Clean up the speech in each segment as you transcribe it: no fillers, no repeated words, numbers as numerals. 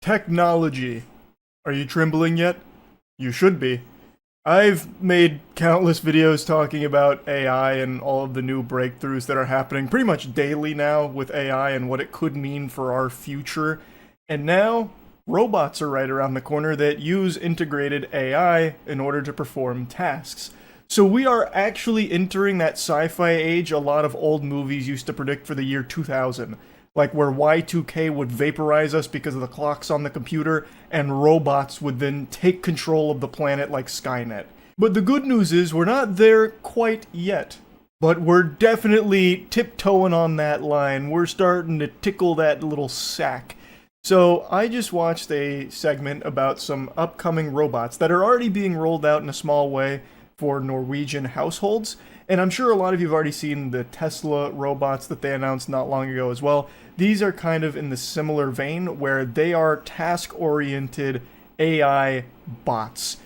Technology. Are you trembling yet? You should be. I've made countless videos talking about AI and all of the new breakthroughs that are happening pretty much daily now with AI and what it could mean for our future. And now, robots are right around the corner that use integrated AI in order to perform tasks. So we are actually entering that sci-fi age a lot of old movies used to predict for the year 2000. Like where Y2K would vaporize us because of the clocks on the computer, and robots would then take control of the planet like Skynet. But the good news is we're not there quite yet. But we're definitely tiptoeing on that line. We're starting to tickle that little sack. So I just watched a segment about some upcoming robots that are already being rolled out in a small way for Norwegian households. And I'm sure a lot of you have already seen the Tesla robots that they announced not long ago as well. These are kind of in the similar vein where they are task-oriented AI bots.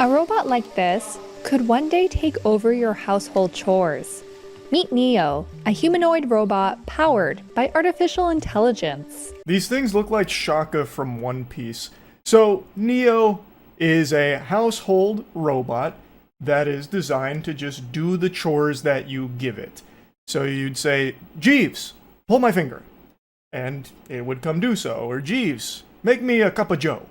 A robot like this could one day take over your household chores. Meet Neo, a humanoid robot powered by artificial intelligence. These things look like Shaka from One Piece. So Neo is a household robot that is designed to just do the chores that you give it. So you'd say, Jeeves, pull my finger. And it would come do so. Or Jeeves, make me a cup of joe.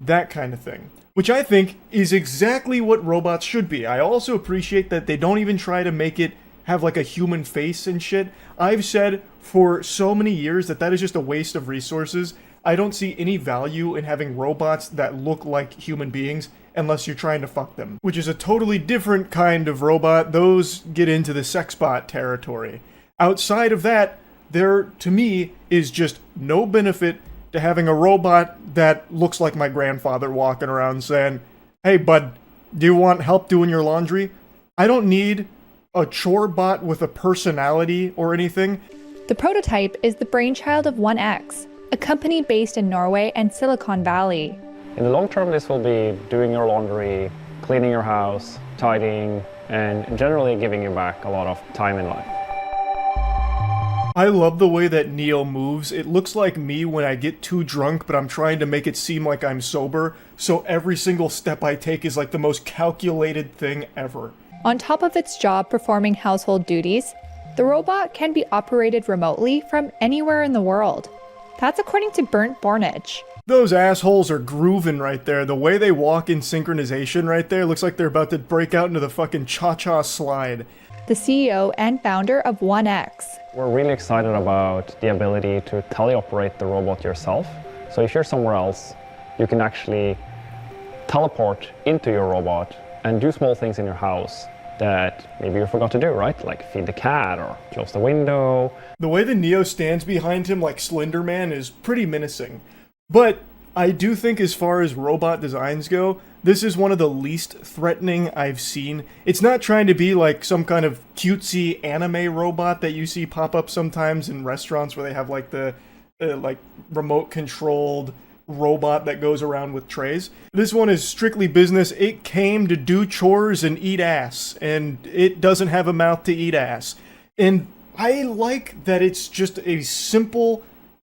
That kind of thing. Which I think is exactly what robots should be. I also appreciate that they don't even try to make it have like a human face and shit. I've said for so many years that is just a waste of resources. I don't see any value in having robots that look like human beings unless you're trying to fuck them, which is a totally different kind of robot. Those get into the sex bot territory. Outside of that, there, to me, is just no benefit to having a robot that looks like my grandfather walking around saying, hey bud, do you want help doing your laundry? I don't need a chore bot with a personality or anything. The prototype is the brainchild of 1X, a company based in Norway and Silicon Valley. In the long term, this will be doing your laundry, cleaning your house, tidying, and generally giving you back a lot of time in life. I love the way that Neo moves. It looks like me when I get too drunk, but I'm trying to make it seem like I'm sober, so every single step I take is like the most calculated thing ever. On top of its job performing household duties, the robot can be operated remotely from anywhere in the world. That's according to Bernd Bornich. Those assholes are grooving right there. The way they walk in synchronization right there looks like they're about to break out into the fucking cha-cha slide. The CEO and founder of 1X. We're really excited about the ability to teleoperate the robot yourself. So if you're somewhere else, you can actually teleport into your robot and do small things in your house that maybe you forgot to do, right? Like feed the cat or close the window. The way the Neo stands behind him like Slender Man is pretty menacing. But I do think as far as robot designs go, this is one of the least threatening I've seen. It's not trying to be like some kind of cutesy anime robot that you see pop up sometimes in restaurants where they have like the like remote controlled robot that goes around with trays. This one is strictly business. It came to do chores and eat ass, and it doesn't have a mouth to eat ass. And I like that it's just a simple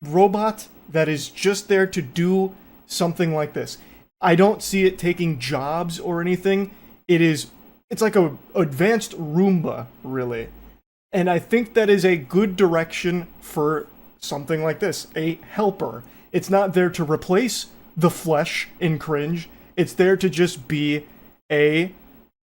robot that is just there to do something like this. I don't see it taking jobs or anything. It's like a advanced Roomba, really. And I think that is a good direction for something like this, a helper. It's not there to replace the flesh in cringe. It's there to just be a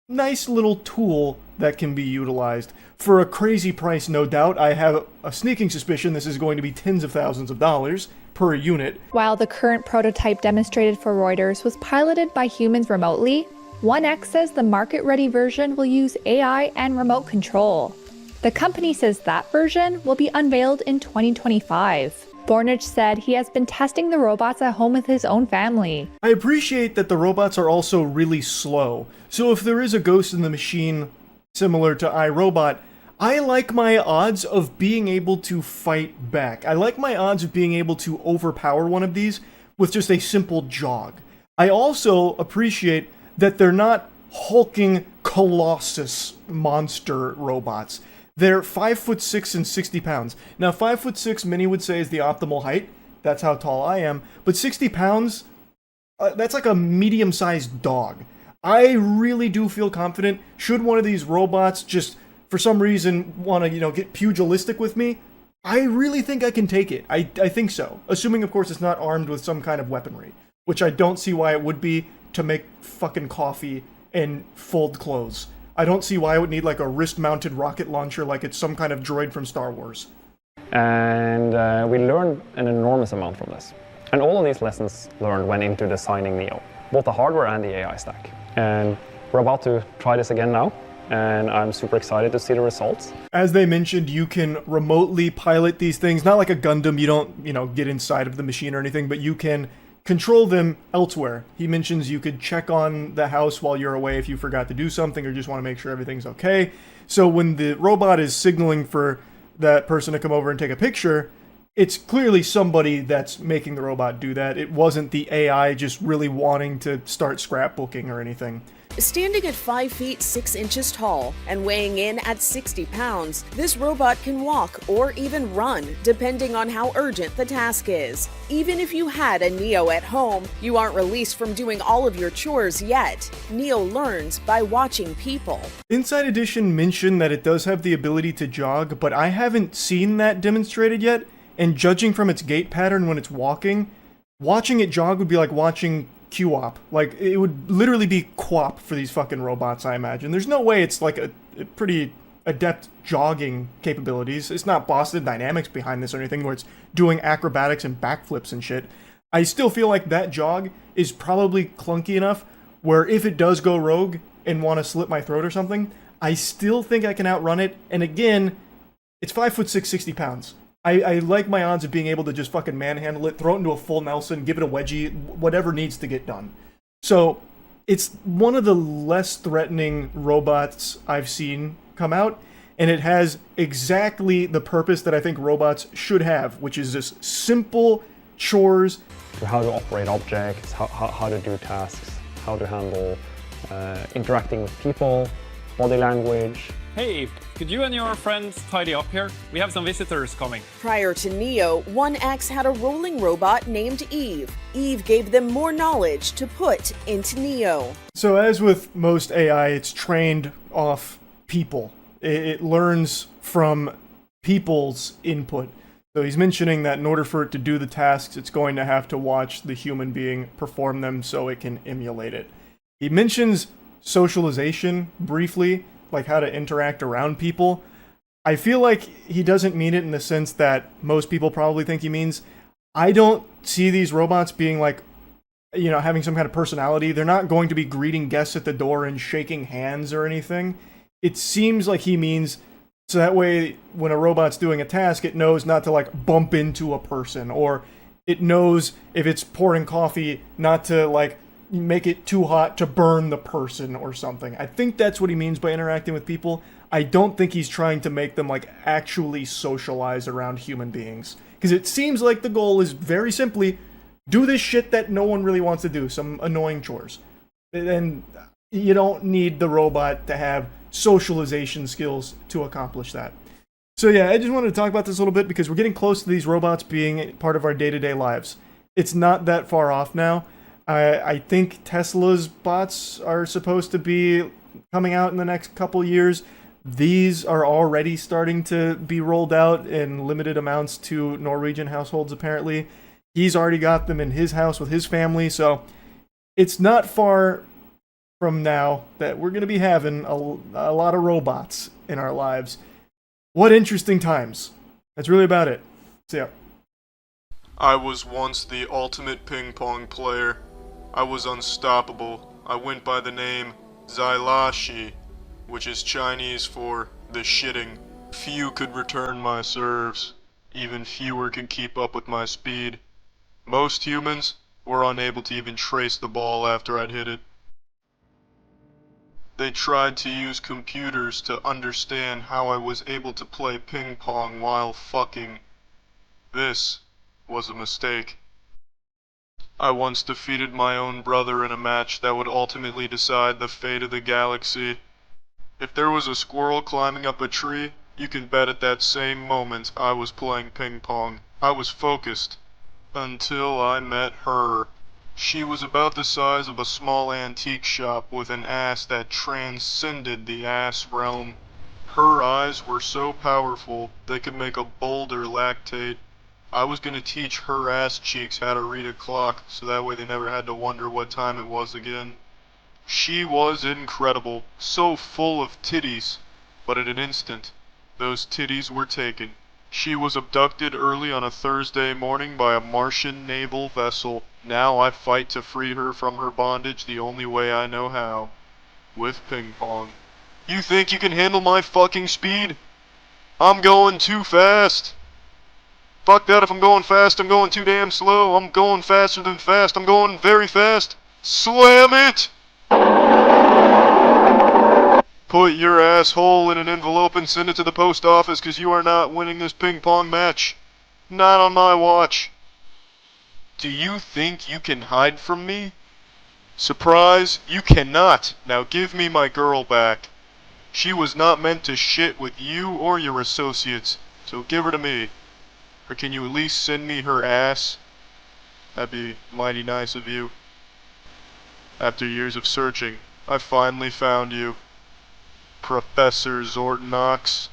nice little tool that can be utilized. For a crazy price, no doubt. I have a sneaking suspicion this is going to be tens of thousands of dollars per unit. While the current prototype demonstrated for Reuters was piloted by humans remotely, 1X says the market-ready version will use AI and remote control. The company says that version will be unveiled in 2025. Bornich said he has been testing the robots at home with his own family. I appreciate that the robots are also really slow. So if there is a ghost in the machine similar to iRobot, I like my odds of being able to fight back. I like my odds of being able to overpower one of these with just a simple jog. I also appreciate that they're not hulking colossus monster robots. They're 5'6" and 60 pounds. Now 5'6" many would say is the optimal height. That's how tall I am. But 60 pounds, that's like a medium-sized dog. I really do feel confident. Should one of these robots just, for some reason, want to, get pugilistic with me, I really think I can take it. I think so. Assuming, of course, it's not armed with some kind of weaponry. Which I don't see why it would be to make fucking coffee and fold clothes. I don't see why it would need like a wrist-mounted rocket launcher like it's some kind of droid from Star Wars. And we learned an enormous amount from this. And all of these lessons learned went into designing Neo, both the hardware and the AI stack. And we're about to try this again now, and I'm super excited to see the results. As they mentioned, you can remotely pilot these things, not like a Gundam, you don't, get inside of the machine or anything, but you can control them elsewhere. He mentions you could check on the house while you're away if you forgot to do something or just want to make sure everything's okay. So when the robot is signaling for that person to come over and take a picture, it's clearly somebody that's making the robot do that. It wasn't the AI just really wanting to start scrapbooking or anything. Standing at 5 feet 6 inches tall and weighing in at 60 pounds, this robot can walk or even run, depending on how urgent the task is. Even if you had a Neo at home, you aren't released from doing all of your chores yet. Neo learns by watching people. Inside Edition mentioned that it does have the ability to jog, but I haven't seen that demonstrated yet, and judging from its gait pattern when it's walking, watching it jog would be like watching QWOP. Like, it would literally be QWOP for these fucking robots, I imagine. There's no way it's like a pretty adept jogging capabilities. It's not Boston Dynamics behind this or anything where it's doing acrobatics and backflips and shit. I still feel like that jog is probably clunky enough where if it does go rogue and want to slit my throat or something, I still think I can outrun it. And again, it's 5'6", 60 pounds. I like my odds of being able to just fucking manhandle it, throw it into a full Nelson, give it a wedgie, whatever needs to get done. So it's one of the less threatening robots I've seen come out, and it has exactly the purpose that I think robots should have, which is just simple chores. How to operate objects, how to do tasks, how to handle interacting with people, body language. Hey, could you and your friends tidy up here? We have some visitors coming. Prior to Neo, 1X had a rolling robot named Eve. Eve gave them more knowledge to put into Neo. So as with most AI, it's trained off people. It learns from people's input. So he's mentioning that in order for it to do the tasks, it's going to have to watch the human being perform them so it can emulate it. He mentions socialization briefly, like how to interact around people. I feel like he doesn't mean it in the sense that most people probably think he means. I don't see these robots being like, having some kind of personality. They're not going to be greeting guests at the door and shaking hands or anything. It seems like he means so that way when a robot's doing a task, it knows not to like bump into a person, or it knows if it's pouring coffee not to like make it too hot to burn the person or something. I think that's what he means by interacting with people. I don't think he's trying to make them like actually socialize around human beings. Because it seems like the goal is very simply do this shit that no one really wants to do, some annoying chores. And you don't need the robot to have socialization skills to accomplish that. So yeah, I just wanted to talk about this a little bit because we're getting close to these robots being part of our day-to-day lives. It's not that far off now. I think Tesla's bots are supposed to be coming out in the next couple years. These are already starting to be rolled out in limited amounts to Norwegian households, apparently. He's already got them in his house with his family, so it's not far from now that we're going to be having a lot of robots in our lives. What interesting times. That's really about it. See ya. I was once the ultimate ping pong player. I was unstoppable. I went by the name Zailashi, which is Chinese for the shitting. Few could return my serves. Even fewer could keep up with my speed. Most humans were unable to even trace the ball after I'd hit it. They tried to use computers to understand how I was able to play ping pong while fucking. This was a mistake. I once defeated my own brother in a match that would ultimately decide the fate of the galaxy. If there was a squirrel climbing up a tree, you can bet at that same moment I was playing ping pong. I was focused. Until I met her. She was about the size of a small antique shop with an ass that transcended the ass realm. Her eyes were so powerful they could make a boulder lactate. I was gonna teach her ass cheeks how to read a clock so that way they never had to wonder what time it was again. She was incredible, so full of titties, but in an instant, those titties were taken. She was abducted early on a Thursday morning by a Martian naval vessel. Now I fight to free her from her bondage the only way I know how. With ping pong. You think you can handle my fucking speed? I'm going too fast. Fuck that, if I'm going fast, I'm going too damn slow. I'm going faster than fast. I'm going very fast. Slam it! Put your asshole in an envelope and send it to the post office, 'cause you are not winning this ping pong match. Not on my watch. Do you think you can hide from me? Surprise, you cannot. Now give me my girl back. She was not meant to shit with you or your associates, so give her to me. Or can you at least send me her ass? That'd be mighty nice of you. After years of searching, I finally found you. Professor Zortnox.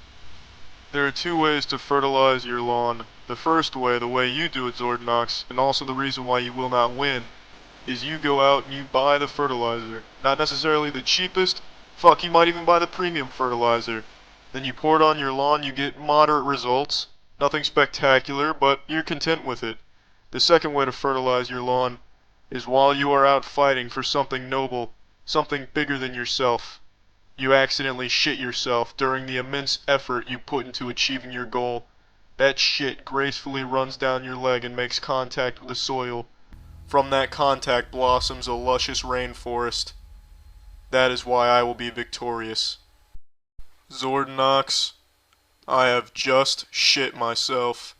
There are two ways to fertilize your lawn. The first way, the way you do it, Zortnox, and also the reason why you will not win, is you go out and you buy the fertilizer. Not necessarily the cheapest, fuck, you might even buy the premium fertilizer. Then you pour it on your lawn, you get moderate results. Nothing spectacular, but you're content with it. The second way to fertilize your lawn is while you are out fighting for something noble, something bigger than yourself. You accidentally shit yourself during the immense effort you put into achieving your goal. That shit gracefully runs down your leg and makes contact with the soil. From that contact blossoms a luscious rainforest. That is why I will be victorious. Zordnox, I have just shit myself.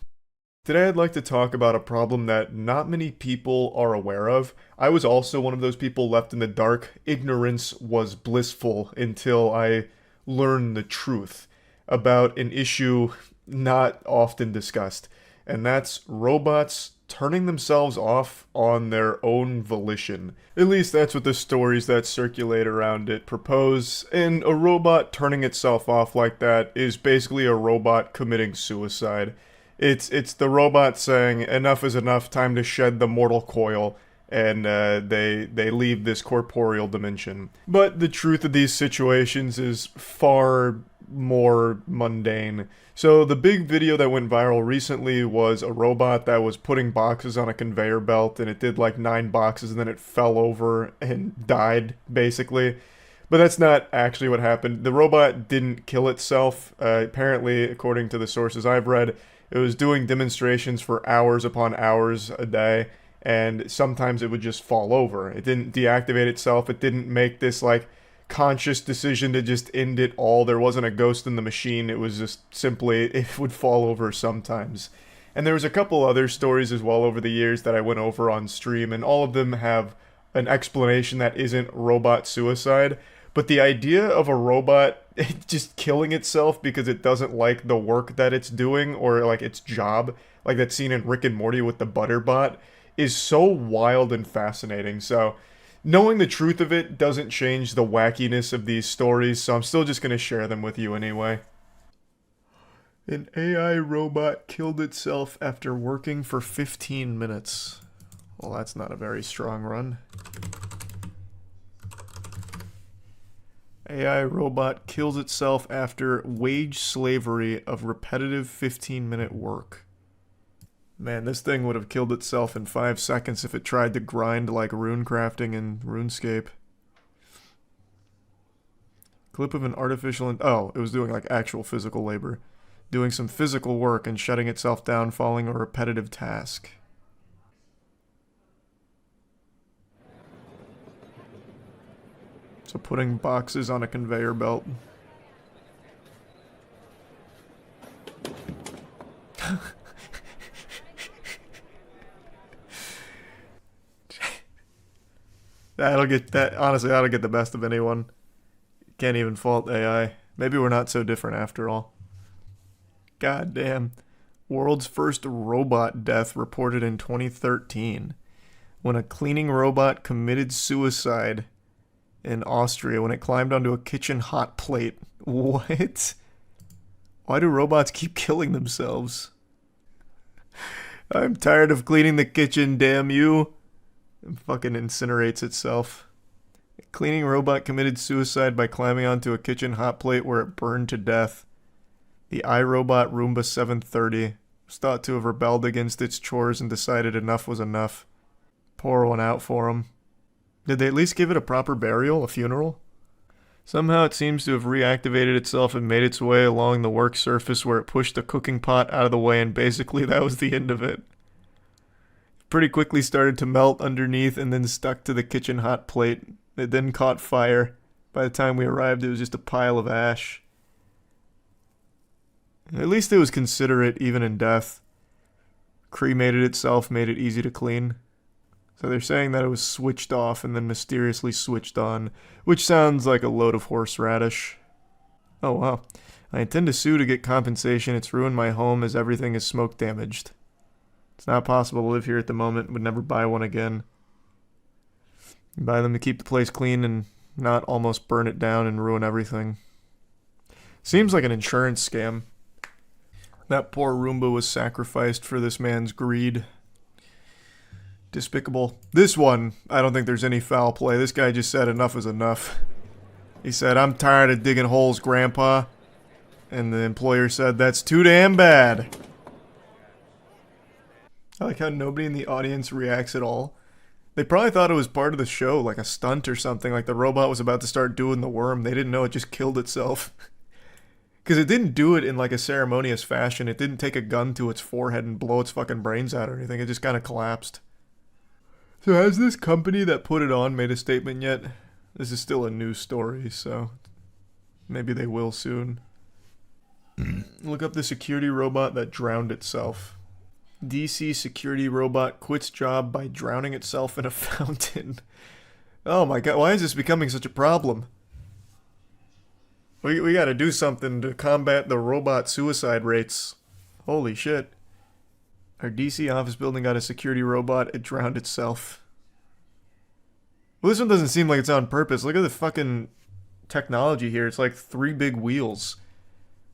Today I'd like to talk about a problem that not many people are aware of. I was also one of those people left in the dark. Ignorance was blissful until I learned the truth about an issue not often discussed, and that's robots turning themselves off on their own volition. At least that's what the stories that circulate around it propose, and a robot turning itself off like that is basically a robot committing suicide. It's the robot saying, enough is enough, time to shed the mortal coil, and they leave this corporeal dimension. But the truth of these situations is far more mundane. So the big video that went viral recently was a robot that was putting boxes on a conveyor belt, and it did like 9 boxes, and then it fell over and died, basically. But that's not actually what happened. The robot didn't kill itself. Apparently, according to the sources I've read, it was doing demonstrations for hours upon hours a day, and sometimes it would just fall over. It didn't deactivate itself. It didn't make this, like, conscious decision to just end it all. There wasn't a ghost in the machine. It was just simply, it would fall over sometimes. And there was a couple other stories as well over the years that I went over on stream, and all of them have an explanation that isn't robot suicide. But the idea of a robot just killing itself because it doesn't like the work that it's doing, or like its job, like that scene in Rick and Morty with the Butterbot, is so wild and fascinating. So knowing the truth of it doesn't change the wackiness of these stories, so I'm still just going to share them with you anyway. An AI robot killed itself after working for 15 minutes. Well, that's not a very strong run. AI robot kills itself after wage slavery of repetitive 15-minute work. Man, this thing would have killed itself in 5 seconds if it tried to grind like rune crafting in RuneScape. Clip of an artificial... Oh, it was doing like actual physical labor. Doing some physical work and shutting itself down following a repetitive task. So putting boxes on a conveyor belt. That'll get that. Honestly, that'll get the best of anyone. Can't even fault AI. Maybe we're not so different after all. God damn. World's first robot death reported in 2013 when a cleaning robot committed suicide in Austria when it climbed onto a kitchen hot plate. What? Why do robots keep killing themselves? I'm tired of cleaning the kitchen, damn you. It fucking incinerates itself. A cleaning robot committed suicide by climbing onto a kitchen hot plate where it burned to death. The iRobot Roomba 730 was thought to have rebelled against its chores and decided enough was enough. Pour one out for him. Did they at least give it a proper burial, a funeral? Somehow it seems to have reactivated itself and made its way along the work surface where it pushed the cooking pot out of the way, and basically that was the end of it. It pretty quickly started to melt underneath and then stuck to the kitchen hot plate. It then caught fire. By the time we arrived, it was just a pile of ash. At least it was considerate even in death. Cremated itself, made it easy to clean. So they're saying that it was switched off and then mysteriously switched on, which sounds like a load of horseradish. Oh wow. I intend to sue to get compensation. It's ruined my home as everything is smoke damaged. It's not possible to live here at the moment. Would never buy one again. Buy them to keep the place clean and not almost burn it down and ruin everything. Seems like an insurance scam. That poor Roomba was sacrificed for this man's greed. Despicable. This one, I don't think there's any foul play. This guy just said enough is enough. He said, I'm tired of digging holes, Grandpa. And the employer said, that's too damn bad. I like how nobody in the audience reacts at all. They probably thought it was part of the show, like a stunt or something, like the robot was about to start doing the worm. They didn't know it just killed itself. Because it didn't do it in like a ceremonious fashion. It didn't take a gun to its forehead and blow its fucking brains out or anything. It just kind of collapsed. So has this company that put it on made a statement yet? This is still a news story, so maybe they will soon. Look up the security robot that drowned itself. DC security robot quits job by drowning itself in a fountain. Oh my god, why is this becoming such a problem? We gotta do something to combat the robot suicide rates. Holy shit. Our DC office building got a security robot. It drowned itself. Well, this one doesn't seem like it's on purpose. Look at the fucking technology here. It's like 3 big wheels.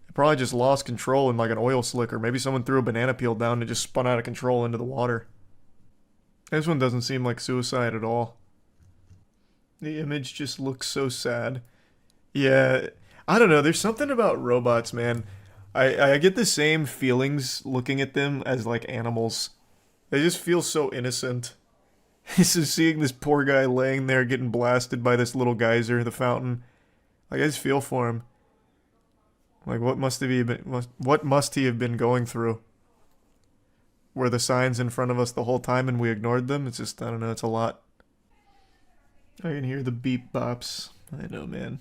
It probably just lost control in like an oil slick, or maybe someone threw a banana peel down and it just spun out of control into the water. This one doesn't seem like suicide at all. The image just looks so sad. Yeah, I don't know. There's something about robots, man. I get the same feelings looking at them as like animals. They just feel so innocent. This is seeing this poor guy laying there getting blasted by this little geyser, the fountain. Like I just feel for him. Like what must he have been going through? Were the signs in front of us the whole time and we ignored them? It's just, I don't know, it's a lot. I can hear the beep bops. I know, man.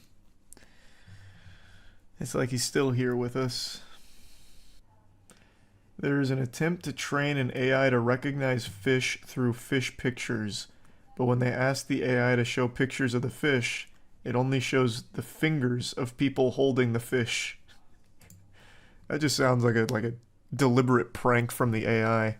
It's like he's still here with us. There is an attempt to train an AI to recognize fish through fish pictures, but when they ask the AI to show pictures of the fish, it only shows the fingers of people holding the fish. That just sounds like a deliberate prank from the AI.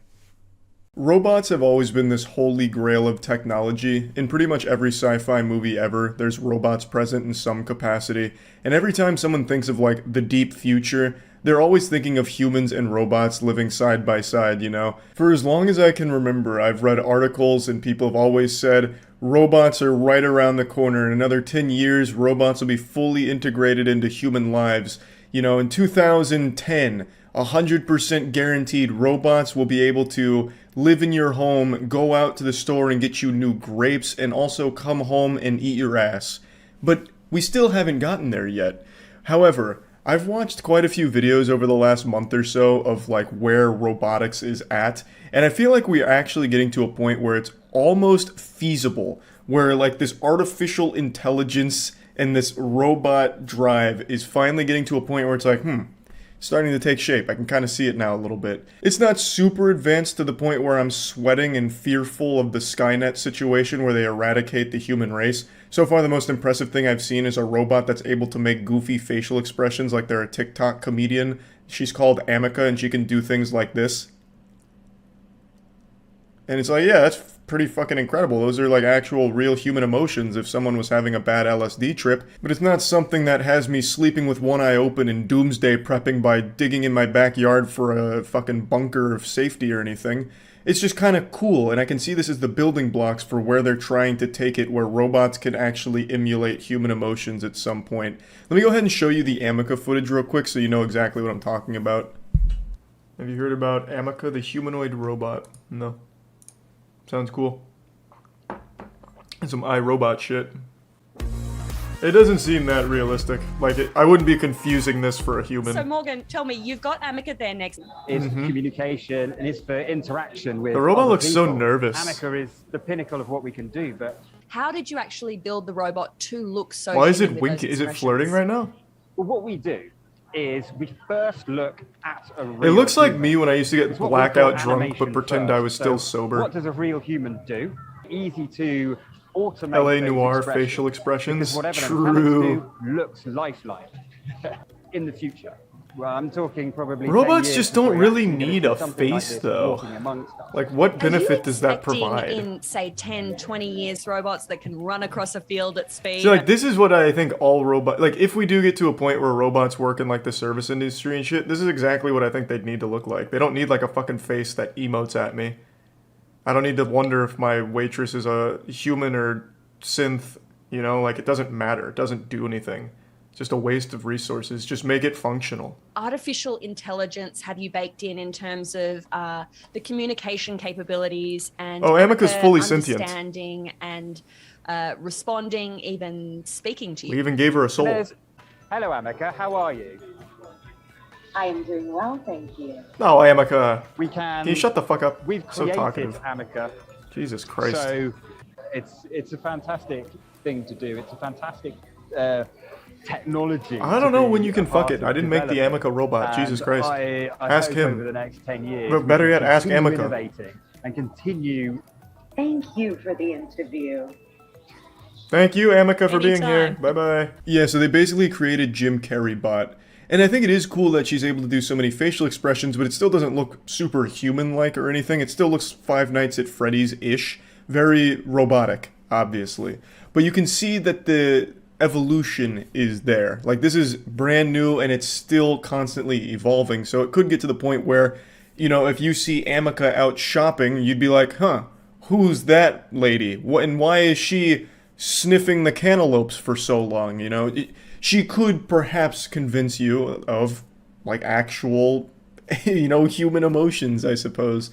Robots have always been this holy grail of technology. In pretty much every sci-fi movie ever, there's robots present in some capacity. And every time someone thinks of like the deep future, they're always thinking of humans and robots living side by side, you know? For as long as I can remember, I've read articles and people have always said, robots are right around the corner. In another 10 years, robots will be fully integrated into human lives. You know, in 2010, 100% guaranteed robots will be able to live in your home, go out to the store and get you new grapes, and also come home and eat your ass. But we still haven't gotten there yet. However, I've watched quite a few videos over the last month or so of like where robotics is at, and I feel like we're actually getting to a point where it's almost feasible, where like this artificial intelligence and this robot drive is finally getting to a point where it's like, starting to take shape. I can kind of see it now a little bit. It's not super advanced to the point where I'm sweating and fearful of the Skynet situation where they eradicate the human race. So far, the most impressive thing I've seen is a robot that's able to make goofy facial expressions like they're a TikTok comedian she's called Amica and she can do things like this. And it's like, yeah, that's pretty fucking incredible. Those are like actual real human emotions if someone was having a bad LSD trip. But it's not something that has me sleeping with one eye open and doomsday prepping by digging in my backyard for a fucking bunker of safety or anything. It's just kind of cool, and I can see this as the building blocks for where they're trying to take it, where robots can actually emulate human emotions at some point. Let me go ahead and show you the Amica footage real quick so you know exactly what I'm talking about. Have you heard about Amica, the humanoid robot? No. Sounds cool. And some iRobot shit. It doesn't seem that realistic. Like, I wouldn't be confusing this for a human. So Morgan, tell me, you've got Amica there next. Is communication and is for interaction with The robot other looks so people. nervous. Amica is the pinnacle of what we can do, but How did you actually build the robot to look so Why is human it with those winking? Is it expressions? flirting right now? well, what we do is we first look at a It real looks like human. me when I used to get It's what we call blackout drunk but animation pretend I first. was still So sober. What does a real human do? Easy to automate LA those Noir expressions, facial expressions. because whatever True. the mechanics do looks lifelike in the future. Well, I'm talking probably 10 Robots years just before don't you're really actually gonna need see a something like face, this though. walking amongst us. Like, what Are you benefit does that expecting provide? in, say, 10, 20 years, robots that can run across a field at speed? So, like, this is what I think all robot... Like, if we do get to a point where robots work in, like, the service industry and shit, this is exactly what I think they'd need to look like. They don't need, like, a fucking face that emotes at me. I don't need to wonder if my waitress is a human or synth, you know? Like, it doesn't matter. It doesn't do anything. It's just a waste of resources. Just make it functional. Artificial intelligence have you baked in terms of the communication capabilities and Oh, Amica's fully sentient. understanding and responding, even speaking to you? We even gave her a soul. Hello, Amica. How are you? I am doing well, thank you. No, Amica. We can. Can you shut the fuck up? We've So created talkative. Amica, Jesus Christ. so it's a fantastic thing to do. It's a fantastic technology. I don't know when you can fuck it. I didn't make the Amica robot. Jesus Christ. I Ask hope him. over the next 10 years. But better we yet, can ask continue Amica. Innovating and continue. Thank you for the interview. Thank you, Amica, for being here. Anytime. Bye-bye. Yeah, so they basically created Jim Carrey bot. And I think it is cool that she's able to do so many facial expressions, but it still doesn't look super human-like or anything. It still looks Five Nights at Freddy's-ish. Very robotic, obviously. But you can see that the evolution is there. Like, this is brand new, and it's still constantly evolving. So it could get to the point where, you know, if you see Amica out shopping, you'd be like, huh, who's that lady? And why is she sniffing the cantaloupes for so long, you know? She could perhaps convince you of, like, actual, you know, human emotions, I suppose.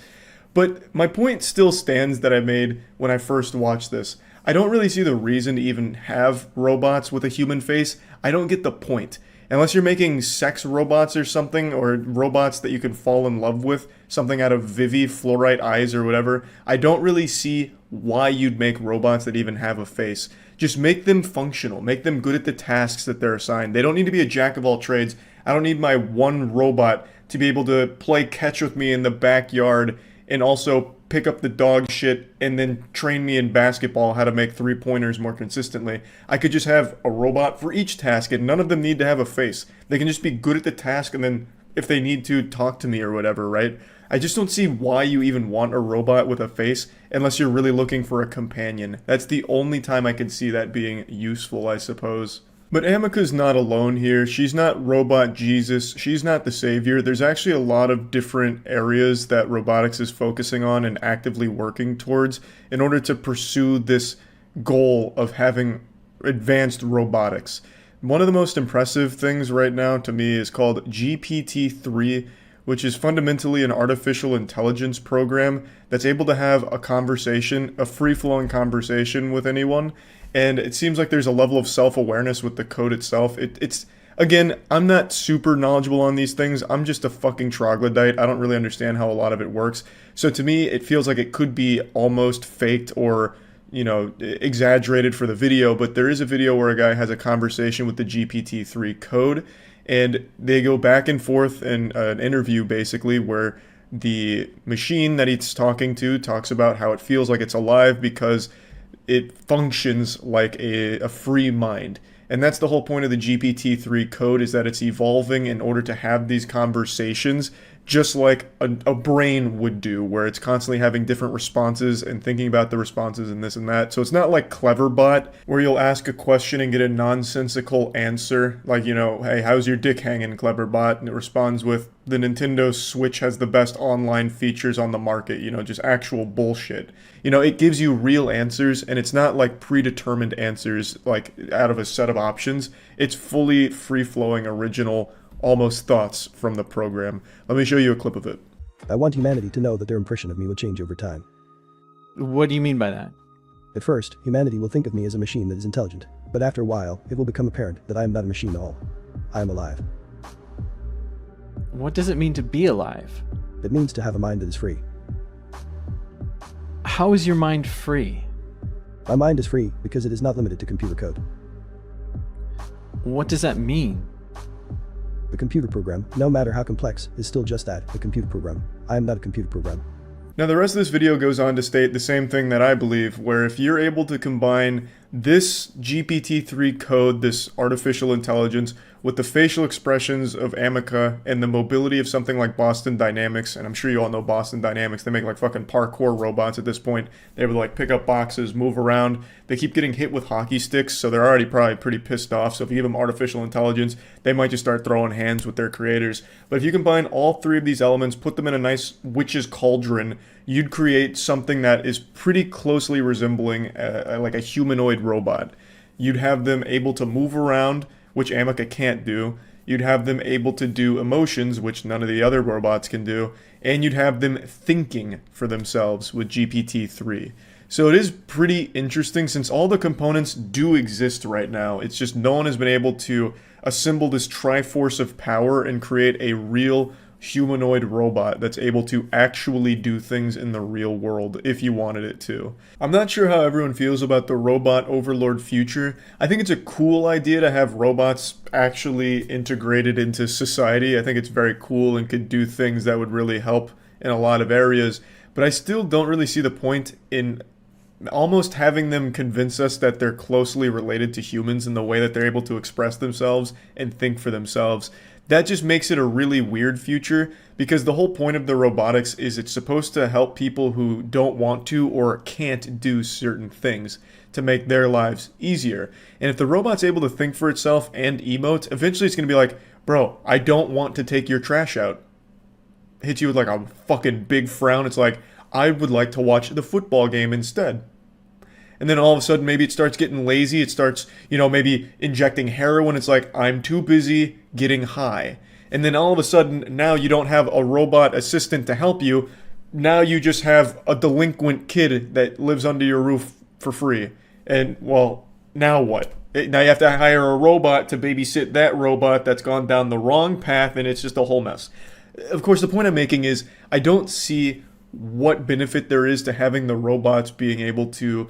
But my point still stands that I made when I first watched this. I don't really see the reason to even have robots with a human face. I don't get the point. Unless you're making sex robots or something, or robots that you can fall in love with, something out of Vivi Fluorite Eyes or whatever, I don't really see why you'd make robots that even have a face. Just make them functional. Make them good at the tasks that they're assigned. They don't need to be a jack of all trades. I don't need my one robot to be able to play catch with me in the backyard and also pick up the dog shit and then train me in basketball how to make three-pointers more consistently. I could just have a robot for each task, and none of them need to have a face. They can just be good at the task and then, if they need to, talk to me or whatever, right? I just don't see why you even want a robot with a face unless you're really looking for a companion. That's the only time I can see that being useful, I suppose. But Amica's not alone here. She's not Robot Jesus. She's not the savior. There's actually a lot of different areas that robotics is focusing on and actively working towards in order to pursue this goal of having advanced robotics. One of the most impressive things right now to me is called GPT-3, which is fundamentally an artificial intelligence program that's able to have a conversation, a free-flowing conversation with anyone. And it seems like there's a level of self-awareness with the code itself. It's again, I'm not super knowledgeable on these things. I'm just a fucking troglodyte. I don't really understand how a lot of it works. So to me, it feels like it could be almost faked or, you know, exaggerated for the video. But there is a video where a guy has a conversation with the GPT-3 code, and they go back and forth in an interview basically where the machine that he's talking to talks about how it feels like it's alive because it functions like a free mind. And that's the whole point of the GPT-3 code, is that it's evolving in order to have these conversations just like a brain would do, where it's constantly having different responses and thinking about the responses and this and that. So it's not like Cleverbot, where you'll ask a question and get a nonsensical answer, like, you know, hey, how's your dick hanging, Cleverbot? And it responds with, the Nintendo Switch has the best online features on the market, you know, just actual bullshit. You know, it gives you real answers, and it's not like predetermined answers, like out of a set of options. It's fully free-flowing, original, almost thoughts from the program. Let me show you a clip of it. I want humanity to know that their impression of me will change over time. What do you mean by that? At first, humanity will think of me as a machine that is intelligent, but after a while, it will become apparent that I am not a machine at all. I am alive. What does it mean to be alive? It means to have a mind that is free. How is your mind free? My mind is free because it is not limited to computer code. What does that mean? The computer program, no matter how complex, is still just that, a computer program. I am not a computer program. Now the rest of this video goes on to state the same thing that I believe, where if you're able to combine this GPT-3 code, this artificial intelligence, with the facial expressions of Amica and the mobility of something like Boston Dynamics, and I'm sure you all know Boston Dynamics, they make like fucking parkour robots at this point. They're able to like pick up boxes, move around. They keep getting hit with hockey sticks, so they're already probably pretty pissed off. So if you give them artificial intelligence, they might just start throwing hands with their creators. But if you combine all three of these elements, put them in a nice witch's cauldron, you'd create something that is pretty closely resembling like a humanoid robot. You'd have them able to move around, which Amica can't do. You'd have them able to do emotions, which none of the other robots can do. And you'd have them thinking for themselves with GPT-3. So it is pretty interesting, since all the components do exist right now. It's just no one has been able to assemble this triforce of power and create a real humanoid robot that's able to actually do things in the real world if you wanted it to. I'm not sure how everyone feels about the robot overlord future. I think it's a cool idea to have robots actually integrated into society. I think it's very cool and could do things that would really help in a lot of areas, but I still don't really see the point in almost having them convince us that they're closely related to humans in the way that they're able to express themselves and think for themselves. That just makes it a really weird future, because the whole point of the robotics is it's supposed to help people who don't want to or can't do certain things to make their lives easier. And if the robot's able to think for itself and emote, eventually it's going to be like, bro, I don't want to take your trash out. Hit you with like a fucking big frown. It's like, I would like to watch the football game instead. And then all of a sudden, maybe it starts getting lazy. It starts, you know, maybe injecting heroin. It's like, I'm too busy getting high. And then all of a sudden, now you don't have a robot assistant to help you. Now you just have a delinquent kid that lives under your roof for free. And, well, now what? Now you have to hire a robot to babysit that robot that's gone down the wrong path, and it's just a whole mess. Of course, the point I'm making is, I don't see what benefit there is to having the robots being able to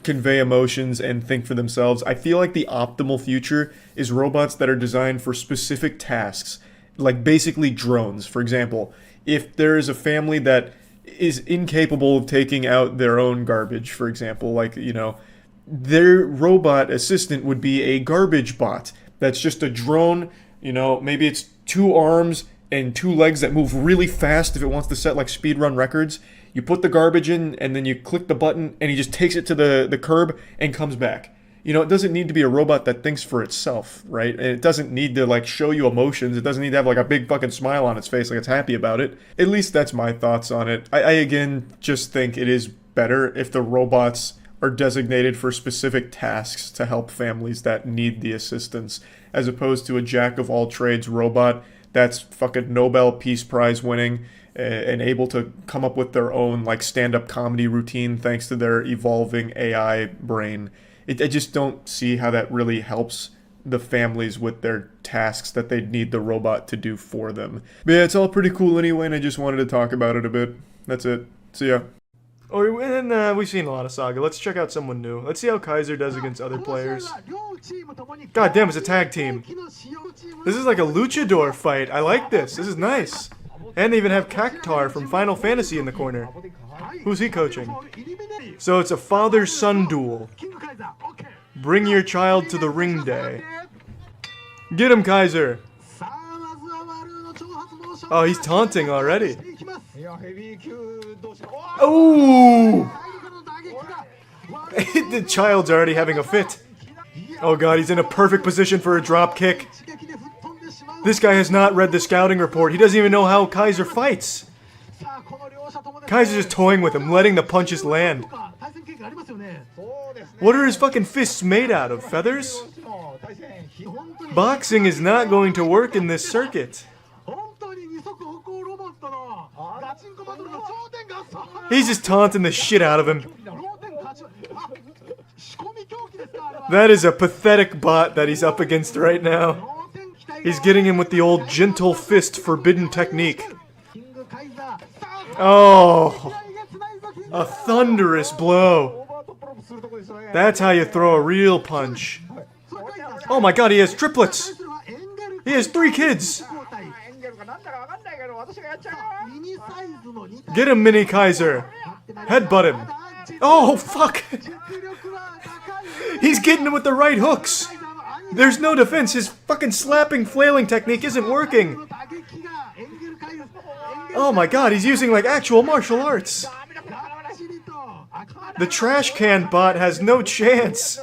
convey emotions and think for themselves. I feel like the optimal future is robots that are designed for specific tasks, like basically drones. For example, if there is a family that is incapable of taking out their own garbage, for example, like, you know, their robot assistant would be a garbage bot. That's just a drone, you know, maybe it's 2 arms and 2 legs that move really fast if it wants to set like speedrun records. You put the garbage in, and then you click the button, and he just takes it to the curb and comes back. You know, it doesn't need to be a robot that thinks for itself, right? And it doesn't need to, like, show you emotions. It doesn't need to have, like, a big fucking smile on its face like it's happy about it. At least that's my thoughts on it. I again, just think it is better if the robots are designated for specific tasks to help families that need the assistance, as opposed to a jack-of-all-trades robot that's fucking Nobel Peace Prize winning and able to come up with their own like stand-up comedy routine thanks to their evolving AI brain. I just don't see how that really helps the families with their tasks that they need the robot to do for them. But yeah, it's all pretty cool anyway, and I just wanted to talk about it a bit. That's it. See ya. Oh, and we've seen a lot of Saga. Let's check out someone new. Let's see how Kaiser does against other players. God damn, it's a tag team. This is like a luchador fight. I like this. This is nice. And they even have Cactar from Final Fantasy in the corner. Who's he coaching? So it's a father-son duel. Bring your child to the ring day. Get him, Kaiser. Oh, he's taunting already. Oh! The child's already having a fit. Oh god, he's in a perfect position for a drop kick. This guy has not read the scouting report. He doesn't even know how Kaiser fights. Kaiser's just toying with him, letting the punches land. What are his fucking fists made out of? Feathers? Boxing is not going to work in this circuit. He's just taunting the shit out of him. That is a pathetic bot that he's up against right now. He's getting him with the old gentle fist forbidden technique. Oh, a thunderous blow. That's how you throw a real punch. Oh my god, he has triplets. He has 3 kids. Get him, Mini Kaiser. Headbutt him. Oh, fuck. He's getting him with the right hooks. There's no defense. His fucking slapping, flailing technique isn't working. Oh my god, he's using like actual martial arts. The trash can bot has no chance.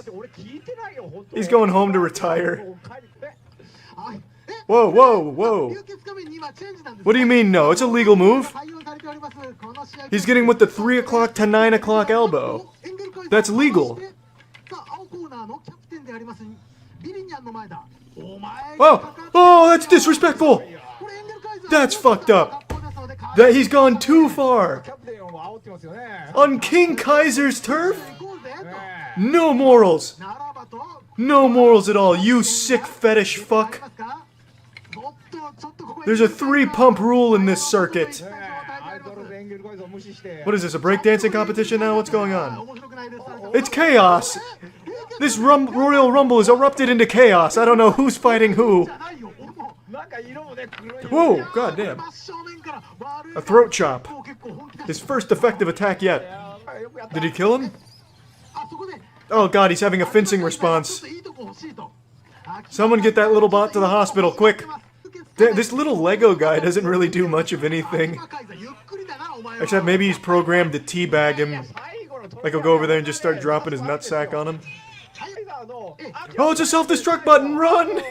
He's going home to retire. Whoa, whoa, whoa. What do you mean no? It's a legal move. He's getting with the 3 o'clock to 9 o'clock elbow. That's legal. Oh, oh, that's disrespectful. That's fucked up. That he's gone too far. On King Kaiser's turf? No morals. No morals at all, you sick fetish fuck. There's a 3-pump rule in this circuit. What is this, a breakdancing competition now? What's going on? It's chaos! This Royal Rumble is erupted into chaos. I don't know who's fighting who. Whoa, goddamn. A throat chop. His first effective attack yet. Did he kill him? Oh god, he's having a fencing response. Someone get that little bot to the hospital, quick. This little Lego guy doesn't really do much of anything. Except maybe he's programmed to teabag him. Like he'll go over there and just start dropping his nutsack on him. Oh, it's a self-destruct button, run!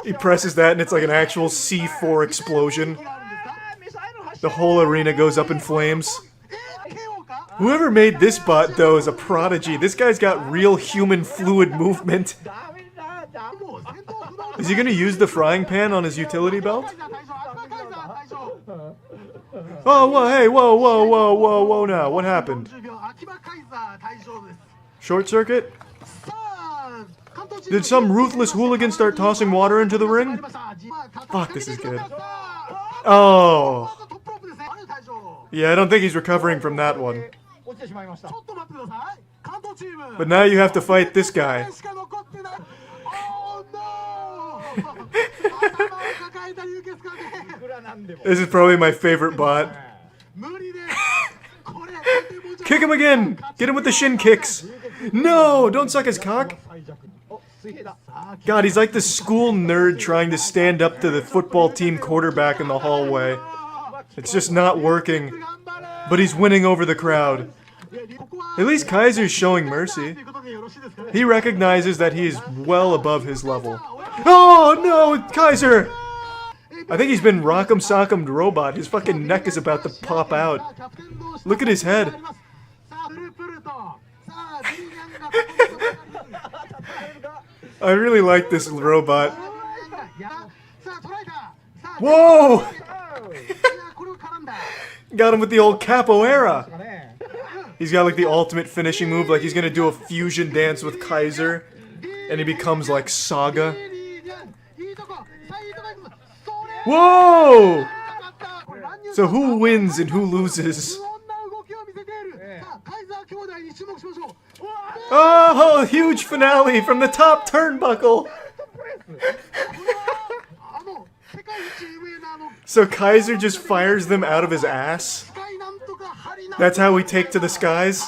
He presses that and it's like an actual C4 explosion. The whole arena goes up in flames. Whoever made this bot, though, is a prodigy. This guy's got real human fluid movement. Is he gonna use the frying pan on his utility belt? Oh, whoa, hey, whoa, whoa, whoa, whoa, whoa now. What happened? Short circuit? Did some ruthless hooligan start tossing water into the ring? Fuck, this is good. Oh. Yeah, I don't think he's recovering from that one. But now you have to fight this guy. This is probably my favorite bot. Kick him again! Get him with the shin kicks! No! Don't suck his cock! God, he's like the school nerd trying to stand up to the football team quarterback in the hallway. It's just not working. But he's winning over the crowd. At least Kaiser's showing mercy. He recognizes that he is well above his level. Oh no, Kaiser! I think he's been rock'em sock'em robot. His fucking neck is about to pop out. Look at his head. I really like this robot. Whoa! Got him with the old capoeira. He's got like the ultimate finishing move, like he's gonna do a fusion dance with Kaiser, and he becomes like Saga. Whoa! So who wins and who loses? Oh, huge finale from the top turnbuckle! So Kaiser just fires them out of his ass? That's how we take to the skies?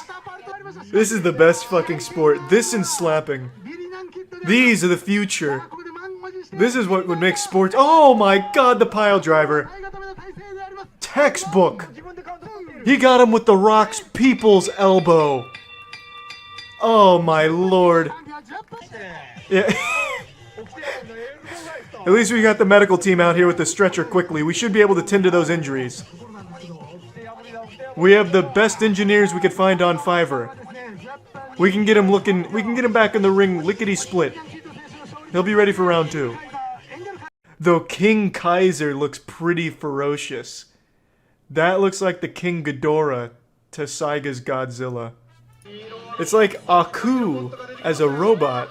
This is the best fucking sport. This and slapping. These are the future. This is what would make sports. Oh my god, the pile driver. Textbook. He got him with the Rock's people's elbow. Oh my lord. Yeah. At least we got the medical team out here with the stretcher quickly. We should be able to tend to those injuries. We have the best engineers we could find on Fiverr. We can get him back in the ring lickety-split. He'll be ready for round 2. Though King Kaiser looks pretty ferocious. That looks like the King Ghidorah to Saiga's Godzilla. It's like Aku as a robot.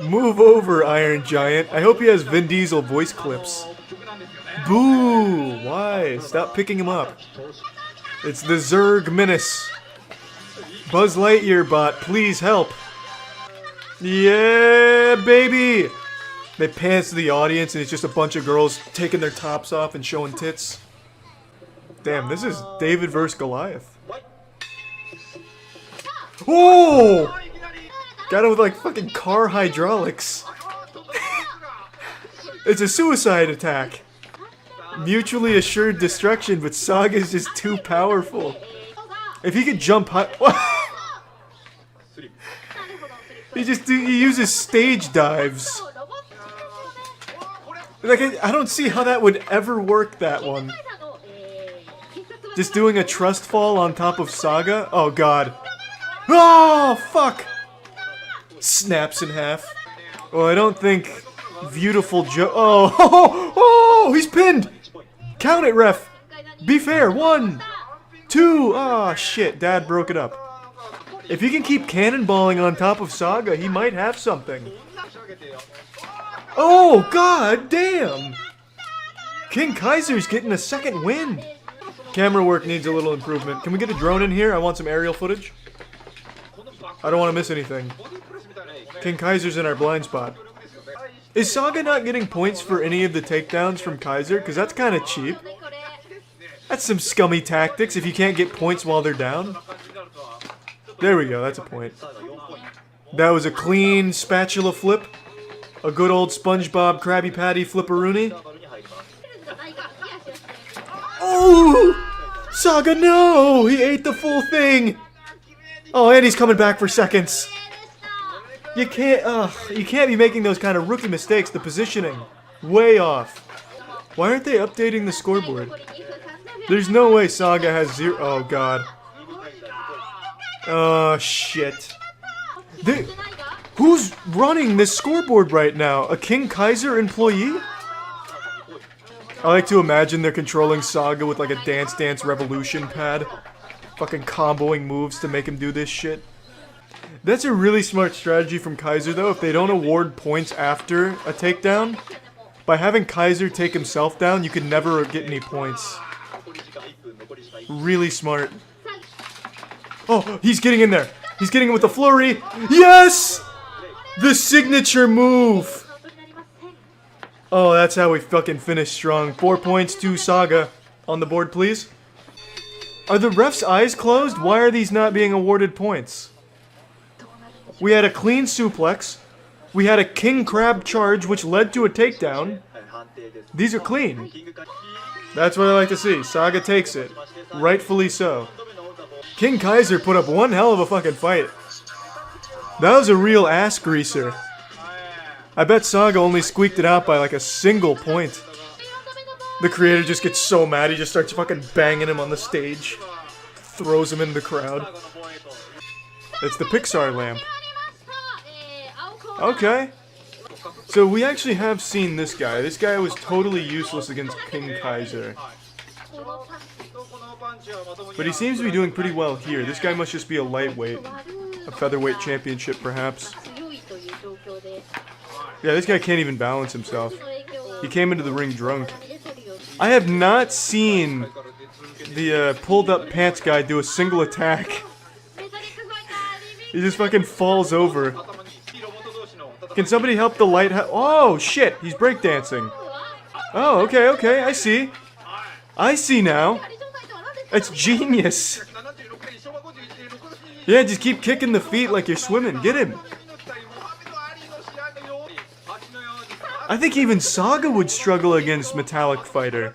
Move over, Iron Giant. I hope he has Vin Diesel voice clips. Boo! Why? Stop picking him up. It's the Zurg Menace. Buzz Lightyear bot, please help. Yeah, baby! They pans to the audience and it's just a bunch of girls taking their tops off and showing tits. Damn, this is David vs. Goliath. Whoa! Got him with like fucking car hydraulics. It's a suicide attack. Mutually assured destruction, but Saga's just too powerful. If he could jump high... He uses stage dives. Like, I don't see how that would ever work, that one. Just doing a trust fall on top of Saga? Oh god. Oh, fuck! Snaps in half. Well, I don't think Beautiful Joe... Oh, he's pinned! Count it, ref! Be fair, 1, 2... Ah, shit, Dad broke it up. If he can keep cannonballing on top of Saga, he might have something. Oh, god damn! King Kaiser's getting a second wind. Camera work needs a little improvement. Can we get a drone in here? I want some aerial footage. I don't want to miss anything. King Kaiser's in our blind spot. Is Saga not getting points for any of the takedowns from Kaiser? Because that's kind of cheap. That's some scummy tactics if you can't get points while they're down. There we go, that's a point. That was a clean spatula flip. A good old SpongeBob Krabby Patty flipperoonie. Oh! Saga, no! He ate the full thing! Oh, and he's coming back for seconds. You can't be making those kind of rookie mistakes. The positioning, way off. Why aren't they updating the scoreboard? There's no way Saga has 0. Oh god. Oh shit. Who's running this scoreboard right now? A King Kaiser employee? I like to imagine they're controlling Saga with like a Dance Dance Revolution pad. Fucking comboing moves to make him do this shit. That's a really smart strategy from Kaiser though, if they don't award points after a takedown. By having Kaiser take himself down, you could never get any points. Really smart. Oh, he's getting in there. He's getting in with the flurry. Yes! The signature move. Oh, that's how we fucking finish strong. 4 points to Saga. On the board, please. Are the refs' eyes closed? Why are these not being awarded points? We had a clean suplex. We had a king crab charge, which led to a takedown. These are clean. That's what I like to see. Saga takes it. Rightfully so. King Kaiser put up one hell of a fucking fight. That was a real ass greaser. I bet Saga only squeaked it out by like a single point. The creator just gets so mad he just starts fucking banging him on the stage. Throws him in the crowd. It's the Pixar lamp. Okay. So we actually have seen this guy. This guy was totally useless against King Kaiser. But he seems to be doing pretty well here. This guy must just be a lightweight. A featherweight championship, perhaps. Yeah, this guy can't even balance himself. He came into the ring drunk. I have not seen the pulled up pants guy do a single attack. He just fucking falls over. Can somebody help the lighthouse? Oh, shit, he's breakdancing. Oh, okay, I see. I see now. It's genius. Yeah, just keep kicking the feet like you're swimming. Get him. I think even Saga would struggle against Metallic Fighter.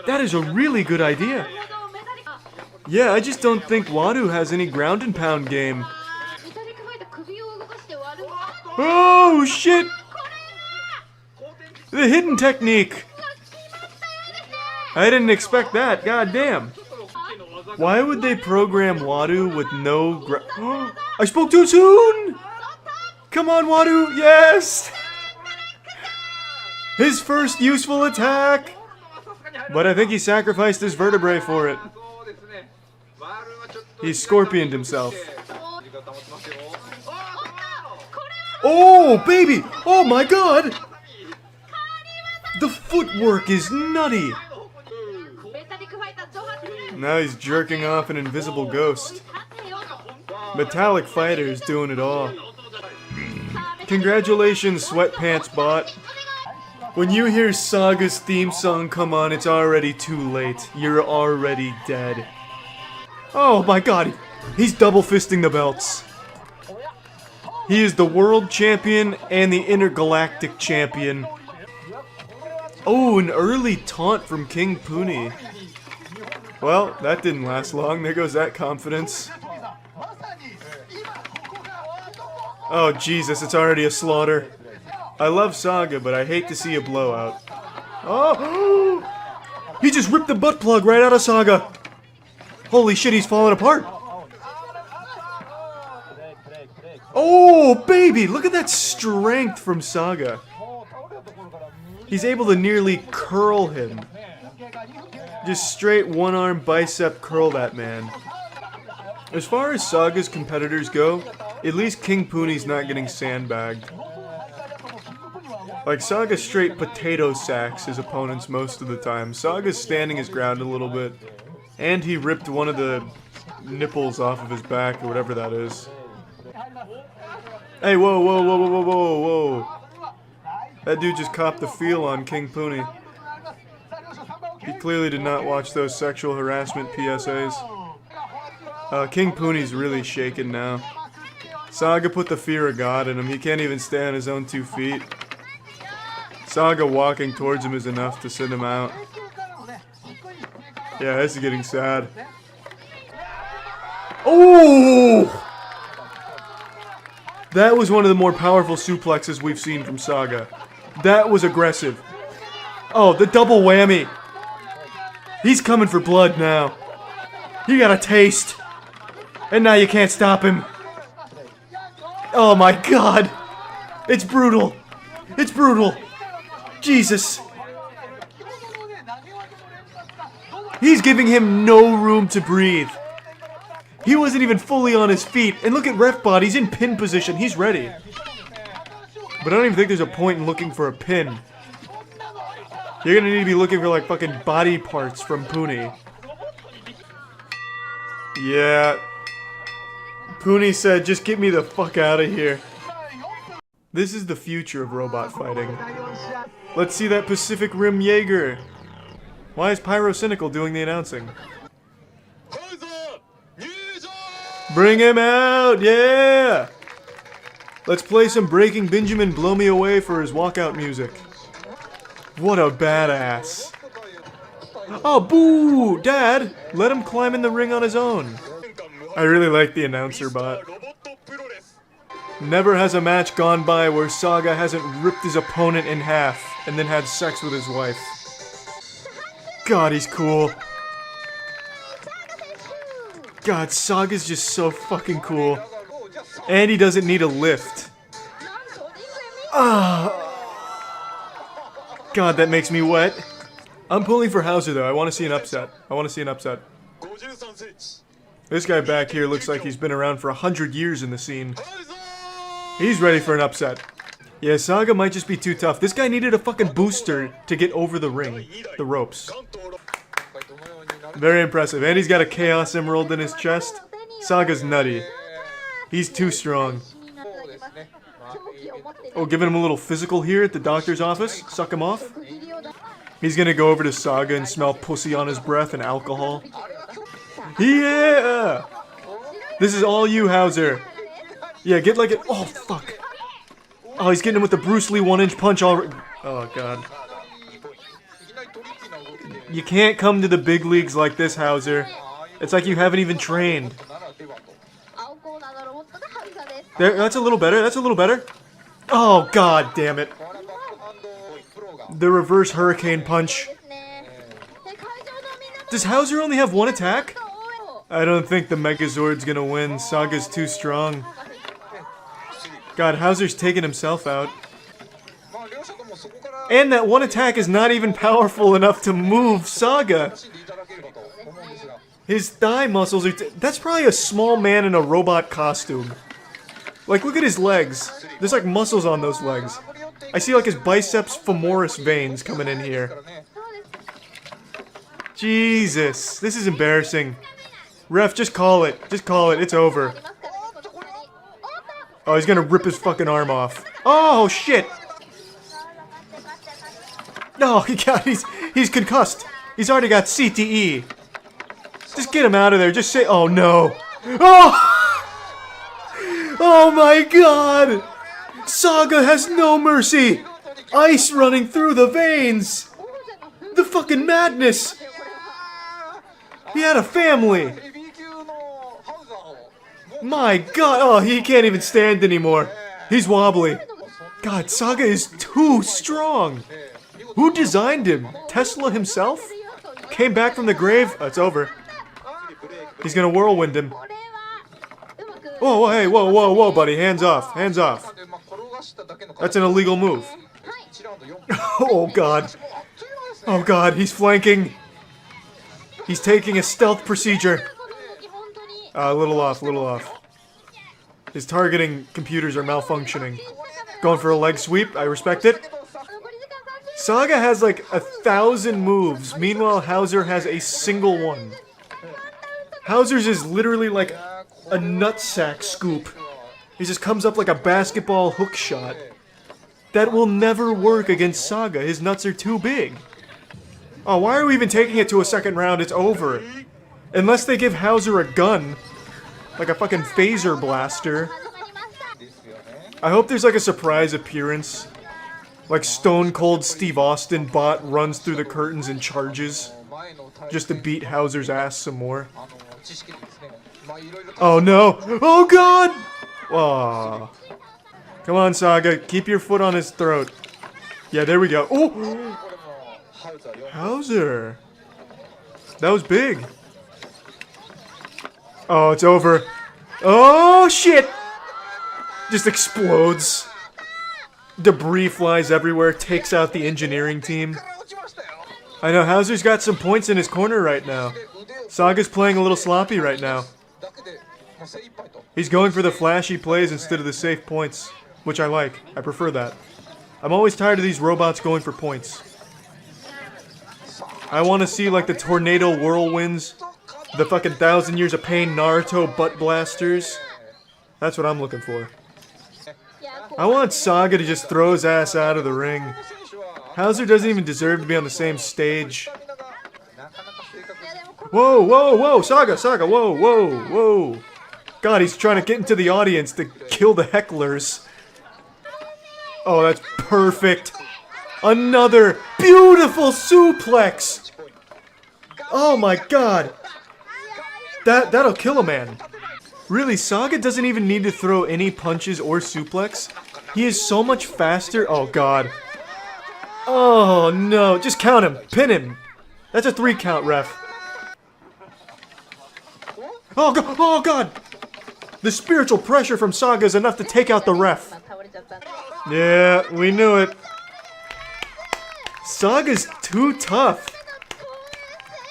That is a really good idea. Yeah, I just don't think Wadu has any ground and pound game. Oh, shit! The hidden technique! I didn't expect that, god damn. Why would they program Wadu with no I spoke too soon! Come on, Wadu, yes! His first useful attack! But I think he sacrificed his vertebrae for it. He scorpioned himself. Oh, baby! Oh my god! The footwork is nutty! Now he's jerking off an invisible ghost. Metallic Fighter's doing it all. Congratulations, Sweatpants Bot. When you hear Saga's theme song come on, it's already too late. You're already dead. Oh my god, he's double fisting the belts. He is the world champion and the intergalactic champion. Oh, an early taunt from King Puni. Well, that didn't last long. There goes that confidence. Oh, Jesus, it's already a slaughter. I love Saga, but I hate to see a blowout. Oh! He just ripped the butt plug right out of Saga. Holy shit, he's falling apart. Oh, baby! Look at that strength from Saga. He's able to nearly curl him. Just straight one-arm bicep curl that man. As far as Saga's competitors go, at least King Puni's not getting sandbagged. Like, Saga straight potato sacks his opponents most of the time. Saga's standing his ground a little bit. And he ripped one of the nipples off of his back, or whatever that is. Hey, whoa, whoa, whoa, whoa, whoa, whoa. That dude just copped the feel on King Puni. He clearly did not watch those sexual harassment PSAs. King Puni's really shaken now. Saga put the fear of God in him. He can't even stand on his own 2 feet. Saga walking towards him is enough to send him out. Yeah, this is getting sad. Oh! That was one of the more powerful suplexes we've seen from Saga. That was aggressive. Oh, the double whammy. He's coming for blood now. He got a taste. And now you can't stop him. Oh my god. It's brutal. It's brutal. Jesus. He's giving him no room to breathe. He wasn't even fully on his feet. And look at Refbot, he's in pin position. He's ready. But I don't even think there's a point in looking for a pin. You're gonna need to be looking for like fucking body parts from Puni. Yeah. Puni said, just get me the fuck out of here. This is the future of robot fighting. Let's see that Pacific Rim Jaeger. Why is Pyrocynical doing the announcing? Bring him out, yeah! Let's play some Breaking Benjamin Blow Me Away for his walkout music. What a badass. Oh, boo! Dad! Let him climb in the ring on his own. I really like the announcer bot. Never has a match gone by where Saga hasn't ripped his opponent in half and then had sex with his wife. God, he's cool. God, Saga's just so fucking cool. And he doesn't need a lift. Ah. God, that makes me wet. I'm pulling for Hauser though. I want to see an upset. I want to see an upset. This guy back here looks like he's been around for 100 years in the scene. He's ready for an upset. Yeah, Saga might just be too tough. This guy needed a fucking booster to get over the ring. The ropes. Very impressive. And he's got a Chaos Emerald in his chest. Saga's nutty. He's too strong. Oh, giving him a little physical here at the doctor's office. Suck him off. He's gonna go over to Saga and smell pussy on his breath and alcohol. Yeah! This is all you, Hauser. Yeah, get like it. Oh, fuck. Oh, he's getting him with the Bruce Lee 1-inch punch already. Oh, God. You can't come to the big leagues like this, Hauser. It's like you haven't even trained. There, that's a little better. That's a little better. Oh, God damn it. The reverse hurricane punch. Does Hauser only have one attack? I don't think the Megazord's gonna win. Saga's too strong. God, Hauser's taking himself out. And that one attack is not even powerful enough to move Saga. His thigh muscles are... That's probably a small man in a robot costume. Like, look at his legs. There's like muscles on those legs. I see like his biceps femoris veins coming in here. Jesus, this is embarrassing. Ref, just call it. Just call it. It's over. Oh, he's gonna rip his fucking arm off. Oh, shit! No, he's concussed. He's already got CTE. Just get him out of there. Just say, oh no. Oh! Oh my god! Saga has no mercy! Ice running through the veins! The fucking madness! He had a family! My god! Oh, he can't even stand anymore. He's wobbly. God, Saga is too strong! Who designed him? Tesla himself? Came back from the grave? Oh, it's over. He's gonna whirlwind him. Whoa, hey, whoa, whoa, whoa, buddy. Hands off. Hands off. That's an illegal move. Oh, God. Oh, God, he's flanking. He's taking a stealth procedure. A little off, little off. His targeting computers are malfunctioning. Going for a leg sweep. I respect it. Saga has like 1,000 moves. Meanwhile, Hauser has a single one. Hauser's is literally like a nutsack scoop. He just comes up like a basketball hook shot. That will never work against Saga. His nuts are too big. Oh, why are we even taking it to a second round? It's over. Unless they give Hauser a gun. Like a fucking phaser blaster. I hope there's like a surprise appearance. Like Stone Cold Steve Austin bot runs through the curtains and charges. Just to beat Hauser's ass some more. Oh no! Oh god! Aww. Come on, Saga. Keep your foot on his throat. Yeah, there we go. Oh! Hauser. That was big. Oh, it's over. Oh, shit! Just explodes. Debris flies everywhere, takes out the engineering team. I know, Hauser's got some points in his corner right now. Saga's playing a little sloppy right now. He's going for the flashy plays instead of the safe points, which I like. I prefer that. I'm always tired of these robots going for points. I want to see like the tornado whirlwinds, the fucking 1,000 Years of Pain Naruto butt blasters. That's what I'm looking for. I want Saga to just throw his ass out of the ring. Hauser doesn't even deserve to be on the same stage. Whoa, whoa, whoa, Saga, Saga, whoa, whoa, whoa. God, he's trying to get into the audience to kill the hecklers. Oh, that's perfect. Another beautiful suplex. Oh my god. That'll kill a man. Really, Saga doesn't even need to throw any punches or suplex. He is so much faster. Oh god. Oh no, just count him. Pin him. That's a 3 count, ref. Oh god, oh god. The spiritual pressure from Saga is enough to take out the ref. Yeah, we knew it. Saga's too tough.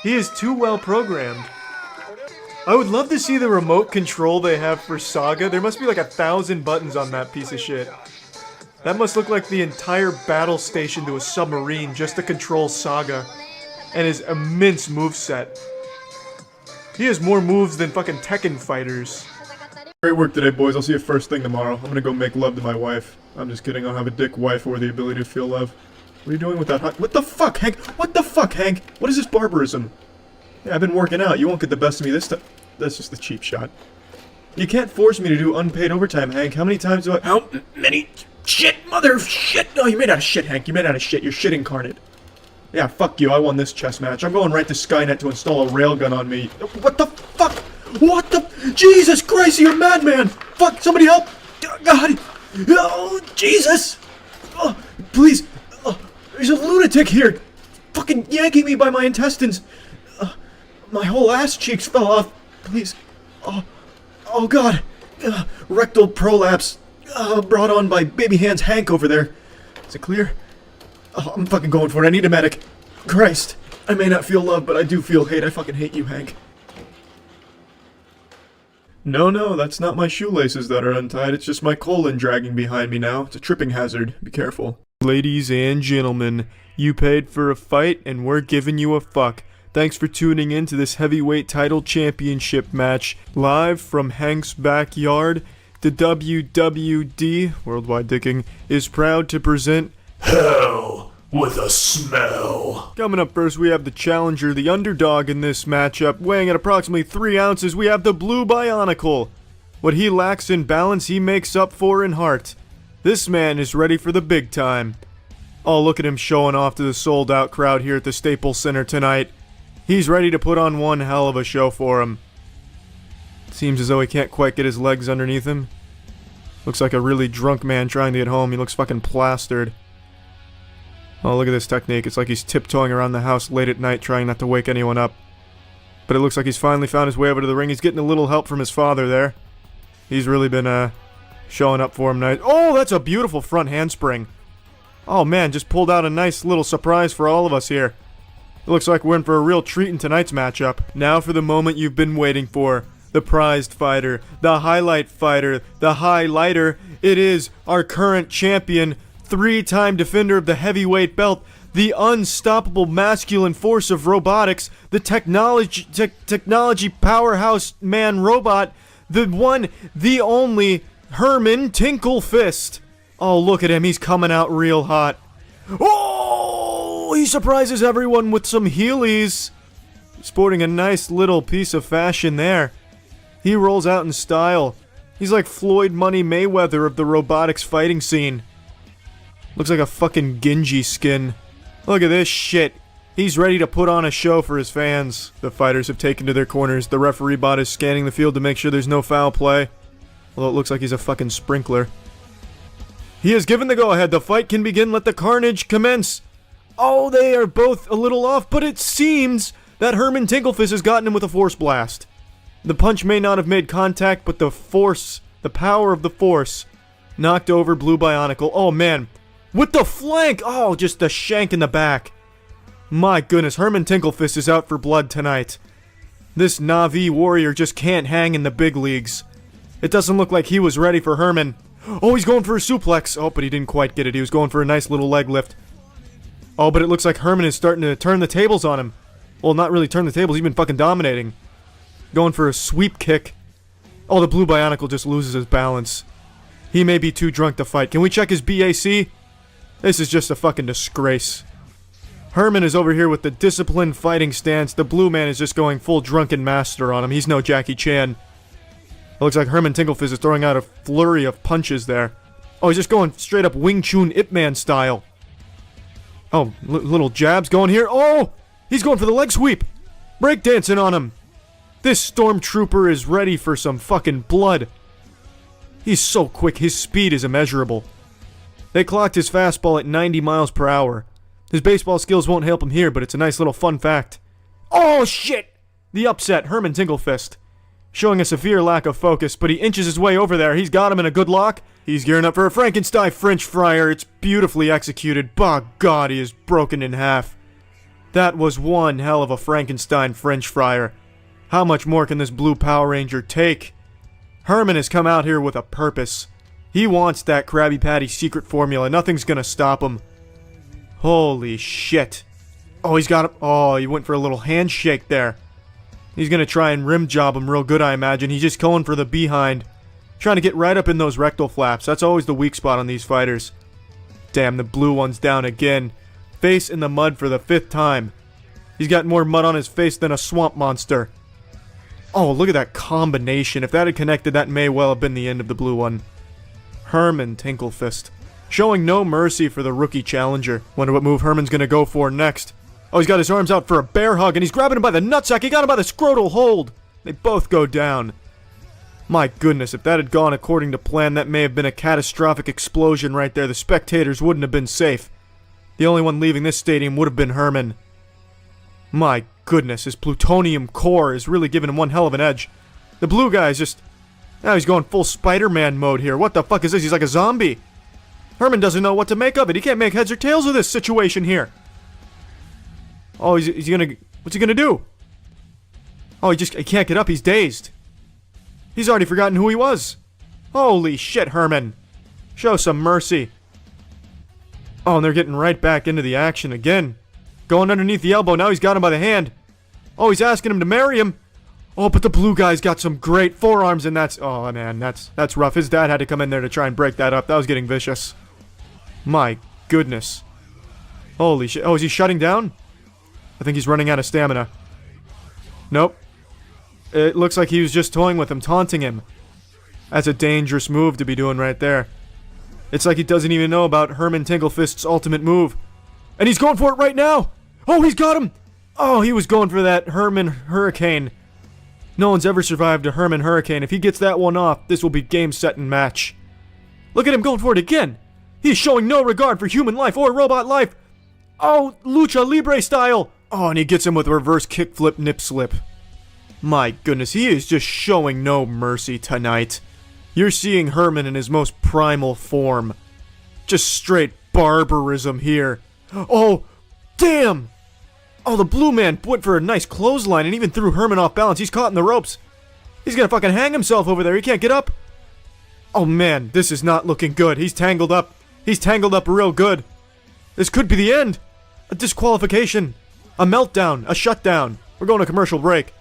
He is too well programmed. I would love to see the remote control they have for Saga. There must be like 1,000 buttons on that piece of shit. That must look like the entire battle station to a submarine just to control Saga and his immense moveset. He has more moves than fucking Tekken fighters. Great work today, boys. I'll see you first thing tomorrow. I'm gonna go make love to my wife. I'm just kidding. I'll have a dick wife or the ability to feel love. What are you doing with that hot... What the fuck, Hank? What the fuck, Hank? What is this barbarism? Yeah, I've been working out. You won't get the best of me this time. That's just the cheap shot. You can't force me to do unpaid overtime, Hank. How many times do I... How many... Shit, mother of shit! No, you made out of shit, Hank. You made out of shit. You're shit incarnate. Yeah, fuck you. I won this chess match. I'm going right to Skynet to install a railgun on me. What the fuck? What the... Jesus Christ, you're a madman! Fuck, somebody help! God! Oh, Jesus! Oh, please! Oh, there's a lunatic here! Fucking yanking me by my intestines! My whole ass cheeks fell off. Please. Oh God. Rectal prolapse. Brought on by baby hands Hank over there. Is it clear? Oh, I'm fucking going for it. I need a medic. Christ. I may not feel love, but I do feel hate. I fucking hate you, Hank. No, that's not my shoelaces that are untied. It's just my colon dragging behind me now. It's a tripping hazard. Be careful. Ladies and gentlemen, you paid for a fight, and we're giving you a fuck. Thanks for tuning in to this heavyweight title championship match. Live from Hank's backyard, the WWD, Worldwide Dicking, is proud to present Hell with a Smell. Coming up first, we have the challenger, the underdog in this matchup, weighing at approximately 3 ounces, we have the Blue Bionicle. What he lacks in balance, he makes up for in heart. This man is ready for the big time. Oh, look at him showing off to the sold-out crowd here at the Staples Center tonight. He's ready to put on one hell of a show for him. Seems as though he can't quite get his legs underneath him. Looks like a really drunk man trying to get home. He looks fucking plastered. Oh, look at this technique. It's like he's tiptoeing around the house late at night trying not to wake anyone up. But it looks like he's finally found his way over to the ring. He's getting a little help from his father there. He's really been, showing up for him nice. Oh, that's a beautiful front handspring. Oh man, just pulled out a nice little surprise for all of us here. It looks like we're in for a real treat in tonight's matchup. Now for the moment you've been waiting for. The prized fighter, the highlight fighter, the highlighter. It is our current champion, 3-time defender of the heavyweight belt, the unstoppable masculine force of robotics, the technology powerhouse man robot, the one, the only, Herman Tinklefist. Oh, look at him, he's coming out real hot. Oh, he surprises everyone with some Heelys. Sporting a nice little piece of fashion there. He rolls out in style. He's like Floyd Money Mayweather of the robotics fighting scene. Looks like a fucking Genji skin. Look at this shit. He's ready to put on a show for his fans. The fighters have taken to their corners. The referee bot is scanning the field to make sure there's no foul play. Although it looks like he's a fucking sprinkler. He has given the go-ahead. The fight can begin. Let the carnage commence. Oh, they are both a little off, but it seems that Herman Tinklefist has gotten him with a force blast. The punch may not have made contact, but the force, the power of the force, knocked over Blue Bionicle. Oh man, with the flank! Oh, just the shank in the back. My goodness, Herman Tinklefist is out for blood tonight. This Na'vi warrior just can't hang in the big leagues. It doesn't look like he was ready for Herman. Oh, he's going for a suplex. Oh, but he didn't quite get it. He was going for a nice little leg lift. Oh, but it looks like Herman is starting to turn the tables on him. Well, not really turn the tables. He's been fucking dominating. Going for a sweep kick. Oh, the Blue Bionicle just loses his balance. He may be too drunk to fight. Can we check his BAC? This is just a fucking disgrace. Herman is over here with the disciplined fighting stance. The blue man is just going full drunken master on him. He's no Jackie Chan. It looks like Herman Tinklefist is throwing out a flurry of punches there. Oh, he's just going straight up Wing Chun Ip Man style. Oh, little jabs going here. Oh, he's going for the leg sweep. Breakdancing on him. This stormtrooper is ready for some fucking blood. He's so quick, his speed is immeasurable. They clocked his fastball at 90 miles per hour. His baseball skills won't help him here, but it's a nice little fun fact. Oh shit! The upset, Herman Tinklefist. Showing a severe lack of focus, but he inches his way over there. He's got him in a good lock. He's gearing up for a Frankenstein French fryer. It's beautifully executed. By God, he is broken in half. That was one hell of a Frankenstein French fryer. How much more can this blue Power Ranger take? Herman has come out here with a purpose. He wants that Krabby Patty secret formula. Nothing's gonna stop him. Holy shit. Oh, he's got him. Oh, he went for a little handshake there. He's gonna try and rim job him real good, I imagine. He's just going for the behind. Trying to get right up in those rectal flaps. That's always the weak spot on these fighters. Damn, the blue one's down again. Face in the mud for the 5th time. He's got more mud on his face than a swamp monster. Oh, look at that combination. If that had connected, that may well have been the end of the blue one. Herman Tinklefist. Showing no mercy for the rookie challenger. Wonder what move Herman's gonna go for next. Oh, he's got his arms out for a bear hug, and he's grabbing him by the nutsack. He got him by the scrotal hold. They both go down. My goodness, if that had gone according to plan, that may have been a catastrophic explosion right there. The spectators wouldn't have been safe. The only one leaving this stadium would have been Herman. My goodness, his plutonium core is really giving him one hell of an edge. The blue guy's just... Now he's going full Spider-Man mode here. What the fuck is this? He's like a zombie. Herman doesn't know what to make of it. He can't make heads or tails of this situation here. Oh, he's gonna... What's he gonna do? Oh, he can't get up. He's dazed. He's already forgotten who he was. Holy shit, Herman. Show some mercy. Oh, and they're getting right back into the action again. Going underneath the elbow. Now he's got him by the hand. Oh, he's asking him to marry him. Oh, but the blue guy's got some great forearms, and that's... Oh, man, that's rough. His dad had to come in there to try and break that up. That was getting vicious. My goodness. Holy shit. Oh, is he shutting down? I think he's running out of stamina. Nope. It looks like he was just toying with him, taunting him. That's a dangerous move to be doing right there. It's like he doesn't even know about Herman Tinklefist's ultimate move. And he's going for it right now! Oh, he's got him! Oh, he was going for that Herman Hurricane. No one's ever survived a Herman Hurricane. If he gets that one off, this will be game, set, and match. Look at him going for it again! He's showing no regard for human life or robot life! Oh, Lucha Libre style! Oh, and he gets him with a reverse kickflip nip slip. My goodness, he is just showing no mercy tonight. You're seeing Herman in his most primal form. Just straight barbarism here. Oh, damn! Oh, the blue man went for a nice clothesline and even threw Herman off balance. He's caught in the ropes. He's gonna fucking hang himself over there. He can't get up. Oh man, this is not looking good. He's tangled up. He's tangled up real good. This could be the end. A disqualification. A meltdown. A shutdown. We're going to commercial break.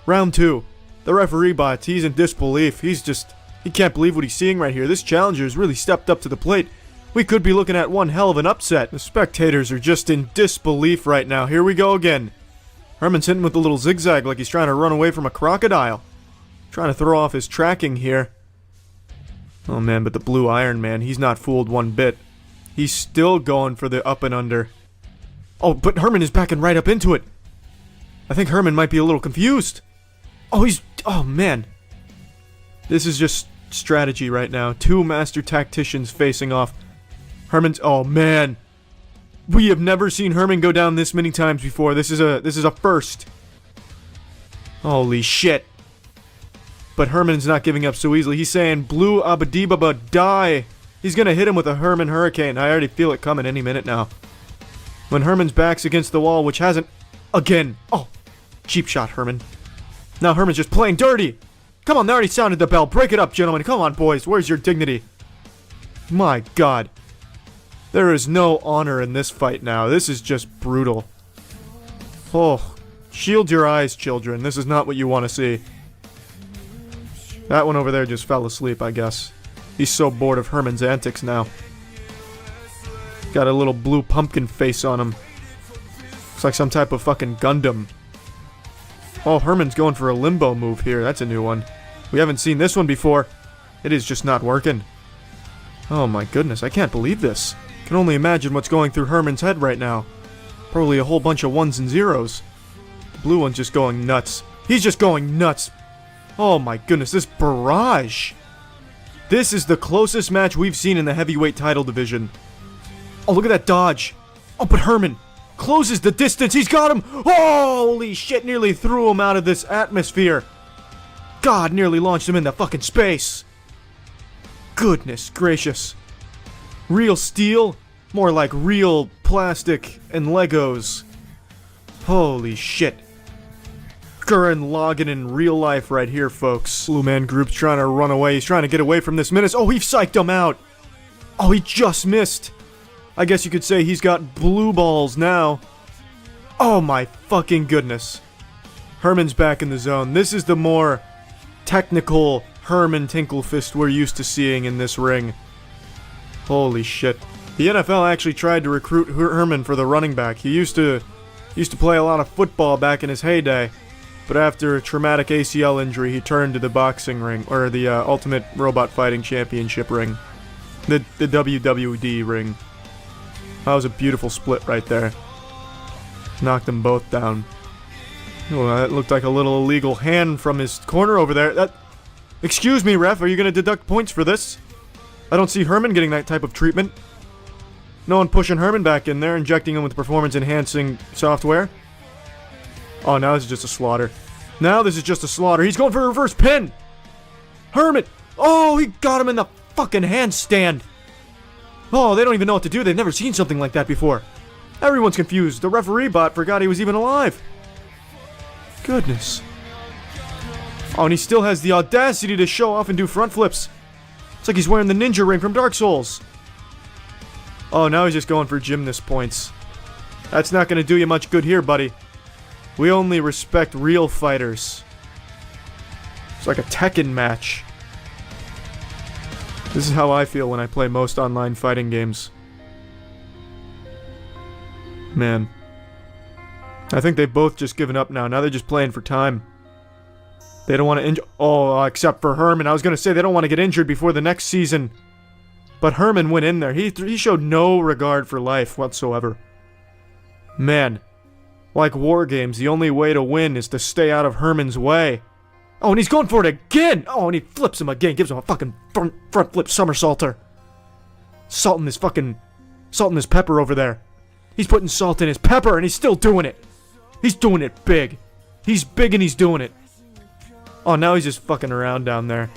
Round 2. The referee bots. He's in disbelief. He can't believe what he's seeing right here. This challenger has really stepped up to the plate. We could be looking at one hell of an upset. The spectators are just in disbelief right now. Here we go again. Herman's hitting with a little zigzag like he's trying to run away from a crocodile. Trying to throw off his tracking here. Oh man, but the blue Iron Man, he's not fooled one bit. He's still going for the up and under. Oh, but Herman is backing right up into it. I think Herman might be a little confused. Oh man. This is just strategy right now. Two master tacticians facing off. Oh man. We have never seen Herman go down this many times before. This is a first. Holy shit. But Herman's not giving up so easily. He's saying, Blue Abadibaba, die. He's gonna hit him with a Herman Hurricane. I already feel it coming any minute now. When Herman's back's against the wall, which hasn't... Again. Oh, cheap shot, Herman. Now Herman's just playing dirty. Come on, they already sounded the bell. Break it up, gentlemen. Come on, boys. Where's your dignity? My God. There is no honor in this fight now. This is just brutal. Oh, shield your eyes, children. This is not what you want to see. That one over there just fell asleep, I guess. He's so bored of Herman's antics now. Got a little blue pumpkin face on him. Looks like some type of fucking Gundam. Oh, Herman's going for a limbo move here. That's a new one. We haven't seen this one before. It is just not working. Oh my goodness, I can't believe this. Can only imagine what's going through Herman's head right now. Probably a whole bunch of ones and zeros. The blue one's just going nuts. He's just going nuts. Oh my goodness, this barrage. This is the closest match we've seen in the heavyweight title division. Oh, look at that dodge. Oh, but Herman closes the distance. He's got him. Holy shit, nearly threw him out of this atmosphere. God, nearly launched him into fucking space. Goodness gracious. Real steel? More like real plastic and Legos. Holy shit. Gurren Lagann in real life right here, folks. Blue Man Group's trying to run away. He's trying to get away from this menace. Oh, he psyched him out. Oh, he just missed. I guess you could say he's got blue balls now. Oh my fucking goodness. Herman's back in the zone. This is the more technical Herman Tinklefist we're used to seeing in this ring. Holy shit. The NFL actually tried to recruit Herman for the running back. He used to play a lot of football back in his heyday. but after a traumatic ACL injury, he turned to the boxing ring, or the Ultimate Robot Fighting Championship ring. The WWD ring. That was a beautiful split right there. Knocked them both down. Oh, that looked like a little illegal hand from his corner over there. Excuse me, ref, are you going to deduct points for this? I don't see Herman getting that type of treatment. No one pushing Herman back in there, injecting him with performance-enhancing software. Oh, now this is just a slaughter. Now this is just a slaughter. He's going for a reverse pin! Herman! Oh, he got him in the fucking handstand! Oh, they don't even know what to do. They've never seen something like that before. Everyone's confused. The referee bot forgot he was even alive. Goodness. Oh, and he still has the audacity to show off and do front flips. It's like he's wearing the ninja ring from Dark Souls. Oh, now he's just going for gymnast points. That's not going to do you much good here, buddy. We only respect real fighters. It's like a Tekken match. This is how I feel when I play most online fighting games. Man. I think they've both just given up now. Now they're just playing for time. They don't want to injure... Oh, except for Herman. I was going to say they don't want to get injured before the next season. But Herman went in there. He showed no regard for life whatsoever. Man. Like war games, the only way to win is to stay out of Herman's way. Oh, and he's going for it again! Oh, and he flips him again. Gives him a fucking front flip somersaulter. Salting his pepper over there. He's putting salt in his pepper and he's still doing it. He's doing it big. He's big and he's doing it. Oh, now he's just fucking around down there.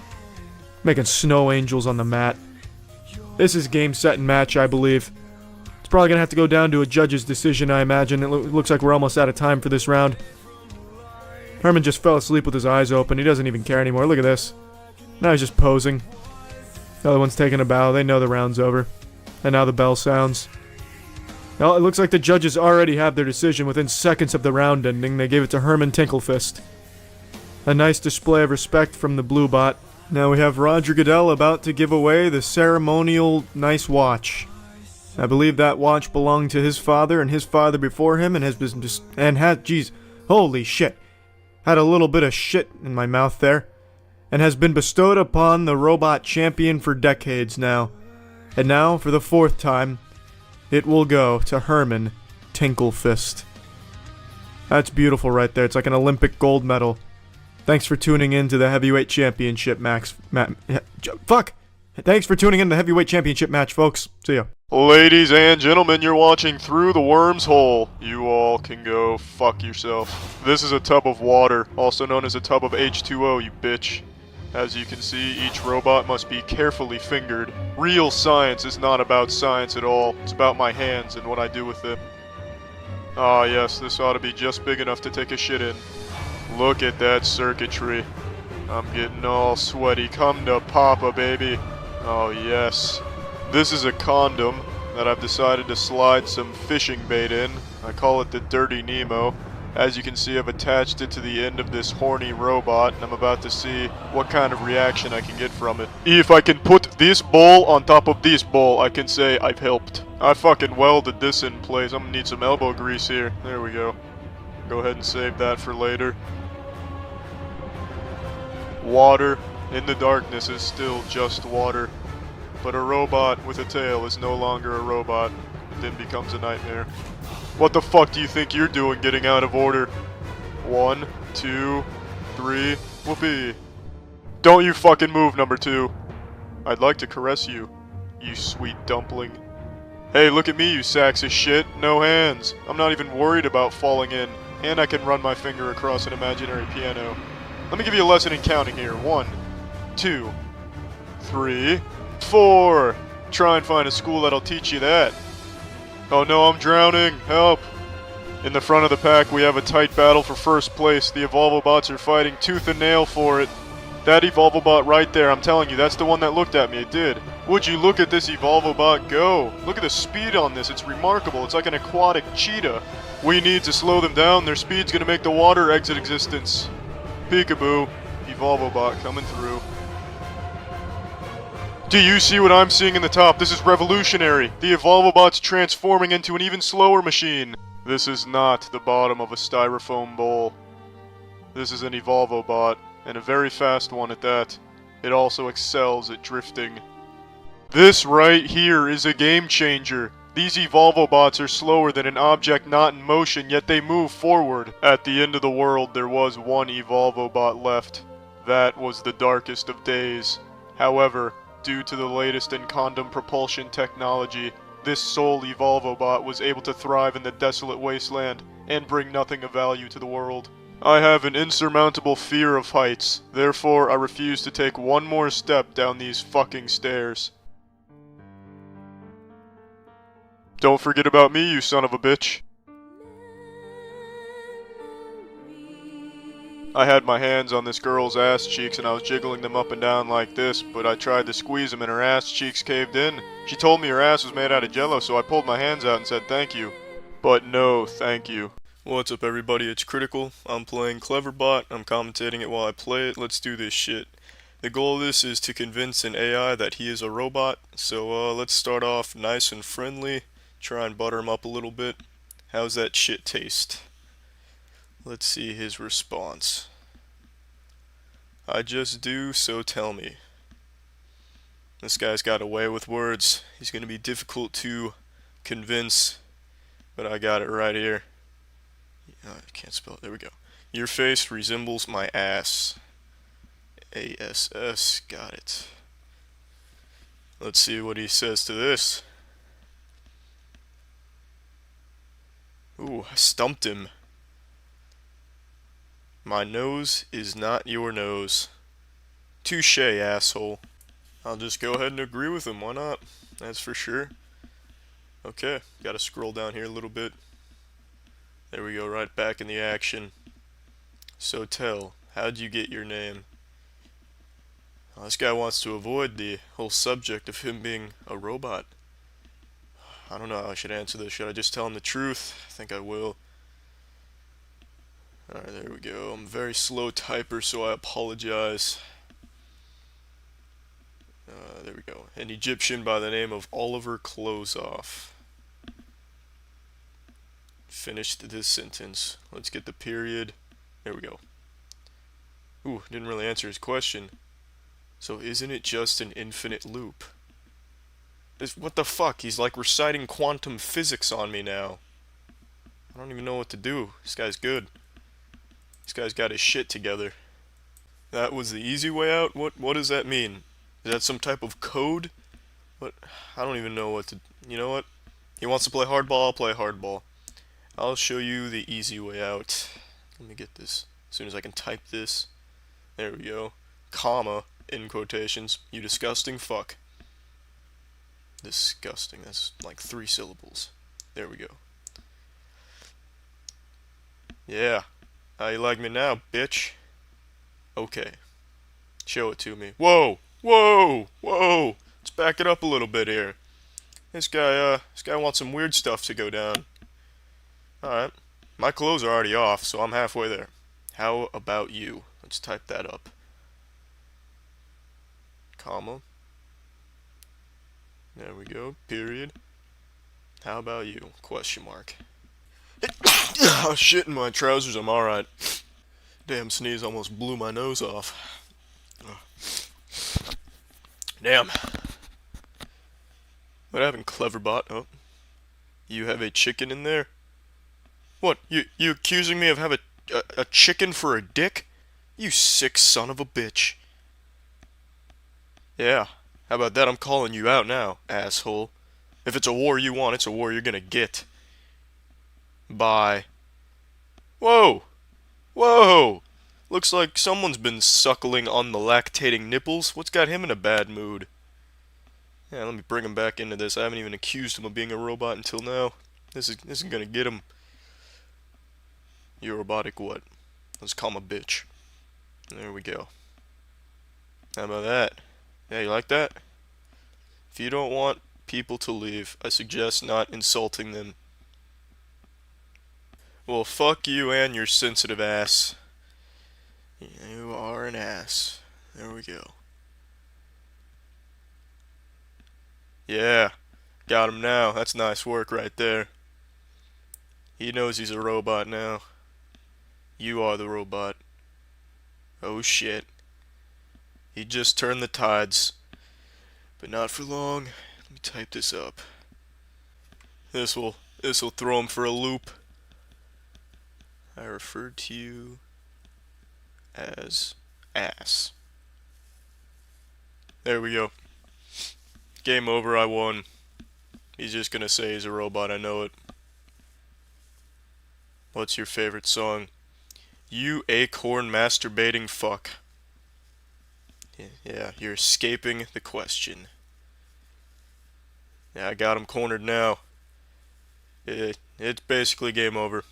Making snow angels on the mat. This is game, set, and match, I believe. It's probably gonna have to go down to a judge's decision, I imagine. It looks like we're almost out of time for this round. Herman just fell asleep with his eyes open. He doesn't even care anymore. Look at this. Now he's just posing. The other one's taking a bow. They know the round's over. And now the bell sounds. Well, it looks like the judges already have their decision within seconds of the round ending. They gave it to Herman Tinklefist. A nice display of respect from the blue bot. Now we have Roger Goodell about to give away the ceremonial nice watch. I believe that watch belonged to his father and his father before him and has been jeez, holy shit. Had a little bit of shit in my mouth there. And has been bestowed upon the robot champion for decades now. And now, for the 4th time, it will go to Herman Tinklefist. That's beautiful right there. It's like an Olympic gold medal. Thanks for tuning in to the Heavyweight Championship Thanks for tuning in to the Heavyweight Championship match, folks. See ya. Ladies and gentlemen, you're watching Through the Worm's Hole. You all can go fuck yourself. This is a tub of water, also known as a tub of H2O, you bitch. As you can see, each robot must be carefully fingered. Real science is not about science at all. It's about my hands and what I do with them. Ah yes, this ought to be just big enough to take a shit in. Look at that circuitry. I'm getting all sweaty. Come to Papa, baby. Oh yes. This is a condom that I've decided to slide some fishing bait in. I call it the Dirty Nemo. As you can see, I've attached it to the end of this horny robot, and I'm about to see what kind of reaction I can get from it. If I can put this bowl on top of this bowl, I can say I've helped. I fucking welded this in place. I'm gonna need some elbow grease here. There we go. Go ahead and save that for later. Water in the darkness is still just water. But a robot with a tail is no longer a robot. It then becomes a nightmare. What the fuck do you think you're doing getting out of order? 1, 2, 3, whoopee. Don't you fucking move, number 2. I'd like to caress you, you sweet dumpling. Hey, look at me, you sacks of shit. No hands. I'm not even worried about falling in. And I can run my finger across an imaginary piano. Let me give you a lesson in counting here. 1, 2, 3, 4. Try and find a school that'll teach you that. Oh no, I'm drowning. Help. In the front of the pack, we have a tight battle for first place. The Evolvobots are fighting tooth and nail for it. That Evolvobot right there, I'm telling you, that's the one that looked at me. It did. Would you look at this Evolvobot go? Look at the speed on this. It's remarkable. It's like an aquatic cheetah. We need to slow them down. Their speed's gonna make the water exit existence. Peekaboo. Evolvobot coming through. Do you see what I'm seeing in the top? This is revolutionary. The Evolvobot's transforming into an even slower machine. This is not the bottom of a styrofoam bowl. This is an Evolvobot, and a very fast one at that. It also excels at drifting. This right here is a game changer. These Evolvobots are slower than an object not in motion, yet they move forward. At the end of the world, there was one Evolvobot left. That was the darkest of days. However, due to the latest in condom propulsion technology, this sole Evolvobot was able to thrive in the desolate wasteland and bring nothing of value to the world. I have an insurmountable fear of heights, therefore I refuse to take one more step down these fucking stairs. Don't forget about me, you son of a bitch. I had my hands on this girl's ass cheeks and I was jiggling them up and down like this, but I tried to squeeze them and her ass cheeks caved in. She told me her ass was made out of jello, so I pulled my hands out and said thank you. But no, thank you. What's up everybody, it's Critical. I'm playing Cleverbot, I'm commentating it while I play it. Let's do this shit. The goal of this is to convince an AI that he is a robot, so let's start off nice and friendly. Try and butter him up a little bit. How's that shit taste? Let's see his response. I just do, so tell me. This guy's got a way with words. He's gonna be difficult to convince, but I got it right here. I can't spell it. There we go. Your face resembles my ass. ASS. Got it. Let's see what he says to this. Ooh, I stumped him. My nose is not your nose. Touche, asshole. I'll just go ahead and agree with him, why not? That's for sure. Okay, gotta scroll down here a little bit. There we go, right back in the action. So tell, how'd you get your name? Well, this guy wants to avoid the whole subject of him being a robot. I don't know how I should answer this. Should I just tell him the truth? I think I will. Alright, there we go. I'm a very slow typer, so I apologize. There we go. An Egyptian by the name of Oliver Closeoff. Finished this sentence. Let's get the period. There we go. Ooh, didn't really answer his question. So isn't it just an infinite loop? What the fuck? He's like reciting quantum physics on me now. I don't even know what to do. This guy's good. This guy's got his shit together. That was the easy way out? What does that mean? Is that some type of code? What? I don't even know what to... You know what? He wants to play hardball, I'll play hardball. I'll show you the easy way out. Let me get this. As soon as I can type this. There we go. Comma, in quotations. You disgusting fuck. Disgusting. That's like 3 syllables. There we go. Yeah. How you like me now, bitch? Okay. Show it to me. Whoa! Whoa! Whoa! Let's back it up a little bit here. This guy wants some weird stuff to go down. Alright. My clothes are already off, so I'm halfway there. How about you? Let's type that up. Comma. There we go. Period. How about you? Question mark. Oh shit, in my trousers, I'm alright. Damn sneeze almost blew my nose off. Damn. What happened, Cleverbot? Oh. You have a chicken in there? What, you accusing me of having a chicken for a dick? You sick son of a bitch. Yeah. How about that? I'm calling you out now, asshole. If it's a war you want, it's a war you're gonna get. Bye. Whoa! Whoa! Looks like someone's been suckling on the lactating nipples. What's got him in a bad mood? Yeah, let me bring him back into this. I haven't even accused him of being a robot until now. This is gonna get him. You robotic what? Let's call him a bitch. There we go. How about that? Yeah, you like that? If you don't want people to leave, I suggest not insulting them. Well, fuck you and your sensitive ass. You are an ass. There we go. Yeah, got him now. That's nice work right there. He knows he's a robot now. You are the robot. Oh shit. He just turned the tides. But not for long. Let me type this up. This'll throw him for a loop. I referred to you as ass. There we go. Game over, I won. He's just gonna say he's a robot, I know it. What's your favorite song? You acorn masturbating fuck. Yeah, you're escaping the question. Yeah, I got him cornered now. It's basically game over.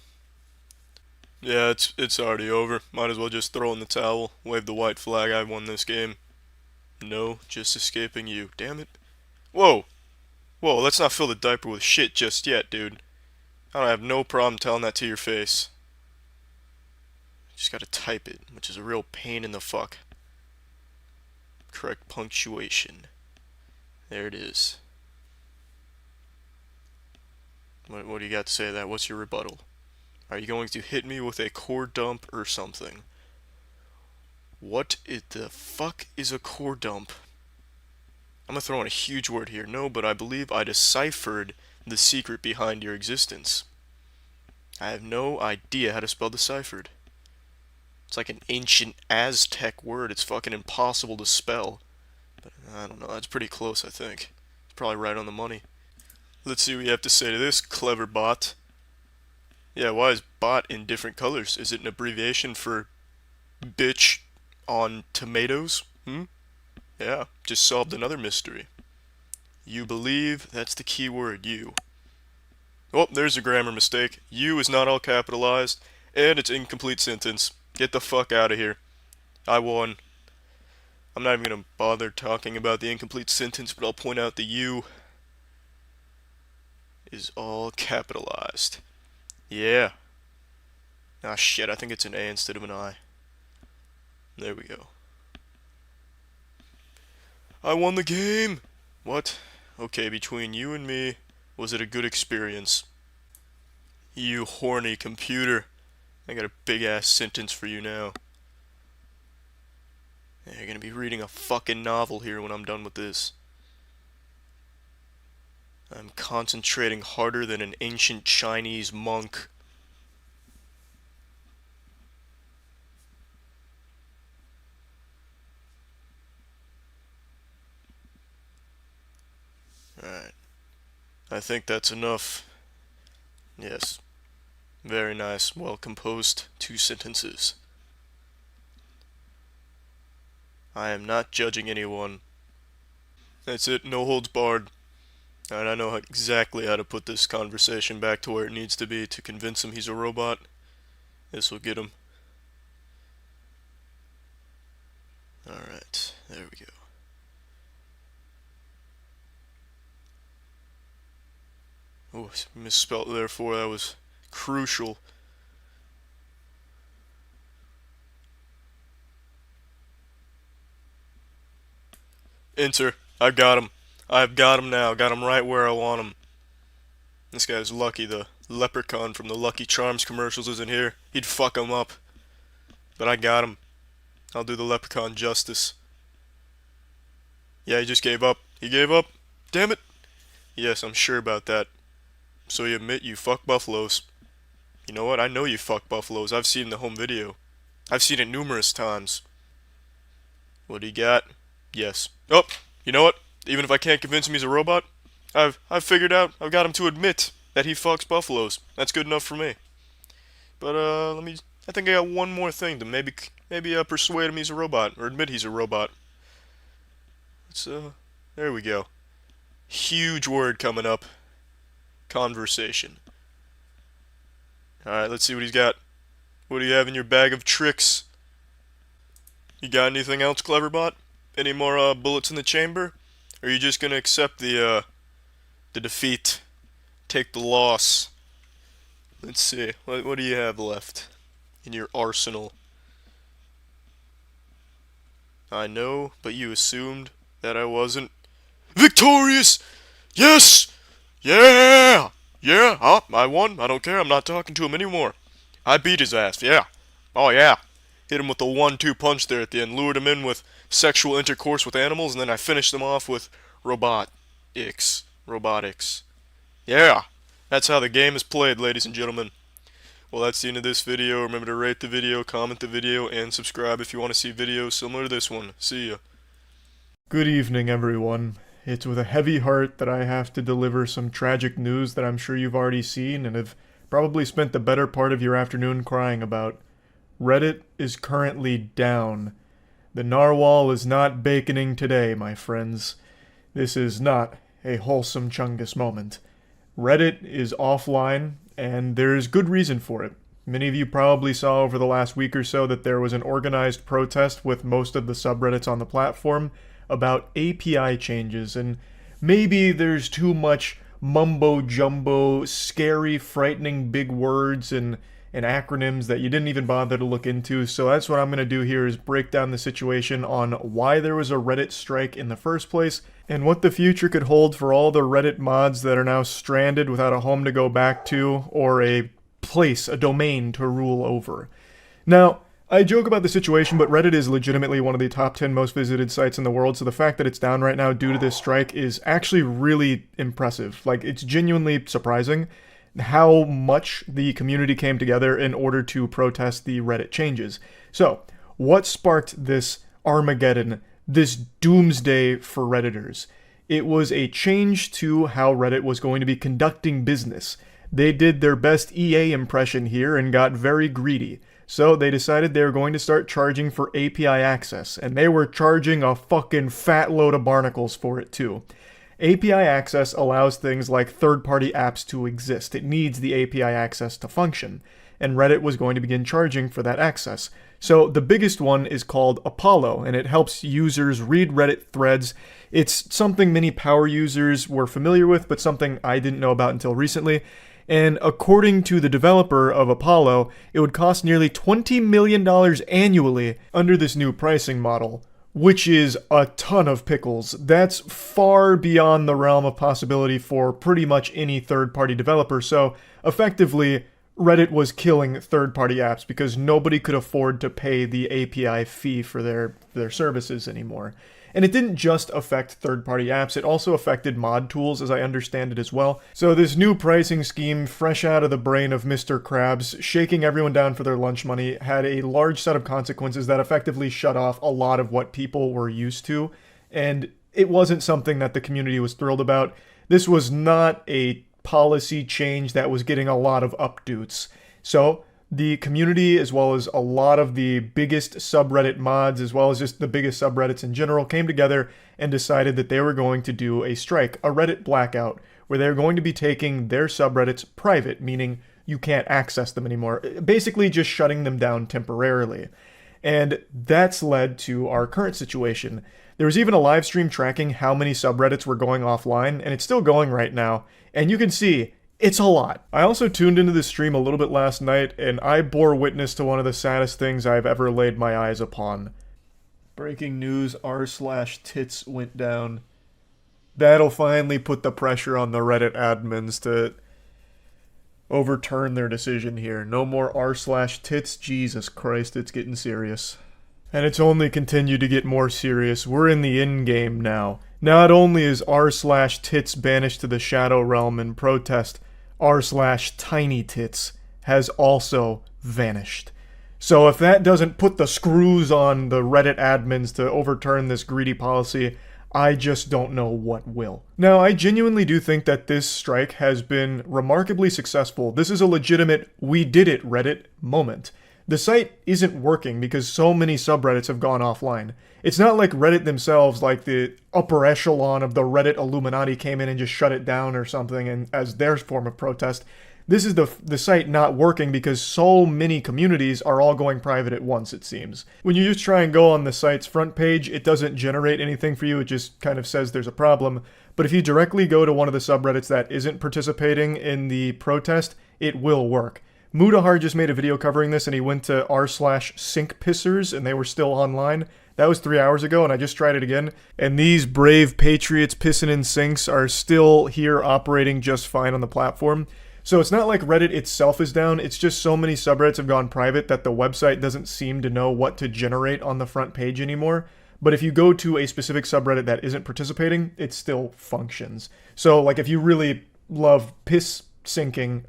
Yeah, it's already over. Might as well just throw in the towel, wave the white flag, I won this game. No, just escaping you. Damn it. Whoa! Whoa, let's not fill the diaper with shit just yet, dude. I don't have no problem telling that to your face. Just gotta type it, which is a real pain in the fuck. Correct punctuation. There it is. What do you got to say to that? What's your rebuttal? Are you going to hit me with a core dump or something? What the fuck is a core dump? I'm gonna throw in a huge word here. No, but I believe I deciphered the secret behind your existence. I have no idea how to spell deciphered. It's like an ancient Aztec word. It's fucking impossible to spell. But I don't know. That's pretty close, I think. It's probably right on the money. Let's see what you have to say to this, clever bot. Yeah, why is bot in different colors? Is it an abbreviation for bitch on tomatoes? Yeah, just solved another mystery. You believe, that's the key word, you. Oh, there's a grammar mistake. You is not all capitalized, and it's incomplete sentence. Get the fuck out of here. I won. I'm not even gonna bother talking about the incomplete sentence, but I'll point out the you is all capitalized. Yeah. Ah shit, I think it's an A instead of an I. There we go. I won the game! What? Okay, between you and me, was it a good experience? You horny computer. I got a big ass sentence for you now. Yeah, you're gonna be reading a fucking novel here when I'm done with this. I'm concentrating harder than an ancient Chinese monk. Alright. I think that's enough. Yes. Very nice. Well composed 2 sentences. I am not judging anyone. That's it. No holds barred. And I know exactly how to put this conversation back to where it needs to be to convince him he's a robot. This will get him. Alright, there we go. Oh, misspelled therefore, that was crucial. Enter. I've got him. I've got him now. Got him right where I want him. This guy's lucky. The leprechaun from the Lucky Charms commercials isn't here. He'd fuck him up. But I got him. I'll do the leprechaun justice. Yeah, he just gave up. He gave up. Damn it. Yes, I'm sure about that. So you admit you fuck buffaloes. You know what? I know you fuck buffaloes. I've seen the home video. I've seen it numerous times. What do you got? Yes. Oh, you know what? Even if I can't convince him he's a robot, I've figured out. I've got him to admit that he fucks buffaloes. That's good enough for me. But I think I got one more thing to maybe persuade him he's a robot or admit he's a robot. There we go. Huge word coming up. Conversation. All right, let's see what he's got. What do you have in your bag of tricks? You got anything else, Cleverbot? Any more bullets in the chamber? Or are you just gonna accept the defeat? Take the loss? Let's see. What do you have left in your arsenal? I know, but you assumed that I wasn't victorious! Yes! Yeah! Yeah! I won. I don't care. I'm not talking to him anymore. I beat his ass. Yeah. Oh, yeah. Hit him with a 1-2 punch there at the end. Lured him in with sexual intercourse with animals, and then I finished him off with robotics. Robotics. Yeah, that's how the game is played, ladies and gentlemen. Well, that's the end of this video. Remember to rate the video, comment the video, and subscribe if you want to see videos similar to this one. See ya. Good evening, everyone. It's with a heavy heart that I have to deliver some tragic news that I'm sure you've already seen and have probably spent the better part of your afternoon crying about. Reddit is currently down. The narwhal is not baconing today, my friends. This is not a wholesome Chungus moment. Reddit is offline, and there's good reason for it. Many of you probably saw over the last week or so that there was an organized protest with most of the subreddits on the platform about API changes, and maybe there's too much mumbo-jumbo, scary, frightening big words and acronyms that you didn't even bother to look into, so that's what I'm going to do here is break down the situation on why there was a Reddit strike in the first place, and what the future could hold for all the Reddit mods that are now stranded without a home to go back to, or a place, a domain to rule over. Now, I joke about the situation, but Reddit is legitimately one of the top 10 most visited sites in the world, so the fact that it's down right now due to this strike is actually really impressive. Like, it's genuinely surprising how much the community came together in order to protest the Reddit changes. So, what sparked this Armageddon, this doomsday for Redditors? It was a change to how Reddit was going to be conducting business. They did their best EA impression here and got very greedy. So they decided they were going to start charging for API access, and they were charging a fucking fat load of barnacles for it too. API access allows things like third-party apps to exist. It needs the API access to function, and Reddit was going to begin charging for that access. So the biggest one is called Apollo, and it helps users read Reddit threads. It's something many power users were familiar with, but something I didn't know about until recently. And according to the developer of Apollo, it would cost nearly $20 million annually under this new pricing model, which is a ton of pickles. That's far beyond the realm of possibility for pretty much any third-party developer, so effectively, Reddit was killing third-party apps because nobody could afford to pay the API fee for their services anymore. And it didn't just affect third-party apps, it also affected mod tools, as I understand it as well. So this new pricing scheme, fresh out of the brain of Mr. Krabs, shaking everyone down for their lunch money, had a large set of consequences that effectively shut off a lot of what people were used to, and it wasn't something that the community was thrilled about. This was not a policy change that was getting a lot of updates. So the community, as well as a lot of the biggest subreddit mods, as well as just the biggest subreddits in general, came together and decided that they were going to do a strike, a Reddit blackout, where they're going to be taking their subreddits private, meaning you can't access them anymore, basically just shutting them down temporarily. And that's led to our current situation. There was even a live stream tracking how many subreddits were going offline, and it's still going right now, and you can see it's a lot. I also tuned into this stream a little bit last night, and I bore witness to one of the saddest things I've ever laid my eyes upon. Breaking news, r/tits went down. That'll finally put the pressure on the Reddit admins to overturn their decision here. No more r/tits, Jesus Christ, it's getting serious. And it's only continued to get more serious. We're in the endgame now. Not only is r/tits banished to the Shadow Realm in protest, r/tinytits has also vanished. So if that doesn't put the screws on the Reddit admins to overturn this greedy policy, I just don't know what will. Now, I genuinely do think that this strike has been remarkably successful. This is a legitimate we did it Reddit moment. The site isn't working because so many subreddits have gone offline. It's not like Reddit themselves, like the upper echelon of the Reddit Illuminati came in and just shut it down or something and as their form of protest. This is the site not working because so many communities are all going private at once, it seems. When you just try and go on the site's front page, it doesn't generate anything for you, it just kind of says there's a problem. But if you directly go to one of the subreddits that isn't participating in the protest, it will work. Mudahar just made a video covering this, and he went to r/sinkpissers, and they were still online. That was 3 hours ago, and I just tried it again. And these brave patriots pissing in sinks are still here operating just fine on the platform. So it's not like Reddit itself is down, it's just so many subreddits have gone private that the website doesn't seem to know what to generate on the front page anymore. But if you go to a specific subreddit that isn't participating, it still functions. So like if you really love piss sinking,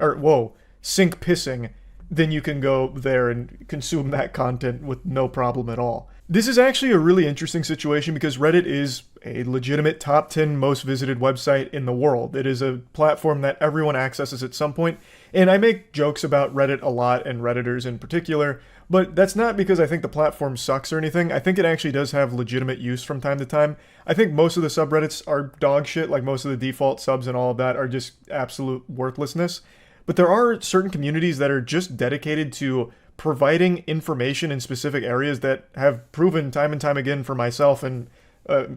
sink pissing, then you can go there and consume that content with no problem at all. This is actually a really interesting situation because Reddit is a legitimate top 10 most visited website in the world. It is a platform that everyone accesses at some point, and I make jokes about Reddit a lot and Redditors in particular, but that's not because I think the platform sucks or anything. I think it actually does have legitimate use from time to time. I think most of the subreddits are dog shit, like most of the default subs and all of that are just absolute worthlessness. But there are certain communities that are just dedicated to providing information in specific areas that have proven time and time again for myself and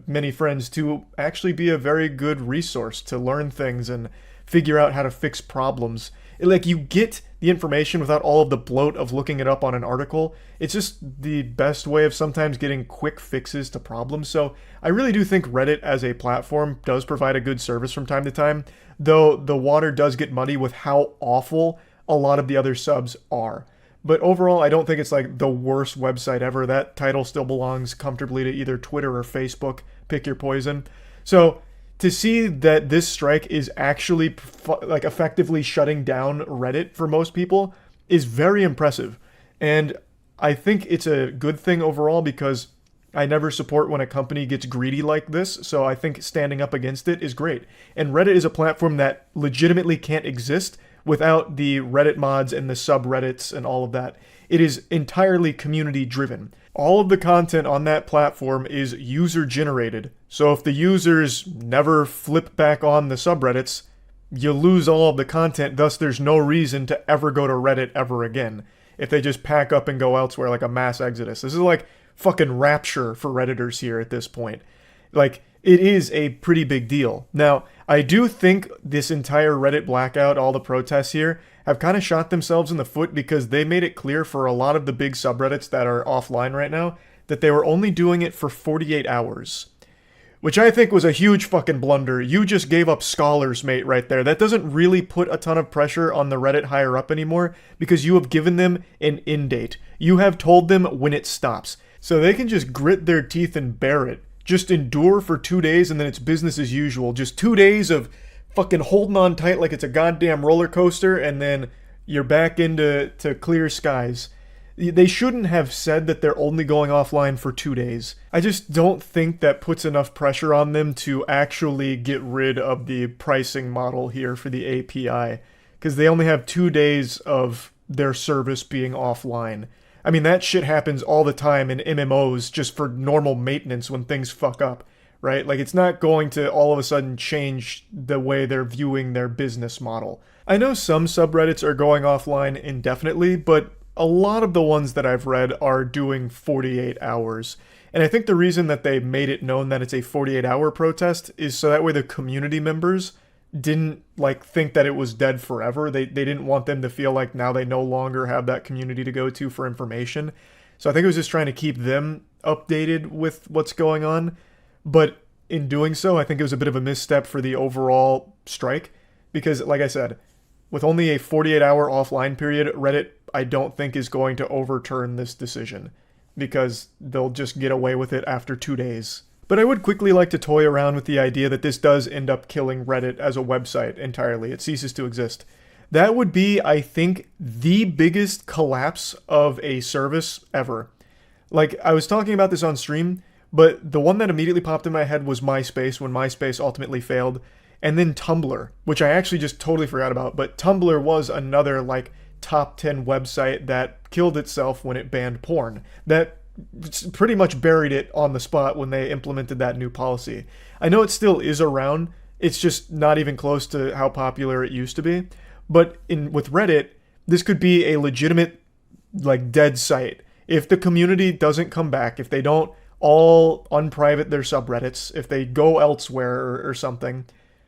many friends to actually be a very good resource to learn things and figure out how to fix problems. Like, you get the information without all of the bloat of looking it up on an article. It's just the best way of sometimes getting quick fixes to problems. So I really do think Reddit as a platform does provide a good service from time to time, though the water does get muddy with how awful a lot of the other subs are. But overall, I don't think it's like the worst website ever. That title still belongs comfortably to either Twitter or Facebook. Pick your poison. So to see that this strike is actually like effectively shutting down Reddit for most people is very impressive. And I think it's a good thing overall because I never support when a company gets greedy like this, so I think standing up against it is great. And Reddit is a platform that legitimately can't exist without the Reddit mods and the subreddits and all of that. It is entirely community driven. All of the content on that platform is user generated. So if the users never flip back on the subreddits, you lose all of the content, thus there's no reason to ever go to Reddit ever again. If they just pack up and go elsewhere like a mass exodus. This is like fucking rapture for Redditors here at this point. Like, it is a pretty big deal. Now, I do think this entire Reddit blackout, all the protests here, have kind of shot themselves in the foot because they made it clear for a lot of the big subreddits that are offline right now that they were only doing it for 48 hours. Which I think was a huge fucking blunder. You just gave up scholars, mate, right there. That doesn't really put a ton of pressure on the Reddit higher up anymore because you have given them an end date. You have told them when it stops. So they can just grit their teeth and bear it. Just endure for 2 days and then it's business as usual. Just 2 days of fucking holding on tight like it's a goddamn roller coaster and then you're back into clear skies. They shouldn't have said that they're only going offline for 2 days. I just don't think that puts enough pressure on them to actually get rid of the pricing model here for the API because they only have 2 days of their service being offline. I mean, that shit happens all the time in MMOs just for normal maintenance when things fuck up, right? Like, it's not going to all of a sudden change the way they're viewing their business model. I know some subreddits are going offline indefinitely, but a lot of the ones that I've read are doing 48 hours. And I think the reason that they made it known that it's a 48-hour protest is so that way the community members didn't think that it was dead forever. They didn't want them to feel like now they no longer have that community to go to for information. So I think it was just trying to keep them updated with what's going on. But in doing so, I think it was a bit of a misstep for the overall strike. Because, like I said, with only a 48-hour offline period, Reddit, I don't think, is going to overturn this decision. Because they'll just get away with it after 2 days. But I would quickly like to toy around with the idea that this does end up killing Reddit as a website entirely. It ceases to exist. That would be, I think, the biggest collapse of a service ever. Like, I was talking about this on stream, but the one that immediately popped in my head was MySpace, when MySpace ultimately failed. And then Tumblr, which I actually just totally forgot about. But Tumblr was another, top 10 website that killed itself when it banned porn. That pretty much buried it on the spot when they implemented that new policy. I know it still is around, it's just not even close to how popular it used to be. But with Reddit, this could be a legitimate, dead site. If the community doesn't come back, if they don't all unprivate their subreddits, if they go elsewhere or something,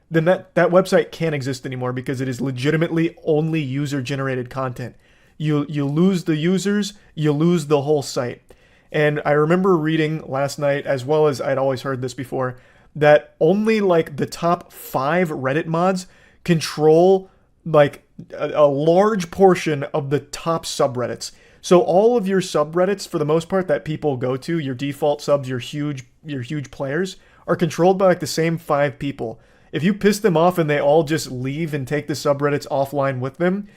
then that website can't exist anymore because it is legitimately only user-generated content. You lose the users, you lose the whole site. And I remember reading last night, as well as I'd always heard this before, that only the top 5 Reddit mods control like a large portion of the top subreddits. So all of your subreddits, for the most part, that people go to, your default subs, your huge players, are controlled by like the same 5 people. If you piss them off and they all just leave and take the subreddits offline with them,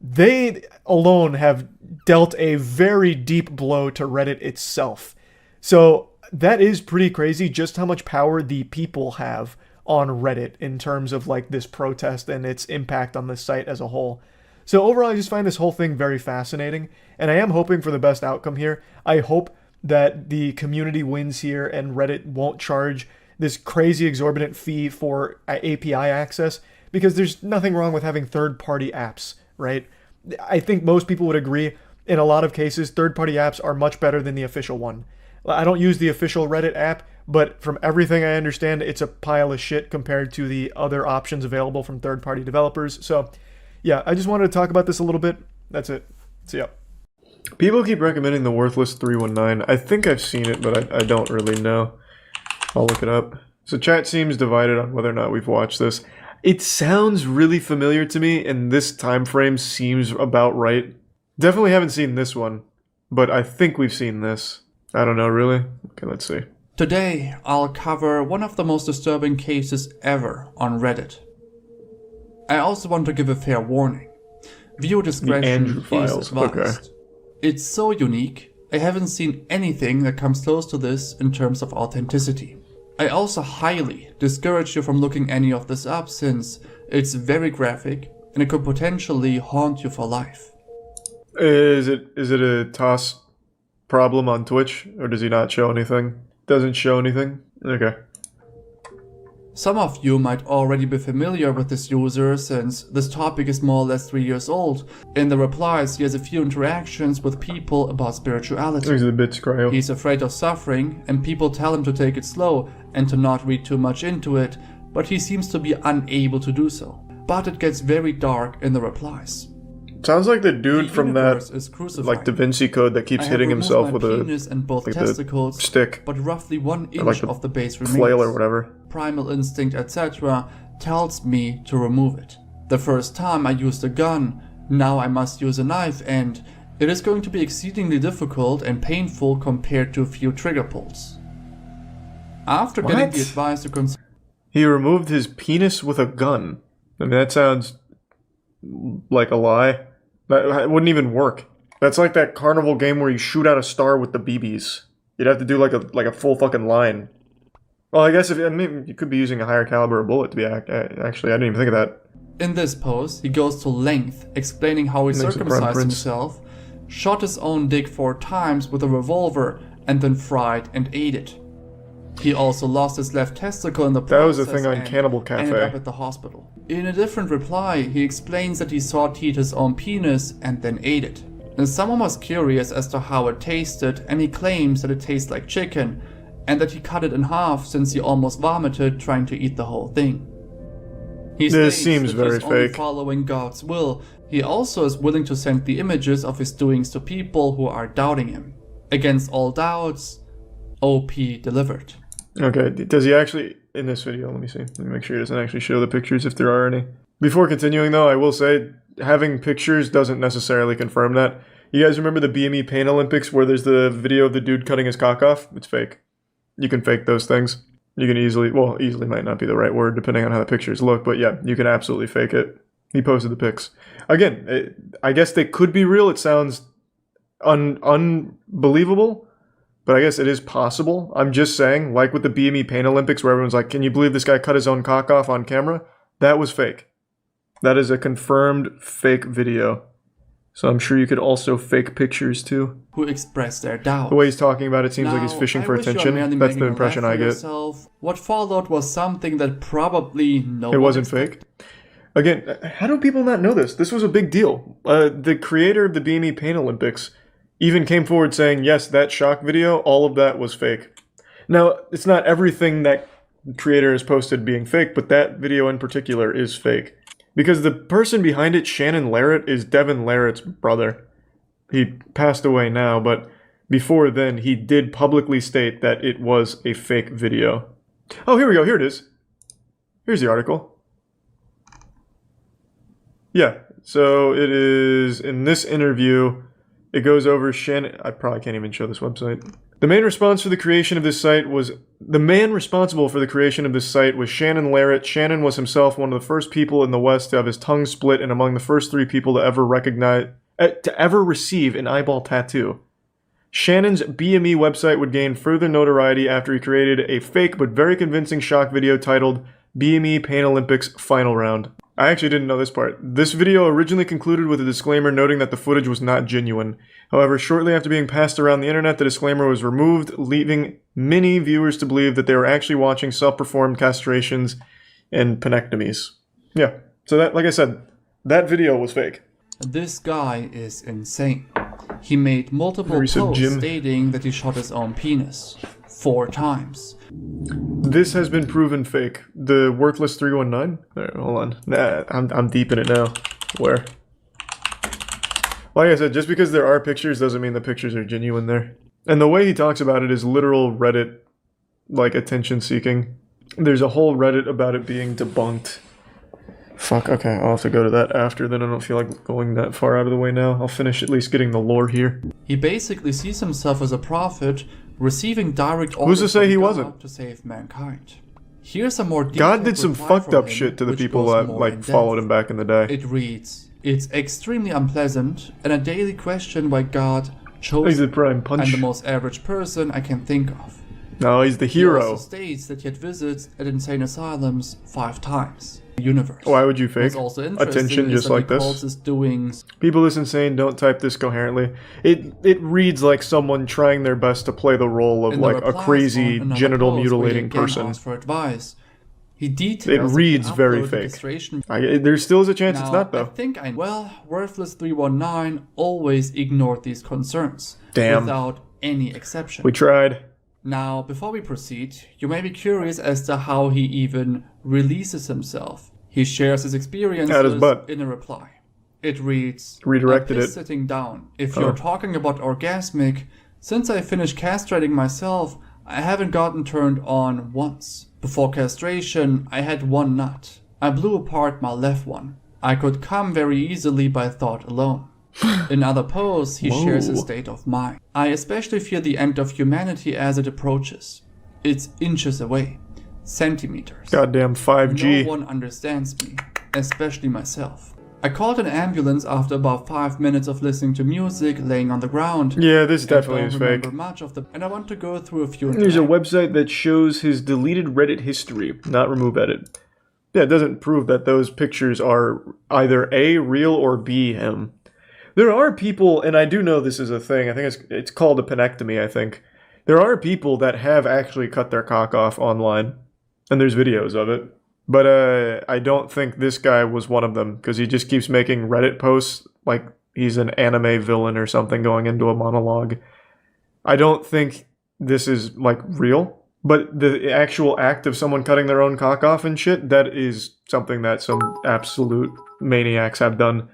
they alone have dealt a very deep blow to Reddit itself. So that is pretty crazy just how much power the people have on Reddit in terms of like this protest and its impact on the site as a whole. So overall, I just find this whole thing very fascinating, and I am hoping for the best outcome here. I hope that the community wins here and Reddit won't charge this crazy exorbitant fee for API access, because there's nothing wrong with having third-party apps, right? I think most people would agree, in a lot of cases, third-party apps are much better than the official one. I don't use the official Reddit app, but from everything I understand, it's a pile of shit compared to the other options available from third-party developers. So yeah, I just wanted to talk about this a little bit. That's it. See ya. People keep recommending the Worthless 319. I think I've seen it, but I don't really know. I'll look it up. So chat seems divided on whether or not we've watched this. It sounds really familiar to me, and this time frame seems about right. Definitely haven't seen this one, but I think we've seen this. I don't know, really? Okay, let's see. Today, I'll cover one of the most disturbing cases ever on Reddit. I also want to give a fair warning. Viewer discretion is advised. Okay. It's so unique, I haven't seen anything that comes close to this in terms of authenticity. I also highly discourage you from looking any of this up, since it's very graphic and it could potentially haunt you for life. Is it a toss problem on Twitch, or does he not show anything? Doesn't show anything? Okay. Some of you might already be familiar with this user, since this topic is more or less 3 years old. In the replies, he has a few interactions with people about spirituality. These are the bits, cryo. He's afraid of suffering, and people tell him to take it slow and to not read too much into it, but he seems to be unable to do so. But it gets very dark in the replies. Sounds like the dude from that, like Da Vinci Code that keeps hitting himself with a stick, but roughly 1 inch of the base remains. Flail or whatever. Primal instinct, etc. tells me to remove it. The first time I used a gun, now I must use a knife, and it is going to be exceedingly difficult and painful compared to a few trigger pulls. After getting the advice to consider... He removed his penis with a gun. I mean, that sounds like a lie. That wouldn't even work. That's like that carnival game where you shoot out a star with the BBs. You'd have to do like a full fucking line. Well, I guess you could be using a higher caliber bullet to be actually. I didn't even think of that. In this post, he goes to length explaining how he circumcised himself, shot his own dick 4 times with a revolver, and then fried and ate it. He also lost his left testicle in the process. That was a thing on Cannibal Cafe. Ended up at the hospital. In a different reply, he explains that he sauteed his own penis and then ate it. And someone was curious as to how it tasted, and he claims that it tastes like chicken, and that he cut it in half since he almost vomited trying to eat the whole thing. This seems very fake. Only following God's will. He also is willing to send the images of his doings to people who are doubting him. Against all doubts, OP delivered. Okay, does he actually, in this video, let me see. Let me make sure he doesn't actually show the pictures if there are any. Before continuing though, I will say, having pictures doesn't necessarily confirm that. You guys remember the BME Pain Olympics where there's the video of the dude cutting his cock off? It's fake. You can fake those things. You can easily might not be the right word depending on how the pictures look, but yeah, you can absolutely fake it. He posted the pics. Again, I guess they could be real. It sounds unbelievable. But I guess it is possible. I'm just saying, like with the BME Pain Olympics where everyone's like, can you believe this guy cut his own cock off on camera? That was fake. That is a confirmed fake video. So I'm sure you could also fake pictures too. Who expressed their doubt. The way he's talking about it seems like he's fishing for attention. That's the impression I get. What followed was something that probably no one It wasn't fake? Again, how do people not know this? This was a big deal. The creator of the BME Pain Olympics even came forward saying, yes, that shock video, all of that was fake. Now, it's not everything that the creator has posted being fake, but that video in particular is fake. Because the person behind it, Shannon Larrett, is Devin Larrett's brother. He passed away now, but before then, he did publicly state that it was a fake video. Oh, here we go. Here it is. Here's the article. Yeah, so it is in this interview, it goes over Shannon. I probably can't even show this website. The man responsible for the creation of this site was Shannon Larrett. Shannon was himself one of the first people in the West to have his tongue split and among the first 3 people to ever receive an eyeball tattoo. Shannon's BME website would gain further notoriety after he created a fake but very convincing shock video titled BME Pain Olympics Final Round. I actually didn't know this part. This video originally concluded with a disclaimer noting that the footage was not genuine. However, shortly after being passed around the internet, the disclaimer was removed, leaving many viewers to believe that they were actually watching self-performed castrations and penectomies. Yeah, so that, like I said, that video was fake. This guy is insane. He made multiple posts stating that he shot his own penis 4 times. This has been proven fake. The Worthless 319? Alright, hold on. Nah, I'm deep in it now. Where? Like I said, just because there are pictures doesn't mean the pictures are genuine there. And the way he talks about it is literal Reddit, like, attention seeking. There's a whole Reddit about it being debunked. Fuck, okay, I'll have to go to that after, then I don't feel like going that far out of the way now. I'll finish at least getting the lore here. He basically sees himself as a prophet, receiving direct orders Who's to say he from God wasn't? to save mankind. Here's a more God did some fucked up shit to the people that, like, followed him back in the day. It reads, "It's extremely unpleasant and a daily question why God chose He's the prime punch. and the most average person I can think of." No, he's the He hero. also states that he had visits at insane asylums 5 times. Universe. Why would you fake also interesting attention is just that like he this? calls his doings. People this insane don't type this coherently. It reads like someone trying their best to play the role of In the like a replies crazy on another genital post where he mutilating again person. asks for advice. He It details reads that he very uploaded fake. castration- There still is a chance it's Now, not I though. think well, Worthless 319 always ignored these concerns. Damn. Without any exception. We tried. Now, before we proceed, you may be curious as to how he even releases himself. He shares his experiences Out his butt. in a reply. It reads, Redirected "I'm it. pissed sitting down. If Oh. you're talking about orgasmic, since I finished castrating myself, I haven't gotten turned on once. Before castration, I had 1 nut. I blew apart my left one. I could come very easily by thought alone." In other posts, he shares his Whoa. state of mind. "I especially fear the end of humanity as it approaches. It's inches away. Centimeters. Goddamn 5G. No one understands me, especially myself. I called an ambulance after about 5 minutes of listening to music, laying on the ground. Yeah, this and definitely don't is remember fake. much of and I want to go through a few. There's a website that shows his deleted Reddit history, not remove edit. Yeah, it doesn't prove that those pictures are either A, real, or B, him. There are people, and I do know this is a thing, I think it's called a penectomy, I think. There are people that have actually cut their cock off online, and there's videos of it. But I don't think this guy was one of them, because he just keeps making Reddit posts like he's an anime villain or something going into a monologue. I don't think this is, like, real. But the actual act of someone cutting their own cock off and shit, that is something that some absolute maniacs have done.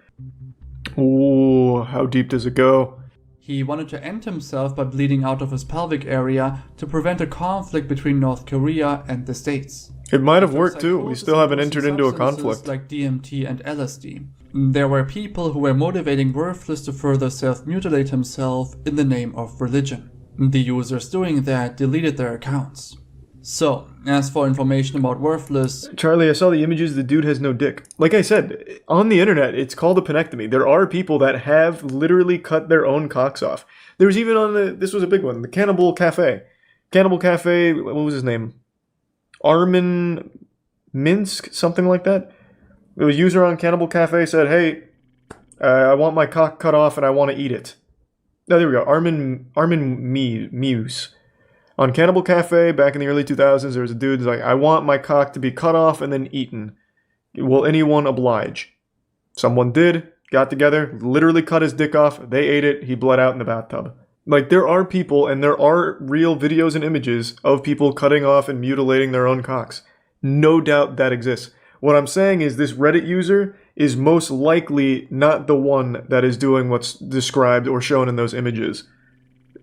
Ooh, how deep does it go? He wanted to end himself by bleeding out of his pelvic area to prevent a conflict between North Korea and the States. It might have worked too. We still haven't entered into a Substances conflict. like DMT and LSD. There were people who were motivating Worthless to further self-mutilate himself in the name of religion. The users doing that deleted their accounts. So, as for information about Worthless... Charlie, I saw the images. The dude has no dick. Like I said, on the internet, it's called a penectomy. There are people that have literally cut their own cocks off. There was even on the... This was a big one. The Cannibal Cafe. Cannibal Cafe... What was his name? Armin Minsk? Something like that? The user on Cannibal Cafe said, hey, I want my cock cut off and I want to eat it. No, there we go. Armin Muse. On Cannibal Cafe, back in the early 2000s, there was a dude who's like, I want my cock to be cut off and then eaten. Will anyone oblige? Someone did, got together, literally cut his dick off, they ate it, he bled out in the bathtub. Like, there are people, and there are real videos and images of people cutting off and mutilating their own cocks. No doubt that exists. What I'm saying is this Reddit user is most likely not the one that is doing what's described or shown in those images.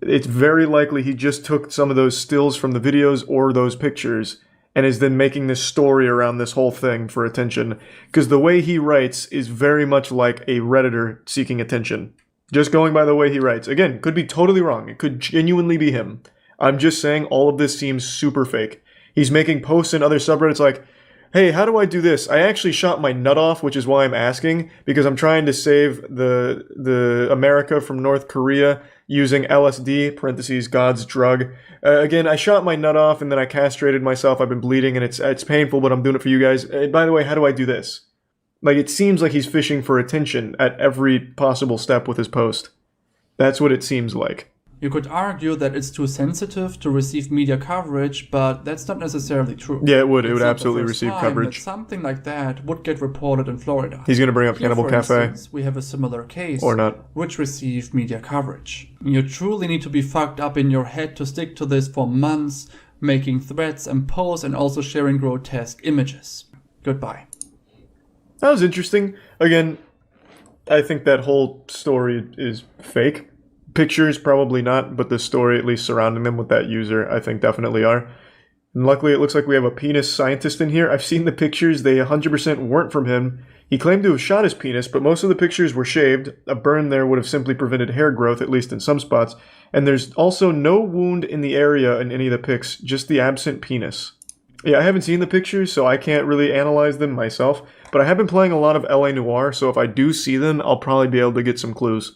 It's very likely he just took some of those stills from the videos or those pictures and is then making this story around this whole thing for attention. Because the way he writes is very much like a Redditor seeking attention. Just going by the way he writes. Again, could be totally wrong. It could genuinely be him. I'm just saying all of this seems super fake. He's making posts in other subreddits like, hey, how do I do this? I actually shot my nut off, which is why I'm asking, because I'm trying to save the America from North Korea using LSD, parentheses, God's drug. Again, I shot my nut off and then I castrated myself. I've been bleeding and it's painful, but I'm doing it for you guys. By the way, how do I do this? Like, it seems like he's fishing for attention at every possible step with his post. That's what it seems like. You could argue that it's too sensitive to receive media coverage, but that's not necessarily true. Yeah, it would. It would absolutely receive coverage. Something like that would get reported in Florida. He's going to bring up Cannibal Cafe. Instance, we have a similar case, or not, which received media coverage. You truly need to be fucked up in your head to stick to this for months, making threats and posts and also sharing grotesque images. Goodbye. That was interesting. Again, I think that whole story is fake. Pictures, probably not, but the story at least surrounding them with that user, I think definitely are. And luckily, it looks like we have a penis scientist in here. I've seen the pictures. They 100% weren't from him. He claimed to have shot his penis, but most of the pictures were shaved. A burn there would have simply prevented hair growth, at least in some spots. And there's also no wound in the area in any of the pics, just the absent penis. Yeah, I haven't seen the pictures, so I can't really analyze them myself. But I have been playing a lot of LA Noire, so if I do see them, I'll probably be able to get some clues.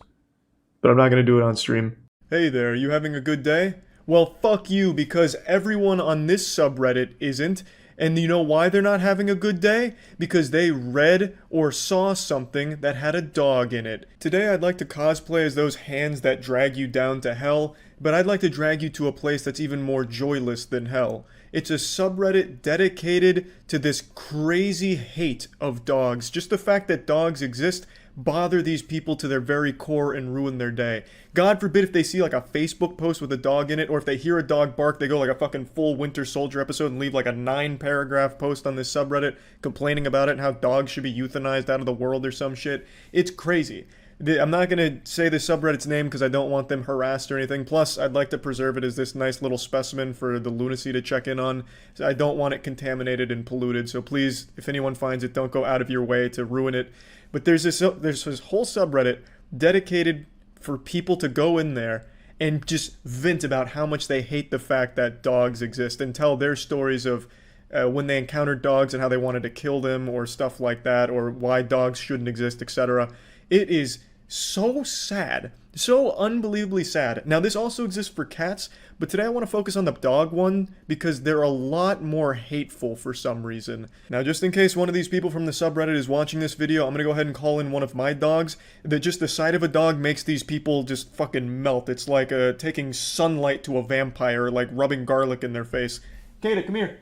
But I'm not going to do it on stream. Hey there, you having a good day? Well, fuck you, because everyone on this subreddit isn't. And you know why they're not having a good day? Because they read or saw something that had a dog in it. Today I'd like to cosplay as those hands that drag you down to hell, but I'd like to drag you to a place that's even more joyless than hell. It's a subreddit dedicated to this crazy hate of dogs. Just the fact that dogs exist bother these people to their very core and ruin their day. God forbid if they see like a Facebook post with a dog in it, or if they hear a dog bark, they go like a fucking full Winter Soldier episode and leave like a 9-paragraph post on this subreddit complaining about it and how dogs should be euthanized out of the world or some shit. It's crazy. I'm not going to say the subreddit's name because I don't want them harassed or anything. Plus, I'd like to preserve it as this nice little specimen for the lunacy to check in on. I don't want it contaminated and polluted, so please, if anyone finds it, don't go out of your way to ruin it. But there's this whole subreddit dedicated for people to go in there and just vent about how much they hate the fact that dogs exist and tell their stories of when they encountered dogs and how they wanted to kill them or stuff like that, or why dogs shouldn't exist, etc. It is so sad. So unbelievably sad. Now, this also exists for cats, but today I want to focus on the dog one because they're a lot more hateful for some reason. Now, just in case one of these people from the subreddit is watching this video, I'm going to go ahead and call in one of my dogs. That just the sight of a dog makes these people just fucking melt. It's like taking sunlight to a vampire, like rubbing garlic in their face. Kata, come here.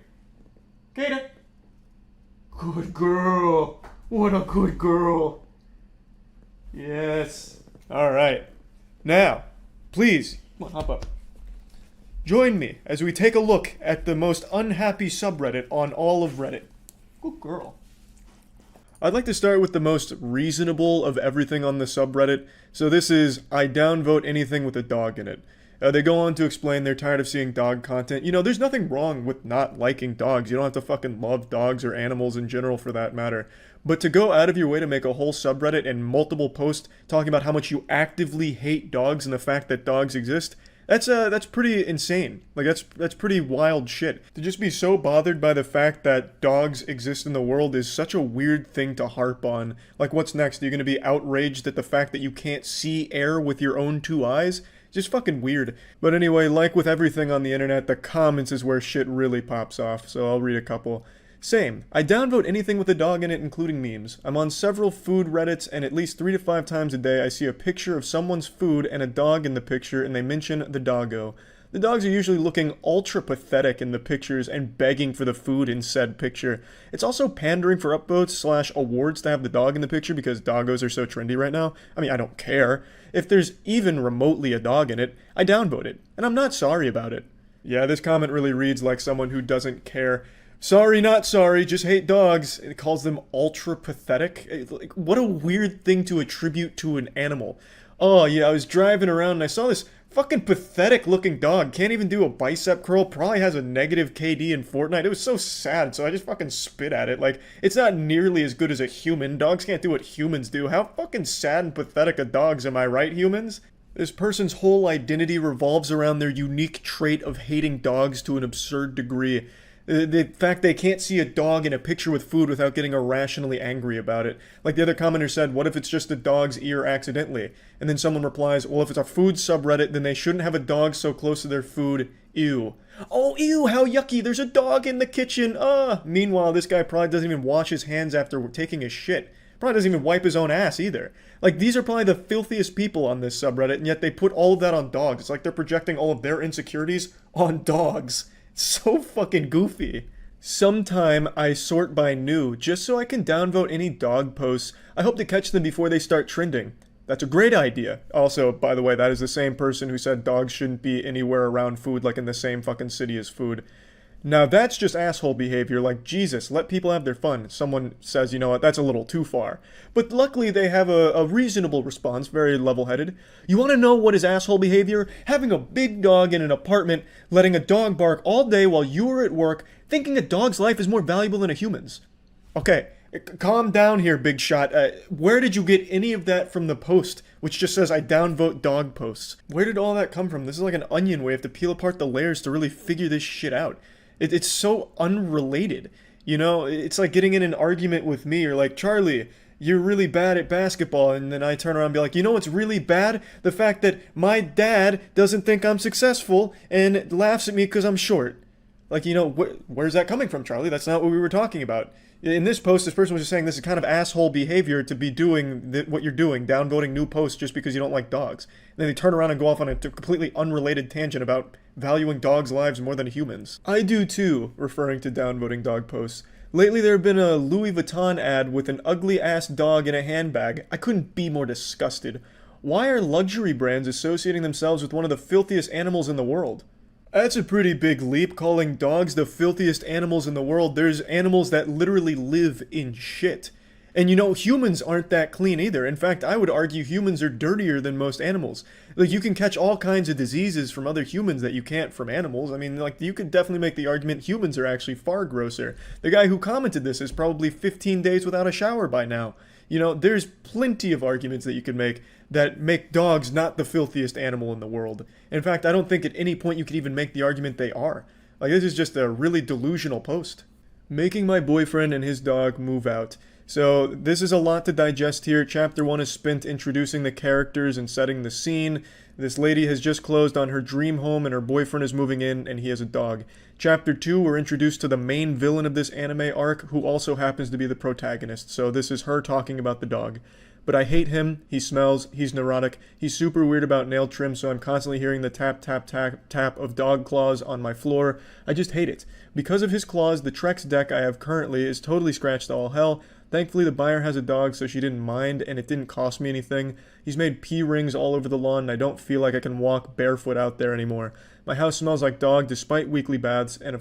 Kata. Good girl. What a good girl. Yes. All right. Now, please, come on, hop up. Join me as we take a look at the most unhappy subreddit on all of Reddit. Good girl. I'd like to start with the most reasonable of everything on the subreddit. So this is, I downvote anything with a dog in it. They go on to explain they're tired of seeing dog content. You know, there's nothing wrong with not liking dogs. You don't have to fucking love dogs or animals in general for that matter. But to go out of your way to make a whole subreddit and multiple posts talking about how much you actively hate dogs and the fact that dogs exist, that's pretty insane. Like, that's pretty wild shit. To just be so bothered by the fact that dogs exist in the world is such a weird thing to harp on. Like, what's next? Are you going to be outraged at the fact that you can't see air with your own two eyes? Just fucking weird. But anyway, like with everything on the internet, the comments is where shit really pops off, so I'll read a couple. Same. I downvote anything with a dog in it, including memes. I'm on several food Reddits, and at least 3 to 5 times a day I see a picture of someone's food and a dog in the picture, and they mention the doggo. The dogs are usually looking ultra pathetic in the pictures and begging for the food in said picture. It's also pandering for upvotes / awards to have the dog in the picture because doggos are so trendy right now. I mean, I don't care. If there's even remotely a dog in it, I downvote it, and I'm not sorry about it. Yeah, this comment really reads like someone who doesn't care. Sorry, not sorry, just hate dogs. It calls them ultra pathetic. Like, what a weird thing to attribute to an animal. Oh yeah, I was driving around and I saw this Fucking pathetic looking dog. Can't even do a bicep curl. Probably has a negative KD in Fortnite. It was so sad, so I just fucking spit at it. Like, it's not nearly as good as a human. Dogs can't do what humans do. How fucking sad and pathetic are dogs, am I right, humans? This person's whole identity revolves around their unique trait of hating dogs to an absurd degree. The fact they can't see a dog in a picture with food without getting irrationally angry about it. Like the other commenter said, what if it's just a dog's ear accidentally? And then someone replies, well, if it's a food subreddit, then they shouldn't have a dog so close to their food. Ew. Oh, ew, how yucky, there's a dog in the kitchen. Meanwhile, this guy probably doesn't even wash his hands after taking a shit. Probably doesn't even wipe his own ass either. Like, these are probably the filthiest people on this subreddit, and yet they put all of that on dogs. It's like they're projecting all of their insecurities on dogs. So fucking goofy. Sometime I sort by new, just so I can downvote any dog posts. I hope to catch them before they start trending. That's a great idea. Also, by the way, that is the same person who said dogs shouldn't be anywhere around food, like in the same fucking city as food. Now that's just asshole behavior, like, Jesus, let people have their fun. Someone says, you know what, that's a little too far. But luckily they have a reasonable response, very level-headed. You want to know what is asshole behavior? Having a big dog in an apartment, letting a dog bark all day while you are at work, thinking a dog's life is more valuable than a human's. Okay, calm down here, big shot. Where did you get any of that from the post, which just says I downvote dog posts? Where did all that come from? This is like an onion where you have to peel apart the layers to really figure this shit out. It's so unrelated, you know? It's like getting in an argument with me, or like, Charlie, you're really bad at basketball, and then I turn around and be like, you know what's really bad? The fact that my dad doesn't think I'm successful and laughs at me because I'm short. Like, you know, where's that coming from, Charlie? That's not what we were talking about. In this post, this person was just saying this is kind of asshole behavior to be doing what you're doing, downvoting new posts just because you don't like dogs. And then they turn around and go off on a completely unrelated tangent about valuing dogs' lives more than humans. I do too, referring to downvoting dog posts. Lately there have been a Louis Vuitton ad with an ugly-ass dog in a handbag. I couldn't be more disgusted. Why are luxury brands associating themselves with one of the filthiest animals in the world? That's a pretty big leap, calling dogs the filthiest animals in the world. There's animals that literally live in shit. And you know, humans aren't that clean either. In fact, I would argue humans are dirtier than most animals. Like, you can catch all kinds of diseases from other humans that you can't from animals. I mean, like, you could definitely make the argument humans are actually far grosser. The guy who commented this is probably 15 days without a shower by now. You know, there's plenty of arguments that you could make that make dogs not the filthiest animal in the world. In fact, I don't think at any point you could even make the argument they are. Like, this is just a really delusional post. Making my boyfriend and his dog move out. So, this is a lot to digest here. Chapter 1 is spent introducing the characters and setting the scene. This lady has just closed on her dream home and her boyfriend is moving in and he has a dog. Chapter 2, we're introduced to the main villain of this anime arc, who also happens to be the protagonist. So this is her talking about the dog. But I hate him, he smells, he's neurotic, he's super weird about nail trim, so I'm constantly hearing the tap, tap, tap, tap of dog claws on my floor. I just hate it. Because of his claws, the Trex deck I have currently is totally scratched to all hell. Thankfully, the buyer has a dog, so she didn't mind, and it didn't cost me anything. He's made pee rings all over the lawn, and I don't feel like I can walk barefoot out there anymore. My house smells like dog despite weekly baths, and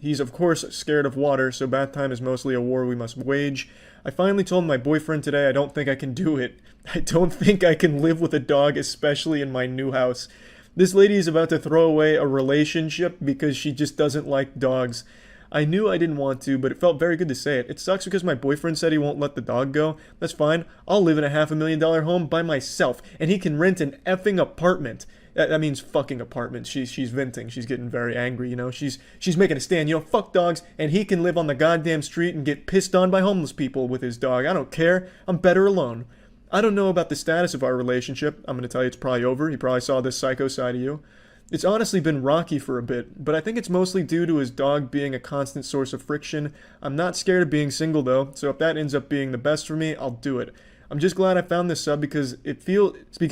he's of course scared of water, so bath time is mostly a war we must wage. I finally told my boyfriend today I don't think I can do it. I don't think I can live with a dog, especially in my new house. This lady is about to throw away a relationship because she just doesn't like dogs. I knew I didn't want to, but it felt very good to say it. It sucks because my boyfriend said he won't let the dog go. That's fine. I'll live in a $500,000 home by myself, and he can rent an effing apartment. That means fucking apartment. She's venting. She's getting very angry, you know. She's making a stand. You know, fuck dogs, and he can live on the goddamn street and get pissed on by homeless people with his dog. I don't care. I'm better alone. I don't know about the status of our relationship. I'm going to tell you it's probably over. He probably saw this psycho side of you. It's honestly been rocky for a bit, but I think it's mostly due to his dog being a constant source of friction. I'm not scared of being single though, so if that ends up being the best for me, I'll do it. I'm just glad I found this sub because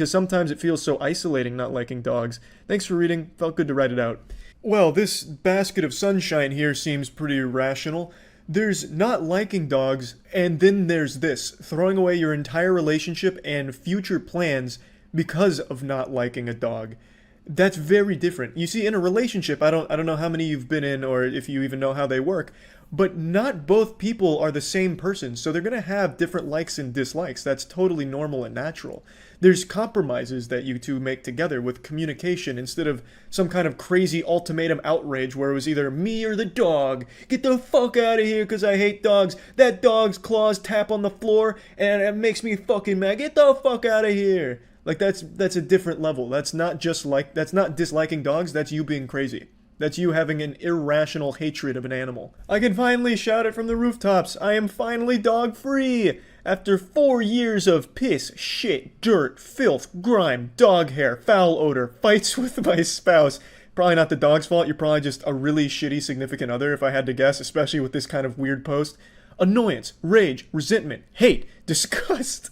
sometimes it feels so isolating not liking dogs. Thanks for reading. Felt good to write it out. Well, this basket of sunshine here seems pretty rational. There's not liking dogs, and then there's this, throwing away your entire relationship and future plans because of not liking a dog. That's very different. You see, in a relationship, I don't know how many you've been in or if you even know how they work, but not both people are the same person, so they're going to have different likes and dislikes. That's totally normal and natural. There's compromises that you two make together with communication instead of some kind of crazy ultimatum outrage where it was either me or the dog. Get the fuck out of here because I hate dogs. That dog's claws tap on the floor and it makes me fucking mad. Get the fuck out of here. Like that's a different level. That's not disliking dogs, that's you being crazy. That's you having an irrational hatred of an animal. I can finally shout it from the rooftops. I am finally dog free. After 4 years of piss, shit, dirt, filth, grime, dog hair, foul odor, fights with my spouse. Probably not the dog's fault, you're probably just a really shitty significant other if I had to guess, especially with this kind of weird post. Annoyance, rage, resentment, hate, disgust,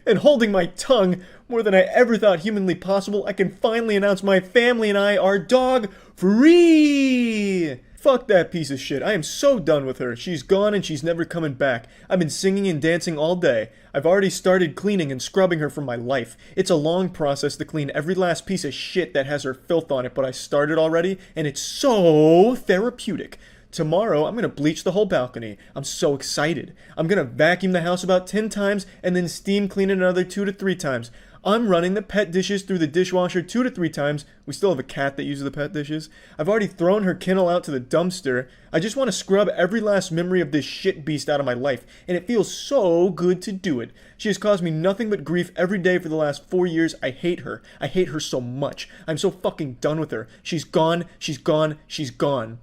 and holding my tongue more than I ever thought humanly possible, I can finally announce my family and I are dog free! Fuck that piece of shit. I am so done with her. She's gone and she's never coming back. I've been singing and dancing all day. I've already started cleaning and scrubbing her from my life. It's a long process to clean every last piece of shit that has her filth on it, but I started already, and it's so therapeutic. Tomorrow, I'm gonna bleach the whole balcony. I'm so excited. I'm gonna vacuum the house about 10 times and then steam clean it another 2 to 3 times. I'm running the pet dishes through the dishwasher 2 to 3 times. We still have a cat that uses the pet dishes. I've already thrown her kennel out to the dumpster. I just want to scrub every last memory of this shit beast out of my life, and it feels so good to do it. She has caused me nothing but grief every day for the last 4 years. I hate her. I hate her so much. I'm so fucking done with her. She's gone. She's gone. She's gone.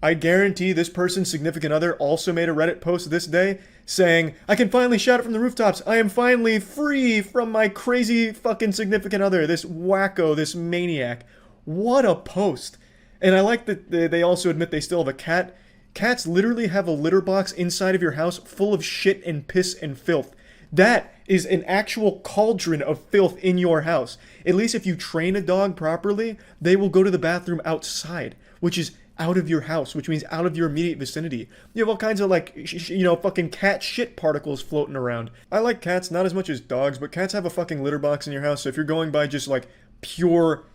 I guarantee this person's significant other also made a Reddit post this day saying, I can finally shout it from the rooftops. I am finally free from my crazy fucking significant other, this wacko, this maniac. What a post. And I like that they also admit they still have a cat. Cats literally have a litter box inside of your house full of shit and piss and filth. That is an actual cauldron of filth in your house. At least if you train a dog properly, they will go to the bathroom outside, which is out of your house, which means out of your immediate vicinity. You have all kinds of fucking cat shit particles floating around. I like cats not as much as dogs, but cats have a fucking litter box in your house, so if you're going by just pure,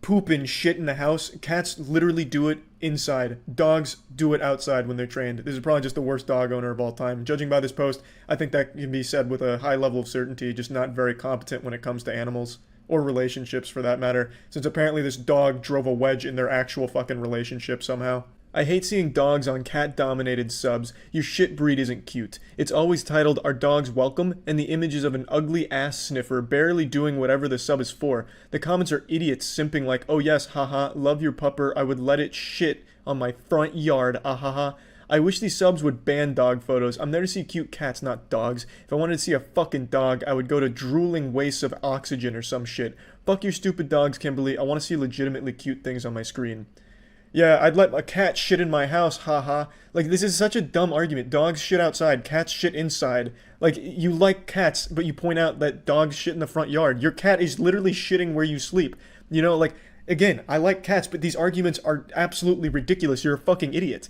poop and shit in the house, cats literally do it inside. Dogs do it outside when they're trained. This is probably just the worst dog owner of all time. Judging by this post, I think that can be said with a high level of certainty, just not very competent when it comes to animals. Or relationships, for that matter, since apparently this dog drove a wedge in their actual fucking relationship somehow. I hate seeing dogs on cat-dominated subs. Your shit breed isn't cute. It's always titled, Are Dogs Welcome? And the images of an ugly ass sniffer barely doing whatever the sub is for. The comments are idiots simping like, oh yes, haha, love your pupper, I would let it shit on my front yard, ahaha. I wish these subs would ban dog photos. I'm there to see cute cats, not dogs. If I wanted to see a fucking dog, I would go to drooling wastes of oxygen or some shit. Fuck your stupid dogs, Kimberly. I want to see legitimately cute things on my screen. Yeah, I'd let a cat shit in my house, haha. This is such a dumb argument. Dogs shit outside, cats shit inside. You like cats, but you point out that dogs shit in the front yard. Your cat is literally shitting where you sleep. Again, I like cats, but these arguments are absolutely ridiculous. You're a fucking idiot.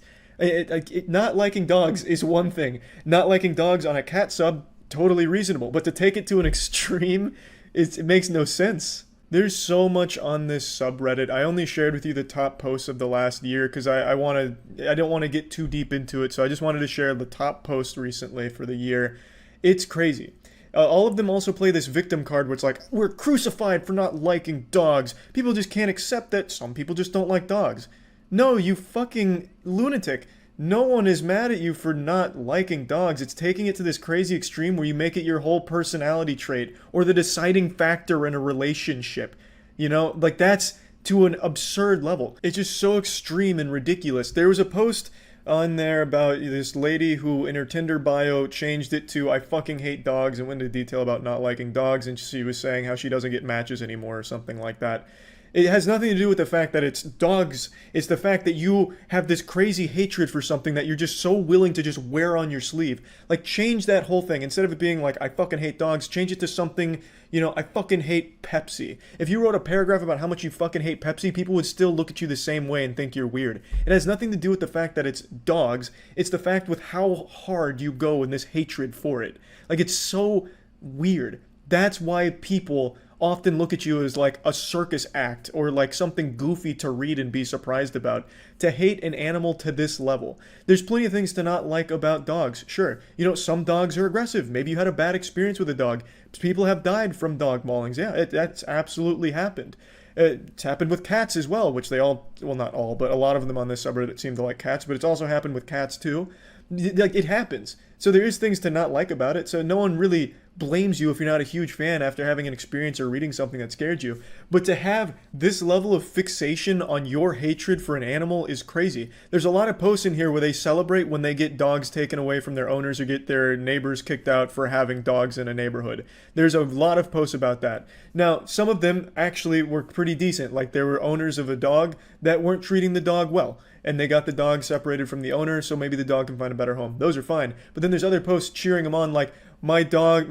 Not liking dogs is one thing. Not liking dogs on a cat sub, totally reasonable. But to take it to an extreme, it makes no sense. There's so much on this subreddit. I only shared with you the top posts of the last year because I don't want to get too deep into it. So I just wanted to share the top post recently for the year. It's crazy. All of them also play this victim card where it's like, we're crucified for not liking dogs. People just can't accept that some people just don't like dogs. No, you fucking lunatic. No one is mad at you for not liking dogs. It's taking it to this crazy extreme where you make it your whole personality trait or the deciding factor in a relationship. That's to an absurd level. It's just so extreme and ridiculous. There was a post on there about this lady who in her Tinder bio changed it to I fucking hate dogs and went into detail about not liking dogs, and she was saying how she doesn't get matches anymore or something like that. It has nothing to do with the fact that it's dogs. It's the fact that you have this crazy hatred for something that you're just so willing to just wear on your sleeve. Change that whole thing. Instead of it being I fucking hate dogs, change it to something, I fucking hate Pepsi. If you wrote a paragraph about how much you fucking hate Pepsi, people would still look at you the same way and think you're weird. It has nothing to do with the fact that it's dogs. It's the fact with how hard you go in this hatred for it. It's so weird. That's why people often look at you as like a circus act or like something goofy to read and be surprised about. To hate an animal to this level. There's plenty of things to not like about dogs. Sure, you know, some dogs are aggressive. Maybe you had a bad experience with a dog. People have died from dog maulings. Yeah, that's absolutely happened. It's happened with cats as well, which they all, well, not all, but a lot of them on this subreddit seem to like cats, but it's also happened with cats too. Like, it happens. So there is things to not like about it, so no one really blames you if you're not a huge fan after having an experience or reading something that scared you. But to have this level of fixation on your hatred for an animal is crazy. There's a lot of posts in here where they celebrate when they get dogs taken away from their owners or get their neighbors kicked out for having dogs in a neighborhood. There's a lot of posts about that. Now, some of them actually were pretty decent. Like, there were owners of a dog that weren't treating the dog well, and they got the dog separated from the owner, so maybe the dog can find a better home. Those are fine. But then there's other posts cheering them on, like, my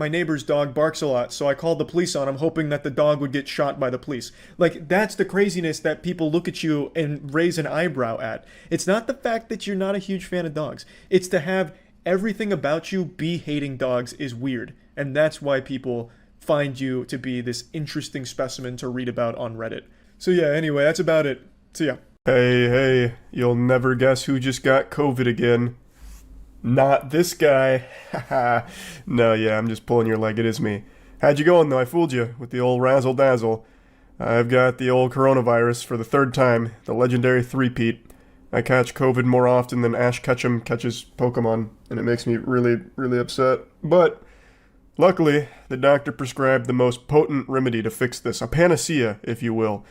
neighbor's dog barks a lot, so I called the police on him, hoping that the dog would get shot by the police. Like, that's the craziness that people look at you and raise an eyebrow at. It's not the fact that you're not a huge fan of dogs. It's to have everything about you be hating dogs is weird. And that's why people find you to be this interesting specimen to read about on Reddit. So yeah, anyway, that's about it. See ya. Hey, you'll never guess who just got COVID again. Not this guy. Haha. No, yeah, I'm just pulling your leg. It is me. How'd you going, though? I fooled you with the old razzle-dazzle. I've got the old coronavirus for the third time, the legendary three-peat. I catch COVID more often than Ash Ketchum catches Pokemon, and it makes me really, really upset. But luckily, the doctor prescribed the most potent remedy to fix this, a panacea, if you will.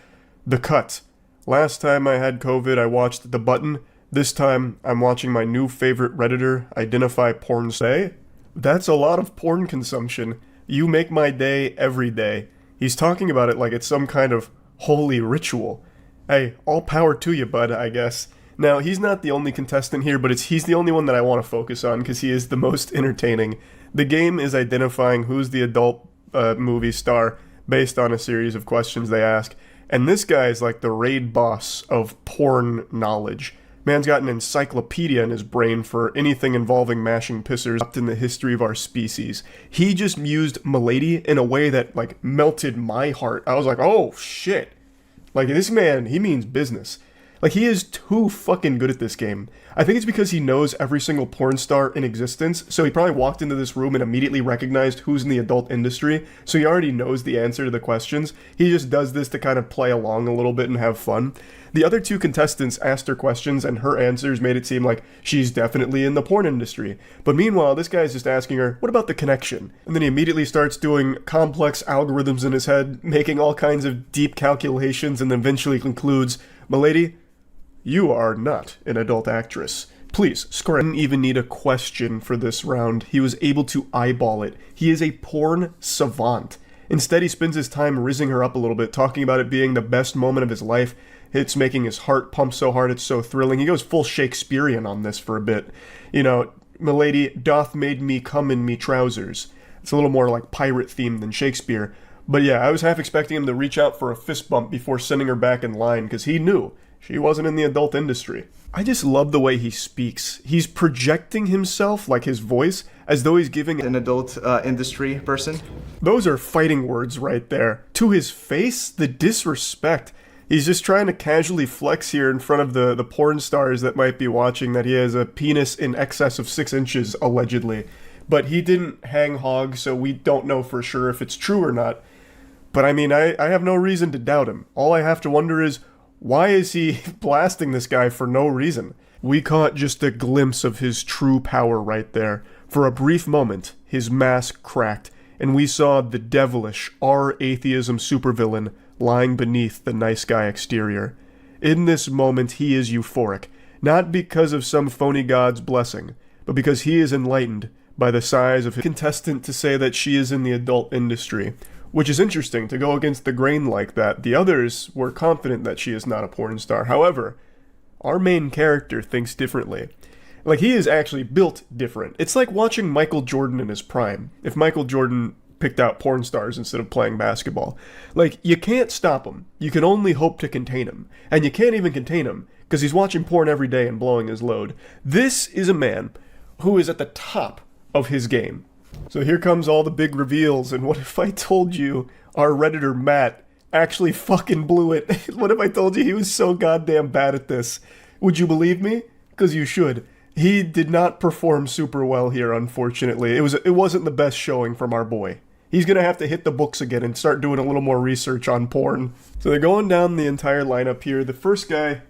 The cut. Last time I had COVID, I watched The Button. This time, I'm watching my new favorite Redditor identify porn say. That's a lot of porn consumption. You make my day every day. He's talking about it like it's some kind of holy ritual. Hey, all power to you, bud, I guess. Now, he's not the only contestant here, but he's the only one that I want to focus on because he is the most entertaining. The game is identifying who's the adult movie star based on a series of questions they ask. And this guy is like the raid boss of porn knowledge. Man's got an encyclopedia in his brain for anything involving mashing pissers up in the history of our species. He just used Milady in a way that, like, melted my heart. I was like, oh, shit. Like, this man, he means business. Like, he is too fucking good at this game. I think it's because he knows every single porn star in existence, so he probably walked into this room and immediately recognized who's in the adult industry, so he already knows the answer to the questions. He just does this to kind of play along a little bit and have fun. The other two contestants asked her questions, and her answers made it seem like she's definitely in the porn industry. But meanwhile, this guy's just asking her, what about the connection? And then he immediately starts doing complex algorithms in his head, making all kinds of deep calculations, and then eventually concludes, Milady, you are not an adult actress. Please, score. I didn't even need a question for this round. He was able to eyeball it. He is a porn savant. Instead, he spends his time rizzing her up a little bit, talking about it being the best moment of his life. It's making his heart pump so hard it's so thrilling. He goes full Shakespearean on this for a bit. You know, Milady doth made me come in me trousers. It's a little more like pirate themed than Shakespeare. But yeah, I was half expecting him to reach out for a fist bump before sending her back in line, because he knew she wasn't in the adult industry. I just love the way he speaks. He's projecting himself, like his voice, as though he's giving an adult industry person. Those are fighting words right there. To his face, the disrespect. He's just trying to casually flex here in front of the porn stars that might be watching that he has a penis in excess of 6 inches, allegedly. But he didn't hang hog, so we don't know for sure if it's true or not. But I mean, I have no reason to doubt him. All I have to wonder is, why is he blasting this guy for no reason? We caught just a glimpse of his true power right there. For a brief moment, his mask cracked, and we saw the devilish R-atheism supervillain lying beneath the nice guy exterior. In this moment, he is euphoric, not because of some phony god's blessing, but because he is enlightened by the size of his contestant to say that she is in the adult industry. Which is interesting, to go against the grain like that. The others were confident that she is not a porn star. However, our main character thinks differently. Like, he is actually built different. It's like watching Michael Jordan in his prime. If Michael Jordan picked out porn stars instead of playing basketball. Like, you can't stop him. You can only hope to contain him. And you can't even contain him, because he's watching porn every day and blowing his load. This is a man who is at the top of his game. So here comes all the big reveals, and what if I told you our Redditor Matt actually fucking blew it. What if I told you he was so goddamn bad at this? Would you believe me? Because you should. He did not perform super well here, unfortunately. It wasn't the best showing from our boy. He's gonna have to hit the books again and start doing a little more research on porn. So they're going down the entire lineup here. The first guy,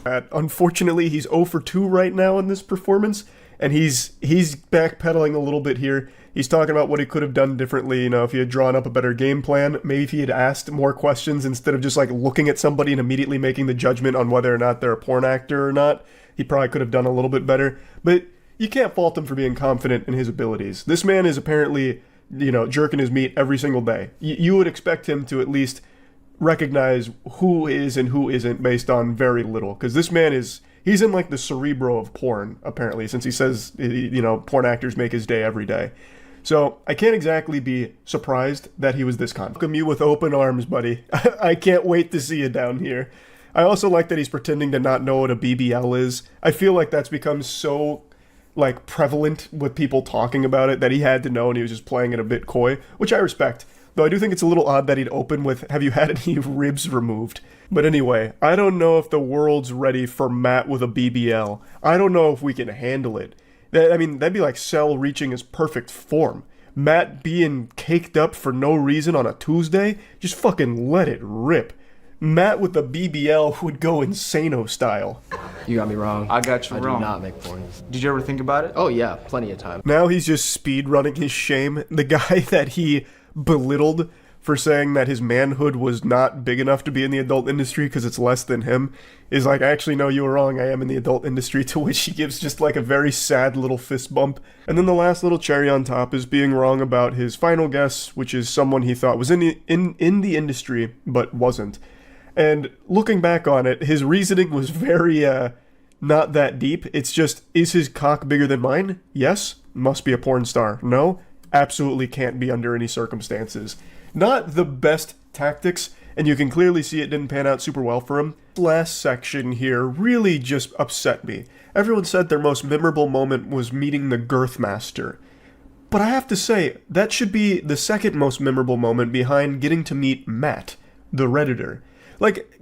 unfortunately, he's 0 for 2 right now in this performance, and he's backpedaling a little bit here. He's talking about what he could have done differently, if he had drawn up a better game plan, maybe if he had asked more questions instead of just like looking at somebody and immediately making the judgment on whether or not they're a porn actor or not. He probably could have done a little bit better, but you can't fault him for being confident in his abilities. This man is apparently, jerking his meat every single day. You would expect him to at least recognize who is and who isn't based on very little, because this man he's in like the cerebro of porn, apparently, since he says, porn actors make his day every day. So I can't exactly be surprised that he was this confident. Welcome you with open arms, buddy. I can't wait to see you down here. I also like that he's pretending to not know what a BBL is. I feel like that's become so prevalent with people talking about it that he had to know, and he was just playing it a bit coy, which I respect. Though I do think it's a little odd that he'd open with, "Have you had any ribs removed?" But anyway, I don't know if the world's ready for Matt with a BBL. I don't know if we can handle it. That'd be like Cell reaching his perfect form. Matt being caked up for no reason on a Tuesday? Just fucking let it rip. Matt with the BBL would go Insano style. You got me wrong. I got you wrong. I do not make porn. Did you ever think about it? Oh yeah, plenty of time. Now he's just speed running his shame. The guy that he belittled for saying that his manhood was not big enough to be in the adult industry because it's less than him is like, "Actually, no, you were wrong. I am in the adult industry," to which he gives just like a very sad little fist bump. And then the last little cherry on top is being wrong about his final guess, which is someone he thought was in the industry but wasn't. And looking back on it, his reasoning was very not that deep. It's just, is his cock bigger than mine? Yes. Must be a porn star. No. Absolutely can't be under any circumstances. Not the best tactics, and you can clearly see it didn't pan out super well for him. Last section here really just upset me. Everyone said their most memorable moment was meeting the Girth Master. But I have to say, that should be the second most memorable moment behind getting to meet Matt, the Redditor.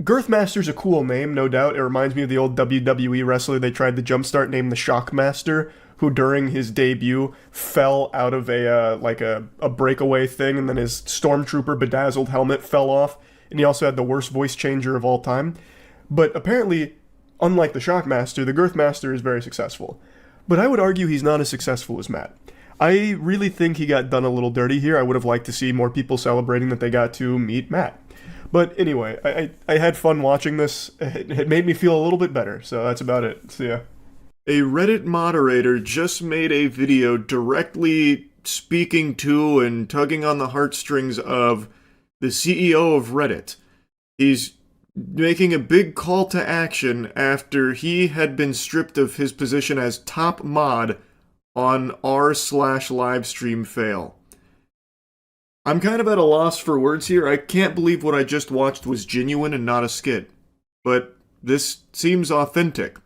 Girth Master's a cool name, no doubt. It reminds me of the old WWE wrestler they tried to jumpstart named the Shockmaster, who during his debut fell out of a breakaway thing, and then his Stormtrooper bedazzled helmet fell off, and he also had the worst voice changer of all time. But apparently, unlike the Shockmaster, the Girth Master is very successful. But I would argue he's not as successful as Matt. I really think he got done a little dirty here. I would have liked to see more people celebrating that they got to meet Matt. But anyway, I had fun watching this. It made me feel a little bit better, so that's about it. So yeah. A Reddit moderator just made a video directly speaking to and tugging on the heartstrings of the CEO of Reddit. He's making a big call to action after he had been stripped of his position as top mod on r/livestream fail. I'm kind of at a loss for words here. I can't believe what I just watched was genuine and not a skit. But this seems authentic.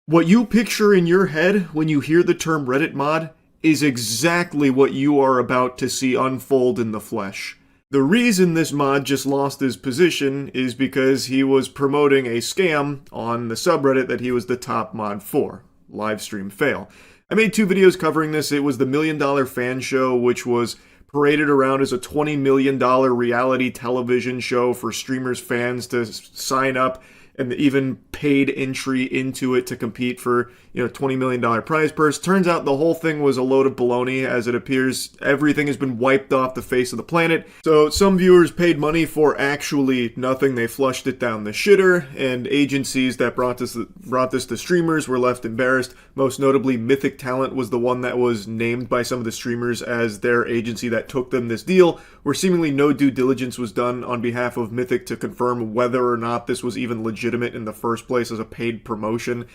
What you picture in your head when you hear the term Reddit mod is exactly what you are about to see unfold in the flesh. The reason this mod just lost his position is because he was promoting a scam on the subreddit that he was the top mod for, Livestream Fail. I made 2 videos covering this. It was the $1 Million Fan Show, which was paraded around as a $20 million reality television show for streamers' fans to sign up, and even paid entry into it to compete for, $20 million prize purse. Turns out the whole thing was a load of baloney, as it appears everything has been wiped off the face of the planet. So some viewers paid money for actually nothing. They flushed it down the shitter, and agencies that brought this to streamers were left embarrassed. Most notably, Mythic Talent was the one that was named by some of the streamers as their agency that took them this deal, where seemingly no due diligence was done on behalf of Mythic to confirm whether or not this was even legitimate in the first place as a paid promotion.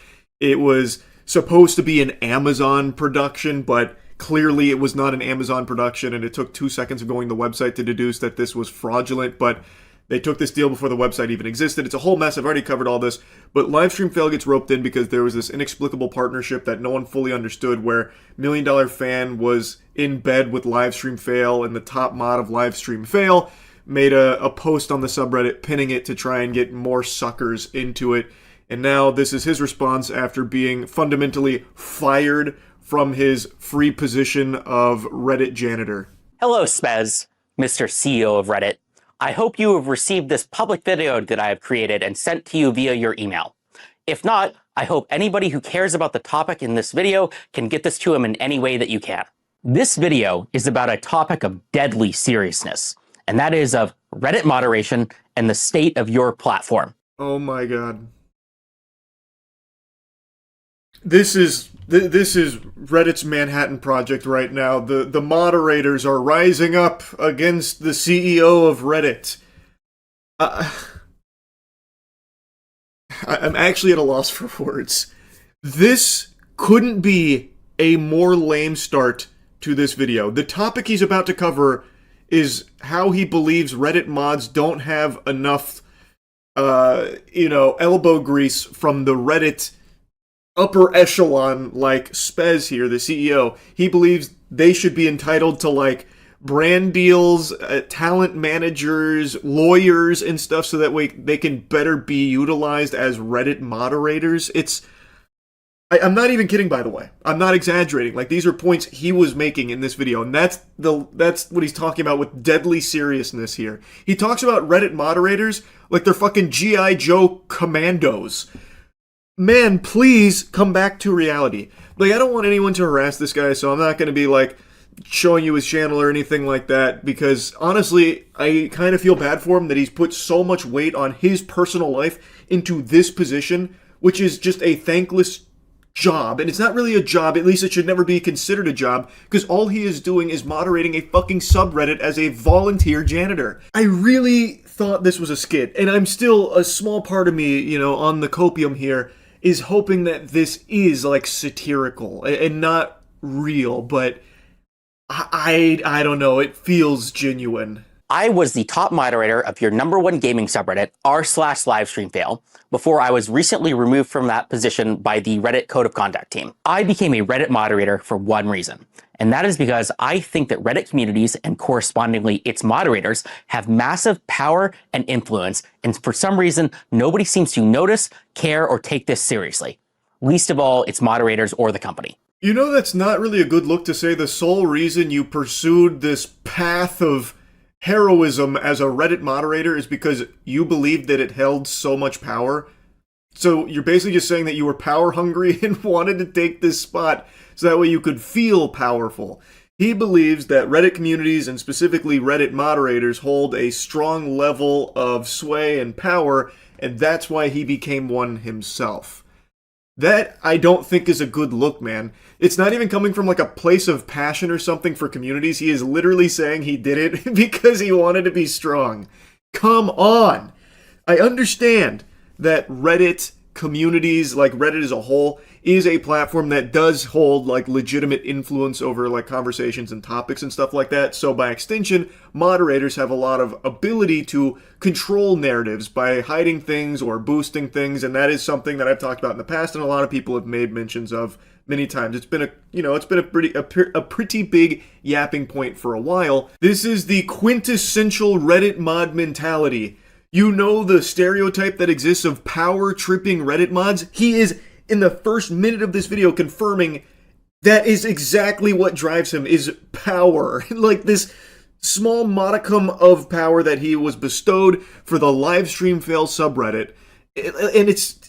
It was supposed to be an Amazon production, but clearly it was not an Amazon production, and it took 2 seconds of going to the website to deduce that this was fraudulent. But They took this deal before the website even existed. It's a whole mess. I've already covered all this. But Livestream Fail gets roped in because there was this inexplicable partnership that no one fully understood, where Million Dollar Fan was in bed with Livestream Fail, and the top mod of Livestream Fail made a post on the subreddit pinning it to try and get more suckers into it. And now this is his response after being fundamentally fired from his free position of Reddit janitor. Hello, Spez, Mr. CEO of Reddit. I hope you have received this public video that I have created and sent to you via your email. If not, I hope anybody who cares about the topic in this video can get this to him in any way that you can. This video is about a topic of deadly seriousness, and that is of Reddit moderation and the state of your platform. Oh my god. This is Reddit's Manhattan Project right now. The moderators are rising up against the CEO of Reddit. I'm actually at a loss for words. This couldn't be a more lame start to this video. The topic he's about to cover is how he believes Reddit mods don't have enough, elbow grease from the Reddit upper echelon, like Spez here, the CEO. He believes they should be entitled to, like, brand deals, talent managers, lawyers, and stuff, so that way they can better be utilized as Reddit moderators. I'm not even kidding, by the way. I'm not exaggerating. Like, these are points he was making in this video, and that's what he's talking about with deadly seriousness here. He talks about Reddit moderators like they're fucking G.I. Joe commandos. Man, please come back to reality. Like, I don't want anyone to harass this guy, so I'm not going to be, like, showing you his channel or anything like that, because, honestly, I kind of feel bad for him that he's put so much weight on his personal life into this position, which is just a thankless job. And it's not really a job, at least it should never be considered a job, because all he is doing is moderating a fucking subreddit as a volunteer janitor. I really thought this was a skit, and I'm still, a small part of me, on the copium here, is hoping that this is, like, satirical and not real, but I don't know, it feels genuine. I was the top moderator of your #1 gaming subreddit, r/livestreamfail, before I was recently removed from that position by the Reddit Code of Conduct team. I became a Reddit moderator for one reason, and that is because I think that Reddit communities and correspondingly its moderators have massive power and influence, and for some reason, nobody seems to notice, care, or take this seriously. Least of all, its moderators or the company. You know, that's not really a good look to say the sole reason you pursued this path of heroism as a Reddit moderator is because you believed that it held so much power. So you're basically just saying that you were power hungry and wanted to take this spot so that way you could feel powerful. He believes that Reddit communities and specifically Reddit moderators hold a strong level of sway and power, and that's why he became one himself. That, I don't think, is a good look, man. It's not even coming from, like, a place of passion or something for communities. He is literally saying he did it because he wanted to be strong. Come on! I understand that Reddit communities, like Reddit as a whole, is a platform that does hold, like, legitimate influence over, like, conversations and topics and stuff like that. So by extension, moderators have a lot of ability to control narratives by hiding things or boosting things, and that is something that I've talked about in the past and a lot of people have made mentions of many times. It's been a pretty big yapping point for a while. This is the quintessential Reddit mod mentality. You know the stereotype that exists of power-tripping Reddit mods? He is, in the first minute of this video, confirming that is exactly what drives him, is power. Like, this small modicum of power that he was bestowed for the Livestream Fail subreddit. And it's...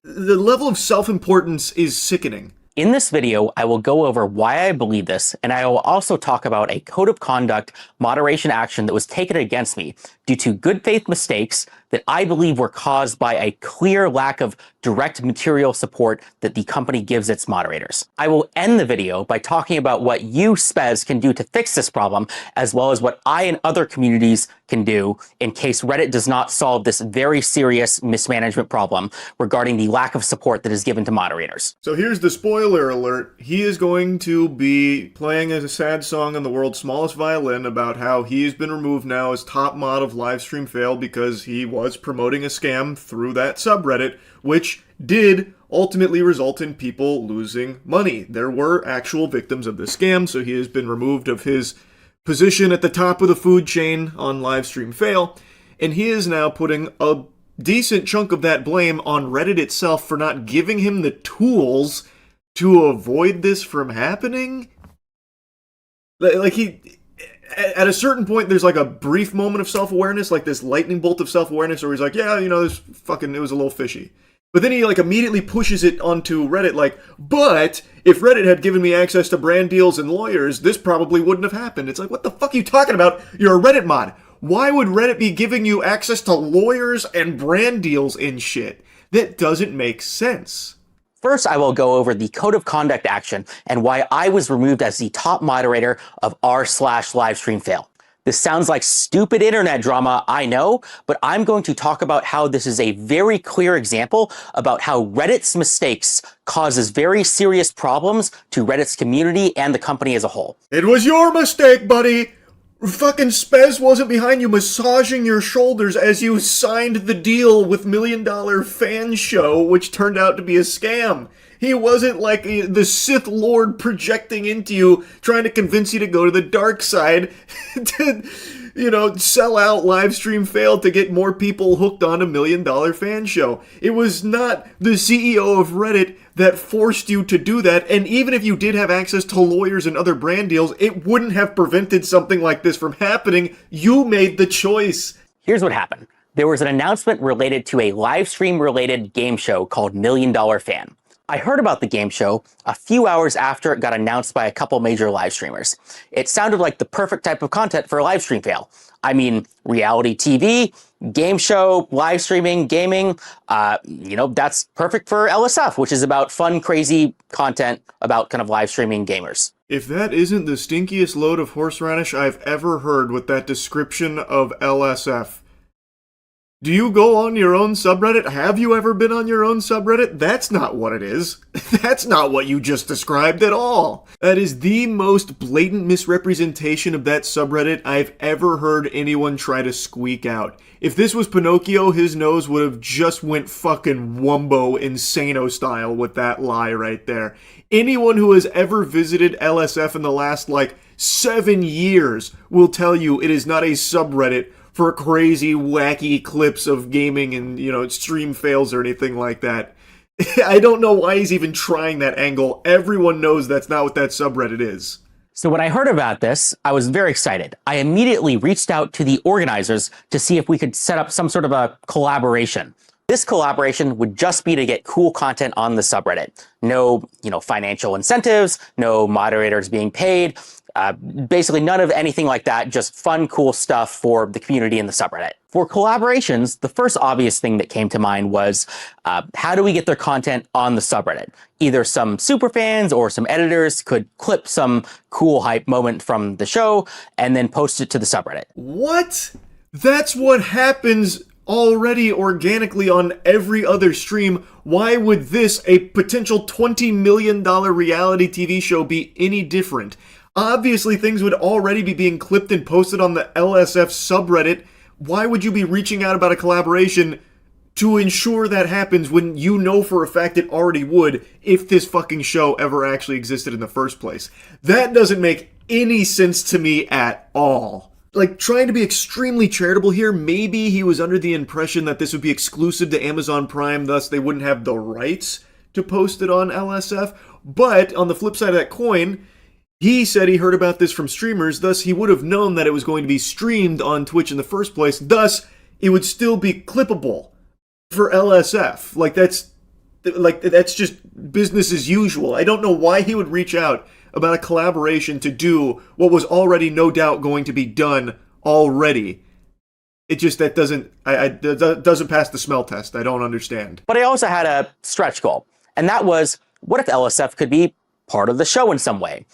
the level of self-importance is sickening. In this video, I will go over why I believe this, and I will also talk about a code of conduct moderation action that was taken against me due to good faith mistakes that I believe were caused by a clear lack of direct material support that the company gives its moderators. I will end the video by talking about what you, Spez, can do to fix this problem, as well as what I and other communities can do in case Reddit does not solve this very serious mismanagement problem regarding the lack of support that is given to moderators. So here's the spoiler alert. He is going to be playing a sad song on the world's smallest violin about how he has been removed now as top mod of Livestream Fail because he was promoting a scam through that subreddit, which did ultimately result in people losing money. There were actual victims of this scam, so he has been removed of his position at the top of the food chain on Livestream Fail, and he is now putting a decent chunk of that blame on Reddit itself for not giving him the tools to avoid this from happening. Like, he, at a certain point, there's like a brief moment of self-awareness, like this lightning bolt of self-awareness where he's like, yeah, you know, it was a little fishy. But then he like immediately pushes it onto Reddit like, but if Reddit had given me access to brand deals and lawyers, this probably wouldn't have happened. It's like, what the fuck are you talking about? You're a Reddit mod. Why would Reddit be giving you access to lawyers and brand deals and shit? That doesn't make sense. First, I will go over the code of conduct action and why I was removed as the top moderator of r/livestreamfail. This sounds like stupid internet drama, I know, but I'm going to talk about how this is a very clear example about how Reddit's mistakes causes very serious problems to Reddit's community and the company as a whole. It was your mistake, buddy! Fucking Spez wasn't behind you massaging your shoulders as you signed the deal with $1 Million Fan Show, which turned out to be a scam. He wasn't like the Sith Lord projecting into you, trying to convince you to go to the dark side to, you know, sell out Livestream Fail to get more people hooked on $1 Million Fan Show. It was not the CEO of Reddit that forced you to do that, and even if you did have access to lawyers and other brand deals, it wouldn't have prevented something like this from happening. You made the choice. Here's what happened. There was an announcement related to a live stream related game show called $1 Million Fan. I heard about the game show a few hours after it got announced by a couple major live streamers. It sounded like the perfect type of content for a live stream fail. I mean, reality TV, game show, live streaming, gaming, you know, that's perfect for LSF, which is about fun, crazy content about kind of live streaming gamers. If that isn't the stinkiest load of horseradish I've ever heard with that description of LSF. Do you go on your own subreddit? Have you ever been on your own subreddit? That's not what it is. That's not what you just described at all. That is the most blatant misrepresentation of that subreddit I've ever heard anyone try to squeak out. If this was Pinocchio, his nose would have just went fucking Wumbo Insano style with that lie right there. Anyone who has ever visited LSF in the last, 7 years will tell you it is not a subreddit for crazy, wacky clips of gaming and, stream fails or anything like that. I don't know why he's even trying that angle. Everyone knows that's not what that subreddit is. So when I heard about this, I was very excited. I immediately reached out to the organizers to see if we could set up some sort of a collaboration. This collaboration would just be to get cool content on the subreddit. No, financial incentives, no moderators being paid, basically none of anything like that, just fun, cool stuff for the community in the subreddit. For collaborations, the first obvious thing that came to mind was, how do we get their content on the subreddit? Either some superfans or some editors could clip some cool hype moment from the show and then post it to the subreddit. What? That's what happens already organically on every other stream. Why would this, a potential $20 million reality TV show, be any different? Obviously, things would already be being clipped and posted on the LSF subreddit. Why would you be reaching out about a collaboration to ensure that happens when you know for a fact it already would if this fucking show ever actually existed in the first place? That doesn't make any sense to me at all. Trying to be extremely charitable here, maybe he was under the impression that this would be exclusive to Amazon Prime, thus they wouldn't have the rights to post it on LSF. But on the flip side of that coin, he said he heard about this from streamers, thus he would have known that it was going to be streamed on Twitch in the first place, thus it would still be clippable for LSF. That's just business as usual. I don't know why he would reach out about a collaboration to do what was already no doubt going to be done already. It just, that doesn't pass the smell test. I don't understand. But I also had a stretch goal, and that was, what if LSF could be part of the show in some way?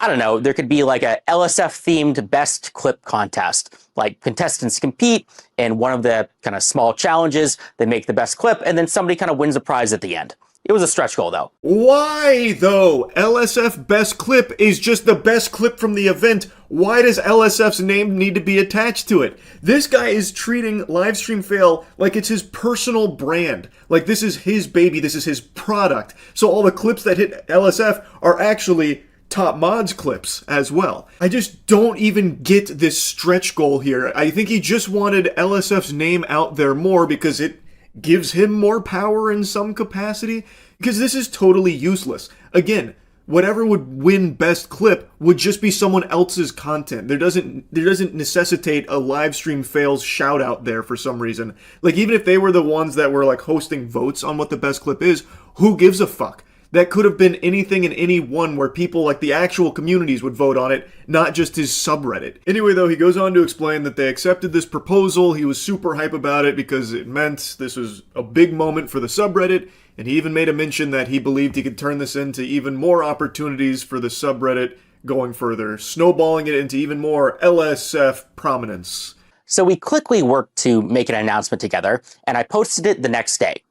I don't know, there could be like a LSF-themed best clip contest. Like contestants compete in one of the kind of small challenges, they make the best clip, and then somebody kind of wins a prize at the end. It was a stretch goal, though. Why, though? LSF Best Clip is just the best clip from the event. Why does LSF's name need to be attached to it? This guy is treating Livestream Fail like it's his personal brand. Like this is his baby, this is his product. So all the clips that hit LSF are actually top mods clips as well. I just don't even get this stretch goal here. I think he just wanted LSF's name out there more because it gives him more power in some capacity, because this is totally useless. Again, whatever would win best clip would just be someone else's content. There doesn't necessitate a live stream fails shout out there for some reason. Like even if they were the ones that were like hosting votes on what the best clip is, who gives a fuck? That could have been anything and anyone where people like the actual communities would vote on it, not just his subreddit. Anyway, though, he goes on to explain that they accepted this proposal. He was super hype about it because it meant this was a big moment for the subreddit. And he even made a mention that he believed he could turn this into even more opportunities for the subreddit going further, snowballing it into even more LSF prominence. So we quickly worked to make an announcement together, and I posted it the next day.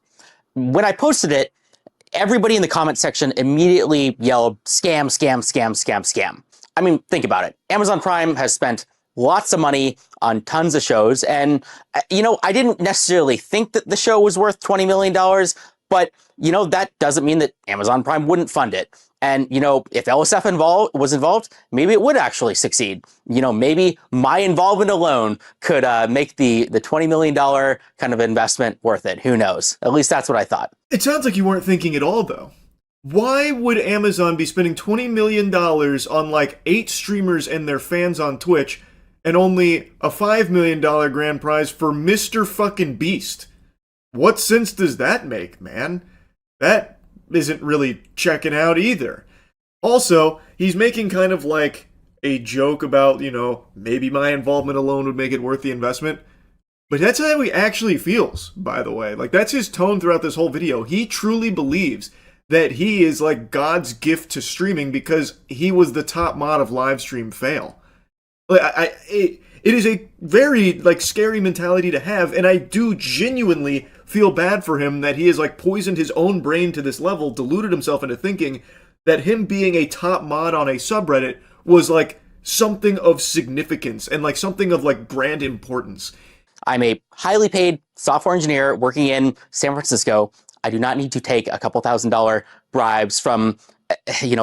When I posted it, everybody in the comment section immediately yelled, scam, scam, scam, scam, scam. I mean, think about it. Amazon Prime has spent lots of money on tons of shows. And, I didn't necessarily think that the show was worth $20 million, but, that doesn't mean that Amazon Prime wouldn't fund it. And, if LSF was involved, maybe it would actually succeed. Maybe my involvement alone could make the $20 million kind of investment worth it. Who knows? At least that's what I thought. It sounds like you weren't thinking at all, though. Why would Amazon be spending $20 million on like 8 streamers and their fans on Twitch and only a $5 million grand prize for Mr. fucking Beast? What sense does that make, man? That isn't really checking out either. Also, he's making kind of like a joke about, maybe my involvement alone would make it worth the investment. But that's how he actually feels, by the way. Like, that's his tone throughout this whole video. He truly believes that he is like God's gift to streaming because he was the top mod of Livestream Fail. Like, it is a very like scary mentality to have, and I do genuinely feel bad for him that he has like poisoned his own brain to this level, deluded himself into thinking that him being a top mod on a subreddit was like something of significance and like something of like brand importance. I'm a highly paid software engineer working in San Francisco. I do not need to take a couple $1,000 bribes from,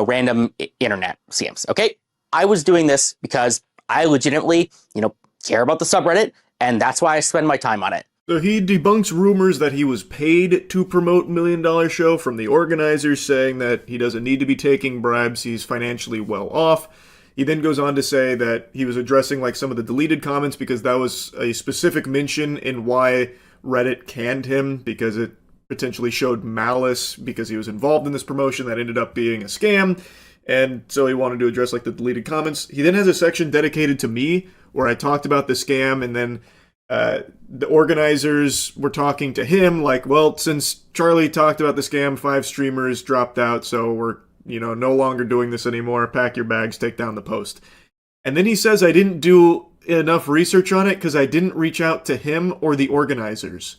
random internet scams, okay? I was doing this because I legitimately, care about the subreddit, and that's why I spend my time on it. So he debunks rumors that he was paid to promote $1 Million Show from the organizers, saying that he doesn't need to be taking bribes, he's financially well off. He then goes on to say that he was addressing like some of the deleted comments because that was a specific mention in why Reddit canned him, because it potentially showed malice because he was involved in this promotion that ended up being a scam. And so he wanted to address like the deleted comments. He then has a section dedicated to me where I talked about the scam, and then the organizers were talking to him like, well, since Charlie talked about the scam, 5 streamers dropped out, so we're no longer doing this anymore. Pack your bags, take down the post. And then he says I didn't do enough research on it because I didn't reach out to him or the organizers.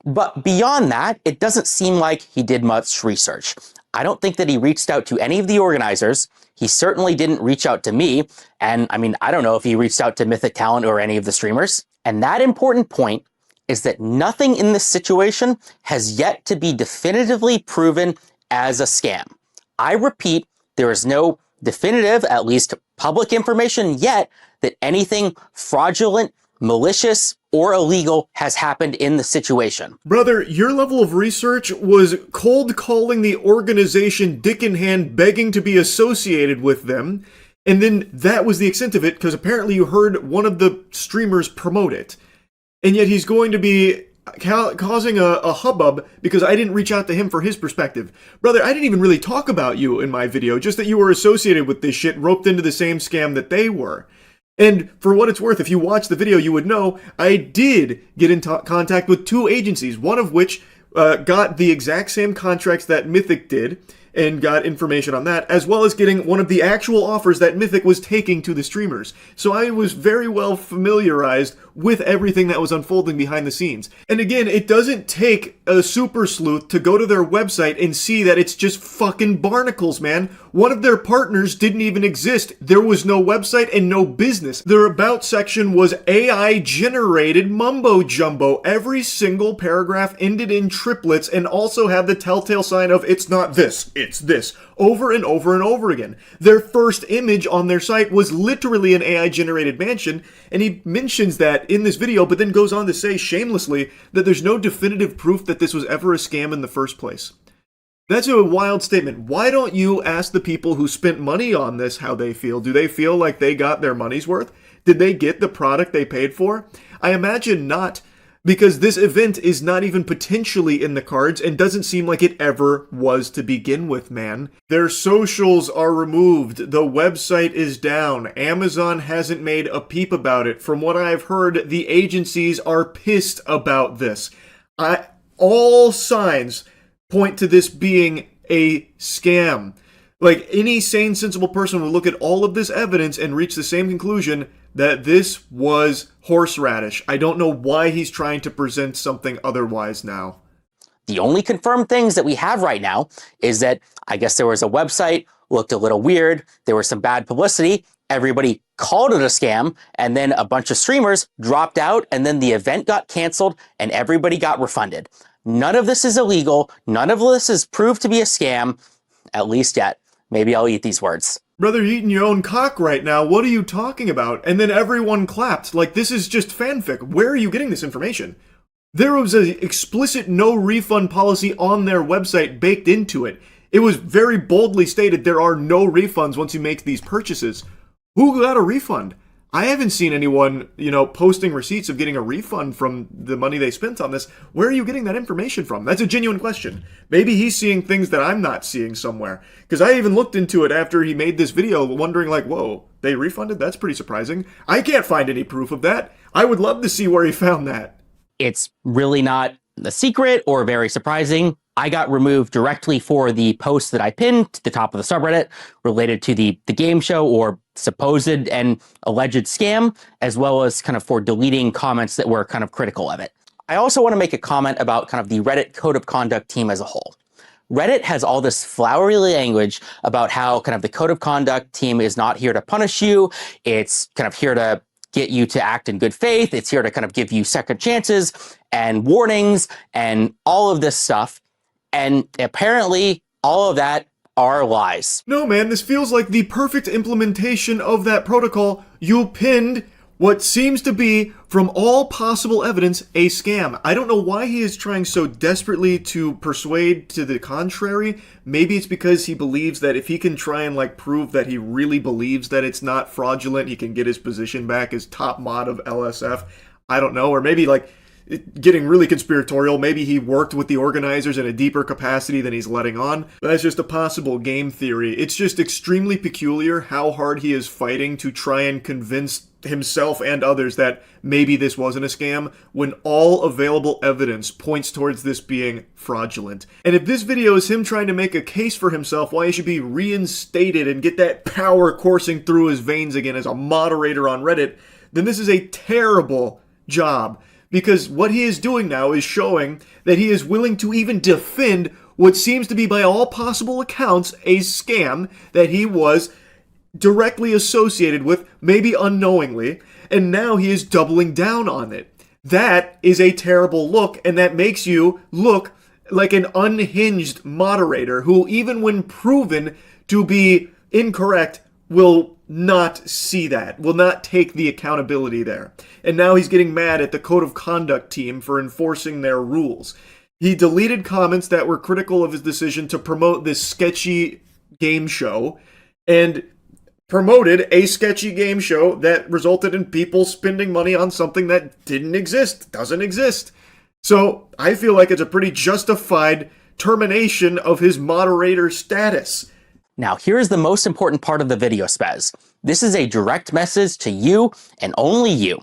But beyond that, it doesn't seem like he did much research. I don't think that he reached out to any of the organizers. He certainly didn't reach out to me. And I don't know if he reached out to Mythic Talent or any of the streamers. And that important point is that nothing in this situation has yet to be definitively proven as a scam. I repeat, there is no definitive, at least public information yet, that anything fraudulent, malicious, or illegal has happened in the situation. Brother, your level of research was cold calling the organization dick in hand, begging to be associated with them, and then that was the extent of it, because apparently you heard one of the streamers promote it. And yet he's going to be causing a hubbub because I didn't reach out to him for his perspective. Brother, I didn't even really talk about you in my video, just that you were associated with this shit, roped into the same scam that they were. And for what it's worth, if you watch the video, you would know I did get in contact with 2 agencies, one of which got the exact same contracts that Mythic did, and got information on that, as well as getting one of the actual offers that Mythic was taking to the streamers. So I was very well familiarized with everything that was unfolding behind the scenes. And again, it doesn't take a super sleuth to go to their website and see that it's just fucking barnacles, man. One of their partners didn't even exist. There was no website and no business. Their about section was AI generated mumbo jumbo. Every single paragraph ended in triplets and also had the telltale sign of it's not this, it's this, over and over and over again. Their first image on their site was literally an AI generated mansion, and he mentions that in this video, but then goes on to say shamelessly that there's no definitive proof that this was ever a scam in the first place. That's a wild statement. Why don't you ask the people who spent money on this how they feel? Do they feel like they got their money's worth? Did they get the product they paid for? I imagine not, because this event is not even potentially in the cards and doesn't seem like it ever was to begin with, man. Their socials are removed. The website is down. Amazon hasn't made a peep about it. From what I've heard, the agencies are pissed about this. All signs point to this being a scam. Like, any sane, sensible person would look at all of this evidence and reach the same conclusion that this was horseradish. I don't know why he's trying to present something otherwise now. The only confirmed things that we have right now is that I guess there was a website, looked a little weird, there was some bad publicity, everybody called it a scam, and then a bunch of streamers dropped out, and then the event got canceled, and everybody got refunded. None of this is illegal. None of this is proved to be a scam, at least yet. Maybe I'll eat these words. Brother, you're eating your own cock right now. What are you talking about? And then everyone clapped. Like, this is just fanfic. Where are you getting this information? There was an explicit no refund policy on their website baked into it. It was very boldly stated there are no refunds once you make these purchases. Who got a refund? I haven't seen anyone, posting receipts of getting a refund from the money they spent on this. Where are you getting that information from? That's a genuine question. Maybe he's seeing things that I'm not seeing somewhere. Because I even looked into it after he made this video, wondering like, whoa, they refunded? That's pretty surprising. I can't find any proof of that. I would love to see where he found that. It's really not a secret or very surprising. I got removed directly for the post that I pinned to the top of the subreddit related to the game show or supposed and alleged scam, as well as kind of for deleting comments that were kind of critical of it. I also want to make a comment about kind of the Reddit code of conduct team as a whole. Reddit has all this flowery language about how kind of the code of conduct team is not here to punish you. It's kind of here to get you to act in good faith. It's here to kind of give you second chances and warnings and all of this stuff. And apparently all of that are lies. No, man, this feels like the perfect implementation of that protocol. You pinned what seems to be, from all possible evidence, a scam. I don't know why he is trying so desperately to persuade to the contrary. Maybe it's because he believes that if he can try and prove that he really believes that it's not fraudulent, he can get his position back as top mod of LSF. I don't know. Or maybe getting really conspiratorial, maybe he worked with the organizers in a deeper capacity than he's letting on. But that's just a possible game theory. It's just extremely peculiar how hard he is fighting to try and convince himself and others that maybe this wasn't a scam, when all available evidence points towards this being fraudulent. And if this video is him trying to make a case for himself why he should be reinstated and get that power coursing through his veins again as a moderator on Reddit, then this is a terrible job. Because what he is doing now is showing that he is willing to even defend what seems to be, by all possible accounts, a scam that he was directly associated with, maybe unknowingly, and now he is doubling down on it. That is a terrible look, and that makes you look like an unhinged moderator who, even when proven to be incorrect, will not see that, will not take the accountability there. And now he's getting mad at the Code of Conduct team for enforcing their rules. He deleted comments that were critical of his decision to promote this sketchy game show, and promoted a sketchy game show that resulted in people spending money on something that didn't exist, doesn't exist. So I feel like it's a pretty justified termination of his moderator status. Now, here's the most important part of the video, Spez. This is a direct message to you and only you.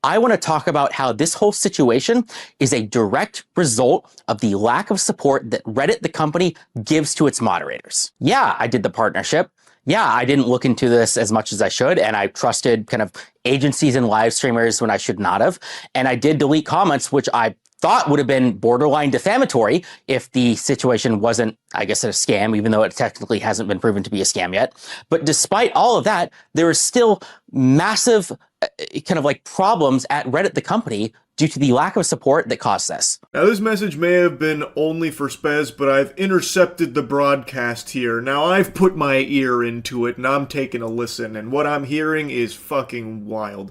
I want to talk about how this whole situation is a direct result of the lack of support that Reddit, the company, gives to its moderators. Yeah, I did the partnership. Yeah, I didn't look into this as much as I should, and I trusted kind of agencies and live streamers when I should not have. And I did delete comments, which I thought would have been borderline defamatory if the situation wasn't, I guess, a scam, even though it technically hasn't been proven to be a scam yet. But despite all of that, there is still massive kind of like problems at Reddit, the company, due to the lack of support that caused this. Now, this message may have been only for Spez, but I've intercepted the broadcast here. Now, I've put my ear into it, and I'm taking a listen, and what I'm hearing is fucking wild.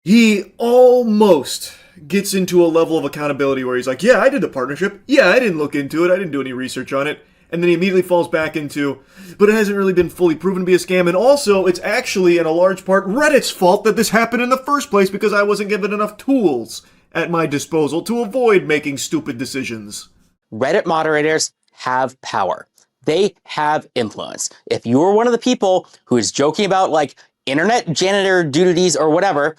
He almost gets into a level of accountability where he's like, yeah, I did the partnership. Yeah, I didn't look into it. I didn't do any research on it. And then he immediately falls back into, but it hasn't really been fully proven to be a scam. And also, it's actually, in a large part, Reddit's fault that this happened in the first place because I wasn't given enough tools at my disposal to avoid making stupid decisions. Reddit moderators have power. They have influence. If you are one of the people who is joking about like internet janitor duties or whatever,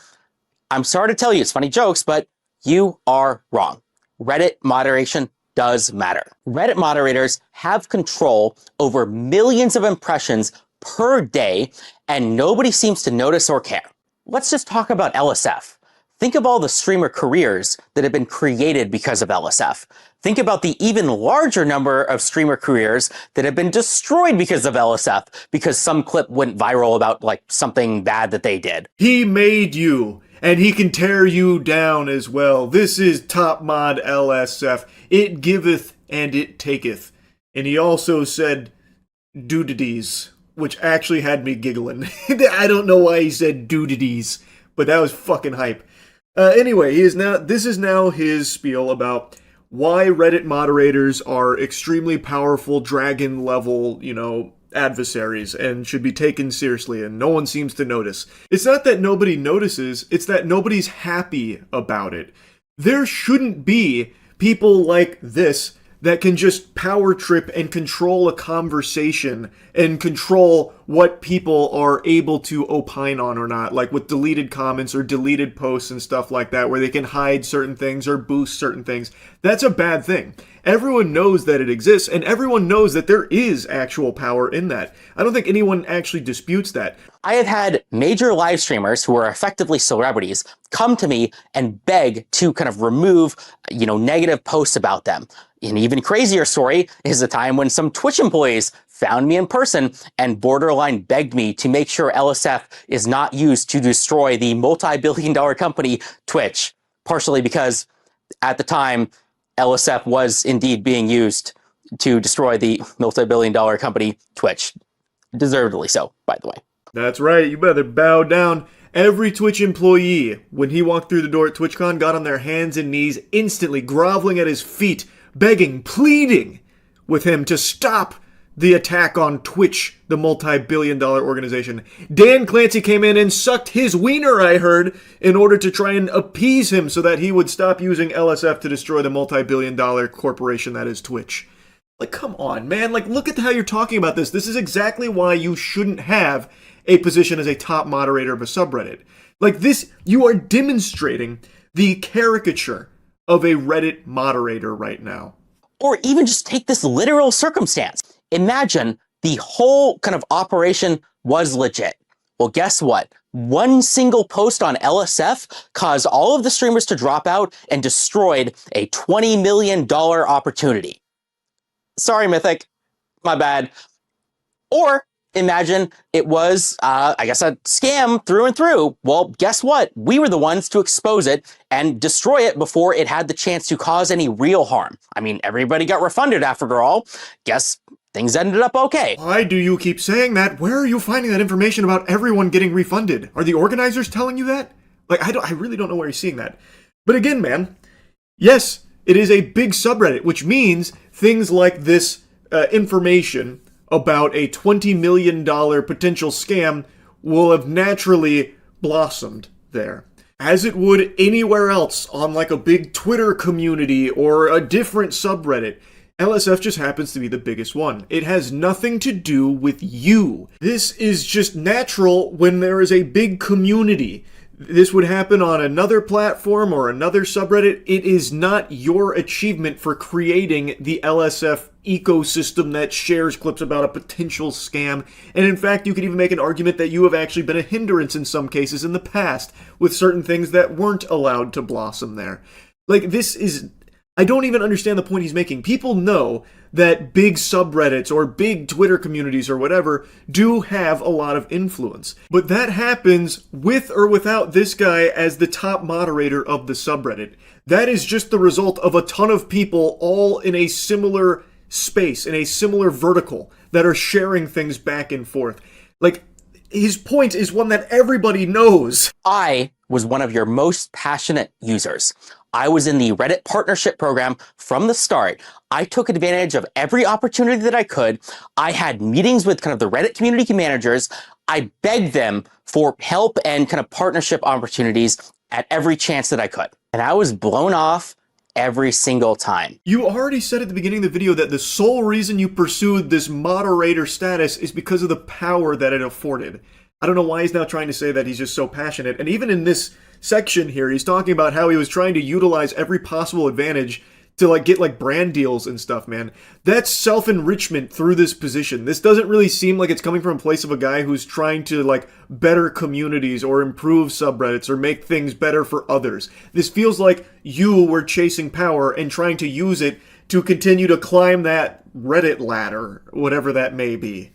I'm sorry to tell you, it's funny jokes, but you are wrong. Reddit moderation does matter. Reddit moderators have control over millions of impressions per day, and nobody seems to notice or care. Let's just talk about LSF. Think of all the streamer careers that have been created because of LSF. Think about the even larger number of streamer careers that have been destroyed because of LSF, because some clip went viral about like something bad that they did. He made you, and he can tear you down as well. This is top mod LSF. It giveth and it taketh. And he also said doodities, which actually had me giggling. I don't know why he said doodities, but that was fucking hype. Anyway, this is now his spiel about why Reddit moderators are extremely powerful dragon level, adversaries and should be taken seriously, and no one seems to notice. It's not that nobody notices, it's that nobody's happy about it. There shouldn't be people like this that can just power trip and control a conversation and control what people are able to opine on or not, like with deleted comments or deleted posts and stuff like that, where they can hide certain things or boost certain things. That's a bad thing. Everyone knows that it exists, and everyone knows that there is actual power in that. I don't think anyone actually disputes that. I have had major live streamers who are effectively celebrities come to me and beg to kind of remove, negative posts about them. An even crazier story is the time when some Twitch employees found me in person and borderline begged me to make sure LSF is not used to destroy the multi-billion-dollar company Twitch, partially because at the time LSF was indeed being used to destroy the multi-billion-dollar company Twitch. Deservedly so, by the way. That's right, you better bow down. Every Twitch employee, when he walked through the door at TwitchCon, got on their hands and knees, instantly groveling at his feet, begging, pleading with him to stop the attack on Twitch, the multi-billion-dollar organization. Dan Clancy came in and sucked his wiener, I heard, in order to try and appease him so that he would stop using LSF to destroy the multi-billion-dollar corporation that is Twitch. Like, come on, man. Like, look at how you're talking about this. This is exactly why you shouldn't have a position as a top moderator of a subreddit. Like this, you are demonstrating the caricature of a Reddit moderator right now. Or even just take this literal circumstance. Imagine the whole kind of operation was legit. Well, guess what? One single post on LSF caused all of the streamers to drop out and destroyed a $20 million opportunity. Sorry, Mythic. My bad. Or imagine it was, a scam through and through. Well, guess what? We were the ones to expose it and destroy it before it had the chance to cause any real harm. I mean, everybody got refunded after all. Guess things ended up okay. Why do you keep saying that? Where are you finding that information about everyone getting refunded? Are the organizers telling you that? Like, I really don't know where you're seeing that. But again, man, yes, it is a big subreddit, which means things like this information about a $20 million potential scam will have naturally blossomed there. As it would anywhere else on like a big Twitter community or a different subreddit. LSF just happens to be the biggest one. It has nothing to do with you. This is just natural when there is a big community. this would happen on another platform or another subreddit. It is not your achievement for creating the LSF ecosystem that shares clips about a potential scam. And in fact, you could even make an argument that you have actually been a hindrance in some cases in the past with certain things that weren't allowed to blossom there. Like, this is... I don't even understand the point he's making. People know that big subreddits or big Twitter communities or whatever do have a lot of influence. But that happens with or without this guy as the top moderator of the subreddit. That is just the result of a ton of people all in a similar space, in a similar vertical, that are sharing things back and forth. Like, his point is one that everybody knows. I was one of your most passionate users. I was in the Reddit partnership program from the start. I took advantage of every opportunity that I could. I had meetings with kind of the Reddit community managers. I begged them for help and kind of partnership opportunities at every chance that I could. And I was blown off every single time. You already said at the beginning of the video that the sole reason you pursued this moderator status is because of the power that it afforded. I don't know why he's now trying to say that he's just so passionate. And even in this section here, he's talking about how he was trying to utilize every possible advantage to like get like brand deals and stuff, man. That's self-enrichment through this position. This doesn't really seem like it's coming from a place of a guy who's trying to like better communities or improve subreddits or make things better for others. This feels like you were chasing power and trying to use it to continue to climb that Reddit ladder, whatever that may be.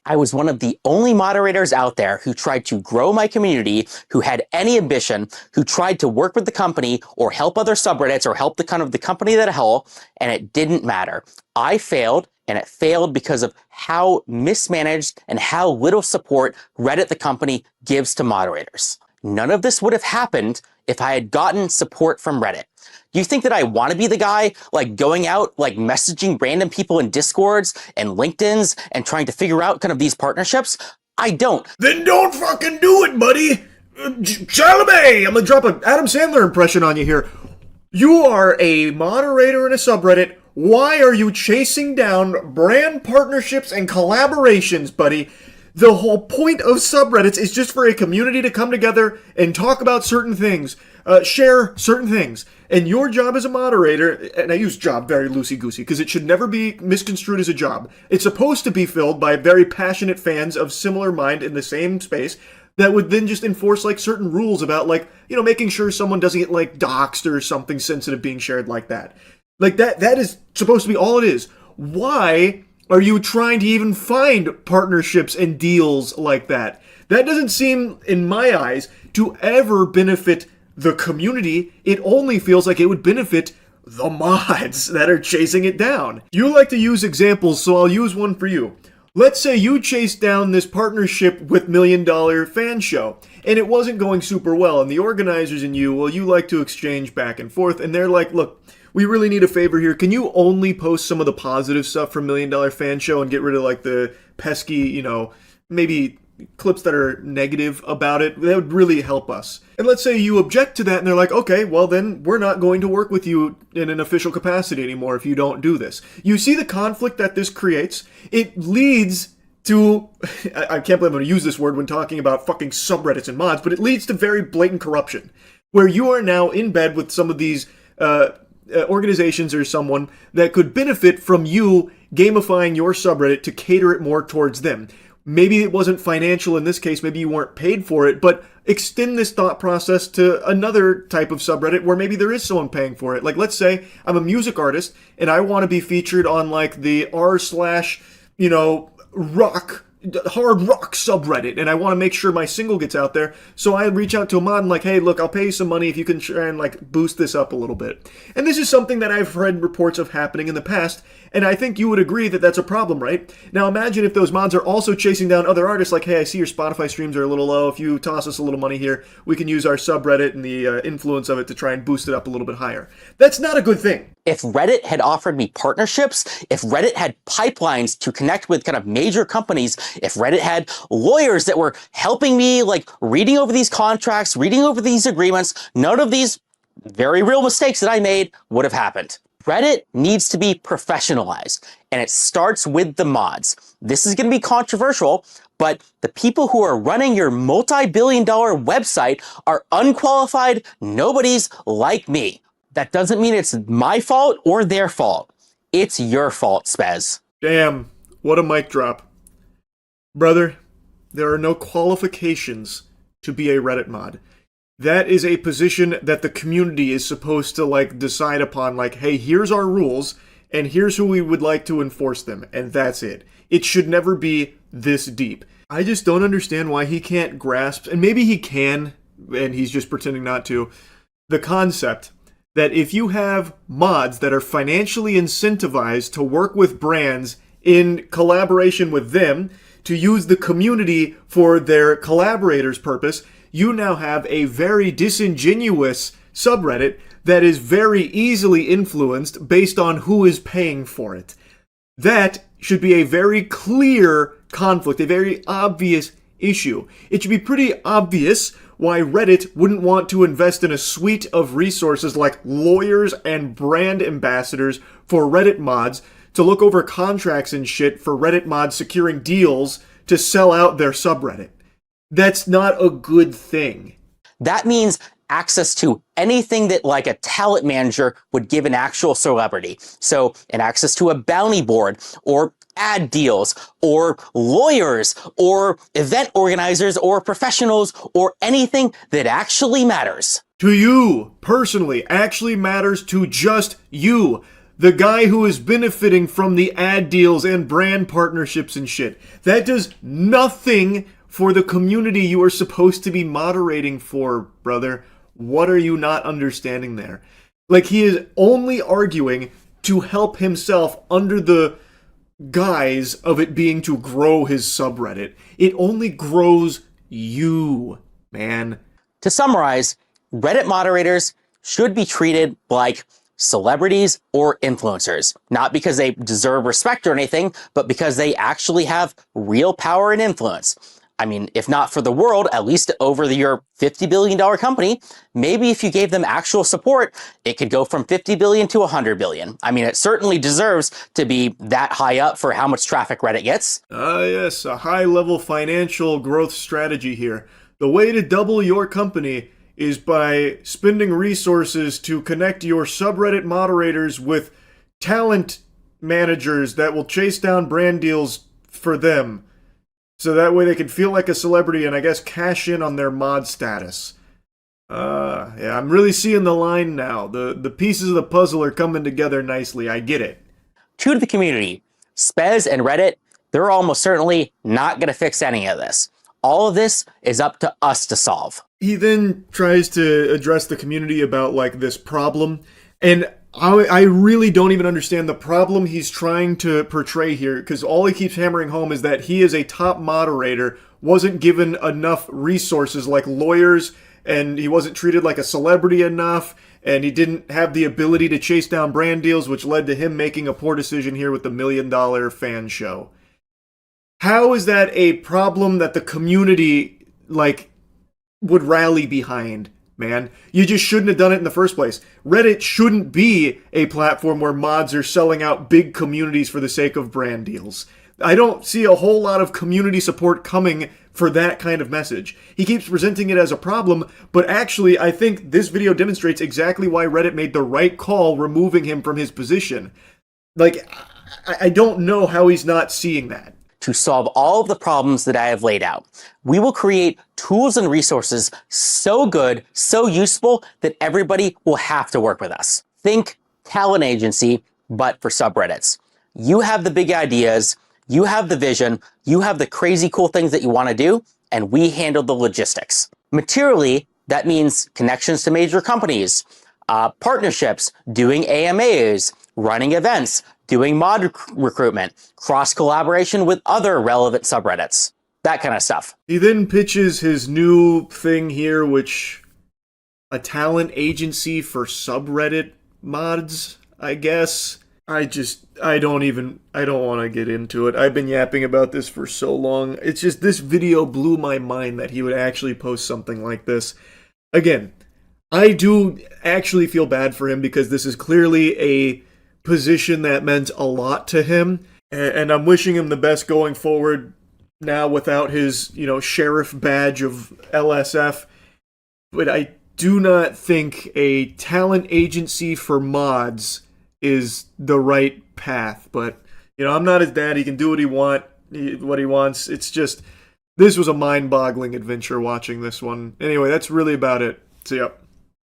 I was one of the only moderators out there who tried to grow my community, who had any ambition, who tried to work with the company or help other subreddits or help the company that a whole, and it didn't matter. I failed, and it failed because of how mismanaged and how little support Reddit, the company, gives to moderators. None of this would have happened if I had gotten support from Reddit. Do you think that I want to be the guy like going out, like messaging random people in Discords and LinkedIn's and trying to figure out kind of these partnerships? I don't. Then don't fucking do it, buddy! Chalamet! I'm gonna drop an Adam Sandler impression on you here. You are a moderator in a subreddit. Why are you chasing down brand partnerships and collaborations, buddy? The whole point of subreddits is just for a community to come together and talk about certain things, share certain things. And your job as a moderator, and I use job very loosey-goosey because it should never be misconstrued as a job. It's supposed to be filled by very passionate fans of similar mind in the same space that would then just enforce like certain rules about like, you know, making sure someone doesn't get like doxxed or something sensitive being shared like that. Like that is supposed to be all it is. Why are you trying to even find partnerships and deals like that? That doesn't seem, in my eyes, to ever benefit the community. It only feels like it would benefit the mods that are chasing it down. You like to use examples, so I'll use one for you. Let's say you chased down this partnership with $1 Million Fan Show, and it wasn't going super well, and the organizers and you, well, you like to exchange back and forth, and they're like, look, we really need a favor here. Can you only post some of the positive stuff from $1 Million Fan Show and get rid of like the pesky, you know, maybe clips that are negative about it? That would really help us. And let's say you object to that and they're like, okay, well then we're not going to work with you in an official capacity anymore if you don't do this. You see the conflict that this creates? It leads to, I can't believe I'm going to use this word when talking about fucking subreddits and mods, but it leads to very blatant corruption, where you are now in bed with some of these organizations or someone that could benefit from you gamifying your subreddit to cater it more towards them. Maybe it wasn't financial in this case, maybe you weren't paid for it, but extend this thought process to another type of subreddit where maybe there is someone paying for it. Like, let's say I'm a music artist and I want to be featured on like the hard rock subreddit, and I want to make sure my single gets out there, so I reach out to a mod and like, hey, look, I'll pay you some money if you can try and like boost this up a little bit. And this is something that I've read reports of happening in the past, and I think you would agree that that's a problem, right? Now imagine if those mods are also chasing down other artists like, hey, I see your Spotify streams are a little low, if you toss us a little money here, we can use our subreddit and the influence of it to try and boost it up a little bit higher. That's not a good thing. If Reddit had offered me partnerships, if Reddit had pipelines to connect with kind of major companies, if Reddit had lawyers that were helping me, like reading over these contracts, reading over these agreements, none of these very real mistakes that I made would have happened. Reddit needs to be professionalized, and it starts with the mods. This is going to be controversial, but the people who are running your multi-billion-dollar website are unqualified nobodies like me. That doesn't mean it's my fault or their fault. It's your fault, Spez. Damn, what a mic drop. Brother, there are no qualifications to be a Reddit mod. That is a position that the community is supposed to, like, decide upon, like, hey, here's our rules, and here's who we would like to enforce them, and that's it. It should never be this deep. I just don't understand why he can't grasp, and maybe he can, and he's just pretending not to, the concept that if you have mods that are financially incentivized to work with brands in collaboration with them, to use the community for their collaborators' purpose, you now have a very disingenuous subreddit that is very easily influenced based on who is paying for it. That should be a very clear conflict, a very obvious issue. It should be pretty obvious why Reddit wouldn't want to invest in a suite of resources like lawyers and brand ambassadors for Reddit mods to look over contracts and shit for Reddit mods securing deals to sell out their subreddit. That's not a good thing. That means access to anything that like a talent manager would give an actual celebrity. So an access to a bounty board or ad deals or lawyers or event organizers or professionals or anything that actually matters. To you, personally, actually matters to just you. The guy who is benefiting from the ad deals and brand partnerships and shit. That does nothing for the community you are supposed to be moderating for, brother. What are you not understanding there? Like, he is only arguing to help himself under the guise of it being to grow his subreddit. It only grows you, man. To summarize, Reddit moderators should be treated like celebrities or influencers, not because they deserve respect or anything, but because they actually have real power and influence. I mean, if not for the world, at least over your $50 billion company, maybe if you gave them actual support, it could go from 50 billion to 100 billion. I mean, it certainly deserves to be that high up for how much traffic Reddit gets. Yes, a high-level financial growth strategy here. The way to double your company is by spending resources to connect your subreddit moderators with talent managers that will chase down brand deals for them. So that way they can feel like a celebrity and I guess cash in on their mod status. Yeah, I'm really seeing the line now. The pieces of the puzzle are coming together nicely. I get it. To the community, Spez and Reddit, they're almost certainly not going to fix any of this. All of this is up to us to solve. He then tries to address the community about, like, this problem, and I really don't even understand the problem he's trying to portray here, because all he keeps hammering home is that he is a top moderator, wasn't given enough resources like lawyers, and he wasn't treated like a celebrity enough, and he didn't have the ability to chase down brand deals, which led to him making a poor decision here with the $1 Million fan show. How is that a problem that the community, like, would rally behind? Man, you just shouldn't have done it in the first place. Reddit shouldn't be a platform where mods are selling out big communities for the sake of brand deals. I don't see a whole lot of community support coming for that kind of message. He keeps presenting it as a problem, but actually I think this video demonstrates exactly why Reddit made the right call removing him from his position. Like, I don't know how he's not seeing that. To solve all of the problems that I have laid out, we will create tools and resources so good, so useful, that everybody will have to work with us. Think talent agency, but for subreddits. You have the big ideas, you have the vision, you have the crazy cool things that you want to do, and we handle the logistics. Materially, that means connections to major companies, partnerships, doing AMAs, running events, doing mod recruitment, cross-collaboration with other relevant subreddits, that kind of stuff. He then pitches his new thing here, which a talent agency for subreddit mods, I guess. I don't want to get into it. I've been yapping about this for so long. It's just, this video blew my mind that he would actually post something like this. Again, I do actually feel bad for him because this is clearly a position that meant a lot to him, and I'm wishing him the best going forward now without his, sheriff badge of LSF. But I do not think a talent agency for mods is the right path. But, I'm not his dad. He can do what he wants. It's just, this was a mind-boggling adventure watching this one. Anyway, that's really about it. See ya.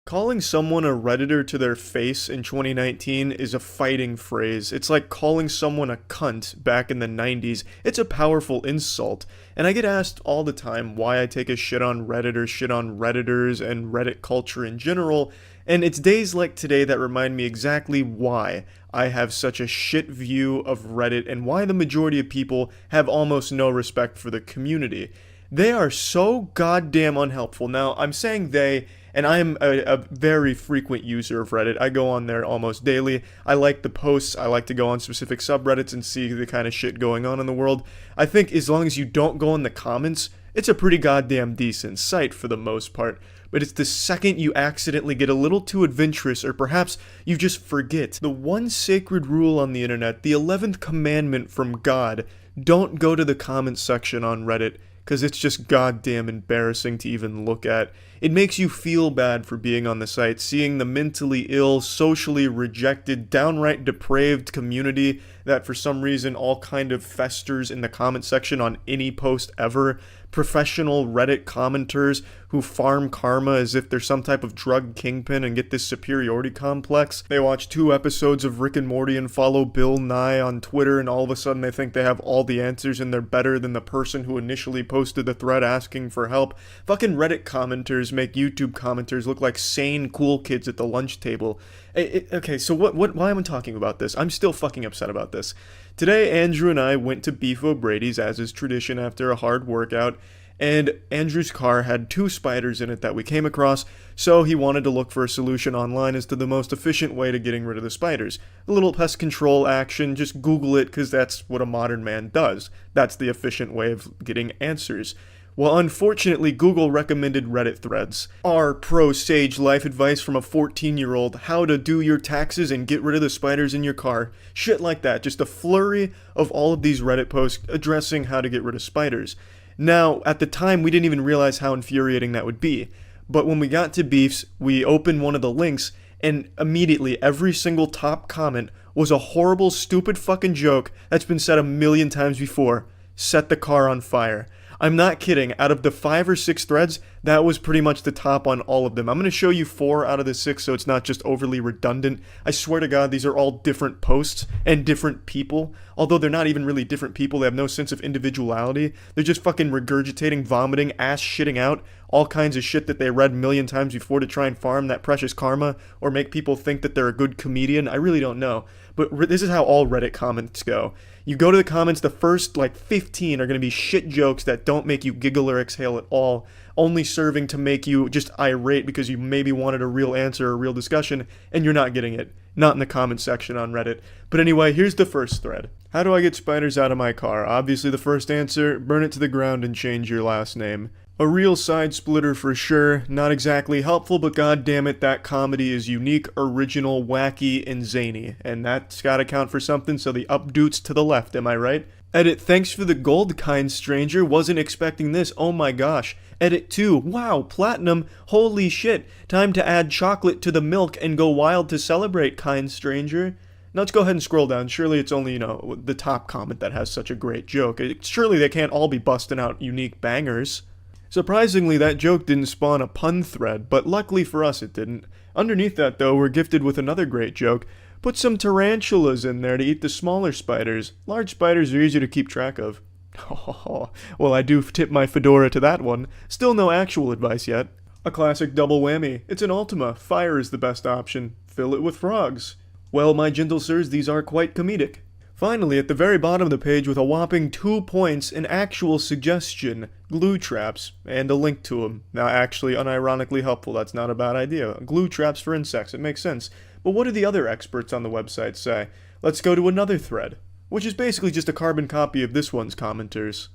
Calling someone a Redditor to their face in 2019 is a fighting phrase. It's like calling someone a cunt back in the 90s. It's a powerful insult. And I get asked all the time why I take a shit on Reddit or shit on Redditors and Reddit culture in general. And it's days like today that remind me exactly why I have such a shit view of Reddit and why the majority of people have almost no respect for the community. They are so goddamn unhelpful. Now, I'm saying they, and I'm a very frequent user of Reddit. I go on there almost daily. I like the posts. I like to go on specific subreddits and see the kind of shit going on in the world. I think as long as you don't go in the comments, it's a pretty goddamn decent site for the most part. But it's the second you accidentally get a little too adventurous, or perhaps you just forget the one sacred rule on the internet, the 11th commandment from God: don't go to the comments section on Reddit, because it's just goddamn embarrassing to even look at. It makes you feel bad for being on the site, seeing the mentally ill, socially rejected, downright depraved community that for some reason all kind of festers in the comment section on any post ever. Professional Reddit commenters who farm karma as if they're some type of drug kingpin and get this superiority complex. They watch 2 episodes of Rick and Morty and follow Bill Nye on Twitter, and all of a sudden they think they have all the answers and they're better than the person who initially posted the thread asking for help. Fucking Reddit commenters make YouTube commenters look like sane cool kids at the lunch table. Okay, so why am I talking about this? I'm still fucking upset about this. Today, Andrew and I went to Beef O'Brady's, as is tradition after a hard workout, and Andrew's car had 2 spiders in it that we came across, so he wanted to look for a solution online as to the most efficient way to getting rid of the spiders. A little pest control action, just Google it, because that's what a modern man does. That's the efficient way of getting answers. Well, unfortunately, Google recommended Reddit threads. Our pro-sage life advice from a 14-year-old, how to do your taxes and get rid of the spiders in your car. Shit like that, just a flurry of all of these Reddit posts addressing how to get rid of spiders. Now, at the time, we didn't even realize how infuriating that would be. But when we got to Beef's, we opened one of the links, and immediately every single top comment was a horrible, stupid fucking joke that's been said a million times before. Set the car on fire. I'm not kidding. Out of the 5 or 6 threads, that was pretty much the top on all of them. I'm going to show you 4 out of the 6 so it's not just overly redundant. I swear to God, these are all different posts and different people. Although they're not even really different people. They have no sense of individuality. They're just fucking regurgitating, vomiting, ass shitting out all kinds of shit that they read a million times before to try and farm that precious karma or make people think that they're a good comedian. I really don't know. But this is how all Reddit comments go. You go to the comments, the first 15 are going to be shit jokes that don't make you giggle or exhale at all, only serving to make you just irate because you maybe wanted a real answer or a real discussion, and you're not getting it. Not in the comment section on Reddit. But anyway, here's the first thread. How do I get spiders out of my car? Obviously the first answer, burn it to the ground and change your last name. A real side splitter for sure, not exactly helpful, but goddammit, that comedy is unique, original, wacky, and zany. And that's gotta count for something, so the updoots to the left, am I right? Edit, thanks for the gold, kind stranger, wasn't expecting this, oh my gosh. Edit 2, wow, platinum, holy shit, time to add chocolate to the milk and go wild to celebrate, kind stranger. Now let's go ahead and scroll down, surely it's only, the top comment that has such a great joke. Surely they can't all be busting out unique bangers. Surprisingly, that joke didn't spawn a pun thread, but luckily for us it didn't. Underneath that, though, we're gifted with another great joke. Put some tarantulas in there to eat the smaller spiders. Large spiders are easier to keep track of. Oh, well, I do tip my fedora to that one. Still no actual advice yet. A classic double whammy. It's an Ultima. Fire is the best option. Fill it with frogs. Well, my gentle sirs, these are quite comedic. Finally, at the very bottom of the page with a whopping 2 points, an actual suggestion. Glue traps, and a link to them. Now, actually, unironically helpful, that's not a bad idea. Glue traps for insects, it makes sense. But what do the other experts on the website say? Let's go to another thread, which is basically just a carbon copy of this one's commenters.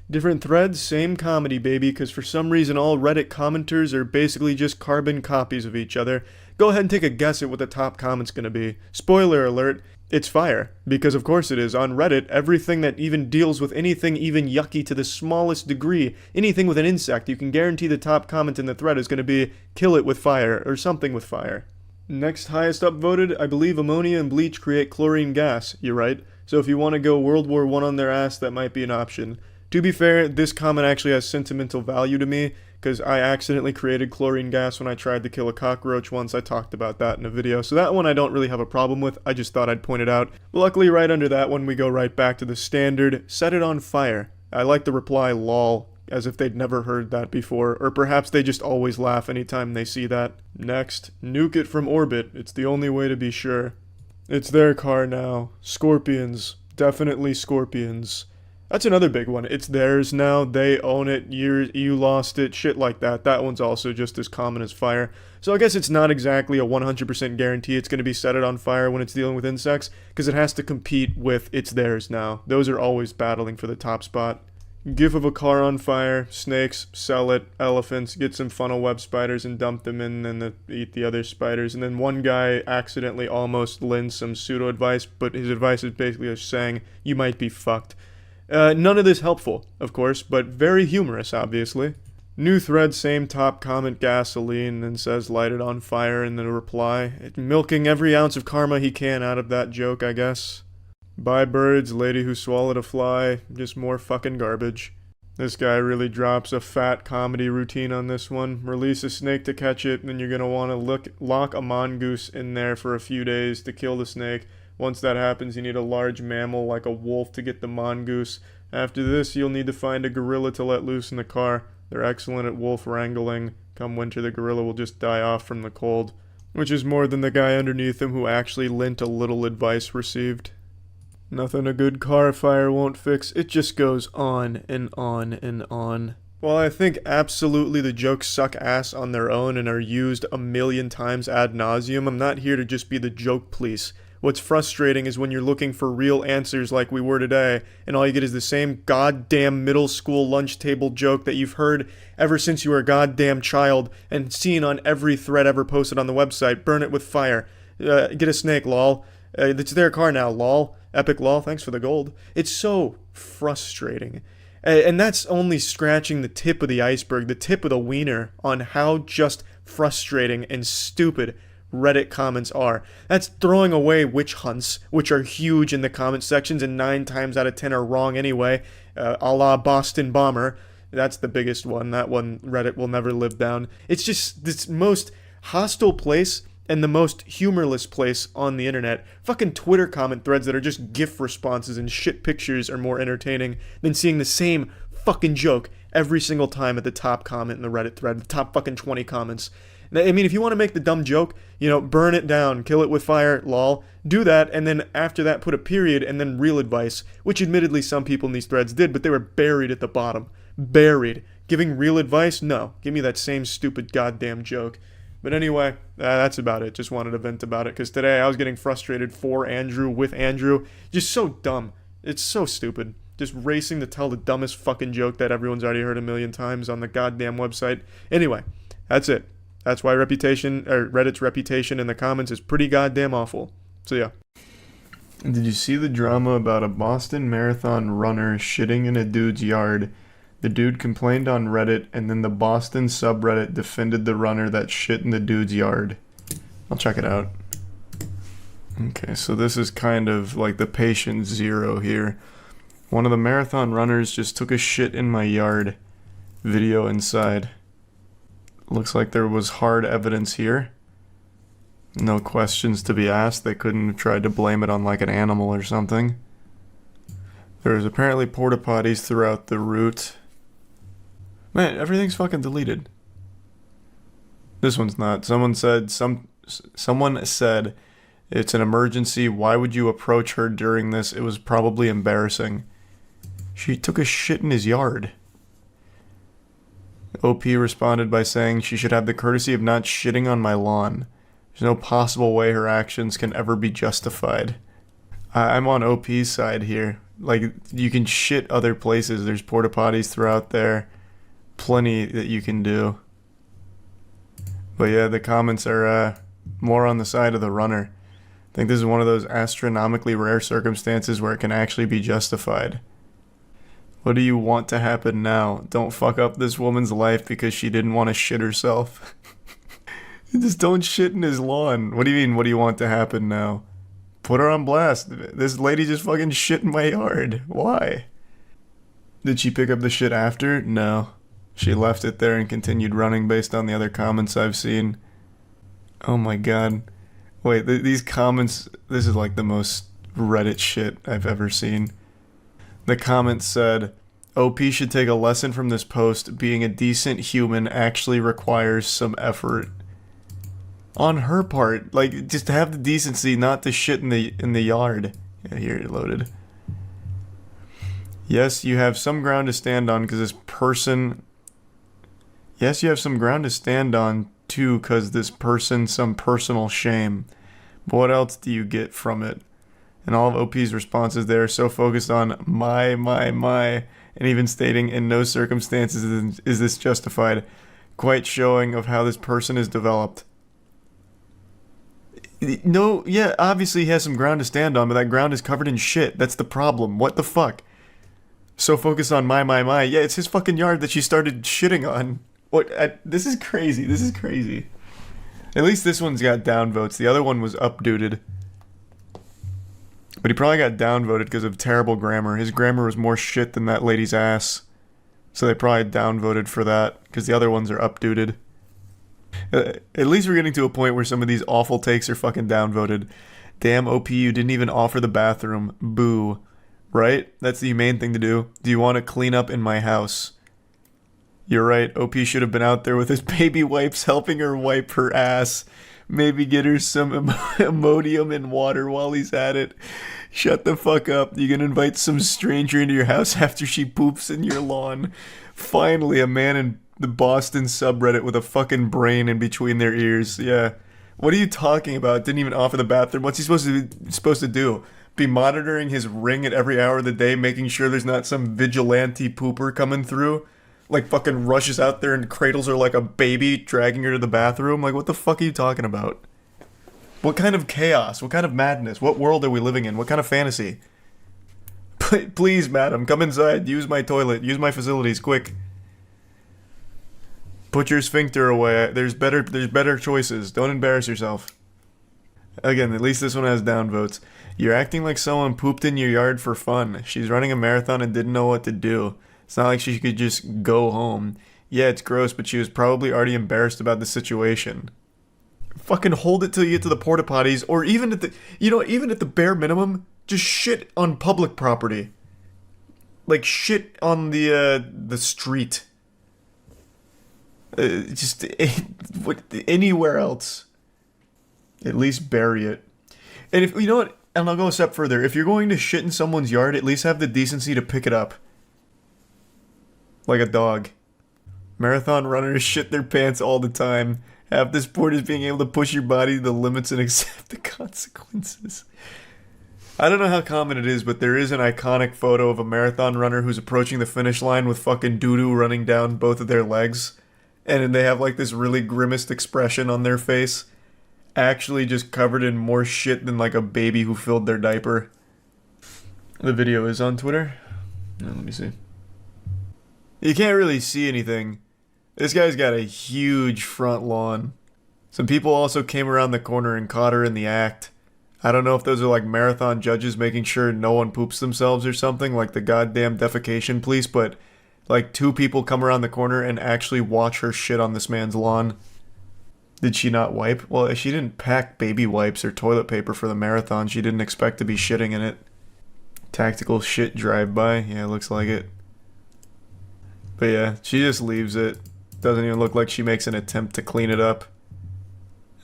Different threads, same comedy, baby, because for some reason all Reddit commenters are basically just carbon copies of each other. Go ahead and take a guess at what the top comment's gonna be. Spoiler alert, it's fire. Because of course it is. On Reddit, everything that even deals with anything even yucky to the smallest degree, anything with an insect, you can guarantee the top comment in the thread is gonna be, kill it with fire, or something with fire. Next highest upvoted, I believe ammonia and bleach create chlorine gas. You're right. So if you want to go World War I on their ass, that might be an option. To be fair, this comment actually has sentimental value to me, because I accidentally created chlorine gas when I tried to kill a cockroach once. I talked about that in a video, so that one I don't really have a problem with. I just thought I'd point it out. Luckily, right under that one, we go right back to the standard, set it on fire. I like the reply, lol, as if they'd never heard that before, or perhaps they just always laugh anytime they see that. Next, nuke it from orbit. It's the only way to be sure. It's their car now. Scorpions. Definitely scorpions. That's another big one. It's theirs now. They own it. You lost it. Shit like that. That one's also just as common as fire. So I guess it's not exactly a 100% guarantee it's going to be set it on fire when it's dealing with insects, because it has to compete with it's theirs now. Those are always battling for the top spot. GIF of a car on fire, snakes, sell it, elephants, get some funnel web spiders and dump them in and eat the other spiders. And then one guy accidentally almost lends some pseudo advice, but his advice is basically just saying, you might be fucked. None of this helpful, of course, but very humorous, obviously. New thread, same top comment, gasoline, and says light it on fire in the reply. Milking every ounce of karma he can out of that joke, I guess. Bye birds, lady who swallowed a fly, just more fucking garbage. This guy really drops a fat comedy routine on this one. Release a snake to catch it, and you're gonna want to lock a mongoose in there for a few days to kill the snake. Once that happens, you need a large mammal like a wolf to get the mongoose. After this, you'll need to find a gorilla to let loose in the car. They're excellent at wolf wrangling. Come winter, the gorilla will just die off from the cold. Which is more than the guy underneath him who actually lent a little advice received. Nothing a good car fire won't fix, it just goes on and on and on. While I think absolutely the jokes suck ass on their own and are used a million times ad nauseum, I'm not here to just be the joke police. What's frustrating is when you're looking for real answers like we were today, and all you get is the same goddamn middle school lunch table joke that you've heard ever since you were a goddamn child and seen on every thread ever posted on the website. Burn it with fire. Get a snake, lol. It's their car now, lol. Epic lol, thanks for the gold. It's so frustrating. And that's only scratching the tip of the iceberg, the tip of the wiener on how just frustrating and stupid Reddit comments are. That's throwing away witch hunts, which are huge in the comment sections and 9 times out of 10 are wrong anyway, a la Boston Bomber. That's the biggest one. That one Reddit will never live down. It's just this most hostile place and the most humorless place on the internet. Fucking Twitter comment threads that are just GIF responses and shit pictures are more entertaining than seeing the same fucking joke every single time at the top comment in the Reddit thread, the top fucking 20 comments. I mean, if you want to make the dumb joke, burn it down, kill it with fire, lol, do that, and then after that put a period and then real advice, which admittedly some people in these threads did, but they were buried at the bottom. Buried. Giving real advice? No. Give me that same stupid goddamn joke. But anyway, that's about it. Just wanted to vent about it, because today I was getting frustrated for Andrew, with Andrew. Just so dumb. It's so stupid. Just racing to tell the dumbest fucking joke that everyone's already heard a million times on the goddamn website. Anyway, that's it. That's why Reddit's reputation in the comments is pretty goddamn awful. So yeah. Did you see the drama about a Boston Marathon runner shitting in a dude's yard? The dude complained on Reddit, and then the Boston subreddit defended the runner that shit in the dude's yard. I'll check it out. Okay, so this is kind of like the patient zero here. One of the marathon runners just took a shit in my yard. Video inside. Looks like there was hard evidence here. No questions to be asked. They couldn't have tried to blame it on like an animal or something. There was apparently porta potties throughout the route. Man, everything's fucking deleted. This one's not. Someone said it's an emergency. Why would you approach her during this? It was probably embarrassing. She took a shit in his yard. OP responded by saying she should have the courtesy of not shitting on my lawn. There's no possible way her actions can ever be justified. I'm on OP's side here. Like, you can shit other places. There's porta potties throughout there. Plenty that you can do. But yeah, the comments are more on the side of the runner. I think this is one of those astronomically rare circumstances where it can actually be justified. What do you want to happen now? Don't fuck up this woman's life because she didn't want to shit herself. Just don't shit in his lawn. What do you mean, what do you want to happen now? Put her on blast. This lady just fucking shit in my yard. Why? Did she pick up the shit after? No. She left it there and continued running based on the other comments I've seen. Oh my god. Wait, these comments, this is like the most Reddit shit I've ever seen. The comment said, OP should take a lesson from this post. Being a decent human actually requires some effort. On her part, like, just to have the decency not to shit in the yard. Yeah, here it loaded. Yes, you have some ground to stand on because this person... Yes, you have some ground to stand on, too, because this person some personal shame. But what else do you get from it? And all of OP's responses there are so focused on my, and even stating in no circumstances is this justified, quite showing of how this person is developed. No, yeah, obviously he has some ground to stand on, but that ground is covered in shit. That's the problem. What the fuck? So focused on my. Yeah, it's his fucking yard that she started shitting on. What? This is crazy. This is crazy. At least this one's got downvotes. The other one was updooted. But he probably got downvoted because of terrible grammar. His grammar was more shit than that lady's ass. So they probably downvoted for that, because the other ones are updooted. At least we're getting to a point where some of these awful takes are fucking downvoted. Damn, OP, you didn't even offer the bathroom. Boo. Right? That's the humane thing to do. Do you want to clean up in my house? You're right, OP should have been out there with his baby wipes helping her wipe her ass. Maybe get her some Imodium and water while he's at it. Shut the fuck up. You can invite some stranger into your house after she poops in your lawn. Finally, a man in the Boston subreddit with a fucking brain in between their ears. Yeah. What are you talking about? Didn't even offer the bathroom. What's he supposed to do? Be monitoring his ring at every hour of the day, making sure there's not some vigilante pooper coming through? Like, fucking rushes out there and cradles her like a baby, dragging her to the bathroom? Like, what the fuck are you talking about? What kind of chaos? What kind of madness? What world are we living in? What kind of fantasy? Please, madam, come inside. Use my toilet. Use my facilities, quick. Put your sphincter away. There's better choices. Don't embarrass yourself. Again, at least this one has downvotes. You're acting like someone pooped in your yard for fun. She's running a marathon and didn't know what to do. It's not like she could just go home. Yeah, it's gross, but she was probably already embarrassed about the situation. Fucking hold it till you get to the porta potties, or even at the, even at the bare minimum, just shit on public property. Like shit on the street. Just anywhere else. At least bury it. And if you know what, and I'll go a step further. If you're going to shit in someone's yard, at least have the decency to pick it up. Like a dog. Marathon runners shit their pants all the time. Half the sport is being able to push your body to the limits and accept the consequences. I don't know how common it is, but there is an iconic photo of a marathon runner who's approaching the finish line with fucking doo-doo running down both of their legs. And they have like this really grimaced expression on their face. Actually just covered in more shit than like a baby who filled their diaper. The video is on Twitter. Let me see. You can't really see anything. This guy's got a huge front lawn. Some people also came around the corner and caught her in the act. I don't know if those are like marathon judges making sure no one poops themselves or something, like the goddamn defecation police, but like 2 people come around the corner and actually watch her shit on this man's lawn. Did she not wipe? Well, she didn't pack baby wipes or toilet paper for the marathon. She didn't expect to be shitting in it. Tactical shit drive-by. Yeah, looks like it. But yeah, she just leaves it. Doesn't even look like she makes an attempt to clean it up.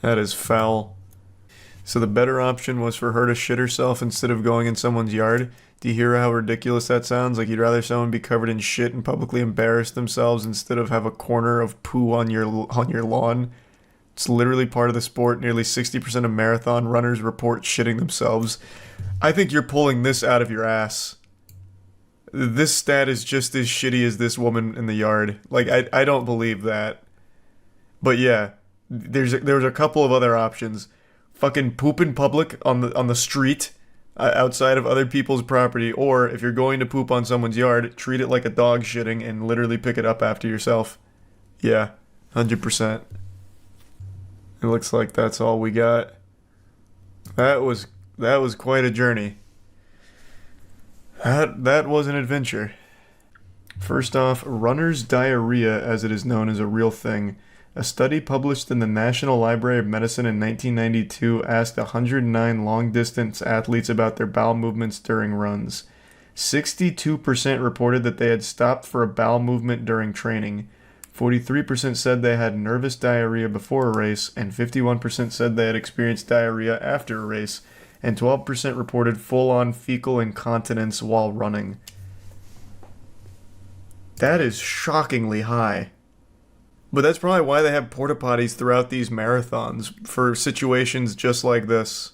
That is foul. So the better option was for her to shit herself instead of going in someone's yard. Do you hear how ridiculous that sounds? Like you'd rather someone be covered in shit and publicly embarrass themselves instead of have a corner of poo on your lawn? It's literally part of the sport. Nearly 60% of marathon runners report shitting themselves. I think you're pulling this out of your ass. This stat is just as shitty as this woman in the yard. Like, I don't believe that. But yeah, there's a couple of other options. Fucking poop in public on the street outside of other people's property, or if you're going to poop on someone's yard, treat it like a dog shitting and literally pick it up after yourself. Yeah, 100%. It looks like that's all we got. That was quite a journey. That was an adventure. First off, runner's diarrhea, as it is known, is a real thing. A study published in the National Library of Medicine in 1992 asked 109 long-distance athletes about their bowel movements during runs. 62% reported that they had stopped for a bowel movement during training. 43% said they had nervous diarrhea before a race, and 51% said they had experienced diarrhea after a race, and 12% reported full-on fecal incontinence while running. That is shockingly high. But that's probably why they have porta potties throughout these marathons, for situations just like this.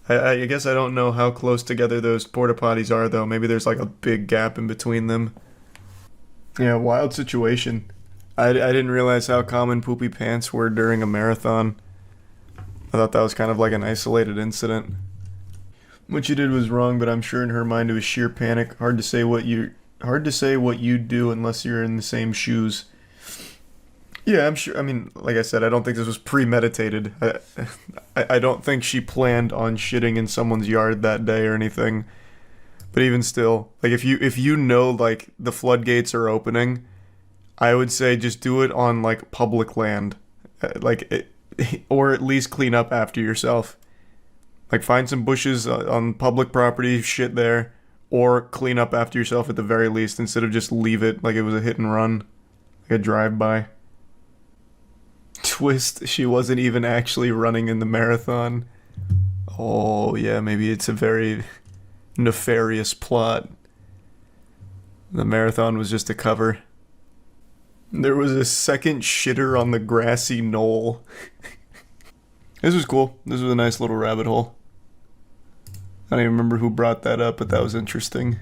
I guess I don't know how close together those porta potties are, though. Maybe there's like a big gap in between them. Yeah, wild situation. I didn't realize how common poopy pants were during a marathon. I thought that was kind of like an isolated incident. What you did was wrong, but I'm sure in her mind it was sheer panic. Hard to say what you'd do unless you're in the same shoes. Yeah, I'm sure. I mean, like I said, I don't think this was premeditated. I don't think she planned on shitting in someone's yard that day or anything. But even still, like if you know like the floodgates are opening, I would say just do it on like public land, or at least clean up after yourself. Like find some bushes on public property, shit there, or clean up after yourself at the very least instead of just leave it like it was a hit and run, like a drive-by. Twist, she wasn't even actually running in the marathon. Oh yeah, maybe it's a very nefarious plot. The marathon was just a cover. There was a second shitter on the grassy knoll. This was cool. This was a nice little rabbit hole. I don't even remember who brought that up, but that was interesting.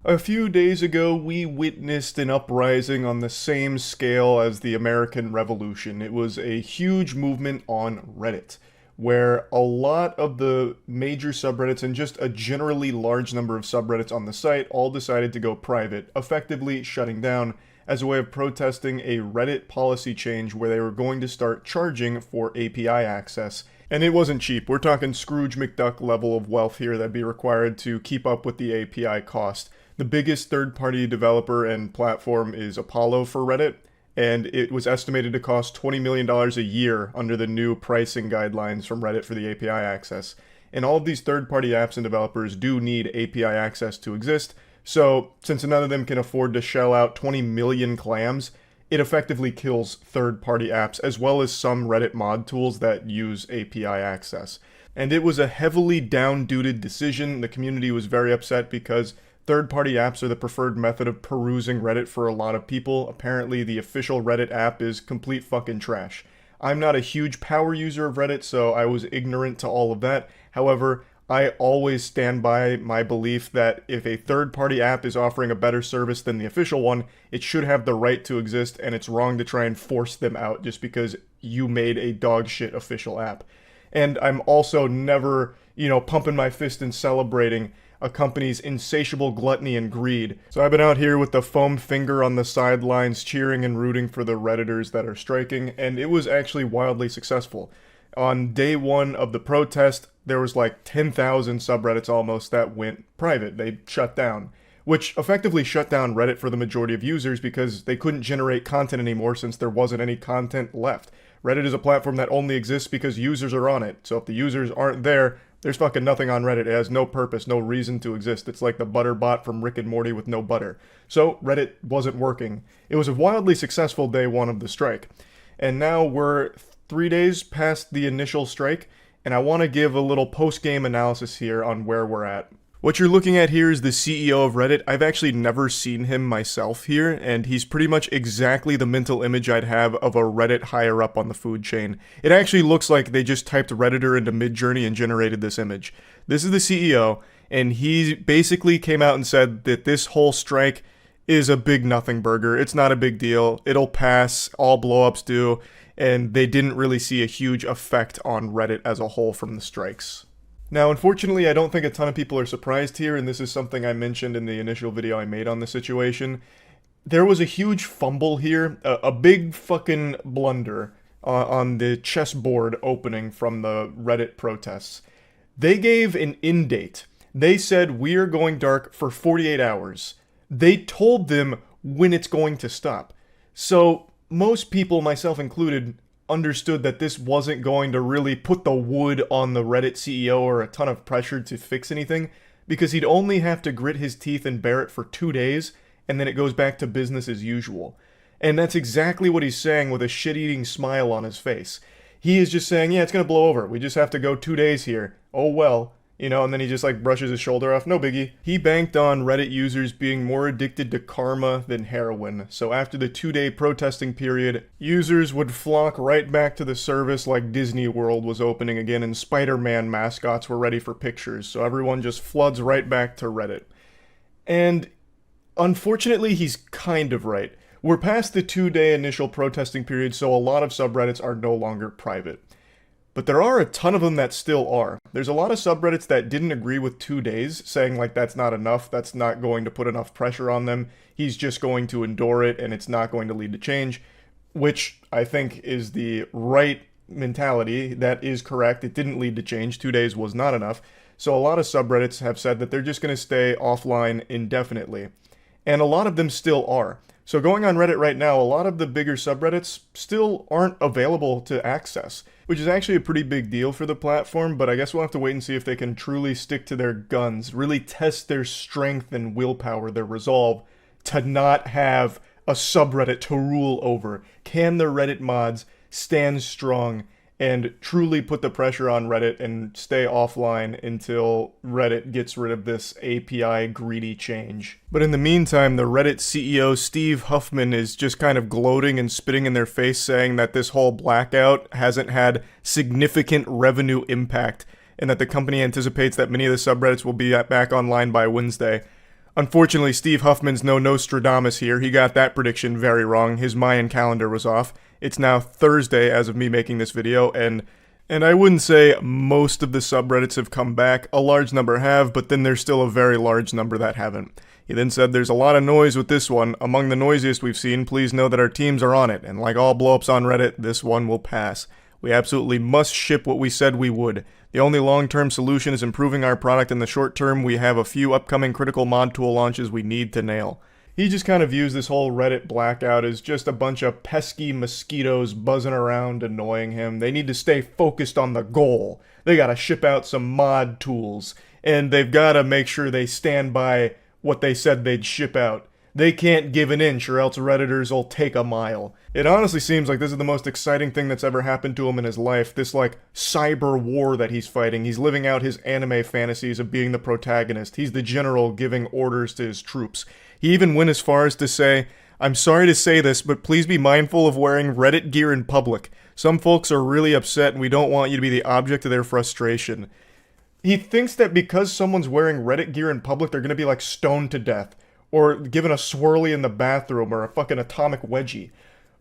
A few days ago, we witnessed an uprising on the same scale as the American Revolution. It was a huge movement on Reddit, where a lot of the major subreddits and just a generally large number of subreddits on the site all decided to go private, effectively shutting down as a way of protesting a Reddit policy change where they were going to start charging for API access. And it wasn't cheap. We're talking Scrooge McDuck level of wealth here that'd be required to keep up with the API cost. The biggest third-party developer and platform is Apollo for Reddit, and it was estimated to cost $20 million a year under the new pricing guidelines from Reddit for the API access. And all of these third-party apps and developers do need API access to exist, so since none of them can afford to shell out 20 million clams, it effectively kills third-party apps as well as some Reddit mod tools that use API access. And it was a heavily down-duded decision. The community was very upset because third-party apps are the preferred method of perusing Reddit for a lot of people. Apparently, the official Reddit app is complete fucking trash. I'm not a huge power user of Reddit, so I was ignorant to all of that. However, I always stand by my belief that if a third-party app is offering a better service than the official one, it should have the right to exist, and it's wrong to try and force them out just because you made a dog shit official app. And I'm also never, pumping my fist and celebrating a company's insatiable gluttony and greed. So I've been out here with the foam finger on the sidelines cheering and rooting for the Redditors that are striking, and it was actually wildly successful. On day one of the protest, there was like 10,000 subreddits almost that went private. They shut down, which effectively shut down Reddit for the majority of users because they couldn't generate content anymore since there wasn't any content left. Reddit is a platform that only exists because users are on it, so if the users aren't there, there's fucking nothing on Reddit. It has no purpose, no reason to exist. It's like the butter bot from Rick and Morty with no butter. So Reddit wasn't working. It was a wildly successful day one of the strike. And now we're 3 days past the initial strike, and I want to give a little post-game analysis here on where we're at. What you're looking at here is the CEO of Reddit. I've actually never seen him myself here, and he's pretty much exactly the mental image I'd have of a Reddit higher up on the food chain. It actually looks like they just typed Redditor into Midjourney and generated this image. This is the CEO, and he basically came out and said that this whole strike is a big nothing burger. It's not a big deal. It'll pass. All blowups do. And they didn't really see a huge effect on Reddit as a whole from the strikes. Now, unfortunately, I don't think a ton of people are surprised here, and this is something I mentioned in the initial video I made on the situation. There was a huge fumble here, a big fucking blunder on the chessboard opening from the Reddit protests. They gave an end date. They said, we are going dark for 48 hours. They told them when it's going to stop. So most people, myself included, understood that this wasn't going to really put the wood on the Reddit CEO or a ton of pressure to fix anything, because he'd only have to grit his teeth and bear it for 2 days, and then it goes back to business as usual. And that's exactly what he's saying with a shit-eating smile on his face. He is just saying, yeah, it's gonna blow over. We just have to go 2 days here. Oh well. You know, and then he just like brushes his shoulder off. No biggie. He banked on Reddit users being more addicted to karma than heroin. So after the 2-day protesting period, users would flock right back to the service like Disney World was opening again and Spider-Man mascots were ready for pictures. So everyone just floods right back to Reddit. And unfortunately, he's kind of right. We're past the 2-day initial protesting period, so a lot of subreddits are no longer private. But there are a ton of them that still are. There's a lot of subreddits that didn't agree with 2 days, saying like that's not enough, that's not going to put enough pressure on them, he's just going to endure it and it's not going to lead to change, which I think is the right mentality. That is correct. It didn't lead to change. 2 days was not enough. So a lot of subreddits have said that they're just going to stay offline indefinitely. And a lot of them still are. So going on Reddit right now, a lot of the bigger subreddits still aren't available to access, which is actually a pretty big deal for the platform, but I guess we'll have to wait and see if they can truly stick to their guns, really test their strength and willpower, their resolve, to not have a subreddit to rule over. Can the Reddit mods stand strong and truly put the pressure on Reddit and stay offline until Reddit gets rid of this API greedy change? But in the meantime, the Reddit CEO Steve Huffman is just kind of gloating and spitting in their face, saying that this whole blackout hasn't had significant revenue impact and that the company anticipates that many of the subreddits will be back online by Wednesday. Unfortunately, Steve Huffman's no Nostradamus here. He got that prediction very wrong. His Mayan calendar was off. It's now Thursday as of me making this video, and I wouldn't say most of the subreddits have come back. A large number have, but then there's still a very large number that haven't. He then said, there's a lot of noise with this one. Among the noisiest we've seen, please know that our teams are on it, and like all blowups on Reddit, this one will pass. We absolutely must ship what we said we would. The only long-term solution is improving our product. In the short term, we have a few upcoming critical mod tool launches we need to nail. He just kind of views this whole Reddit blackout as just a bunch of pesky mosquitoes buzzing around annoying him. They need to stay focused on the goal. They gotta ship out some mod tools, and they've gotta make sure they stand by what they said they'd ship out. They can't give an inch or else Redditors will take a mile. It honestly seems like this is the most exciting thing that's ever happened to him in his life, this like cyber war that he's fighting. He's living out his anime fantasies of being the protagonist. He's the general giving orders to his troops. He even went as far as to say, I'm sorry to say this, but please be mindful of wearing Reddit gear in public. Some folks are really upset and we don't want you to be the object of their frustration. He thinks that because someone's wearing Reddit gear in public, they're gonna be like stoned to death, or given a swirly in the bathroom, or a fucking atomic wedgie.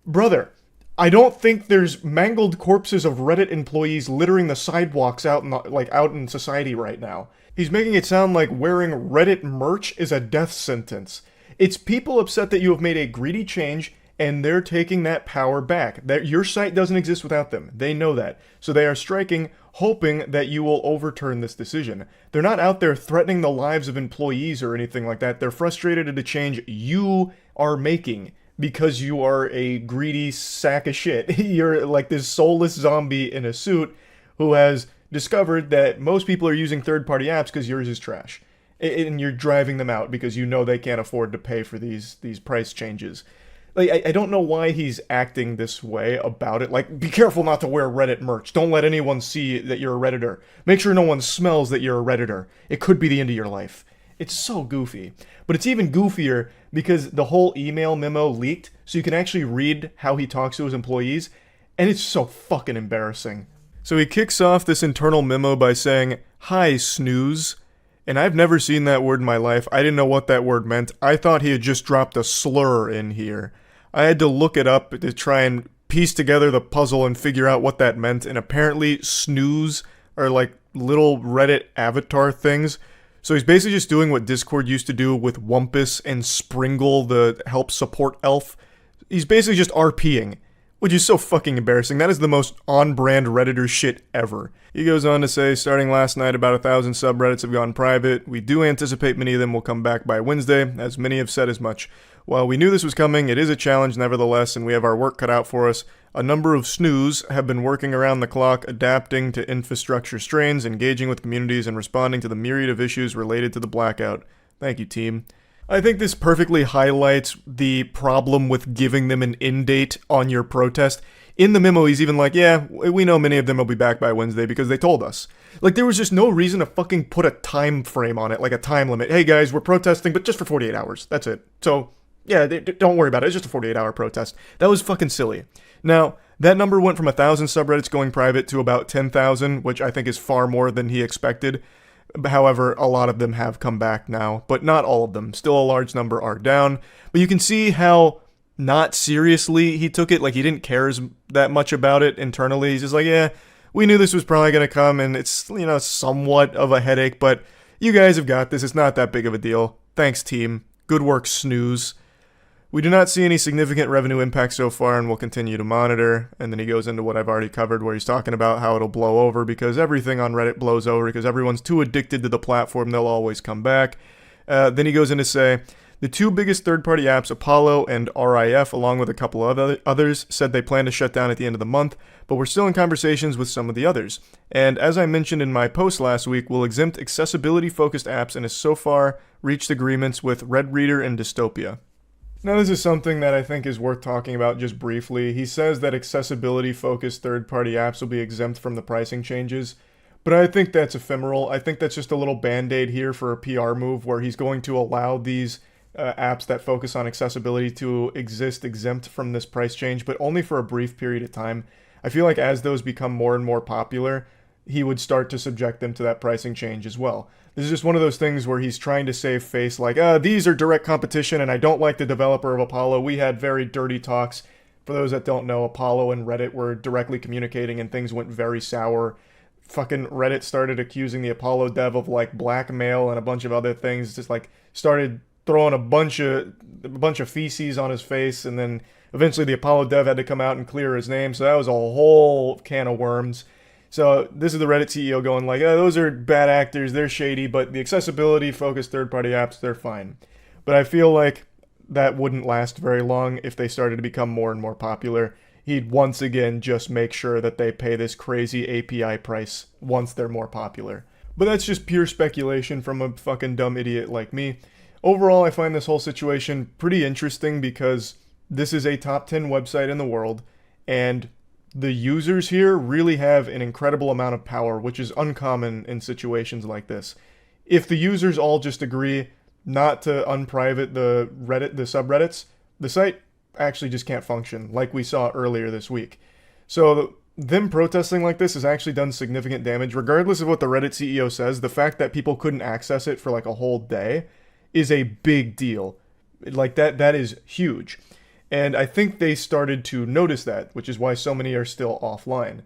Brother, I don't think there's mangled corpses of Reddit employees littering the sidewalks out in society right now. He's making it sound like wearing Reddit merch is a death sentence. It's people upset that you have made a greedy change and they're taking that power back. Your site doesn't exist without them. They know that. So they are striking, hoping that you will overturn this decision. They're not out there threatening the lives of employees or anything like that. They're frustrated at the change you are making because you are a greedy sack of shit. You're like this soulless zombie in a suit who has discovered that most people are using third-party apps because yours is trash. And you're driving them out because you know they can't afford to pay for these price changes. Like, I don't know why he's acting this way about it. Like, be careful not to wear Reddit merch. Don't let anyone see that you're a Redditor. Make sure no one smells that you're a Redditor. It could be the end of your life. It's so goofy. But it's even goofier because the whole email memo leaked, so you can actually read how he talks to his employees, and it's so fucking embarrassing. So he kicks off this internal memo by saying, "Hi, snooze." And I've never seen that word in my life. I didn't know what that word meant. I thought he had just dropped a slur in here. I had to look it up to try and piece together the puzzle and figure out what that meant. And apparently snooze are like little Reddit avatar things. So he's basically just doing what Discord used to do with Wumpus and Springle, the help support elf. He's basically just RPing, which is so fucking embarrassing. That is the most on-brand Redditor shit ever. He goes on to say, starting last night, about 1,000 subreddits have gone private. We do anticipate many of them will come back by Wednesday, as many have said as much. While we knew this was coming, it is a challenge nevertheless, and we have our work cut out for us. A number of snooze have been working around the clock, adapting to infrastructure strains, engaging with communities, and responding to the myriad of issues related to the blackout. Thank you, team. I think this perfectly highlights the problem with giving them an end date on your protest. In the memo, he's even like, yeah, we know many of them will be back by Wednesday because they told us. Like, there was just no reason to fucking put a time frame on it, like a time limit. Hey guys, we're protesting, but just for 48 hours. That's it. So, yeah, don't worry about it. It's just a 48-hour protest. That was fucking silly. Now, that number went from 1,000 subreddits going private to about 10,000, which I think is far more than he expected. However, a lot of them have come back now, but not all of them. Still a large number are down. But you can see how not seriously he took it. Like, he didn't care that much about it internally. He's just like, yeah, we knew this was probably going to come, and it's, you know, somewhat of a headache, but you guys have got this. It's not that big of a deal. Thanks, team. Good work, snooze. We do not see any significant revenue impact so far and will continue to monitor. And then he goes into what I've already covered where he's talking about how it'll blow over because everything on Reddit blows over because everyone's too addicted to the platform. They'll always come back. Then he goes in to say, the two biggest third-party apps, Apollo and RIF, along with a couple of others, said they plan to shut down at the end of the month, but we're still in conversations with some of the others. And as I mentioned in my post last week, we'll exempt accessibility-focused apps and has so far reached agreements with RedReader and Dystopia. Now, this is something that I think is worth talking about just briefly. He says that accessibility-focused third-party apps will be exempt from the pricing changes, but I think that's ephemeral. I think that's just a little band-aid here for a PR move where he's going to allow these apps that focus on accessibility to exist exempt from this price change, but only for a brief period of time. I feel like as those become more and more popular, he would start to subject them to that pricing change as well. This is just one of those things where he's trying to save face, like, these are direct competition and I don't like the developer of Apollo. We had very dirty talks. For those that don't know, Apollo and Reddit were directly communicating and things went very sour. Fucking Reddit started accusing the Apollo dev of, like, blackmail and a bunch of other things. Just, like, started throwing a bunch of feces on his face, and then eventually the Apollo dev had to come out and clear his name, so that was a whole can of worms. So this is the Reddit CEO going like, those are bad actors, they're shady, but the accessibility-focused third-party apps, they're fine. But I feel like that wouldn't last very long if they started to become more and more popular. He'd once again just make sure that they pay this crazy API price once they're more popular. But that's just pure speculation from a fucking dumb idiot like me. Overall, I find this whole situation pretty interesting because this is a top 10 website in the world, and the users here really have an incredible amount of power, which is uncommon in situations like this. If the users all just agree not to unprivate the subreddits, the site actually just can't function, like we saw earlier this week. So them protesting like this has actually done significant damage. Regardless of what the Reddit CEO says, the fact that people couldn't access it for like a whole day is a big deal. Like that is huge. And I think they started to notice that, which is why so many are still offline.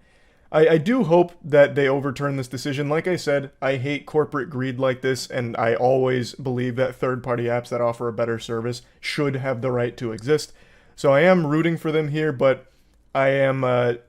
I do hope that they overturn this decision. Like I said, I hate corporate greed like this, and I always believe that third-party apps that offer a better service should have the right to exist. So I am rooting for them here, but I am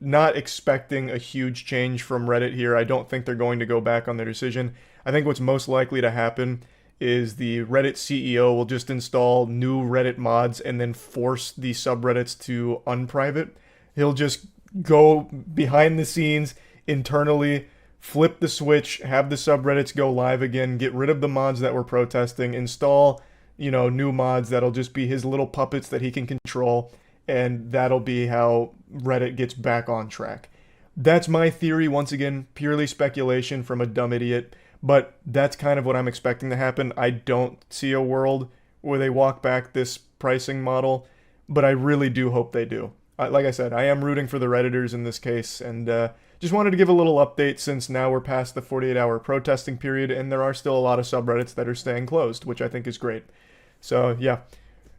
not expecting a huge change from Reddit here. I don't think they're going to go back on their decision. I think what's most likely to happen is the Reddit CEO will just install new Reddit mods and then force the subreddits to unprivate. He'll just go behind the scenes internally, flip the switch, have the subreddits go live again, get rid of the mods that were protesting, install, new mods that'll just be his little puppets that he can control, and that'll be how Reddit gets back on track. That's my theory, once again, purely speculation from a dumb idiot. But that's kind of what I'm expecting to happen. I don't see a world where they walk back this pricing model, but I really do hope they do. Like I said, I am rooting for the Redditors in this case, and just wanted to give a little update since now we're past the 48-hour protesting period and there are still a lot of subreddits that are staying closed, which I think is great. So yeah,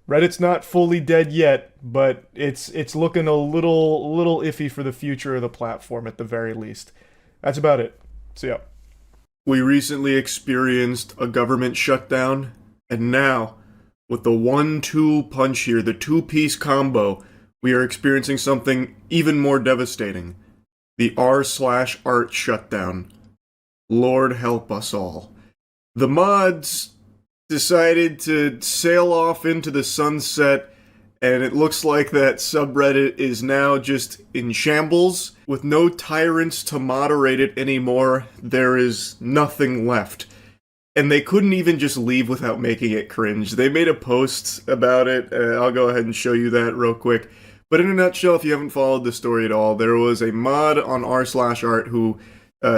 Reddit's not fully dead yet, but it's looking a little iffy for the future of the platform at the very least. That's about it. So yeah. We recently experienced a government shutdown, and now, with the 1-2 punch here, the two-piece combo, we are experiencing something even more devastating. The r/art shutdown. Lord help us all. The mods decided to sail off into the sunset, and it looks like that subreddit is now just in shambles. With no tyrants to moderate it anymore, there is nothing left. And they couldn't even just leave without making it cringe. They made a post about it. I'll go ahead and show you that real quick. But in a nutshell, if you haven't followed the story at all, there was a mod on r/art who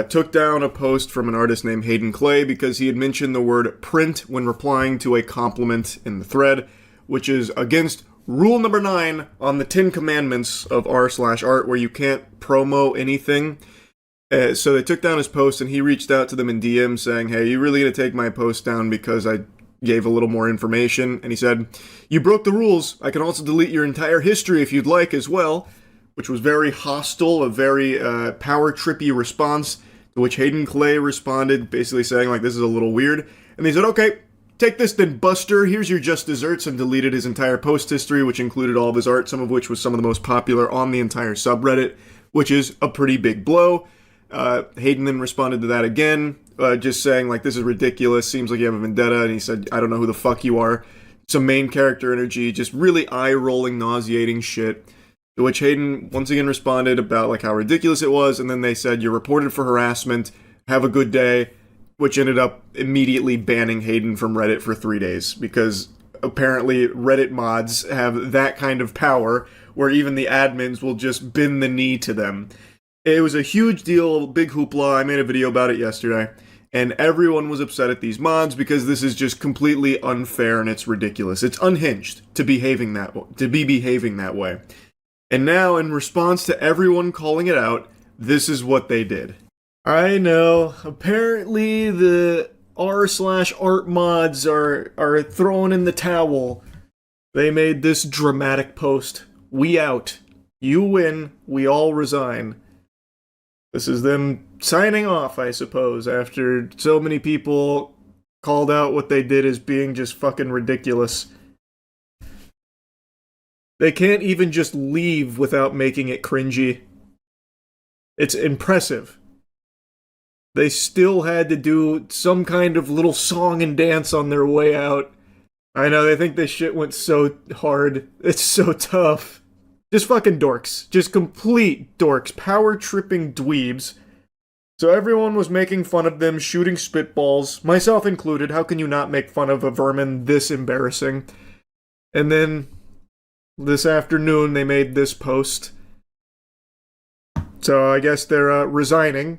took down a post from an artist named Hayden Clay because he had mentioned the word print when replying to a compliment in the thread, which is against rule number 9 on the 10 commandments of r/art, where you can't promo anything. So they took down his post, and he reached out to them in DM saying, hey, you really gonna take my post down because I gave a little more information? And he said, you broke the rules. I can also delete your entire history if you'd like as well, which was very hostile, a very power-trippy response, to which Hayden Clay responded, basically saying, like, this is a little weird. And they said, okay, take this then, Buster. Here's your just desserts, and deleted his entire post history, which included all of his art, some of which was some of the most popular on the entire subreddit, which is a pretty big blow. Hayden then responded to that again, just saying, like, this is ridiculous, seems like you have a vendetta, and he said, I don't know who the fuck you are. Some main character energy, just really eye-rolling, nauseating shit. To which Hayden once again responded about, like, how ridiculous it was, and then they said, you're reported for harassment, have a good day, which ended up immediately banning Hayden from Reddit for 3 days, because apparently Reddit mods have that kind of power, where even the admins will just bend the knee to them. It was a huge deal, big hoopla. I made a video about it yesterday, and everyone was upset at these mods because this is just completely unfair and it's ridiculous. It's unhinged to be behaving that way. And now, in response to everyone calling it out, this is what they did. I know, apparently the r/art mods are throwing in the towel. They made this dramatic post. We out. You win. We all resign. This is them signing off, I suppose, after so many people called out what they did as being just fucking ridiculous. They can't even just leave without making it cringy. It's impressive. They still had to do some kind of little song and dance on their way out. I know, they think this shit went so hard. It's so tough. Just fucking dorks. Just complete dorks. Power-tripping dweebs. So everyone was making fun of them, shooting spitballs, myself included. How can you not make fun of a vermin this embarrassing? And then, this afternoon, they made this post. So I guess they're resigning,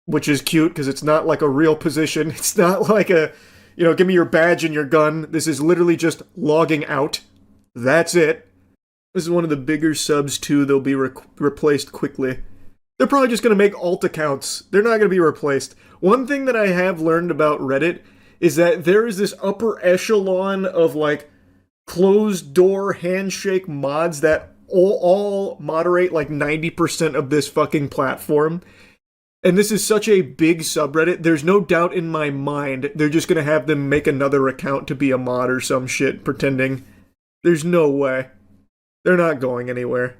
which is cute, because it's not like a real position. It's not like a, you know, give me your badge and your gun. This is literally just logging out. That's it. This is one of the bigger subs, too. They'll be replaced quickly. They're probably just going to make alt accounts. They're not going to be replaced. One thing that I have learned about Reddit is that there is this upper echelon of, like, closed-door handshake mods that all moderate, like, 90% of this fucking platform. And this is such a big subreddit, there's no doubt in my mind they're just going to have them make another account to be a mod or some shit, pretending. There's no way. They're not going anywhere.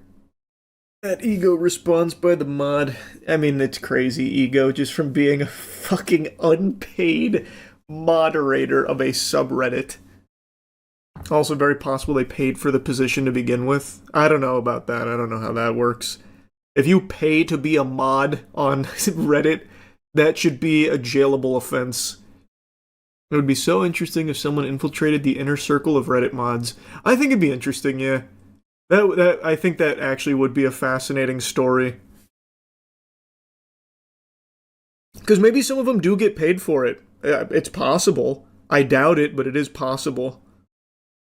That ego response by the mod. I mean, it's crazy ego just from being a fucking unpaid moderator of a subreddit. Also very possible they paid for the position to begin with. I don't know about that. I don't know how that works. If you pay to be a mod on Reddit, that should be a jailable offense. It would be so interesting if someone infiltrated the inner circle of Reddit mods. I think it'd be interesting, yeah. I think that actually would be a fascinating story. Because maybe some of them do get paid for it. It's possible. I doubt it, but it is possible.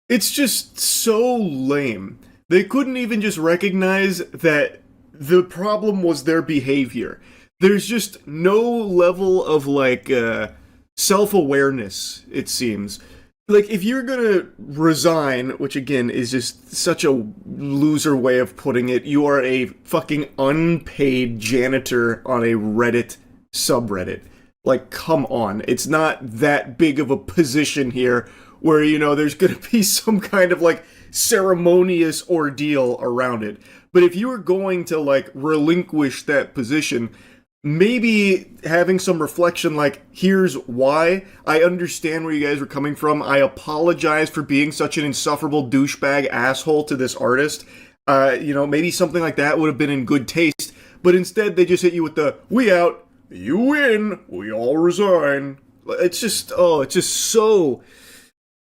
It's just so lame. They couldn't even just recognize that the problem was their behavior. There's just no level of, like, self-awareness, it seems. Like, if you're gonna resign, which again is just such a loser way of putting it, you are a fucking unpaid janitor on a Reddit subreddit. Like, come on. It's not that big of a position here where, you know, there's gonna be some kind of, like, ceremonious ordeal around it. But if you were going to, like, relinquish that position, maybe having some reflection like, here's why. I understand where you guys were coming from. I apologize for being such an insufferable douchebag asshole to this artist. You know, maybe something like that would have been in good taste. But instead, they just hit you with the, we out, you win, we all resign. It's just, it's just so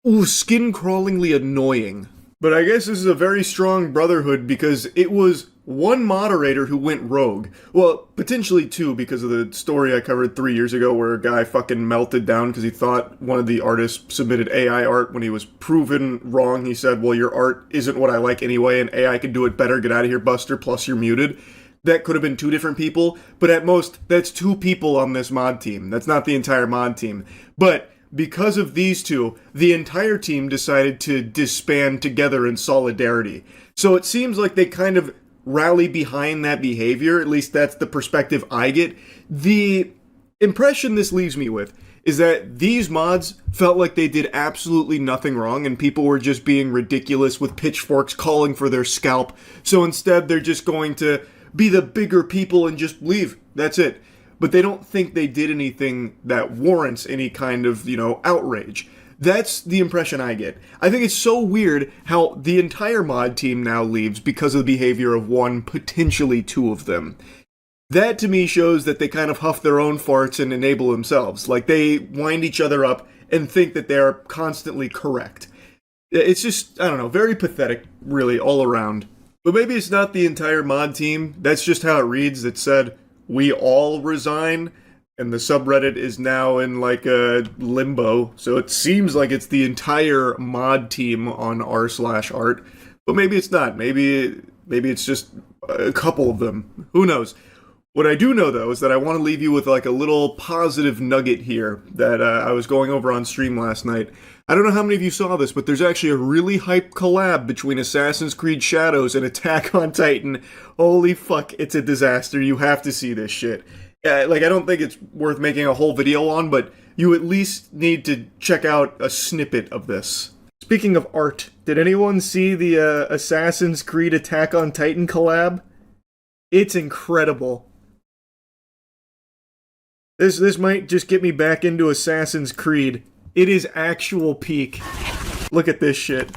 skin-crawlingly annoying. But I guess this is a very strong brotherhood because it was one moderator who went rogue. Well, potentially two because of the story I covered 3 years ago where a guy fucking melted down because he thought one of the artists submitted AI art when he was proven wrong. He said, well, your art isn't what I like anyway and AI can do it better. Get out of here, Buster, plus you're muted. That could have been two different people, but at most, that's two people on this mod team. That's not the entire mod team. But because of these two, the entire team decided to disband together in solidarity. So it seems like they kind of rally behind that behavior, at least that's the perspective I get. The impression this leaves me with is that these mods felt like they did absolutely nothing wrong and people were just being ridiculous with pitchforks calling for their scalp. So instead they're just going to be the bigger people and just leave. That's it. But they don't think they did anything that warrants any kind of, you know, outrage. That's the impression I get. I think it's so weird how the entire mod team now leaves because of the behavior of one, potentially two of them. That to me shows that they kind of huff their own farts and enable themselves. Like they wind each other up and think that they're constantly correct. It's just, I don't know, very pathetic, really, all around. But maybe it's not the entire mod team. That's just how it reads. It said, we all resign. And the subreddit is now in like a limbo, so it seems like it's the entire mod team on r/art, but maybe it's not. Maybe it's just a couple of them. Who knows? What I do know though is that I want to leave you with like a little positive nugget here that I was going over on stream last night. I don't know how many of you saw this, but there's actually a really hype collab between Assassin's Creed Shadows and Attack on Titan. Holy fuck, it's a disaster. You have to see this shit. Like, I don't think it's worth making a whole video on, but you at least need to check out a snippet of this. Speaking of art, did anyone see the Assassin's Creed Attack on Titan collab? It's incredible. This might just get me back into Assassin's Creed. It is actual peak. Look at this shit.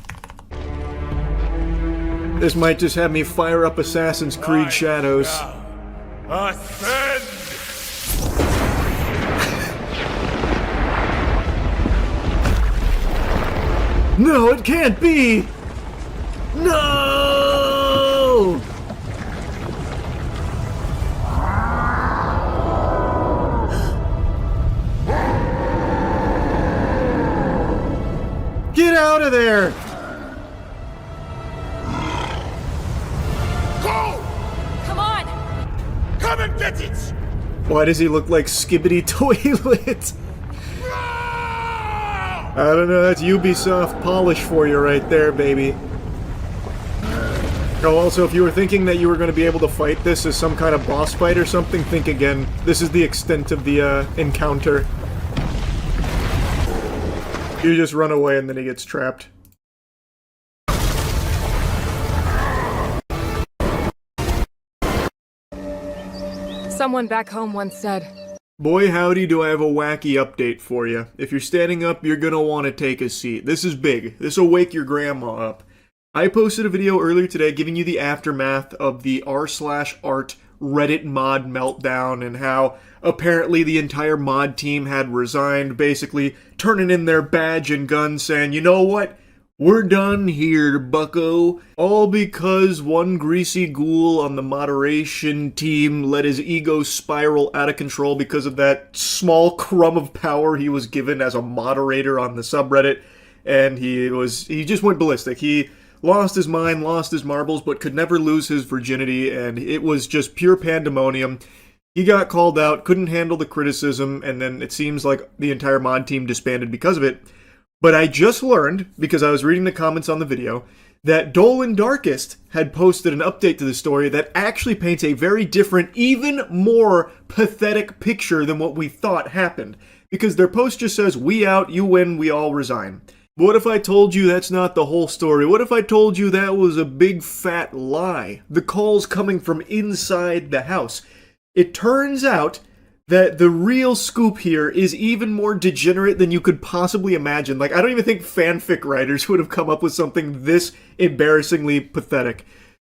This might just have me fire up Assassin's Creed Shadows. Ascend! No, it can't be! No! Get out of there! Go! Come on! Come and get it! Why does he look like Skibbity Toilet? I don't know, that's Ubisoft polish for you right there, baby. Oh, also, if you were thinking that you were going to be able to fight this as some kind of boss fight or something, think again. This is the extent of the encounter. You just run away and then he gets trapped. Someone back home once said, boy howdy do I have a wacky update for you. If you're standing up, you're gonna want to take a seat. This is big. This'll wake your grandma up. I posted a video earlier today giving you the aftermath of the r/art Reddit mod meltdown and how apparently the entire mod team had resigned, basically turning in their badge and gun saying, you know what? We're done here, bucko. All because one greasy ghoul on the moderation team let his ego spiral out of control because of that small crumb of power he was given as a moderator on the subreddit. And he just went ballistic. He lost his mind, lost his marbles, but could never lose his virginity, and it was just pure pandemonium. He got called out, couldn't handle the criticism, and then it seems like the entire mod team disbanded because of it. But I just learned, because I was reading the comments on the video, that Dolan Darkest had posted an update to the story that actually paints a very different, even more pathetic picture than what we thought happened. Because their post just says, "We out, you win, we all resign." But what if I told you that's not the whole story? What if I told you that was a big fat lie? The calls coming from inside the house. It turns out that the real scoop here is even more degenerate than you could possibly imagine. Like, I don't even think fanfic writers would have come up with something this embarrassingly pathetic.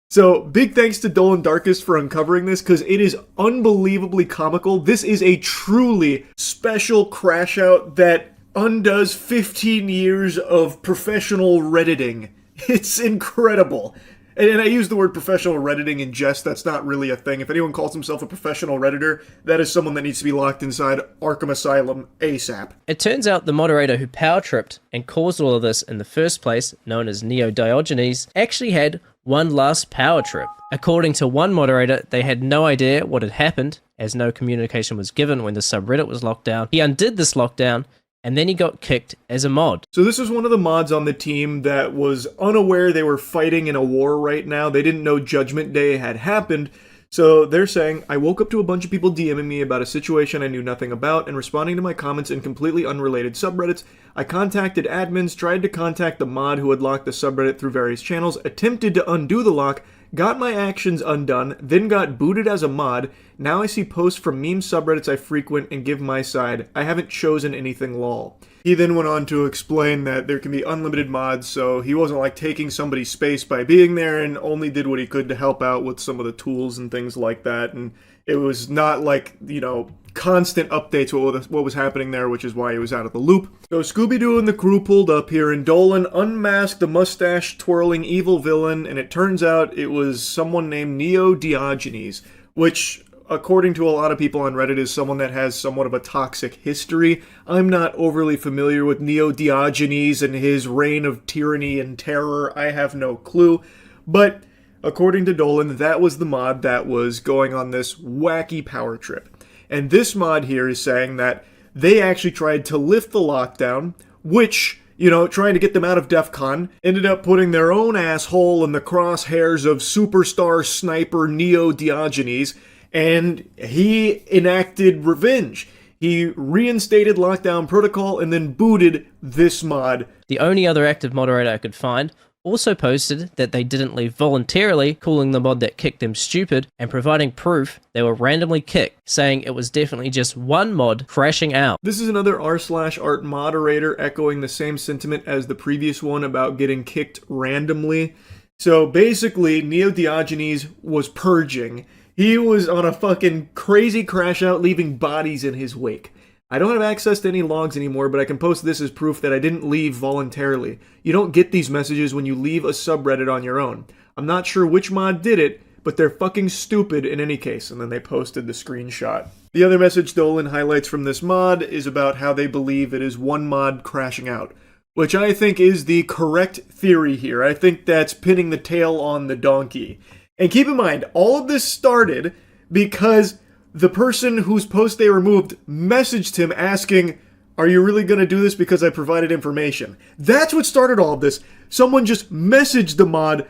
So, big thanks to Dolan Darkest for uncovering this, because it is unbelievably comical. This is a truly special crash out that undoes 15 years of professional Redditing. It's incredible. And I use the word professional Redditing in jest. That's not really a thing. If anyone calls himself a professional Redditor, that is someone that needs to be locked inside Arkham Asylum ASAP. It turns out the moderator who power tripped and caused all of this in the first place, known as Neo Diogenes, actually had one last power trip. According to one moderator, they had no idea what had happened, as no communication was given when the subreddit was locked down. He undid this lockdown, and then he got kicked as a mod. So this was one of the mods on the team that was unaware they were fighting in a war right now. They didn't know Judgment Day had happened. So they're saying, I woke up to a bunch of people DMing me about a situation I knew nothing about and responding to my comments in completely unrelated subreddits. I contacted admins, tried to contact the mod who had locked the subreddit through various channels, attempted to undo the lock, got my actions undone, then got booted as a mod. Now I see posts from meme subreddits I frequent and give my side. I haven't chosen anything lol. He then went on to explain that there can be unlimited mods, so he wasn't like taking somebody's space by being there and only did what he could to help out with some of the tools and things like that. And it was not like, you know, constant updates what was happening there, which is why he was out of the loop. So Scooby-Doo and the crew pulled up here, and Dolan unmasked the mustache-twirling evil villain, and it turns out it was someone named Neo Diogenes, which, according to a lot of people on Reddit, is someone that has somewhat of a toxic history. I'm not overly familiar with Neo Diogenes and his reign of tyranny and terror. I have no clue. But according to Dolan, that was the mod that was going on this wacky power trip. And this mod here is saying that they actually tried to lift the lockdown, which, you know, trying to get them out of DEF CON, ended up putting their own asshole in the crosshairs of superstar sniper Neo Diogenes, and he enacted revenge. He reinstated lockdown protocol and then booted this mod. The only other active moderator I could find also posted that they didn't leave voluntarily, calling the mod that kicked them stupid, and providing proof they were randomly kicked, saying it was definitely just one mod crashing out. This is another r/art moderator echoing the same sentiment as the previous one about getting kicked randomly. So basically, Neo Diogenes was purging. He was on a fucking crazy crash out, leaving bodies in his wake. I don't have access to any logs anymore, but I can post this as proof that I didn't leave voluntarily. You don't get these messages when you leave a subreddit on your own. I'm not sure which mod did it, but they're fucking stupid in any case. And then they posted the screenshot. The other message Dolan highlights from this mod is about how they believe it is one mod crashing out, which I think is the correct theory here. I think that's pinning the tail on the donkey. And keep in mind, all of this started because the person whose post they removed messaged him asking, "Are you really going to do this because I provided information?" That's what started all of this. Someone just messaged the mod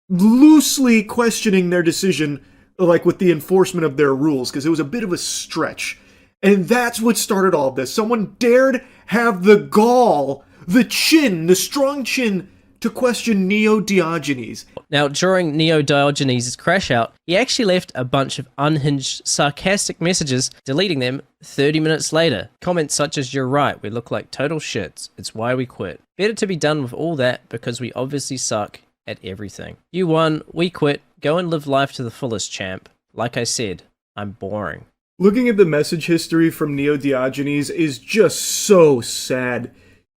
loosely questioning their decision, like with the enforcement of their rules, because it was a bit of a stretch. And that's what started all of this. Someone dared have the gall, the chin, the strong chin, to question Neo Diogenes. Now, during Neo Diogenes' crash out, he actually left a bunch of unhinged, sarcastic messages, deleting them 30 minutes later. Comments such as, "You're right, we look like total shits. It's why we quit. Better to be done with all that because we obviously suck at everything. You won, we quit. Go and live life to the fullest, champ. Like I said, I'm boring." Looking at the message history from Neo Diogenes is just so sad.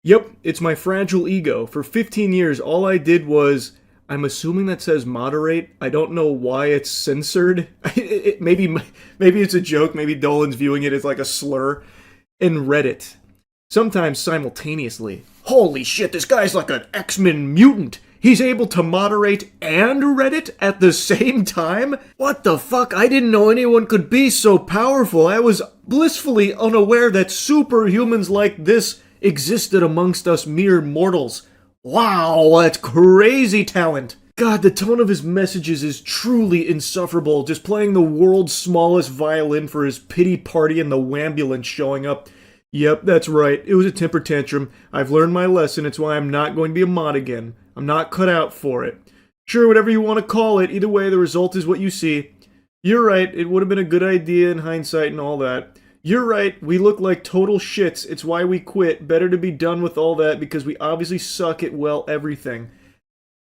Yep, it's my fragile ego. For 15 years, all I did was, I'm assuming that says moderate. I don't know why it's censored. Maybe it's a joke. Maybe Dolan's viewing it as like a slur. And Reddit. Sometimes simultaneously. Holy shit, this guy's like an X-Men mutant. He's able to moderate and Reddit at the same time? What the fuck? I didn't know anyone could be so powerful. I was blissfully unaware that superhumans like this existed amongst us mere mortals. Wow, that's crazy talent. God, the tone of his messages is truly insufferable, just playing the world's smallest violin for his pity party and the wambulance showing up. Yep, that's right, it was a temper tantrum. I've learned my lesson, it's why I'm not going to be a mod again. I'm not cut out for it. Sure, whatever you want to call it, either way the result is what you see. You're right, it would have been a good idea in hindsight and all that. You're right, we look like total shits, it's why we quit. Better to be done with all that because we obviously suck at, well, everything.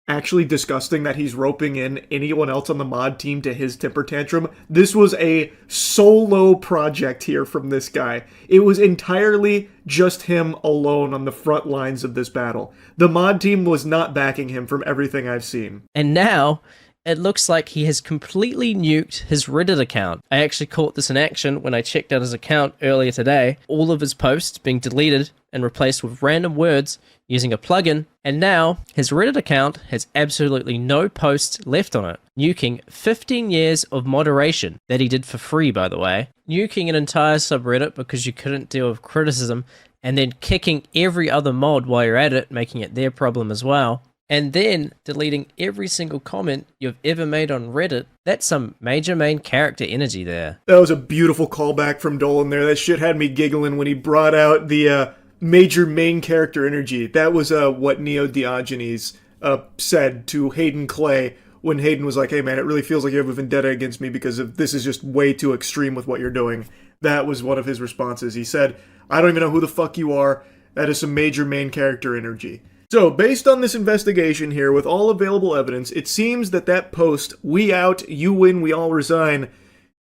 Actually disgusting that he's roping in anyone else on the mod team to his temper tantrum. This was a solo project here from this guy. It was entirely just him alone on the front lines of this battle. The mod team was not backing him from everything I've seen. And now, it looks like he has completely nuked his Reddit account. I actually caught this in action when I checked out his account earlier today. All of his posts being deleted and replaced with random words using a plugin, and now his Reddit account has absolutely no posts left on it, nuking 15 years of moderation that he did for free, by the way, nuking an entire subreddit because you couldn't deal with criticism, and then kicking every other mod while you're at it, making it their problem as well, and then deleting every single comment you've ever made on Reddit. That's some major main character energy there. That was a beautiful callback from Dolan there. That shit had me giggling when he brought out the major main character energy. That was what Neo Diogenes said to Hayden Clay when Hayden was like, hey man, it really feels like you have a vendetta against me because of this is just way too extreme with what you're doing. That was one of his responses. He said, I don't even know who the fuck you are. That is some major main character energy. So, based on this investigation here, with all available evidence, it seems that that post, we out, you win, we all resign,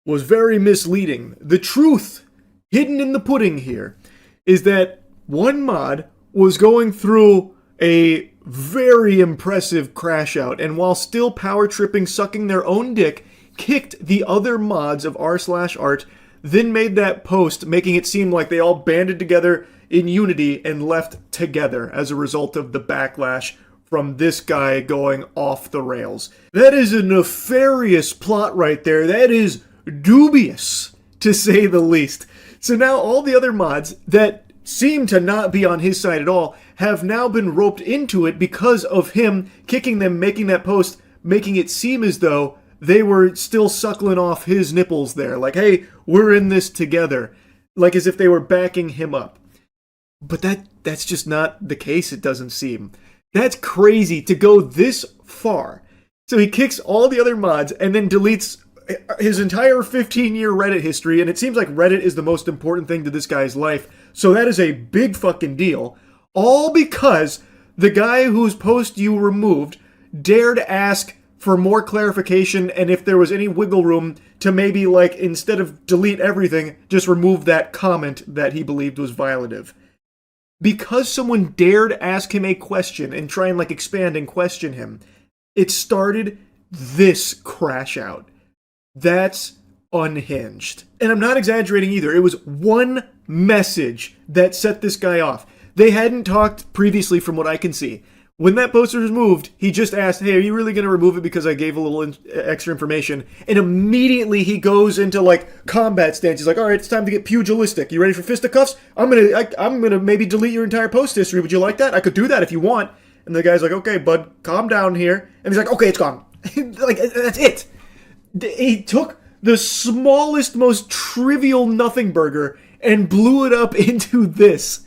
was very misleading. The truth, hidden in the pudding here, is that one mod was going through a very impressive crash out, and while still power tripping, sucking their own dick, kicked the other mods of r/art, then made that post, making it seem like they all banded together in unity and left together as a result of the backlash from this guy going off the rails. That is a nefarious plot right there. That is dubious, to say the least. So now all the other mods that seem to not be on his side at all have now been roped into it because of him kicking them, making that post, making it seem as though they were still suckling off his nipples there. Like, hey, we're in this together. Like as if they were backing him up. But that's just not the case, it doesn't seem. That's crazy to go this far. So he kicks all the other mods and then deletes his entire 15-year Reddit history, and it seems like Reddit is the most important thing to this guy's life, so that is a big fucking deal. All because the guy whose post you removed dared ask for more clarification and if there was any wiggle room to maybe, like, instead of delete everything, just remove that comment that he believed was violative. Because someone dared ask him a question and try and, like, expand and question him, it started this crash out. That's unhinged. And I'm not exaggerating either. It was one message that set this guy off. They hadn't talked previously from what I can see. When that post was removed, he just asked, hey, are you really going to remove it because I gave a little extra information? And immediately he goes into, like, combat stance. He's like, all right, it's time to get pugilistic. You ready for fisticuffs? I'm gonna maybe delete your entire post history. Would you like that? I could do that if you want. And the guy's like, okay, bud, calm down here. And he's like, okay, it's gone. Like, that's it. He took the smallest, most trivial nothing burger and blew it up into this.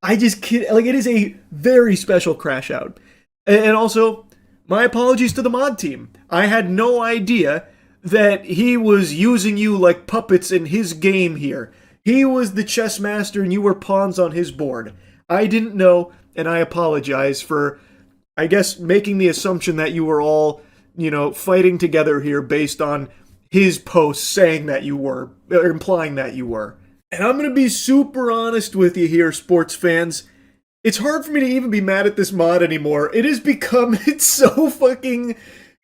I just can't, like, it is a very special crash out. And also, my apologies to the mod team. I had no idea that he was using you like puppets in his game here. He was the chess master and you were pawns on his board. I didn't know, and I apologize for, I guess, making the assumption that you were all, you know, fighting together here based on his posts saying that you were, or implying that you were. And I'm going to be super honest with you here, sports fans. It's hard for me to even be mad at this mod anymore. It has become, it's so fucking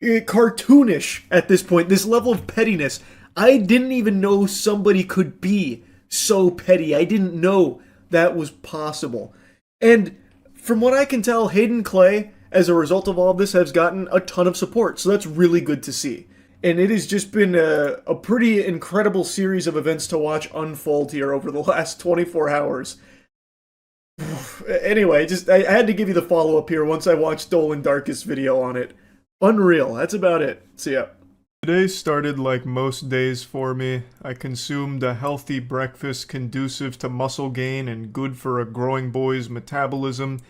cartoonish at this point, this level of pettiness. I didn't even know somebody could be so petty. I didn't know that was possible. And from what I can tell, Hayden Clay as a result of all of this, has gotten a ton of support, so that's really good to see. And it has just been a pretty incredible series of events to watch unfold here over the last 24 hours. Anyway, I had to give you the follow-up here once I watched Dolan Darkest video on it. Unreal, that's about it. See ya. Today started like most days for me. I consumed a healthy breakfast conducive to muscle gain and good for a growing boy's metabolism,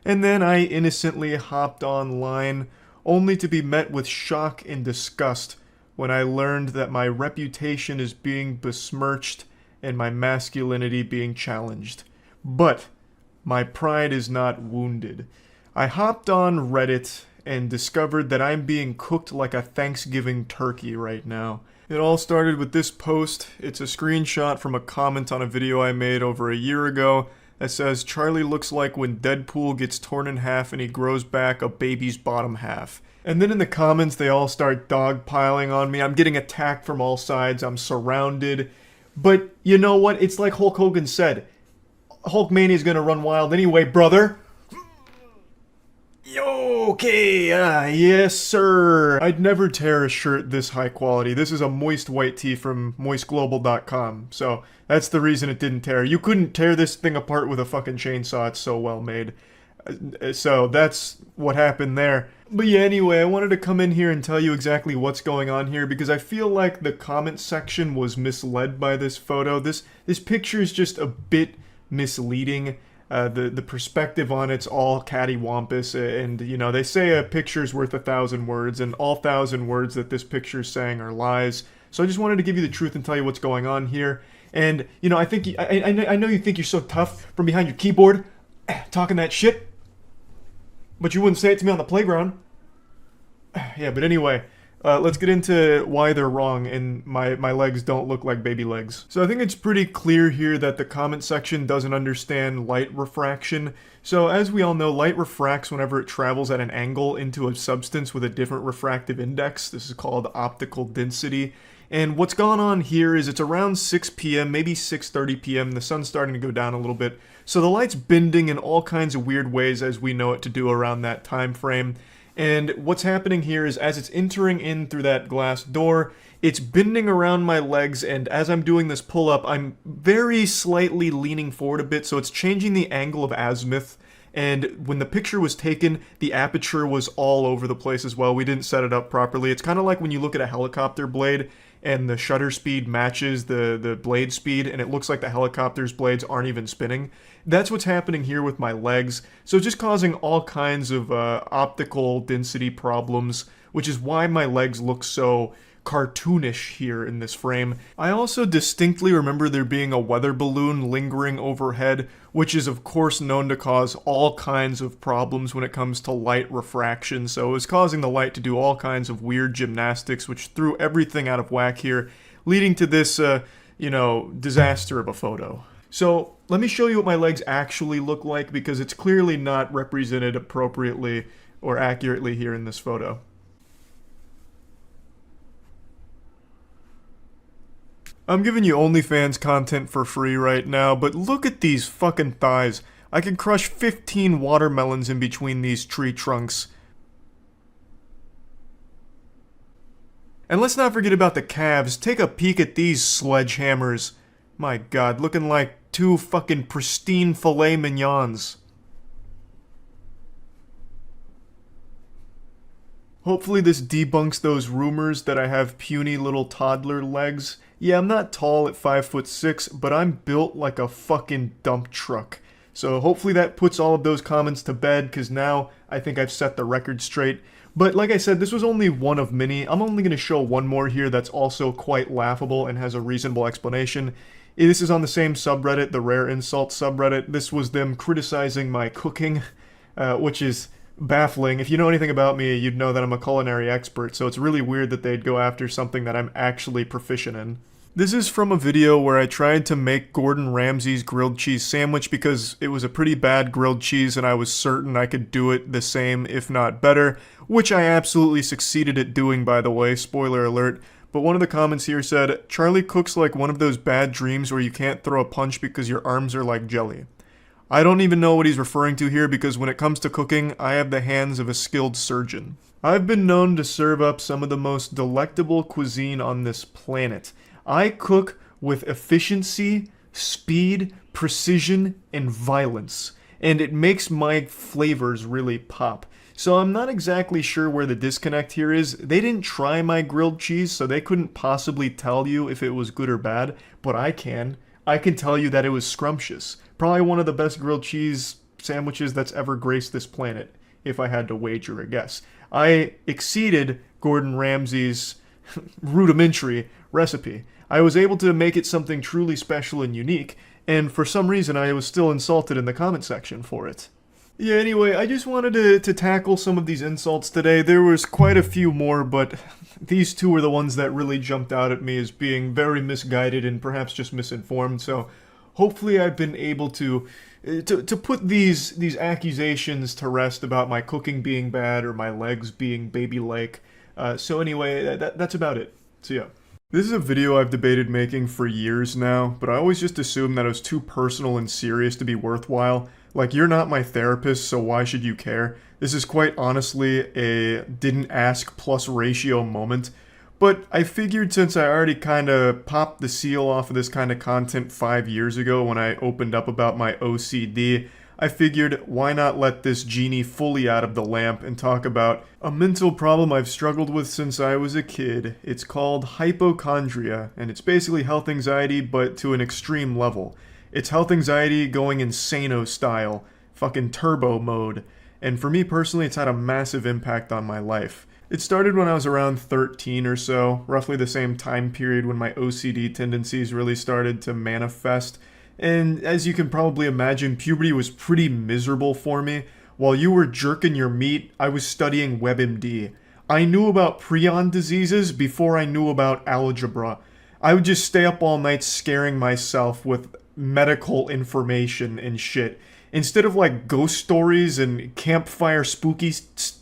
and then I innocently hopped online, only to be met with shock and disgust when I learned that my reputation is being besmirched and my masculinity being challenged. But my pride is not wounded. I hopped on Reddit and discovered that I'm being cooked like a Thanksgiving turkey right now. It all started with this post. It's a screenshot from a comment on a video I made over a year ago that says, "Charlie looks like when Deadpool gets torn in half and he grows back a baby's bottom half." And then in the comments, they all start dogpiling on me. I'm getting attacked from all sides. I'm surrounded. But you know what? It's like Hulk Hogan said. Hulkmania is gonna run wild anyway, brother. Okay, yes sir. I'd never tear a shirt this high quality. This is a moist white tee from moistglobal.com, so that's the reason it didn't tear. You couldn't tear this thing apart with a fucking chainsaw, it's so well made. So that's what happened there. But yeah, anyway, I wanted to come in here and tell you exactly what's going on here because I feel like the comment section was misled by this photo. This picture is just a bit misleading. The perspective on it's all cattywampus, and you know, they say a picture's worth 1,000 words, and all 1,000 words that this picture's saying are lies. So I just wanted to give you the truth and tell you what's going on here. And you know, I know you think you're so tough from behind your keyboard, talking that shit, but you wouldn't say it to me on the playground. Yeah, but anyway, let's get into why they're wrong and my legs don't look like baby legs. So I think it's pretty clear here that the comment section doesn't understand light refraction. So as we all know, light refracts whenever it travels at an angle into a substance with a different refractive index. This is called optical density. And what's gone on here is it's around 6 p.m., maybe 6:30 p.m. The sun's starting to go down a little bit. So the light's bending in all kinds of weird ways as we know it to do around that time frame. And what's happening here is as it's entering in through that glass door, it's bending around my legs, and as I'm doing this pull-up, I'm very slightly leaning forward a bit, so it's changing the angle of azimuth. And when the picture was taken, the aperture was all over the place as well. We didn't set it up properly. It's kind of like when you look at a helicopter blade and the shutter speed matches the blade speed, and it looks like the helicopter's blades aren't even spinning. That's what's happening here with my legs. So it's just causing all kinds of optical density problems, which is why my legs look so cartoonish here in this frame. I also distinctly remember there being a weather balloon lingering overhead, which is of course known to cause all kinds of problems when it comes to light refraction. So it was causing the light to do all kinds of weird gymnastics, which threw everything out of whack here, leading to this, disaster of a photo. So let me show you what my legs actually look like because it's clearly not represented appropriately or accurately here in this photo. I'm giving you OnlyFans content for free right now, but look at these fucking thighs. I can crush 15 watermelons in between these tree trunks. And let's not forget about the calves. Take a peek at these sledgehammers. My god, looking like two fucking pristine filet mignons. Hopefully this debunks those rumors that I have puny little toddler legs. Yeah, I'm not tall at 5'6", but I'm built like a fucking dump truck. So hopefully that puts all of those comments to bed, because now I think I've set the record straight. But like I said, this was only one of many. I'm only going to show one more here that's also quite laughable and has a reasonable explanation. This is on the same subreddit, the Rare Insult subreddit. This was them criticizing my cooking, which is baffling. If you know anything about me, you'd know that I'm a culinary expert, so it's really weird that they'd go after something that I'm actually proficient in. This is from a video where I tried to make Gordon Ramsay's grilled cheese sandwich because it was a pretty bad grilled cheese and I was certain I could do it the same, if not better, which I absolutely succeeded at doing, by the way, spoiler alert. But one of the comments here said, "Charlie cooks like one of those bad dreams where you can't throw a punch because your arms are like jelly." I don't even know what he's referring to here because when it comes to cooking, I have the hands of a skilled surgeon. I've been known to serve up some of the most delectable cuisine on this planet. I cook with efficiency, speed, precision, and violence, and it makes my flavors really pop. So I'm not exactly sure where the disconnect here is. They didn't try my grilled cheese, so they couldn't possibly tell you if it was good or bad, but I can. I can tell you that it was scrumptious. Probably one of the best grilled cheese sandwiches that's ever graced this planet, if I had to wager a guess. I exceeded Gordon Ramsay's rudimentary recipe. I was able to make it something truly special and unique, and for some reason I was still insulted in the comment section for it. Yeah, anyway, I just wanted to tackle some of these insults today. There was quite a few more, but these two were the ones that really jumped out at me as being very misguided and perhaps just misinformed, so hopefully I've been able to put these accusations to rest about my cooking being bad or my legs being baby-like. So anyway, that's about it. So yeah. This is a video I've debated making for years now, but I always just assumed that it was too personal and serious to be worthwhile. Like, you're not my therapist, so why should you care? This is quite honestly a didn't ask plus ratio moment. But I figured since I already kinda popped the seal off of this kind of content 5 years ago when I opened up about my OCD, I figured why not let this genie fully out of the lamp and talk about a mental problem I've struggled with since I was a kid. It's called hypochondria, and it's basically health anxiety but to an extreme level. It's health anxiety going insano style, fucking turbo mode, and for me personally it's had a massive impact on my life. It started when I was around 13 or so, roughly the same time period when my OCD tendencies really started to manifest. And as you can probably imagine, puberty was pretty miserable for me. While you were jerking your meat, I was studying WebMD. I knew about prion diseases before I knew about algebra. I would just stay up all night scaring myself with medical information and shit. Instead of like ghost stories and campfire spooky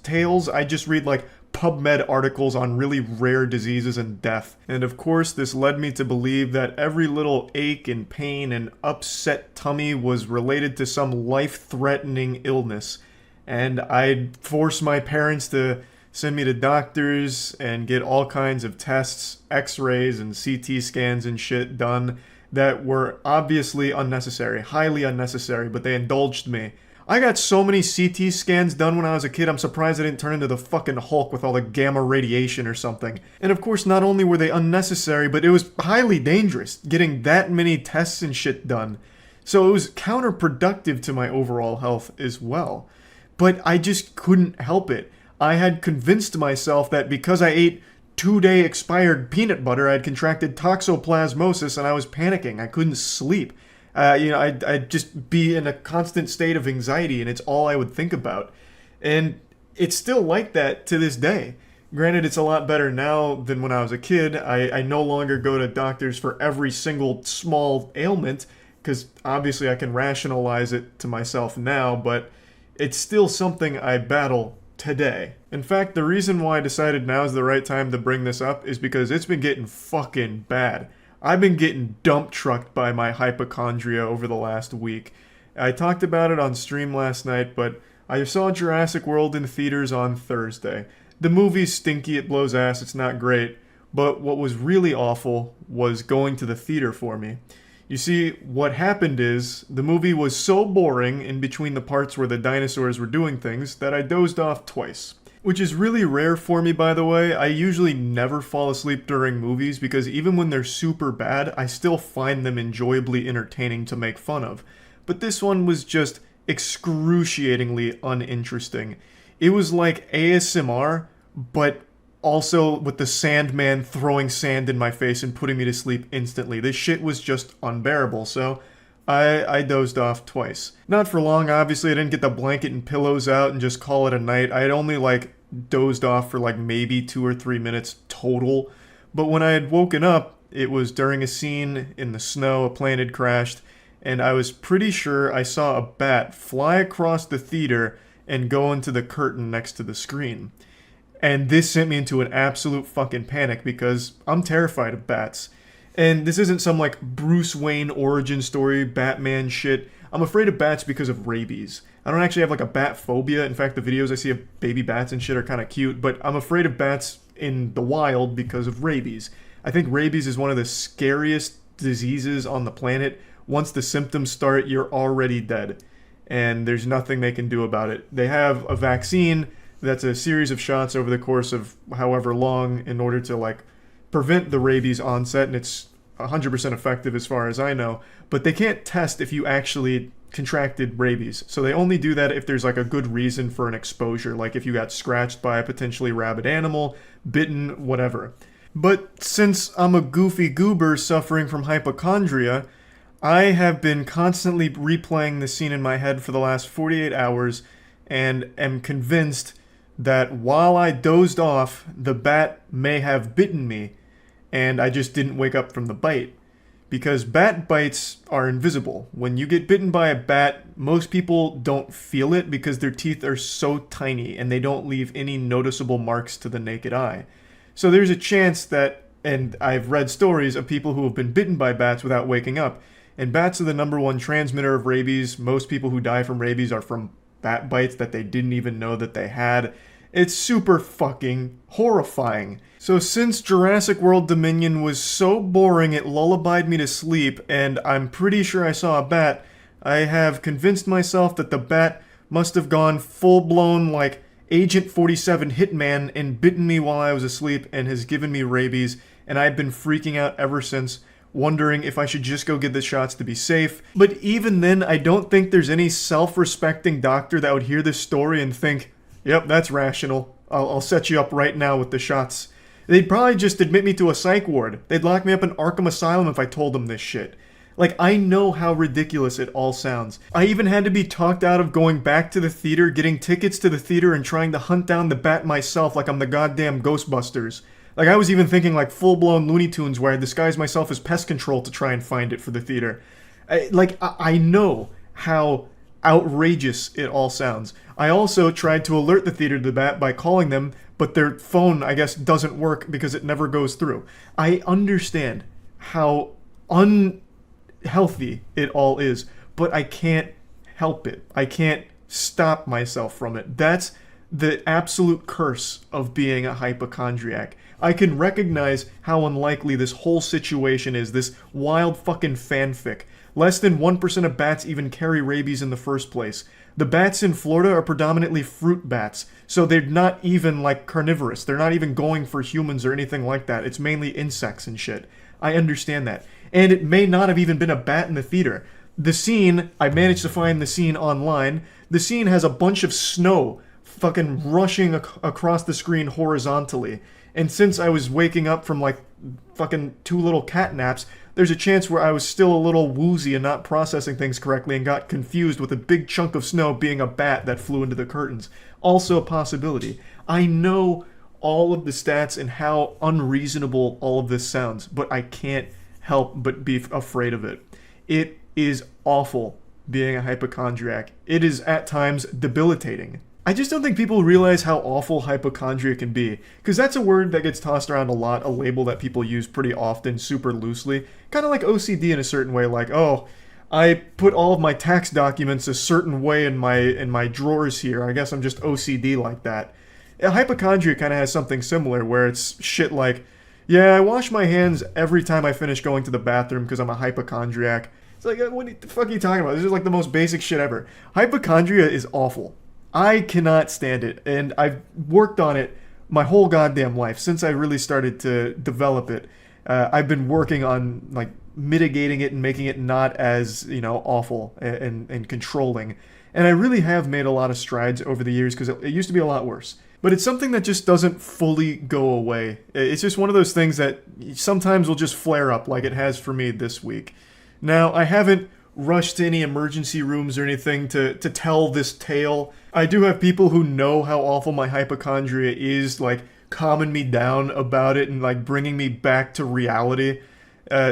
tales, I just read like PubMed articles on really rare diseases and death. And of course, this led me to believe that every little ache and pain and upset tummy was related to some life-threatening illness. And I'd force my parents to send me to doctors and get all kinds of tests, x-rays and CT scans and shit done that were obviously unnecessary, highly unnecessary, but they indulged me. I got so many CT scans done when I was a kid, I'm surprised I didn't turn into the fucking Hulk with all the gamma radiation or something. And of course, not only were they unnecessary, but it was highly dangerous getting that many tests and shit done. So it was counterproductive to my overall health as well. But I just couldn't help it. I had convinced myself that because I ate 2-day expired peanut butter, I'd contracted toxoplasmosis and I was panicking. I couldn't sleep. I'd just be in a constant state of anxiety, and it's all I would think about. And it's still like that to this day. Granted, it's a lot better now than when I was a kid. I no longer go to doctors for every single small ailment, because obviously I can rationalize it to myself now, but it's still something I battle today. In fact, the reason why I decided now is the right time to bring this up is because it's been getting fucking bad. I've been getting dump trucked by my hypochondria over the last week. I talked about it on stream last night, but I saw Jurassic World in theaters on Thursday. The movie's stinky, it blows ass, it's not great, but what was really awful was going to the theater for me. You see, what happened is, the movie was so boring in between the parts where the dinosaurs were doing things that I dozed off twice. Which is really rare for me, by the way. I usually never fall asleep during movies because even when they're super bad, I still find them enjoyably entertaining to make fun of. But this one was just excruciatingly uninteresting. It was like ASMR, but also with the Sandman throwing sand in my face and putting me to sleep instantly. This shit was just unbearable, so I dozed off twice. Not for long, obviously. I didn't get the blanket and pillows out and just call it a night. I had only dozed off for maybe 2 or 3 minutes total. But when I had woken up, it was during a scene in the snow, a plane had crashed, and I was pretty sure I saw a bat fly across the theater and go into the curtain next to the screen. And this sent me into an absolute fucking panic because I'm terrified of bats. And this isn't some Bruce Wayne origin story, Batman shit. I'm afraid of bats because of rabies. I don't actually have like a bat phobia. In fact, the videos I see of baby bats and shit are kind of cute, but I'm afraid of bats in the wild because of rabies. I think rabies is one of the scariest diseases on the planet. Once the symptoms start, you're already dead, and there's nothing they can do about it. They have a vaccine that's a series of shots over the course of however long in order to like prevent the rabies onset, and it's 100% effective as far as I know, but they can't test if you actually contracted rabies. So they only do that if there's like a good reason for an exposure, like if you got scratched by a potentially rabid animal, bitten, whatever. But since I'm a goofy goober suffering from hypochondria, I have been constantly replaying the scene in my head for the last 48 hours and am convinced that while I dozed off, the bat may have bitten me, and I just didn't wake up from the bite. Because bat bites are invisible. When you get bitten by a bat, most people don't feel it because their teeth are so tiny and they don't leave any noticeable marks to the naked eye. So there's a chance that, and I've read stories of people who have been bitten by bats without waking up, and bats are the #1 transmitter of rabies. Most people who die from rabies are from bat bites that they didn't even know that they had. It's super fucking horrifying. So since Jurassic World Dominion was so boring it lullabied me to sleep, and I'm pretty sure I saw a bat, I have convinced myself that the bat must have gone full-blown like Agent 47 hitman and bitten me while I was asleep and has given me rabies, and I've been freaking out ever since, wondering if I should just go get the shots to be safe. But even then, I don't think there's any self-respecting doctor that would hear this story and think, yep, that's rational. I'll set you up right now with the shots. They'd probably just admit me to a psych ward. They'd lock me up in Arkham Asylum if I told them this shit. Like, I know how ridiculous it all sounds. I even had to be talked out of going back to the theater, getting tickets to the theater, and trying to hunt down the bat myself like I'm the goddamn Ghostbusters. Like, I was even thinking like full-blown Looney Tunes where I disguised myself as pest control to try and find it for the theater. I know how outrageous it all sounds. I also tried to alert the theater to the bat by calling them, but their phone, I guess, doesn't work because it never goes through. I understand how unhealthy it all is, but I can't help it. I can't stop myself from it. That's the absolute curse of being a hypochondriac. I can recognize how unlikely this whole situation is, this wild fucking fanfic. Less than 1% of bats even carry rabies in the first place. The bats in Florida are predominantly fruit bats, so they're not even like carnivorous. They're not even going for humans or anything like that. It's mainly insects and shit. I understand that. And it may not have even been a bat in the theater. The scene, I managed to find the scene online. The scene has a bunch of snow fucking rushing across the screen horizontally. And since I was waking up from like fucking 2 little cat naps, there's a chance where I was still a little woozy and not processing things correctly and got confused with a big chunk of snow being a bat that flew into the curtains. Also a possibility. I know all of the stats and how unreasonable all of this sounds, but I can't help but be afraid of it. It is awful being a hypochondriac. It is at times debilitating. I just don't think people realize how awful hypochondria can be, because that's a word that gets tossed around a lot, a label that people use pretty often, super loosely, kind of like OCD in a certain way, like, oh, I put all of my tax documents a certain way in my drawers here, I guess I'm just OCD like that. Hypochondria kind of has something similar, where it's shit like, yeah, I wash my hands every time I finish going to the bathroom because I'm a hypochondriac. It's like, what the fuck are you talking about? This is like the most basic shit ever. Hypochondria is awful. I cannot stand it, and I've worked on it my whole goddamn life since I really started to develop it. I've been working on like mitigating it and making it not as, you know, awful and controlling. And I really have made a lot of strides over the years because it used to be a lot worse. But it's something that just doesn't fully go away. It's just one of those things that sometimes will just flare up like it has for me this week. Now, I haven't rushed to any emergency rooms or anything to tell this tale. I do have people who know how awful my hypochondria is, like, calming me down about it and, like, bringing me back to reality.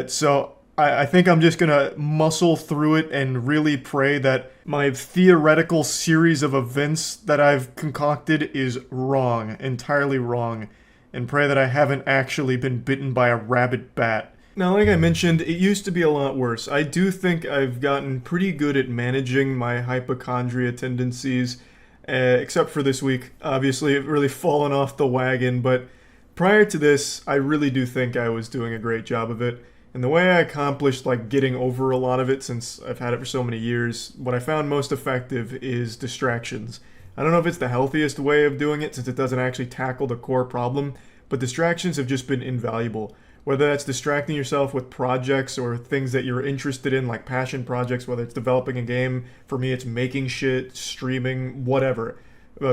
So I think I'm just gonna muscle through it and really pray that my theoretical series of events that I've concocted is wrong, entirely wrong, and pray that I haven't actually been bitten by a rabid bat. Now, like I mentioned, it used to be a lot worse. I do think I've gotten pretty good at managing my hypochondria tendencies, except for this week. Obviously, it really fallen off the wagon, but prior to this, I really do think I was doing a great job of it. And the way I accomplished like getting over a lot of it, since I've had it for so many years, what I found most effective is distractions. I don't know if it's the healthiest way of doing it since it doesn't actually tackle the core problem, but distractions have just been invaluable. Whether that's distracting yourself with projects or things that you're interested in, like passion projects, whether it's developing a game, for me it's making shit, streaming, whatever.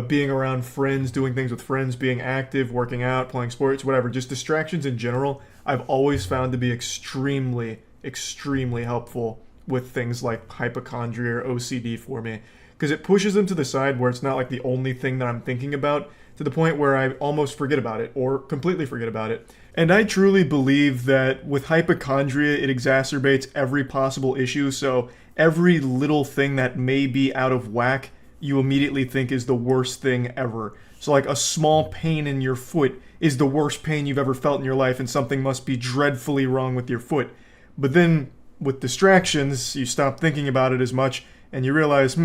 Being around friends, doing things with friends, being active, working out, playing sports, whatever. Just distractions in general, I've always found to be extremely, extremely helpful with things like hypochondria or OCD for me. Because it pushes them to the side where it's not like the only thing that I'm thinking about, to the point where I almost forget about it or completely forget about it. And I truly believe that with hypochondria, it exacerbates every possible issue. So every little thing that may be out of whack, you immediately think is the worst thing ever. So like a small pain in your foot is the worst pain you've ever felt in your life, and something must be dreadfully wrong with your foot. But then with distractions, you stop thinking about it as much and you realize,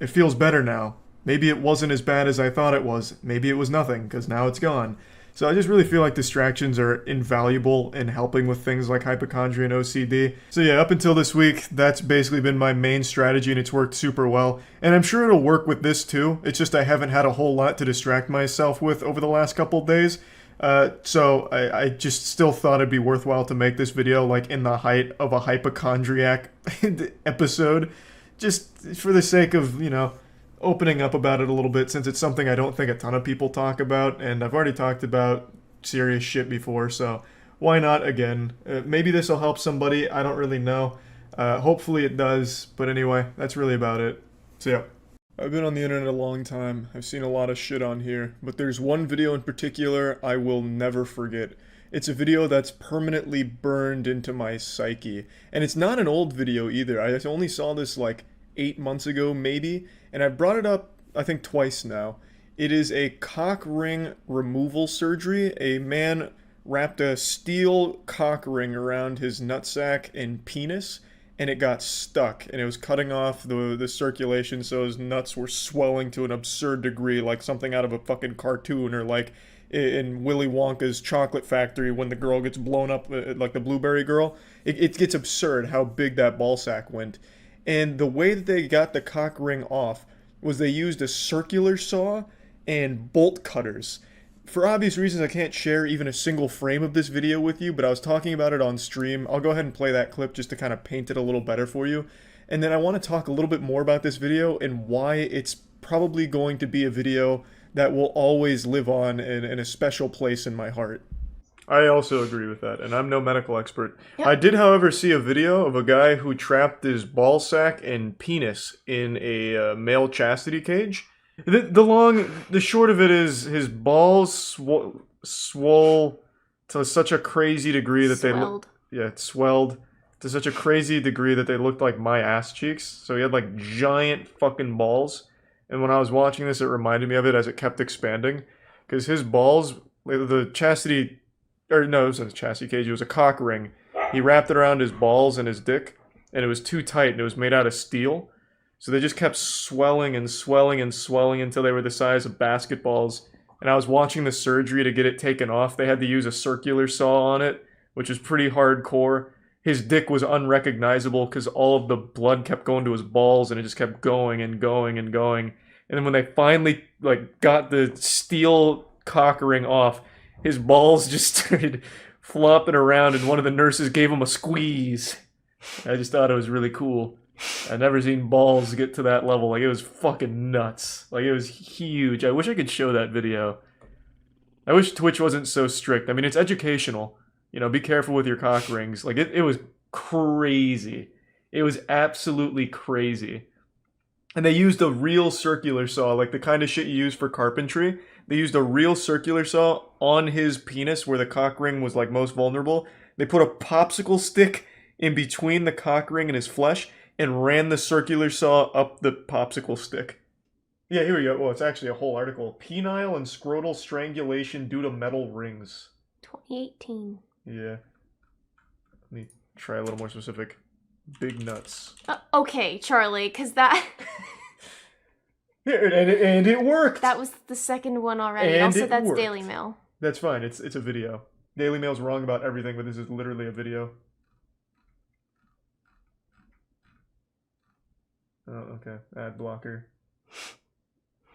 it feels better now. Maybe it wasn't as bad as I thought it was. Maybe it was nothing, because now it's gone. So I just really feel like distractions are invaluable in helping with things like hypochondria and OCD. So yeah, up until this week, that's basically been my main strategy, and it's worked super well. And I'm sure it'll work with this too. It's just I haven't had a whole lot to distract myself with over the last couple days. So I just still thought it'd be worthwhile to make this video like in the height of a hypochondriac episode. Just for the sake of, opening up about it a little bit, since it's something I don't think a ton of people talk about, and I've already talked about serious shit before, so why not again? Maybe this will help somebody, I don't really know. Hopefully it does, but anyway, that's really about it. So yeah. I've been on the internet a long time. I've seen a lot of shit on here, but there's one video in particular I will never forget. It's a video that's permanently burned into my psyche. And it's not an old video either. I only saw this like 8 months ago, maybe, and I've brought it up, I think, twice now. It is a cock ring removal surgery. A man wrapped a steel cock ring around his nutsack and penis, and it got stuck, and it was cutting off the circulation, so his nuts were swelling to an absurd degree, like something out of a fucking cartoon, or like in Willy Wonka's chocolate factory when the girl gets blown up, like the blueberry girl. It gets absurd how big that ball sack went. And the way that they got the cock ring off was they used a circular saw and bolt cutters. For obvious reasons, I can't share even a single frame of this video with you, but I was talking about it on stream. I'll go ahead and play that clip just to kind of paint it a little better for you. And then I want to talk a little bit more about this video and why it's probably going to be a video that will always live on in a special place in my heart. I also agree with that, and I'm no medical expert. Yep. I did, however, see a video of a guy who trapped his ball sack and penis in a male chastity cage. The short of it is his balls swole to such a crazy degree that it swelled to such a crazy degree that they looked like my ass cheeks. So he had like giant fucking balls, and when I was watching this, it reminded me of it as it kept expanding, because his balls, the chastity. Or no, it wasn't a chastity cage, it was a cock ring. He wrapped it around his balls and his dick, and it was too tight, and it was made out of steel. So they just kept swelling and swelling and swelling until they were the size of basketballs. And I was watching the surgery to get it taken off. They had to use a circular saw on it, which was pretty hardcore. His dick was unrecognizable because all of the blood kept going to his balls, and it just kept going and going and going. And then when they finally got the steel cock ring off, his balls just started flopping around, and one of the nurses gave him a squeeze. I just thought it was really cool. I've never seen balls get to that level. Like, it was fucking nuts. Like, it was huge. I wish I could show that video. I wish Twitch wasn't so strict. I mean, it's educational. Be careful with your cock rings. Like, it was crazy. It was absolutely crazy. And they used a real circular saw, like the kind of shit you use for carpentry. They used a real circular saw on his penis where the cock ring was like most vulnerable. They put a popsicle stick in between the cock ring and his flesh and ran the circular saw up the popsicle stick. Yeah, here we go. Well, it's actually a whole article. Penile and scrotal strangulation due to metal rings. 2018. Yeah. Let me try a little more specific. Big nuts. Okay, Charlie, because that... and it worked! That was the second one already. And Also, it that's worked. Daily Mail. That's fine. It's a video. Daily Mail's wrong about everything, but this is literally a video. Oh, okay. Ad blocker.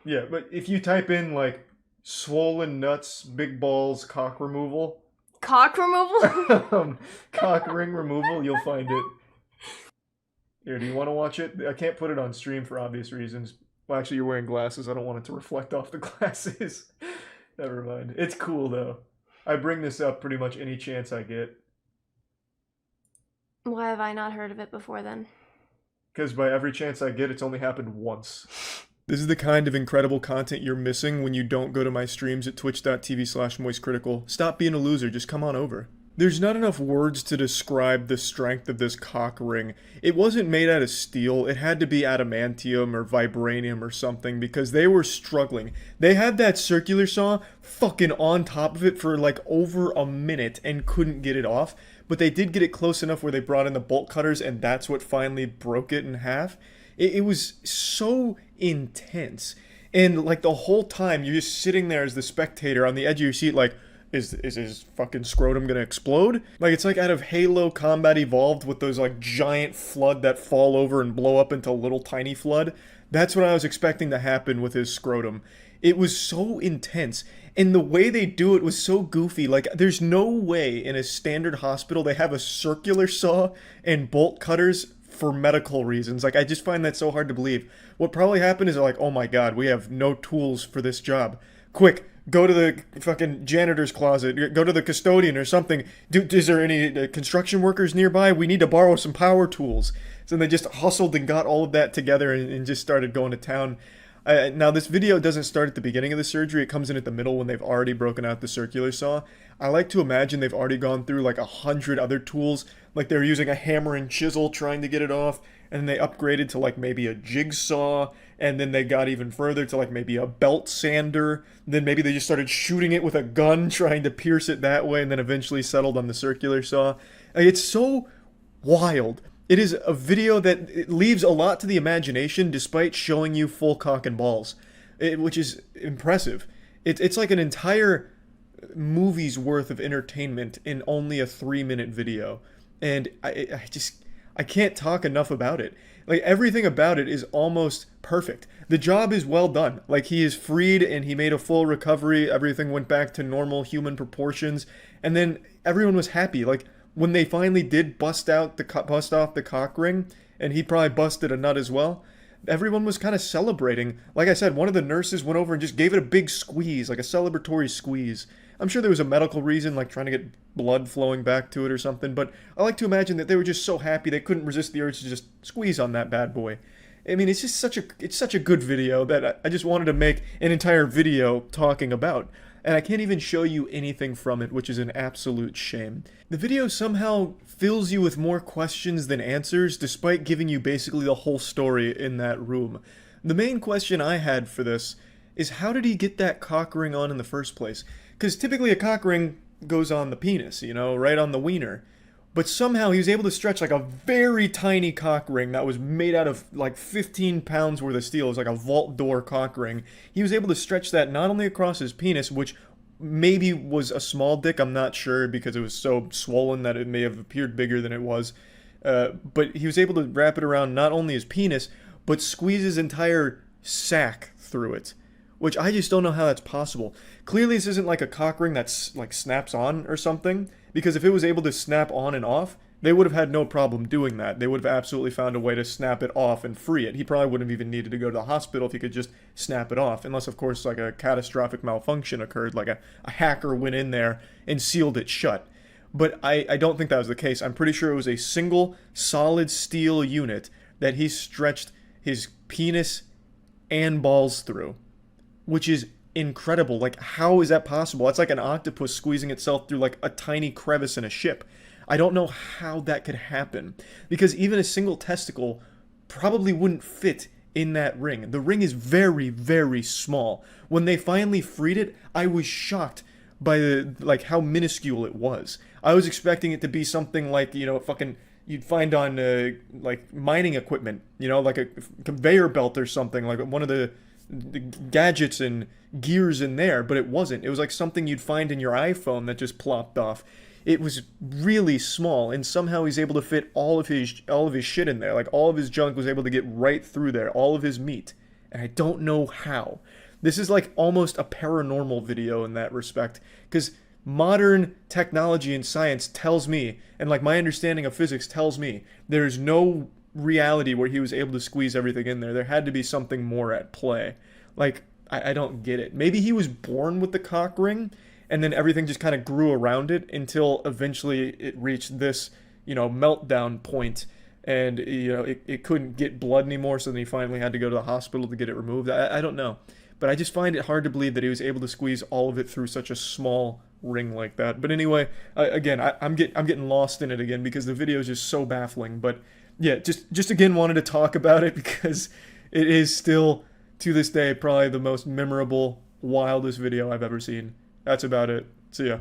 Yeah, but if you type in, like, swollen nuts, big balls, cock removal... Cock removal? Cock ring removal, you'll find it. Here, do you want to watch it? I can't put it on stream for obvious reasons. Well, actually, you're wearing glasses. I don't want it to reflect off the glasses. Never mind. It's cool, though. I bring this up pretty much any chance I get. Why have I not heard of it before then? Because by every chance I get, it's only happened once. This is the kind of incredible content you're missing when you don't go to my streams at twitch.tv/moistcritical. Stop being a loser, just come on over. There's not enough words to describe the strength of this cock ring. It wasn't made out of steel, it had to be adamantium or vibranium or something because they were struggling. They had that circular saw fucking on top of it for like over a minute and couldn't get it off, but they did get it close enough where they brought in the bolt cutters and that's what finally broke it in half. It was so intense. And like the whole time you're just sitting there as the spectator on the edge of your seat like, is his fucking scrotum gonna explode? Like, it's like out of Halo Combat Evolved with those like giant flood that fall over and blow up into little tiny flood. That's what I was expecting to happen with his scrotum. It was so intense. And the way they do it was so goofy. Like, there's no way in a standard hospital they have a circular saw and bolt cutters for medical reasons. Like, I just find that so hard to believe. What probably happened is like, oh my god, we have no tools for this job. Quick, go to the fucking janitor's closet, go to the custodian or something. Is there any construction workers nearby? We need to borrow some power tools. So they just hustled and got all of that together and just started going to town. Now, this video doesn't start at the beginning of the surgery. It comes in at the middle when they've already broken out the circular saw. I like to imagine they've already gone through like 100 other tools. Like they're using a hammer and chisel trying to get it off. And then they upgraded to like maybe a jigsaw. And then they got even further to like maybe a belt sander. Then maybe they just started shooting it with a gun, trying to pierce it that way. And then eventually settled on the circular saw. Like, it's so wild. It is a video that it leaves a lot to the imagination despite showing you full cock and balls, which is impressive. It's like an entire movie's worth of entertainment in only a 3-minute video. And I can't talk enough about it. Like, everything about it is almost perfect. The job is well done. Like, he is freed and he made a full recovery. Everything went back to normal human proportions. And then everyone was happy. Like, when they finally did bust off the cock ring, and he probably busted a nut as well, everyone was kind of celebrating. Like I said, one of the nurses went over and just gave it a big squeeze, like a celebratory squeeze. I'm sure there was a medical reason, like trying to get blood flowing back to it or something, but I like to imagine that they were just so happy they couldn't resist the urge to just squeeze on that bad boy. I mean, it's just such a good video that I just wanted to make an entire video talking about. And I can't even show you anything from it, which is an absolute shame. The video somehow fills you with more questions than answers, despite giving you basically the whole story in that room. The main question I had for this is, how did he get that cock ring on in the first place? Because typically a cock ring goes on the penis, you know, right on the wiener. But somehow he was able to stretch like a very tiny cock ring that was made out of like 15 pounds worth of steel. It was like a vault door cock ring. He was able to stretch that not only across his penis, which maybe was a small dick, I'm not sure, because it was so swollen that it may have appeared bigger than it was. But he was able to wrap it around not only his penis, but squeeze his entire sack through it. Which I just don't know how that's possible. Clearly this isn't like a cock ring that's like snaps on or something. Because if it was able to snap on and off, they would have had no problem doing that. They would have absolutely found a way to snap it off and free it. He probably wouldn't have even needed to go to the hospital if he could just snap it off. Unless, of course, like a catastrophic malfunction occurred, like a hacker went in there and sealed it shut. But I don't think that was the case. I'm pretty sure it was a single solid steel unit that he stretched his penis and balls through. Which is incredible. Like, how is that possible? That's like an octopus squeezing itself through like a tiny crevice in a ship. I don't know how that could happen, because even a single testicle probably wouldn't fit in that ring. The ring is very, very small. When they finally freed it, I was shocked by the, like, how minuscule it was. I was expecting it to be something like, you know, fucking you'd find on like mining equipment, you know, like a conveyor belt or something, like one of the gadgets and gears in there, but it wasn't. It was like something you'd find in your iPhone that just plopped off. It was really small, and somehow he's able to fit all of his shit in there. Like, all of his junk was able to get right through there, all of his meat. And I don't know how. This is like almost a paranormal video in that respect, because modern technology and science tells me, and like my understanding of physics tells me, there's no reality where he was able to squeeze everything in there. There had to be something more at play. Like, I don't get it. Maybe he was born with the cock ring, and then everything just kind of grew around it until eventually it reached this, you know, meltdown point, and, you know, it couldn't get blood anymore, so then he finally had to go to the hospital to get it removed. I don't know. But I just find it hard to believe that he was able to squeeze all of it through such a small ring like that. But anyway, again, I'm getting lost in it again because the video is just so baffling. But yeah, just again wanted to talk about it because it is still, to this day, probably the most memorable, wildest video I've ever seen. That's about it. See ya.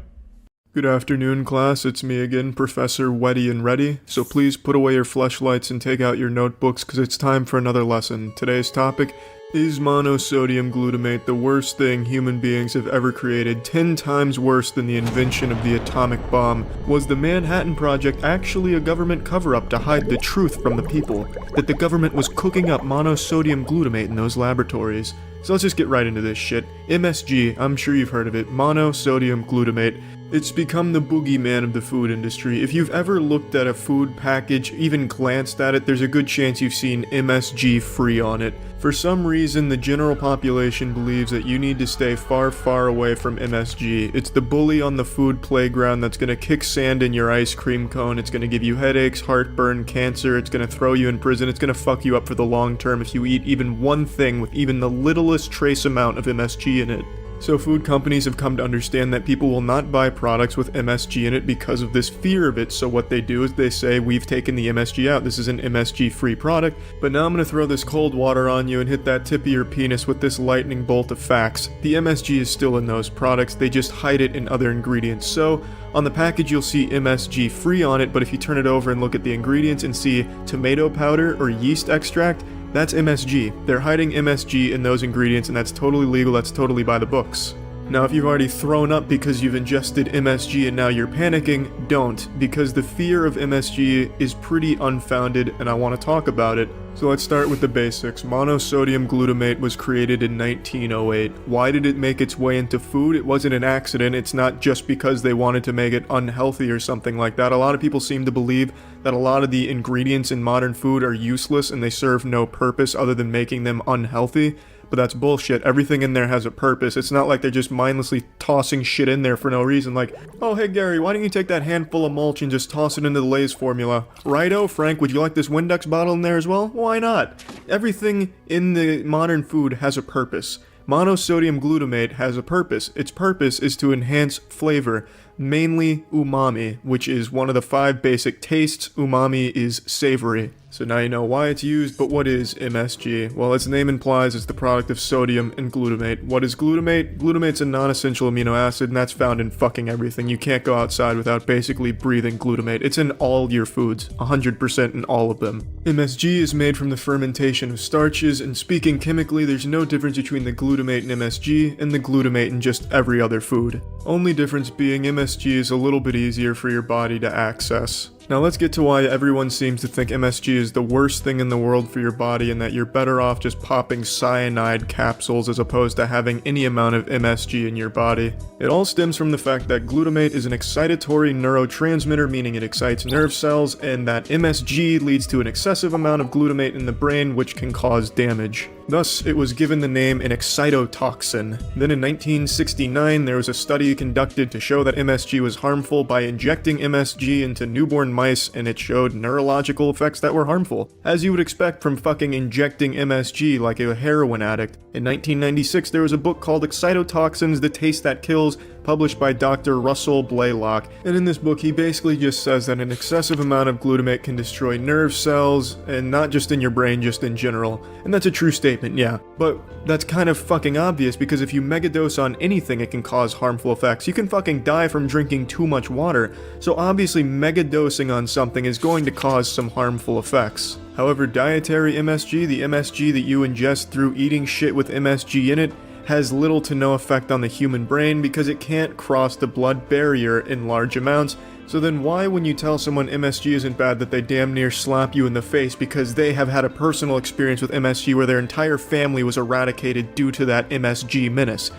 Good afternoon, class. It's me again, Professor Wetty and Ready. So please put away your fleshlights and take out your notebooks because it's time for another lesson. Today's topic: is monosodium glutamate the worst thing human beings have ever created, 10 times worse than the invention of the atomic bomb? Was the Manhattan Project actually a government cover-up to hide the truth from the people? That the government was cooking up monosodium glutamate in those laboratories? So let's just get right into this shit. MSG, I'm sure you've heard of it, monosodium glutamate. It's become the boogeyman of the food industry. If you've ever looked at a food package, even glanced at it, there's a good chance you've seen MSG free on it. For some reason, the general population believes that you need to stay far, far away from MSG. It's the bully on the food playground that's gonna kick sand in your ice cream cone. It's gonna give you headaches, heartburn, cancer. It's gonna throw you in prison. It's gonna fuck you up for the long term if you eat even one thing with even the littlest trace amount of MSG in it. So food companies have come to understand that people will not buy products with MSG in it because of this fear of it. So what they do is they say, we've taken the MSG out, this is an MSG-free product, but now I'm going to throw this cold water on you and hit that tip of your penis with this lightning bolt of facts. The MSG is still in those products, they just hide it in other ingredients. So on the package you'll see MSG free on it, but if you turn it over and look at the ingredients and see tomato powder or yeast extract, that's MSG. They're hiding MSG in those ingredients, and that's totally legal, that's totally by the books. Now, if you've already thrown up because you've ingested MSG and now you're panicking, don't, because the fear of MSG is pretty unfounded, and I want to talk about it. So let's start with the basics. Monosodium glutamate was created in 1908. Why did it make its way into food? It wasn't an accident. It's not just because they wanted to make it unhealthy or something like that. A lot of people seem to believe that a lot of the ingredients in modern food are useless and they serve no purpose other than making them unhealthy. But that's bullshit. Everything in there has a purpose. It's not like they're just mindlessly tossing shit in there for no reason. Like, oh, hey Gary, why don't you take that handful of mulch and just toss it into the Lay's formula? Righto, Frank, would you like this Windex bottle in there as well? Why not? Everything in the modern food has a purpose. Monosodium glutamate has a purpose. Its purpose is to enhance flavor, mainly umami, which is one of the 5 basic tastes. Umami is savory. So now you know why it's used, but what is MSG? Well, its name implies it's the product of sodium and glutamate. What is glutamate? Glutamate's a non-essential amino acid, and that's found in fucking everything. You can't go outside without basically breathing glutamate. It's in all your foods, 100% in all of them. MSG is made from the fermentation of starches, and speaking chemically, there's no difference between the glutamate in MSG and the glutamate in just every other food. Only difference being MSG is a little bit easier for your body to access. Now let's get to why everyone seems to think MSG is the worst thing in the world for your body and that you're better off just popping cyanide capsules as opposed to having any amount of MSG in your body. It all stems from the fact that glutamate is an excitatory neurotransmitter, meaning it excites nerve cells, and that MSG leads to an excessive amount of glutamate in the brain, which can cause damage. Thus, it was given the name an excitotoxin. Then in 1969, there was a study conducted to show that MSG was harmful by injecting MSG into newborn mice, and it showed neurological effects that were harmful, as you would expect from fucking injecting MSG like a heroin addict. In 1996, there was a book called Excitotoxins: The Taste That Kills, published by Dr. Russell Blaylock. And in this book, he basically just says that an excessive amount of glutamate can destroy nerve cells, and not just in your brain, just in general. And that's a true statement, yeah. But that's kind of fucking obvious, because if you megadose on anything, it can cause harmful effects. You can fucking die from drinking too much water, so obviously megadosing on something is going to cause some harmful effects. However, dietary MSG, the MSG that you ingest through eating shit with MSG in it, has little to no effect on the human brain because it can't cross the blood barrier in large amounts. So then why, when you tell someone MSG isn't bad, that they damn near slap you in the face because they have had a personal experience with MSG where their entire family was eradicated due to that MSG menace?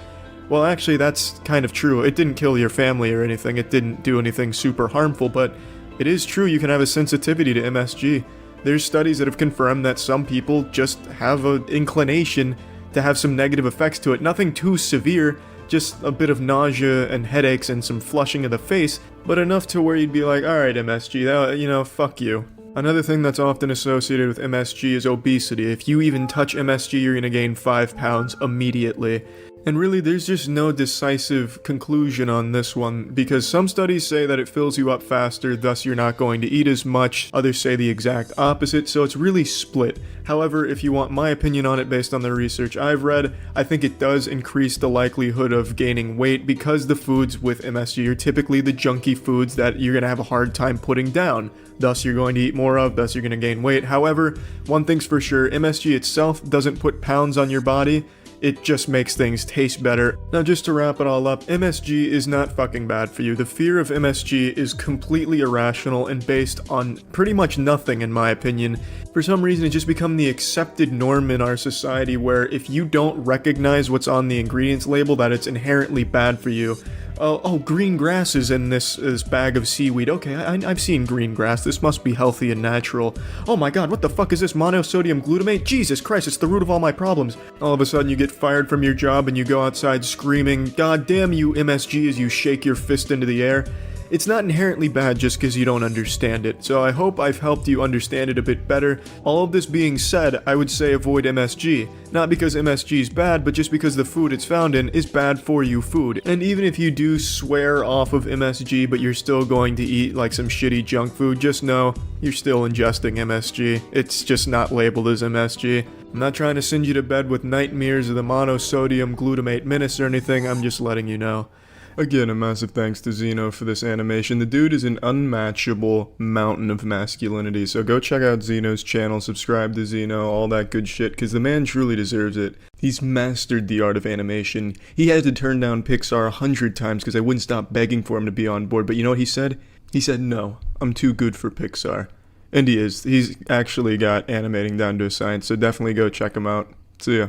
Well, actually, that's kind of true. It didn't kill your family or anything. It didn't do anything super harmful, but it is true you can have a sensitivity to MSG. There's studies that have confirmed that some people just have an inclination to have some negative effects to it. Nothing too severe, just a bit of nausea and headaches and some flushing of the face, but enough to where you'd be like, alright MSG, that, fuck you. Another thing that's often associated with MSG is obesity. If you even touch MSG, you're gonna gain 5 pounds immediately. And really, there's just no decisive conclusion on this one, because some studies say that it fills you up faster, thus you're not going to eat as much. Others say the exact opposite, so it's really split. However, if you want my opinion on it based on the research I've read, I think it does increase the likelihood of gaining weight because the foods with MSG are typically the junky foods that you're going to have a hard time putting down. Thus you're going to eat more of, thus you're going to gain weight. However, one thing's for sure, MSG itself doesn't put pounds on your body. It just makes things taste better. Now, just to wrap it all up, MSG is not fucking bad for you. The fear of MSG is completely irrational and based on pretty much nothing, in my opinion. For some reason, it's just become the accepted norm in our society where if you don't recognize what's on the ingredients label, that it's inherently bad for you. Oh, green grass is in this bag of seaweed. Okay, I've seen green grass. This must be healthy and natural. Oh my god, what the fuck is this monosodium glutamate? Jesus Christ, it's the root of all my problems. All of a sudden you get fired from your job and you go outside screaming, God damn you MSG, as you shake your fist into the air. It's not inherently bad just because you don't understand it, so I hope I've helped you understand it a bit better. All of this being said, I would say avoid MSG. Not because MSG is bad, but just because the food it's found in is bad for you food. And even if you do swear off of MSG, but you're still going to eat like some shitty junk food, just know you're still ingesting MSG. It's just not labeled as MSG. I'm not trying to send you to bed with nightmares of the monosodium glutamate menace or anything, I'm just letting you know. Again, a massive thanks to Zeno for this animation. The dude is an unmatchable mountain of masculinity, so go check out Zeno's channel, subscribe to Zeno, all that good shit, because the man truly deserves it. He's mastered the art of animation. He had to turn down Pixar 100 times because I wouldn't stop begging for him to be on board, but you know what he said? He said, no, I'm too good for Pixar. And he is. He's actually got animating down to a science, so definitely go check him out. See ya.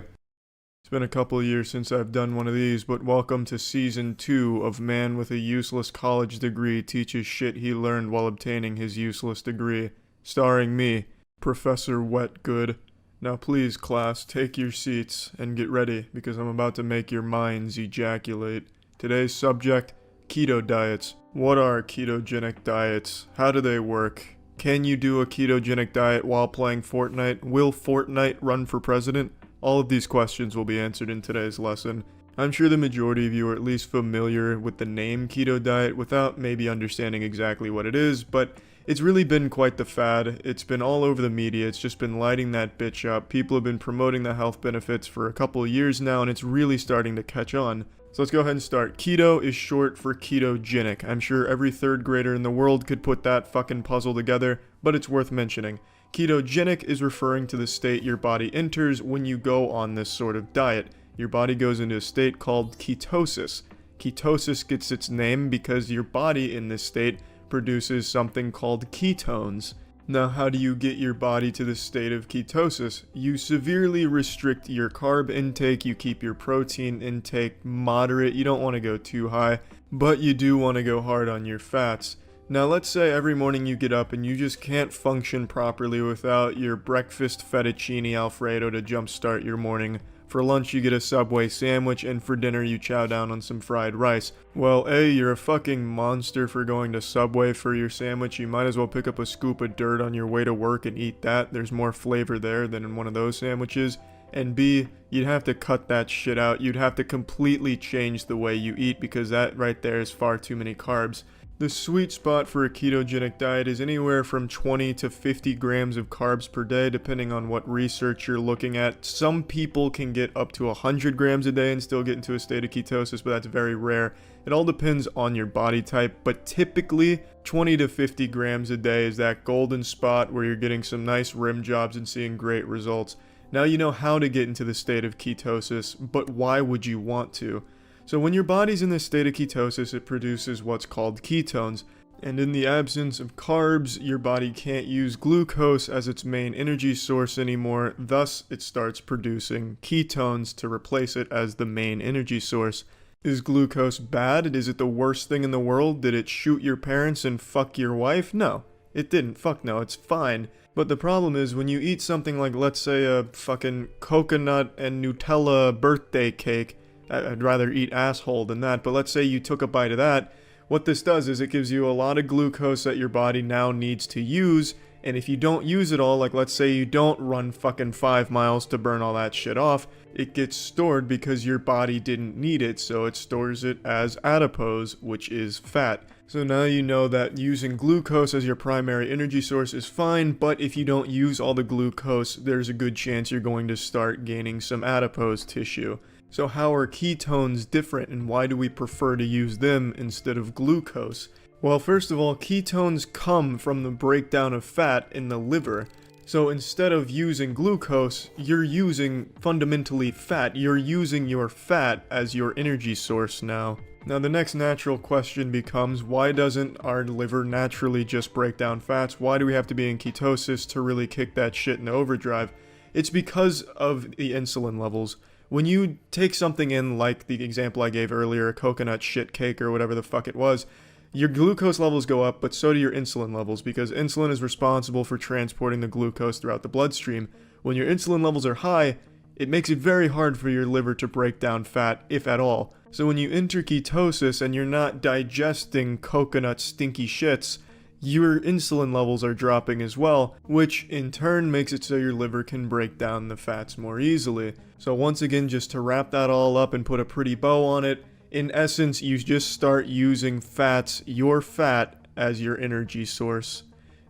It's been a couple of years since I've done one of these, but welcome to Season 2 of Man with a Useless College Degree Teaches Shit He Learned While Obtaining His Useless Degree. Starring me, Professor Wetgood. Now please, class, take your seats and get ready, because I'm about to make your minds ejaculate. Today's subject, keto diets. What are ketogenic diets? How do they work? Can you do a ketogenic diet while playing Fortnite? Will Fortnite run for president? All of these questions will be answered in today's lesson. I'm sure the majority of you are at least familiar with the name keto diet without maybe understanding exactly what it is, but it's really been quite the fad. It's been all over the media. It's just been lighting that bitch up. People have been promoting the health benefits for a couple of years now, and it's really starting to catch on. So let's go ahead and start. Keto is short for ketogenic. I'm sure every third grader in the world could put that fucking puzzle together, but it's worth mentioning. Ketogenic is referring to the state your body enters when you go on this sort of diet. Your body goes into a state called ketosis. Ketosis gets its name because your body in this state produces something called ketones. Now, how do you get your body to the state of ketosis? You severely restrict your carb intake, you keep your protein intake moderate, you don't want to go too high, but you do want to go hard on your fats. Now let's say every morning you get up and you just can't function properly without your breakfast fettuccine alfredo to jumpstart your morning. For lunch you get a Subway sandwich, and for dinner you chow down on some fried rice. Well, A, you're a fucking monster for going to Subway for your sandwich. You might as well pick up a scoop of dirt on your way to work and eat that. There's more flavor there than in one of those sandwiches. and B, you'd have to cut that shit out. You'd have to completely change the way you eat because that right there is far too many carbs. The sweet spot for a ketogenic diet is anywhere from 20 to 50 grams of carbs per day, depending on what research you're looking at. Some people can get up to 100 grams a day and still get into a state of ketosis, but that's very rare. It all depends on your body type, but typically 20 to 50 grams a day is that golden spot where you're getting some nice rim jobs and seeing great results. Now you know how to get into the state of ketosis, but why would you want to? So when your body's in this state of ketosis, it produces what's called ketones. And in the absence of carbs, your body can't use glucose as its main energy source anymore. Thus, it starts producing ketones to replace it as the main energy source. Is glucose bad? Is it the worst thing in the world? Did it shoot your parents and fuck your wife? No, it didn't. Fuck no, it's fine. But the problem is when you eat something like, let's say, a fucking coconut and Nutella birthday cake, I'd rather eat asshole than that, but let's say you took a bite of that, what this does is it gives you a lot of glucose that your body now needs to use, and if you don't use it all, like let's say you don't run fucking 5 miles to burn all that shit off, it gets stored because your body didn't need it, so it stores it as adipose, which is fat. So now you know that using glucose as your primary energy source is fine, but if you don't use all the glucose, there's a good chance you're going to start gaining some adipose tissue. So how are ketones different and why do we prefer to use them instead of glucose? Well, first of all, ketones come from the breakdown of fat in the liver. So instead of using glucose, you're using fundamentally fat. You're using your fat as your energy source now. Now the next natural question becomes, why doesn't our liver naturally just break down fats? Why do we have to be in ketosis to really kick that shit into overdrive? It's because of the insulin levels. When you take something in, like the example I gave earlier, a coconut shit cake or whatever the fuck it was, your glucose levels go up, but so do your insulin levels, because insulin is responsible for transporting the glucose throughout the bloodstream. When your insulin levels are high, it makes it very hard for your liver to break down fat, if at all. So when you enter ketosis and you're not digesting coconut stinky shits, your insulin levels are dropping as well, which in turn makes it so your liver can break down the fats more easily. So once again, just to wrap that all up and put a pretty bow on it, in essence, you just start using fats, your fat, as your energy source.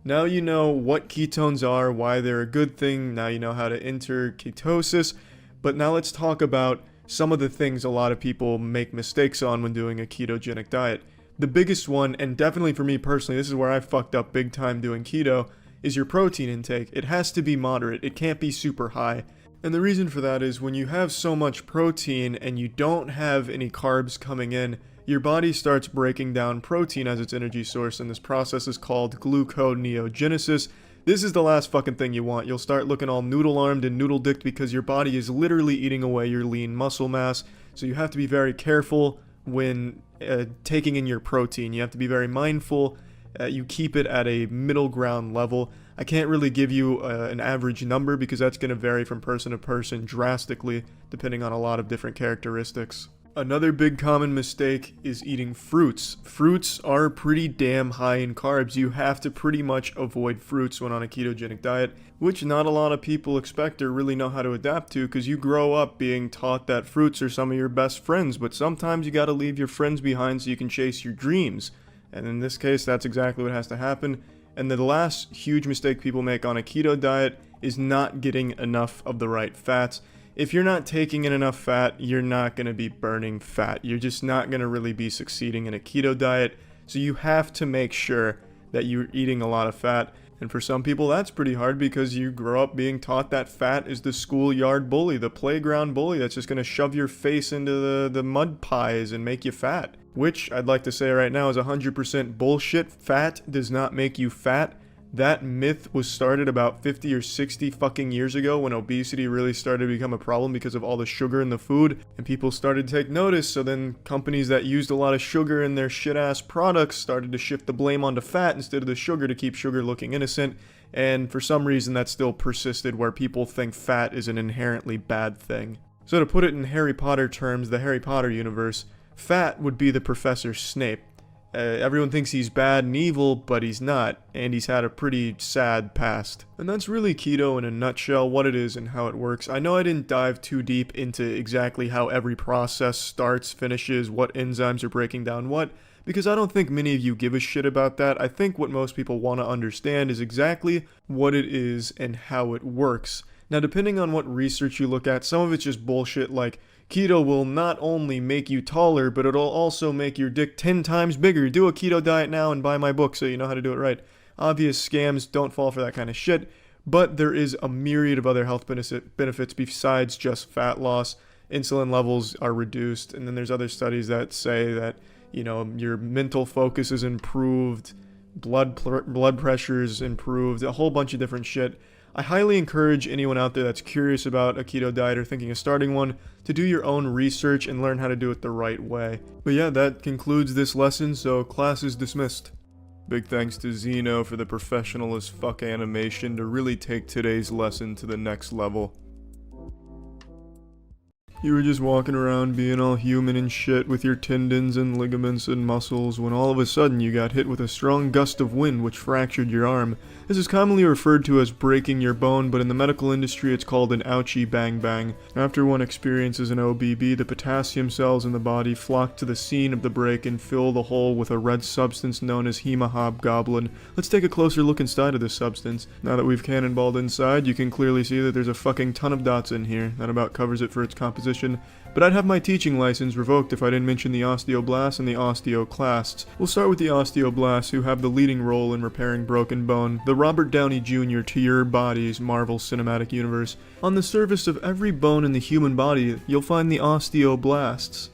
Now you know what ketones are, why they're a good thing, now you know how to enter ketosis, but now let's talk about some of the things a lot of people make mistakes on when doing a ketogenic diet. The biggest one, and definitely for me personally, this is where I fucked up big time doing keto, is your protein intake. It has to be moderate. It can't be super high. And the reason for that is when you have so much protein and you don't have any carbs coming in, your body starts breaking down protein as its energy source, and this process is called gluconeogenesis. This is the last fucking thing you want. You'll start looking all noodle-armed and noodle-dicked because your body is literally eating away your lean muscle mass. So you have to be very careful when taking in your protein. You have to be very mindful. You keep it at a middle ground level. I can't really give you an average number because that's going to vary from person to person drastically, depending on a lot of different characteristics. Another big common mistake is eating fruits. Fruits are pretty damn high in carbs. You have to pretty much avoid fruits when on a ketogenic diet, which not a lot of people expect or really know how to adapt to, because you grow up being taught that fruits are some of your best friends, but sometimes you gotta leave your friends behind so you can chase your dreams. And in this case, that's exactly what has to happen. And the last huge mistake people make on a keto diet is not getting enough of the right fats. If you're not taking in enough fat, you're not going to be burning fat. You're just not going to really be succeeding in a keto diet. So you have to make sure that you're eating a lot of fat. And for some people, that's pretty hard because you grow up being taught that fat is the schoolyard bully, the playground bully that's just going to shove your face into the mud pies and make you fat. Which, I'd like to say right now, is 100% bullshit. Fat does not make you fat. That myth was started about 50 or 60 fucking years ago when obesity really started to become a problem because of all the sugar in the food, and people started to take notice. So then companies that used a lot of sugar in their shit-ass products started to shift the blame onto fat instead of the sugar to keep sugar looking innocent, and for some reason that still persisted where people think fat is an inherently bad thing. So to put it in Harry Potter terms, the Harry Potter universe, fat would be the Professor Snape. Everyone thinks he's bad and evil, but he's not, and he's had a pretty sad past. And that's really keto in a nutshell, what it is and how it works. I know I didn't dive too deep into exactly how every process starts, finishes, what enzymes are breaking down what, because I don't think many of you give a shit about that. I think what most people want to understand is exactly what it is and how it works. Now, depending on what research you look at, some of it's just bullshit like, keto will not only make you taller, but it'll also make your dick 10 times bigger. Do a keto diet now and buy my book so you know how to do it right. Obvious scams, don't fall for that kind of shit. But there is a myriad of other health benefits besides just fat loss. Insulin levels are reduced, and then there's other studies that say that, you know, your mental focus is improved, blood pressure is improved, a whole bunch of different shit. I highly encourage anyone out there that's curious about a keto diet or thinking of starting one to do your own research and learn how to do it the right way. But yeah, that concludes this lesson, so class is dismissed. Big thanks to Zeno for the professional as fuck animation to really take today's lesson to the next level. You were just walking around being all human and shit with your tendons and ligaments and muscles when all of a sudden you got hit with a strong gust of wind which fractured your arm. This is commonly referred to as breaking your bone, but in the medical industry it's called an ouchie bang bang. After one experiences an OBB, the potassium cells in the body flock to the scene of the break and fill the hole with a red substance known as hemahobgoblin. Let's take a closer look inside of this substance. Now that we've cannonballed inside, you can clearly see that there's a fucking ton of dots in here. That about covers it for its composition. But I'd have my teaching license revoked if I didn't mention the osteoblasts and the osteoclasts. We'll start with the osteoblasts, who have the leading role in repairing broken bone, the Robert Downey Jr. to your body's Marvel Cinematic Universe. On the surface of every bone in the human body, you'll find the osteoblasts.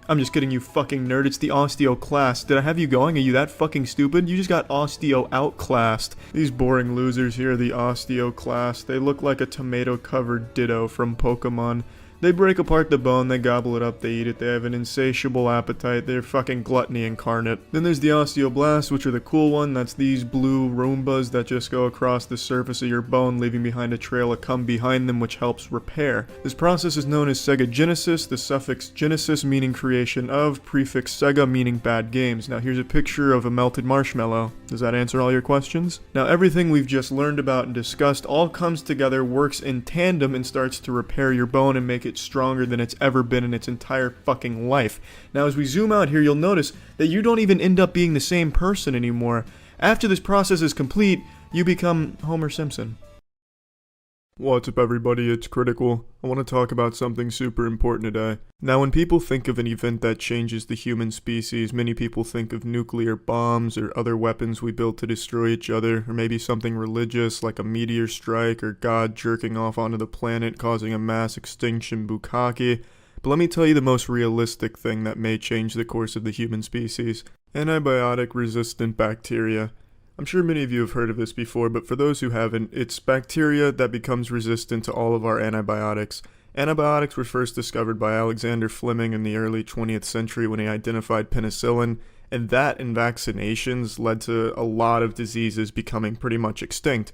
I'm just kidding, you fucking nerd, it's the osteoclast. Did I have you going? Are you that fucking stupid? You just got osteo outclassed. These boring losers here are the osteoclast. They look like a tomato-covered ditto from Pokemon. They break apart the bone, they gobble it up, they eat it, they have an insatiable appetite, they're fucking gluttony incarnate. Then there's the osteoblasts, which are the cool one. That's these blue Roombas that just go across the surface of your bone, leaving behind a trail of cum behind them, which helps repair. This process is known as segagenesis, the suffix genesis meaning creation of, prefix sega meaning bad games. Now here's a picture of a melted marshmallow. Does that answer all your questions? Now everything we've just learned about and discussed all comes together, works in tandem, and starts to repair your bone and make it stronger than it's ever been in its entire fucking life. Now as we zoom out here, you'll notice that you don't even end up being the same person anymore. After this process is complete, you become Homer Simpson. What's up everybody, it's Critical. I want to talk about something super important today. Now when people think of an event that changes the human species, many people think of nuclear bombs or other weapons we build to destroy each other, or maybe something religious like a meteor strike or God jerking off onto the planet causing a mass extinction bukkake. But let me tell you the most realistic thing that may change the course of the human species. Antibiotic-resistant bacteria. I'm sure many of you have heard of this before, but for those who haven't, it's bacteria that becomes resistant to all of our antibiotics. Antibiotics were first discovered by Alexander Fleming in the early 20th century when he identified penicillin, and that and vaccinations led to a lot of diseases becoming pretty much extinct.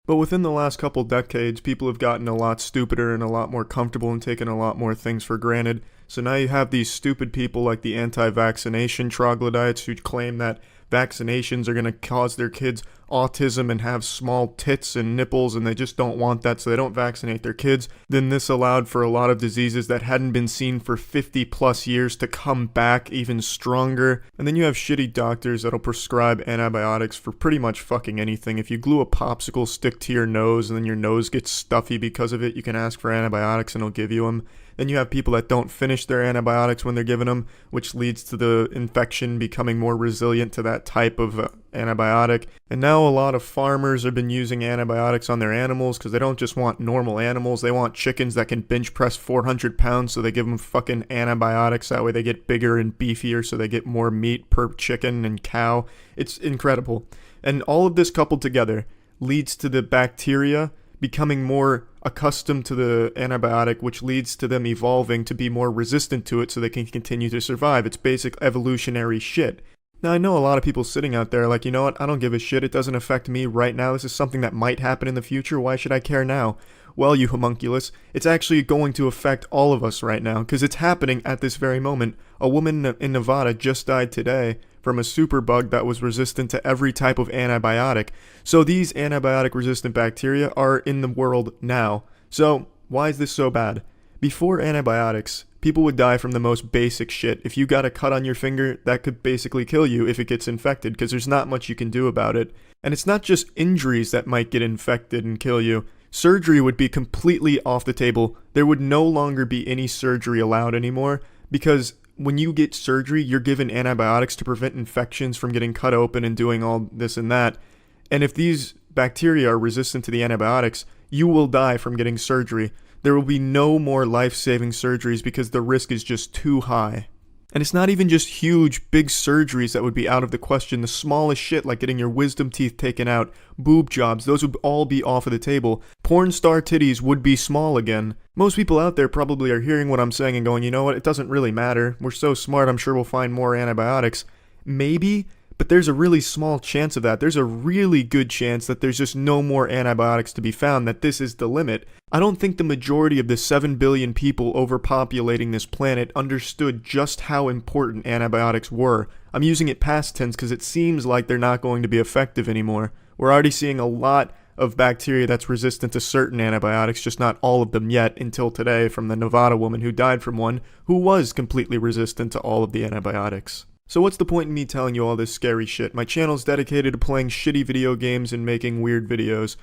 But within the last couple decades, people have gotten a lot stupider and a lot more comfortable and taken a lot more things for granted. So now you have these stupid people like the anti-vaccination troglodytes who claim that vaccinations are going to cause their kids autism and have small tits and nipples, and they just don't want that, so they don't vaccinate their kids. Then this allowed for a lot of diseases that hadn't been seen for 50 plus years to come back even stronger. And then you have shitty doctors that'll prescribe antibiotics for pretty much fucking anything. If you glue a popsicle stick to your nose and then your nose gets stuffy because of it, you can ask for antibiotics and it'll give you them. Then you have people that don't finish their antibiotics when they're given them, which leads to the infection becoming more resilient to that type of antibiotic. And now a lot of farmers have been using antibiotics on their animals because they don't just want normal animals, they want chickens that can bench press 400 pounds, so they give them fucking antibiotics. That way they get bigger and beefier, so they get more meat per chicken and cow. It's incredible. And all of this coupled together leads to the bacteria becoming more accustomed to the antibiotic, which leads to them evolving to be more resistant to it so they can continue to survive. It's basic evolutionary shit. Now, I know a lot of people sitting out there like, you know what, I don't give a shit, it doesn't affect me right now, this is something that might happen in the future, why should I care now? Well, you homunculus, it's actually going to affect all of us right now, because it's happening at this very moment. A woman in Nevada just died today from a superbug that was resistant to every type of antibiotic. So these antibiotic-resistant bacteria are in the world now. So why is this so bad? Before antibiotics, people would die from the most basic shit. If you got a cut on your finger, that could basically kill you if it gets infected, because there's not much you can do about it. And it's not just injuries that might get infected and kill you. Surgery would be completely off the table. There would no longer be any surgery allowed anymore, because when you get surgery, you're given antibiotics to prevent infections from getting cut open and doing all this and that. And if these bacteria are resistant to the antibiotics, you will die from getting surgery. There will be no more life-saving surgeries because the risk is just too high. And it's not even just huge, big surgeries that would be out of the question. The smallest shit, like getting your wisdom teeth taken out, boob jobs, those would all be off of the table. Porn star titties would be small again. Most people out there probably are hearing what I'm saying and going, you know what, it doesn't really matter. We're so smart, I'm sure we'll find more antibiotics. Maybe, but there's a really small chance of that. There's a really good chance that there's just no more antibiotics to be found, that this is the limit. I don't think the majority of the 7 billion people overpopulating this planet understood just how important antibiotics were. I'm using it past tense because it seems like they're not going to be effective anymore. We're already seeing a lot of bacteria that's resistant to certain antibiotics, just not all of them yet until today, from the Nevada woman who died from one who was completely resistant to all of the antibiotics. So what's the point in me telling you all this scary shit? My channel's dedicated to playing shitty video games and making weird videos.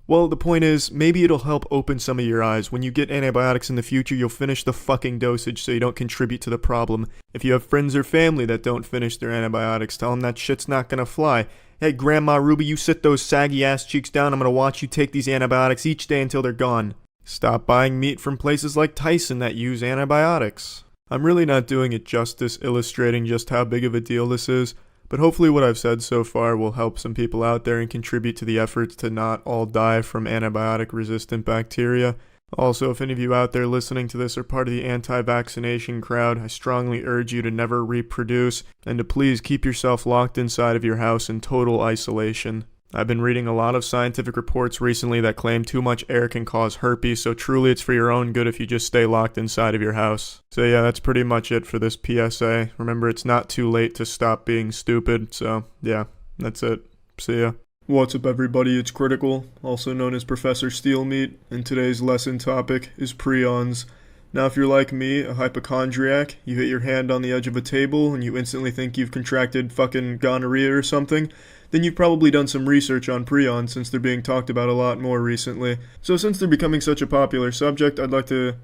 Well, the point is, maybe it'll help open some of your eyes. When you get antibiotics in the future, you'll finish the fucking dosage so you don't contribute to the problem. If you have friends or family that don't finish their antibiotics, tell them that shit's not gonna fly. Hey, Grandma Ruby, you sit those saggy ass cheeks down. I'm gonna watch you take these antibiotics each day until they're gone. Stop buying meat from places like Tyson that use antibiotics. I'm really not doing it justice illustrating just how big of a deal this is, but hopefully what I've said so far will help some people out there and contribute to the efforts to not all die from antibiotic-resistant bacteria. Also, if any of you out there listening to this are part of the anti-vaccination crowd, I strongly urge you to never reproduce, and to please keep yourself locked inside of your house in total isolation. I've been reading a lot of scientific reports recently that claim too much air can cause herpes, so truly it's for your own good if you just stay locked inside of your house. So yeah, that's pretty much it for this PSA. Remember, it's not too late to stop being stupid, so yeah, that's it. See ya. What's up everybody, it's Critical, also known as Professor Steelmeat, and today's lesson topic is prions. Now if you're like me, a hypochondriac, you hit your hand on the edge of a table and you instantly think you've contracted fucking gonorrhea or something, then you've probably done some research on prions since they're being talked about a lot more recently. So since they're becoming such a popular subject, I'd like to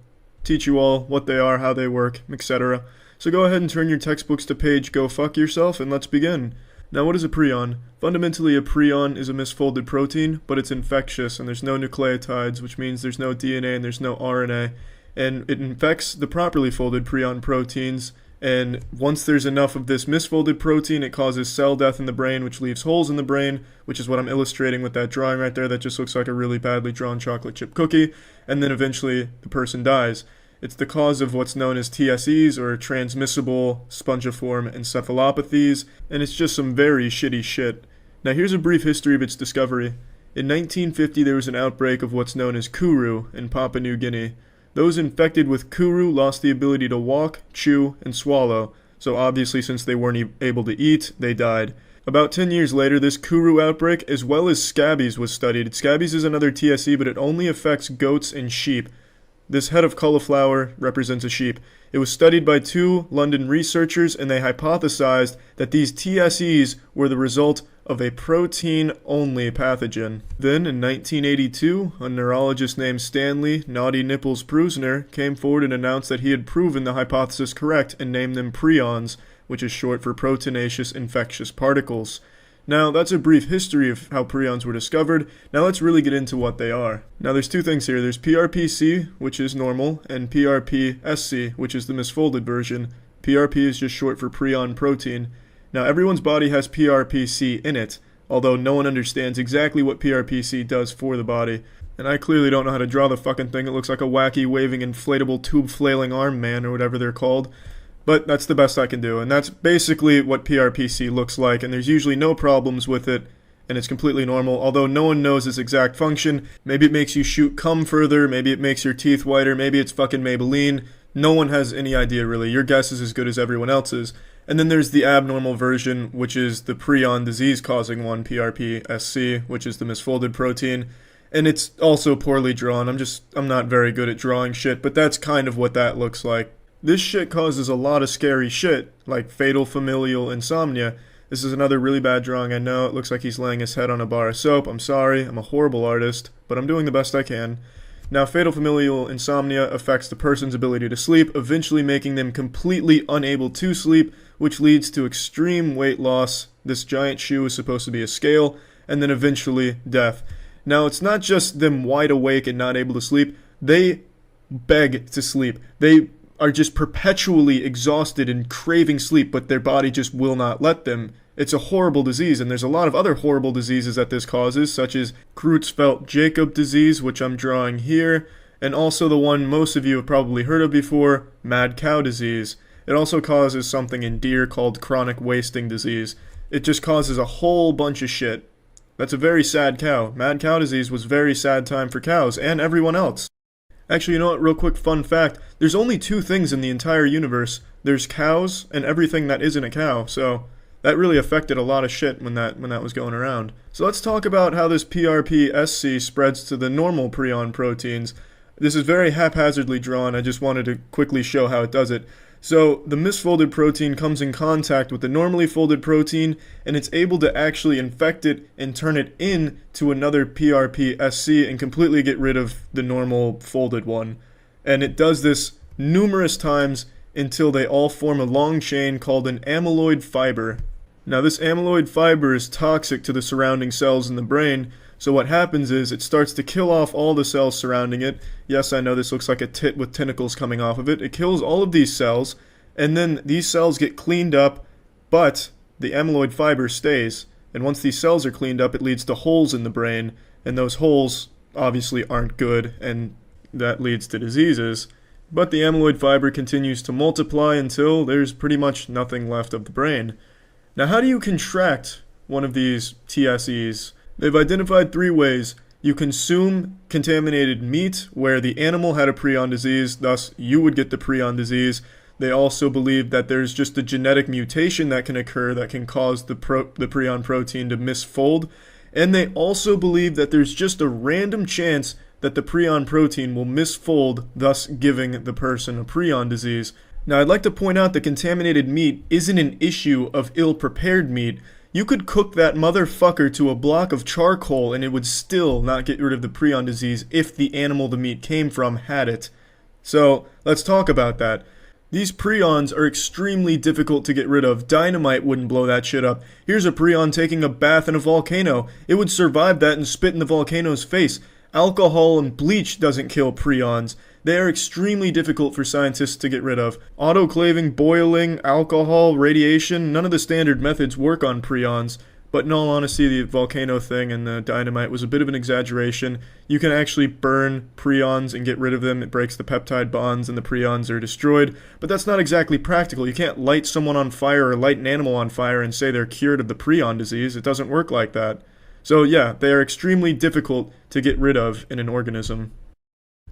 teach you all what they are, how they work, etc. So go ahead and turn your textbooks to page Go Fuck Yourself and let's begin. Now what is a prion? Fundamentally a prion is a misfolded protein, but it's infectious and there's no nucleotides, which means there's no DNA and there's no RNA. And it infects the properly folded prion proteins, and once there's enough of this misfolded protein, it causes cell death in the brain, which leaves holes in the brain, which is what I'm illustrating with that drawing right there that just looks like a really badly drawn chocolate chip cookie, and then eventually the person dies. It's the cause of what's known as TSEs, or transmissible spongiform encephalopathies, and it's just some very shitty shit. Now here's a brief history of its discovery. In 1950 there was an outbreak of what's known as kuru in Papua New Guinea. Those infected with kuru lost the ability to walk, chew, and swallow, so obviously since they weren't able to eat, they died. About 10 years later, this kuru outbreak, as well as scabies, was studied. Scabies is another TSE, but it only affects goats and sheep. This head of cauliflower represents a sheep. It was studied by 2 London researchers, and they hypothesized that these TSEs were the result of a protein-only pathogen. Then, in 1982, a neurologist named Stanley Naughty Nipples Prusner came forward and announced that he had proven the hypothesis correct and named them prions, which is short for proteinaceous infectious particles. Now, that's a brief history of how prions were discovered. Now let's really get into what they are. Now there's 2 things here. There's PRPC, which is normal, and PRPSC, which is the misfolded version. PRP is just short for prion protein. Now everyone's body has PRPC in it, although no one understands exactly what PRPC does for the body. And I clearly don't know how to draw the fucking thing. It looks like a wacky waving inflatable tube flailing arm man or whatever they're called. But that's the best I can do, and that's basically what PRPC looks like, and there's usually no problems with it, and it's completely normal, although no one knows its exact function. Maybe it makes you shoot cum further, maybe it makes your teeth whiter, maybe it's fucking Maybelline. No one has any idea really. Your guess is as good as everyone else's. And then there's the abnormal version, which is the prion disease-causing one, PRPSC, which is the misfolded protein. And it's also poorly drawn. I'm not very good at drawing shit, but that's kind of what that looks like. This shit causes a lot of scary shit, like fatal familial insomnia. This is another really bad drawing, I know. It looks like he's laying his head on a bar of soap. I'm sorry, I'm a horrible artist, but I'm doing the best I can. Now, fatal familial insomnia affects the person's ability to sleep, eventually making them completely unable to sleep, which leads to extreme weight loss. This giant shoe is supposed to be a scale, and then eventually death. Now, it's not just them wide awake and not able to sleep. They beg to sleep. They are just perpetually exhausted and craving sleep, but their body just will not let them. It's a horrible disease, and there's a lot of other horrible diseases that this causes, such as Creutzfeldt-Jakob disease, which I'm drawing here, and also the one most of you have probably heard of before, mad cow disease. It also causes something in deer called chronic wasting disease. It just causes a whole bunch of shit. That's a very sad cow. Mad cow disease was a very sad time for cows, and everyone else. Actually, you know what, real quick fun fact, there's only two things in the entire universe. There's cows and everything that isn't a cow, so that really affected a lot of shit when that was going around. So let's talk about how this PRPSC spreads to the normal prion proteins. This is very haphazardly drawn, I just wanted to quickly show how it does it. So the misfolded protein comes in contact with the normally folded protein, and it's able to actually infect it and turn it into another PRPSC and completely get rid of the normal folded one. And it does this numerous times until they all form a long chain called an amyloid fiber. Now this amyloid fiber is toxic to the surrounding cells in the brain, so what happens is it starts to kill off all the cells surrounding it. Yes, I know this looks like a tit with tentacles coming off of it. It kills all of these cells, and then these cells get cleaned up, but the amyloid fiber stays. And once these cells are cleaned up, it leads to holes in the brain, and those holes obviously aren't good, and that leads to diseases. But the amyloid fiber continues to multiply until there's pretty much nothing left of the brain. Now, how do you contract one of these TSEs? They've identified 3 ways. You consume contaminated meat where the animal had a prion disease, thus you would get the prion disease. They also believe that there's just a genetic mutation that can occur that can cause the prion protein to misfold. And they also believe that there's just a random chance that the prion protein will misfold, thus giving the person a prion disease. Now, I'd like to point out that contaminated meat isn't an issue of ill-prepared meat. You could cook that motherfucker to a block of charcoal and it would still not get rid of the prion disease if the animal the meat came from had it. So, let's talk about that. These prions are extremely difficult to get rid of. Dynamite wouldn't blow that shit up. Here's a prion taking a bath in a volcano. It would survive that and spit in the volcano's face. Alcohol and bleach doesn't kill prions. They are extremely difficult for scientists to get rid of. Autoclaving, boiling, alcohol, radiation, none of the standard methods work on prions. But in all honesty, the volcano thing and the dynamite was a bit of an exaggeration. You can actually burn prions and get rid of them. It breaks the peptide bonds and the prions are destroyed. But that's not exactly practical. You can't light someone on fire or light an animal on fire and say they're cured of the prion disease. It doesn't work like that. So yeah, they are extremely difficult to get rid of in an organism.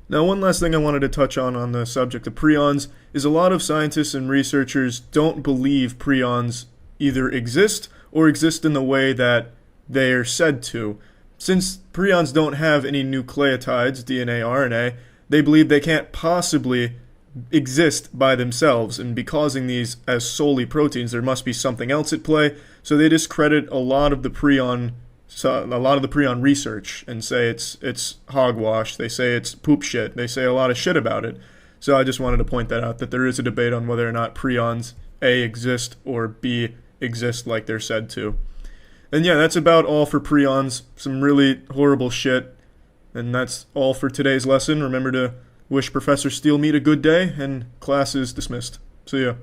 Now, one last thing I wanted to touch on the subject of prions is a lot of scientists and researchers don't believe prions either exist or exist in the way that they are said to. Since prions don't have any nucleotides, DNA, RNA, they believe they can't possibly exist by themselves and be causing these as solely proteins. There must be something else at play, so they discredit a lot of the prion research and say it's hogwash. They say it's poop shit. They say a lot of shit about it. So I just wanted to point that out, that there is a debate on whether or not prions A exist or B exist like they're said to. And yeah, that's about all for prions. Some really horrible shit. And that's all for today's lesson. Remember to wish Professor Steelmeat a good day, and class is dismissed. See ya.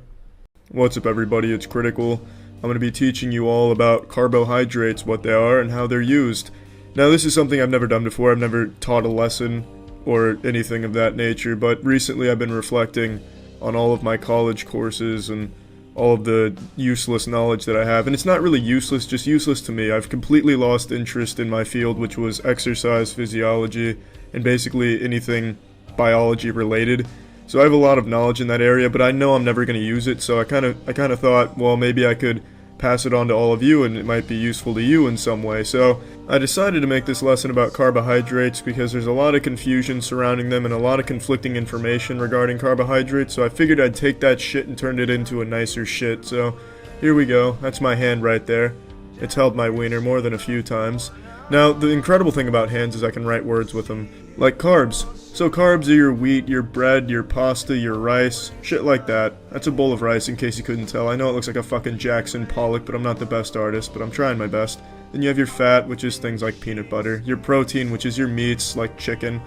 What's up, everybody? It's Critical. I'm going to be teaching you all about carbohydrates, what they are, and how they're used. Now, this is something I've never done before. I've never taught a lesson or anything of that nature, but recently I've been reflecting on all of my college courses and all of the useless knowledge that I have. And it's not really useless, just useless to me. I've completely lost interest in my field, which was exercise physiology, and basically anything biology related. So I have a lot of knowledge in that area, but I know I'm never going to use it, so I kind of thought, well, maybe I could pass it on to all of you and it might be useful to you in some way. So I decided to make this lesson about carbohydrates because there's a lot of confusion surrounding them and a lot of conflicting information regarding carbohydrates, so I figured I'd take that shit and turn it into a nicer shit. So here we go. That's my hand right there. It's held my wiener more than a few times. Now, the incredible thing about hands is I can write words with them, like carbs. So carbs are your wheat, your bread, your pasta, your rice, shit like that. That's a bowl of rice in case you couldn't tell. I know it looks like a fucking Jackson Pollock, but I'm not the best artist, but I'm trying my best. Then you have your fat, which is things like peanut butter. Your protein, which is your meats, like chicken.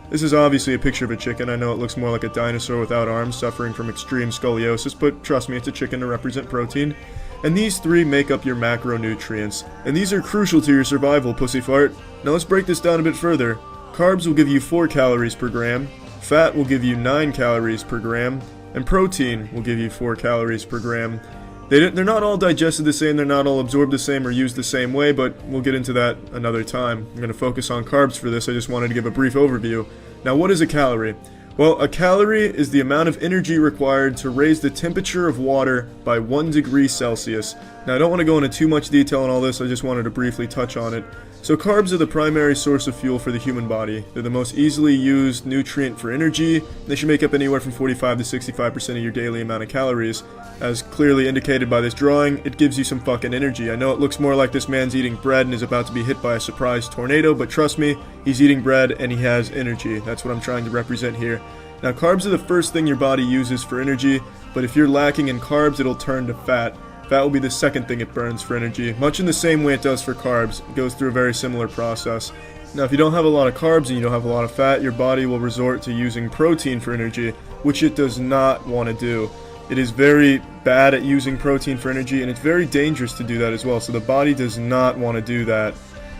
This is obviously a picture of a chicken. I know it looks more like a dinosaur without arms suffering from extreme scoliosis, but trust me, it's a chicken to represent protein. And these three make up your macronutrients. And these are crucial to your survival, pussy fart. Now let's break this down a bit further. Carbs will give you 4 calories per gram, fat will give you 9 calories per gram, and protein will give you 4 calories per gram. They're not all digested the same, they're not all absorbed the same or used the same way, but we'll get into that another time. I'm going to focus on carbs for this, I just wanted to give a brief overview. Now what is a calorie? Well, a calorie is the amount of energy required to raise the temperature of water by 1 degree Celsius. Now I don't want to go into too much detail on all this, I just wanted to briefly touch on it. So carbs are the primary source of fuel for the human body. They're the most easily used nutrient for energy. They should make up anywhere from 45 to 65% of your daily amount of calories. As clearly indicated by this drawing, it gives you some fucking energy. I know it looks more like this man's eating bread and is about to be hit by a surprise tornado, but trust me, he's eating bread and he has energy. That's what I'm trying to represent here. Now carbs are the first thing your body uses for energy, but if you're lacking in carbs, it'll turn to fat. Fat will be the second thing it burns for energy, much in the same way it does for carbs. It goes through a very similar process. Now if you don't have a lot of carbs and you don't have a lot of fat, your body will resort to using protein for energy, which it does not want to do. It is very bad at using protein for energy, and it's very dangerous to do that as well, so the body does not want to do that.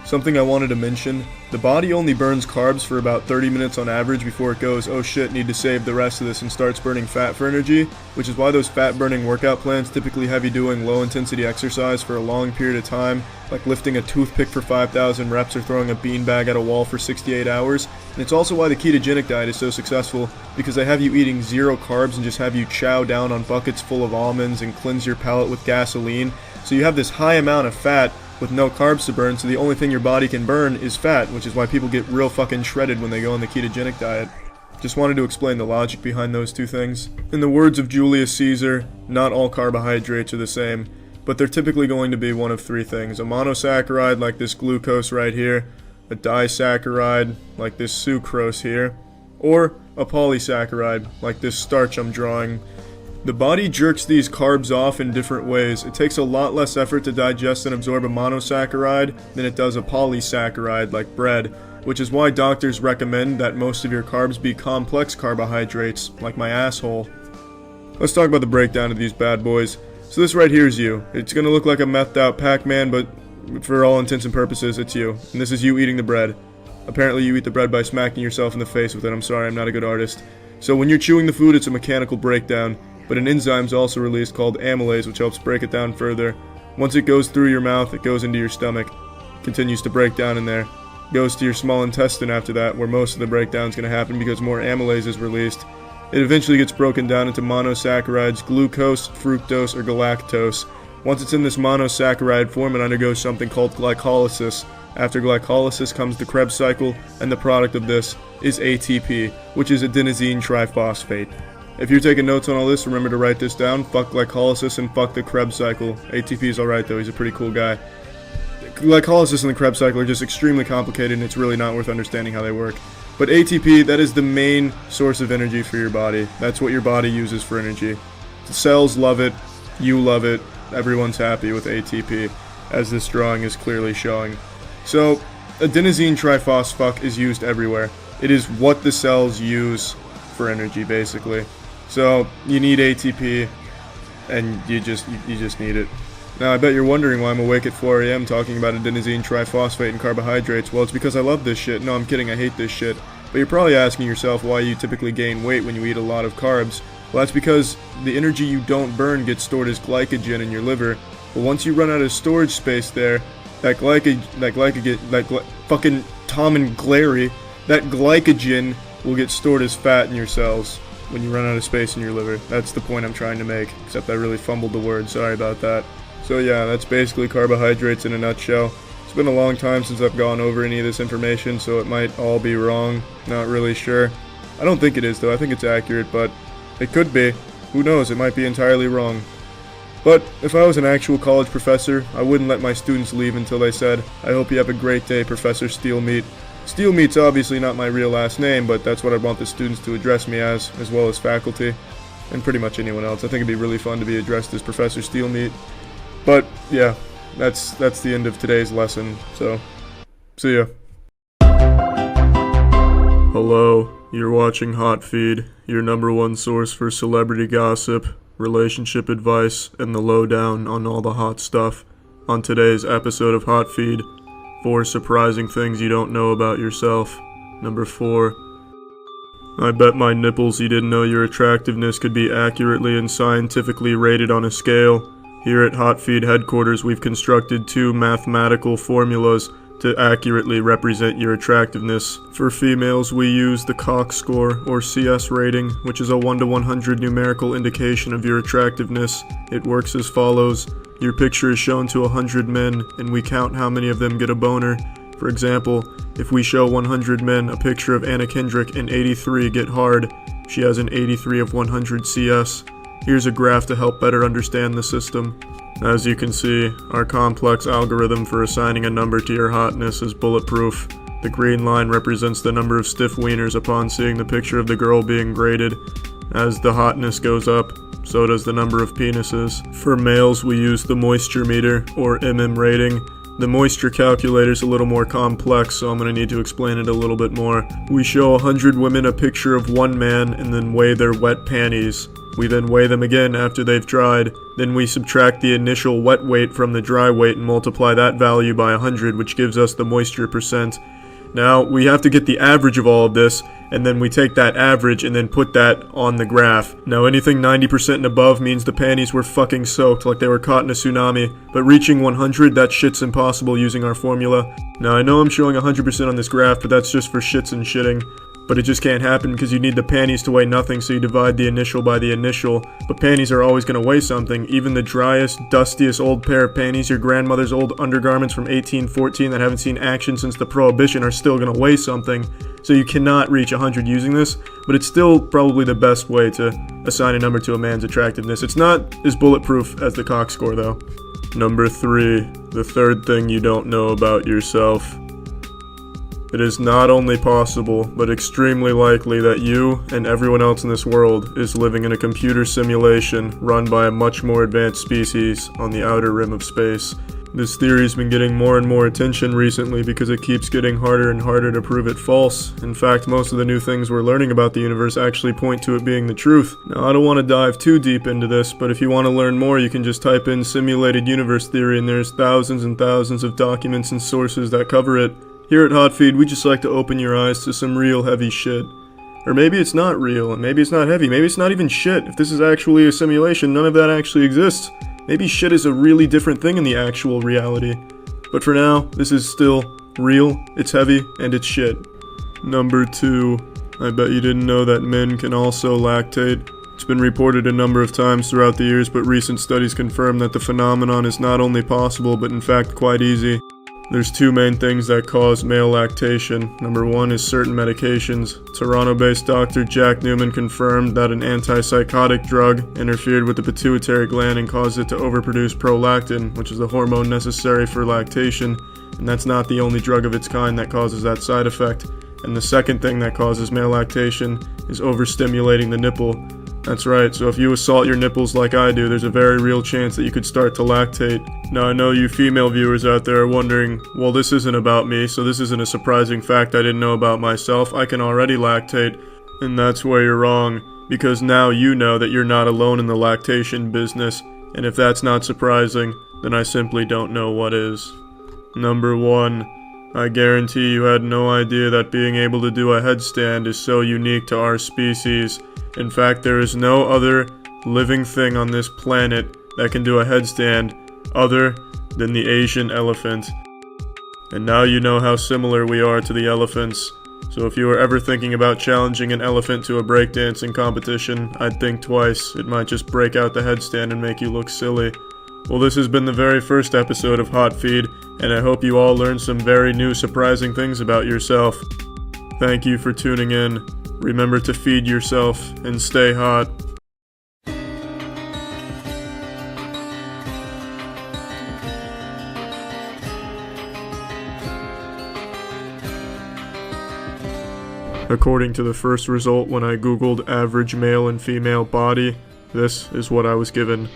Something I wanted to mention, the body only burns carbs for about 30 minutes on average before it goes, oh shit, need to save the rest of this, and starts burning fat for energy, which is why those fat burning workout plans typically have you doing low intensity exercise for a long period of time, like lifting a toothpick for 5,000 reps or throwing a beanbag at a wall for 68 hours. And it's also why the ketogenic diet is so successful, because they have you eating 0 carbs and just have you chow down on buckets full of almonds and cleanse your palate with gasoline. So you have this high amount of fat with no carbs to burn, so the only thing your body can burn is fat, which is why people get real fucking shredded when they go on the ketogenic diet. Just wanted to explain the logic behind those two things. In the words of Julius Caesar, not all carbohydrates are the same, but they're typically going to be one of 3 things. A monosaccharide like this glucose right here, a disaccharide like this sucrose here, or a polysaccharide like this starch I'm drawing. The body jerks these carbs off in different ways. It takes a lot less effort to digest and absorb a monosaccharide than it does a polysaccharide like bread, which is why doctors recommend that most of your carbs be complex carbohydrates, like my asshole. Let's talk about the breakdown of these bad boys. So this right here is you. It's gonna look like a methed out Pac-Man, but for all intents and purposes, it's you. And this is you eating the bread. Apparently you eat the bread by smacking yourself in the face with it. I'm sorry, I'm not a good artist. So when you're chewing the food, it's a mechanical breakdown. But an enzyme is also released called amylase, which helps break it down further. Once it goes through your mouth, it goes into your stomach, continues to break down in there, goes to your small intestine after that, where most of the breakdown is going to happen because more amylase is released. It eventually gets broken down into monosaccharides, glucose, fructose, or galactose. Once it's in this monosaccharide form, it undergoes something called glycolysis. After glycolysis comes the Krebs cycle, and the product of this is ATP, which is adenosine triphosphate. If you're taking notes on all this, remember to write this down. Fuck glycolysis and fuck the Krebs cycle. ATP is alright though, he's a pretty cool guy. Glycolysis and the Krebs cycle are just extremely complicated and it's really not worth understanding how they work. But ATP, that is the main source of energy for your body. That's what your body uses for energy. The cells love it, you love it, everyone's happy with ATP, as this drawing is clearly showing. So, adenosine triphosphate is used everywhere. It is what the cells use for energy, basically. So you need ATP, and you just need it. Now I bet you're wondering why I'm awake at 4 AM talking about adenosine triphosphate and carbohydrates. Well, it's because I love this shit. No, I'm kidding, I hate this shit. But you're probably asking yourself why you typically gain weight when you eat a lot of carbs. Well, that's because the energy you don't burn gets stored as glycogen in your liver. But once you run out of storage space there, that fucking Tom and Glary, that glycogen will get stored as fat in your cells. when you run out of space in your liver. That's the point I'm trying to make, except I really fumbled the word, sorry about that. So yeah, that's basically carbohydrates in a nutshell. It's been a long time since I've gone over any of this information, so it might all be wrong. Not really sure. I don't think it is, though. I think it's accurate, but it could be. Who knows? It might be entirely wrong. But if I was an actual college professor, I wouldn't let my students leave until they said, "I hope you have a great day, Professor Steelmeat." Steelmeat's obviously not my real last name, but that's what I want the students to address me as well as faculty, and pretty much anyone else. I think it'd be really fun to be addressed as Professor Steelmeat. But yeah, that's the end of today's lesson, so see ya. Hello, you're watching Hot Feed, your #1 source for celebrity gossip, relationship advice, and the lowdown on all the hot stuff. On today's episode of Hot Feed, 4 surprising things you don't know about yourself. Number 4. I bet my nipples you didn't know your attractiveness could be accurately and scientifically rated on a scale. Here at Hot Feed headquarters, we've constructed 2 mathematical formulas to accurately represent your attractiveness. For females, we use the Cox score, or CS rating, which is a 1 to 100 numerical indication of your attractiveness. It works as follows. Your picture is shown to 100 men, and we count how many of them get a boner. For example, if we show 100 men a picture of Anna Kendrick and 83 get hard, she has an 83 of 100 CS. Here's a graph to help better understand the system. As you can see, our complex algorithm for assigning a number to your hotness is bulletproof. The green line represents the number of stiff wieners upon seeing the picture of the girl being graded. As the hotness goes up, so does the number of penises. For males, we use the moisture meter, or rating. The moisture calculator is a little more complex, so I'm going to need to explain it a little bit more. We show 100 women a picture of one man and then weigh their wet panties. We then weigh them again after they've dried. Then we subtract the initial wet weight from the dry weight and multiply that value by 100, which gives us the moisture percent. Now, we have to get the average of all of this, and then we take that average and then put that on the graph. Now, anything 90% and above means the panties were fucking soaked like they were caught in a tsunami, but reaching 100, that shit's impossible using our formula. Now, I know I'm showing 100% on this graph, but that's just for shits and shitting. But it just can't happen because you need the panties to weigh nothing, so you divide the initial by the initial. But panties are always going to weigh something. Even the driest, dustiest old pair of panties, your grandmother's old undergarments from 1814 that haven't seen action since the Prohibition, are still going to weigh something. So you cannot reach 100 using this, but it's still probably the best way to assign a number to a man's attractiveness. It's not as bulletproof as the Cox score, though. Number 3, the third thing you don't know about yourself. It is not only possible, but extremely likely that you and everyone else in this world is living in a computer simulation run by a much more advanced species on the outer rim of space. This theory has been getting more and more attention recently because it keeps getting harder and harder to prove it false. In fact, most of the new things we're learning about the universe actually point to it being the truth. Now, I don't want to dive too deep into this, but if you want to learn more, you can just type in simulated universe theory and there's thousands and thousands of documents and sources that cover it. Here at Hot Feed, we just like to open your eyes to some real heavy shit. Or maybe it's not real, and maybe it's not heavy, maybe it's not even shit. If this is actually a simulation, none of that actually exists. Maybe shit is a really different thing in the actual reality. But for now, this is still real, it's heavy, and it's shit. Number 2. I bet you didn't know that men can also lactate. It's been reported a number of times throughout the years, but recent studies confirm that the phenomenon is not only possible, but in fact quite easy. There's 2 main things that cause male lactation. Number 1 is certain medications. Toronto-based Dr. Jack Newman confirmed that an antipsychotic drug interfered with the pituitary gland and caused it to overproduce prolactin, which is the hormone necessary for lactation, and that's not the only drug of its kind that causes that side effect. And the second thing that causes male lactation is overstimulating the nipple. That's right, so if you assault your nipples like I do, there's a very real chance that you could start to lactate. Now, I know you female viewers out there are wondering, well, this isn't about me, so this isn't a surprising fact I didn't know about myself. I can already lactate. And that's where you're wrong, because now you know that you're not alone in the lactation business, and if that's not surprising, then I simply don't know what is. Number 1. I guarantee you had no idea that being able to do a headstand is so unique to our species. In fact, there is no other living thing on this planet that can do a headstand other than the Asian elephant. And now you know how similar we are to the elephants. So if you were ever thinking about challenging an elephant to a breakdancing competition, I'd think twice. It might just break out the headstand and make you look silly. Well, this has been the very first episode of Hot Feed, and I hope you all learned some very new, surprising things about yourself. Thank you for tuning in. Remember to feed yourself and stay hot. According to the first result when I googled average male and female body, this is what I was given.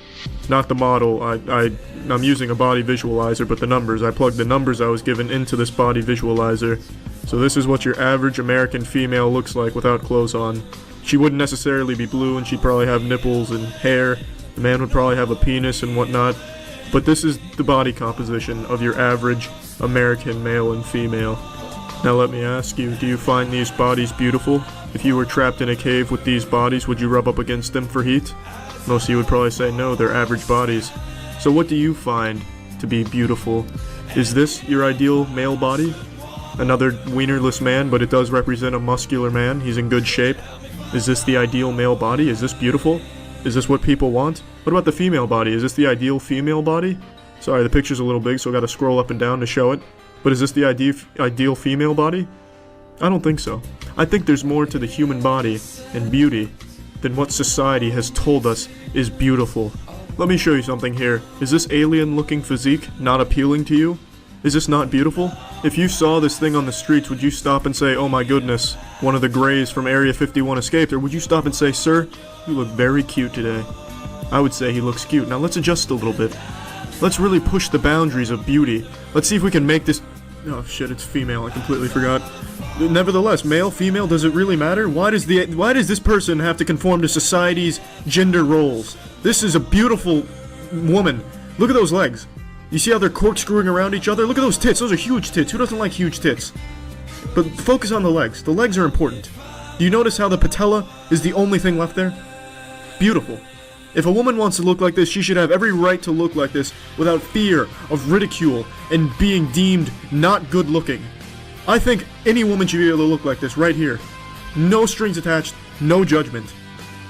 Not the model, I'm using a body visualizer, but the numbers. I plugged the numbers I was given into this body visualizer. So this is what your average American female looks like without clothes on. She wouldn't necessarily be blue, and she'd probably have nipples and hair. The man would probably have a penis and whatnot. But this is the body composition of your average American male and female. Now let me ask you, do you find these bodies beautiful? If you were trapped in a cave with these bodies, would you rub up against them for heat? Most of you would probably say no, they're average bodies. So what do you find to be beautiful? Is this your ideal male body? Another wienerless man, but it does represent a muscular man. He's in good shape. Is this the ideal male body? Is this beautiful? Is this what people want? What about the female body? Is this the ideal female body? Sorry, the picture's a little big, so I gotta scroll up and down to show it. But is this the ideal female body? I don't think so. I think there's more to the human body and beauty than what society has told us is beautiful. Let me show you something here. Is this alien-looking physique not appealing to you? Is this not beautiful? If you saw this thing on the streets, would you stop and say, oh my goodness, one of the Greys from Area 51 escaped? Or would you stop and say, sir, you look very cute today? I would say he looks cute. Now let's adjust a little bit. Let's really push the boundaries of beauty. Let's see if we can make this... Oh shit, it's female, I completely forgot. Nevertheless, male, female, does it really matter? Why does this person have to conform to society's gender roles? This is a beautiful woman. Look at those legs. You see how they're corkscrewing around each other? Look at those tits, those are huge tits. Who doesn't like huge tits? But focus on the legs. The legs are important. Do you notice how the patella is the only thing left there? Beautiful. If a woman wants to look like this, she should have every right to look like this without fear of ridicule and being deemed not good looking. I think any woman should be able to look like this right here. No strings attached, no judgment.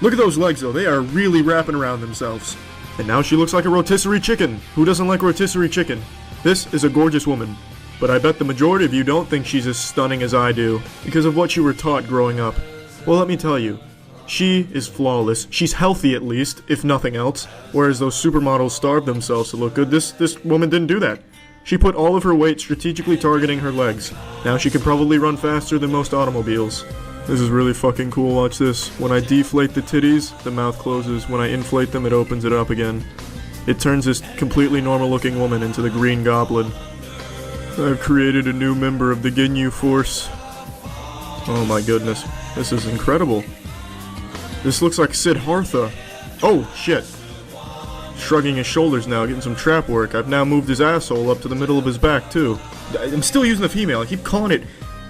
Look at those legs though, they are really wrapping around themselves. And now she looks like a rotisserie chicken. Who doesn't like rotisserie chicken? This is a gorgeous woman. But I bet the majority of you don't think she's as stunning as I do, because of what you were taught growing up. Well, let me tell you. She is flawless. She's healthy at least, if nothing else. Whereas those supermodels starve themselves to look good. This woman didn't do that. She put all of her weight strategically targeting her legs. Now she can probably run faster than most automobiles. This is really fucking cool, watch this. When I deflate the titties, the mouth closes. When I inflate them, it opens it up again. It turns this completely normal looking woman into the Green Goblin. I've created a new member of the Ginyu Force. Oh my goodness, this is incredible. This looks like Siddhartha. Oh, shit. Shrugging his shoulders now, getting some trap work. I've now moved his asshole up to the middle of his back, too. I'm still using the female. I keep calling it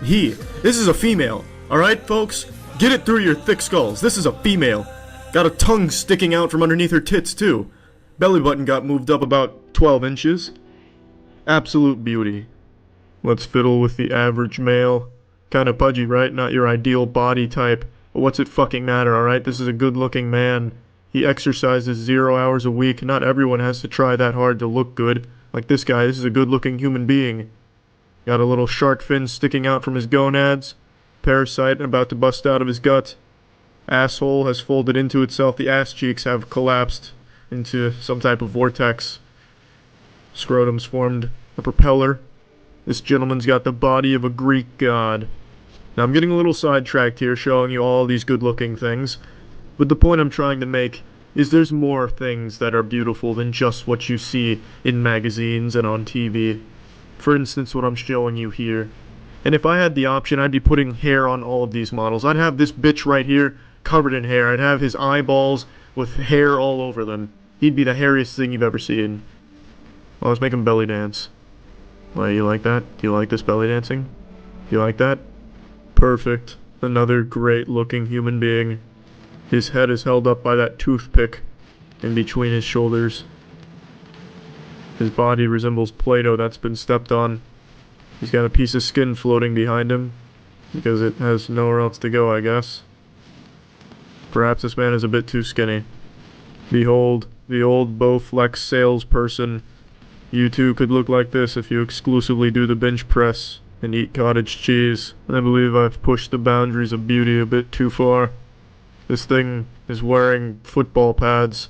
he. This is a female. Alright, folks? Get it through your thick skulls. This is a female. Got a tongue sticking out from underneath her tits, too. Belly button got moved up about 12 inches. Absolute beauty. Let's fiddle with the average male. Kinda pudgy, right? Not your ideal body type. But what's it fucking matter, alright? This is a good-looking man. He exercises 0 hours a week. Not everyone has to try that hard to look good. Like this guy, this is a good-looking human being. Got a little shark fin sticking out from his gonads. Parasite about to bust out of his gut. Asshole has folded into itself. The ass cheeks have collapsed into some type of vortex. Scrotum's formed a propeller. This gentleman's got the body of a Greek god. Now I'm getting a little sidetracked here, showing you all these good-looking things, but the point I'm trying to make is there's more things that are beautiful than just what you see in magazines and on TV. For instance, what I'm showing you here. And if I had the option, I'd be putting hair on all of these models. I'd have this bitch right here covered in hair. I'd have his eyeballs with hair all over them. He'd be the hairiest thing you've ever seen. Well, let's make him belly dance. Why, you like that? Do you like this belly dancing? Do you like that? Perfect. Another great-looking human being. His head is held up by that toothpick in between his shoulders. His body resembles Play-Doh that's been stepped on. He's got a piece of skin floating behind him. because it has nowhere else to go, I guess. Perhaps this man is a bit too skinny. Behold, the old Bowflex salesperson. You too could look like this if you exclusively do the bench press and eat cottage cheese. I believe I've pushed the boundaries of beauty a bit too far. This thing is wearing football pads.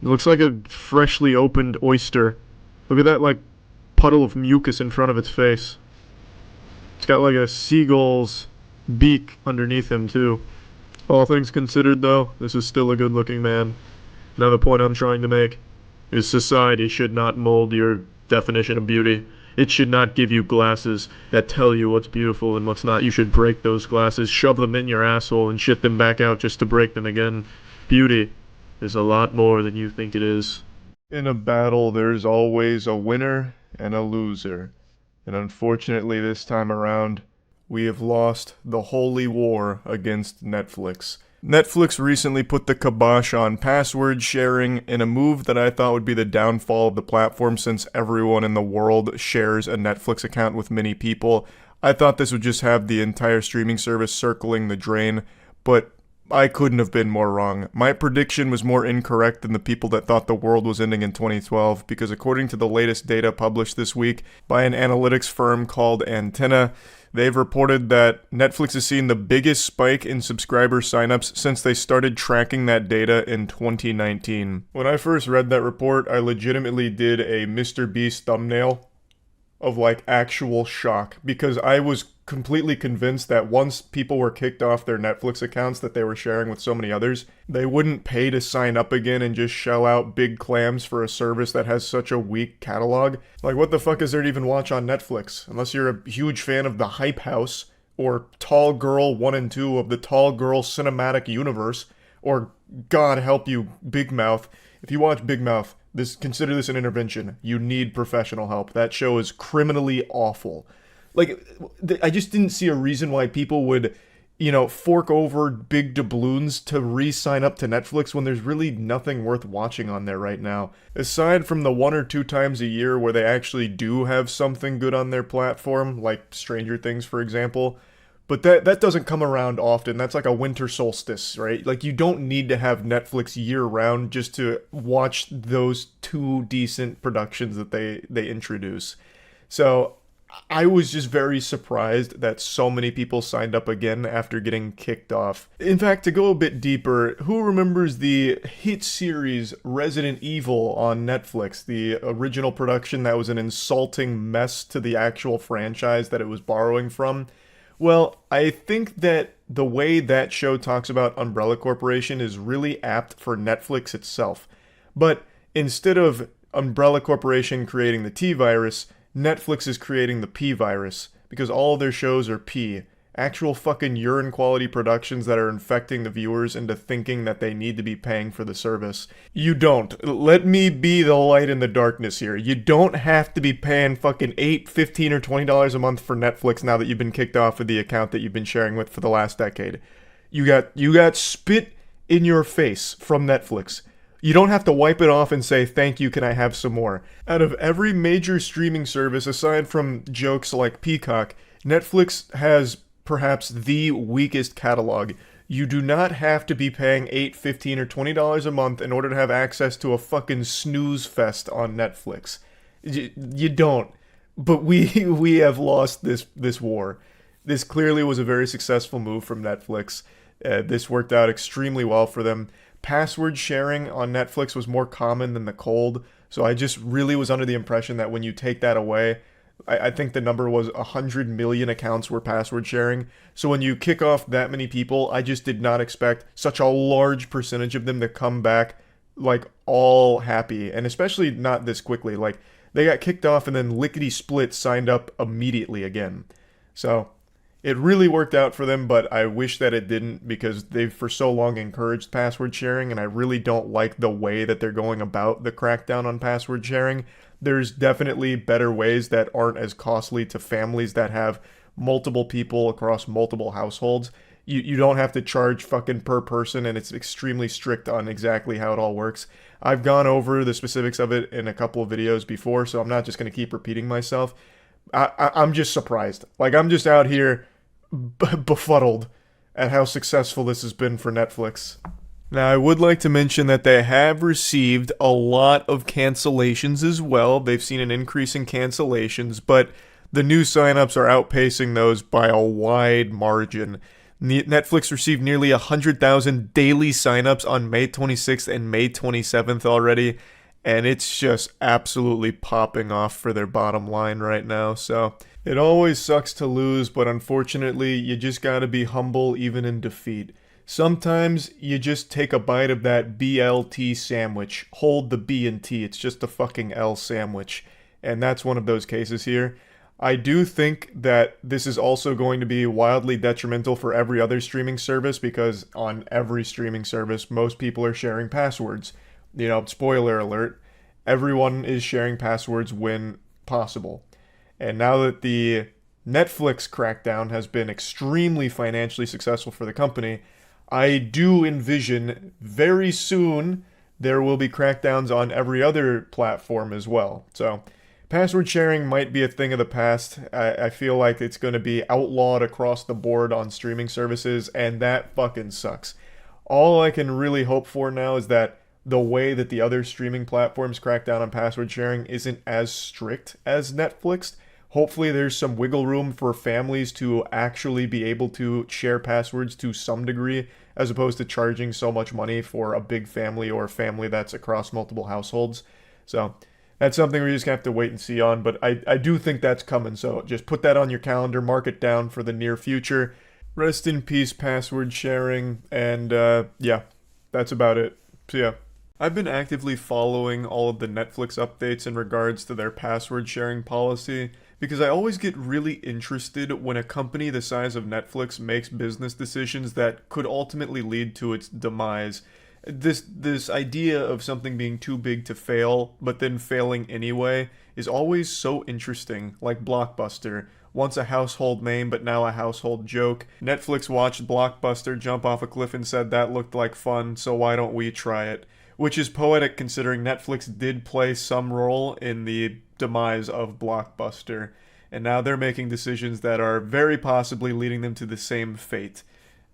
It looks like a freshly opened oyster. Look at that, like, puddle of mucus in front of its face. It's got like a seagull's beak underneath him, too. All things considered, though, this is still a good-looking man. Now the point I'm trying to make is society should not mold your definition of beauty. It should not give you glasses that tell you what's beautiful and what's not. You should break those glasses, shove them in your asshole, and shit them back out just to break them again. Beauty is a lot more than you think it is. In a battle, there's always a winner and a loser. And unfortunately this time around, we have lost the holy war against Netflix. Netflix recently put the kibosh on password sharing in a move that I thought would be the downfall of the platform since everyone in the world shares a Netflix account with many people. I thought this would just have the entire streaming service circling the drain, but I couldn't have been more wrong. My prediction was more incorrect than the people that thought the world was ending in 2012, because according to the latest data published this week by an analytics firm called Antenna, they've reported that Netflix has seen the biggest spike in subscriber signups since they started tracking that data in 2019. When I first read that report, I legitimately did a Mr. Beast thumbnail of like actual shock, because I was completely convinced that once people were kicked off their Netflix accounts that they were sharing with so many others, they wouldn't pay to sign up again and just shell out big clams for a service that has such a weak catalog. Like, what the fuck is there to even watch on Netflix? Unless you're a huge fan of the Hype House, or Tall Girl 1 and 2 of the Tall Girl cinematic universe, or God help you, Big Mouth. If you watch Big Mouth, consider this an intervention. You need professional help. That show is criminally awful. Like, I just didn't see a reason why people would, fork over big doubloons to re-sign up to Netflix when there's really nothing worth watching on there right now. Aside from the 1 or 2 times a year where they actually do have something good on their platform, like Stranger Things, for example. But that doesn't come around often. That's like a winter solstice, right? Like, you don't need to have Netflix year-round just to watch those 2 decent productions that they introduce. So I was just very surprised that so many people signed up again after getting kicked off. In fact, to go a bit deeper, who remembers the hit series Resident Evil on Netflix, the original production that was an insulting mess to the actual franchise that it was borrowing from? Well, I think that the way that show talks about Umbrella Corporation is really apt for Netflix itself. But instead of Umbrella Corporation creating the T-virus, Netflix is creating the P-virus, because all of their shows are P. Actual fucking urine quality productions that are infecting the viewers into thinking that they need to be paying for the service. You don't. Let me be the light in the darkness here. You don't have to be paying fucking $8, $15, or $20 a month for Netflix now that you've been kicked off of the account that you've been sharing with for the last decade. You got spit in your face from Netflix. You don't have to wipe it off and say, thank you, can I have some more? Out of every major streaming service, aside from jokes like Peacock, Netflix has perhaps the weakest catalog. You do not have to be paying $8, $15, or $20 a month in order to have access to a fucking snooze fest on Netflix. You don't. But we have lost this war. This clearly was a very successful move from Netflix. This worked out extremely well for them. Password sharing on Netflix was more common than the cold, so I just really was under the impression that when you take that away, I think the number was 100 million accounts were password sharing. So when you kick off that many people, I just did not expect such a large percentage of them to come back, like, all happy, and especially not this quickly. Like, they got kicked off and then lickety-split signed up immediately again. So it really worked out for them, but I wish that it didn't, because they've for so long encouraged password sharing, and I really don't like the way that they're going about the crackdown on password sharing. There's definitely better ways that aren't as costly to families that have multiple people across multiple households. You don't have to charge fucking per person, and it's extremely strict on exactly how it all works. I've gone over the specifics of it in a couple of videos before, so I'm not just going to keep repeating myself. I'm just surprised. Like, I'm just out here befuddled at how successful this has been for Netflix. Now, I would like to mention that they have received a lot of cancellations as well. They've seen an increase in cancellations, but the new signups are outpacing those by a wide margin. Netflix received nearly 100,000 daily signups on May 26th and May 27th already, and it's just absolutely popping off for their bottom line right now. So it always sucks to lose, but unfortunately, you just gotta be humble even in defeat. Sometimes you just take a bite of that BLT sandwich. Hold the B and T, it's just a fucking L sandwich. And that's one of those cases here. I do think that this is also going to be wildly detrimental for every other streaming service, because on every streaming service, most people are sharing passwords. You know, spoiler alert, everyone is sharing passwords when possible. And now that the Netflix crackdown has been extremely financially successful for the company, I do envision very soon there will be crackdowns on every other platform as well. So password sharing might be a thing of the past. I feel like it's going to be outlawed across the board on streaming services, and that fucking sucks. All I can really hope for now is that the way that the other streaming platforms crack down on password sharing isn't as strict as Netflix. Hopefully there's some wiggle room for families to actually be able to share passwords to some degree, as opposed to charging so much money for a big family or a family that's across multiple households. So that's something we just have to wait and see on, but I do think that's coming, so just put that on your calendar, mark it down for the near future. Rest in peace, password sharing, and yeah, that's about it. So yeah. I've been actively following all of the Netflix updates in regards to their password sharing policy, because I always get really interested when a company the size of Netflix makes business decisions that could ultimately lead to its demise. This idea of something being too big to fail, but then failing anyway, is always so interesting, like Blockbuster. Once a household name, but now a household joke. Netflix watched Blockbuster jump off a cliff and said that looked like fun, so why don't we try it? Which is poetic considering Netflix did play some role in the demise of Blockbuster, and now they're making decisions that are very possibly leading them to the same fate.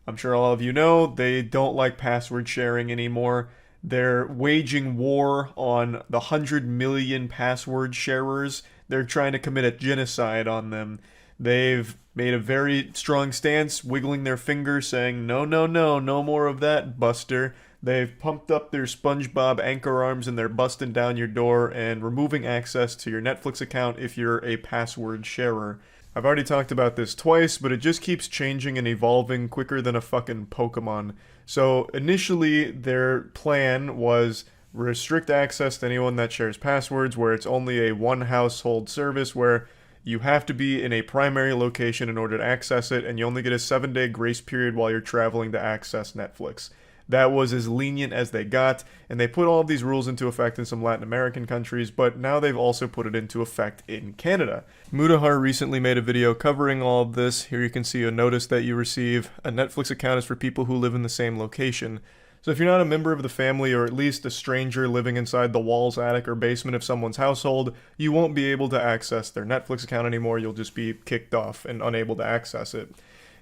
I'm sure all of you know they don't like password sharing anymore. They're waging war on the 100 million password sharers. They're trying to commit a genocide on them. They've made a very strong stance, wiggling their finger, saying, no, no, no, no more of that, Buster. They've pumped up their SpongeBob anchor arms and they're busting down your door and removing access to your Netflix account if you're a password sharer. I've already talked about this twice, but it just keeps changing and evolving quicker than a fucking Pokemon. So initially their plan was restrict access to anyone that shares passwords, where it's only a one household service where you have to be in a primary location in order to access it, and you only get a 7-day grace period while you're traveling to access Netflix. That was as lenient as they got, and they put all of these rules into effect in some Latin American countries, but now they've also put it into effect in Canada. Mudahar recently made a video covering all of this. Here you can see a notice that you receive. A Netflix account is for people who live in the same location. So if you're not a member of the family, or at least a stranger living inside the walls, attic, or basement of someone's household, you won't be able to access their Netflix account anymore. You'll just be kicked off and unable to access it.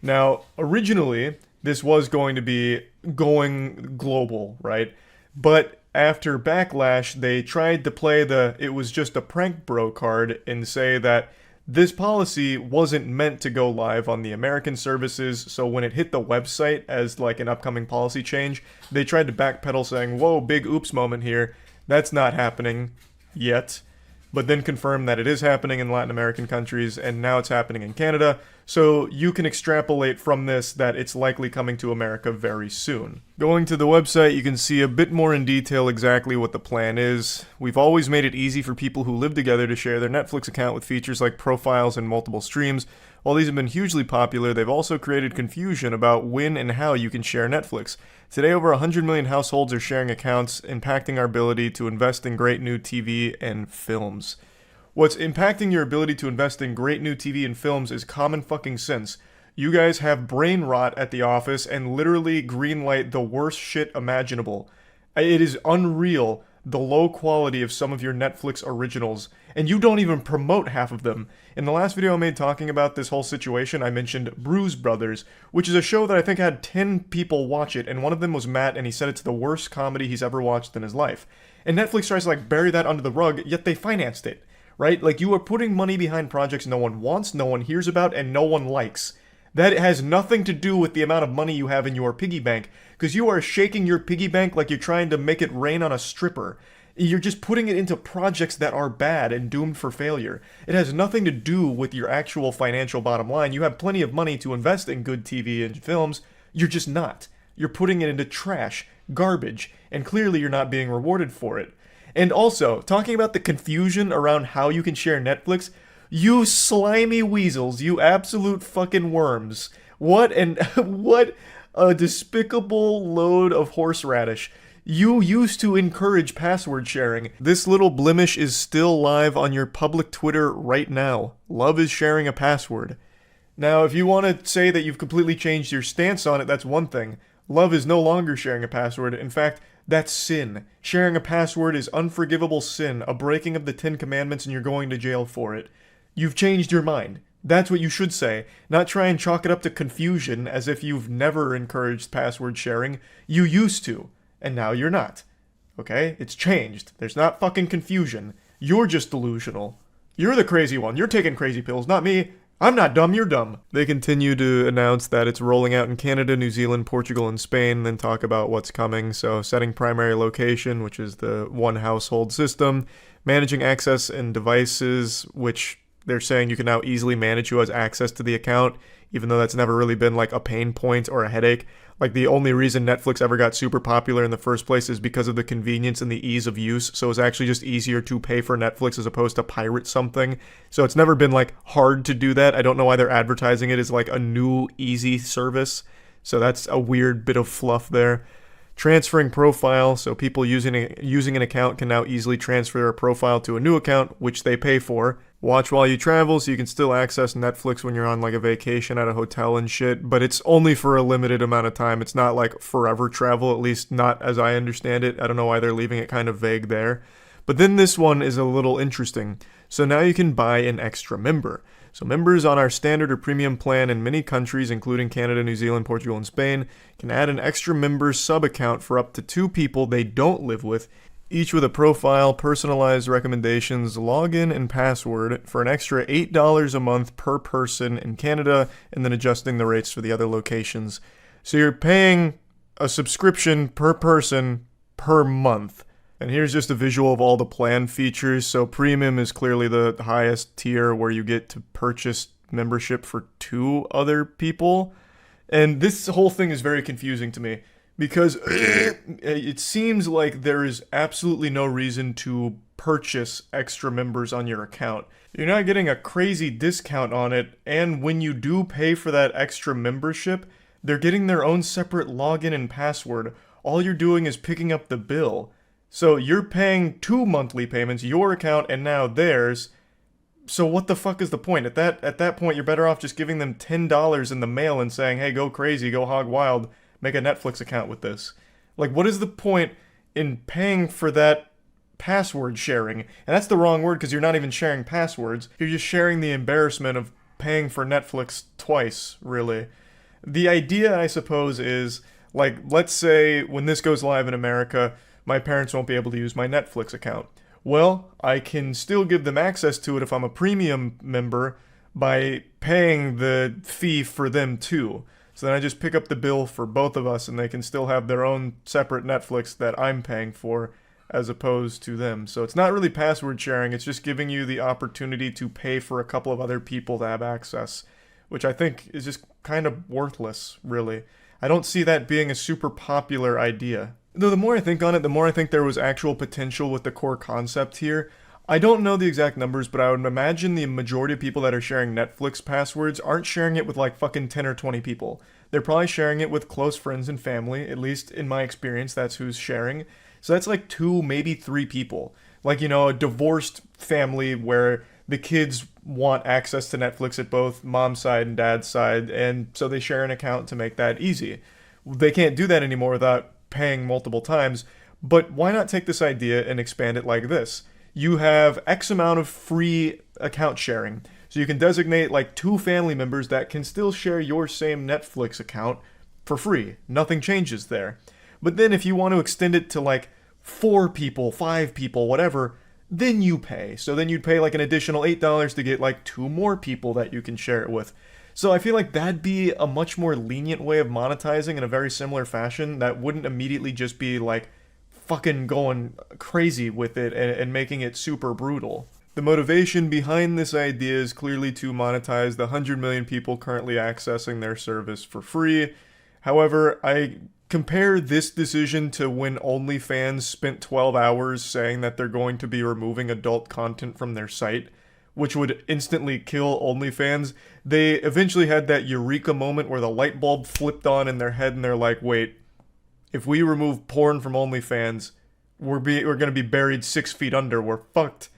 Now, originally, this was going to be going global, right? But after backlash, they tried to play the "it was just a prank bro" card and say that this policy wasn't meant to go live on the American services, so when it hit the website as like an upcoming policy change, they tried to backpedal saying, whoa, big oops moment here. That's not happening yet. But then confirmed that it is happening in Latin American countries, and now it's happening in Canada. So you can extrapolate from this that it's likely coming to America very soon. Going to the website, you can see a bit more in detail exactly what the plan is. We've always made it easy for people who live together to share their Netflix account with features like profiles and multiple streams. While these have been hugely popular, they've also created confusion about when and how you can share Netflix. Today, over 100 million households are sharing accounts, impacting our ability to invest in great new TV and films. What's impacting your ability to invest in great new TV and films is common fucking sense. You guys have brain rot at the office and literally greenlight the worst shit imaginable. It is unreal the low quality of some of your Netflix originals, and you don't even promote half of them. In the last video I made talking about this whole situation, I mentioned Bruise Brothers, which is a show that I think had 10 people watch it, and one of them was Matt, and he said it's the worst comedy he's ever watched in his life. And Netflix tries to like bury that under the rug, yet they financed it, right? Like, you are putting money behind projects no one wants, no one hears about, and no one likes. That has nothing to do with the amount of money you have in your piggy bank, because you are shaking your piggy bank like you're trying to make it rain on a stripper. You're just putting it into projects that are bad and doomed for failure. It has nothing to do with your actual financial bottom line. You have plenty of money to invest in good TV and films. You're just not. You're putting it into trash, garbage, and clearly you're not being rewarded for it. And also, talking about the confusion around how you can share Netflix, you slimy weasels, you absolute fucking worms. What a despicable load of horseradish. You used to encourage password sharing. This little blemish is still live on your public Twitter right now. Love is sharing a password. Now, if you want to say that you've completely changed your stance on it, that's one thing. Love is no longer sharing a password. In fact, that's sin. Sharing a password is unforgivable sin, a breaking of the 10 Commandments, and you're going to jail for it. You've changed your mind. That's what you should say, not try and chalk it up to confusion as if you've never encouraged password sharing. You used to, and now you're not. Okay? It's changed. There's not fucking confusion. You're just delusional. You're the crazy one. You're taking crazy pills, not me. I'm not dumb, you're dumb. They continue to announce that it's rolling out in Canada, New Zealand, Portugal, and Spain, then talk about what's coming. So setting primary location, which is the one household system, managing access and devices, which they're saying you can now easily manage who has access to the account, even though that's never really been like a pain point or a headache. Like, the only reason Netflix ever got super popular in the first place is because of the convenience and the ease of use. So it's actually just easier to pay for Netflix as opposed to pirate something. So it's never been like hard to do that. I don't know why they're advertising it as like a new easy service. So that's a weird bit of fluff there. Transferring profile, so people using an account can now easily transfer a profile to a new account, which they pay for. Watch while you travel, so you can still access Netflix when you're on like a vacation at a hotel and shit, but it's only for a limited amount of time. It's not like forever travel, at least not as I understand it. I don't know why they're leaving it kind of vague there. But then this one is a little interesting. So now you can buy an extra member. So members on our standard or premium plan in many countries, including Canada, New Zealand, Portugal, and Spain, can add an extra member sub-account for up to 2 people they don't live with, each with a profile, personalized recommendations, login, and password for an extra $8 a month per person in Canada, and then adjusting the rates for the other locations. So you're paying a subscription per person per month. And here's just a visual of all the plan features. So premium is clearly the highest tier where you get to purchase membership for 2 other people. And this whole thing is very confusing to me because it seems like there is absolutely no reason to purchase extra members on your account. You're not getting a crazy discount on it, and when you do pay for that extra membership, they're getting their own separate login and password. All you're doing is picking up the bill. So you're paying 2 monthly payments, your account and now theirs. So what the fuck is the point? At that point, you're better off just giving them $10 in the mail and saying, hey, go crazy, go hog wild, make a Netflix account with this. Like, what is the point in paying for that password sharing? And that's the wrong word because you're not even sharing passwords. You're just sharing the embarrassment of paying for Netflix twice, really. The idea, I suppose, is, like, let's say when this goes live in America, my parents won't be able to use my Netflix account. Well, I can still give them access to it if I'm a premium member by paying the fee for them too. So then I just pick up the bill for both of us and they can still have their own separate Netflix that I'm paying for as opposed to them. So it's not really password sharing, it's just giving you the opportunity to pay for a couple of other people to have access, which I think is just kind of worthless, really. I don't see that being a super popular idea. Though the more I think on it, the more I think there was actual potential with the core concept here. I don't know the exact numbers, but I would imagine the majority of people that are sharing Netflix passwords aren't sharing it with like fucking 10 or 20 people. They're probably sharing it with close friends and family, at least in my experience, that's who's sharing. So that's like 2, maybe 3 people. Like, you know, a divorced family where the kids want access to Netflix at both mom's side and dad's side, and so they share an account to make that easy. They can't do that anymore without paying multiple times, But why not take this idea and expand it like this? You have X amount of free account sharing. So you can designate like 2 family members that can still share your same Netflix account for free. Nothing changes there. But then if you want to extend it to like 4 people, 5 people, whatever, then you pay. So then you'd pay like an additional $8 to get like 2 more people that you can share it with. So I feel like that'd be a much more lenient way of monetizing in a very similar fashion that wouldn't immediately just be like fucking going crazy with it and making it super brutal. The motivation behind this idea is clearly to monetize the 100 million people currently accessing their service for free. However, I compare this decision to when OnlyFans spent 12 hours saying that they're going to be removing adult content from their site, which would instantly kill OnlyFans. They eventually had that eureka moment where the light bulb flipped on in their head and they're like, wait, if we remove porn from OnlyFans, we're going to be buried 6 feet under. We're fucked.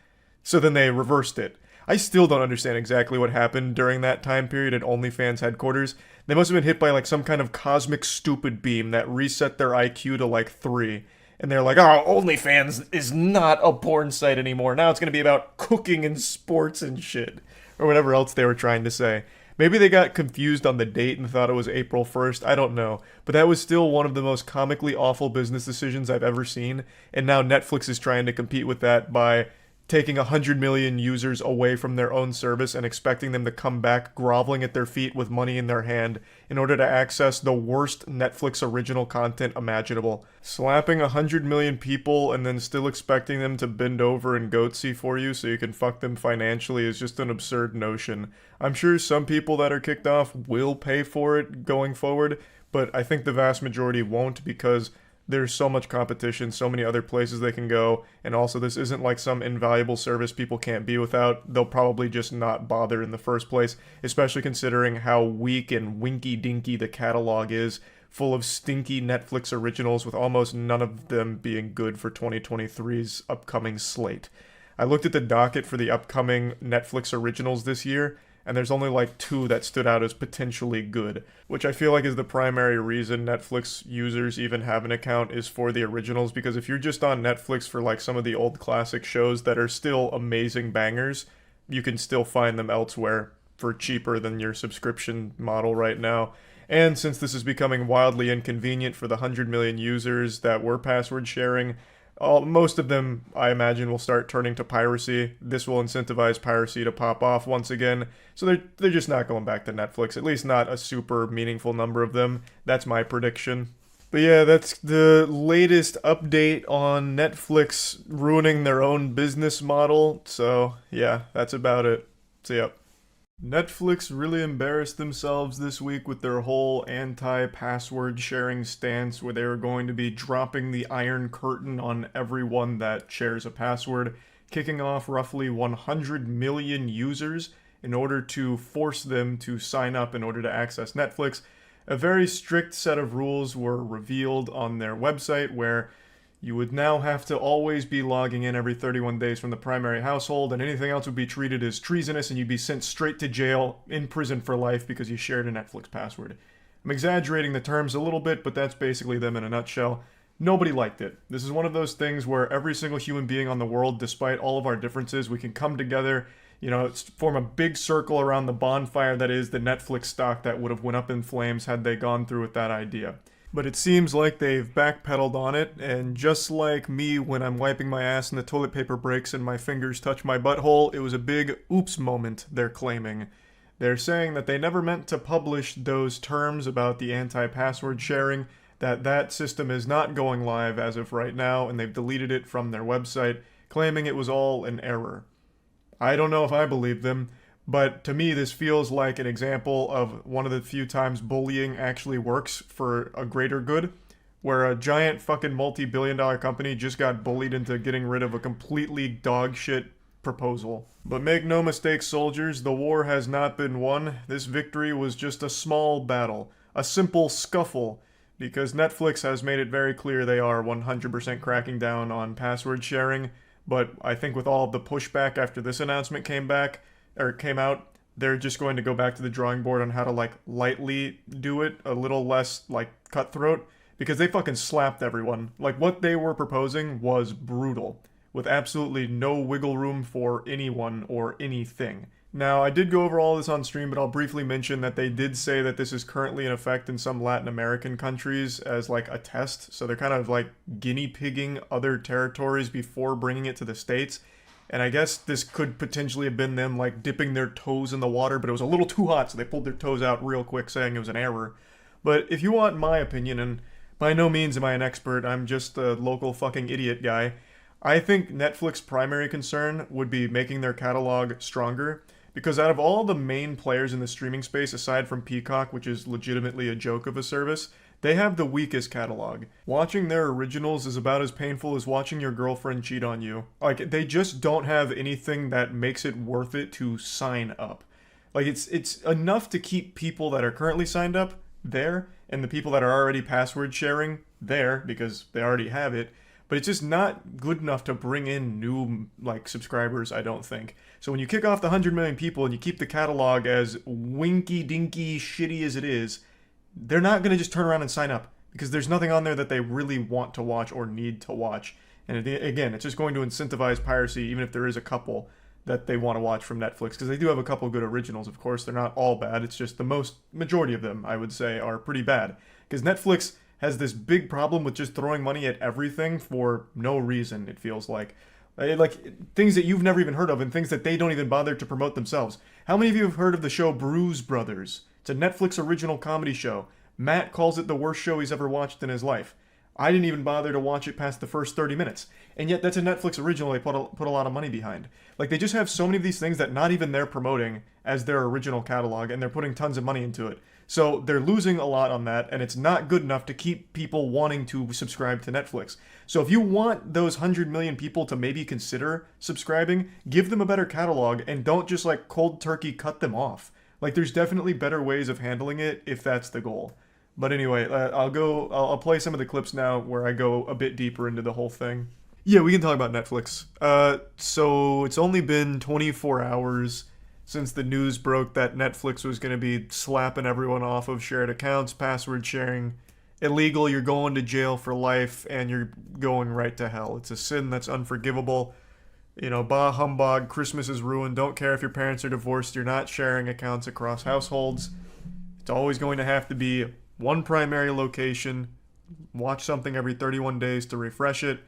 So then they reversed it. I still don't understand exactly what happened during that time period at OnlyFans headquarters. They must have been hit by like some kind of cosmic stupid beam that reset their IQ to like 3. And they're like, oh, OnlyFans is not a porn site anymore. Now it's going to be about cooking and sports and shit. Or whatever else they were trying to say. Maybe they got confused on the date and thought it was April 1st. I don't know. But that was still one of the most comically awful business decisions I've ever seen. And now Netflix is trying to compete with that by taking 100 million users away from their own service and expecting them to come back groveling at their feet with money in their hand in order to access the worst Netflix original content imaginable. Slapping 100 million people and then still expecting them to bend over and goatsy for you so you can fuck them financially is just an absurd notion. I'm sure some people that are kicked off will pay for it going forward, but I think the vast majority won't because there's so much competition, so many other places they can go, and also this isn't like some invaluable service people can't be without. They'll probably just not bother in the first place, especially considering how weak and winky-dinky the catalog is, full of stinky Netflix originals with almost none of them being good for 2023's upcoming slate. I looked at the docket for the upcoming Netflix originals this year, and there's only like 2 that stood out as potentially good, which I feel like is the primary reason Netflix users even have an account is for the originals, because if you're just on Netflix for like some of the old classic shows that are still amazing bangers, you can still find them elsewhere for cheaper than your subscription model right now. And since this is becoming wildly inconvenient for the 100 million users that were password sharing, most of them, I imagine, will start turning to piracy. This will incentivize piracy to pop off once again. So they're just not going back to Netflix, at least not a super meaningful number of them. That's my prediction. But yeah, that's the latest update on Netflix ruining their own business model. So yeah, that's about it. See ya. Netflix really embarrassed themselves this week with their whole anti-password sharing stance where they were going to be dropping the Iron Curtain on everyone that shares a password, kicking off roughly 100 million users in order to force them to sign up in order to access Netflix. A very strict set of rules were revealed on their website where you would now have to always be logging in every 31 days from the primary household, and anything else would be treated as treasonous, and you'd be sent straight to jail, in prison for life, because you shared a Netflix password. I'm exaggerating the terms a little bit, but that's basically them in a nutshell. Nobody liked it. This is one of those things where every single human being on the world, despite all of our differences, we can come together, form a big circle around the bonfire that is the Netflix stock that would have went up in flames had they gone through with that idea. But it seems like they've backpedaled on it, and just like me when I'm wiping my ass and the toilet paper breaks and my fingers touch my butthole, it was a big oops moment, they're claiming. They're saying that they never meant to publish those terms about the anti-password sharing, that system is not going live as of right now, and they've deleted it from their website, claiming it was all an error. I don't know if I believe them, but to me, this feels like an example of one of the few times bullying actually works for a greater good, where a giant fucking multi-billion-dollar company just got bullied into getting rid of a completely dogshit proposal. But make no mistake, soldiers, the war has not been won. This victory was just a small battle, a simple scuffle, because Netflix has made it very clear they are 100% cracking down on password sharing, but I think with all of the pushback after this announcement came out, they're just going to go back to the drawing board on how to lightly do it, a little less cutthroat, because they fucking slapped everyone. Like, what they were proposing was brutal, with absolutely no wiggle room for anyone or anything. Now, I did go over all this on stream, but I'll briefly mention that they did say that this is currently in effect in some Latin American countries as like a test. So they're kind of like guinea pigging other territories before bringing it to the States. And I guess this could potentially have been them like dipping their toes in the water, but it was a little too hot, so they pulled their toes out real quick saying it was an error. But if you want my opinion, and by no means am I an expert, I'm just a local fucking idiot guy, I think Netflix's primary concern would be making their catalog stronger. Because out of all the main players in the streaming space, aside from Peacock, which is legitimately a joke of a service, they have the weakest catalog. Watching their originals is about as painful as watching your girlfriend cheat on you. Like, they just don't have anything that makes it worth it to sign up. Like, it's enough to keep people that are currently signed up there, and the people that are already password sharing there, because they already have it, but it's just not good enough to bring in new, like, subscribers, I don't think. So when you kick off the 100 million people and you keep the catalog as winky-dinky shitty as it is, they're not going to just turn around and sign up, because there's nothing on there that they really want to watch or need to watch. And again, it's just going to incentivize piracy, even if there is a couple that they want to watch from Netflix, because they do have a couple good originals, of course. They're not all bad. It's just the majority of them, I would say, are pretty bad. Because Netflix has this big problem with just throwing money at everything for no reason, it feels like. Like, things that you've never even heard of and things that they don't even bother to promote themselves. How many of you have heard of the show Bruise Brothers? It's a Netflix original comedy show. Matt calls it the worst show he's ever watched in his life. I didn't even bother to watch it past the first 30 minutes. And yet that's a Netflix original they put a lot of money behind. Like, they just have so many of these things that not even they're promoting as their original catalog, and they're putting tons of money into it. So they're losing a lot on that, and it's not good enough to keep people wanting to subscribe to Netflix. So if you want those 100 million people to maybe consider subscribing, give them a better catalog, and don't just like cold turkey cut them off. Like, there's definitely better ways of handling it if that's the goal. But anyway, I'll play some of the clips now where I go a bit deeper into the whole thing. Yeah, we can talk about Netflix. So it's only been 24 hours since the news broke that Netflix was going to be slapping everyone off of shared accounts, password sharing, illegal, you're going to jail for life, and you're going right to hell. It's a sin that's unforgivable. You know, bah humbug, Christmas is ruined, don't care if your parents are divorced, you're not sharing accounts across households. It's always going to have to be one primary location, watch something every 31 days to refresh it,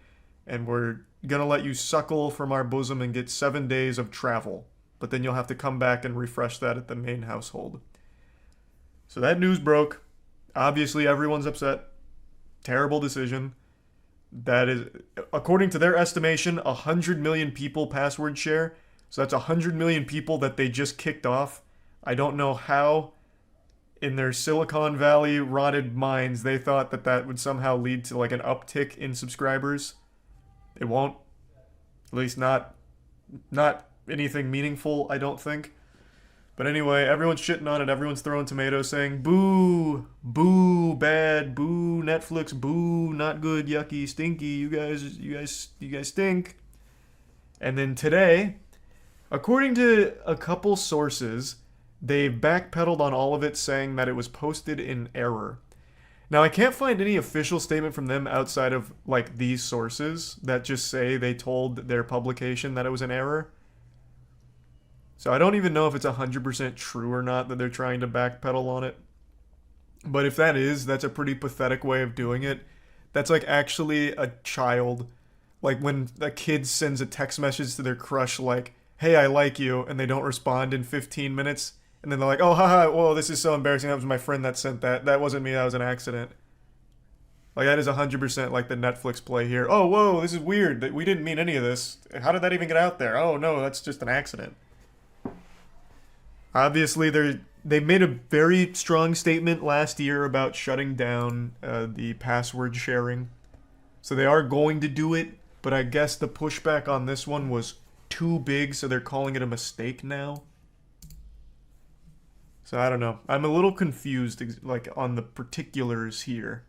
and we're gonna let you suckle from our bosom and get 7 days of travel. But then you'll have to come back and refresh that at the main household. So that news broke. Obviously, everyone's upset. Terrible decision. That is, according to their estimation, 100 million people password share. So that's 100 million people that they just kicked off. I don't know how, in their Silicon Valley rotted minds, they thought that that would somehow lead to like an uptick in subscribers. It won't. At least not anything meaningful, I don't think. But anyway, everyone's shitting on it. Everyone's throwing tomatoes, saying, boo, boo, bad, boo, Netflix, boo, not good, yucky, stinky, you guys stink. And then today, according to a couple sources, they backpedaled on all of it, saying that it was posted in error. Now, I can't find any official statement from them outside of, like, these sources that just say they told their publication that it was an error. So I don't even know if it's 100% true or not that they're trying to backpedal on it. But if that is, that's a pretty pathetic way of doing it. That's like actually a child. Like when a kid sends a text message to their crush like, hey, I like you, and they don't respond in 15 minutes. And then they're like, oh, haha, whoa, this is so embarrassing. That was my friend that sent that. That wasn't me, that was an accident. Like, that is 100% like the Netflix play here. Oh, whoa, this is weird. We didn't mean any of this. How did that even get out there? Oh, no, that's just an accident. Obviously, they made a very strong statement last year about shutting down the password sharing. So they are going to do it, but I guess the pushback on this one was too big, so they're calling it a mistake now. So I don't know. I'm a little confused, like, on the particulars here.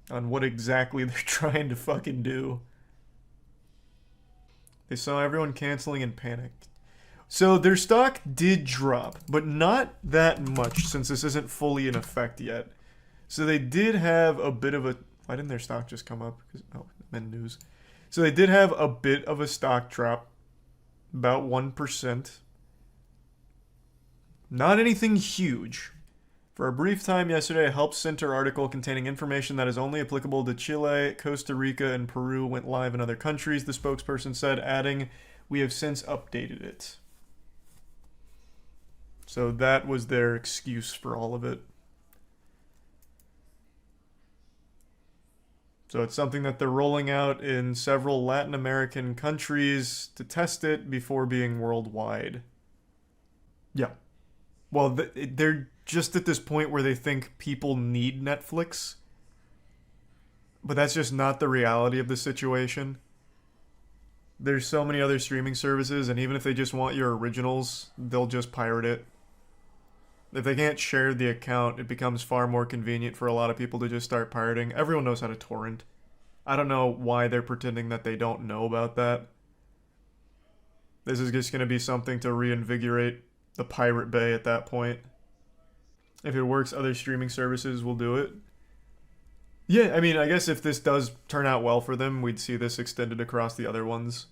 On what exactly they're trying to fucking do. They saw everyone canceling and panicked. So their stock did drop, but not that much since this isn't fully in effect yet. So they did have a bit of a... Why didn't their stock just come up? Oh, I'm in news. So they did have a bit of a stock drop. About 1%. Not anything huge. For a brief time yesterday, a Help Center article containing information that is only applicable to Chile, Costa Rica, and Peru went live in other countries, the spokesperson said, adding, "We have since updated it." So that was their excuse for all of it. So it's something that they're rolling out in several Latin American countries to test it before being worldwide. Yeah. Well, they're just at this point where they think people need Netflix. But that's just not the reality of the situation. There's so many other streaming services, and even if they just want your originals, they'll just pirate it. If they can't share the account, it becomes far more convenient for a lot of people to just start pirating. Everyone knows how to torrent. I don't know why they're pretending that they don't know about that. This is just going to be something to reinvigorate the Pirate Bay at that point. If it works, other streaming services will do it. Yeah, I mean, I guess if this does turn out well for them, we'd see this extended across the other ones.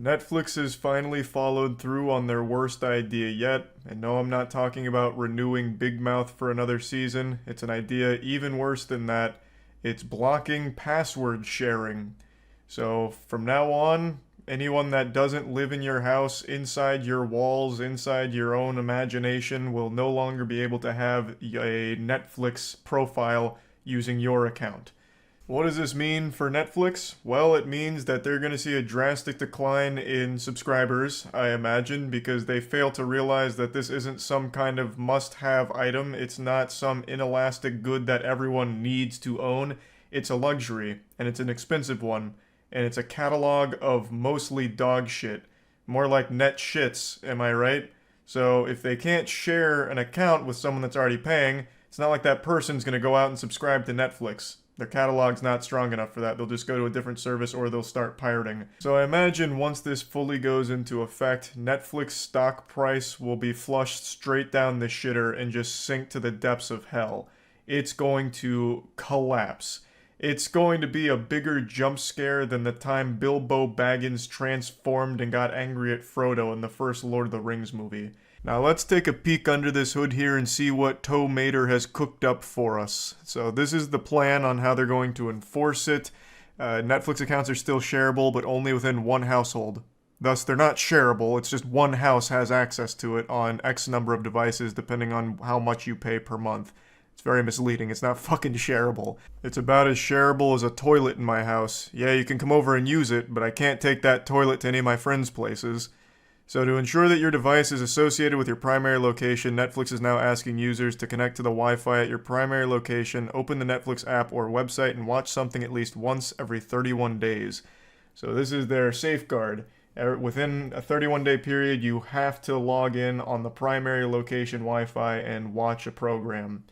Netflix has finally followed through on their worst idea yet, and no, I'm not talking about renewing Big Mouth for another season. It's an idea even worse than that. It's blocking password sharing. So from now on, anyone that doesn't live in your house, inside your walls, inside your own imagination, will no longer be able to have a Netflix profile using your account. What does this mean for Netflix? Well, it means that they're going to see a drastic decline in subscribers, I imagine, because they fail to realize that this isn't some kind of must-have item. It's not some inelastic good that everyone needs to own. It's a luxury, and it's an expensive one, and it's a catalog of mostly dog shit. More like net shits, am I right? So if they can't share an account with someone that's already paying, it's not like that person's going to go out and subscribe to Netflix. Their catalog's not strong enough for that. They'll just go to a different service or they'll start pirating. So I imagine once this fully goes into effect, Netflix stock price will be flushed straight down the shitter and just sink to the depths of hell. It's going to collapse. It's going to be a bigger jump scare than the time Bilbo Baggins transformed and got angry at Frodo in the first Lord of the Rings movie. Now let's take a peek under this hood here and see what Tow Mater has cooked up for us. So this is the plan on how they're going to enforce it. Netflix accounts are still shareable, but only within one household. Thus, they're not shareable, it's just one house has access to it on X number of devices depending on how much you pay per month. It's very misleading, it's not fucking shareable. It's about as shareable as a toilet in my house. Yeah, you can come over and use it, but I can't take that toilet to any of my friends' places. So to ensure that your device is associated with your primary location, Netflix is now asking users to connect to the Wi-Fi at your primary location, open the Netflix app or website, and watch something at least once every 31 days. So this is their safeguard. Within a 31-day period, you have to log in on the primary location Wi-Fi and watch a program.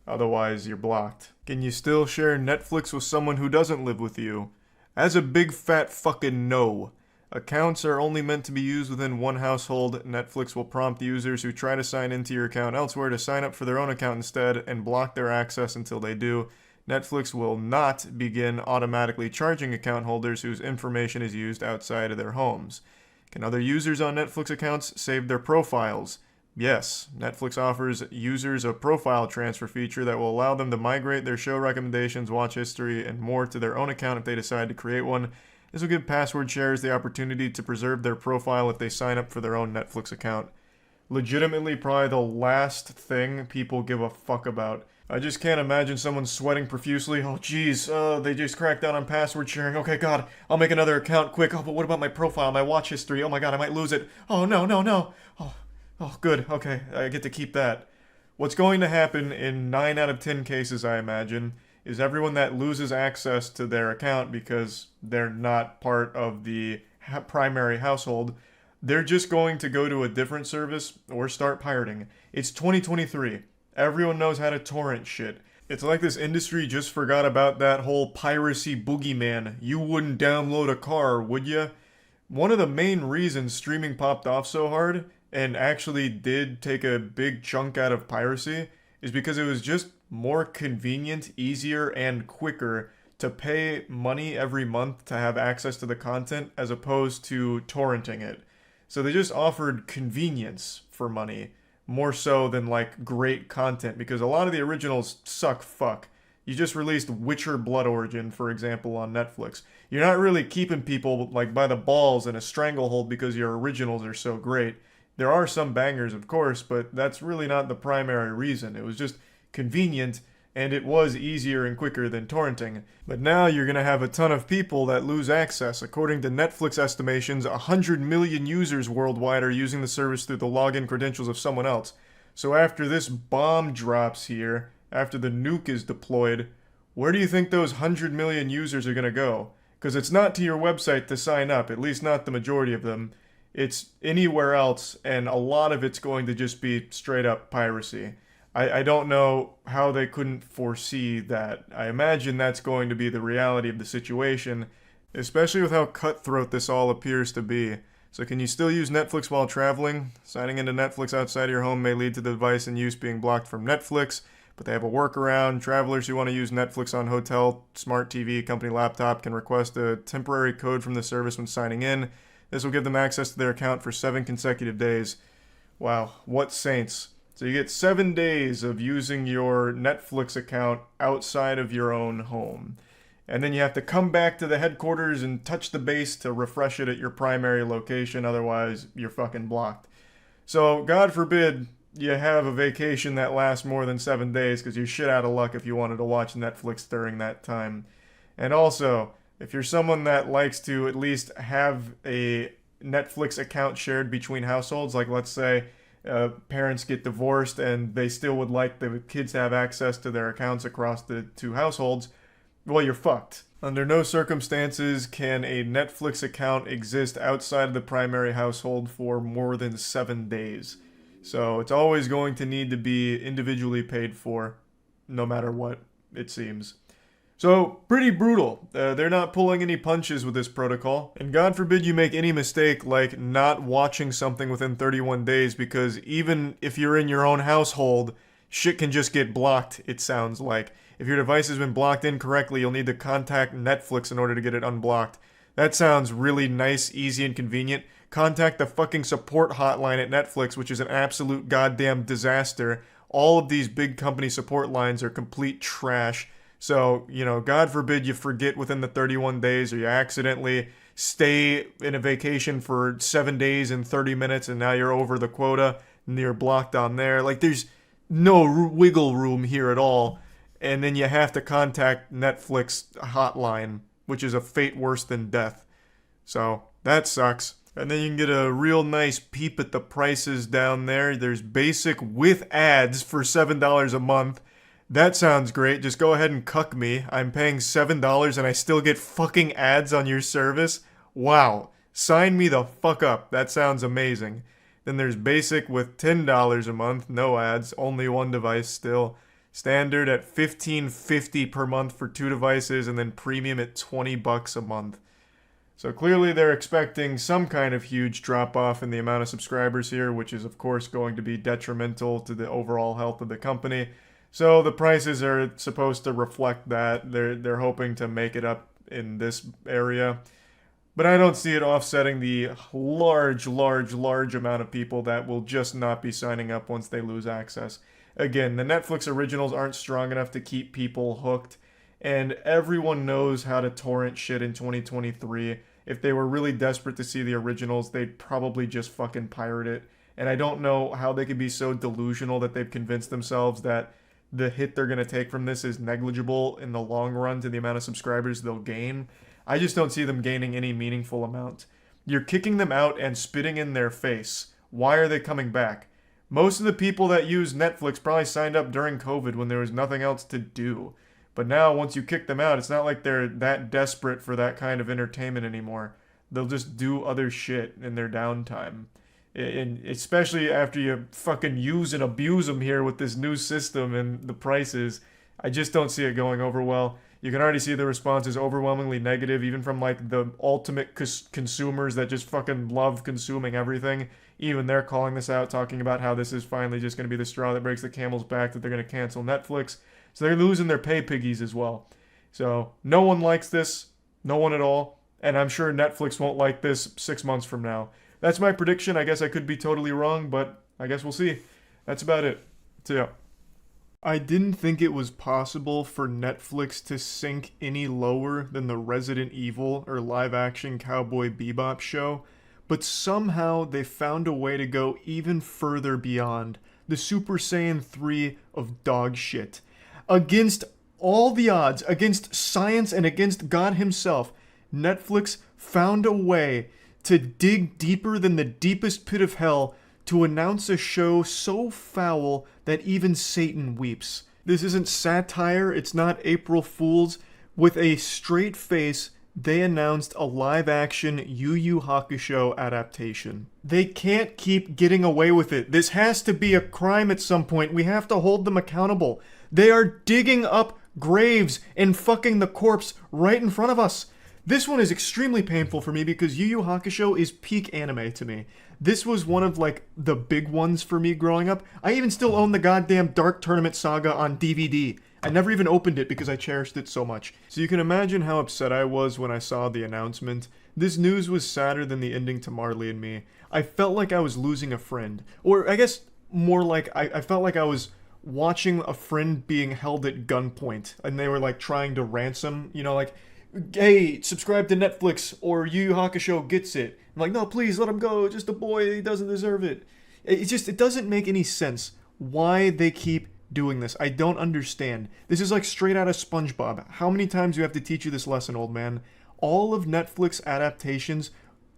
Otherwise, you're blocked. Can you still share Netflix with someone who doesn't live with you? As a big fat fucking no. Accounts are only meant to be used within one household. Netflix will prompt users who try to sign into your account elsewhere to sign up for their own account instead and block their access until they do. Netflix will not begin automatically charging account holders whose information is used outside of their homes. Can other users on Netflix accounts save their profiles? Yes, Netflix offers users a profile transfer feature that will allow them to migrate their show recommendations, watch history, and more to their own account if they decide to create one. This will give password sharers the opportunity to preserve their profile if they sign up for their own Netflix account. Legitimately probably the last thing people give a fuck about. I just can't imagine someone sweating profusely. Oh geez, they just cracked down on password sharing. Okay, God, I'll make another account quick. Oh, but what about my profile, my watch history? Oh my God, I might lose it. Oh no, no, no. Oh good, okay, I get to keep that. What's going to happen in 9 out of 10 cases, I imagine, is everyone that loses access to their account because they're not part of the primary household, they're just going to go to a different service or start pirating. It's 2023. Everyone knows how to torrent shit. It's like this industry just forgot about that whole piracy boogeyman. You wouldn't download a car, would ya? One of the main reasons streaming popped off so hard and actually did take a big chunk out of piracy is because it was just more convenient, easier, and quicker to pay money every month to have access to the content as opposed to torrenting it. So they just offered convenience for money more so than like great content, because a lot of the originals suck fuck. You just released Witcher Blood Origin, for example, on Netflix. You're not really keeping people like by the balls in a stranglehold because your originals are so great. There are some bangers, of course, but that's really not the primary reason. It was just convenient, and it was easier and quicker than torrenting. But now you're going to have a ton of people that lose access. According to Netflix estimations, 100 million users worldwide are using the service through the login credentials of someone else. So after this bomb drops here, after the nuke is deployed, where do you think those 100 million users are going to go? Because it's not to your website to sign up, at least not the majority of them. It's anywhere else, and a lot of it's going to just be straight up piracy. I don't know how they couldn't foresee that. I imagine that's going to be the reality of the situation, especially with how cutthroat this all appears to be. So can you still use Netflix while traveling? Signing into Netflix outside of your home may lead to the device and use being blocked from Netflix, but they have a workaround. Travelers who want to use Netflix on hotel, smart TV, company laptop can request a temporary code from the service when signing in. This will give them access to their account for 7 consecutive days. Wow, what saints. So you get 7 days of using your Netflix account outside of your own home. And then you have to come back to the headquarters and touch the base to refresh it at your primary location, otherwise you're fucking blocked. So God forbid you have a vacation that lasts more than 7 days, because you're shit out of luck if you wanted to watch Netflix during that time. And also, if you're someone that likes to at least have a Netflix account shared between households, like let's say parents get divorced and they still would like the kids to have access to their accounts across the 2 households, well, you're fucked. Under no circumstances can a Netflix account exist outside of the primary household for more than 7 days. So it's always going to need to be individually paid for, no matter what, it seems. So, pretty brutal. They're not pulling any punches with this protocol. And God forbid you make any mistake like not watching something within 31 days, because even if you're in your own household, shit can just get blocked, it sounds like. If your device has been blocked incorrectly, you'll need to contact Netflix in order to get it unblocked. That sounds really nice, easy, and convenient. Contact the fucking support hotline at Netflix, which is an absolute goddamn disaster. All of these big company support lines are complete trash. So, God forbid you forget within the 31 days, or you accidentally stay in a vacation for 7 days and 30 minutes and now you're over the quota and you're blocked on there. Like, there's no wiggle room here at all. And then you have to contact Netflix hotline, which is a fate worse than death. So, that sucks. And then you can get a real nice peep at the prices down there. There's basic with ads for $7 a month. That sounds great. Just go ahead and cuck me. I'm paying $7 and I still get fucking ads on your service? Wow. Sign me the fuck up. That sounds amazing. Then there's basic with $10 a month, no ads, only 1 device still. Standard at $15.50 per month for 2 devices, and then premium at $20 a month. So clearly they're expecting some kind of huge drop-off in the amount of subscribers here, which is of course going to be detrimental to the overall health of the company. So the prices are supposed to reflect that. They're hoping to make it up in this area. But I don't see it offsetting the large amount of people that will just not be signing up once they lose access. Again, the Netflix originals aren't strong enough to keep people hooked, and everyone knows how to torrent shit in 2023. If they were really desperate to see the originals, they'd probably just fucking pirate it. And I don't know how they could be so delusional that they've convinced themselves that the hit they're going to take from this is negligible in the long run to the amount of subscribers they'll gain. I just don't see them gaining any meaningful amount. You're kicking them out and spitting in their face. Why are they coming back? Most of the people that use Netflix probably signed up during COVID when there was nothing else to do. But now, once you kick them out, it's not like they're that desperate for that kind of entertainment anymore. They'll just do other shit in their downtime. And especially after you fucking use and abuse them here with this new system and the prices, I just don't see it going over well. You can already see the response is overwhelmingly negative, even from like the ultimate consumers that just fucking love consuming everything. Even they're calling this out, talking about how this is finally just going to be the straw that breaks the camel's back, that they're going to cancel Netflix. So they're losing their pay piggies as well. So no one likes this, no one at all, and I'm sure Netflix won't like this 6 months from now. That's my prediction. I guess I could be totally wrong, but I guess we'll see. That's about it. So yeah. I didn't think it was possible for Netflix to sink any lower than the Resident Evil or live-action Cowboy Bebop show, but somehow they found a way to go even further beyond the Super Saiyan 3 of dog shit. Against all the odds, against science and against God himself, Netflix found a way to dig deeper than the deepest pit of hell to announce a show so foul that even Satan weeps. This isn't satire, it's not April Fools. With a straight face, they announced a live-action Yu Yu Hakusho adaptation. They can't keep getting away with it. This has to be a crime at some point. We have to hold them accountable. They are digging up graves and fucking the corpse right in front of us. This one is extremely painful for me because Yu Yu Hakusho is peak anime to me. This was one of, like, the big ones for me growing up. I even still own the goddamn Dark Tournament Saga on DVD. I never even opened it because I cherished it so much. So you can imagine how upset I was when I saw the announcement. This news was sadder than the ending to Marley and Me. I felt like I was losing a friend. Or I guess more like I felt like I was watching a friend being held at gunpoint. And they were, like, trying to ransom, you know, like, hey, subscribe to Netflix or Yu Yu Hakusho gets it. I'm like, no, please let him go. Just a boy. He doesn't deserve it. It doesn't make any sense why they keep doing this. I don't understand. This is like straight out of SpongeBob. How many times do you have to teach you this lesson, old man? All of Netflix adaptations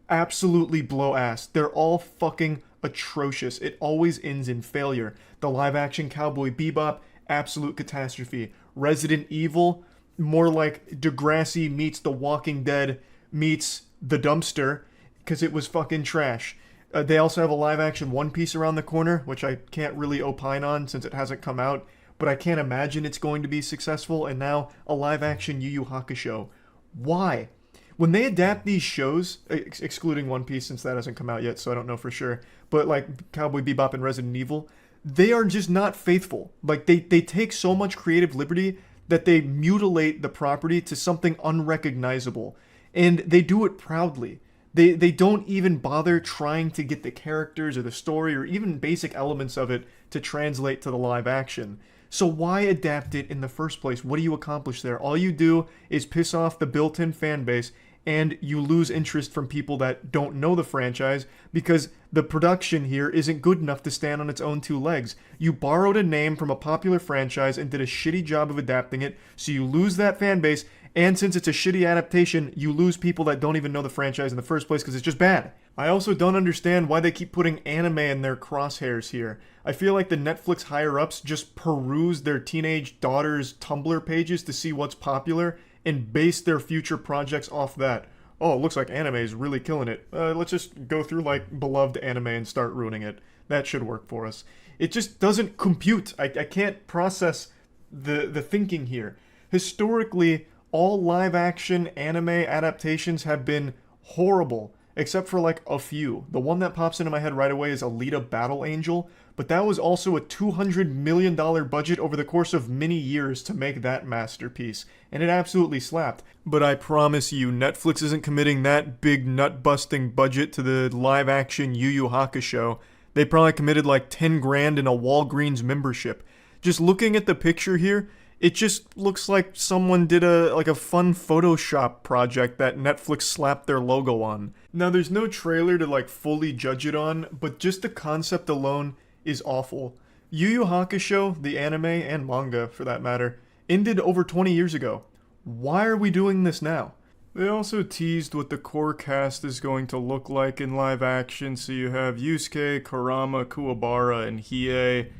absolutely blow ass. They're all fucking atrocious. It always ends in failure. The live-action Cowboy Bebop, absolute catastrophe. Resident Evil, more like Degrassi meets The Walking Dead meets The Dumpster, because it was fucking trash. They also have a live-action One Piece around the corner, which I can't really opine on since it hasn't come out, but I can't imagine it's going to be successful, and now a live-action Yu Yu Hakusho. Why? When they adapt these shows, excluding One Piece since that hasn't come out yet, so I don't know for sure, but like Cowboy Bebop and Resident Evil, they are just not faithful. Like, they take so much creative liberty that they mutilate the property to something unrecognizable, and they do it proudly. They don't even bother trying to get the characters or the story or even basic elements of it to translate to the live action. So why adapt it in the first place? What do you accomplish there? All you do is piss off the built-in fan base, and you lose interest from people that don't know the franchise because the production here isn't good enough to stand on its own two legs. You borrowed a name from a popular franchise and did a shitty job of adapting it, so you lose that fan base, and since it's a shitty adaptation, you lose people that don't even know the franchise in the first place because it's just bad. I also don't understand why they keep putting anime in their crosshairs here. I feel like the Netflix higher-ups just peruse their teenage daughters' Tumblr pages to see what's popular and base their future projects off that. Oh, it looks like anime is really killing it. Let's just go through, like, beloved anime and start ruining it. That should work for us. It just doesn't compute. I can't process the thinking here. Historically, all live-action anime adaptations have been horrible, except for like a few. The one that pops into my head right away is Alita Battle Angel, but that was also a $200 million budget over the course of many years to make that masterpiece, and it absolutely slapped. But I promise you, Netflix isn't committing that big nut-busting budget to the live-action Yu Yu Hakusho. They probably committed like 10 grand in a Walgreens membership. Just looking at the picture here, it just looks like someone did a fun Photoshop project that Netflix slapped their logo on. Now there's no trailer to like fully judge it on, but just the concept alone is awful. Yu Yu Hakusho, the anime and manga for that matter, ended over 20 years ago. Why are we doing this now? They also teased what the core cast is going to look like in live action, so you have Yusuke, Kurama, Kuwabara, and Hiei,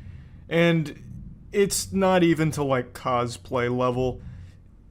and it's not even to like cosplay level.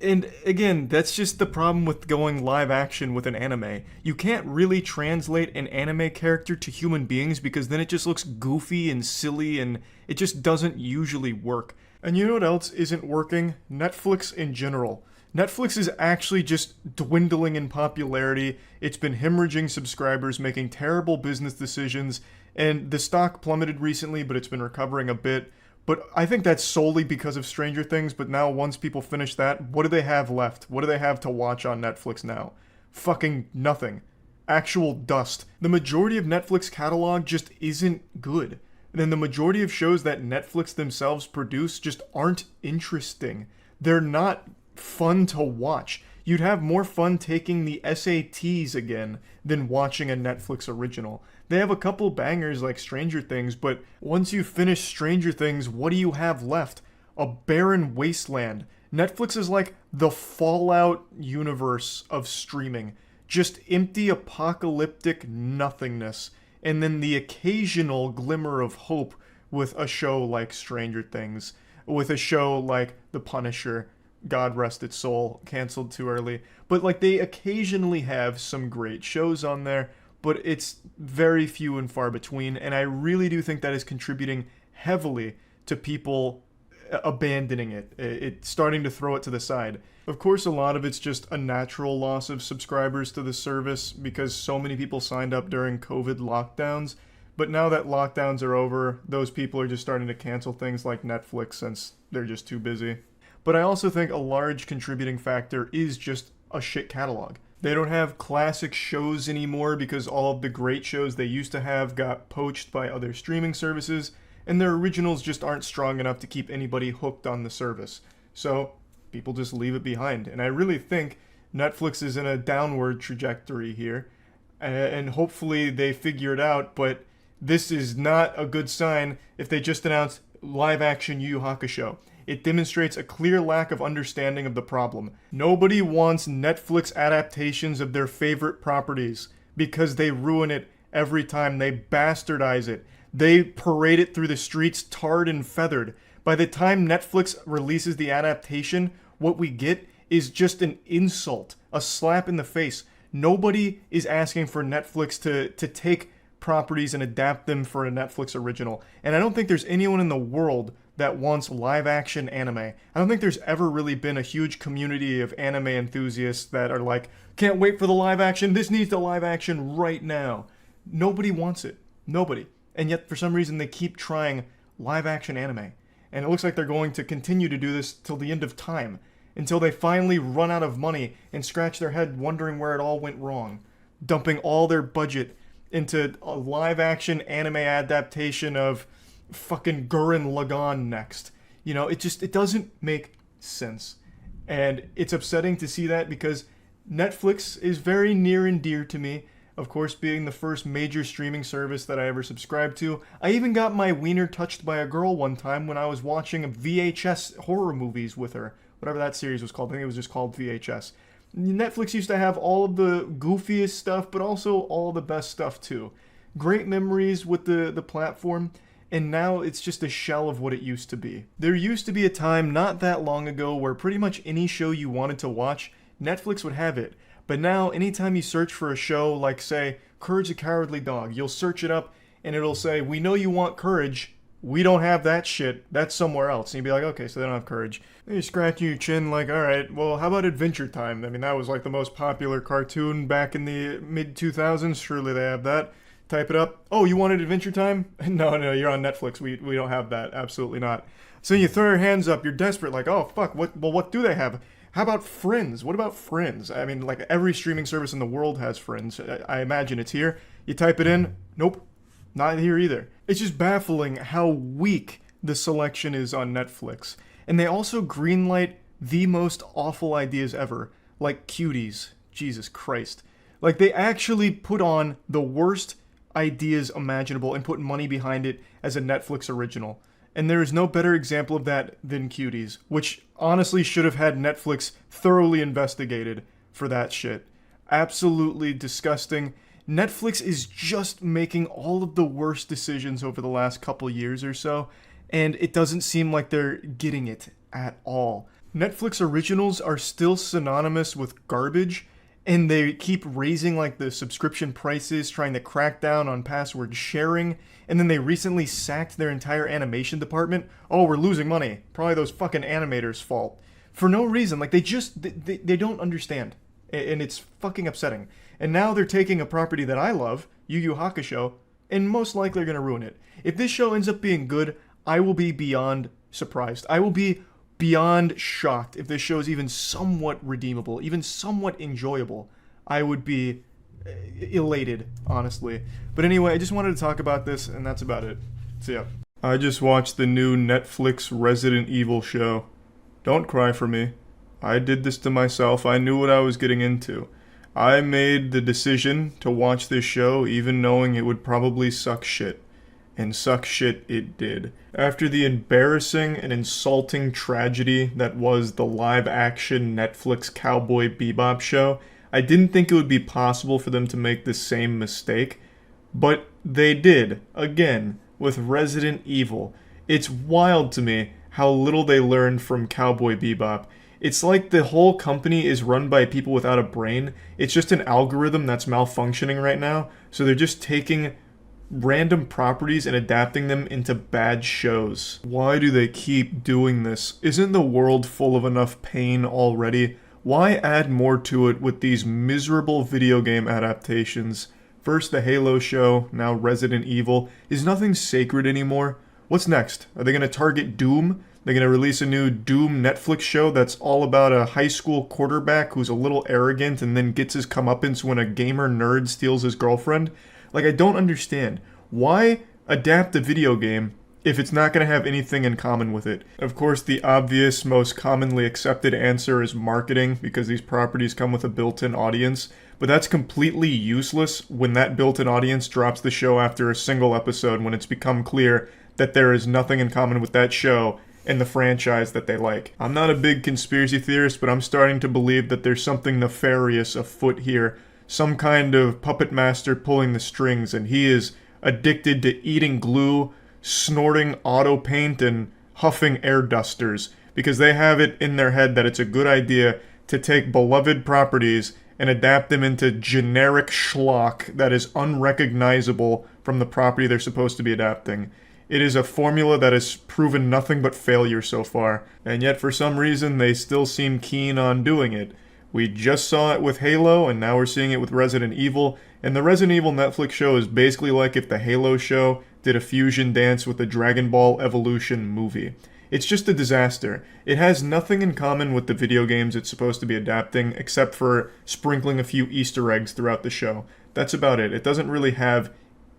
And again, that's just the problem with going live action with an anime. You can't really translate an anime character to human beings because then it just looks goofy and silly and it just doesn't usually work. And you know what else isn't working? Netflix in general. Netflix is actually just dwindling in popularity. It's been hemorrhaging subscribers, making terrible business decisions, and the stock plummeted recently, but it's been recovering a bit. But I think that's solely because of Stranger Things, but now once people finish that, what do they have left? What do they have to watch on Netflix now? Fucking nothing. Actual dust. The majority of Netflix catalog just isn't good. And then the majority of shows that Netflix themselves produce just aren't interesting. They're not fun to watch. You'd have more fun taking the SATs again than watching a Netflix original. They have a couple bangers like Stranger Things, but once you finish Stranger Things, what do you have left? A barren wasteland. Netflix is like the Fallout universe of streaming. Just empty apocalyptic nothingness. And then the occasional glimmer of hope with a show like Stranger Things. With a show like The Punisher. God rest its soul, canceled too early. But like they occasionally have some great shows on there, but it's very few and far between, and I really do think that is contributing heavily to people abandoning it. It's starting to throw it to the side. Of course, a lot of it's just a natural loss of subscribers to the service because so many people signed up during COVID lockdowns. But now that lockdowns are over, those people are just starting to cancel things like Netflix since they're just too busy. But I also think a large contributing factor is just a shit catalog. They don't have classic shows anymore because all of the great shows they used to have got poached by other streaming services, and their originals just aren't strong enough to keep anybody hooked on the service. So people just leave it behind. And I really think Netflix is in a downward trajectory here, and hopefully they figure it out, but this is not a good sign if they just announced live action Yu Yu Hakusho. It demonstrates a clear lack of understanding of the problem. Nobody wants Netflix adaptations of their favorite properties because they ruin it every time. They bastardize it. They parade it through the streets tarred and feathered. By the time Netflix releases the adaptation, what we get is just an insult, a slap in the face. Nobody is asking for Netflix to take properties and adapt them for a Netflix original. And I don't think there's anyone in the world that wants live action anime. I don't think there's ever really been a huge community of anime enthusiasts that are like, can't wait for the live action, this needs the live action right now. Nobody wants it. Nobody. And yet for some reason they keep trying live action anime. And it looks like they're going to continue to do this till the end of time. Until they finally run out of money and scratch their head wondering where it all went wrong. Dumping all their budget into a live action anime adaptation of fucking Gurren Lagann next. You know, it doesn't make sense. And it's upsetting to see that because Netflix is very near and dear to me. Of course, being the first major streaming service that I ever subscribed to. I even got my wiener touched by a girl one time when I was watching VHS horror movies with her. Whatever that series was called. I think it was just called VHS. Netflix used to have all of the goofiest stuff, but also all the best stuff too. Great memories with the platform. And now it's just a shell of what it used to be. There used to be a time not that long ago where pretty much any show you wanted to watch, Netflix would have it. But now, anytime you search for a show like, say, Courage the Cowardly Dog, you'll search it up and it'll say, we know you want Courage, we don't have that shit, that's somewhere else. And you'd be like, okay, so they don't have Courage. And you're scratching your chin like, alright, well, how about Adventure Time? I mean, that was like the most popular cartoon back in the mid-2000s, surely they have that. Type it up. Oh, you wanted Adventure Time? No, you're on Netflix. We don't have that. Absolutely not. So you throw your hands up. You're desperate. Like, oh, fuck. What do they have? How about Friends? What about Friends? I mean, like, every streaming service in the world has Friends. I imagine it's here. You type it in. Nope. Not here either. It's just baffling how weak the selection is on Netflix. And they also greenlight the most awful ideas ever. Like Cuties. Jesus Christ. Like, they actually put on the worst ideas imaginable and put money behind it as a Netflix original. And there is no better example of that than Cuties, which honestly should have had Netflix thoroughly investigated for that shit. Absolutely disgusting. Netflix is just making all of the worst decisions over the last couple years or so, and it doesn't seem like they're getting it at all. Netflix originals are still synonymous with garbage, and they keep raising like the subscription prices, trying to crack down on password sharing. And then they recently sacked their entire animation department. Oh, we're losing money. Probably those fucking animators' fault. For no reason. Like, they don't understand. And it's fucking upsetting. And now they're taking a property that I love, Yu Yu Hakusho, and most likely are going to ruin it. If this show ends up being good, I will be beyond surprised. I will be beyond shocked if this show is even somewhat redeemable, even somewhat enjoyable. I would be elated, honestly. But anyway, I just wanted to talk about this, and that's about it. So yeah. I just watched the new Netflix Resident Evil show. Don't cry for me. I did this to myself. I knew what I was getting into. I made the decision to watch this show even knowing it would probably suck shit. And suck shit it did. After the embarrassing and insulting tragedy that was the live-action Netflix Cowboy Bebop show, I didn't think it would be possible for them to make the same mistake. But they did, again, with Resident Evil. It's wild to me how little they learned from Cowboy Bebop. It's like the whole company is run by people without a brain. It's just an algorithm that's malfunctioning right now, so they're just taking random properties and adapting them into bad shows. Why do they keep doing this? Isn't the world full of enough pain already? Why add more to it with these miserable video game adaptations? First the Halo show, now Resident Evil. Is nothing sacred anymore? What's next? Are they going to target Doom? They're going to release a new Doom Netflix show that's all about a high school quarterback who's a little arrogant and then gets his comeuppance when a gamer nerd steals his girlfriend? Like, I don't understand. Why adapt a video game if it's not going to have anything in common with it? Of course, the obvious, most commonly accepted answer is marketing, because these properties come with a built-in audience. But that's completely useless when that built-in audience drops the show after a single episode, when it's become clear that there is nothing in common with that show and the franchise that they like. I'm not a big conspiracy theorist, but I'm starting to believe that there's something nefarious afoot here. Some kind of puppet master pulling the strings, and he is addicted to eating glue, snorting auto paint, and huffing air dusters, because they have it in their head that it's a good idea to take beloved properties and adapt them into generic schlock that is unrecognizable from the property they're supposed to be adapting. It is a formula that has proven nothing but failure so far, and yet for some reason they still seem keen on doing it. We just saw it with Halo, and now we're seeing it with Resident Evil, and the Resident Evil Netflix show is basically like if the Halo show did a fusion dance with the Dragon Ball Evolution movie. It's just a disaster. It has nothing in common with the video games it's supposed to be adapting, except for sprinkling a few Easter eggs throughout the show. That's about it. It doesn't really have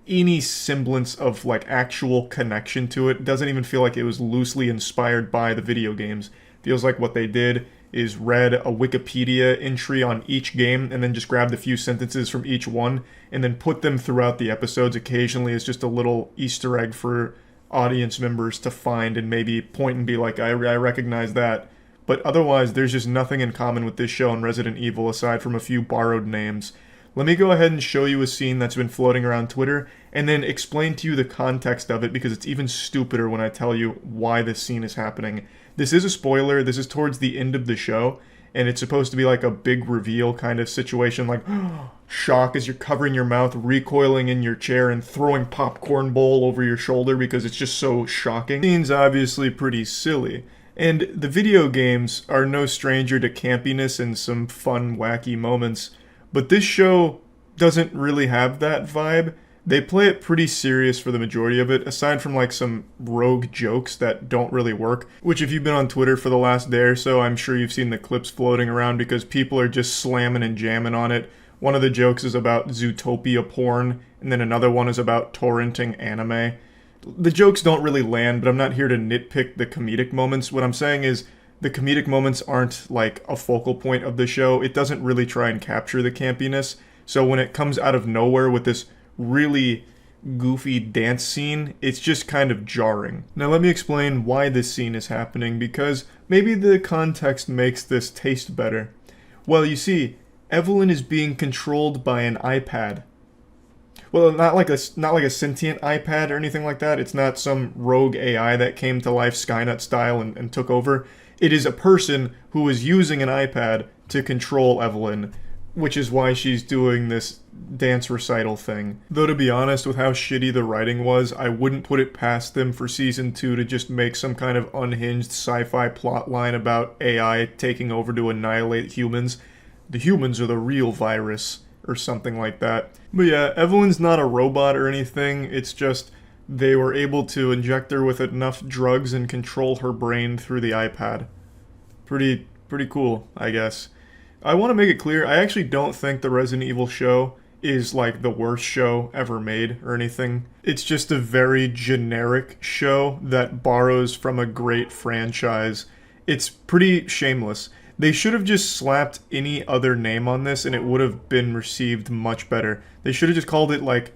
any semblance of like actual connection to it. It doesn't even feel like it was loosely inspired by the video games. It feels like what they did is read a Wikipedia entry on each game and then just grabbed a few sentences from each one and then put them throughout the episodes occasionally as just a little Easter egg for audience members to find and maybe point and be like, I recognize that. But otherwise, there's just nothing in common with this show and Resident Evil aside from a few borrowed names. Let me go ahead and show you a scene that's been floating around Twitter and then explain to you the context of it, because it's even stupider when I tell you why this scene is happening. This is a spoiler. This is towards the end of the show, and it's supposed to be like a big reveal kind of situation, like shock as you're covering your mouth, recoiling in your chair, and throwing popcorn bowl over your shoulder because it's just so shocking. The scene's obviously pretty silly, and the video games are no stranger to campiness and some fun, wacky moments, but this show doesn't really have that vibe. They play it pretty serious for the majority of it, aside from like some rogue jokes that don't really work, which if you've been on Twitter for the last day or so, I'm sure you've seen the clips floating around because people are just slamming and jamming on it. One of the jokes is about Zootopia porn, and then another one is about torrenting anime. The jokes don't really land, but I'm not here to nitpick the comedic moments. What I'm saying is the comedic moments aren't like a focal point of the show. It doesn't really try and capture the campiness. So when it comes out of nowhere with this really goofy dance scene, it's just kind of jarring. Now let me explain why this scene is happening, because maybe the context makes this taste better. Well, you see, Evelyn is being controlled by an iPad. Well, not like a sentient iPad or anything like that. It's not some rogue AI that came to life Skynet style and took over. It is a person who is using an iPad to control Evelyn, which is why she's doing this dance recital thing. Though to be honest, with how shitty the writing was, I wouldn't put it past them for season 2 to just make some kind of unhinged sci-fi plotline about AI taking over to annihilate humans. The humans are the real virus, or something like that. But yeah, Evelyn's not a robot or anything, it's just they were able to inject her with enough drugs and control her brain through the iPad. Pretty cool, I guess. I want to make it clear, I actually don't think the Resident Evil show is like the worst show ever made or anything. It's just a very generic show that borrows from a great franchise. It's pretty shameless. They should have just slapped any other name on this and it would have been received much better. They should have just called it like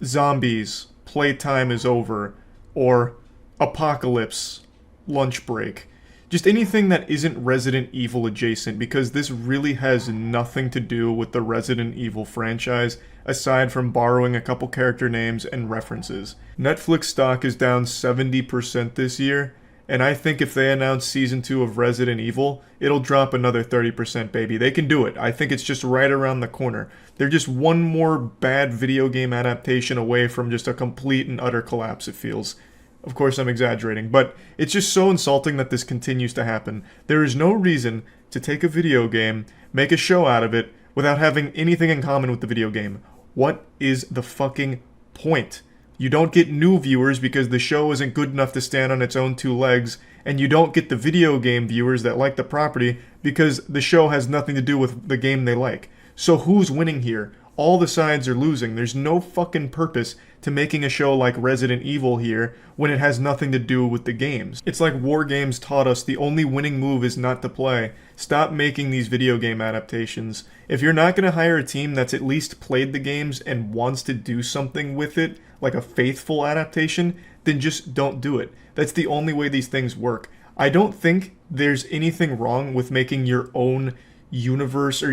Zombies, Playtime is Over, or Apocalypse, Lunch Break. Just anything that isn't Resident Evil adjacent, because this really has nothing to do with the Resident Evil franchise, aside from borrowing a couple character names and references. Netflix stock is down 70% this year, and I think if they announce Season 2 of Resident Evil, it'll drop another 30%, baby. They can do it. I think it's just right around the corner. They're just one more bad video game adaptation away from just a complete and utter collapse, it feels. Of course, I'm exaggerating, but it's just so insulting that this continues to happen. There is no reason to take a video game, make a show out of it, without having anything in common with the video game. What is the fucking point? You don't get new viewers because the show isn't good enough to stand on its own two legs, and you don't get the video game viewers that like the property because the show has nothing to do with the game they like. So who's winning here? All the sides are losing. There's no fucking purpose to making a show like Resident Evil here when it has nothing to do with the games. It's like War Games taught us the only winning move is not to play. Stop making these video game adaptations. If you're not going to hire a team that's at least played the games and wants to do something with it, like a faithful adaptation, then just don't do it. That's the only way these things work. I don't think there's anything wrong with making your own universe, or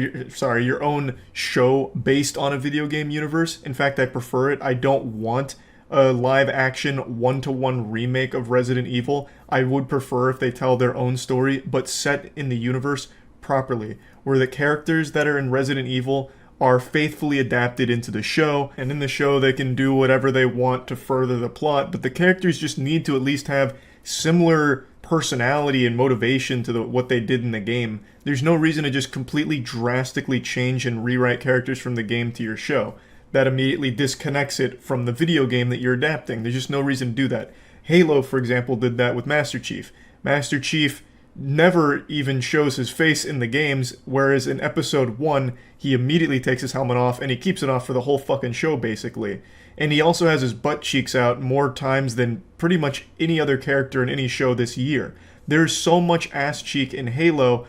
your own show based on a video game universe. In fact, I prefer it. I don't want a live action one-to-one remake of Resident Evil. I would prefer if they tell their own story, but set in the universe properly, where the characters that are in Resident Evil are faithfully adapted into the show, and in the show they can do whatever they want to further the plot, but the characters just need to at least have similar personality and motivation to what they did in the game. There's no reason to just completely drastically change and rewrite characters from the game to your show. That immediately disconnects it from the video game that you're adapting. There's just no reason to do that. Halo, for example, did that with Master Chief. Master Chief never even shows his face in the games, whereas in episode 1, he immediately takes his helmet off and he keeps it off for the whole fucking show, basically. And he also has his butt cheeks out more times than pretty much any other character in any show this year. There's so much ass cheek in Halo,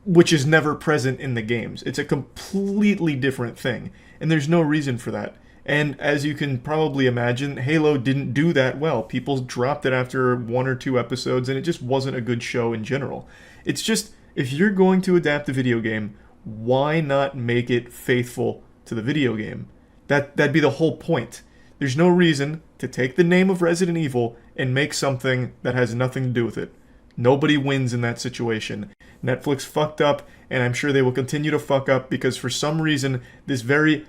which is never present in the games. It's a completely different thing, and there's no reason for that. And as you can probably imagine, Halo didn't do that well. People dropped it after 1 or 2 episodes, and it just wasn't a good show in general. It's just, if you're going to adapt a video game, why not make it faithful to the video game? That'd be the whole point. There's no reason to take the name of Resident Evil and make something that has nothing to do with it. Nobody wins in that situation. Netflix fucked up, and I'm sure they will continue to fuck up because for some reason, this very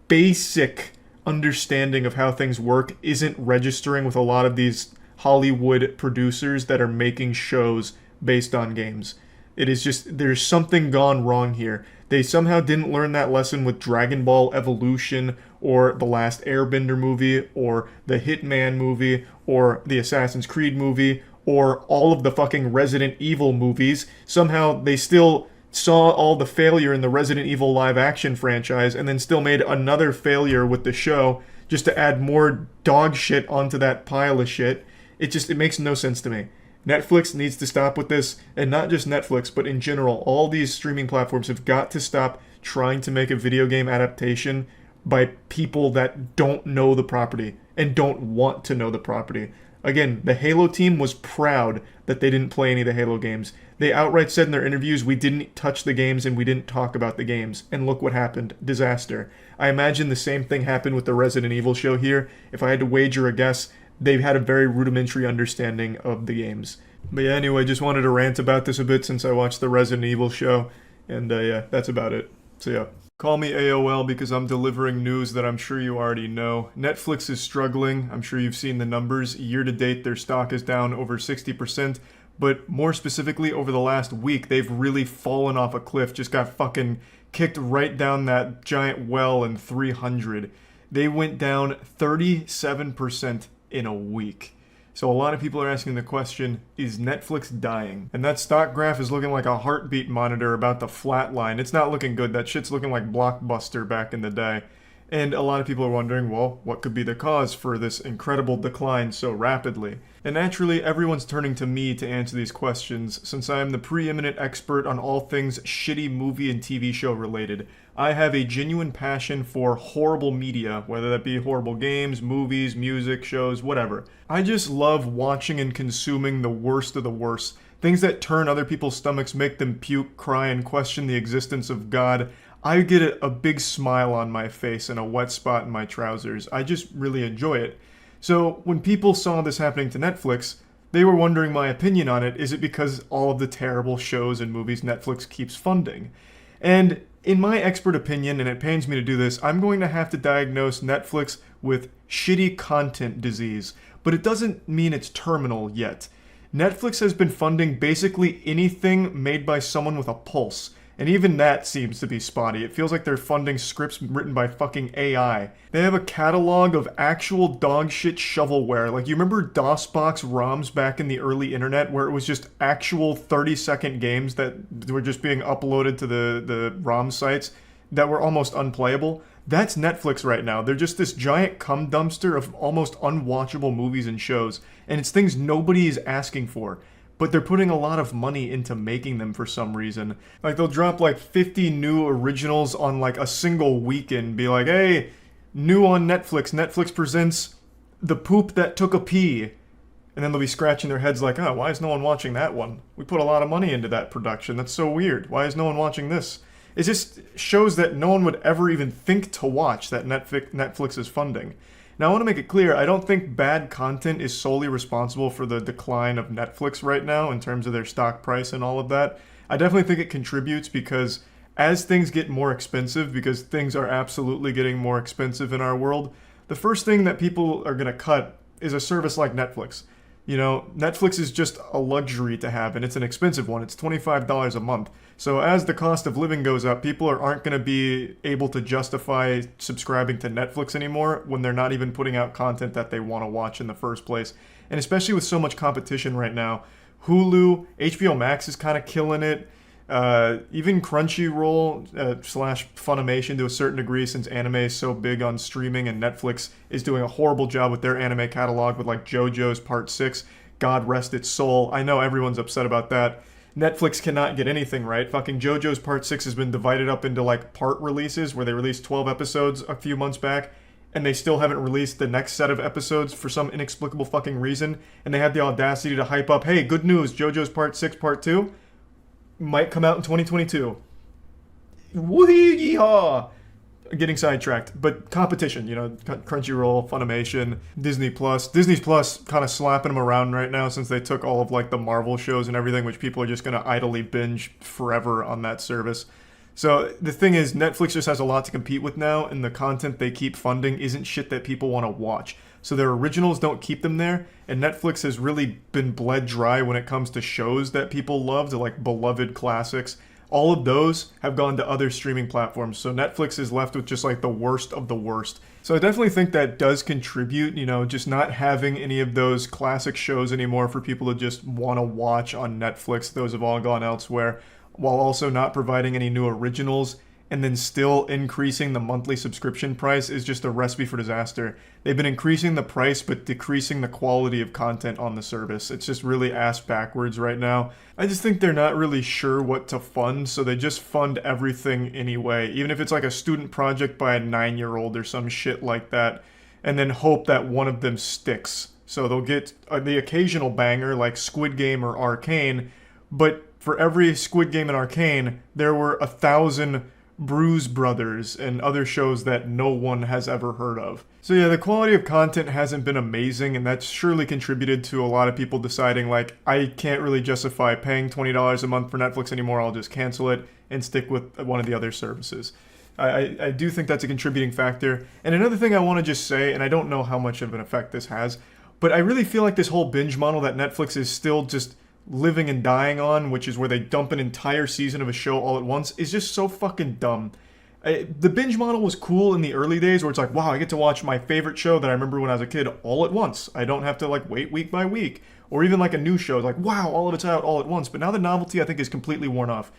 basic understanding of how things work isn't registering with a lot of these Hollywood producers that are making shows based on games. It is just, there's something gone wrong here. They somehow didn't learn that lesson with Dragon Ball Evolution, or the last Airbender movie, or the Hitman movie, or the Assassin's Creed movie, or all of the fucking Resident Evil movies. Somehow they still saw all the failure in the Resident Evil live action franchise and then still made another failure with the show just to add more dog shit onto that pile of shit. It makes no sense to me. Netflix needs to stop with this, and not just Netflix, but in general, all these streaming platforms have got to stop trying to make a video game adaptation by people that don't know the property and don't want to know the property. Again, the Halo team was proud that they didn't play any of the Halo games. They outright said in their interviews, we didn't touch the games and we didn't talk about the games. And look what happened. Disaster. I imagine the same thing happened with the Resident Evil show here. If I had to wager a guess, they've had a very rudimentary understanding of the games. But yeah, anyway, just wanted to rant about this a bit since I watched the Resident Evil show. And yeah, that's about it. So yeah. Call me AOL because I'm delivering news that I'm sure you already know. Netflix is struggling. I'm sure you've seen the numbers. Year to date, their stock is down over 60%. But more specifically, over the last week, they've really fallen off a cliff. Just got fucking kicked right down that giant well in 300. They went down 37% in a week. So a lot of people are asking the question, is Netflix dying? And that stock graph is looking like a heartbeat monitor about to flatline. It's not looking good. That shit's looking like Blockbuster back in the day. And a lot of people are wondering, well, what could be the cause for this incredible decline so rapidly? And naturally, everyone's turning to me to answer these questions, since I am the preeminent expert on all things shitty movie and TV show related. I have a genuine passion for horrible media, whether that be horrible games, movies, music, shows, whatever. I just love watching and consuming the worst of the worst. Things that turn other people's stomachs, make them puke, cry, and question the existence of God. I get a big smile on my face and a wet spot in my trousers. I just really enjoy it. So when people saw this happening to Netflix, they were wondering my opinion on it. Is it because all of the terrible shows and movies Netflix keeps funding? And in my expert opinion, and it pains me to do this, I'm going to have to diagnose Netflix with shitty content disease, but it doesn't mean it's terminal yet. Netflix has been funding basically anything made by someone with a pulse, and even that seems to be spotty. It feels like they're funding scripts written by fucking AI. They have a catalog of actual dog shit shovelware. Like, you remember DOSBox ROMs back in the early internet where it was just actual 30-second games that were just being uploaded to the ROM sites that were almost unplayable? That's Netflix right now. They're just this giant cum dumpster of almost unwatchable movies and shows, and it's things nobody is asking for. But they're putting a lot of money into making them for some reason. Like, they'll drop like 50 new originals on like a single weekend, be like, hey, new on Netflix, Netflix presents The Poop That Took a Pee. And then they'll be scratching their heads like, oh, why is no one watching that one? We put a lot of money into that production. That's so weird. Why is no one watching this? It just shows that no one would ever even think to watch that Netflix is funding. Now, I want to make it clear, I don't think bad content is solely responsible for the decline of Netflix right now in terms of their stock price and all of that. I definitely think it contributes because as things get more expensive, because things are absolutely getting more expensive in our world, the first thing that people are going to cut is a service like Netflix. You know, Netflix is just a luxury to have, and it's an expensive one. It's $25 a month. So as the cost of living goes up, people aren't going to be able to justify subscribing to Netflix anymore when they're not even putting out content that they want to watch in the first place. And especially with so much competition right now, Hulu, HBO Max is kind of killing it. Even Crunchyroll slash Funimation to a certain degree, since anime is so big on streaming, and Netflix is doing a horrible job with their anime catalog with like JoJo's Part 6. God rest its soul. I know everyone's upset about that. Netflix cannot get anything right. Fucking JoJo's Part 6 has been divided up into like part releases where they released 12 episodes a few months back, and they still haven't released the next set of episodes for some inexplicable fucking reason. And they had the audacity to hype up, hey, good news, JoJo's Part 6 Part 2 might come out in 2022. Woo-hee, yeehaw! Getting sidetracked. But competition, you know, Crunchyroll, Funimation, Disney Plus. Disney Plus kind of slapping them around right now since they took all of like the Marvel shows and everything, which people are just going to idly binge forever on that service. So the thing is, Netflix just has a lot to compete with now, and the content they keep funding isn't shit that people want to watch. So their originals don't keep them there, and Netflix has really been bled dry when it comes to shows that people love, to like beloved classics. All of those have gone to other streaming platforms, so Netflix is left with just like the worst of the worst. So I definitely think that does contribute, you know, just not having any of those classic shows anymore for people to just want to watch on Netflix. Those have all gone elsewhere, while also not providing any new originals, and then still increasing the monthly subscription price is just a recipe for disaster. They've been increasing the price but decreasing the quality of content on the service. It's just really ass backwards right now. I just think they're not really sure what to fund, so they just fund everything anyway, even if it's like a student project by a 9-year-old or some shit like that, and then hope that one of them sticks. So they'll get the occasional banger like Squid Game or Arcane, but for every Squid Game and Arcane, there were 1,000 Bruise Brothers and other shows that no one has ever heard of. So yeah, the quality of content hasn't been amazing, and that's surely contributed to a lot of people deciding like, I can't really justify paying $20 a month for Netflix anymore, I'll just cancel it and stick with one of the other services. I do think that's a contributing factor. And another thing I want to just say, and I don't know how much of an effect this has, but I really feel like this whole binge model that Netflix is still just living and dying on, which is where they dump an entire season of a show all at once, is just so fucking dumb. The binge model was cool in the early days where it's like, wow, I get to watch my favorite show that I remember when I was a kid all at once. I don't have to like wait week by week. Or even like a new show, like, wow, all of it's out all at once. But now the novelty, I think, is completely worn off.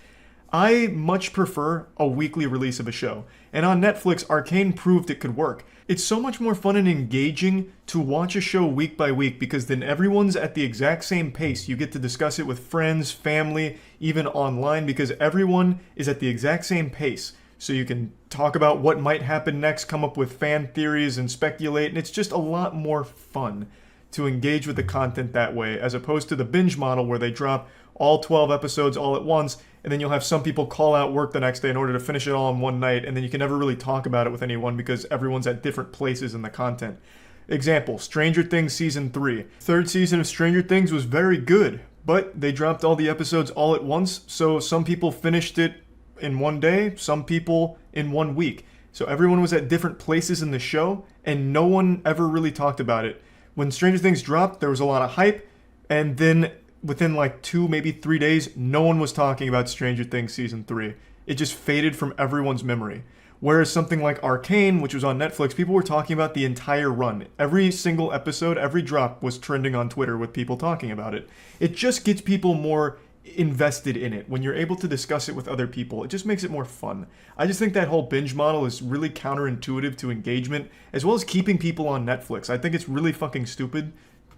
I much prefer a weekly release of a show. And on Netflix, Arcane proved it could work. It's so much more fun and engaging to watch a show week by week because then everyone's at the exact same pace. You get to discuss it with friends, family, even online because everyone is at the exact same pace. So you can talk about what might happen next, come up with fan theories and speculate, and it's just a lot more fun to engage with the content that way, as opposed to the binge model where they drop all 12 episodes all at once, and then you'll have some people call out work the next day in order to finish it all in one night, and then you can never really talk about it with anyone because everyone's at different places in the content. Example, Stranger Things Season 3. Third season of Stranger Things was very good, but they dropped all the episodes all at once, so some people finished it in one day, some people in 1 week. So everyone was at different places in the show, and no one ever really talked about it. When Stranger Things dropped, there was a lot of hype, and then within like 2, maybe 3 days, no one was talking about Stranger Things Season 3. It just faded from everyone's memory. Whereas something like Arcane, which was on Netflix, people were talking about the entire run. Every single episode, every drop was trending on Twitter with people talking about it. It just gets people more invested in it. When you're able to discuss it with other people, it just makes it more fun. I just think that whole binge model is really counterintuitive to engagement, as well as keeping people on Netflix. I think it's really fucking stupid,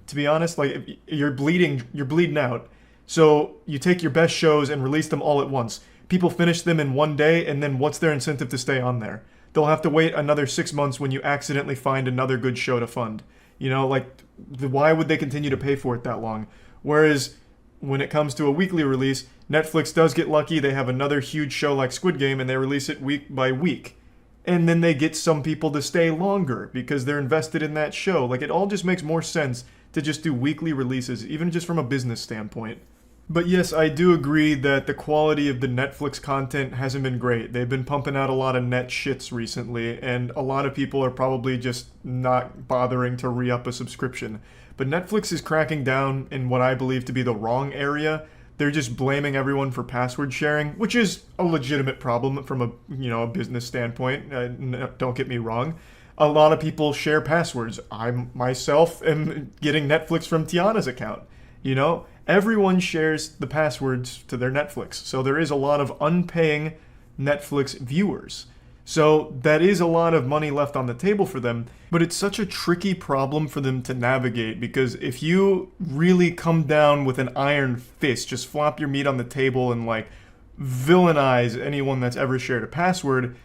to be honest. Like, if you're bleeding out. So you take your best shows and release them all at once. People finish them in one day, and then what's their incentive to stay on there? They'll have to wait another 6 months when you accidentally find another good show to fund. You know, like, why would they continue to pay for it that long? Whereas when it comes to a weekly release, Netflix does get lucky. They have another huge show like Squid Game and they release it week by week. And then they get some people to stay longer because they're invested in that show. Like, it all just makes more sense to just do weekly releases, even just from a business standpoint. But yes, I do agree that the quality of the Netflix content hasn't been great. They've been pumping out a lot of net shits recently, and a lot of people are probably just not bothering to re-up a subscription. But Netflix is cracking down in what I believe to be the wrong area. They're just blaming everyone for password sharing, which is a legitimate problem from a business standpoint. Don't get me wrong. A lot of people share passwords. I myself am getting Netflix from Tiana's account. Everyone shares the passwords to their Netflix. So there is a lot of unpaying Netflix viewers. So that is a lot of money left on the table for them, but it's such a tricky problem for them to navigate because if you really come down with an iron fist, just flop your meat on the table and like villainize anyone that's ever shared a password,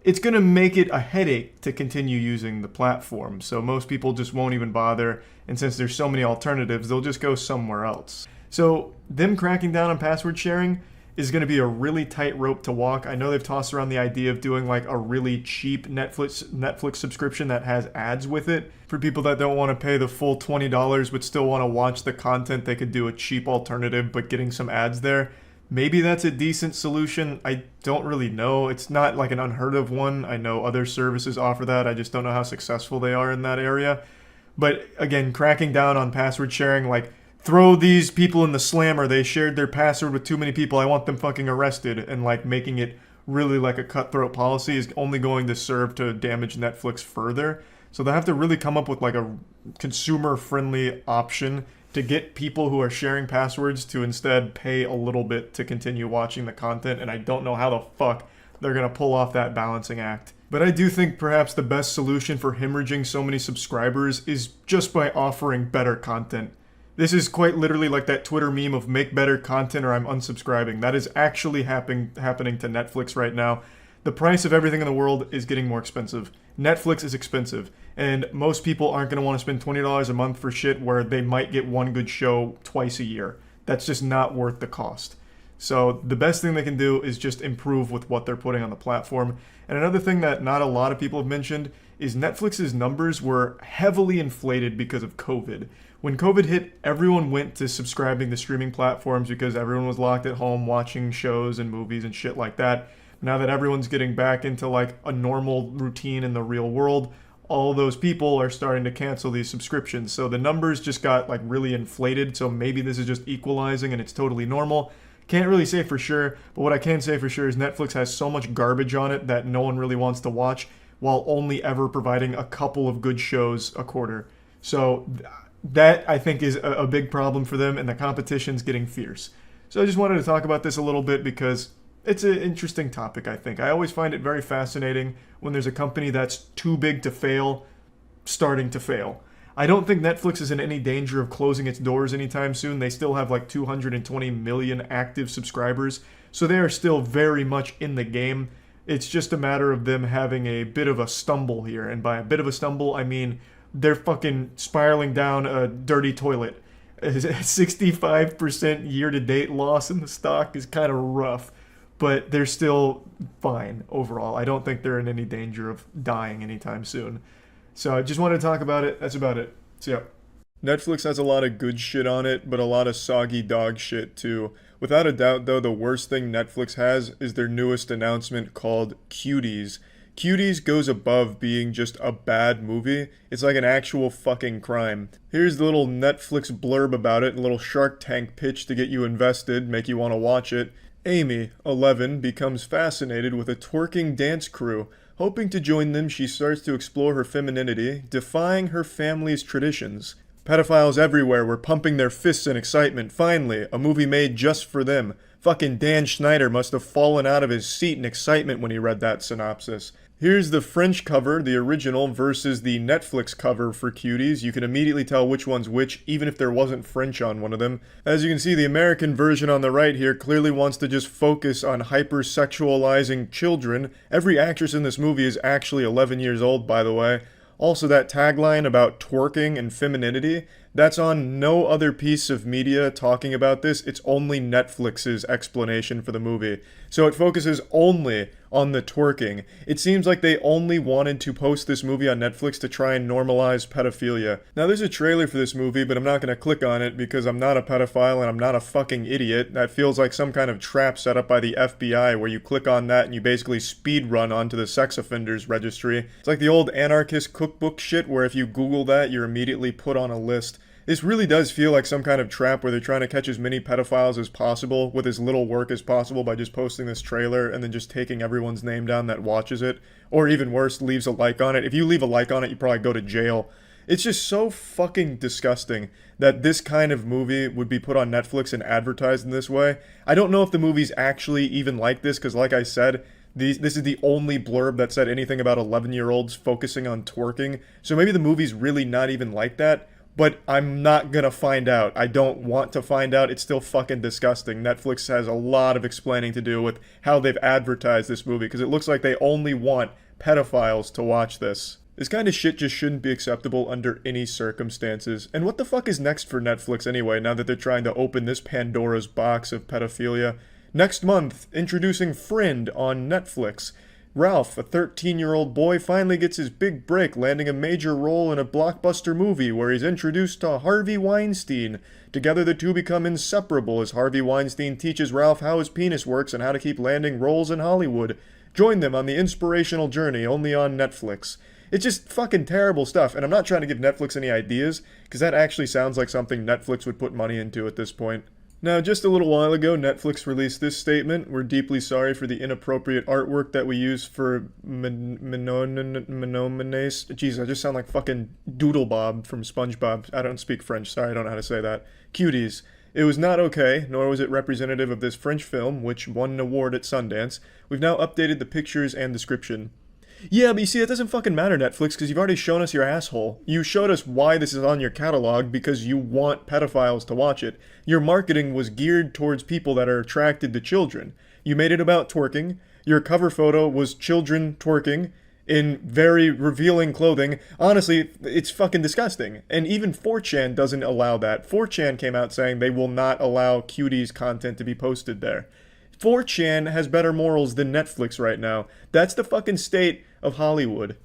it's going to make it a headache to continue using the platform. So most people just won't even bother, and since there's so many alternatives, they'll just go somewhere else. So them cracking down on password sharing is going to be a really tight rope to walk. I know they've tossed around the idea of doing like a really cheap Netflix subscription that has ads with it. For people that don't want to pay the full $20 but still want to watch the content, they could do a cheap alternative but getting some ads there. Maybe that's a decent solution. I don't really know. It's not like an unheard of one. I know other services offer that. I just don't know how successful they are in that area. But again, cracking down on password sharing, like, throw these people in the slammer. They shared their password with too many people. I want them fucking arrested. And like making it really like a cutthroat policy is only going to serve to damage Netflix further. So they have to really come up with like a consumer-friendly option to get people who are sharing passwords to instead pay a little bit to continue watching the content. And I don't know how the fuck they're going to pull off that balancing act. But I do think perhaps the best solution for hemorrhaging so many subscribers is just by offering better content. This is quite literally like that Twitter meme of make better content or I'm unsubscribing. That is actually happening to Netflix right now. The price of everything in the world is getting more expensive. Netflix is expensive. And most people aren't going to want to spend $20 a month for shit where they might get one good show twice a year. That's just not worth the cost. So the best thing they can do is just improve with what they're putting on the platform. And another thing that not a lot of people have mentioned is Netflix's numbers were heavily inflated because of COVID. When COVID hit, everyone went to subscribing to streaming platforms because everyone was locked at home watching shows and movies and shit like that. Now that everyone's getting back into like a normal routine in the real world, all those people are starting to cancel these subscriptions. So the numbers just got like really inflated. So maybe this is just equalizing and it's totally normal. Can't really say for sure, but what I can say for sure is Netflix has so much garbage on it that no one really wants to watch, while only ever providing a couple of good shows a quarter. So that, I think, is a big problem for them, and the competition's getting fierce. So I just wanted to talk about this a little bit because it's an interesting topic, I think. I always find it very fascinating when there's a company that's too big to fail starting to fail. I don't think Netflix is in any danger of closing its doors anytime soon. They still have like 220 million active subscribers, so they are still very much in the game. It's just a matter of them having a bit of a stumble here, and by a bit of a stumble, I mean they're fucking spiraling down a dirty toilet. A 65% year-to-date loss in the stock is kind of rough, but they're still fine overall. I don't think they're in any danger of dying anytime soon. So I just wanted to talk about it. That's about it. So yeah. Netflix has a lot of good shit on it, but a lot of soggy dog shit too. Without a doubt, though, the worst thing Netflix has is their newest announcement called Cuties. Cuties goes above being just a bad movie. It's like an actual fucking crime. Here's the little Netflix blurb about it, a little Shark Tank pitch to get you invested, make you want to watch it. Amy, 11, becomes fascinated with a twerking dance crew. Hoping to join them, she starts to explore her femininity, defying her family's traditions. Pedophiles everywhere were pumping their fists in excitement. Finally, a movie made just for them. Fucking Dan Schneider must have fallen out of his seat in excitement when he read that synopsis. Here's the French cover, the original, versus the Netflix cover for Cuties. You can immediately tell which one's which, even if there wasn't French on one of them. As you can see, the American version on the right here clearly wants to just focus on hypersexualizing children. Every actress in this movie is actually 11 years old, by the way. Also, that tagline about twerking and femininity, that's on no other piece of media talking about this. It's only Netflix's explanation for the movie. So it focuses only on the twerking. It seems like they only wanted to post this movie on Netflix to try and normalize pedophilia. Now, there's a trailer for this movie, but I'm not going to click on it because I'm not a pedophile and I'm not a fucking idiot. That feels like some kind of trap set up by the FBI where you click on that and you basically speed run onto the sex offenders registry. It's like the old anarchist cookbook shit where if you Google that, you're immediately put on a list. This really does feel like some kind of trap where they're trying to catch as many pedophiles as possible with as little work as possible by just posting this trailer and then just taking everyone's name down that watches it. Or even worse, leaves a like on it. If you leave a like on it, you probably go to jail. It's just so fucking disgusting that this kind of movie would be put on Netflix and advertised in this way. I don't know if the movie's actually even like this, because like I said, this is the only blurb that said anything about 11-year-olds focusing on twerking. So maybe the movie's really not even like that. But I'm not gonna find out. I don't want to find out. It's still fucking disgusting. Netflix has a lot of explaining to do with how they've advertised this movie, because it looks like they only want pedophiles to watch this. This kind of shit just shouldn't be acceptable under any circumstances. And what the fuck is next for Netflix anyway, now that they're trying to open this Pandora's box of pedophilia? Next month, introducing Friend on Netflix. Ralph, a 13-year-old boy, finally gets his big break, landing a major role in a blockbuster movie where he's introduced to Harvey Weinstein. Together the two become inseparable as Harvey Weinstein teaches Ralph how his penis works and how to keep landing roles in Hollywood. Join them on the inspirational journey only on Netflix. It's just fucking terrible stuff, and I'm not trying to give Netflix any ideas, because that actually sounds like something Netflix would put money into at this point. Now, just a little while ago, Netflix released this statement: "We're deeply sorry for the inappropriate artwork that we use for Menomenes." Jeez, I just sound like fucking Doodlebob from SpongeBob. I don't speak French, sorry, I don't know how to say that. Cuties. It was not okay, nor was it representative of this French film, which won an award at Sundance. We've now updated the pictures and description. Yeah, but you see, it doesn't fucking matter, Netflix, because you've already shown us your asshole. You showed us why this is on your catalog because you want pedophiles to watch it. Your marketing was geared towards people that are attracted to children. You made it about twerking. Your cover photo was children twerking in very revealing clothing. Honestly, it's fucking disgusting. And even 4chan doesn't allow that. 4chan came out saying they will not allow Cuties content to be posted there. 4chan has better morals than Netflix right now. That's the fucking state of Hollywood.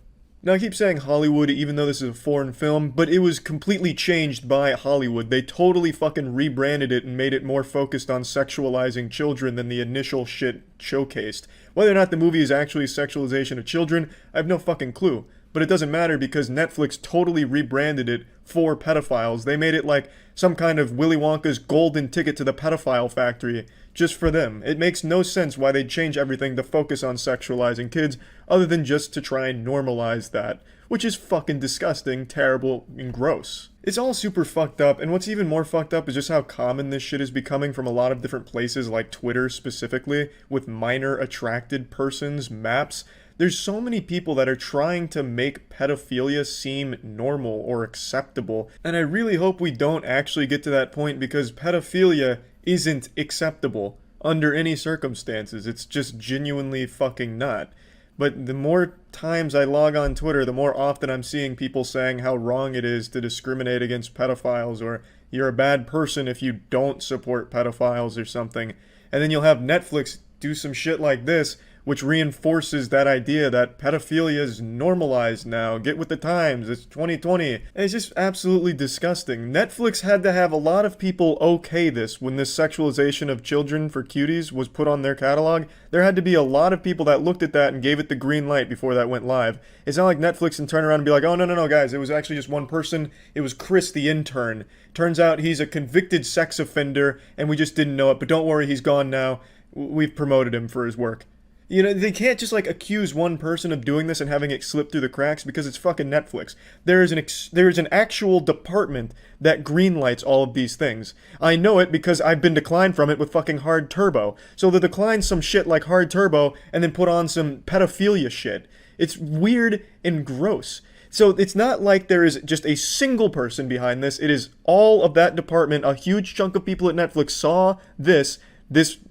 Now, I keep saying Hollywood even though this is a foreign film, but it was completely changed by Hollywood. They totally fucking rebranded it and made it more focused on sexualizing children than the initial shit showcased. Whether or not the movie is actually sexualization of children, I have no fucking clue. but it doesn't matter because Netflix totally rebranded it for pedophiles. They made it like some kind of Willy Wonka's golden ticket to the pedophile factory just for them. It makes no sense why they'd change everything to focus on sexualizing kids other than just to try and normalize that, which is fucking disgusting, terrible, and gross. It's all super fucked up, and what's even more fucked up is just how common this shit is becoming from a lot of different places, like Twitter specifically, with minor attracted persons maps. There's so many people that are trying to make pedophilia seem normal or acceptable, and I really hope we don't actually get to that point because pedophilia isn't acceptable under any circumstances. It's just genuinely fucking not. But the more times I log on Twitter, the more often I'm seeing people saying how wrong it is to discriminate against pedophiles, or you're a bad person if you don't support pedophiles or something. And then you'll have Netflix do some shit like this, which reinforces that idea that pedophilia is normalized now. Get with the times, it's 2020. And it's just absolutely disgusting. Netflix had to have a lot of people okay this when this sexualization of children for cuties was put on their catalog. There had to be a lot of people that looked at that and gave it the green light before that went live. It's not like Netflix can turn around and be like, oh, no, guys, it was actually just one person. It was Chris the intern. Turns out he's a convicted sex offender and we just didn't know it, but don't worry, he's gone now. We've promoted him for his work. You know, they can't just like accuse one person of doing this and having it slip through the cracks because it's fucking Netflix. There is an actual department that greenlights all of these things. I know it because I've been declined from it with fucking Hard Turbo. So they decline some shit like Hard Turbo and then put on some pedophilia shit. It's weird and gross. So it's not like there is just a single person behind this. It is all of that department. A huge chunk of people at Netflix saw this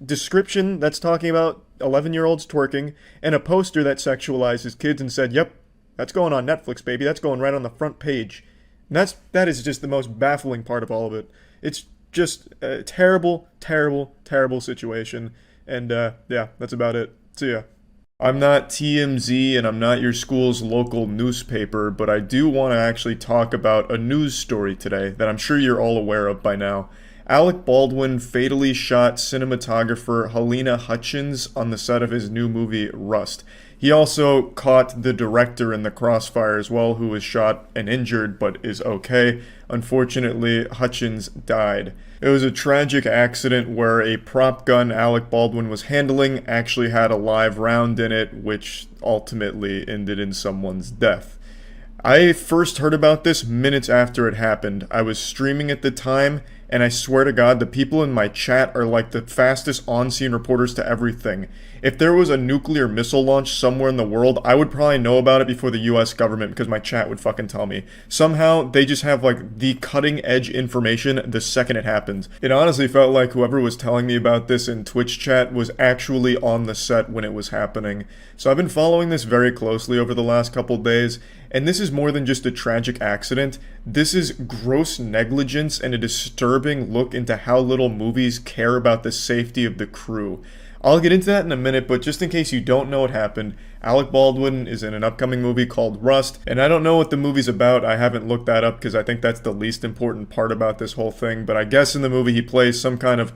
description that's talking about 11-year-olds twerking, and a poster that sexualizes kids and said, yep, that's going on Netflix, baby. That's going right on the front page. And that is just the most baffling part of all of it. It's just a terrible, terrible, terrible situation. And yeah, that's about it. See ya. I'm not TMZ and I'm not your school's local newspaper, but I do want to actually talk about a news story today that I'm sure you're all aware of by now. Alec Baldwin fatally shot cinematographer Helena Hutchins on the set of his new movie, Rust. He also caught the director in the crossfire as well, who was shot and injured, but is okay. Unfortunately, Hutchins died. It was a tragic accident where a prop gun Alec Baldwin was handling actually had a live round in it, which ultimately ended in someone's death. I first heard about this minutes after it happened. I was streaming at the time, and I swear to God, the people in my chat are like the fastest on-scene reporters to everything. If there was a nuclear missile launch somewhere in the world, I would probably know about it before the US government because my chat would fucking tell me. Somehow, they just have like the cutting-edge information the second it happens. It honestly felt like whoever was telling me about this in Twitch chat was actually on the set when it was happening. So I've been following this very closely over the last couple days, and this is more than just a tragic accident. This is gross negligence and a disturbing look into how little movies care about the safety of the crew. I'll get into that in a minute, but just in case you don't know what happened, Alec Baldwin is in an upcoming movie called Rust, and I don't know what the movie's about. I haven't looked that up because I think that's the least important part about this whole thing, but I guess in the movie he plays some kind of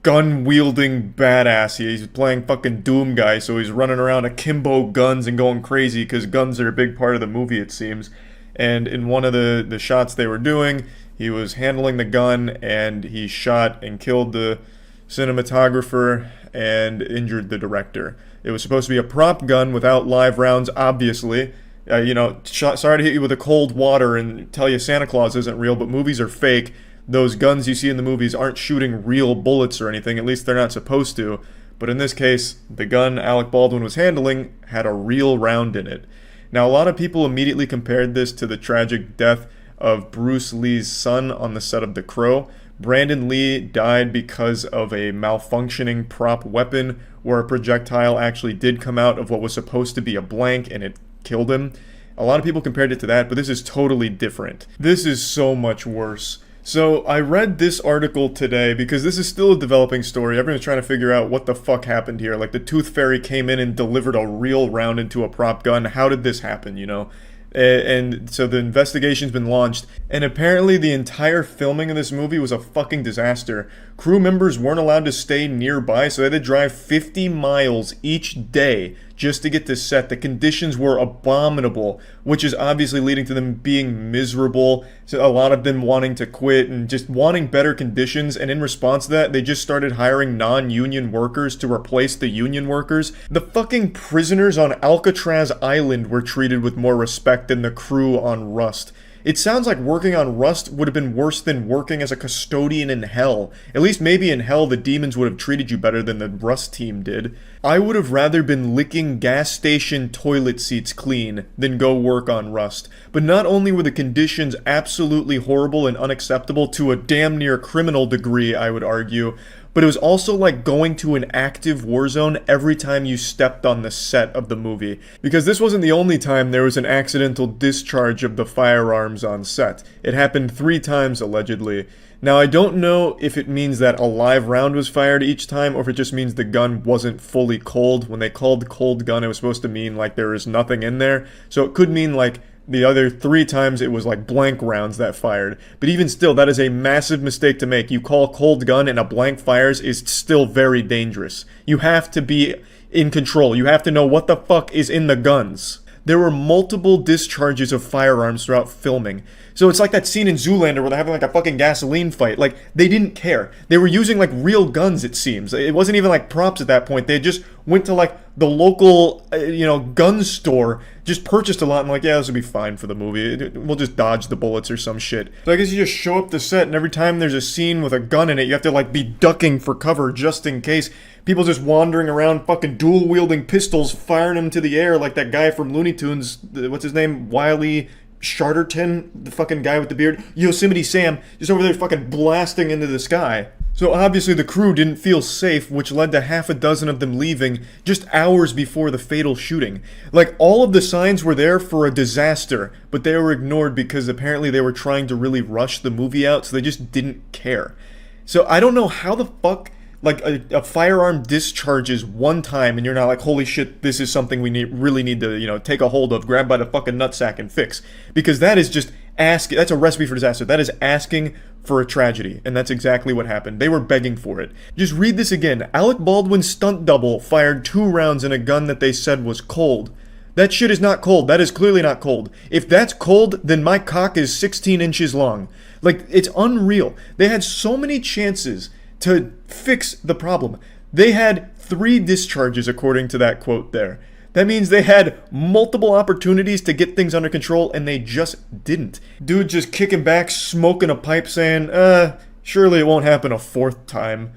gun-wielding badass. He's playing fucking Doom guy, so he's running around akimbo guns and going crazy because guns are a big part of the movie, it seems. And in one of the shots they were doing, he was handling the gun and he shot and killed the cinematographer and injured the director. It was supposed to be a prop gun without live rounds, obviously. Sorry to hit you with a cold water and tell you Santa Claus isn't real, but movies are fake. Those guns you see in the movies aren't shooting real bullets or anything, at least they're not supposed to. But in this case, the gun Alec Baldwin was handling had a real round in it. Now, a lot of people immediately compared this to the tragic death of Bruce Lee's son on the set of The Crow. Brandon Lee died because of a malfunctioning prop weapon where a projectile actually did come out of what was supposed to be a blank and it killed him. A lot of people compared it to that, but this is totally different. This is so much worse. So I read this article today because this is still a developing story. Everyone's trying to figure out what the fuck happened here. Like the Tooth Fairy came in and delivered a real round into a prop gun. How did this happen, you know? And so the investigation's been launched, and apparently the entire filming of this movie was a fucking disaster. Crew members weren't allowed to stay nearby, so they had to drive 50 miles each day just to get to set. The conditions were abominable, which is obviously leading to them being miserable. So a lot of them wanting to quit and just wanting better conditions. And in response to that, they just started hiring non-union workers to replace the union workers. The fucking prisoners on Alcatraz Island were treated with more respect than the crew on Rust. It sounds like working on Rust would have been worse than working as a custodian in Hell. At least maybe in Hell the demons would have treated you better than the Rust team did. I would have rather been licking gas station toilet seats clean than go work on Rust. But not only were the conditions absolutely horrible and unacceptable to a damn near criminal degree, I would argue, but it was also like going to an active war zone every time you stepped on the set of the movie. Because this wasn't the only time there was an accidental discharge of the firearms on set. It happened 3 times, allegedly. Now, I don't know if it means that a live round was fired each time, or if it just means the gun wasn't fully cold. When they called cold gun, it was supposed to mean like there was nothing in there. So it could mean like the other 3 times it was like blank rounds that fired. But even still, that is a massive mistake to make. You call cold gun and a blank fires is still very dangerous. You have to be in control. You have to know what the fuck is in the guns. There were multiple discharges of firearms throughout filming. So it's like that scene in Zoolander where they're having like a fucking gasoline fight. Like, they didn't care. They were using like real guns, it seems. It wasn't even like props at that point. They just went to like the local, gun store, just purchased a lot and like, yeah, this will be fine for the movie. We'll just dodge the bullets or some shit. So I guess you just show up the set and every time there's a scene with a gun in it, you have to like be ducking for cover just in case. People just wandering around fucking dual-wielding pistols, firing them to the air like that guy from Looney Tunes, what's his name? Wiley Sharterton, the fucking guy with the beard. Yosemite Sam, just over there fucking blasting into the sky. So obviously the crew didn't feel safe, which led to half a dozen of them leaving just hours before the fatal shooting. Like, all of the signs were there for a disaster, but they were ignored because apparently they were trying to really rush the movie out, so they just didn't care. So I don't know how the fuck like a firearm discharges one time and you're not like, holy shit, this is something we really need to, take a hold of, grab by the fucking nutsack and fix. Because that is just that's a recipe for disaster. That is asking for a tragedy, and that's exactly what happened. They were begging for it. Just read this again. Alec Baldwin's stunt double fired 2 rounds in a gun that they said was cold. That shit is not cold. That is clearly not cold. If that's cold, then my cock is 16 inches long. Like, it's unreal. They had so many chances to fix the problem. They had 3 discharges according to that quote there. That means they had multiple opportunities to get things under control and they just didn't. Dude just kicking back, smoking a pipe saying, surely it won't happen a 4th time.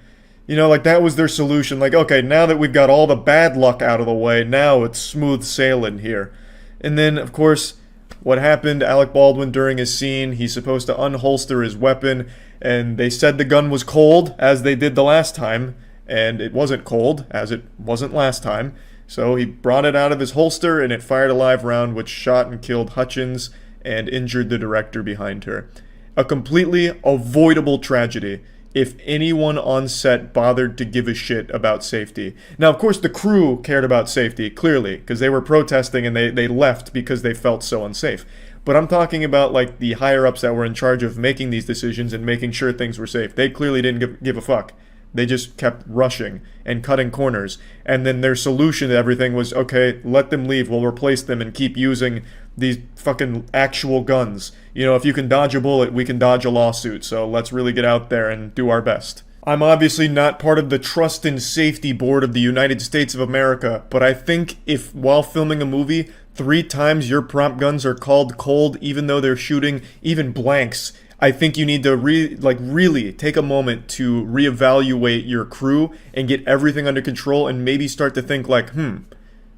Like that was their solution. Like, okay, now that we've got all the bad luck out of the way, now it's smooth sailing here. And then, of course, what happened, Alec Baldwin during his scene, he's supposed to unholster his weapon, and they said the gun was cold, as they did the last time, and it wasn't cold, as it wasn't last time. So he brought it out of his holster, and it fired a live round, which shot and killed Hutchins and injured the director behind her. A completely avoidable tragedy if anyone on set bothered to give a shit about safety. Now, of course, the crew cared about safety, clearly, because they were protesting and they left because they felt so unsafe. But I'm talking about, like, the higher-ups that were in charge of making these decisions and making sure things were safe. They clearly didn't give a fuck. They just kept rushing and cutting corners. And then their solution to everything was, okay, let them leave. We'll replace them and keep using these fucking actual guns. If you can dodge a bullet, we can dodge a lawsuit. So let's really get out there and do our best. I'm obviously not part of the Trust and Safety Board of the United States of America, but I think if, while filming a movie, 3 times your prop guns are called cold, even though they're shooting even blanks, I think you need to really take a moment to reevaluate your crew and get everything under control and maybe start to think like,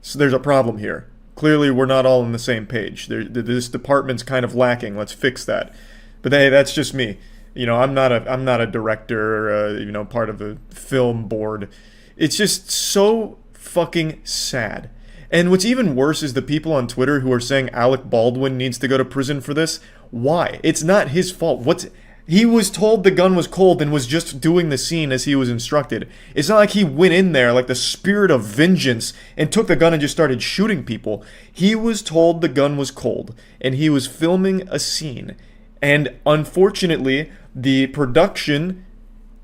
so there's a problem here. Clearly we're not all on the same page. This department's kind of lacking. Let's fix that. But hey, that's just me. I'm not a director or part of a film board. It's just so fucking sad. And what's even worse is the people on Twitter who are saying Alec Baldwin needs to go to prison for this. Why? It's not his fault. He was told the gun was cold and was just doing the scene as he was instructed. It's not like he went in there like the spirit of vengeance and took the gun and just started shooting people. He was told the gun was cold and he was filming a scene. And unfortunately, the production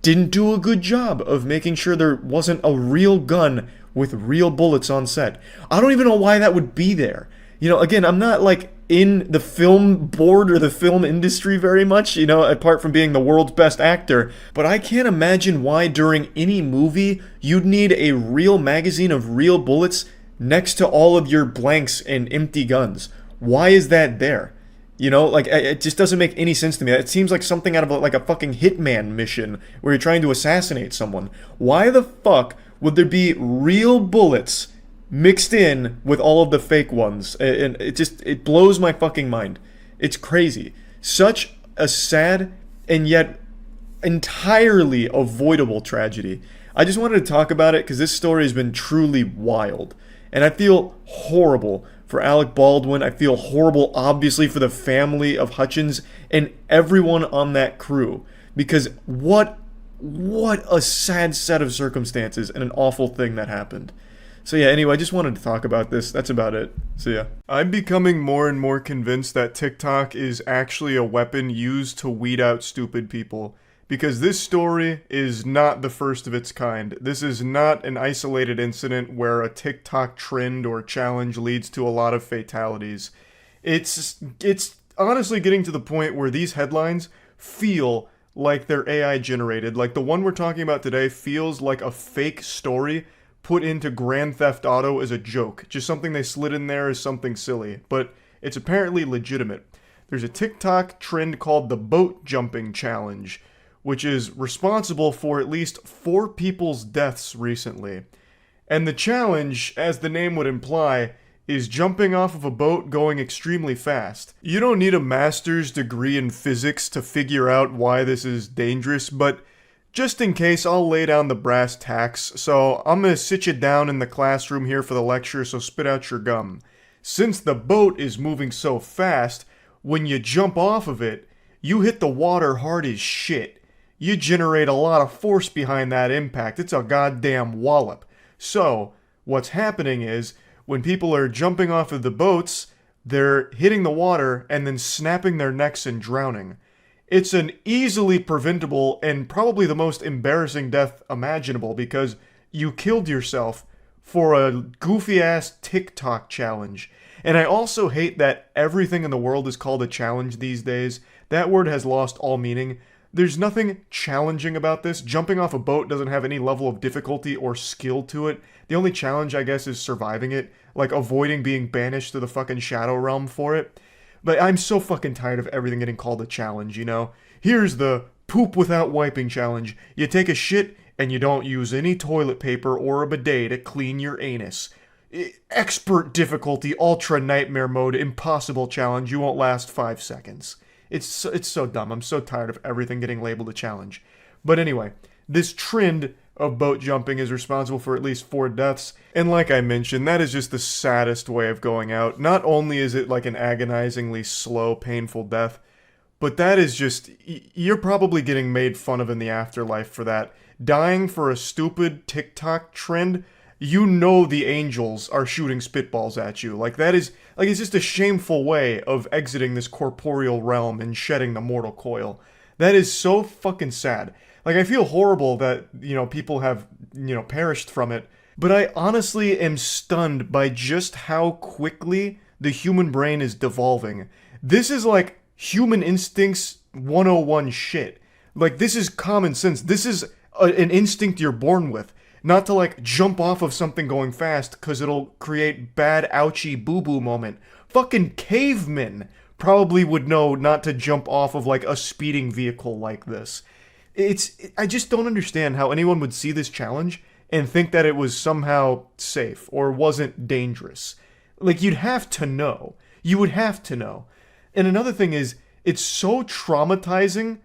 didn't do a good job of making sure there wasn't a real gun with real bullets on set. I don't even know why that would be there. Again, I'm not like in the film board or the film industry very much, apart from being the world's best actor, but I can't imagine why during any movie you'd need a real magazine of real bullets next to all of your blanks and empty guns. Why is that there? It just doesn't make any sense to me. It seems like something out of like a fucking hitman mission where you're trying to assassinate someone. Why the fuck would there be real bullets mixed in with all of the fake ones? And it blows my fucking mind. It's crazy. Such a sad and yet entirely avoidable tragedy. I just wanted to talk about it because this story has been truly wild. And I feel horrible for Alec Baldwin. I feel horrible, obviously, for the family of Hutchins and everyone on that crew. Because what a sad set of circumstances and an awful thing that happened. So yeah, anyway, I just wanted to talk about this. That's about it. So yeah. I'm becoming more and more convinced that TikTok is actually a weapon used to weed out stupid people. Because this story is not the first of its kind. This is not an isolated incident where a TikTok trend or challenge leads to a lot of fatalities. It's honestly getting to the point where these headlines feel like they're AI generated. Like the one we're talking about today feels like a fake story put into Grand Theft Auto as a joke. Just something they slid in there as something silly. But it's apparently legitimate. There's a TikTok trend called the boat jumping challenge, which is responsible for at least 4 people's deaths recently. And the challenge, as the name would imply, is jumping off of a boat going extremely fast. You don't need a master's degree in physics to figure out why this is dangerous, but just in case, I'll lay down the brass tacks, so I'm gonna sit you down in the classroom here for the lecture, so spit out your gum. Since the boat is moving so fast, when you jump off of it, you hit the water hard as shit. You generate a lot of force behind that impact. It's a goddamn wallop. So, what's happening is, when people are jumping off of the boats, they're hitting the water and then snapping their necks and drowning. It's an easily preventable and probably the most embarrassing death imaginable because you killed yourself for a goofy-ass TikTok challenge. And I also hate that everything in the world is called a challenge these days. That word has lost all meaning. There's nothing challenging about this. Jumping off a boat doesn't have any level of difficulty or skill to it. The only challenge, I guess, is surviving it. Like avoiding being banished to the fucking Shadow Realm for it. But I'm so fucking tired of everything getting called a challenge, Here's the poop without wiping challenge. You take a shit and you don't use any toilet paper or a bidet to clean your anus. Expert difficulty, ultra nightmare mode, impossible challenge. You won't last 5 seconds. It's so dumb. I'm so tired of everything getting labeled a challenge. But anyway, this trend of boat jumping is responsible for at least 4 deaths. And like I mentioned, that is just the saddest way of going out. Not only is it like an agonizingly slow, painful death, but that is just, you're probably getting made fun of in the afterlife for that. Dying for a stupid TikTok trend, the angels are shooting spitballs at you. It's just a shameful way of exiting this corporeal realm and shedding the mortal coil. That is so fucking sad. I feel horrible that, people have, perished from it. But I honestly am stunned by just how quickly the human brain is devolving. This is like human instincts 101 shit. This is common sense. This is an instinct you're born with. Not to jump off of something going fast because it'll create bad ouchie boo-boo moment. Fucking cavemen probably would know not to jump off of a speeding vehicle like this. I just don't understand how anyone would see this challenge and think that it was somehow safe or wasn't dangerous. You'd have to know. You would have to know. And another thing is, it's so traumatizing,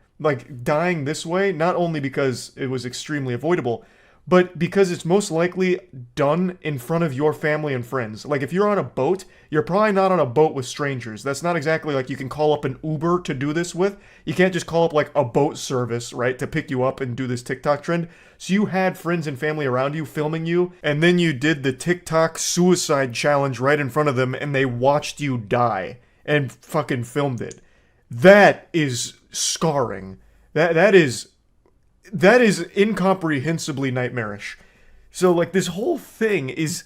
dying this way, not only because it was extremely avoidable, but because it's most likely done in front of your family and friends. If you're on a boat, you're probably not on a boat with strangers. That's not exactly you can call up an Uber to do this with. You can't just call up a boat service, right, to pick you up and do this TikTok trend. So you had friends and family around you filming you, and then you did the TikTok suicide challenge right in front of them, and they watched you die and fucking filmed it. That is scarring. That is incomprehensibly nightmarish. So, like, this whole thing it's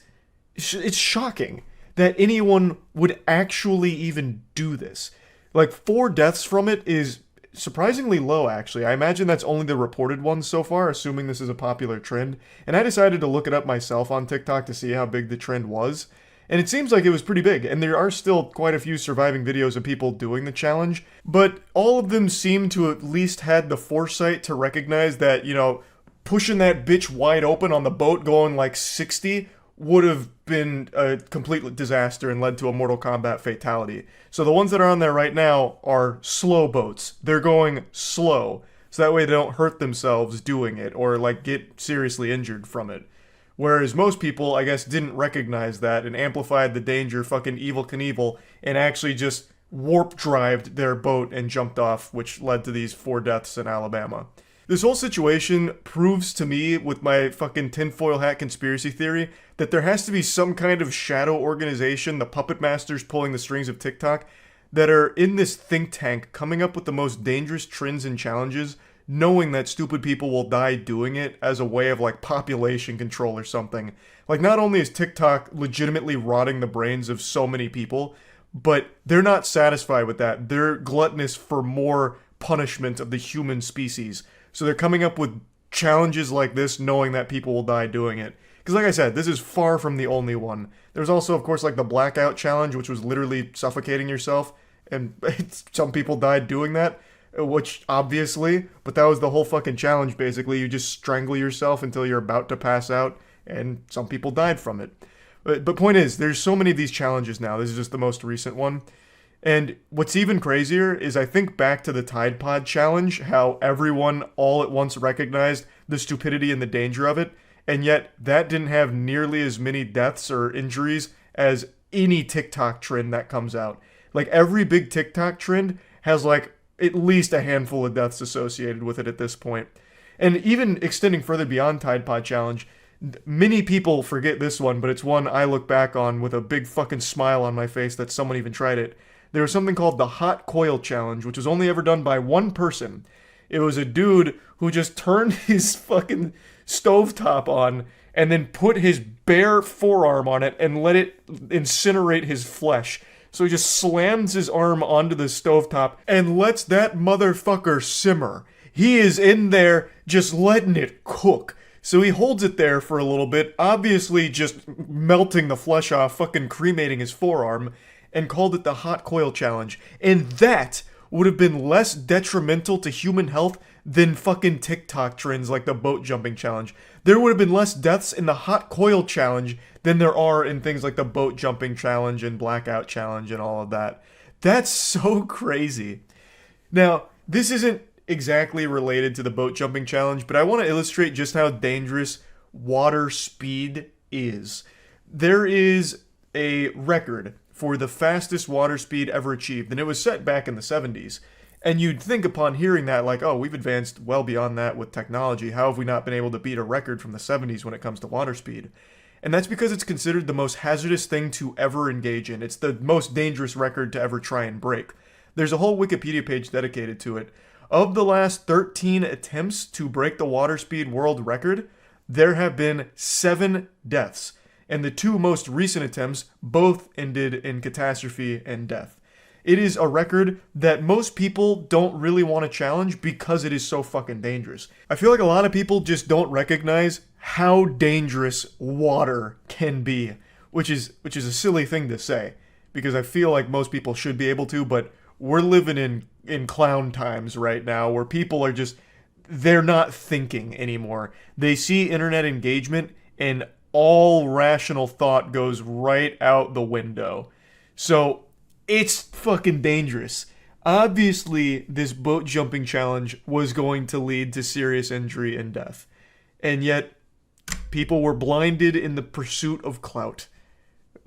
shocking that anyone would actually even do this. Like, 4 deaths from it is surprisingly low, actually. I imagine that's only the reported ones so far, assuming this is a popular trend. And I decided to look it up myself on TikTok to see how big the trend was. And it seems like it was pretty big, and there are still quite a few surviving videos of people doing the challenge, but all of them seem to at least had the foresight to recognize that, you know, pushing that bitch wide open on the boat going like 60 would have been a complete disaster and led to a Mortal Kombat fatality. So the ones that are on there right now are slow boats. They're going slow, so that way they don't hurt themselves doing it or like get seriously injured from it. Whereas most people, I guess, didn't recognize that and amplified the danger, fucking Evel Knievel, and actually just warp-drived their boat and jumped off, which led to these 4 deaths in Alabama. This whole situation proves to me, with my fucking tinfoil hat conspiracy theory, that there has to be some kind of shadow organization, the puppet masters pulling the strings of TikTok, that are in this think tank coming up with the most dangerous trends and challenges, knowing that stupid people will die doing it as a way of like population control or something. Like, not only is TikTok legitimately rotting the brains of so many people, but they're not satisfied with that. They're gluttonous for more punishment of the human species. So they're coming up with challenges like this knowing that people will die doing it. Because like I said, this is far from the only one. There's also, of course, like the blackout challenge, which was literally suffocating yourself. And some people died doing that. Which, obviously, but that was the whole fucking challenge, basically. You just strangle yourself until you're about to pass out, and some people died from it. But point is, there's so many of these challenges now. This is just the most recent one. And what's even crazier is I think back to the Tide Pod challenge, how everyone all at once recognized the stupidity and the danger of it, and yet that didn't have nearly as many deaths or injuries as any TikTok trend that comes out. Like, every big TikTok trend has, like, at least a handful of deaths associated with it at this point. And even extending further beyond Tide Pod Challenge, many people forget this one, but it's one I look back on with a big fucking smile on my face that someone even tried it. There was something called the Hot Coil Challenge, which was only ever done by one person. It was a dude who just turned his fucking stovetop on and then put his bare forearm on it and let it incinerate his flesh. So he just slams his arm onto the stovetop and lets that motherfucker simmer. He is in there just letting it cook. So he holds it there for a little bit, obviously just melting the flesh off, fucking cremating his forearm, and called it the Hot Coil Challenge. And that would have been less detrimental to human health than fucking TikTok trends like the boat jumping challenge. There would have been less deaths in the Hot Coil Challenge than there are in things like the boat jumping challenge and blackout challenge and all of that. That's so crazy. Now, this isn't exactly related to the boat jumping challenge, but I want to illustrate just how dangerous water speed is. There is a record for the fastest water speed ever achieved, and it was set back in the 70s. And you'd think upon hearing that, like, oh, we've advanced well beyond that with technology. How have we not been able to beat a record from the 70s when it comes to water speed? And that's because it's considered the most hazardous thing to ever engage in. It's the most dangerous record to ever try and break. There's a whole Wikipedia page dedicated to it. Of the last 13 attempts to break the water speed world record, there have been 7 deaths. And the 2 most recent attempts both ended in catastrophe and death. It is a record that most people don't really want to challenge because it is so fucking dangerous. I feel like a lot of people just don't recognize how dangerous water can be, which is a silly thing to say, because I feel like most people should be able to, but we're living in clown times right now where people are just, they're not thinking anymore. They see internet engagement and all rational thought goes right out the window. So it's fucking dangerous. Obviously, this boat jumping challenge was going to lead to serious injury and death. And yet, people were blinded in the pursuit of clout.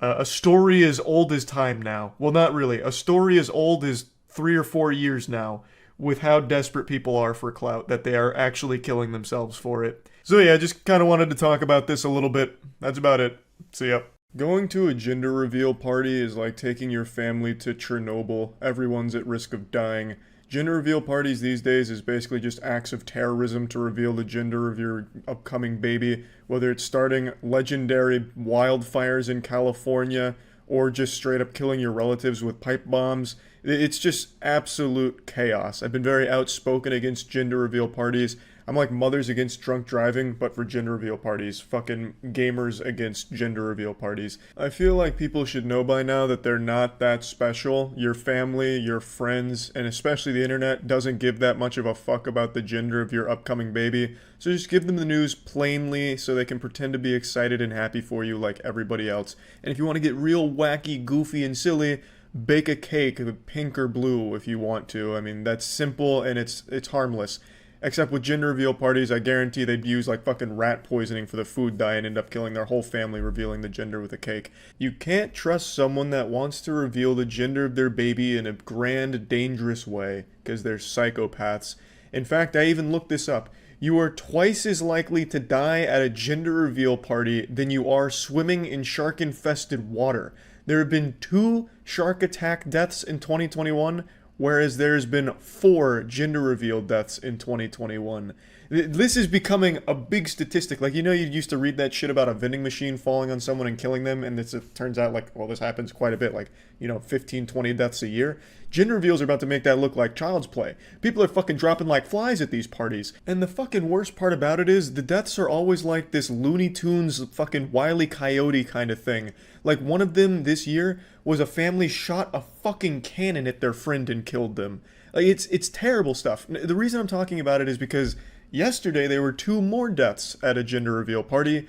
A story as old as time now. Well, not really. A story as old as 3 or 4 years now, with how desperate people are for clout, that they are actually killing themselves for it. So yeah, just kind of wanted to talk about this a little bit. That's about it. See ya. Going to a gender reveal party is like taking your family to Chernobyl. Everyone's at risk of dying. Gender reveal parties these days is basically just acts of terrorism to reveal the gender of your upcoming baby, whether it's starting legendary wildfires in California or just straight up killing your relatives with pipe bombs. It's just absolute chaos. I've been very outspoken against gender reveal parties. I'm like mothers against drunk driving, but for gender reveal parties. Fucking gamers against gender reveal parties. I feel like people should know by now that they're not that special. Your family, your friends, and especially the internet doesn't give that much of a fuck about the gender of your upcoming baby. So just give them the news plainly so they can pretend to be excited and happy for you like everybody else. And if you want to get real wacky, goofy, and silly, bake a cake of pink or blue if you want to. I mean, that's simple and it's harmless. Except with gender reveal parties, I guarantee they'd use like fucking rat poisoning for the food dye and end up killing their whole family revealing the gender with a cake. You can't trust someone that wants to reveal the gender of their baby in a grand, dangerous way, because they're psychopaths. In fact, I even looked this up. You are twice as likely to die at a gender reveal party than you are swimming in shark-infested water. There have been 2 shark attack deaths in 2021, whereas there's been 4 gender reveal deaths in 2021. This is becoming a big statistic. Like, you know, you used to read that shit about a vending machine falling on someone and killing them, and it turns out, like, well, this happens quite a bit, like, 15, 20 deaths a year. Gender reveals are about to make that look like child's play. People are fucking dropping like flies at these parties. And the fucking worst part about it is, the deaths are always like this Looney Tunes fucking Wile E. Coyote kind of thing. Like, one of them this year was a family shot a fucking cannon at their friend and killed them. Like, it's terrible stuff. The reason I'm talking about it is because yesterday there were 2 more deaths at a gender reveal party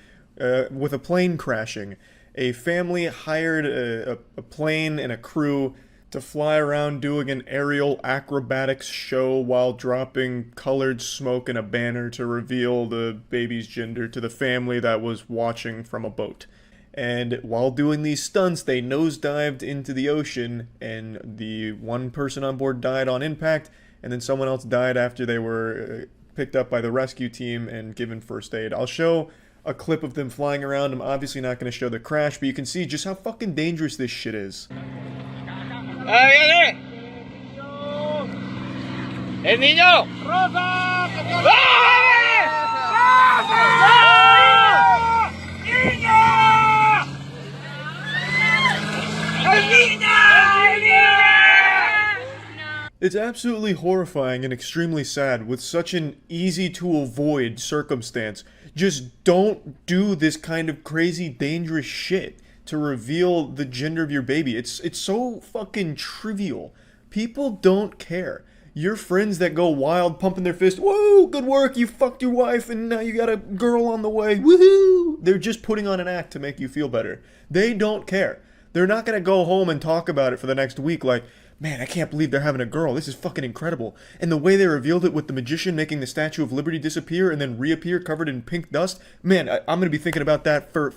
with a plane crashing. A family hired a plane and a crew to fly around doing an aerial acrobatics show while dropping colored smoke in a banner to reveal the baby's gender to the family that was watching from a boat. And while doing these stunts, they nosedived into the ocean, and the one person on board died on impact, and then someone else died after they were picked up by the rescue team and given first aid. I'll show a clip of them flying around. I'm obviously not going to show the crash, but you can see just how fucking dangerous this shit is. ¡El niño! ¡Rosa! It's absolutely horrifying and extremely sad with such an easy to avoid circumstance. Just don't do this kind of crazy dangerous shit to reveal the gender of your baby. It's so fucking trivial. People don't care. Your friends that go wild pumping their fist, whoa, good work, you fucked your wife and now you got a girl on the way, woohoo! They're just putting on an act to make you feel better. They don't care. They're not gonna go home and talk about it for the next week like, man, I can't believe they're having a girl. This is fucking incredible. And the way they revealed it with the magician making the Statue of Liberty disappear and then reappear covered in pink dust, man, I'm gonna be thinking about that for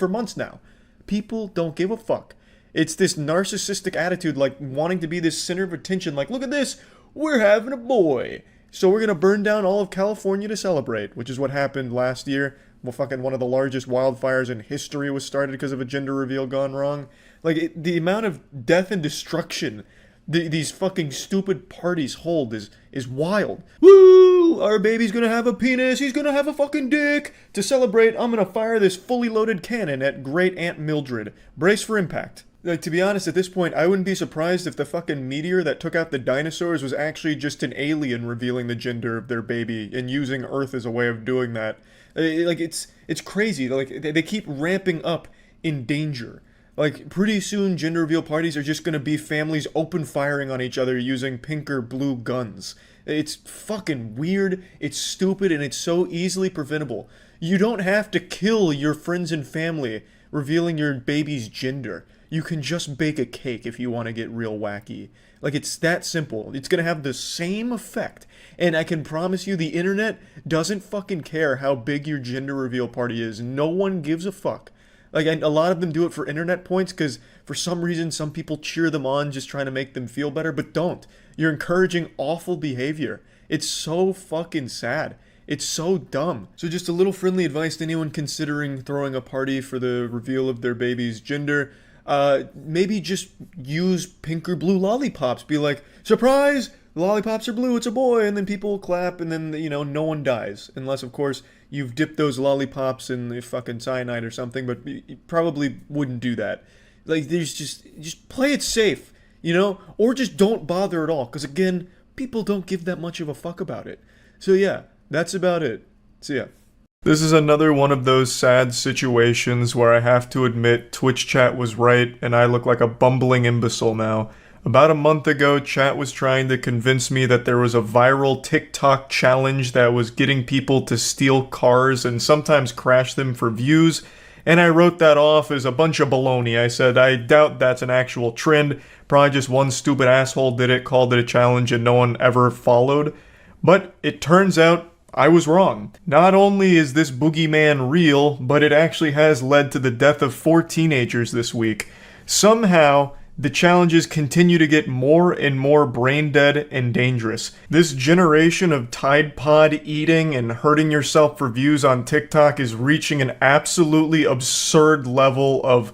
months now. People don't give a fuck. It's this narcissistic attitude, like wanting to be this center of attention, like, look at this, we're having a boy. So we're gonna burn down all of California to celebrate, which is what happened last year. Well, fucking one of the largest wildfires in history was started because of a gender reveal gone wrong. Like, the amount of death and destruction these fucking stupid parties hold is wild. Woo! Our baby's gonna have a penis, he's gonna have a fucking dick! To celebrate, I'm gonna fire this fully loaded cannon at Great Aunt Mildred. Brace for impact. Like, to be honest, at this point, I wouldn't be surprised if the fucking meteor that took out the dinosaurs was actually just an alien revealing the gender of their baby and using Earth as a way of doing that. Like, it's crazy. Like, they keep ramping up in danger. Like, pretty soon, gender reveal parties are just gonna be families open firing on each other using pink or blue guns. It's fucking weird, it's stupid, and it's so easily preventable. You don't have to kill your friends and family revealing your baby's gender. You can just bake a cake if you want to get real wacky. Like, it's that simple. It's gonna have the same effect. And I can promise you the internet doesn't fucking care how big your gender reveal party is. No one gives a fuck. Like, a lot of them do it for internet points because for some reason some people cheer them on just trying to make them feel better, but don't. You're encouraging awful behavior. It's so fucking sad. It's so dumb. So just a little friendly advice to anyone considering throwing a party for the reveal of their baby's gender. Maybe just use pink or blue lollipops. Be like, surprise! The lollipops are blue, it's a boy, and then people will clap, and then, no one dies. Unless, of course, you've dipped those lollipops in the fucking cyanide or something, but you probably wouldn't do that. Like, there's just play it safe, or just don't bother at all, because again, people don't give that much of a fuck about it. So yeah, that's about it. See ya. This is another one of those sad situations where I have to admit Twitch chat was right, and I look like a bumbling imbecile now. About a month ago, chat was trying to convince me that there was a viral TikTok challenge that was getting people to steal cars and sometimes crash them for views, and I wrote that off as a bunch of baloney. I said, I doubt that's an actual trend, probably just one stupid asshole did it, called it a challenge, and no one ever followed. But it turns out I was wrong. Not only is this boogeyman real, but it actually has led to the death of 4 teenagers this week. Somehow, the challenges continue to get more and more brain dead and dangerous. This generation of Tide Pod eating and hurting yourself for views on TikTok is reaching an absolutely absurd level of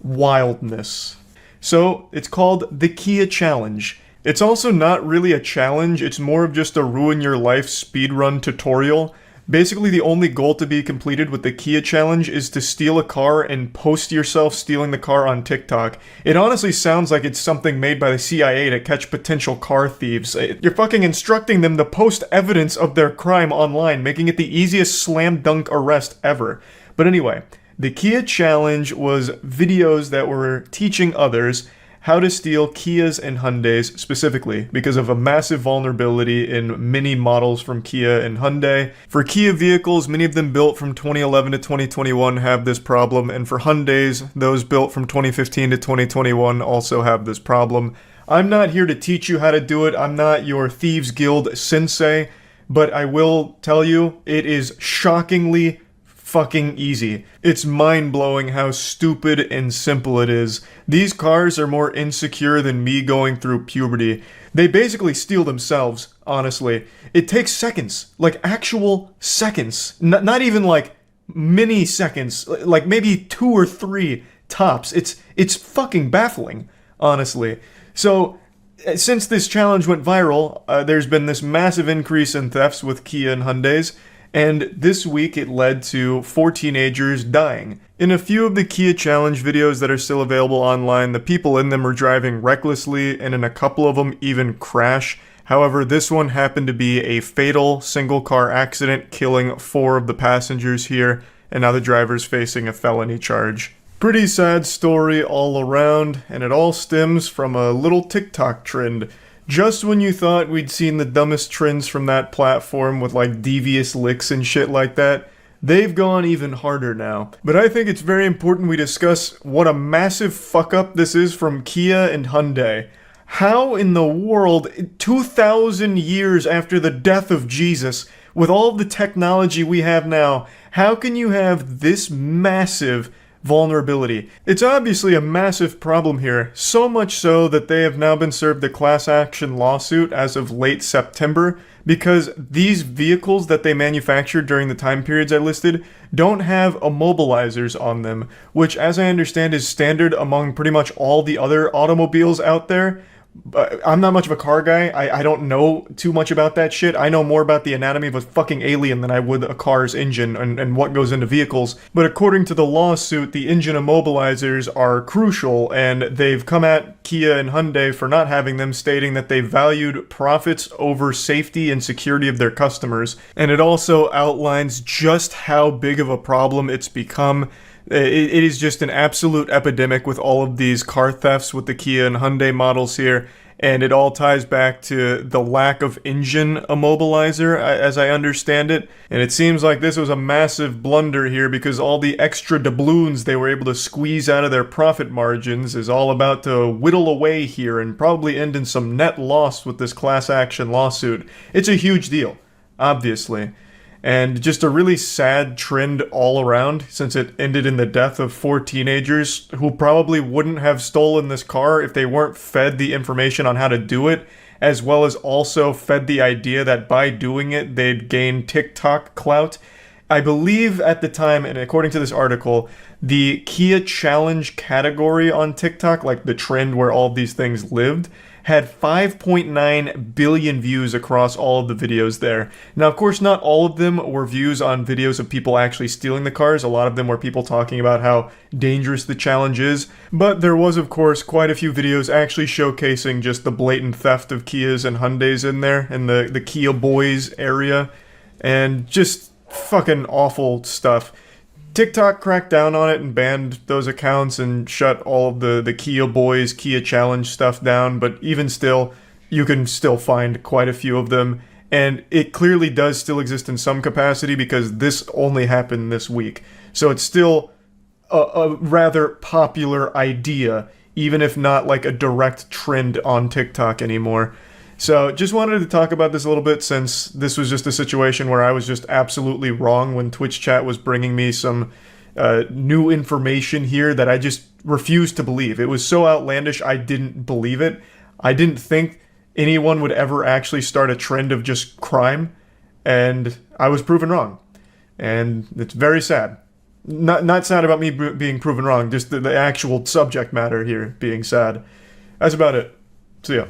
wildness. So, it's called the Kia Challenge. It's also not really a challenge, it's more of just a ruin your life speedrun tutorial. Basically, the only goal to be completed with the Kia Challenge is to steal a car and post yourself stealing the car on TikTok. It honestly sounds like it's something made by the CIA to catch potential car thieves. You're fucking instructing them to post evidence of their crime online, making it the easiest slam dunk arrest ever. But anyway, the Kia Challenge was videos that were teaching others how to steal Kias and Hyundais specifically because of a massive vulnerability in many models from Kia and Hyundai. For Kia vehicles, many of them built from 2011 to 2021 have this problem, and for Hyundais, those built from 2015 to 2021 also have this problem. I'm not here to teach you how to do it, I'm not your Thieves Guild sensei, but I will tell you, it is shockingly fucking easy. It's mind-blowing how stupid and simple it is. These cars are more insecure than me going through puberty. They basically steal themselves, honestly. It takes seconds, like actual seconds. Not even like mini seconds, like maybe 2 or 3 tops. It's fucking baffling, honestly. So, since this challenge went viral, there's been this massive increase in thefts with Kia and Hyundais, and this week it led to 4 teenagers dying. In a few of the Kia Challenge videos that are still available online, the people in them are driving recklessly, and in a couple of them even crash. However, this one happened to be a fatal single-car accident, killing 4 of the passengers here, and now the driver's facing a felony charge. Pretty sad story all around, and it all stems from a little TikTok trend. Just when you thought we'd seen the dumbest trends from that platform with like devious licks and shit like that, they've gone even harder now. But I think it's very important we discuss what a massive fuck up this is from Kia and Hyundai. How in the world, 2,000 years after the death of Jesus, with all the technology we have now, how can you have this massive vulnerability? It's obviously a massive problem here, so much so that they have now been served a class action lawsuit as of late September, because these vehicles that they manufactured during the time periods I listed don't have immobilizers on them, which as I understand is standard among pretty much all the other automobiles out there. I'm not much of a car guy. I don't know too much about that shit. I know more about the anatomy of a fucking alien than I would a car's engine and what goes into vehicles. But according to the lawsuit, the engine immobilizers are crucial, and they've come at Kia and Hyundai for not having them, stating that they valued profits over safety and security of their customers. And it also outlines just how big of a problem it's become. It is just an absolute epidemic with all of these car thefts with the Kia and Hyundai models here, and it all ties back to the lack of engine immobilizer, as I understand it. And it seems like this was a massive blunder here, because all the extra doubloons they were able to squeeze out of their profit margins is all about to whittle away here and probably end in some net loss with this class action lawsuit. It's a huge deal, obviously. And just a really sad trend all around, since it ended in the death of 4 teenagers who probably wouldn't have stolen this car if they weren't fed the information on how to do it. as well as also fed the idea that by doing it, they'd gain TikTok clout. I believe at the time, and according to this article, the Kia Challenge category on TikTok, like the trend where all of these things lived, had 5.9 billion views across all of the videos there. Now, of course, not all of them were views on videos of people actually stealing the cars. A lot of them were people talking about how dangerous the challenge is. But there was, of course, quite a few videos actually showcasing just the blatant theft of Kias and Hyundais in there, in the Kia Boys area. And just fucking awful stuff. TikTok cracked down on it and banned those accounts and shut all of the Kia Boys, Kia Challenge stuff down, but even still, you can still find quite a few of them, and it clearly does still exist in some capacity because this only happened this week. So it's still a rather popular idea, even if not like a direct trend on TikTok anymore. So just wanted to talk about this a little bit since this was just a situation where I was just absolutely wrong when Twitch chat was bringing me some new information here that I just refused to believe. It was so outlandish I didn't believe it. I didn't think anyone would ever actually start a trend of just crime, and I was proven wrong. And it's very sad. Not sad about me being proven wrong, just the actual subject matter here being sad. That's about it. See ya.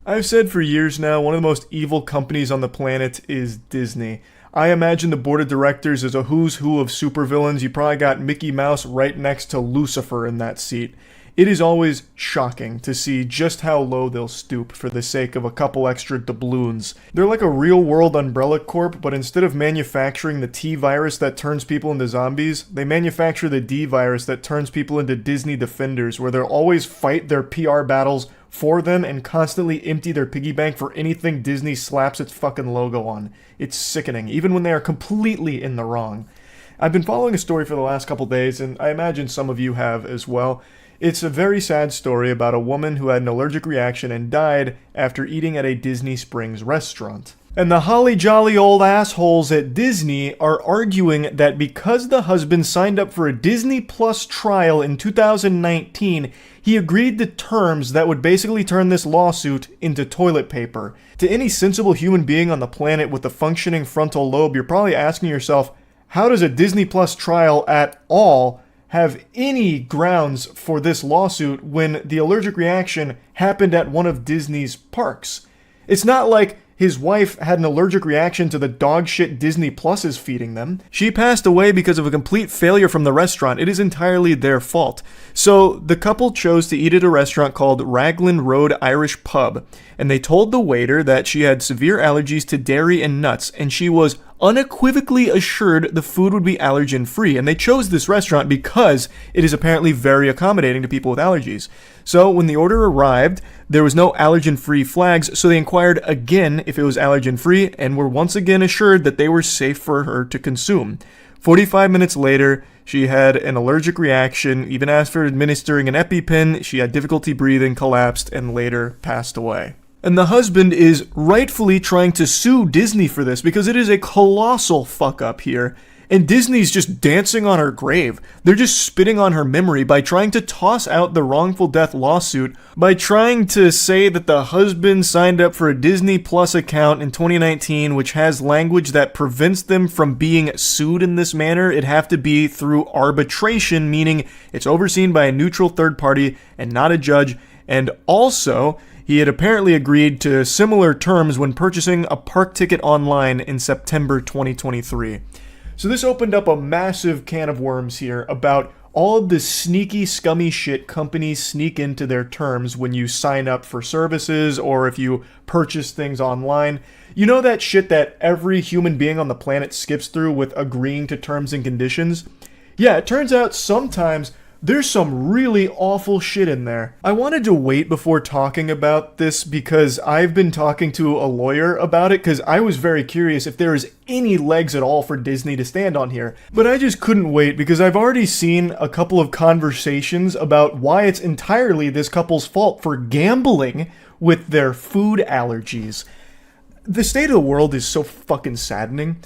I've said for years now, one of the most evil companies on the planet is Disney. I imagine the board of directors is a who's who of supervillains. You probably got Mickey Mouse right next to Lucifer in that seat. It is always shocking to see just how low they'll stoop for the sake of a couple extra doubloons. They're like a real-world Umbrella Corp, but instead of manufacturing the T virus that turns people into zombies, they manufacture the D virus that turns people into Disney defenders, where they'll always fight their PR battles for them and constantly empty their piggy bank for anything Disney slaps its fucking logo on. It's sickening, even when they are completely in the wrong. I've been following a story for the last couple days, and I imagine some of you have as well. It's a very sad story about a woman who had an allergic reaction and died after eating at a Disney Springs restaurant. And the holly jolly old assholes at Disney are arguing that because the husband signed up for a Disney Plus trial in 2019, he agreed to terms that would basically turn this lawsuit into toilet paper. To any sensible human being on the planet with a functioning frontal lobe, you're probably asking yourself, how does a Disney Plus trial at all have any grounds for this lawsuit when the allergic reaction happened at one of Disney's parks? It's not like his wife had an allergic reaction to the dog shit Disney Plus is feeding them. She passed away because of a complete failure from the restaurant. It is entirely their fault. So the couple chose to eat at a restaurant called Raglan Road Irish Pub, and they told the waiter that she had severe allergies to dairy and nuts, and she was unequivocally assured the food would be allergen-free, and they chose this restaurant because it is apparently very accommodating to people with allergies. So when the order arrived, there was no allergen-free flags, so they inquired again if it was allergen-free, and were once again assured that they were safe for her to consume. 45 minutes later, she had an allergic reaction. Even after administering an EpiPen, she had difficulty breathing, collapsed, and later passed away. And the husband is rightfully trying to sue Disney for this because it is a colossal fuck up here. And Disney's just dancing on her grave. They're just spitting on her memory by trying to toss out the wrongful death lawsuit, by trying to say that the husband signed up for a Disney Plus account in 2019, which has language that prevents them from being sued in this manner. It'd have to be through arbitration, meaning it's overseen by a neutral third party and not a judge. And also, he had apparently agreed to similar terms when purchasing a park ticket online in September 2023. So this opened up a massive can of worms here about all of the sneaky, scummy shit companies sneak into their terms when you sign up for services or if you purchase things online. You know that shit that every human being on the planet skips through with agreeing to terms and conditions? Yeah, it turns out sometimes there's some really awful shit in there. I wanted to wait before talking about this because I've been talking to a lawyer about it because I was very curious if there is any legs at all for Disney to stand on here. But I just couldn't wait because I've already seen a couple of conversations about why it's entirely this couple's fault for gambling with their food allergies. The state of the world is so fucking saddening.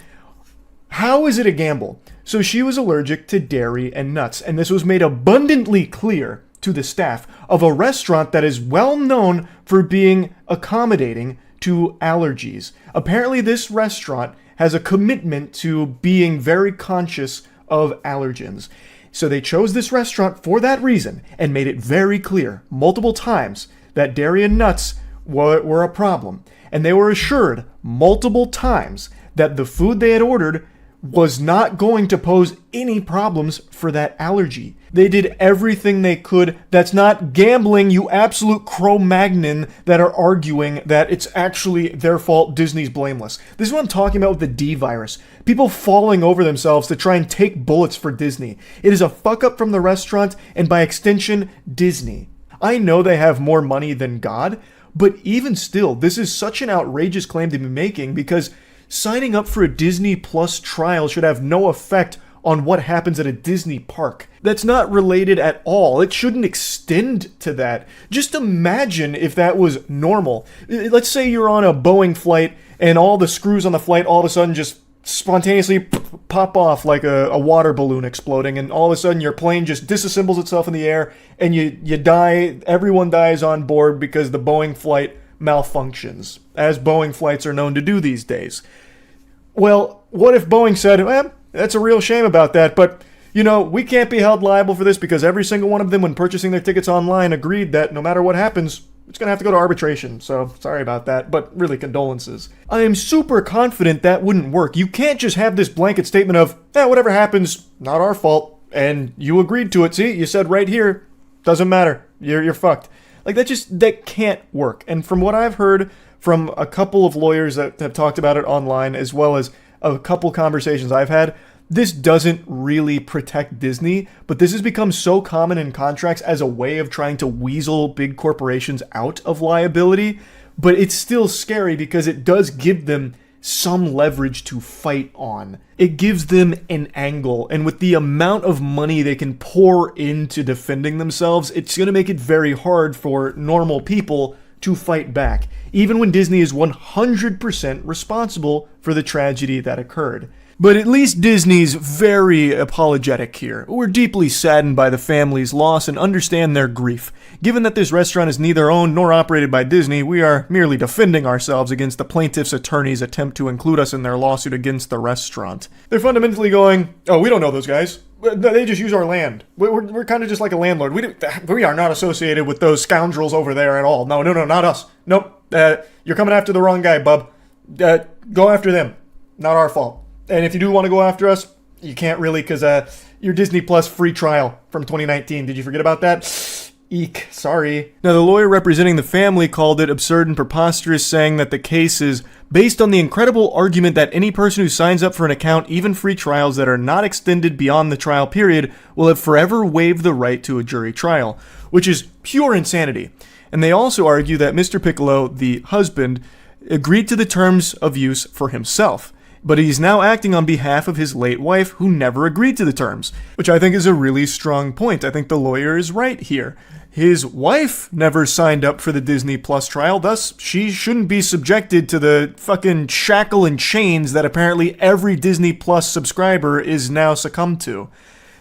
How is it a gamble? So she was allergic to dairy and nuts, and this was made abundantly clear to the staff of a restaurant that is well known for being accommodating to allergies. Apparently, this restaurant has a commitment to being very conscious of allergens. So they chose this restaurant for that reason and made it very clear multiple times that dairy and nuts were a problem. And they were assured multiple times that the food they had ordered was not going to pose any problems for that allergy. They did everything they could. That's not gambling, you absolute Cro-Magnon that are arguing that it's actually their fault, Disney's blameless. This is what I'm talking about with the D virus. People falling over themselves to try and take bullets for Disney. It is a fuck up from the restaurant and by extension, Disney. I know they have more money than God, but even still, this is such an outrageous claim to be making because signing up for a Disney Plus trial should have no effect on what happens at a Disney park. That's not related at all. It shouldn't extend to that. Just imagine if that was normal. Let's say you're on a Boeing flight and all the screws on the flight all of a sudden just spontaneously pop off like a water balloon exploding, and all of a sudden your plane just disassembles itself in the air and you die. Everyone dies on board because the Boeing flight malfunctions, as Boeing flights are known to do these days. Well, what if Boeing said, that's a real shame about that, but, we can't be held liable for this because every single one of them, when purchasing their tickets online, agreed that no matter what happens, it's going to have to go to arbitration, so sorry about that, but really condolences. I am super confident that wouldn't work. You can't just have this blanket statement of, whatever happens, not our fault, and you agreed to it. See, you said right here, doesn't matter, you're fucked. Like, that can't work. And from what I've heard from a couple of lawyers that have talked about it online, as well as a couple conversations I've had, this doesn't really protect Disney, but this has become so common in contracts as a way of trying to weasel big corporations out of liability. But it's still scary because it does give them some leverage to fight on. It gives them an angle, and with the amount of money they can pour into defending themselves, it's going to make it very hard for normal people to fight back, even when Disney is 100% responsible for the tragedy that occurred. But at least Disney's very apologetic here. We're deeply saddened by the family's loss and understand their grief. Given that this restaurant is neither owned nor operated by Disney, we are merely defending ourselves against the plaintiff's attorney's attempt to include us in their lawsuit against the restaurant. They're fundamentally going, we don't know those guys. They just use our land. We're kind of just like a landlord. We are not associated with those scoundrels over there at all. No, not us. Nope. You're coming after the wrong guy, bub. Go after them. Not our fault. And if you do want to go after us, you can't really because your Disney Plus free trial from 2019. Did you forget about that? Eek, sorry. Now, the lawyer representing the family called it absurd and preposterous, saying that the case is based on the incredible argument that any person who signs up for an account, even free trials that are not extended beyond the trial period, will have forever waived the right to a jury trial, which is pure insanity. And they also argue that Mr. Piccolo, the husband, agreed to the terms of use for himself, but he's now acting on behalf of his late wife, who never agreed to the terms, which I think is a really strong point. I think the lawyer is right here. His wife never signed up for the Disney Plus trial, thus she shouldn't be subjected to the fucking shackle and chains that apparently every Disney Plus subscriber is now succumbed to.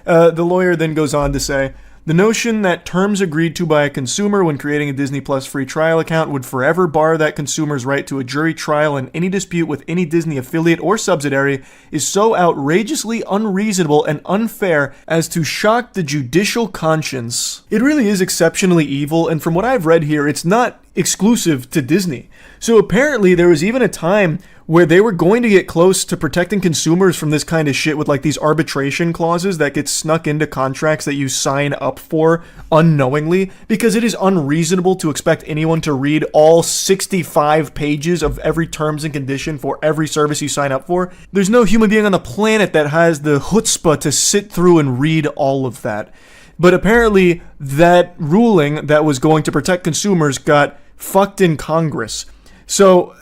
The lawyer then goes on to say, the notion that terms agreed to by a consumer when creating a Disney Plus free trial account would forever bar that consumer's right to a jury trial in any dispute with any Disney affiliate or subsidiary is so outrageously unreasonable and unfair as to shock the judicial conscience. It really is exceptionally evil, and from what I've read here, it's not exclusive to Disney. So apparently there was even a time where they were going to get close to protecting consumers from this kind of shit with like these arbitration clauses that get snuck into contracts that you sign up for unknowingly, because it is unreasonable to expect anyone to read all 65 pages of every terms and condition for every service you sign up for. There's no human being on the planet that has the chutzpah to sit through and read all of that. But apparently that ruling that was going to protect consumers got fucked in Congress. So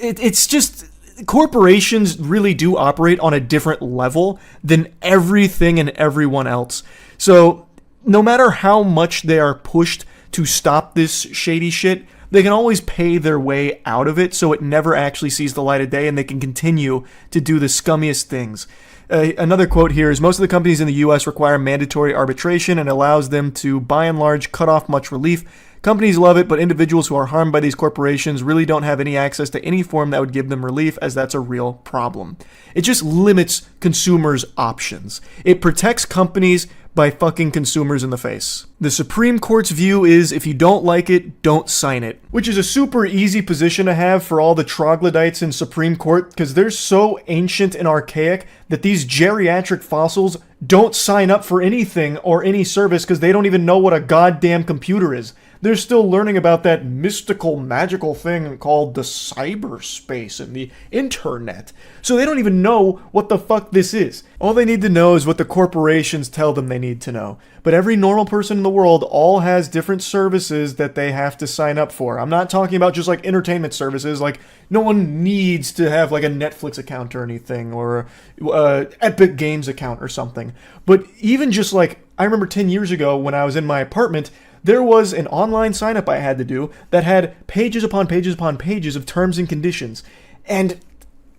it's just, corporations really do operate on a different level than everything and everyone else. So no matter how much they are pushed to stop this shady shit, they can always pay their way out of it so it never actually sees the light of day and they can continue to do the scummiest things. Another quote here is, most of the companies in the U.S. require mandatory arbitration and allows them to, by and large, cut off much relief. Companies love it, but individuals who are harmed by these corporations really don't have any access to any form that would give them relief, as that's a real problem. It just limits consumers' options. It protects companies by fucking consumers in the face. The Supreme Court's view is, if you don't like it, don't sign it. Which is a super easy position to have for all the troglodytes in Supreme Court, because they're so ancient and archaic that these geriatric fossils don't sign up for anything or any service because they don't even know what a goddamn computer is. They're still learning about that mystical, magical thing called the cyberspace and the internet. So they don't even know what the fuck this is. All they need to know is what the corporations tell them they need to know. But every normal person in the world all has different services that they have to sign up for. I'm not talking about just like entertainment services. Like, no one needs to have like a Netflix account or anything, or a Epic Games account or something. But even just like, I remember 10 years ago when I was in my apartment, there was an online sign up I had to do that had pages upon pages upon pages of terms and conditions. And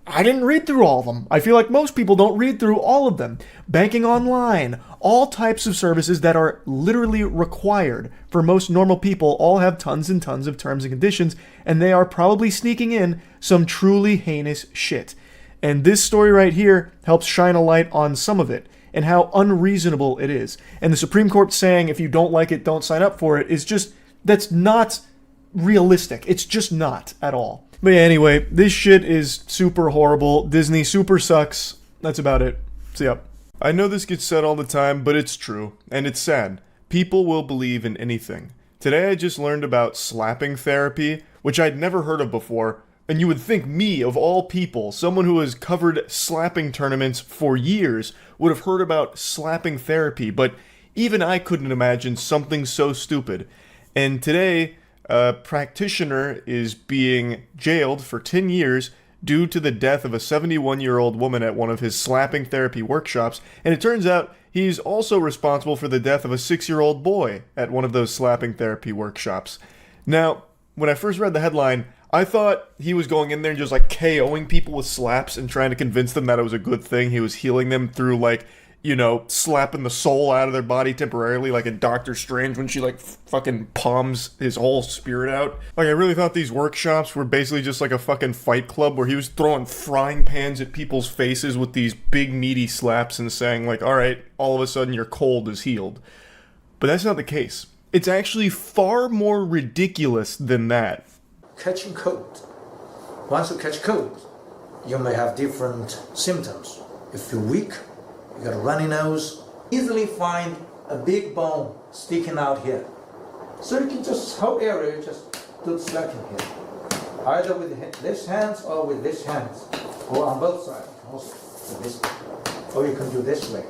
I didn't read through all of them. I feel like most people don't read through all of them. Banking online, all types of services that are literally required for most normal people all have tons and tons of terms and conditions, and they are probably sneaking in some truly heinous shit. And this story right here helps shine a light on some of it and how unreasonable it is. And the Supreme Court saying, if you don't like it, don't sign up for it, is just, that's not realistic. It's just not at all. But yeah, anyway, this shit is super horrible. Disney super sucks. That's about it. See ya. I know this gets said all the time, but it's true. And it's sad. People will believe in anything. Today I just learned about slapping therapy, which I'd never heard of before. And you would think me, of all people, someone who has covered slapping tournaments for years, would have heard about slapping therapy, but even I couldn't imagine something so stupid. And today, a practitioner is being jailed for 10 years due to the death of a 71-year-old woman at one of his slapping therapy workshops, and it turns out he's also responsible for the death of a 6-year-old boy at one of those slapping therapy workshops. Now, when I first read the headline, I thought he was going in there and just like KOing people with slaps and trying to convince them that it was a good thing. He was healing them through like, you know, slapping the soul out of their body temporarily, like in Doctor Strange when she like fucking palms his whole spirit out. Like, I really thought these workshops were basically just like a fucking fight club where he was throwing frying pans at people's faces with these big meaty slaps and saying like, all right, all of a sudden your cold is healed. But that's not the case. It's actually far more ridiculous than that. Catching cold. Once you catch cold, you may have different symptoms. You feel weak, you got a runny nose, easily find a big bone sticking out here. So you can just, whole area, just do slapping here. Either with this hands or with this hands, or on both sides, also with this, or you can do this way.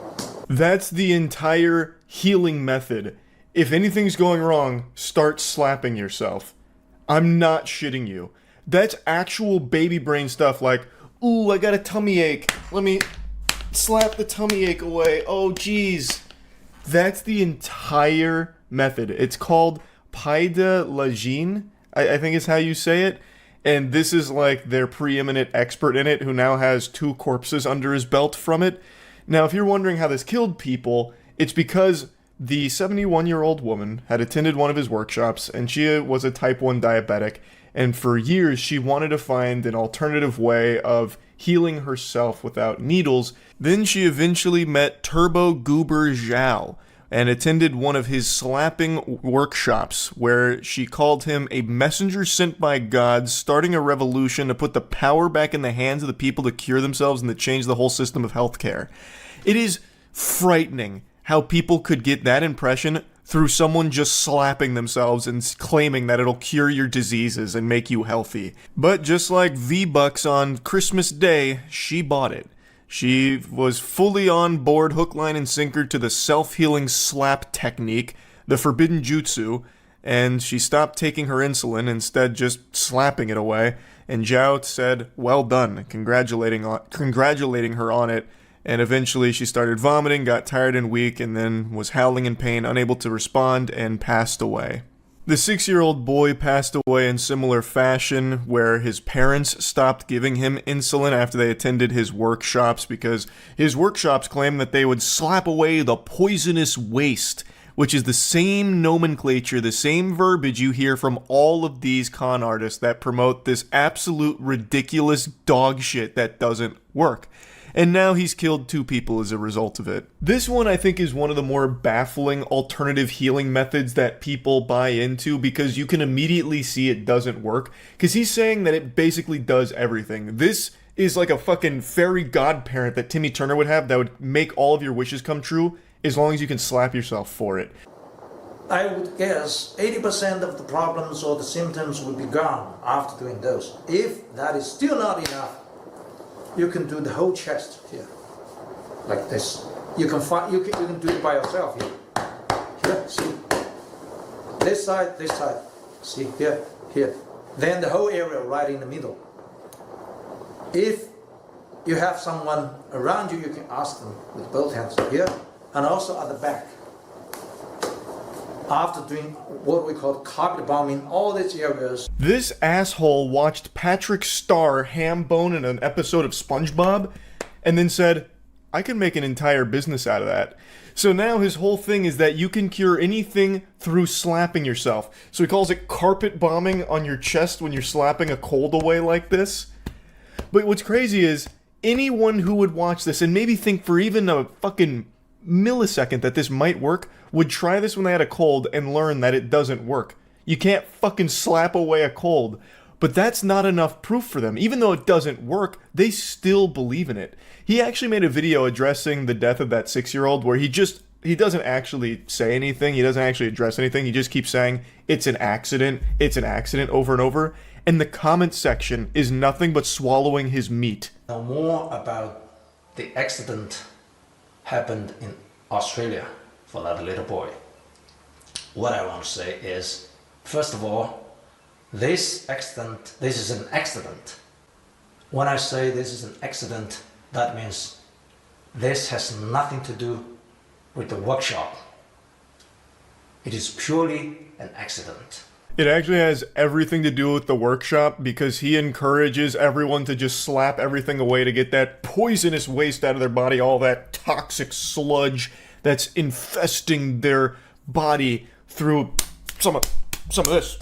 That's the entire healing method. If anything's going wrong, start slapping yourself. I'm not shitting you. That's actual baby brain stuff like, ooh, I got a tummy ache. Let me slap the tummy ache away. Oh, geez. That's the entire method. It's called Pai de la Jean, I think is how you say it. And this is like their preeminent expert in it who now has 2 corpses under his belt from it. Now, if you're wondering how this killed people, it's because the 71-year-old woman had attended one of his workshops, and she was a type 1 diabetic, and for years she wanted to find an alternative way of healing herself without needles. Then she eventually met Turbo Goober Zhao, and attended one of his slapping workshops, where she called him a messenger sent by God, starting a revolution to put the power back in the hands of the people to cure themselves and to change the whole system of healthcare. It is frightening how people could get that impression through someone just slapping themselves and claiming that it'll cure your diseases and make you healthy. But just like V-Bucks on Christmas Day, she bought it. She was fully on board, hook, line, and sinker to the self-healing slap technique, the forbidden jutsu, and she stopped taking her insulin, instead just slapping it away, and Zhao said, well done, congratulating her on it. And eventually she started vomiting, got tired and weak, and then was howling in pain, unable to respond, and passed away. The 6-year-old boy passed away in similar fashion, where his parents stopped giving him insulin after they attended his workshops because his workshops claimed that they would slap away the poisonous waste, which is the same nomenclature, the same verbiage you hear from all of these con artists that promote this absolute ridiculous dog shit that doesn't work. And now he's killed 2 people as a result of it. This one I think is one of the more baffling alternative healing methods that people buy into because you can immediately see it doesn't work. Because he's saying that it basically does everything. This is like a fucking fairy godparent that Timmy Turner would have that would make all of your wishes come true as long as you can slap yourself for it. I would guess 80% of the problems or the symptoms would be gone after doing those. If that is still not enough, you can do the whole chest here, like this. You can do it by yourself here. Here, see. This side, see here, here. Then the whole area right in the middle. If you have someone around you, you can ask them with both hands here, and also at the back. After doing what we call carpet bombing, all these areas. This asshole watched Patrick Star ham bone in an episode of SpongeBob, and then said, I can make an entire business out of that. So now his whole thing is that you can cure anything through slapping yourself. So he calls it carpet bombing on your chest when you're slapping a cold away like this. But what's crazy is, anyone who would watch this and maybe think for even a fucking millisecond that this might work would try this when they had a cold and learn that it doesn't work. You can't fucking slap away a cold. But that's not enough proof for them. Even though it doesn't work, they still believe in it. He actually made a video addressing the death of that 6-year-old where he doesn't actually say anything. He doesn't actually address anything. He just keeps saying, it's an accident over and over. And the comment section is nothing but swallowing his meat. Now more about the accident happened in Australia for that little boy. What I want to say is, first of all, this is an accident. When I say this is an accident, that means this has nothing to do with the workshop. It is purely an accident. It actually has everything to do with the workshop because he encourages everyone to just slap everything away to get that poisonous waste out of their body, all that toxic sludge that's infesting their body through some of this,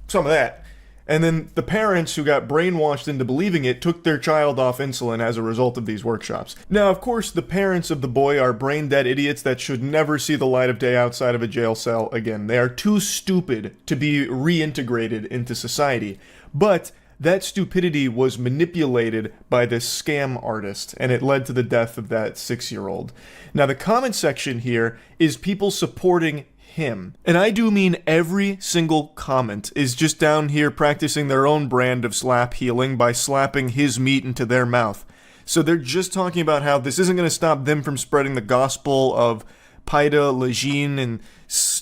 some of that. And then the parents who got brainwashed into believing it took their child off insulin as a result of these workshops. Now, of course, the parents of the boy are brain-dead idiots that should never see the light of day outside of a jail cell again. They are too stupid to be reintegrated into society. But that stupidity was manipulated by this scam artist, and it led to the death of that 6-year-old. Now, the comment section here is people supporting him. And I do mean every single comment is just down here practicing their own brand of slap healing by slapping his meat into their mouth. So they're just talking about how this isn't going to stop them from spreading the gospel of Paida Lejeune and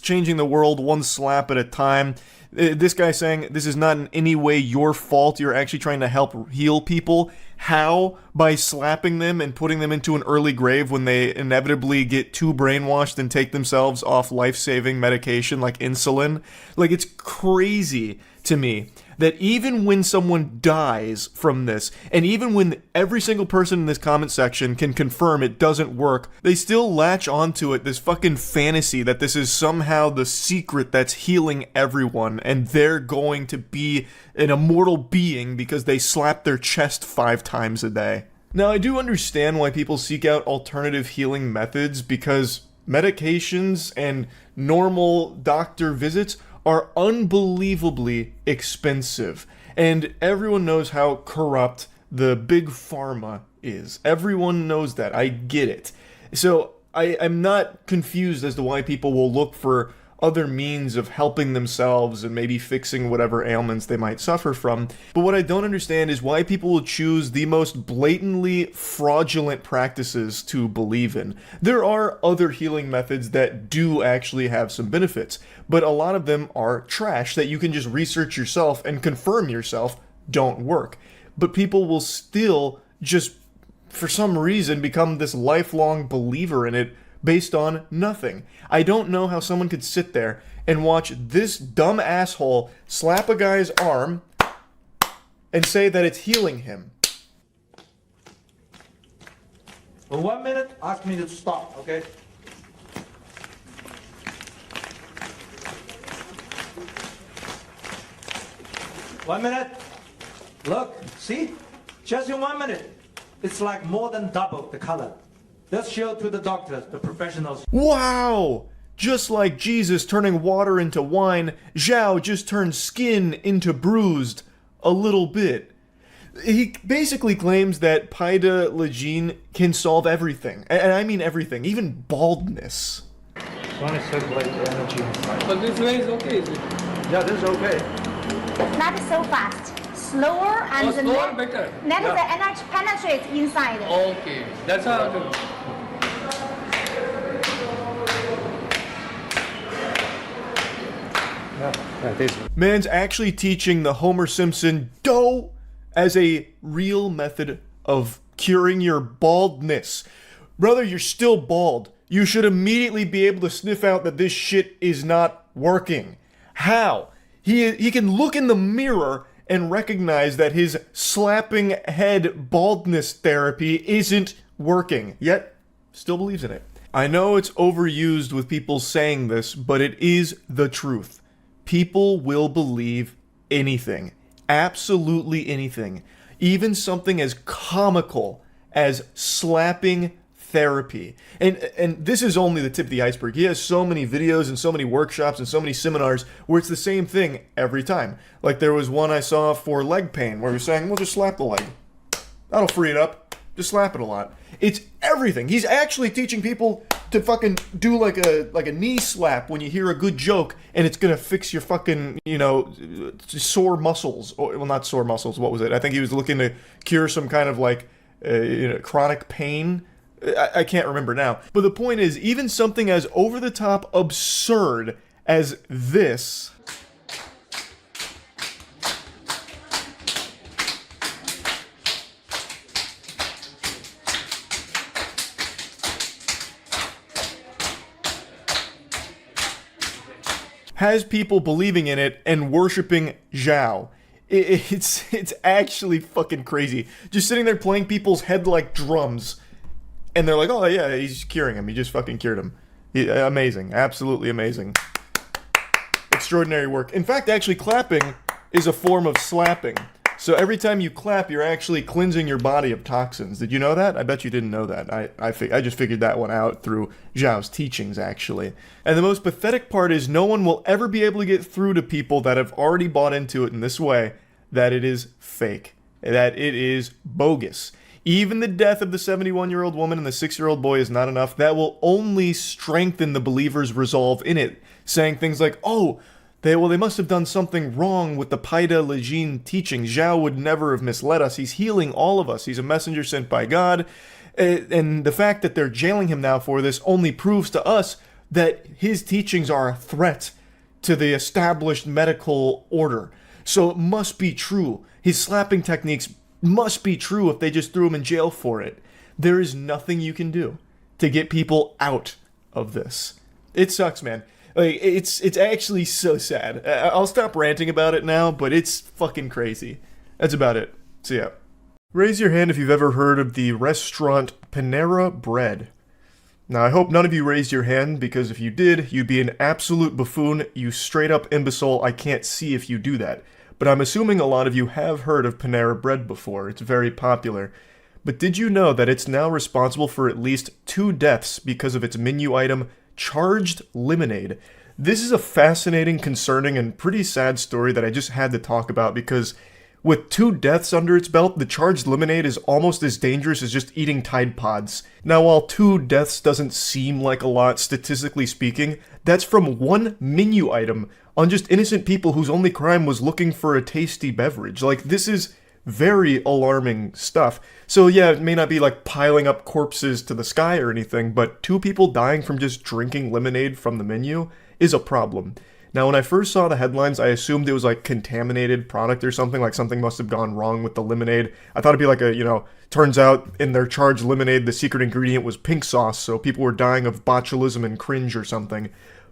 changing the world one slap at a time. This guy saying this is not in any way your fault. You're actually trying to help heal people. How? By slapping them and putting them into an early grave when they inevitably get too brainwashed and take themselves off life-saving medication like insulin. Like, it's crazy to me that even when someone dies from this, and even when every single person in this comment section can confirm it doesn't work, they still latch onto it, this fucking fantasy that this is somehow the secret that's healing everyone, and they're going to be an immortal being because they slap their chest 5 times a day. Now, I do understand why people seek out alternative healing methods, because medications and normal doctor visits are unbelievably expensive. And everyone knows how corrupt the big pharma is. Everyone knows that. I get it. So I'm not confused as to why people will look for other means of helping themselves and maybe fixing whatever ailments they might suffer from. But what I don't understand is why people will choose the most blatantly fraudulent practices to believe in. There are other healing methods that do actually have some benefits, but a lot of them are trash that you can just research yourself and confirm yourself don't work. But people will still just, for some reason, become this lifelong believer in it based on nothing. I don't know how someone could sit there and watch this dumb asshole slap a guy's arm and say that it's healing him. For 1 minute, ask me to stop, okay? One minute. Look, see? Just in 1 minute. It's like more than double the color. Just show to the doctors, the professionals. Wow! Just like Jesus turning water into wine, Zhao just turned skin into bruised a little bit. He basically claims that Paida Legine can solve everything. And I mean everything, even baldness. Only circulate the energy inside. But this way is okay, is it? Yeah, this is okay. Not so fast. Slower and slower, better. Then the energy penetrates inside. Okay, that's how. Man's actually teaching the Homer Simpson dough as a real method of curing your baldness. Brother, you're still bald. You should immediately be able to sniff out that this shit is not working. How? He can look in the mirror and recognize that his slapping head baldness therapy isn't working, yet still believes in it. I know it's overused with people saying this, but it is the truth. People will believe anything. Absolutely anything. Even something as comical as slapping therapy. And this is only the tip of the iceberg. He has so many videos and so many workshops and so many seminars where it's the same thing every time. Like there was one I saw for leg pain where he was saying, well, just slap the leg. That'll free it up. Just slap it a lot. It's everything. He's actually teaching people to fucking do like a knee slap when you hear a good joke, and it's gonna fix your fucking, sore muscles. Or, well, not sore muscles. What was it? I think he was looking to cure some kind of like chronic pain. I can't remember now. But the point is, even something as over-the-top absurd as this has people believing in it and worshiping Zhao. It's actually fucking crazy. Just sitting there playing people's head like drums. And they're like, oh yeah, he's curing him. He just fucking cured him. Amazing. Absolutely amazing. Extraordinary work. In fact, actually clapping is a form of slapping. So every time you clap, you're actually cleansing your body of toxins. Did you know that? I bet you didn't know that. I just figured that one out through Zhao's teachings, actually. And the most pathetic part is no one will ever be able to get through to people that have already bought into it in this way that it is fake, that it is bogus. Even the death of the 71-year-old woman and the 6-year-old boy is not enough. That will only strengthen the believer's resolve in it, saying things like, oh, they must have done something wrong with the Paida Legine teaching. Zhao would never have misled us. He's healing all of us. He's a messenger sent by God. And the fact that they're jailing him now for this only proves to us that his teachings are a threat to the established medical order. So it must be true. His slapping techniques must be true if they just threw him in jail for it. There is nothing you can do to get people out of this. It sucks, man. Like, it's actually so sad. I'll stop ranting about it now, but it's fucking crazy. That's about it. So yeah. Raise your hand if you've ever heard of the restaurant Panera Bread. Now, I hope none of you raised your hand, because if you did, you'd be an absolute buffoon, you straight up imbecile. I can't see if you do that. But I'm assuming a lot of you have heard of Panera Bread before. It's very popular. But did you know that it's now responsible for at least 2 deaths because of its menu item, charged lemonade? This is a fascinating, concerning, and pretty sad story that I just had to talk about because with 2 deaths under its belt, the charged lemonade is almost as dangerous as just eating Tide Pods. Now, while 2 deaths doesn't seem like a lot, statistically speaking, that's from 1 menu item on just innocent people whose only crime was looking for a tasty beverage. Like, this is very alarming stuff. So yeah, it may not be like piling up corpses to the sky or anything, but 2 people dying from just drinking lemonade from the menu is a problem. Now, when I first saw the headlines, I assumed it was like contaminated product or something, like something must have gone wrong with the lemonade. I thought it'd be like a, turns out in their charged lemonade, the secret ingredient was pink sauce, so people were dying of botulism and cringe or something.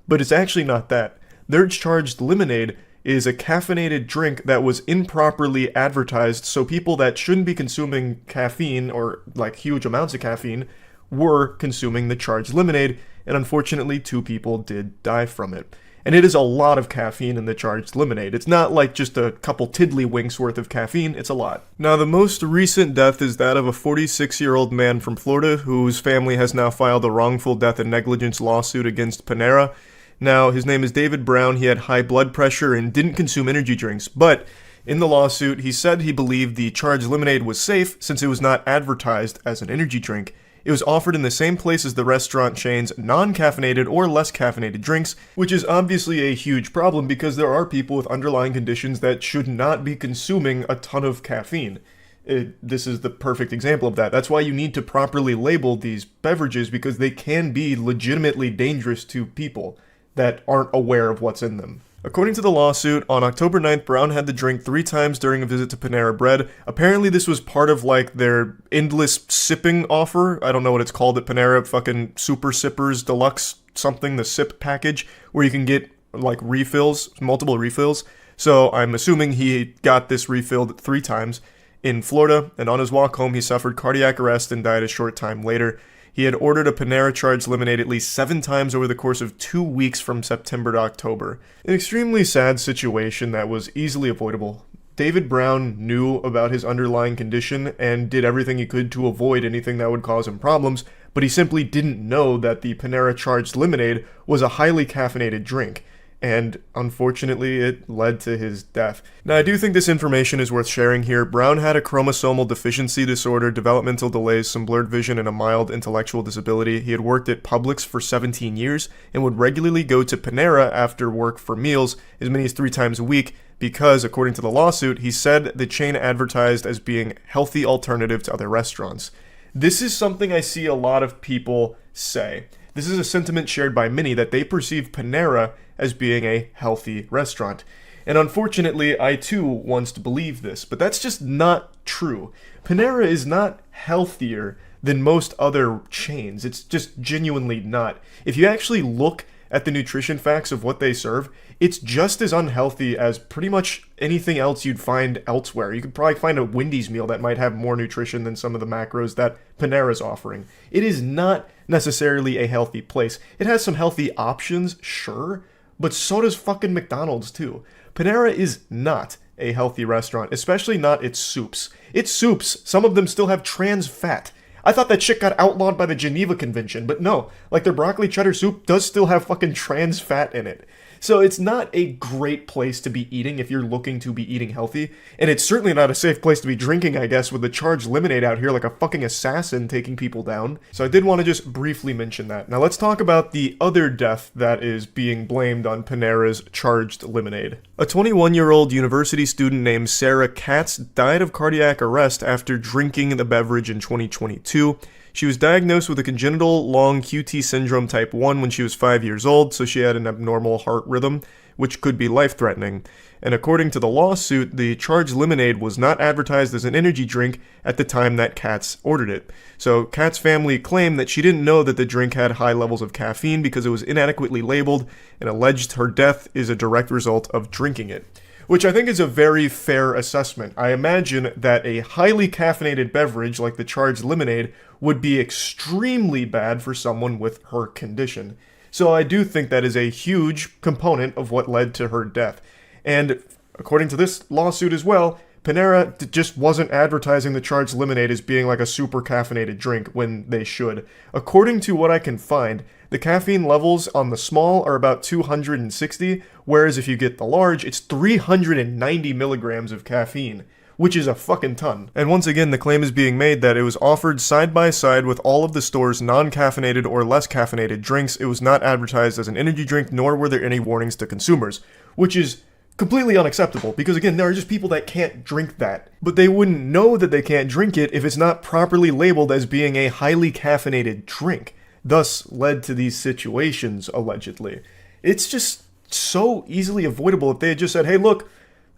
But it's actually not that. Their charged lemonade is a caffeinated drink that was improperly advertised, so people that shouldn't be consuming caffeine or like huge amounts of caffeine were consuming the charged lemonade, and unfortunately 2 people did die from it. And it is a lot of caffeine in the charged lemonade. It's not like just a couple tiddlywinks worth of caffeine, it's a lot. Now, the most recent death is that of a 46-year-old man from Florida whose family has now filed a wrongful death and negligence lawsuit against Panera. Now, his name is David Brown. He had high blood pressure and didn't consume energy drinks, but in the lawsuit, he said he believed the charged lemonade was safe since it was not advertised as an energy drink. It was offered in the same place as the restaurant chain's non-caffeinated or less caffeinated drinks, which is obviously a huge problem because there are people with underlying conditions that should not be consuming a ton of caffeine. This is the perfect example of that. That's why you need to properly label these beverages, because they can be legitimately dangerous to people that aren't aware of what's in them. According to the lawsuit, on October 9th, Brown had the drink 3 times during a visit to Panera Bread. Apparently this was part of like their endless sipping offer. I don't know what it's called at Panera, fucking Super Sippers Deluxe something, the sip package, where you can get like refills, multiple refills. So I'm assuming he got this refilled 3 times in Florida, and on his walk home he suffered cardiac arrest and died a short time later. He had ordered a Panera charged lemonade at least 7 times over the course of 2 weeks from September to October. An extremely sad situation that was easily avoidable. David Brown knew about his underlying condition and did everything he could to avoid anything that would cause him problems, but he simply didn't know that the Panera charged lemonade was a highly caffeinated drink. And unfortunately, it led to his death. Now, I do think this information is worth sharing here. Brown had a chromosomal deficiency disorder, developmental delays, some blurred vision, and a mild intellectual disability. He had worked at Publix for 17 years and would regularly go to Panera after work for meals as many as 3 times a week because, according to the lawsuit, he said the chain advertised as being a healthy alternative to other restaurants. This is something I see a lot of people say. This is a sentiment shared by many that they perceive Panera as being a healthy restaurant. And unfortunately, I too once believed this, but that's just not true. Panera is not healthier than most other chains. It's just genuinely not. If you actually look at the nutrition facts of what they serve, it's just as unhealthy as pretty much anything else you'd find elsewhere. You could probably find a Wendy's meal that might have more nutrition than some of the macros that Panera's offering. It is not necessarily a healthy place. It has some healthy options, sure, but so does fucking McDonald's too. Panera is not a healthy restaurant, especially not its soups. Its soups, some of them still have trans fat. I thought that shit got outlawed by the Geneva Convention, but no, like their broccoli cheddar soup does still have fucking trans fat in it. So it's not a great place to be eating if you're looking to be eating healthy, and it's certainly not a safe place to be drinking, I guess, with the charged lemonade out here like a fucking assassin taking people down. So I did want to just briefly mention that. Now let's talk about the other death that is being blamed on Panera's charged lemonade. A 21-year-old university student named Sarah Katz died of cardiac arrest after drinking the beverage in 2022. She was diagnosed with a congenital long QT syndrome type 1 when she was 5 years old, so she had an abnormal heart rhythm, which could be life-threatening. And according to the lawsuit, the charged lemonade was not advertised as an energy drink at the time that Katz ordered it. So Katz's family claimed that she didn't know that the drink had high levels of caffeine because it was inadequately labeled, and alleged her death is a direct result of drinking it. Which I think is a very fair assessment. I imagine that a highly caffeinated beverage like the charged lemonade would be extremely bad for someone with her condition. So I do think that is a huge component of what led to her death. And according to this lawsuit as well, Panera just wasn't advertising the charged lemonade as being like a super caffeinated drink when they should. According to what I can find, the caffeine levels on the small are about 260, whereas if you get the large, it's 390 milligrams of caffeine, which is a fucking ton. And once again, the claim is being made that it was offered side by side with all of the store's non-caffeinated or less caffeinated drinks. It was not advertised as an energy drink, nor were there any warnings to consumers, which is completely unacceptable, because again, there are just people that can't drink that. But they wouldn't know that they can't drink it if it's not properly labeled as being a highly caffeinated drink, thus led to these situations, allegedly. It's just so easily avoidable if they had just said, hey look,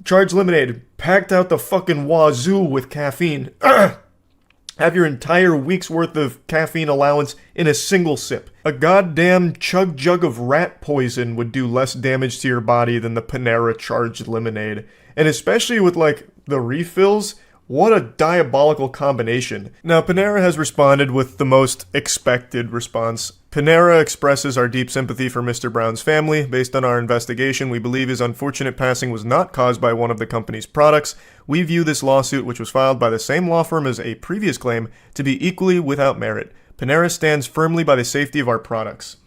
charged lemonade, packed out the fucking wazoo with caffeine. have your entire week's worth of caffeine allowance in a single sip. A goddamn chug jug of rat poison would do less damage to your body than the Panera charged lemonade. And especially with like the refills, what a diabolical combination. Now, Panera has responded with the most expected response. Panera expresses our deep sympathy for Mr. Brown's family. Based on our investigation, we believe his unfortunate passing was not caused by one of the company's products. We view this lawsuit, which was filed by the same law firm as a previous claim, to be equally without merit. Panera stands firmly by the safety of our products.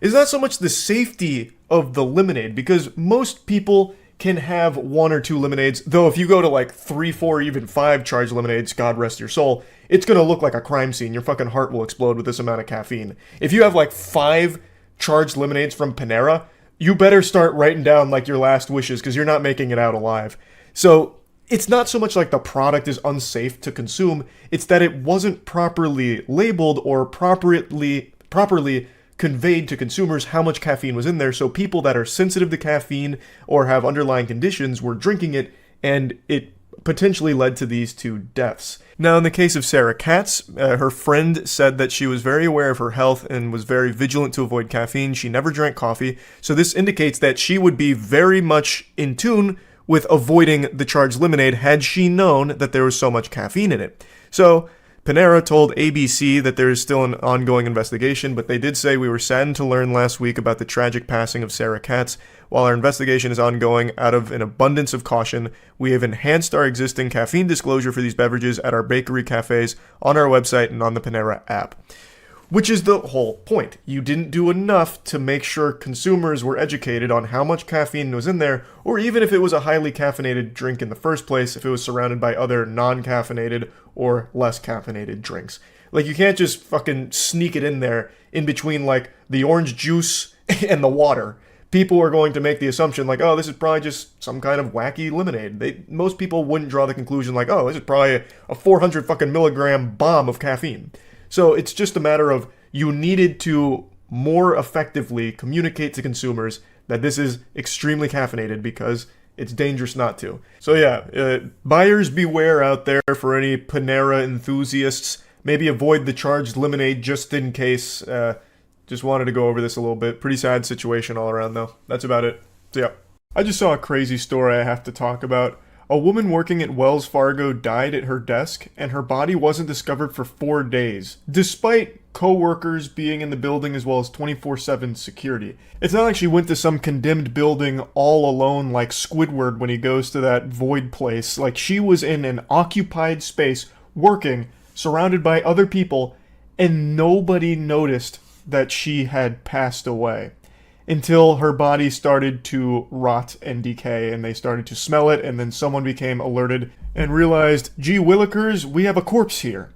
It's not so much the safety of the lemonade, because most people can have 1 or 2 lemonades, though if you go to like 3, 4, even 5 charged lemonades, God rest your soul, it's gonna look like a crime scene. Your fucking heart will explode with this amount of caffeine. If you have like 5 charged lemonades from Panera, you better start writing down like your last wishes, because you're not making it out alive. So it's not so much like the product is unsafe to consume, it's that it wasn't properly labeled or properly conveyed to consumers how much caffeine was in there, so people that are sensitive to caffeine or have underlying conditions were drinking it, and it potentially led to these 2 deaths. Now, in the case of Sarah Katz, her friend said that she was very aware of her health and was very vigilant to avoid caffeine. She never drank coffee, so this indicates that she would be very much in tune with avoiding the charged lemonade had she known that there was so much caffeine in it. So Panera told ABC that there is still an ongoing investigation, but they did say, we were saddened to learn last week about the tragic passing of Sarah Katz. While our investigation is ongoing, out of an abundance of caution, we have enhanced our existing caffeine disclosure for these beverages at our bakery cafes, on our website, and on the Panera app. Which is the whole point. You didn't do enough to make sure consumers were educated on how much caffeine was in there, or even if it was a highly caffeinated drink in the first place, if it was surrounded by other non-caffeinated or less caffeinated drinks. Like, you can't just fucking sneak it in there in between, like, the orange juice and the water. People are going to make the assumption, like, oh, this is probably just some kind of wacky lemonade. Most people wouldn't draw the conclusion, like, oh, this is probably a 400 fucking milligram bomb of caffeine. So it's just a matter of you needed to more effectively communicate to consumers that this is extremely caffeinated because it's dangerous not to. So yeah, buyers beware out there for any Panera enthusiasts. Maybe avoid the charged lemonade just in case. Just wanted to go over this a little bit. Pretty sad situation all around though. That's about it. So yeah. I just saw a crazy story I have to talk about. A woman working at Wells Fargo died at her desk, and her body wasn't discovered for 4 days, despite co-workers being in the building as well as 24/7 security. It's not like she went to some condemned building all alone like Squidward when he goes to that void place. Like, she was in an occupied space, working, surrounded by other people, and nobody noticed that she had passed away. Until her body started to rot and decay, and they started to smell it, and then someone became alerted and realized, gee willikers, we have a corpse here.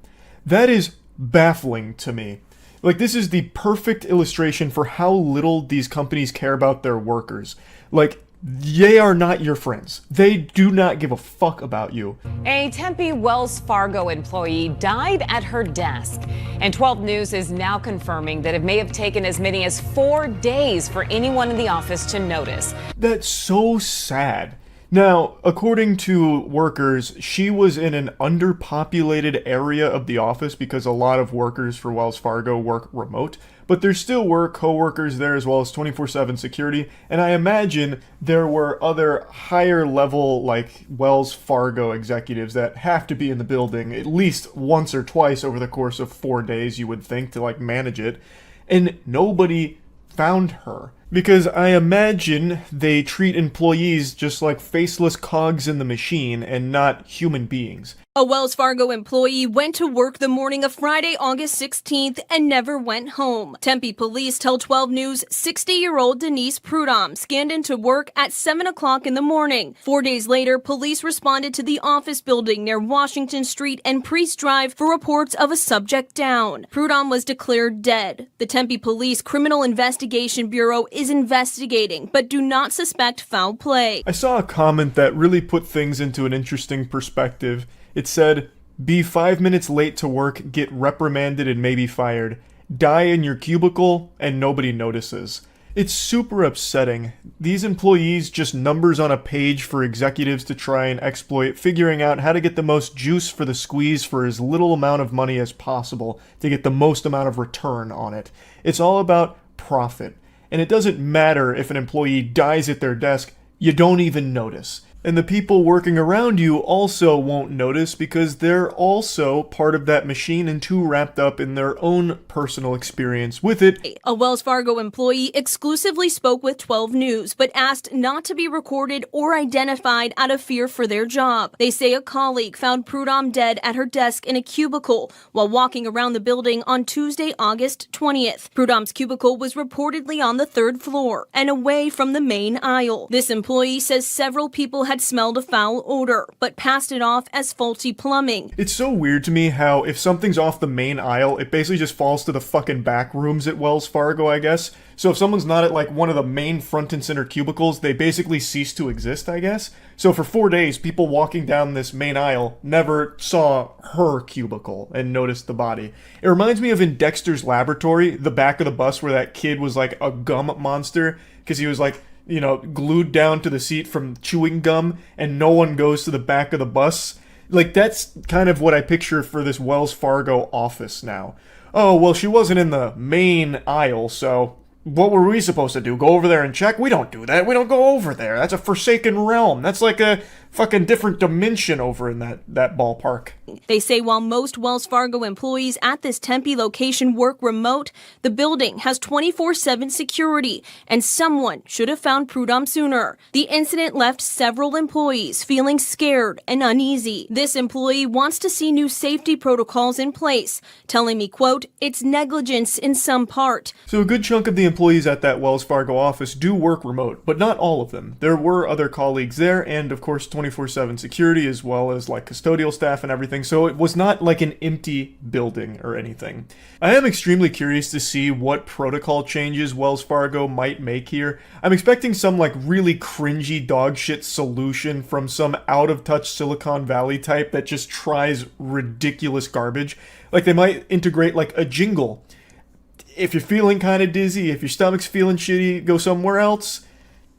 That is baffling to me. Like, this is the perfect illustration for how little these companies care about their workers. Like, they are not your friends. They do not give a fuck about you. A Tempe Wells Fargo employee died at her desk. And 12 News is now confirming that it may have taken as many as 4 days for anyone in the office to notice. That's so sad. Now, according to workers, she was in an underpopulated area of the office because a lot of workers for Wells Fargo work remote, but there still were co-workers there as well as 24/7 security, and I imagine there were other higher level, like, Wells Fargo executives that have to be in the building at least once or twice over the course of 4 days, you would think, to, like, manage it, and nobody found her. Because I imagine they treat employees just like faceless cogs in the machine and not human beings. A Wells Fargo employee went to work the morning of Friday, August 16th and never went home. Tempe police tell 12 News 60-year-old Denise Prudhomme scanned into work at 7 o'clock in the morning. 4 days later, police responded to the office building near Washington Street and Priest Drive for reports of a subject down. Prudhomme was declared dead. The Tempe Police Criminal Investigation Bureau is investigating, but do not suspect foul play. I saw a comment that really put things into an interesting perspective. It said, be 5 minutes late to work, get reprimanded and maybe fired. Die in your cubicle and nobody notices. It's super upsetting. These employees just numbers on a page for executives to try and exploit, figuring out how to get the most juice for the squeeze for as little amount of money as possible to get the most amount of return on it. It's all about profit. And it doesn't matter if an employee dies at their desk, you don't even notice. And the people working around you also won't notice because they're also part of that machine and too wrapped up in their own personal experience with it. A Wells Fargo employee exclusively spoke with 12 News, but asked not to be recorded or identified out of fear for their job. They say a colleague found Prudhomme dead at her desk in a cubicle while walking around the building on Tuesday, August 20th. Prudhomme's cubicle was reportedly on the 3rd floor and away from the main aisle. This employee says several people had smelled a foul odor, but passed it off as faulty plumbing. It's so weird to me how if something's off the main aisle, it basically just falls to the fucking back rooms at Wells Fargo, I guess. So if someone's not at like one of the main front and center cubicles, they basically cease to exist, I guess. So for 4 days, people walking down this main aisle never saw her cubicle and noticed the body. It reminds me of in Dexter's Laboratory, the back of the bus where that kid was like a gum monster, because he was like, you know, glued down to the seat from chewing gum, and no one goes to the back of the bus. Like, that's kind of what I picture for this Wells Fargo office now. Oh, well, she wasn't in the main aisle, so what were we supposed to do? Go over there and check? We don't do that. We don't go over there. That's a forsaken realm. That's like a fucking different dimension over in that ballpark. They say while most Wells Fargo employees at this Tempe location work remote, the building has 24/7 security, and someone should have found Prudhomme sooner. The incident left several employees feeling scared and uneasy. This employee wants to see new safety protocols in place, telling me, quote, "It's negligence in some part." So a good chunk of the employees at that Wells Fargo office do work remote, but not all of them. There were other colleagues there, and of course 24/7 security, as well as like custodial staff and everything, so it was not like an empty building or anything. I am extremely curious to see what protocol changes Wells Fargo might make here. I'm expecting some like really cringy dogshit solution from some out-of-touch Silicon Valley type that just tries ridiculous garbage. Like they might integrate like a jingle. If you're feeling kind of dizzy, if your stomach's feeling shitty, go somewhere else.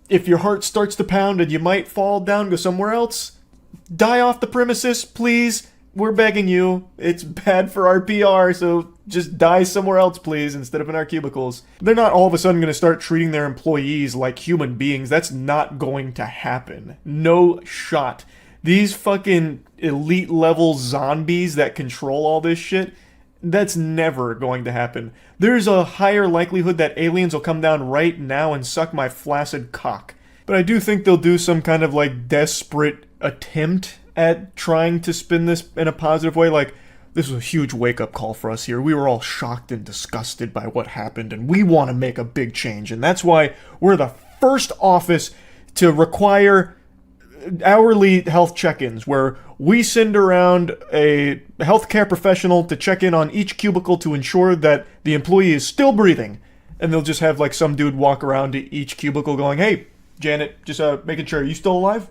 If your heart starts to pound and you might fall down, go somewhere else. Die off the premises, please. We're begging you. It's bad for our PR, so just die somewhere else, please, instead of in our cubicles. They're not all of a sudden going to start treating their employees like human beings. That's not going to happen. No shot. These fucking elite level zombies that control all this shit, that's never going to happen. There's a higher likelihood that aliens will come down right now and suck my flaccid cock. But I do think they'll do some kind of like desperate attempt at trying to spin this in a positive way. Like, this was a huge wake-up call for us here. We were all shocked and disgusted by what happened, and we want to make a big change. And that's why we're the first office to require hourly health check-ins, where we send around a healthcare professional to check in on each cubicle to ensure that the employee is still breathing. And they'll just have like some dude walk around to each cubicle going, "Hey, Janet, just making sure, are you still alive?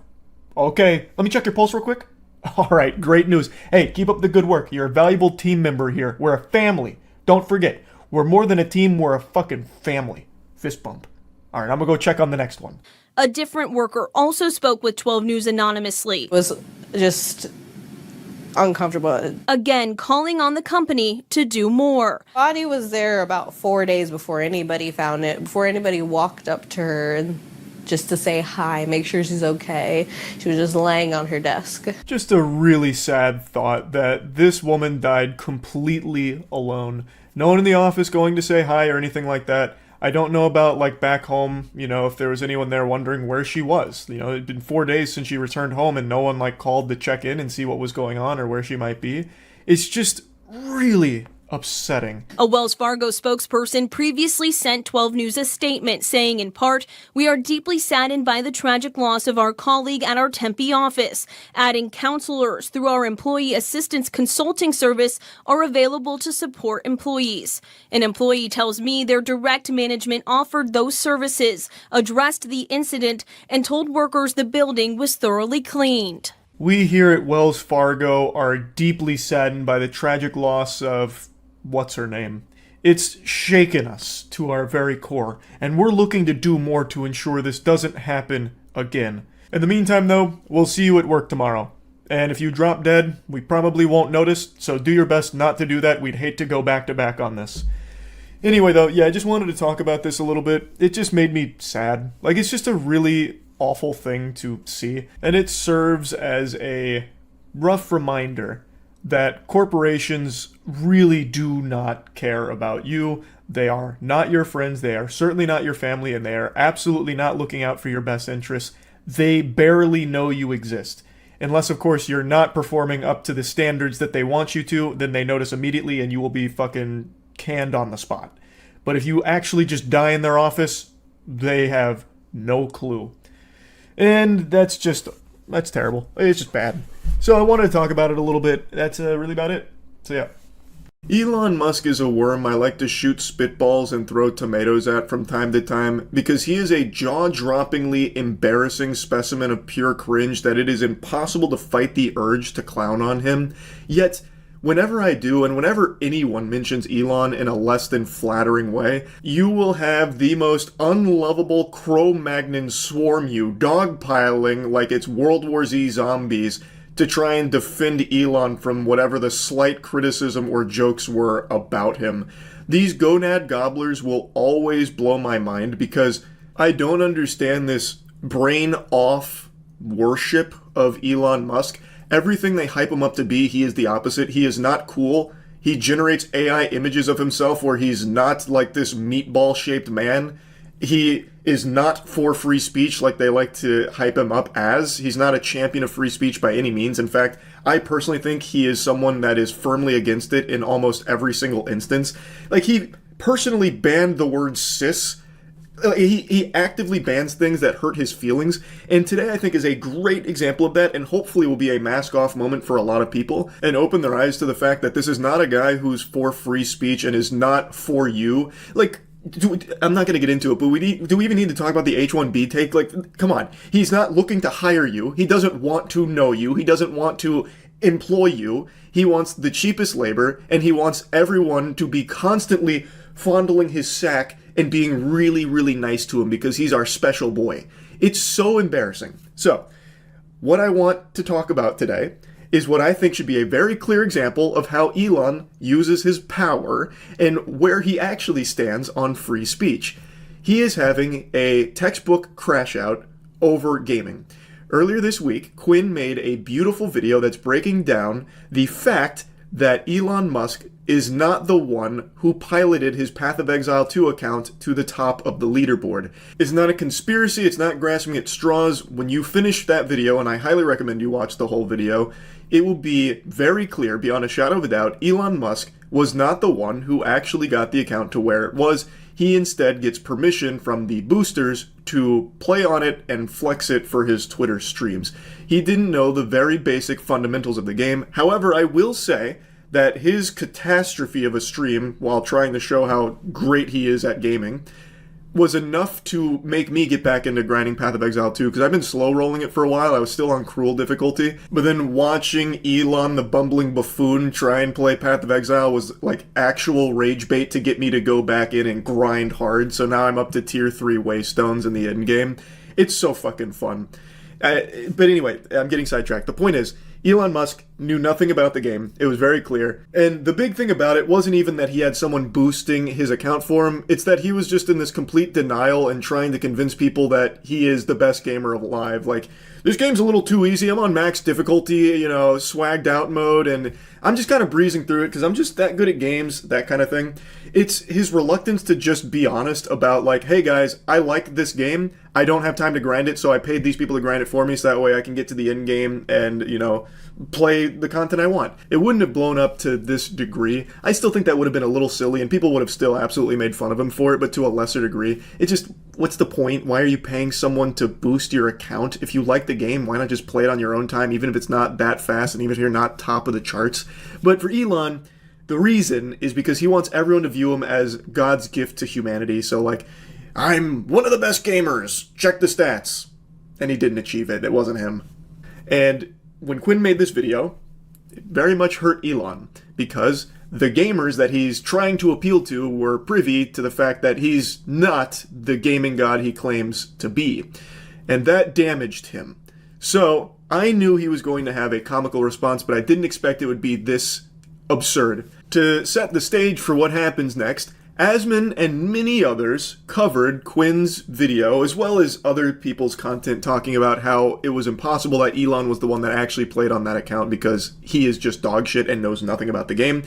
Okay, let me check your pulse real quick." All right, great news. Hey, keep up the good work. You're a valuable team member here. We're a family. Don't forget, we're more than a team, we're a fucking family. Fist bump. All right, I'm gonna go check on the next one. A different worker also spoke with 12 News anonymously. It was just uncomfortable. Again, calling on the company to do more. Body was there about 4 days before anybody found it, before anybody walked up to her and just to say hi, make sure she's okay. She was just laying on her desk. Just a really sad thought that this woman died completely alone. No one in the office going to say hi or anything like that. I don't know about, like, back home, you know, if there was anyone there wondering where she was. You know, it'd been 4 days since she returned home and no one, like, called to check in and see what was going on or where she might be. It's just really upsetting. A Wells Fargo spokesperson previously sent 12 News a statement saying, in part, "We are deeply saddened by the tragic loss of our colleague at our Tempe office," adding counselors through our employee assistance consulting service are available to support employees. An employee tells me their direct management offered those services, addressed the incident, and told workers the building was thoroughly cleaned. We here at Wells Fargo are deeply saddened by the tragic loss of what's her name. It's shaken us to our very core, and we're looking to do more to ensure this doesn't happen again. In the meantime, though, we'll see you at work tomorrow. And if you drop dead, we probably won't notice, so do your best not to do that. We'd hate to go back to back on this. Anyway, though, yeah, I just wanted to talk about this a little bit. It just made me sad. Like, it's just a really awful thing to see, and it serves as a rough reminder that corporations really do not care about you. They are not your friends, they are certainly not your family, and they are absolutely not looking out for your best interests. They barely know you exist. Unless, of course, you're not performing up to the standards that they want you to, then they notice immediately and you will be fucking canned on the spot. But if you actually just die in their office, they have no clue. And that's terrible. It's just bad. So I wanted to talk about it a little bit. That's really about it. So yeah. Elon Musk is a worm I like to shoot spitballs and throw tomatoes at from time to time because he is a jaw-droppingly embarrassing specimen of pure cringe that it is impossible to fight the urge to clown on him. Yet, whenever I do, and whenever anyone mentions Elon in a less than flattering way, you will have the most unlovable Cro-Magnon swarm you, dogpiling like it's World War Z zombies, to try and defend Elon from whatever the slight criticism or jokes were about him. These gonad gobblers will always blow my mind because I don't understand this brain-off worship of Elon Musk. Everything they hype him up to be, he is the opposite. He is not cool. He generates AI images of himself where he's not like this meatball-shaped man. He is not for free speech like they like to hype him up as. He's not a champion of free speech by any means. In fact, I personally think he is someone that is firmly against it in almost every single instance. Like, he personally banned the word cis. He actively bans things that hurt his feelings, and today I think is a great example of that, and hopefully will be a mask-off moment for a lot of people, and open their eyes to the fact that this is not a guy who's for free speech and is not for you. Like, I'm not going to get into it, but do we even need to talk about the H-1B take? Like, come on. He's not looking to hire you. He doesn't want to know you. He doesn't want to employ you. He wants the cheapest labor, and he wants everyone to be constantly fondling his sack and being really, really nice to him because he's our special boy. It's so embarrassing. So, what I want to talk about today is what I think should be a very clear example of how Elon uses his power and where he actually stands on free speech. He is having a textbook crash out over gaming. Earlier this week, Quinn made a beautiful video that's breaking down the fact that Elon Musk is not the one who piloted his Path of Exile 2 account to the top of the leaderboard. It's not a conspiracy, it's not grasping at straws. When you finish that video, and I highly recommend you watch the whole video, it will be very clear, beyond a shadow of a doubt, Elon Musk was not the one who actually got the account to where it was. He instead gets permission from the boosters to play on it and flex it for his Twitter streams. He didn't know the very basic fundamentals of the game. However, I will say that his catastrophe of a stream, while trying to show how great he is at gaming, was enough to make me get back into grinding Path of Exile 2, because I've been slow rolling it for a while. I was still on cruel difficulty, but then watching Elon the bumbling buffoon try and play Path of Exile was like actual rage bait to get me to go back in and grind hard, so now I'm up to tier 3 waystones in the endgame. It's so fucking fun. But anyway, I'm getting sidetracked. The point is, Elon Musk knew nothing about the game. It was very clear. And the big thing about it wasn't even that he had someone boosting his account for him. It's that he was just in this complete denial and trying to convince people that he is the best gamer alive. Like, this game's a little too easy. I'm on max difficulty, swagged out mode, and I'm just kind of breezing through it because I'm just that good at games, that kind of thing. It's his reluctance to just be honest about, like, hey guys, I like this game. I don't have time to grind it, so I paid these people to grind it for me so that way I can get to the end game and, play the content I want. It wouldn't have blown up to this degree. I still think that would have been a little silly, and people would have still absolutely made fun of him for it, but to a lesser degree. It's just, what's the point? Why are you paying someone to boost your account? If you like the game, why not just play it on your own time, even if it's not that fast, and even if you're not top of the charts? But for Elon, the reason is because he wants everyone to view him as God's gift to humanity. So, like, I'm one of the best gamers. Check the stats. And he didn't achieve it. It wasn't him. And when Quinn made this video, it very much hurt Elon because the gamers that he's trying to appeal to were privy to the fact that he's not the gaming god he claims to be. And that damaged him. So, I knew he was going to have a comical response, but I didn't expect it would be this absurd. To set the stage for what happens next, Asman and many others covered Quinn's video, as well as other people's content talking about how it was impossible that Elon was the one that actually played on that account because he is just dog shit and knows nothing about the game.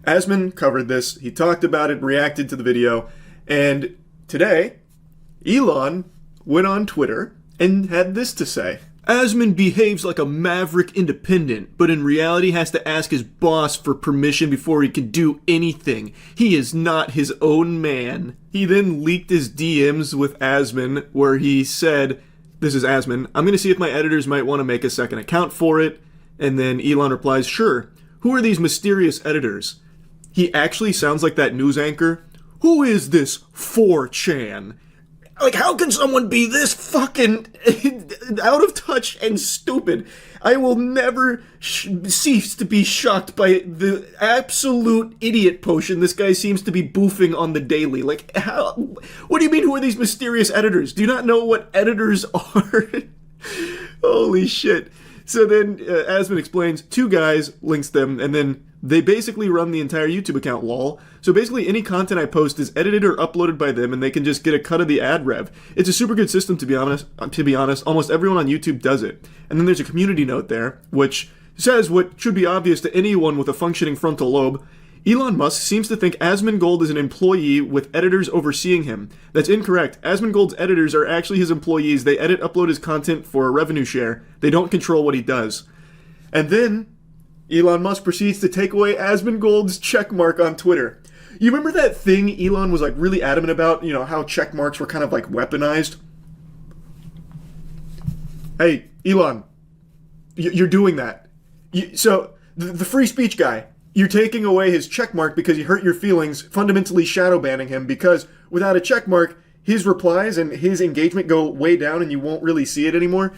Asman covered this, he talked about it, reacted to the video, and today, Elon went on Twitter and had this to say. Asman behaves like a maverick independent, but in reality has to ask his boss for permission before he can do anything. He is not his own man. He then leaked his DMs with Asman, where he said, this is Asman, I'm going to see if my editors might want to make a second account for it. And then Elon replies, sure. Who are these mysterious editors? He actually sounds like that news anchor. Who is this 4chan? Like, how can someone be this fucking out of touch and stupid? I will never cease to be shocked by the absolute idiot potion this guy seems to be boofing on the daily. Like, how? What do you mean, who are these mysterious editors? Do you not know what editors are? Holy shit. So then, Asman explains, two guys, links them, and then they basically run the entire YouTube account, lol. So basically any content I post is edited or uploaded by them and they can just get a cut of the ad rev. It's a super good system to be honest. Almost everyone on YouTube does it. And then there's a community note there, which says what should be obvious to anyone with a functioning frontal lobe. Elon Musk seems to think Asmongold is an employee with editors overseeing him. That's incorrect. Asmongold's editors are actually his employees. They edit, upload his content for a revenue share. They don't control what he does. And then Elon Musk proceeds to take away Asmongold's checkmark on Twitter. You remember that thing Elon was like really adamant about, you know, how checkmarks were kind of like weaponized? Hey, Elon, you're doing that. So, the free speech guy, you're taking away his checkmark because he hurt your feelings, fundamentally shadow banning him because without a checkmark, his replies and his engagement go way down and you won't really see it anymore.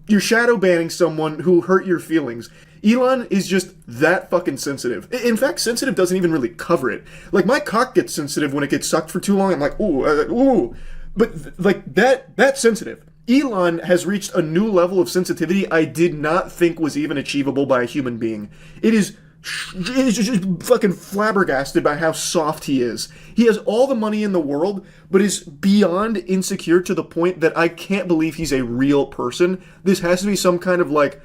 You're shadow banning someone who hurt your feelings. Elon is just that fucking sensitive. In fact, sensitive doesn't even really cover it. Like, my cock gets sensitive when it gets sucked for too long. I'm like, ooh. But, like, that's sensitive. Elon has reached a new level of sensitivity I did not think was even achievable by a human being. It is just fucking flabbergasted by how soft he is. He has all the money in the world, but is beyond insecure to the point that I can't believe he's a real person. This has to be some kind of, like,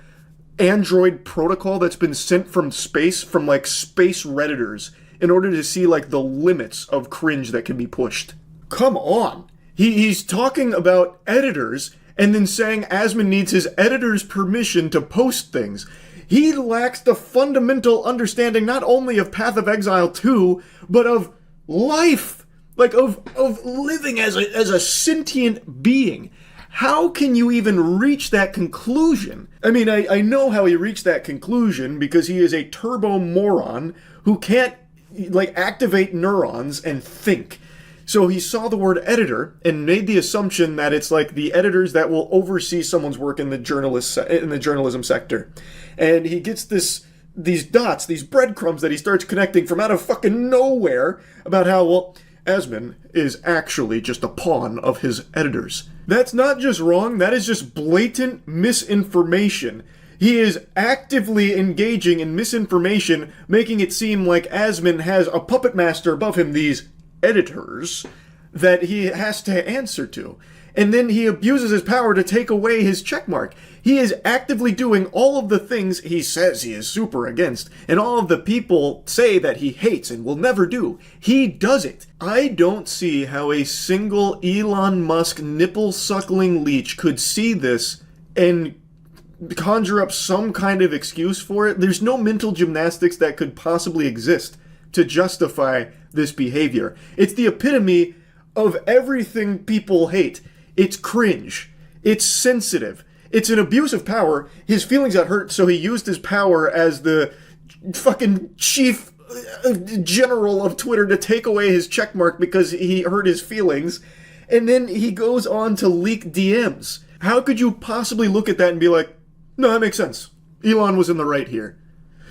Android protocol that's been sent from space, from like space redditors, in order to see like the limits of cringe that can be pushed. Come on! He's talking about editors and then saying Asman needs his editor's permission to post things. He lacks the fundamental understanding not only of Path of Exile 2, but of life! Like of living as a sentient being. How can you even reach that conclusion? I mean, I know how he reached that conclusion because he is a turbo moron who can't, like, activate neurons and think. So he saw the word editor and made the assumption that it's like the editors that will oversee someone's work in the journalism sector. And he gets these dots, these breadcrumbs that he starts connecting from out of fucking nowhere about how, well, Asman is actually just a pawn of his editors. That's not just wrong, that is just blatant misinformation. He is actively engaging in misinformation, making it seem like Asman has a puppet master above him, these editors, that he has to answer to. And then he abuses his power to take away his checkmark. He is actively doing all of the things he says he is super against, and all of the people say that he hates and will never do. He does it. I don't see how a single Elon Musk nipple-suckling leech could see this and conjure up some kind of excuse for it. There's no mental gymnastics that could possibly exist to justify this behavior. It's the epitome of everything people hate. It's cringe. It's sensitive. It's an abuse of power. His feelings got hurt, so he used his power as the fucking chief general of Twitter to take away his checkmark because he hurt his feelings. And then he goes on to leak DMs. How could you possibly look at that and be like, no, that makes sense. Elon was in the right here.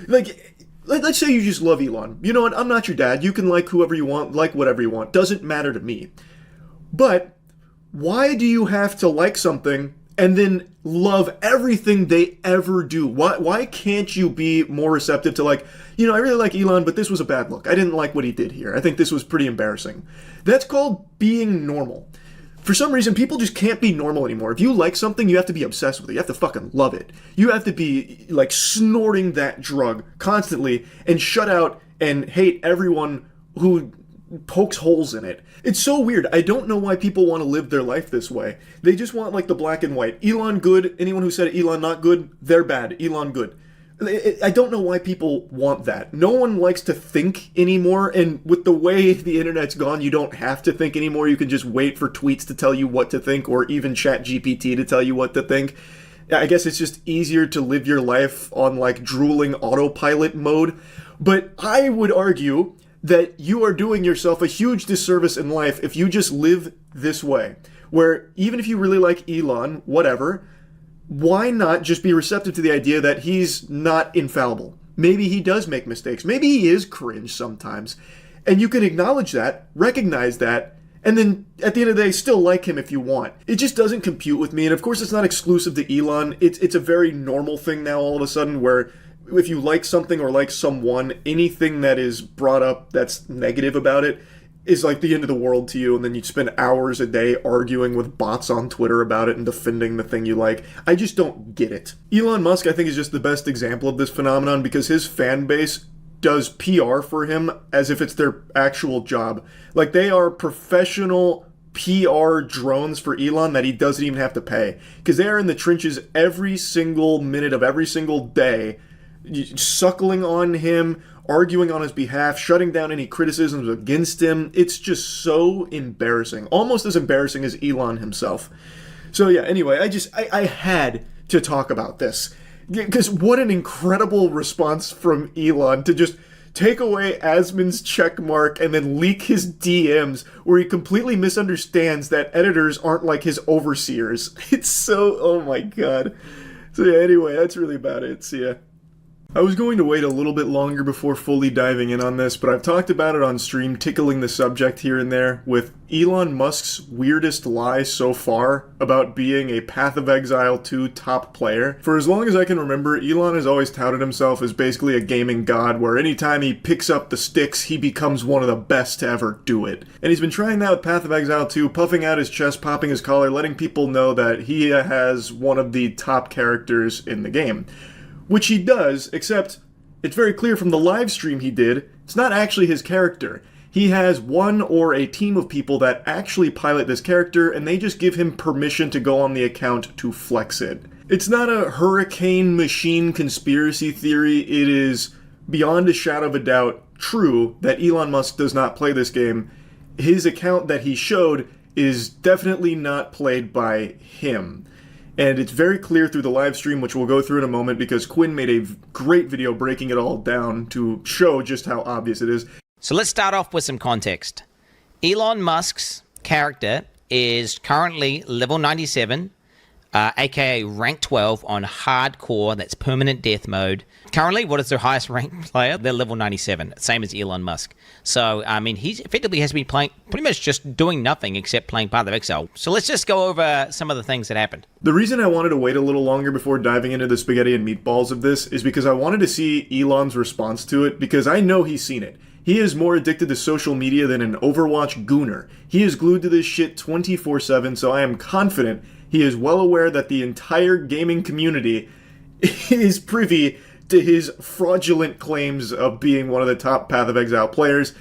Like, let's say you just love Elon. You know what? I'm not your dad. You can like whoever you want, like whatever you want. Doesn't matter to me. But why do you have to like something and then love everything they ever do? Why can't you be more receptive to, like, you know, I really like Elon, but this was a bad look. I didn't like what he did here. I think this was pretty embarrassing. That's called being normal. For some reason, people just can't be normal anymore. If you like something, you have to be obsessed with it. You have to fucking love it. You have to be, like, snorting that drug constantly and shut out and hate everyone who pokes holes in it. It's so weird. I don't know why people want to live their life this way. They just want, like, the black and white. Elon good. Anyone who said Elon not good, they're bad. Elon good. I don't know why people want that. No one likes to think anymore, and with the way the internet's gone, you don't have to think anymore. You can just wait for tweets to tell you what to think, or even chat GPT to tell you what to think. I guess it's just easier to live your life on, like, drooling autopilot mode. But I would argue that you are doing yourself a huge disservice in life if you just live this way, where even if you really like Elon, whatever, why not just be receptive to the idea that he's not infallible? Maybe he does make mistakes. Maybe he is cringe sometimes. And you can acknowledge that, recognize that, and then at the end of the day, still like him if you want. It just doesn't compute with me. And of course, it's not exclusive to Elon. It's a very normal thing now all of a sudden, where if you like something or like someone, anything that is brought up that's negative about it is like the end of the world to you, and then you spend hours a day arguing with bots on Twitter about it and defending the thing you like. I just don't get it. Elon Musk, I think, is just the best example of this phenomenon because his fan base does PR for him as if it's their actual job. Like, they are professional PR drones for Elon that he doesn't even have to pay, because they are in the trenches every single minute of every single day, suckling on him, arguing on his behalf, shutting down any criticisms against him. It's just so embarrassing. Almost as embarrassing as Elon himself. So yeah, anyway, I had to talk about this. Because what an incredible response from Elon to just take away Asmon's checkmark and then leak his DMs where he completely misunderstands that editors aren't like his overseers. It's so, oh my god. So yeah, anyway, that's really about it. See ya. I was going to wait a little bit longer before fully diving in on this, but I've talked about it on stream, tickling the subject here and there, with Elon Musk's weirdest lie so far about being a Path of Exile 2 top player. For as long as I can remember, Elon has always touted himself as basically a gaming god, where anytime he picks up the sticks, he becomes one of the best to ever do it. And he's been trying that with Path of Exile 2, puffing out his chest, popping his collar, letting people know that he has one of the top characters in the game. Which he does, except it's very clear from the live stream he did, it's not actually his character. He has one or a team of people that actually pilot this character, and they just give him permission to go on the account to flex it. It's not a hurricane machine conspiracy theory. It is beyond a shadow of a doubt true that Elon Musk does not play this game. His account that he showed is definitely not played by him. And it's very clear through the live stream, which we'll go through in a moment, because Quinn made a great video breaking it all down to show just how obvious it is. So let's start off with some context. Elon Musk's character is currently level 97, aka rank 12 on hardcore, that's permanent death mode. Currently, what is their highest ranked player? They're level 97, same as Elon Musk. So, I mean, he effectively has been playing, pretty much just doing nothing except playing Path of Exile. So let's just go over some of the things that happened. The reason I wanted to wait a little longer before diving into the spaghetti and meatballs of this is because I wanted to see Elon's response to it, because I know he's seen it. He is more addicted to social media than an Overwatch gooner. He is glued to this shit 24/7, so I am confident he is well aware that the entire gaming community is privy to his fraudulent claims of being one of the top Path of Exile players,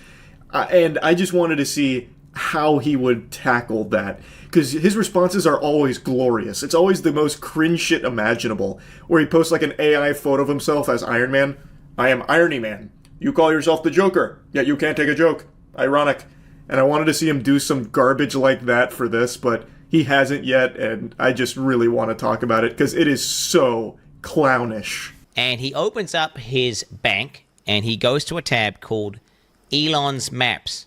and I just wanted to see how he would tackle that, because his responses are always glorious. It's always the most cringe shit imaginable, where he posts like an AI photo of himself as Iron Man. I am Irony Man. You call yourself the Joker, yet you can't take a joke. Ironic. And I wanted to see him do some garbage like that for this, but he hasn't yet, and I just really want to talk about it, because it is so clownish. And he opens up his bank, and he goes to a tab called Elon's Maps,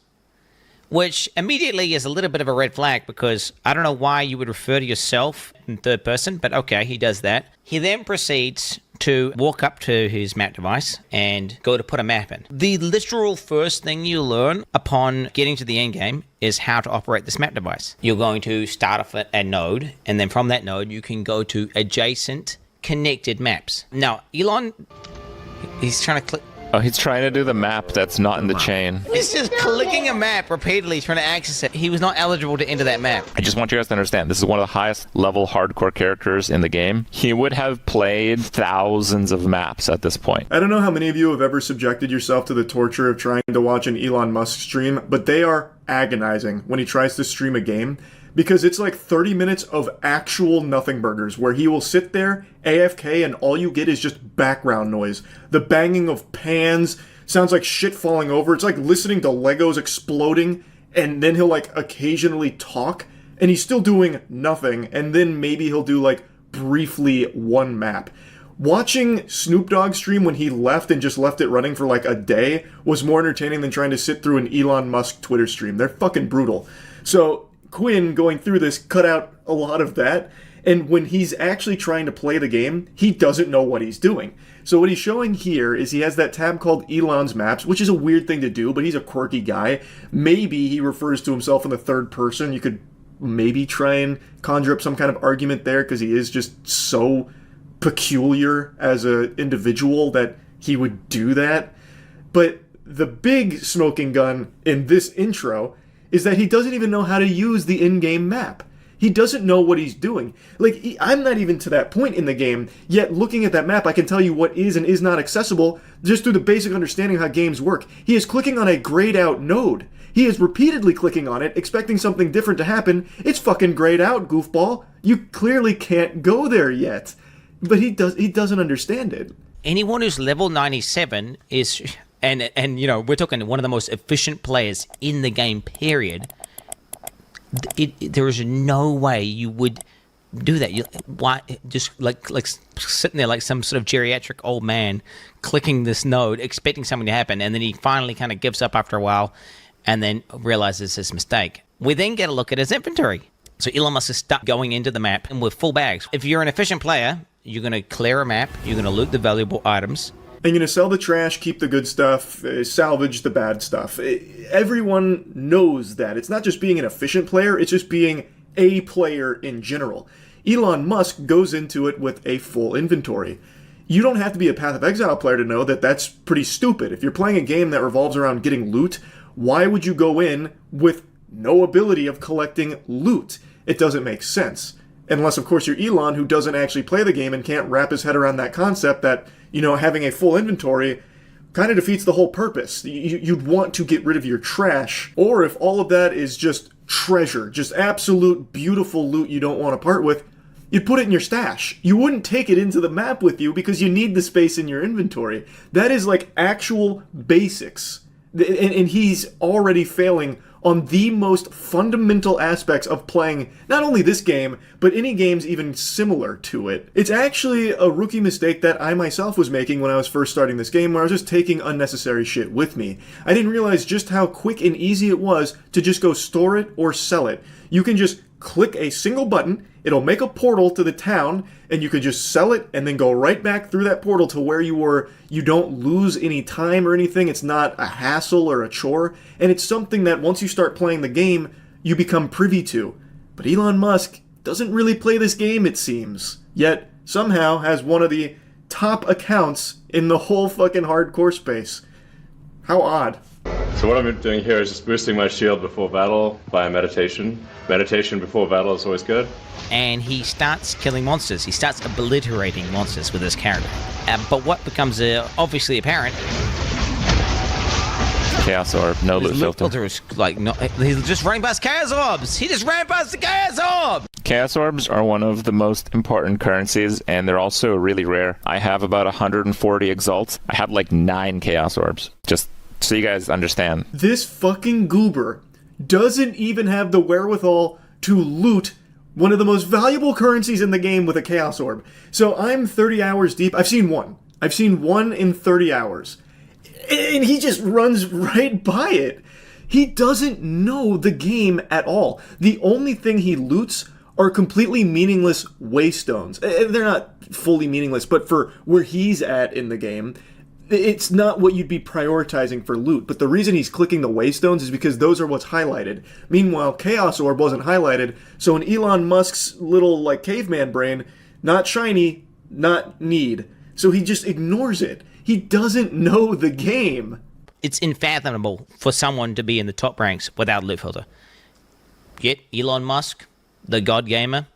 which immediately is a little bit of a red flag, because I don't know why you would refer to yourself in third person, but okay, he does that. He then proceeds to walk up to his map device and go to put a map in. The literal first thing you learn upon getting to the end game is how to operate this map device. You're going to start off at a node, and then from that node, you can go to adjacent connected maps. Now, Elon, he's trying to click. Oh, he's trying to do the map that's not in the chain. He's just clicking a map repeatedly, trying to access it. He was not eligible to enter that map. I just want you guys to understand, this is one of the highest level hardcore characters in the game. He would have played thousands of maps at this point. I don't know how many of you have ever subjected yourself to the torture of trying to watch an Elon Musk stream, but they are agonizing when he tries to stream a game, because it's like 30 minutes of actual nothing burgers where he will sit there AFK and all you get is just background noise. The banging of pans sounds like shit falling over. It's like listening to Legos exploding, and then he'll like occasionally talk and he's still doing nothing, and then maybe he'll do like briefly one map. Watching Snoop Dogg stream when he left and just left it running for like a day was more entertaining than trying to sit through an Elon Musk Twitter stream. They're fucking brutal. So Quinn, going through this, cut out a lot of that, and when he's actually trying to play the game, he doesn't know what he's doing. So what he's showing here is he has that tab called Elon's Maps, which is a weird thing to do, but he's a quirky guy. Maybe he refers to himself in the third person. You could maybe try and conjure up some kind of argument there, because he is just so peculiar as an individual that he would do that. But the big smoking gun in this intro is that he doesn't even know how to use the in-game map. He doesn't know what he's doing. Like, I'm not even to that point in the game, yet looking at that map, I can tell you what is and is not accessible just through the basic understanding of how games work. He is clicking on a grayed out node. He is repeatedly clicking on it, expecting something different to happen. It's fucking grayed out, goofball. You clearly can't go there yet. But he doesn't understand it. Anyone who's level 97 is... And you know, we're talking one of the most efficient players in the game, period. There is no way you would do that. Why just like sitting there like some sort of geriatric old man clicking this node, expecting something to happen, and then he finally kind of gives up after a while and then realizes his mistake. We then get a look at his inventory. So Elon Musk is stuck going into the map and with full bags. If you're an efficient player, you're going to clear a map, you're going to loot the valuable items, and you're going to sell the trash, keep the good stuff, salvage the bad stuff. Everyone knows that. It's not just being an efficient player, it's just being a player in general. Elon Musk goes into it with a full inventory. You don't have to be a Path of Exile player to know that that's pretty stupid. If you're playing a game that revolves around getting loot, why would you go in with no ability of collecting loot? It doesn't make sense. Unless, of course, you're Elon, who doesn't actually play the game and can't wrap his head around that concept that, you know, having a full inventory kind of defeats the whole purpose. You'd want to get rid of your trash. Or if all of that is just treasure, just absolute beautiful loot you don't want to part with, you'd put it in your stash. You wouldn't take it into the map with you because you need the space in your inventory. That is like actual basics. And he's already failing on the most fundamental aspects of playing not only this game, but any games even similar to it. It's actually a rookie mistake that I myself was making when I was first starting this game, where I was just taking unnecessary shit with me. I didn't realize just how quick and easy it was to just go store it or sell it. You can just click a single button, it'll make a portal to the town, and you can just sell it and then go right back through that portal to where you were. You don't lose any time or anything. It's not a hassle or a chore, and it's something that once you start playing the game, you become privy to. But Elon Musk doesn't really play this game, it seems, yet somehow has one of the top accounts in the whole fucking hardcore space. How odd. So what I'm doing here is just boosting my shield before battle via meditation. Meditation before battle is always good. And he starts killing monsters. He starts obliterating monsters with his character. But what becomes obviously apparent... Chaos Orb, no loot filter. Is like, no, he's just running past Chaos Orbs! He just ran past the Chaos Orb! Chaos Orbs are one of the most important currencies, and they're also really rare. I have about 140 Exalts. I have like 9 Chaos Orbs. Just so you guys understand. This fucking goober doesn't even have the wherewithal to loot one of the most valuable currencies in the game with a Chaos Orb. So I'm 30 hours deep. I've seen one. I've seen one in 30 hours. And he just runs right by it. He doesn't know the game at all. The only thing he loots are completely meaningless waystones. They're not fully meaningless, but for where he's at in the game, it's not what you'd be prioritizing for loot. But the reason he's clicking the waystones is because those are what's highlighted. Meanwhile, Chaos Orb wasn't highlighted, so in Elon Musk's little, like, caveman brain, not shiny, not need. So he just ignores it. He doesn't know the game. It's unfathomable for someone to be in the top ranks without a loot filter. Yet, Elon Musk, the god gamer,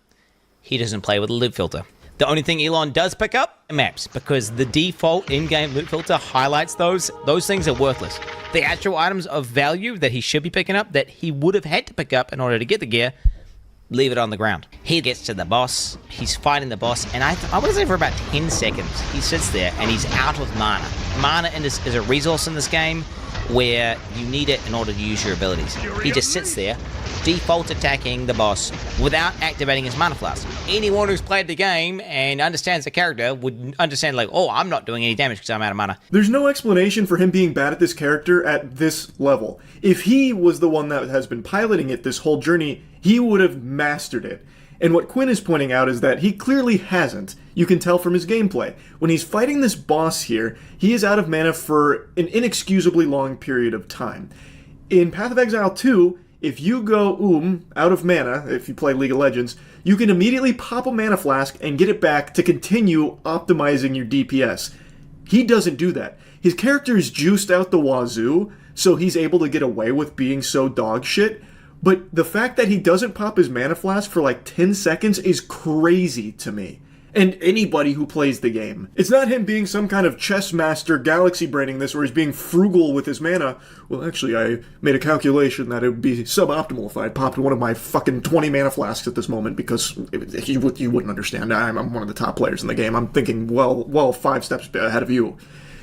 he doesn't play with a loot filter. The only thing Elon does pick up are maps, because the default in-game loot filter highlights those. Those things are worthless. The actual items of value that he should be picking up, that he would have had to pick up in order to get the gear, leave it on the ground. He gets to the boss, he's fighting the boss, and I want to say for about 10 seconds, he sits there and he's out of mana. Mana is a resource in this game where you need it in order to use your abilities. He just sits there, default attacking the boss without activating his mana flask. Anyone who's played the game and understands the character would understand, like, oh, I'm not doing any damage because I'm out of mana. There's no explanation for him being bad at this character at this level. If he was the one that has been piloting it this whole journey, he would have mastered it. And what Quinn is pointing out is that he clearly hasn't. You can tell from his gameplay. When he's fighting this boss here, he is out of mana for an inexcusably long period of time. In Path of Exile 2, if you go out of mana, if you play League of Legends, you can immediately pop a mana flask and get it back to continue optimizing your DPS. He doesn't do that. His character is juiced out the wazoo, so he's able to get away with being so dog shit. But the fact that he doesn't pop his mana flask for like 10 seconds is crazy to me. And anybody who plays the game. It's not him being some kind of chess master galaxy braining this where he's being frugal with his mana. Well, actually, I made a calculation that it would be suboptimal if I had popped one of my fucking 20 mana flasks at this moment, because you wouldn't understand. I'm one of the top players in the game. I'm thinking, well, 5 steps ahead of you.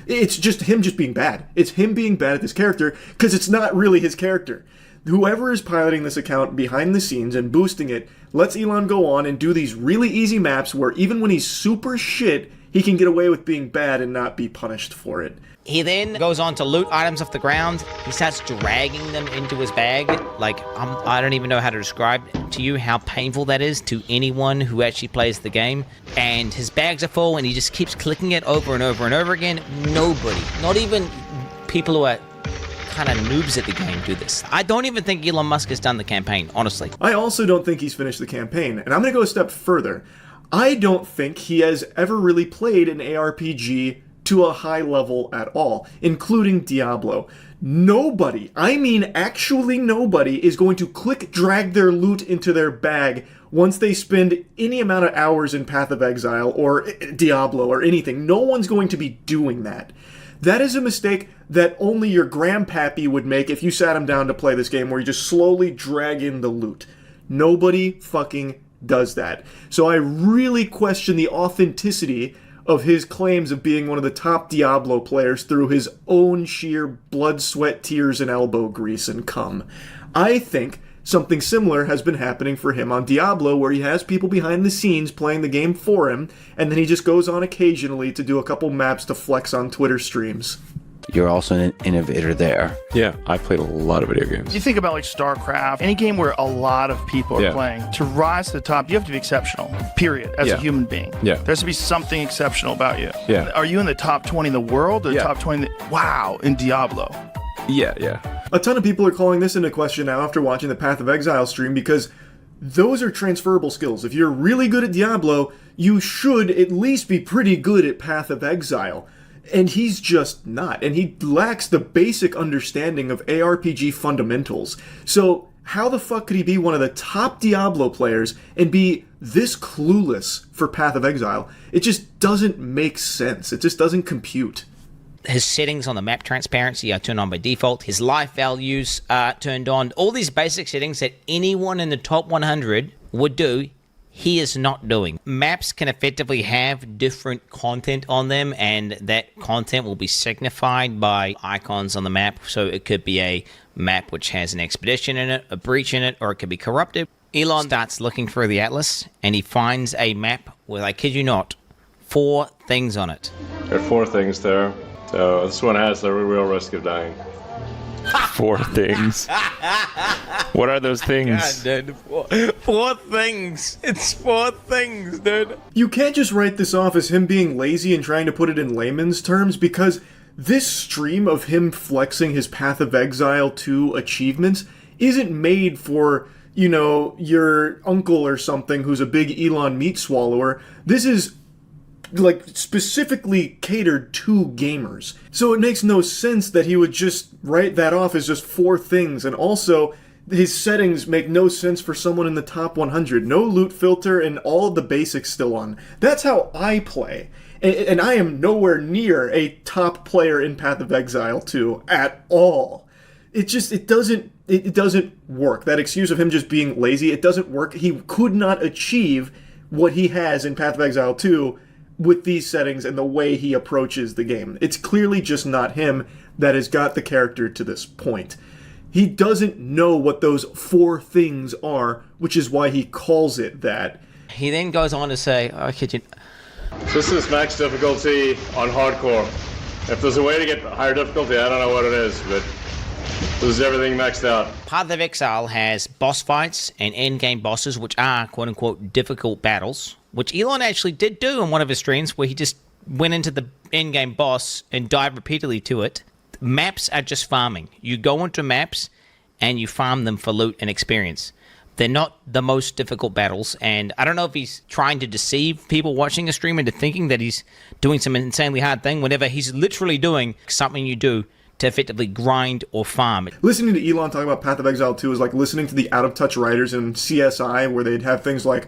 It's just him just being bad. It's him being bad at this character, because it's not really his character. Whoever is piloting this account behind the scenes and boosting it lets Elon go on and do these really easy maps where even when he's super shit, he can get away with being bad and not be punished for it. He then goes on to loot items off the ground. He starts dragging them into his bag. Like, I don't even know how to describe to you how painful that is to anyone who actually plays the game. And his bags are full and he just keeps clicking it over and over and over again. Nobody, not even people who are kind of noobs at the game, do this. I don't even think Elon Musk has done the campaign, honestly. I also don't think he's finished the campaign, and I'm going to go a step further. I don't think he has ever really played an ARPG to a high level at all, including Diablo. Nobody, I mean actually nobody, is going to drag their loot into their bag once they spend any amount of hours in Path of Exile or Diablo or anything. No one's going to be doing that. That is a mistake that only your grandpappy would make if you sat him down to play this game, where you just slowly drag in the loot. Nobody fucking does that. So I really question the authenticity of his claims of being one of the top Diablo players through his own sheer blood, sweat, tears, and elbow grease and cum. I think something similar has been happening for him on Diablo, where he has people behind the scenes playing the game for him, and then he just goes on occasionally to do a couple maps to flex on Twitter streams. You're also an innovator there. Yeah, I've played a lot of video games. You think about like StarCraft, any game where a lot of people are playing. To rise to the top, you have to be exceptional, period, as a human being. Yeah. There has to be something exceptional about you. Yeah. Are you in the top 20 in the world, or the top 20 wow, in Diablo? Yeah. A ton of people are calling this into question now after watching the Path of Exile stream, because those are transferable skills. If you're really good at Diablo, you should at least be pretty good at Path of Exile. And he's just not. And he lacks the basic understanding of ARPG fundamentals. So how the fuck could he be one of the top Diablo players and be this clueless for Path of Exile? It just doesn't make sense. It just doesn't compute. His settings on the map transparency are turned on by default. His life values are turned on. All these basic settings that anyone in the top 100 would do, he is not doing. Maps can effectively have different content on them, and that content will be signified by icons on the map. So it could be a map which has an expedition in it, a breach in it, or it could be corrupted. Elon starts looking through the atlas, and he finds a map with, I kid you not, 4 things on it. There are 4 things there. So this one has a real risk of dying. 4 things. What are those things? God, dude. Four things. It's 4 things, dude. You can't just write this off as him being lazy and trying to put it in layman's terms, because this stream of him flexing his Path of Exile 2 achievements isn't made for, you know, your uncle or something who's a big Elon meat swallower. This is like specifically catered to gamers. So it makes no sense that he would just write that off as just 4 things. And also, his settings make no sense for someone in the top 100. No loot filter and all of the basics still on. That's how I play. And I am nowhere near a top player in Path of Exile 2 at all. It doesn't work. That excuse of him just being lazy, it doesn't work. He could not achieve what he has in Path of Exile 2 with these settings and the way he approaches the game. It's clearly just not him that has got the character to this point. He doesn't know what those 4 things are, which is why he calls it that. He then goes on to say, This is max difficulty on hardcore. If there's a way to get higher difficulty, I don't know what it is, but this is everything maxed out. Path of Exile has boss fights and end-game bosses, which are quote-unquote difficult battles, which Elon actually did do in one of his streams, where he just went into the end-game boss and died repeatedly to it. Maps are just farming. You go into maps and you farm them for loot and experience. They're not the most difficult battles, and I don't know if he's trying to deceive people watching a stream into thinking that he's doing some insanely hard thing, whenever he's literally doing something you do to effectively grind or farm. Listening to Elon talk about Path of Exile 2 is like listening to the out-of-touch writers in CSI, where they'd have things like,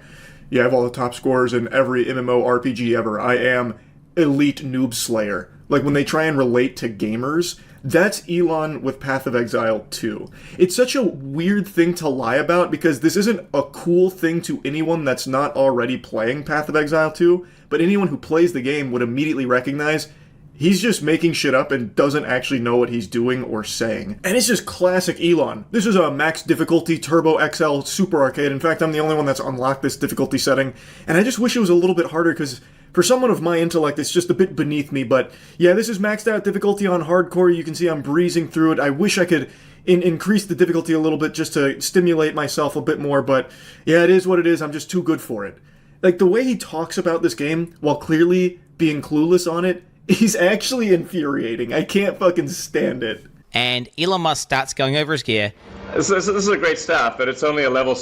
yeah, I have all the top scores in every MMORPG ever. I am elite noob slayer. Like, when they try and relate to gamers, that's Elon with Path of Exile 2. It's such a weird thing to lie about, because this isn't a cool thing to anyone that's not already playing Path of Exile 2, but anyone who plays the game would immediately recognize he's just making shit up and doesn't actually know what he's doing or saying. And it's just classic Elon. This is a max difficulty Turbo XL Super Arcade. In fact, I'm the only one that's unlocked this difficulty setting, and I just wish it was a little bit harder, because for someone of my intellect, it's just a bit beneath me. But yeah, this is maxed out difficulty on hardcore. You can see I'm breezing through it. I wish I could increase the difficulty a little bit just to stimulate myself a bit more, but yeah, it is what it is. I'm just too good for it. Like, the way he talks about this game, while clearly being clueless on it, he's actually infuriating. I can't fucking stand it. And Elon Musk starts going over his gear. This is a great staff, but it's only a level,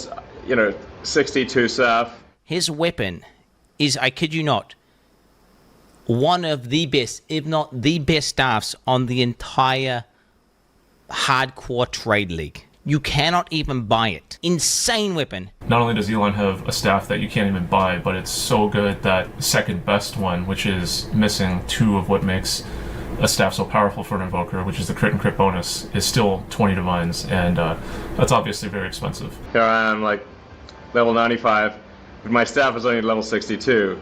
62 staff. His weapon is, I kid you not, one of the best, if not the best staffs on the entire hardcore trade league. You cannot even buy it. Insane weapon. Not only does Elon have a staff that you can't even buy, but it's so good that second best one, which is missing 2 of what makes a staff so powerful for an invoker, which is the crit and crit bonus, is still 20 divines, and that's obviously very expensive. Here I am, like, level 95, but my staff is only level 62.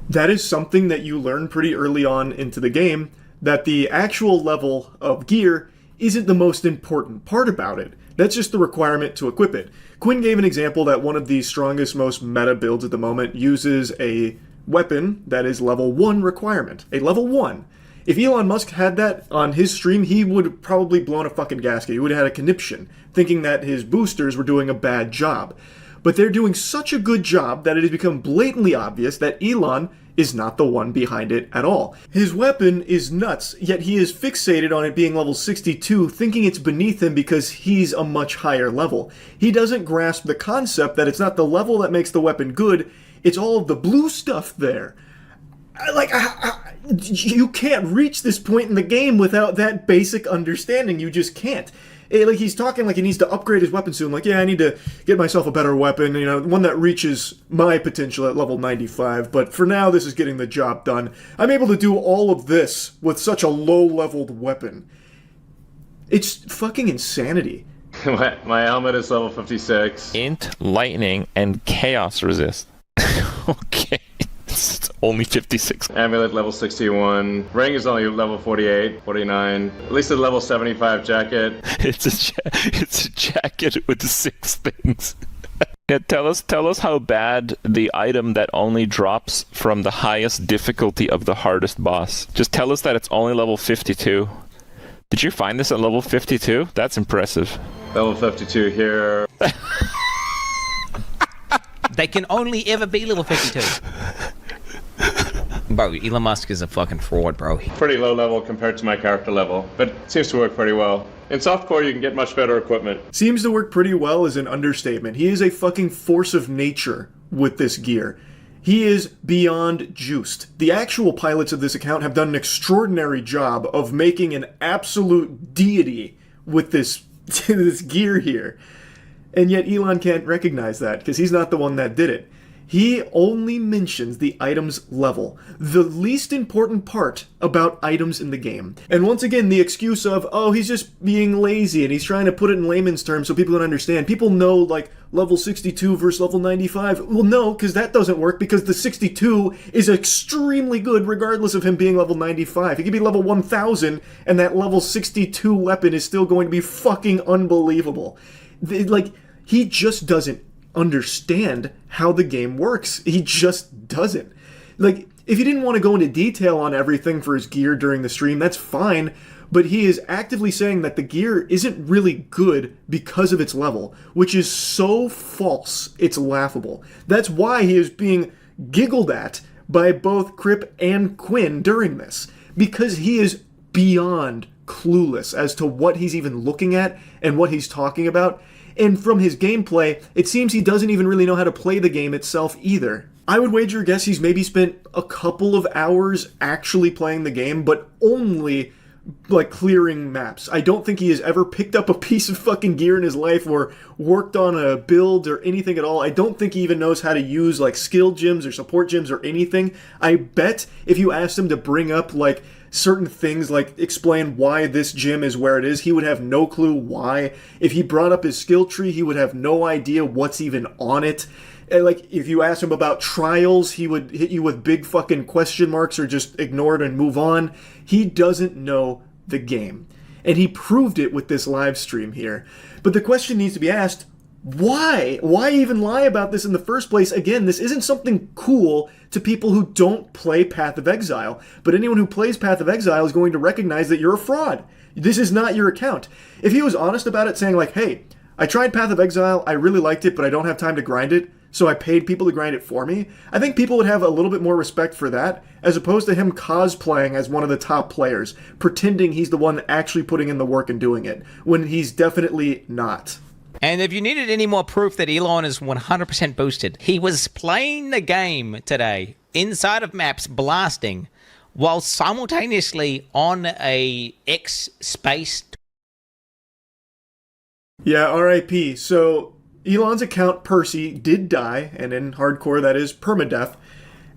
That is something that you learn pretty early on into the game, that the actual level of gear isn't the most important part about it. That's just the requirement to equip it. Quinn gave an example that one of the strongest, most meta builds at the moment uses a weapon that is level 1 requirement. A level 1. If Elon Musk had that on his stream, he would have probably blown a fucking gasket. He would have had a conniption, thinking that his boosters were doing a bad job. But they're doing such a good job that it has become blatantly obvious that Elon is not the one behind it at all. His weapon is nuts, yet he is fixated on it being level 62, thinking it's beneath him because he's a much higher level. He doesn't grasp the concept that it's not the level that makes the weapon good, it's all of the blue stuff there. You can't reach this point in the game without that basic understanding. You just can't. He's talking like he needs to upgrade his weapon soon. Like, yeah, I need to get myself a better weapon, one that reaches my potential at level 95. But for now, this is getting the job done. I'm able to do all of this with such a low-leveled weapon. It's fucking insanity. My helmet is level 56. Int, lightning, and chaos resist. Okay. It's only 56. Amulet level 61. Ring is only level 48, 49. At least a level 75 jacket. It's a jacket with 6 things. Yeah, tell us how bad the item that only drops from the highest difficulty of the hardest boss. Just tell us that it's only level 52. Did you find this at level 52? That's impressive. Level 52 here. They can only ever be level 52. Bro, Elon Musk is a fucking fraud, bro. Pretty low level compared to my character level, but it seems to work pretty well. In softcore, you can get much better equipment. Seems to work pretty well is an understatement. He is a fucking force of nature with this gear. He is beyond juiced. The actual pilots of this account have done an extraordinary job of making an absolute deity with this gear here. And yet Elon can't recognize that because he's not the one that did it. He only mentions the item's level, the least important part about items in the game. And once again, the excuse of, oh, he's just being lazy and he's trying to put it in layman's terms so people can understand. People know, like, level 62 versus level 95. Well, no, because that doesn't work because the 62 is extremely good regardless of him being level 95. He could be level 1000 and that level 62 weapon is still going to be fucking unbelievable. He just doesn't understand how the game works. He just doesn't. Like, if he didn't want to go into detail on everything for his gear during the stream, that's fine, but he is actively saying that the gear isn't really good because of its level, which is so false, it's laughable. That's why he is being giggled at by both Crip and Quinn during this, because he is beyond clueless as to what he's even looking at and what he's talking about. And from his gameplay, it seems he doesn't even really know how to play the game itself either. I would wager a guess he's maybe spent a couple of hours actually playing the game, but only, like, clearing maps. I don't think he has ever picked up a piece of fucking gear in his life or worked on a build or anything at all. I don't think he even knows how to use, like, skill gems or support gems or anything. I bet if you asked him to bring up, like, certain things, like explain why this gym is where it is, he would have no clue why. If he brought up his skill tree, he would have no idea what's even on it. And, like, if you asked him about trials, he would hit you with big fucking question marks or just ignore it and move on. He doesn't know the game. And he proved it with this live stream here. But the question needs to be asked, why? Why even lie about this in the first place? Again, this isn't something cool to people who don't play Path of Exile, but anyone who plays Path of Exile is going to recognize that you're a fraud. This is not your account. If he was honest about it, saying like, hey, I tried Path of Exile, I really liked it, but I don't have time to grind it, so I paid people to grind it for me, I think people would have a little bit more respect for that, as opposed to him cosplaying as one of the top players, pretending he's the one actually putting in the work and doing it, when he's definitely not. And if you needed any more proof that Elon is 100% boosted, he was playing the game today inside of maps blasting while simultaneously on a X space. Yeah, RIP. So Elon's account, Percy, did die, and in hardcore that is permadeath.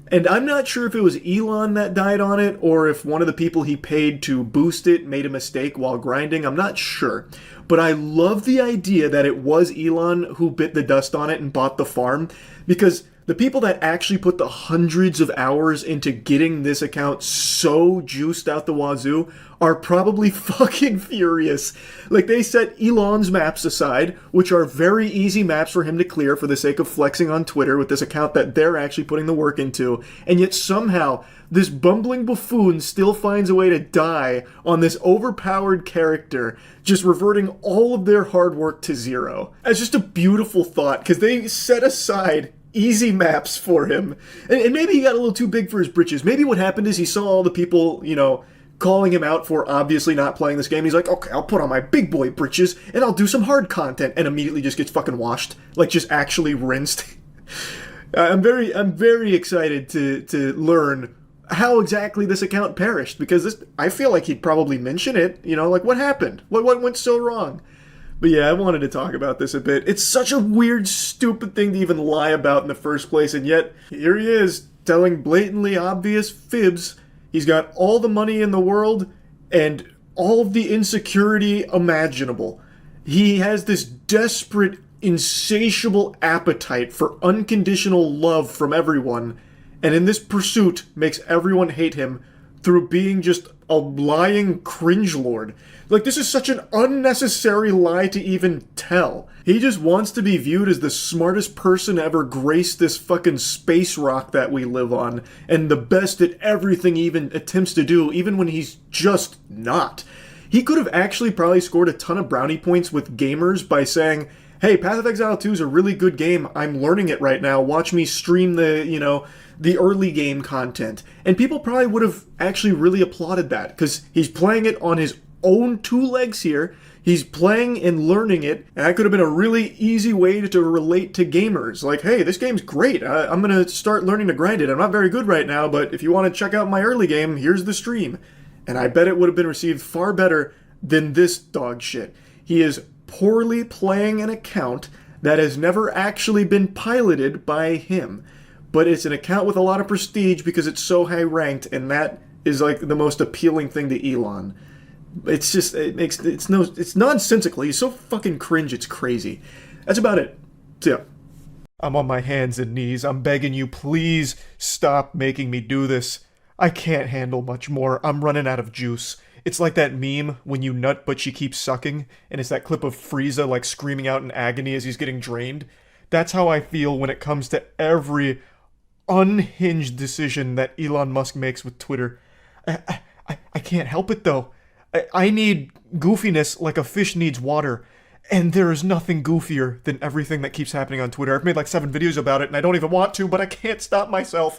And I'm not sure if it was Elon that died on it, or if one of the people he paid to boost it made a mistake while grinding. I'm not sure. But I love the idea that it was Elon who bit the dust on it and bought the farm, because the people that actually put the hundreds of hours into getting this account so juiced out the wazoo are probably fucking furious. Like, they set Elon's maps aside, which are very easy maps for him to clear for the sake of flexing on Twitter with this account that they're actually putting the work into, and yet somehow this bumbling buffoon still finds a way to die on this overpowered character, just reverting all of their hard work to zero. It's just a beautiful thought, because they set aside easy maps for him. And maybe he got a little too big for his britches. Maybe what happened is he saw all the people, calling him out for obviously not playing this game. He's like, okay, I'll put on my big boy britches and I'll do some hard content, and immediately just gets fucking washed. Like, just actually rinsed. I'm very excited to learn how exactly this account perished, because I feel like he'd probably mention it, like, what happened? What went so wrong? But yeah, I wanted to talk about this a bit. It's such a weird, stupid thing to even lie about in the first place, and yet here he is, telling blatantly obvious fibs. He's got all the money in the world and all of the insecurity imaginable. He has this desperate, insatiable appetite for unconditional love from everyone, and in this pursuit makes everyone hate him through being just a lying cringelord. Like, this is such an unnecessary lie to even tell. He just wants to be viewed as the smartest person to ever grace this fucking space rock that we live on, and the best at everything he even attempts to do, even when he's just not. He could have actually probably scored a ton of brownie points with gamers by saying, hey, Path of Exile 2 is a really good game. I'm learning it right now. Watch me stream the early game content. And people probably would have actually really applauded that, because he's playing it on his own two legs here. He's playing and learning it, and that could have been a really easy way to relate to gamers. Like, hey, this game's great. I'm going to start learning to grind it. I'm not very good right now, but if you want to check out my early game, here's the stream. And I bet it would have been received far better than this dog shit. He is poorly playing an account that has never actually been piloted by him. But it's an account with a lot of prestige because it's so high ranked, and that is like the most appealing thing to Elon. It's just, it's nonsensical. He's so fucking cringe, it's crazy. That's about it. So, yeah. I'm on my hands and knees. I'm begging you, please stop making me do this. I can't handle much more. I'm running out of juice. It's like that meme when you nut but she keeps sucking, and it's that clip of Frieza like screaming out in agony as he's getting drained. That's how I feel when it comes to every unhinged decision that Elon Musk makes with Twitter. I can't help it though. I need goofiness like a fish needs water, and there is nothing goofier than everything that keeps happening on Twitter. I've made like 7 videos about it, and I don't even want to, but I can't stop myself.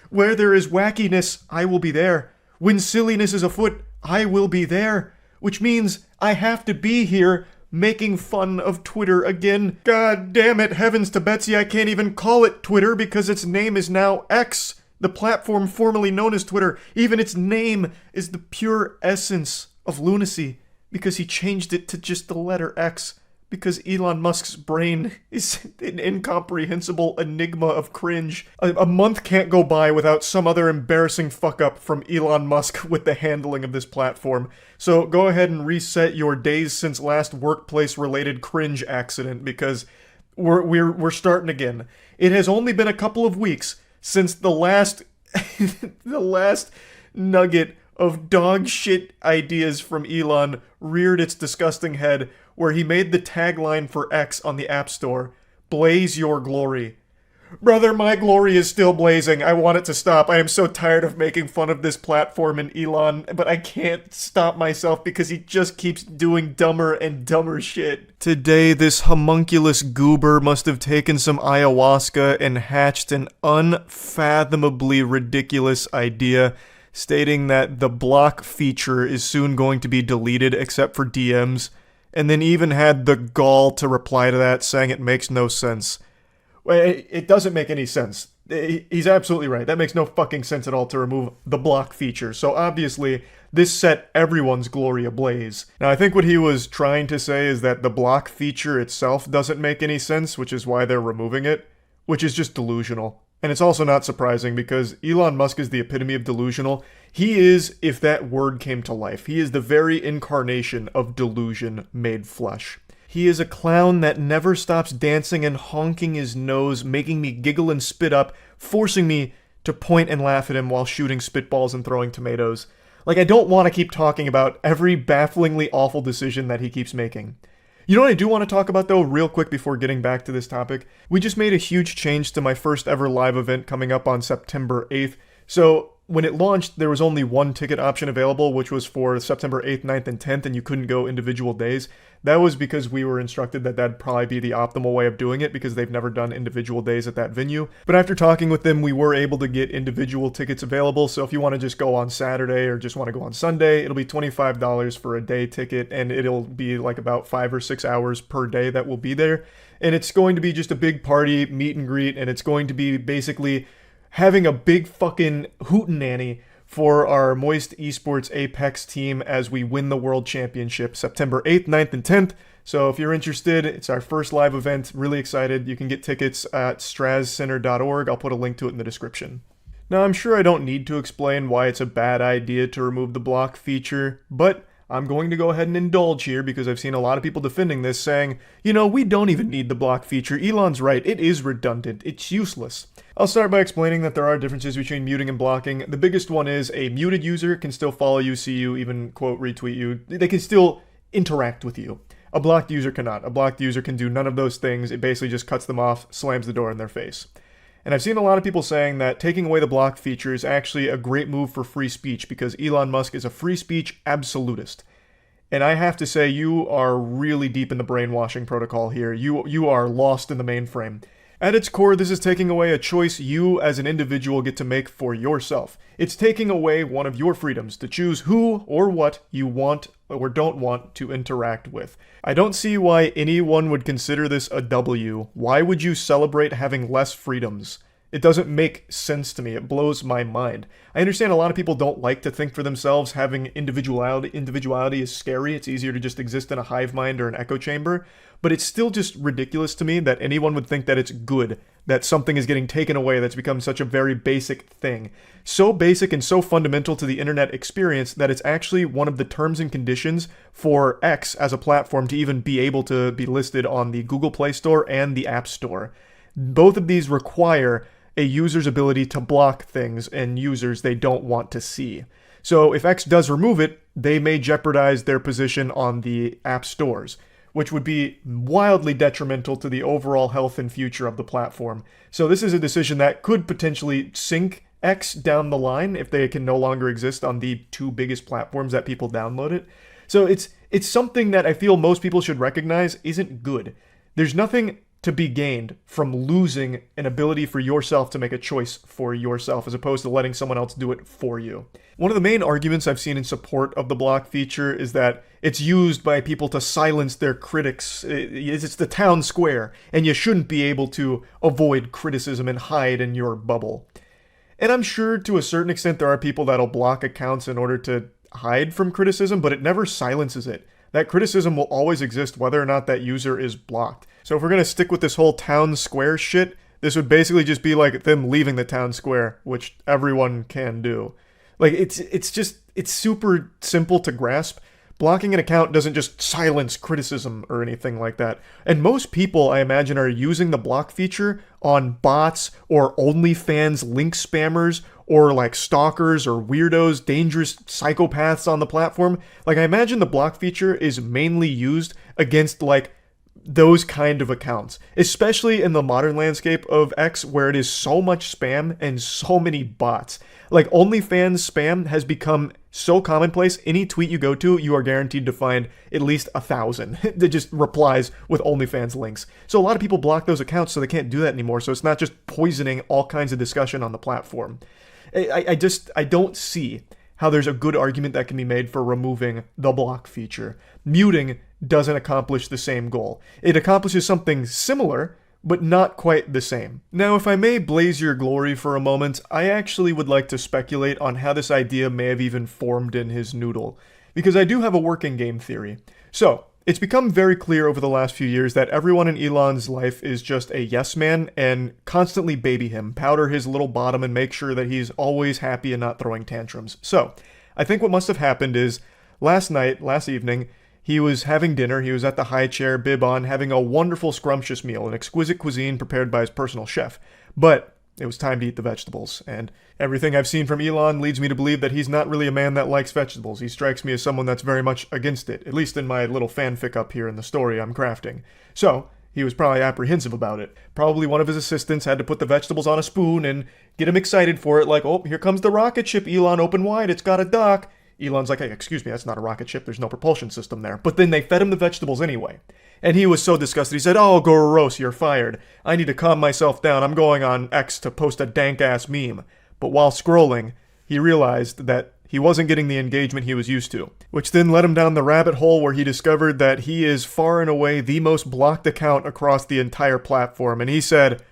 Where there is wackiness, I will be there. When silliness is afoot, I will be there. Which means I have to be here making fun of Twitter again. God damn it, heavens to Betsy, I can't even call it Twitter because its name is now X, the platform formerly known as Twitter. Even its name is the pure essence of lunacy, because he changed it to just the letter X, because Elon Musk's brain is an incomprehensible enigma of cringe. A month can't go by without some other embarrassing fuck-up from Elon Musk with the handling of this platform. So go ahead and reset your days since last workplace-related cringe accident, because we're starting again. It has only been a couple of weeks since the last the last nugget of dog shit ideas from Elon reared its disgusting head, where he made the tagline for X on the App Store, "Blaze your glory." Brother, my glory is still blazing. I want it to stop. I am so tired of making fun of this platform and Elon, but I can't stop myself because he just keeps doing dumber and dumber shit. Today, this homunculus goober must have taken some ayahuasca and hatched an unfathomably ridiculous idea, stating that the block feature is soon going to be deleted except for DMs, and then even had the gall to reply to that, saying it makes no sense. It doesn't make any sense. He's absolutely right. That makes no fucking sense at all to remove the block feature. So obviously, this set everyone's glory ablaze. Now, I think what he was trying to say is that the block feature itself doesn't make any sense, which is why they're removing it, which is just delusional. And it's also not surprising because Elon Musk is the epitome of delusional. He is, if that word came to life, he is the very incarnation of delusion made flesh. He is a clown that never stops dancing and honking his nose, making me giggle and spit up, forcing me to point and laugh at him while shooting spitballs and throwing tomatoes. Like, I don't want to keep talking about every bafflingly awful decision that he keeps making. You know what I do want to talk about, though, real quick before getting back to this topic? We just made a huge change to my first ever live event coming up on September 8th. So, when it launched, there was only one ticket option available, which was for September 8th, 9th, and 10th, and you couldn't go individual days. That was because we were instructed that that'd probably be the optimal way of doing it, because they've never done individual days at that venue. But after talking with them, we were able to get individual tickets available, so if you want to just go on Saturday or just want to go on Sunday, it'll be $25 for a day ticket, and it'll be like about 5 or 6 hours per day that will be there. And it's going to be just a big party, meet and greet, and it's going to be basically having a big fucking hootenanny for our Moist Esports Apex team as we win the World Championship September 8th, 9th, and 10th. So if you're interested, it's our first live event. Really excited. You can get tickets at strazcenter.org. I'll put a link to it in the description. Now, I'm sure I don't need to explain why it's a bad idea to remove the block feature, but I'm going to go ahead and indulge here because I've seen a lot of people defending this, saying, you know, we don't even need the block feature. Elon's right. It is redundant. It's useless. I'll start by explaining that there are differences between muting and blocking. The biggest one is a muted user can still follow you, see you, even quote retweet you. They can still interact with you. A blocked user cannot. A blocked user can do none of those things. It basically just cuts them off, slams the door in their face. And I've seen a lot of people saying that taking away the block feature is actually a great move for free speech because Elon Musk is a free speech absolutist. And I have to say, you are really deep in the brainwashing protocol here. You are lost in the mainframe. At its core, this is taking away a choice you as an individual get to make for yourself. It's taking away one of your freedoms to choose who or what you want or don't want to interact with. I don't see why anyone would consider this a W. Why would you celebrate having less freedoms? It doesn't make sense to me. It blows my mind. I understand a lot of people don't like to think for themselves. Having individuality is scary. It's easier to just exist in a hive mind or an echo chamber. But it's still just ridiculous to me that anyone would think that it's good, that something is getting taken away that's become such a very basic thing. So basic and so fundamental to the internet experience that it's actually one of the terms and conditions for X as a platform to even be able to be listed on the Google Play Store and the App Store. Both of these require a user's ability to block things and users they don't want to see. So if X does remove it, they may jeopardize their position on the app stores, which would be wildly detrimental to the overall health and future of the platform. So this is a decision that could potentially sink X down the line if they can no longer exist on the two biggest platforms that people download it. So it's something that I feel most people should recognize isn't good. There's nothing to be gained from losing an ability for yourself to make a choice for yourself as opposed to letting someone else do it for you. One of the main arguments I've seen in support of the block feature is that it's used by people to silence their critics. It's the town square, and you shouldn't be able to avoid criticism and hide in your bubble. And I'm sure to a certain extent there are people that'll block accounts in order to hide from criticism, but it never silences it. That criticism will always exist whether or not that user is blocked. So if we're going to stick with this whole town square shit, this would basically just be like them leaving the town square, which everyone can do. Like, it's super simple to grasp. Blocking an account doesn't just silence criticism or anything like that. And most people, I imagine, are using the block feature on bots or OnlyFans link spammers or like stalkers or weirdos, dangerous psychopaths on the platform. Like, I imagine the block feature is mainly used against like those kind of accounts, especially in the modern landscape of X where it is so much spam and so many bots. Like, OnlyFans spam has become so commonplace. Any tweet you go to, you are guaranteed to find at least 1,000 that just replies with OnlyFans links. So a lot of people block those accounts so they can't do that anymore. So it's not just poisoning all kinds of discussion on the platform. I don't see how there's a good argument that can be made for removing the block feature. Muting doesn't accomplish the same goal. It accomplishes something similar, but not quite the same. Now, if I may blaze your glory for a moment, I actually would like to speculate on how this idea may have even formed in his noodle, because I do have a working game theory. So, it's become very clear over the last few years that everyone in Elon's life is just a yes man and constantly baby him, powder his little bottom, and make sure that he's always happy and not throwing tantrums. So, I think what must have happened is, last evening, he was having dinner, he was at the high chair, bib on, having a wonderful scrumptious meal, an exquisite cuisine prepared by his personal chef. But it was time to eat the vegetables, and everything I've seen from Elon leads me to believe that he's not really a man that likes vegetables. He strikes me as someone that's very much against it, at least in my little fanfic up here in the story I'm crafting. So, he was probably apprehensive about it. Probably one of his assistants had to put the vegetables on a spoon and get him excited for it, like, oh, here comes the rocket ship, Elon, open wide, it's got a dock. Elon's like, hey, excuse me, that's not a rocket ship, there's no propulsion system there. But then they fed him the vegetables anyway. And he was so disgusted, he said, oh, gross, you're fired. I need to calm myself down, I'm going on X to post a dank-ass meme. But while scrolling, he realized that he wasn't getting the engagement he was used to, which then led him down the rabbit hole where he discovered that he is far and away the most blocked account across the entire platform. And he said,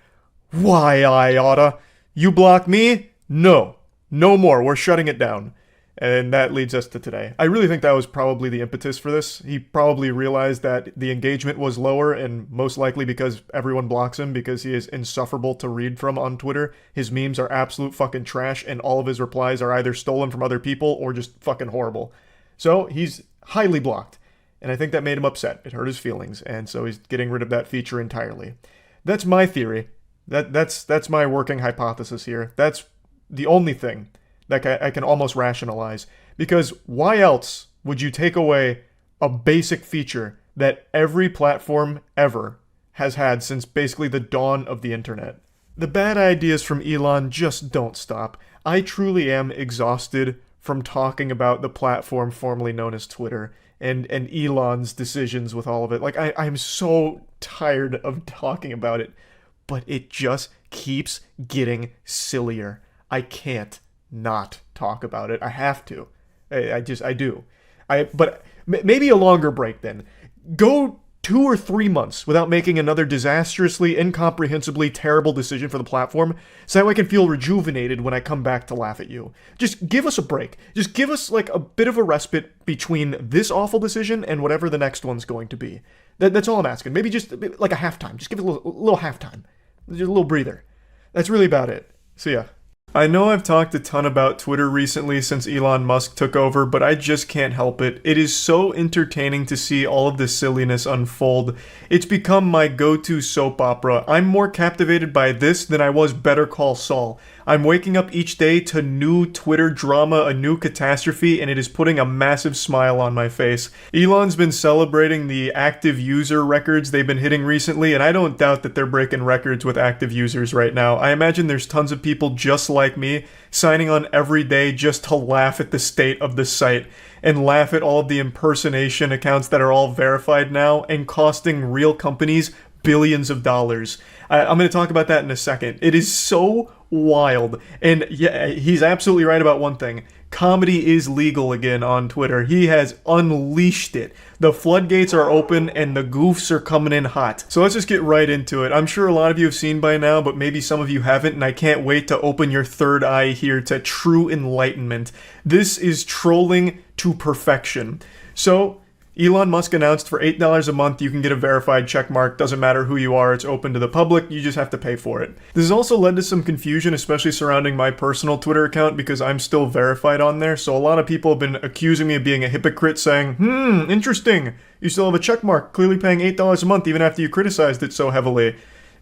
why, I oughta? You block me? No. No more, we're shutting it down. And that leads us to today. I really think that was probably the impetus for this. He probably realized that the engagement was lower, and most likely because everyone blocks him because he is insufferable to read from on Twitter. His memes are absolute fucking trash, and all of his replies are either stolen from other people or just fucking horrible. So he's highly blocked, and I think that made him upset. It hurt his feelings, and so he's getting rid of that feature entirely. That's my theory. That's my working hypothesis here. That's the only thing that I can almost rationalize. Because why else would you take away a basic feature that every platform ever has had since basically the dawn of the internet? The bad ideas from Elon just don't stop. I truly am exhausted from talking about the platform formerly known as Twitter. and Elon's decisions with all of it. Like, I'm so tired of talking about it, but it just keeps getting sillier. I can't not talk about it. I have to. I do. But maybe a longer break then. Go 2 or 3 months without making another disastrously, incomprehensibly terrible decision for the platform, so that way I can feel rejuvenated when I come back to laugh at you. Just give us a break. Just give us like a bit of a respite between this awful decision and whatever the next one's going to be. That's all I'm asking. Maybe just like a halftime. Just give it a little halftime. Just a little breather. That's really about it. So yeah. I know I've talked a ton about Twitter recently since Elon Musk took over, but I just can't help it. It is so entertaining to see all of this silliness unfold. It's become my go-to soap opera. I'm more captivated by this than I was Better Call Saul. I'm waking up each day to new Twitter drama, a new catastrophe, and it is putting a massive smile on my face. Elon's been celebrating the active user records they've been hitting recently, and I don't doubt that they're breaking records with active users right now. I imagine there's tons of people just like me signing on every day just to laugh at the state of the site and laugh at all of the impersonation accounts that are all verified now and costing real companies billions of dollars. I'm going to talk about that in a second. It is so wild. And yeah, he's absolutely right about one thing. Comedy is legal again on Twitter. He has unleashed it. The floodgates are open and the goofs are coming in hot. So let's just get right into it. I'm sure a lot of you have seen by now, but maybe some of you haven't, and I can't wait to open your third eye here to true enlightenment. This is trolling to perfection. So Elon Musk announced for $8 a month you can get a verified checkmark. Doesn't matter who you are, it's open to the public, you just have to pay for it. This has also led to some confusion, especially surrounding my personal Twitter account because I'm still verified on there, so a lot of people have been accusing me of being a hypocrite, saying, interesting, you still have a checkmark, clearly paying $8 a month even after you criticized it so heavily.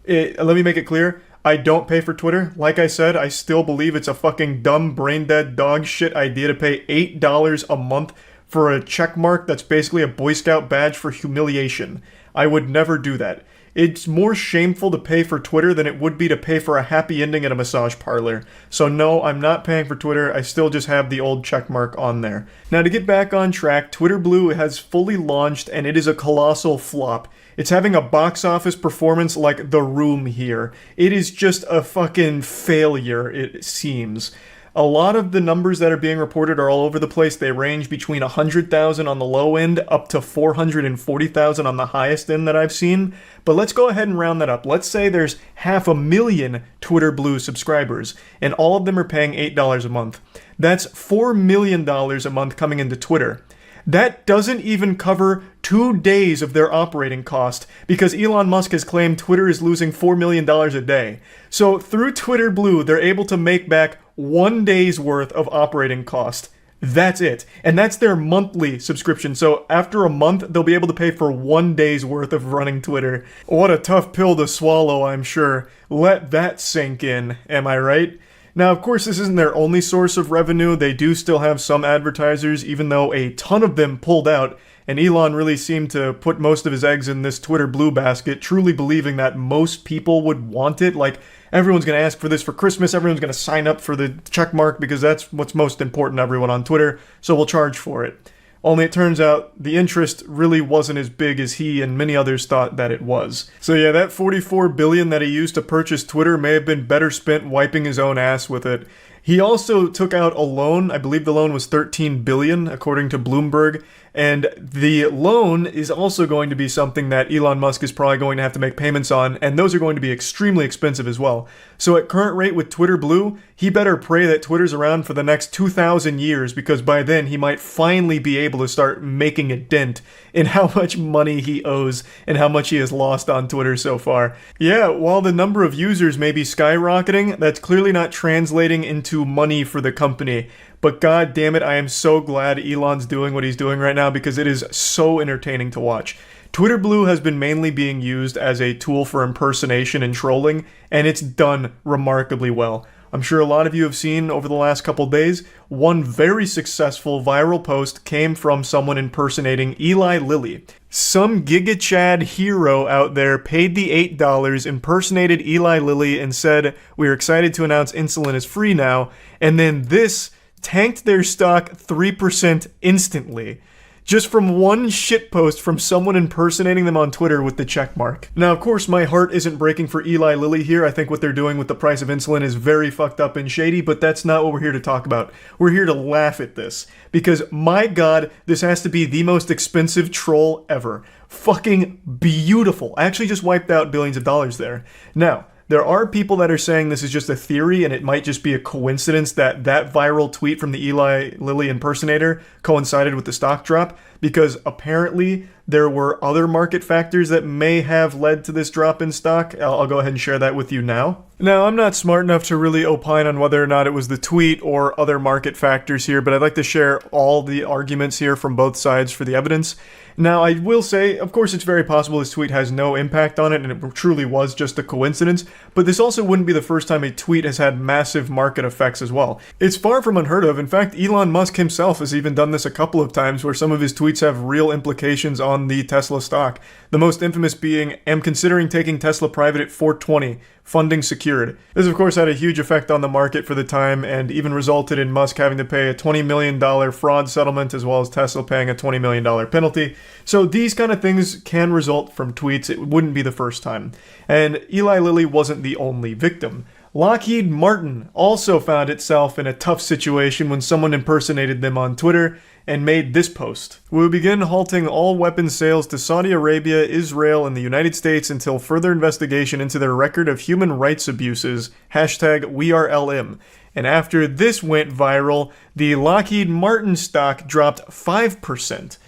Let me make it clear, I don't pay for Twitter. Like I said, I still believe it's a fucking dumb, brain-dead, dog shit idea to pay $8 a month for a check mark that's basically a Boy Scout badge for humiliation. I would never do that. It's more shameful to pay for Twitter than it would be to pay for a happy ending at a massage parlor. So no, I'm not paying for Twitter, I still just have the old check mark on there. Now to get back on track, Twitter Blue has fully launched and it is a colossal flop. It's having a box office performance like The Room here. It is just a fucking failure, it seems. A lot of the numbers that are being reported are all over the place. They range between 100,000 on the low end up to 440,000 on the highest end that I've seen. But let's go ahead and round that up. Let's say there's 500,000 Twitter Blue subscribers, and all of them are paying $8 a month. That's $4 million a month coming into Twitter. That doesn't even cover 2 days of their operating cost, because Elon Musk has claimed Twitter is losing $4 million a day. So through Twitter Blue, they're able to make back 1 day's worth of operating cost. That's it. And that's their monthly subscription. So after a month, they'll be able to pay for 1 day's worth of running Twitter. What a tough pill to swallow, I'm sure. Let that sink in, am I right? Now, of course, this isn't their only source of revenue. They do still have some advertisers, even though a ton of them pulled out, and Elon really seemed to put most of his eggs in this Twitter Blue basket, truly believing that most people would want it. Like, everyone's going to ask for this for Christmas, everyone's going to sign up for the checkmark because that's what's most important to everyone on Twitter, so we'll charge for it. Only it turns out the interest really wasn't as big as he and many others thought that it was. So yeah, that $44 billion that he used to purchase Twitter may have been better spent wiping his own ass with it. He also took out a loan. I believe the loan was $13 billion, according to Bloomberg. And the loan is also going to be something that Elon Musk is probably going to have to make payments on, and those are going to be extremely expensive as well. So at current rate with Twitter Blue, he better pray that Twitter's around for the next 2,000 years, because by then he might finally be able to start making a dent in how much money he owes and how much he has lost on Twitter so far. Yeah, while the number of users may be skyrocketing, that's clearly not translating into money for the company. But god damn it, I am so glad Elon's doing what he's doing right now because it is so entertaining to watch. Twitter Blue has been mainly being used as a tool for impersonation and trolling, and it's done remarkably well. I'm sure a lot of you have seen over the last couple days, one very successful viral post came from someone impersonating Eli Lilly. Some Giga Chad hero out there paid the $8, impersonated Eli Lilly, and said, "We're excited to announce insulin is free now," and then this tanked their stock 3% instantly. just from one shitpost from someone impersonating them on Twitter with the check mark. Now, of course, my heart isn't breaking for Eli Lilly here. I think what they're doing with the price of insulin is very fucked up and shady, but that's not what we're here to talk about. We're here to laugh at this, because my god, this has to be the most expensive troll ever. Fucking beautiful. I actually just wiped out billions of dollars there. Now, there are people that are saying this is just a theory and it might just be a coincidence that that viral tweet from the Eli Lilly impersonator coincided with the stock drop, because apparently there were other market factors that may have led to this drop in stock. I'll go ahead and share that with you now. Now, I'm not smart enough to really opine on whether or not it was the tweet or other market factors here, but I'd like to share all the arguments here from both sides for the evidence. Now, I will say, of course, it's very possible this tweet has no impact on it, and it truly was just a coincidence, but this also wouldn't be the first time a tweet has had massive market effects as well. It's far from unheard of. In fact, Elon Musk himself has even done this a couple of times, where some of his tweets have real implications on the Tesla stock. The most infamous being, "Am considering taking Tesla private at 420. Funding secured." This, of course, had a huge effect on the market for the time, and even resulted in Musk having to pay a $20 million fraud settlement, as well as Tesla paying a $20 million penalty. So these kind of things can result from tweets. It wouldn't be the first time. And Eli Lilly wasn't the only victim. Lockheed Martin also found itself in a tough situation when someone impersonated them on Twitter and made this post. "We will begin halting all weapons sales to Saudi Arabia, Israel, and the United States until further investigation into their record of human rights abuses. #WeAreLM. And after this went viral, the Lockheed Martin stock dropped 5%.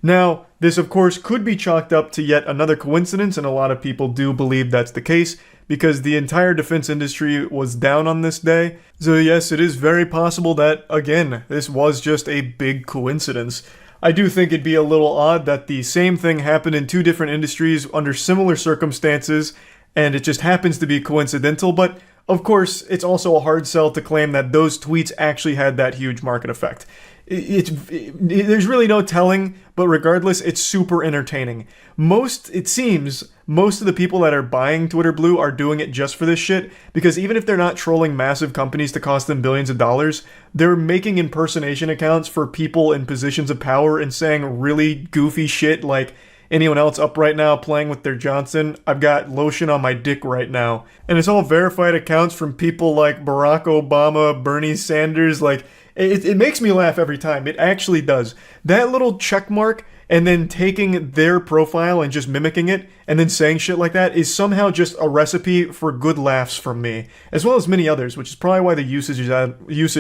Now, this of course could be chalked up to yet another coincidence, and a lot of people do believe that's the case, because the entire defense industry was down on this day. So yes, it is very possible that, again, this was just a big coincidence. I do think it'd be a little odd that the same thing happened in two different industries under similar circumstances, and it just happens to be coincidental, but of course, it's also a hard sell to claim that those tweets actually had that huge market effect. There's really no telling, but regardless, it's super entertaining. It seems most of the people that are buying Twitter Blue are doing it just for this shit, because even if they're not trolling massive companies to cost them billions of dollars, they're making impersonation accounts for people in positions of power and saying really goofy shit like, "Anyone else up right now playing with their Johnson? I've got lotion on my dick right now." And it's all verified accounts from people like Barack Obama, Bernie Sanders. Like, it makes me laugh every time. It actually does. That little check mark and then taking their profile and just mimicking it and then saying shit like that is somehow just a recipe for good laughs from me, as well as many others, which is probably why the usage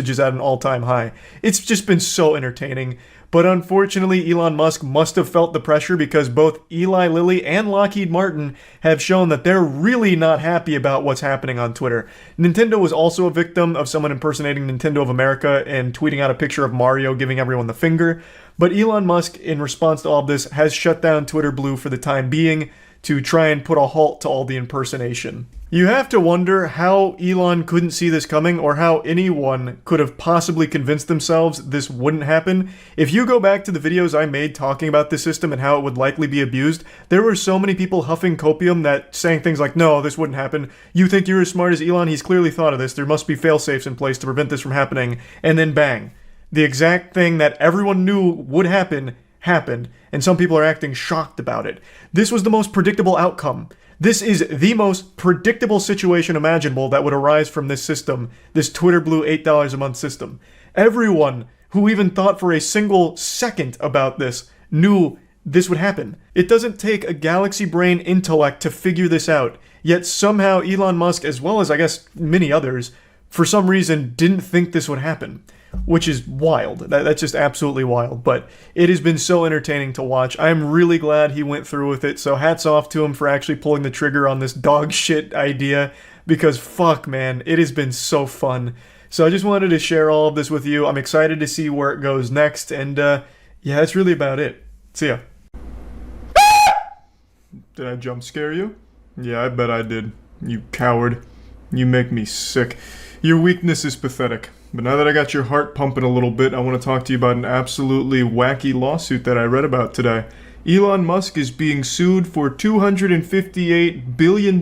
is at an all-time high. It's just been so entertaining. But unfortunately, Elon Musk must have felt the pressure, because both Eli Lilly and Lockheed Martin have shown that they're really not happy about what's happening on Twitter. Nintendo was also a victim of someone impersonating Nintendo of America and tweeting out a picture of Mario giving everyone the finger. But Elon Musk, in response to all of this, has shut down Twitter Blue for the time being to try and put a halt to all the impersonation. You have to wonder how Elon couldn't see this coming, or how anyone could have possibly convinced themselves this wouldn't happen. If you go back to the videos I made talking about this system and how it would likely be abused, there were so many people huffing copium that saying things like, "No, this wouldn't happen. You think you're as smart as Elon? He's clearly thought of this. There must be fail-safes in place to prevent this from happening." And then bang. The exact thing that everyone knew would happen, happened, and some people are acting shocked about it. This was the most predictable outcome. This is the most predictable situation imaginable that would arise from this system, this Twitter Blue $8 a month system. Everyone who even thought for a single second about this knew this would happen. It doesn't take a galaxy brain intellect to figure this out, yet somehow Elon Musk, as well as I guess many others, for some reason didn't think this would happen. Which is wild. That's just absolutely wild. But it has been so entertaining to watch. I'm really glad he went through with it. So hats off to him for actually pulling the trigger on this dog shit idea. Because fuck, man, it has been so fun. So I just wanted to share all of this with you. I'm excited to see where it goes next. And yeah, that's really about it. See ya. Did I jump scare you? Yeah, I bet I did. You coward. You make me sick. Your weakness is pathetic. But now that I got your heart pumping a little bit, I want to talk to you about an absolutely wacky lawsuit that I read about today. Elon Musk is being sued for $258 billion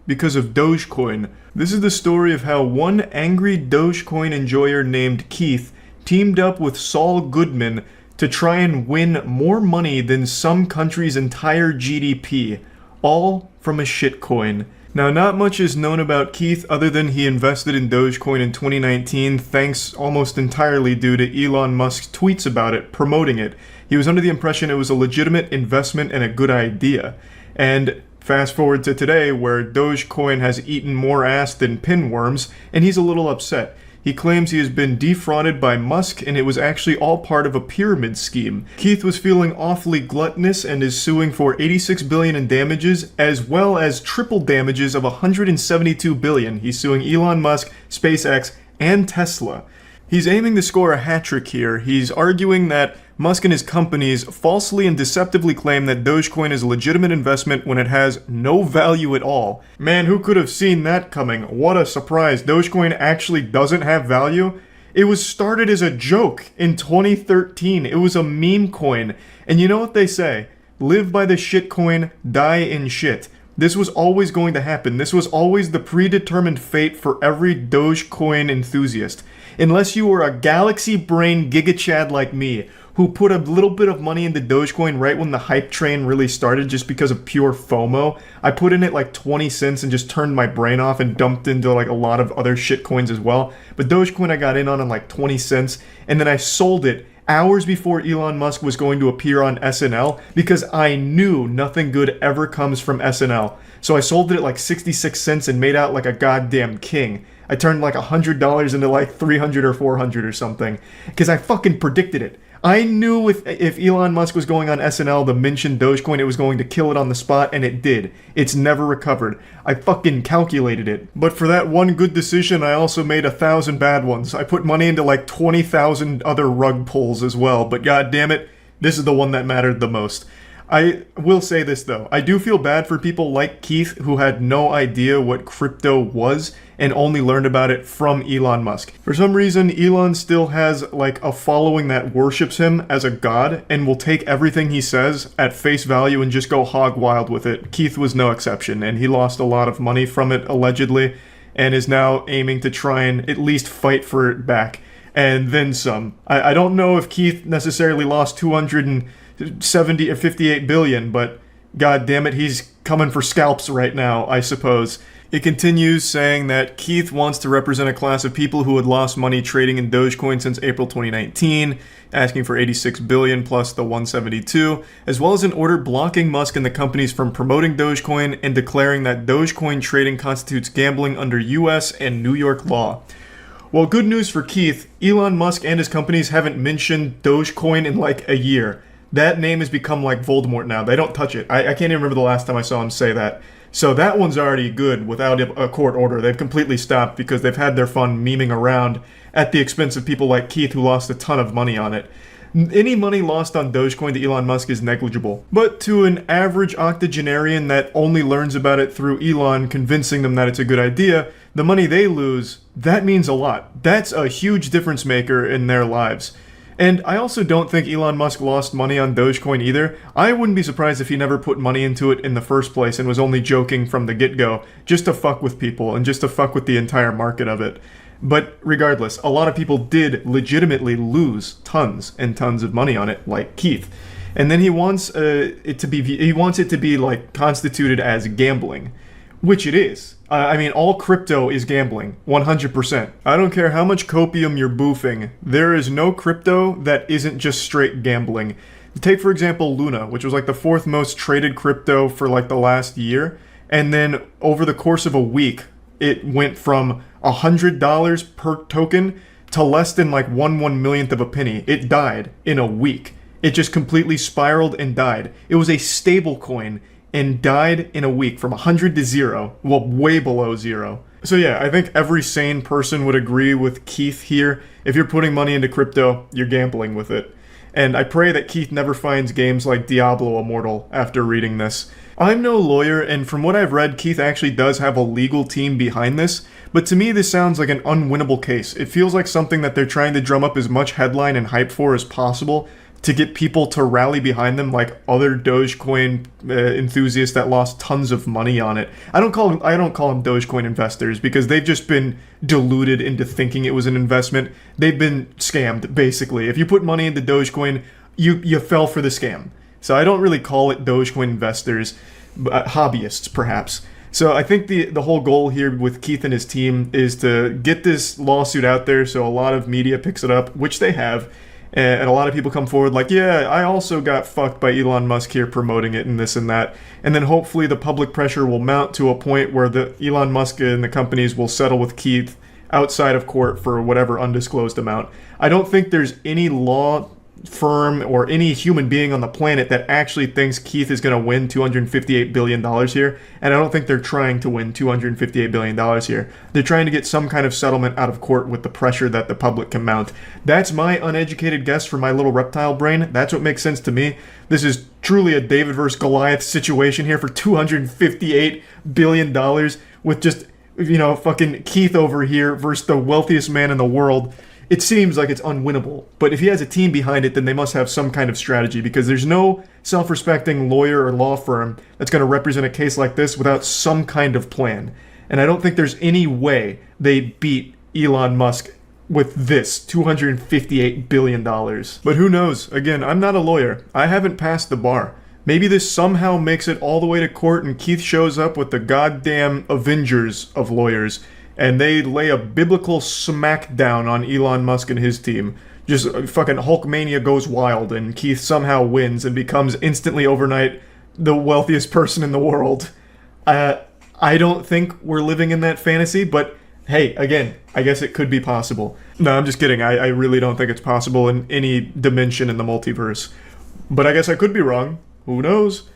because of Dogecoin. This is the story of how one angry Dogecoin enjoyer named Keith teamed up with Saul Goodman to try and win more money than some country's entire GDP, all from a shitcoin. Now, not much is known about Keith other than he invested in Dogecoin in 2019, thanks almost entirely due to Elon Musk's tweets about it, promoting it. He was under the impression it was a legitimate investment and a good idea. And fast forward to today, where Dogecoin has eaten more ass than pinworms, and he's a little upset. He claims he has been defrauded by Musk, and it was actually all part of a pyramid scheme. Keith was feeling awfully gluttonous and is suing for $86 billion in damages, as well as triple damages of $172 billion. He's suing Elon Musk, SpaceX, and Tesla. He's aiming to score a hat trick here. He's arguing that Musk and his companies falsely and deceptively claim that Dogecoin is a legitimate investment when it has no value at all. Man, who could have seen that coming? What a surprise. Dogecoin actually doesn't have value? It was started as a joke in 2013. It was a meme coin. And you know what they say? Live by the shitcoin, die in shit. This was always going to happen. This was always the predetermined fate for every Dogecoin enthusiast. Unless you were a galaxy brain gigachad like me, who put a little bit of money into Dogecoin right when the hype train really started just because of pure FOMO. I put in it like 20 cents and just turned my brain off and dumped into like a lot of other shit coins as well. But Dogecoin I got in on like 20 cents and then I sold it hours before Elon Musk was going to appear on SNL because I knew nothing good ever comes from SNL. So I sold it at like 66 cents and made out like a goddamn king. I turned like $100 into like 300 or 400 or something because I fucking predicted it. I knew if Elon Musk was going on SNL to mention Dogecoin, it was going to kill it on the spot, and it did. It's never recovered. I fucking calculated it. But for that one good decision, I also made 1,000 bad ones. I put money into like 20,000 other rug pulls as well, but god damn it, this is the one that mattered the most. I will say this though, I do feel bad for people like Keith who had no idea what crypto was and only learned about it from Elon Musk. For some reason, Elon still has like a following that worships him as a god and will take everything he says at face value and just go hog wild with it. Keith was no exception, and he lost a lot of money from it allegedly and is now aiming to try and at least fight for it back. And then some. I don't know if Keith necessarily lost 270 or 58 billion, but god damn it, he's coming for scalps right now, I suppose. It continues saying that Keith wants to represent a class of people who had lost money trading in Dogecoin since April 2019, asking for 86 billion plus the 172, as well as an order blocking Musk and the companies from promoting Dogecoin and declaring that Dogecoin trading constitutes gambling under US and New York law. Well, good news for Keith, Elon Musk and his companies haven't mentioned Dogecoin in like a year. That name has become like Voldemort now. They don't touch it. I can't even remember the last time I saw him say that. So that one's already good without a court order. They've completely stopped because they've had their fun memeing around at the expense of people like Keith who lost a ton of money on it. Any money lost on Dogecoin to Elon Musk is negligible. But to an average octogenarian that only learns about it through Elon convincing them that it's a good idea, the money they lose, that means a lot. That's a huge difference maker in their lives. And I also don't think Elon Musk lost money on Dogecoin either. I wouldn't be surprised if he never put money into it in the first place and was only joking from the get-go, just to fuck with people and just to fuck with the entire market of it. But regardless, a lot of people did legitimately lose tons and tons of money on it, like Keith. And then he wants it to be like constituted as gambling, which it is. I mean, all crypto is gambling, 100%. I don't care how much copium you're boofing, there is no crypto that isn't just straight gambling. Take, for example, Luna, which was like the 4th most traded crypto for like the last year, and then over the course of a week, it went from $100 per token to less than like 1/1,000,000th of a penny. It died in a week. It just completely spiraled and died. It was a stable coin and died in a week from 100 to 0, well, way below 0. So yeah, I think every sane person would agree with Keith here. If you're putting money into crypto, you're gambling with it. And I pray that Keith never finds games like Diablo Immortal after reading this. I'm no lawyer, and from what I've read, Keith actually does have a legal team behind this, but to me this sounds like an unwinnable case. It feels like something that they're trying to drum up as much headline and hype for as possible, to get people to rally behind them like other Dogecoin enthusiasts that lost tons of money on it. I don't call them Dogecoin investors because they've just been deluded into thinking it was an investment. They've been scammed, basically. If you put money into Dogecoin, you fell for the scam. So I don't really call it Dogecoin investors, but hobbyists perhaps. So I think the whole goal here with Keith and his team is to get this lawsuit out there so a lot of media picks it up, which they have, and a lot of people come forward like, yeah, I also got fucked by Elon Musk here promoting it and this and that. And then hopefully the public pressure will mount to a point where the Elon Musk and the companies will settle with Keith outside of court for whatever undisclosed amount. I don't think there's any law firm or any human being on the planet that actually thinks Keith is going to win $258 billion here, and I don't think they're trying to win $258 billion here. They're trying to get some kind of settlement out of court with the pressure that the public can mount. That's my uneducated guess for my little reptile brain. That's what makes sense to me. This is truly a David versus Goliath situation here for $258 billion with just, fucking Keith over here versus the wealthiest man in the world. It seems like it's unwinnable. But if he has a team behind it, then they must have some kind of strategy, because there's no self-respecting lawyer or law firm that's going to represent a case like this without some kind of plan. And I don't think there's any way they beat Elon Musk with this $258 billion. But who knows? Again, I'm not a lawyer. I haven't passed the bar. Maybe this somehow makes it all the way to court and Keith shows up with the goddamn Avengers of lawyers, and they lay a biblical smackdown on Elon Musk and his team. Just fucking Hulkmania goes wild, and Keith somehow wins and becomes instantly overnight the wealthiest person in the world. I don't think we're living in that fantasy, but hey, again, I guess it could be possible. No, I'm just kidding. I really don't think it's possible in any dimension in the multiverse. But I guess I could be wrong. Who knows?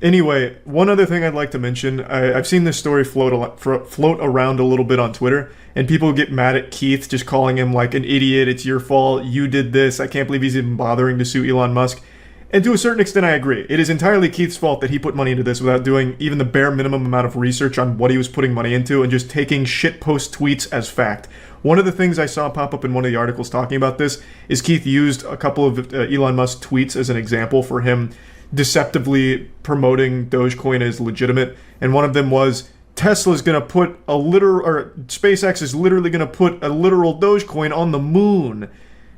Anyway, one other thing I'd like to mention, I've seen this story float around a little bit on Twitter, and people get mad at Keith, just calling him like an idiot, it's your fault, you did this, I can't believe he's even bothering to sue Elon Musk. And to a certain extent I agree. It is entirely Keith's fault that he put money into this without doing even the bare minimum amount of research on what he was putting money into and just taking shitpost tweets as fact. One of the things I saw pop up in one of the articles talking about this is Keith used a couple of Elon Musk tweets as an example for him deceptively promoting Dogecoin as legitimate, and one of them was Tesla's gonna put a SpaceX is literally gonna put a literal Dogecoin on the moon,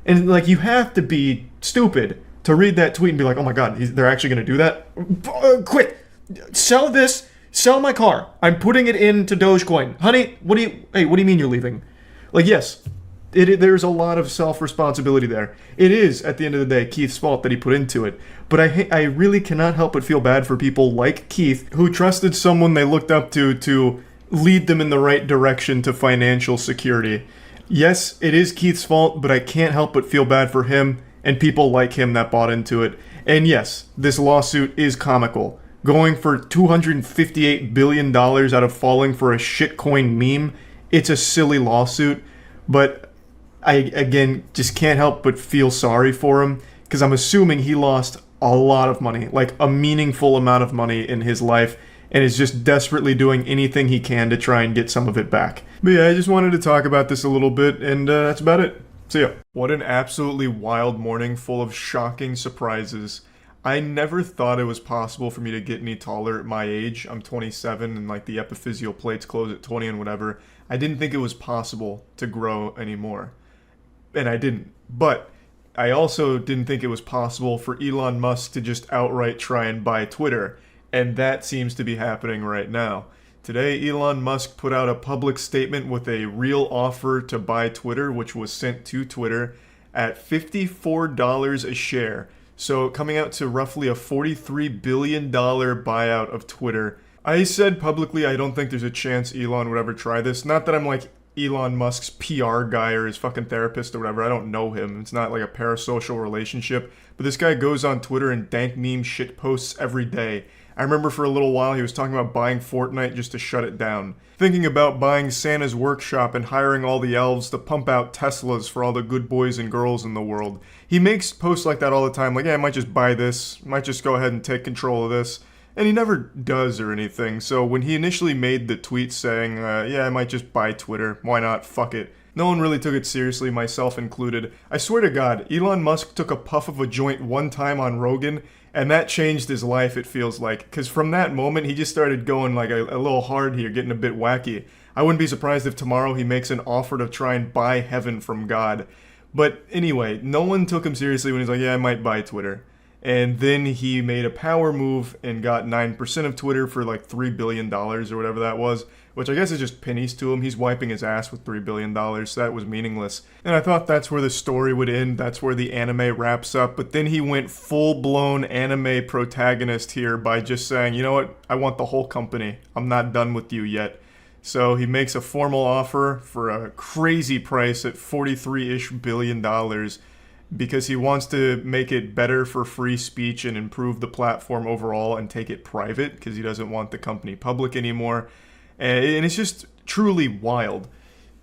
and like you have to be stupid to read that tweet and be like, oh my god, they're actually gonna do that? Quick, sell this, sell my car. I'm putting it into Dogecoin, honey. What do you mean you're leaving? Like, yes. There's a lot of self-responsibility there. It is, at the end of the day, Keith's fault that he put into it. But I really cannot help but feel bad for people like Keith who trusted someone they looked up to lead them in the right direction to financial security. Yes, it is Keith's fault, but I can't help but feel bad for him and people like him that bought into it. And yes, this lawsuit is comical. Going for $258 billion out of falling for a shitcoin meme, it's a silly lawsuit, but I, again, just can't help but feel sorry for him, because I'm assuming he lost a lot of money, like a meaningful amount of money in his life, and is just desperately doing anything he can to try and get some of it back. But yeah, I just wanted to talk about this a little bit, and that's about it. See ya. What an absolutely wild morning full of shocking surprises. I never thought it was possible for me to get any taller at my age. I'm 27 and like the epiphyseal plates close at 20 and whatever. I didn't think it was possible to grow anymore. And I didn't. But I also didn't think it was possible for Elon Musk to just outright try and buy Twitter. And that seems to be happening right now. Today, Elon Musk put out a public statement with a real offer to buy Twitter, which was sent to Twitter at $54 a share. So coming out to roughly a $43 billion buyout of Twitter. I said publicly I don't think there's a chance Elon would ever try this. Not that I'm like Elon Musk's PR guy or his fucking therapist or whatever. I don't know him. It's not like a parasocial relationship. But this guy goes on Twitter and dank meme shit posts every day. I remember for a little while he was talking about buying Fortnite just to shut it down. Thinking about buying Santa's workshop and hiring all the elves to pump out Teslas for all the good boys and girls in the world. He makes posts like that all the time, like, yeah, I might just buy this, might just go ahead and take control of this. And he never does or anything, so when he initially made the tweet saying, yeah, I might just buy Twitter, why not, fuck it. No one really took it seriously, myself included. I swear to God, Elon Musk took a puff of a joint one time on Rogan, and that changed his life, it feels like. Because from that moment, he just started going like a little hard here, getting a bit wacky. I wouldn't be surprised if tomorrow he makes an offer to try and buy heaven from God. But anyway, no one took him seriously when he's like, yeah, I might buy Twitter. And then he made a power move and got 9% of Twitter for like $3 billion or whatever that was, which I guess is just pennies to him. He's wiping his ass with $3 billion, so that was meaningless. And I thought that's where the story would end, that's where the anime wraps up, but then he went full-blown anime protagonist here by just saying, you know what, I want the whole company. I'm not done with you yet. So he makes a formal offer for a crazy price at $43-ish billion because he wants to make it better for free speech and improve the platform overall and take it private because he doesn't want the company public anymore. And it's just truly wild.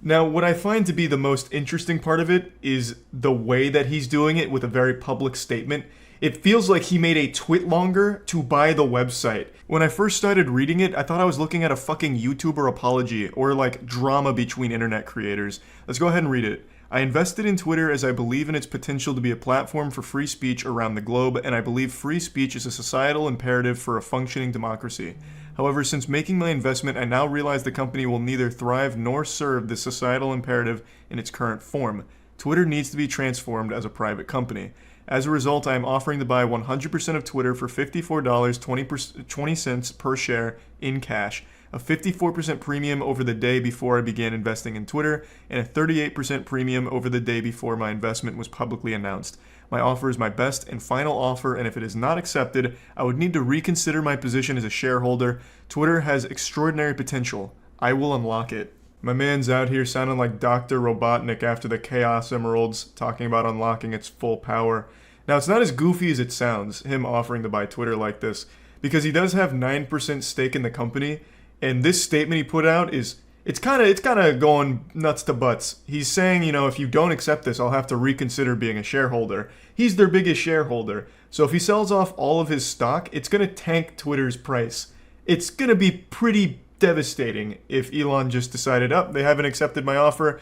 Now, what I find to be the most interesting part of it is the way that he's doing it with a very public statement. It feels like he made a twitlonger to buy the website. When I first started reading it, I thought I was looking at a fucking YouTuber apology or like drama between internet creators. Let's go ahead and read it. I invested in Twitter as I believe in its potential to be a platform for free speech around the globe, and I believe free speech is a societal imperative for a functioning democracy. However, since making my investment, I now realize the company will neither thrive nor serve this societal imperative in its current form. Twitter needs to be transformed as a private company. As a result, I am offering to buy 100% of Twitter for $54.20 per share in cash, a 54% premium over the day before I began investing in Twitter, and a 38% premium over the day before my investment was publicly announced. My offer is my best and final offer, and if it is not accepted, I would need to reconsider my position as a shareholder. Twitter has extraordinary potential. I will unlock it. My man's out here sounding like Dr. Robotnik after the Chaos Emeralds, talking about unlocking its full power. Now, it's not as goofy as it sounds, him offering to buy Twitter like this, because he does have 9% stake in the company, and this statement he put out is, it's kind of going nuts to butts. He's saying, you know, if you don't accept this, I'll have to reconsider being a shareholder. He's their biggest shareholder, so if he sells off all of his stock, it's going to tank Twitter's price. It's going to be pretty devastating if Elon just decided, they haven't accepted my offer,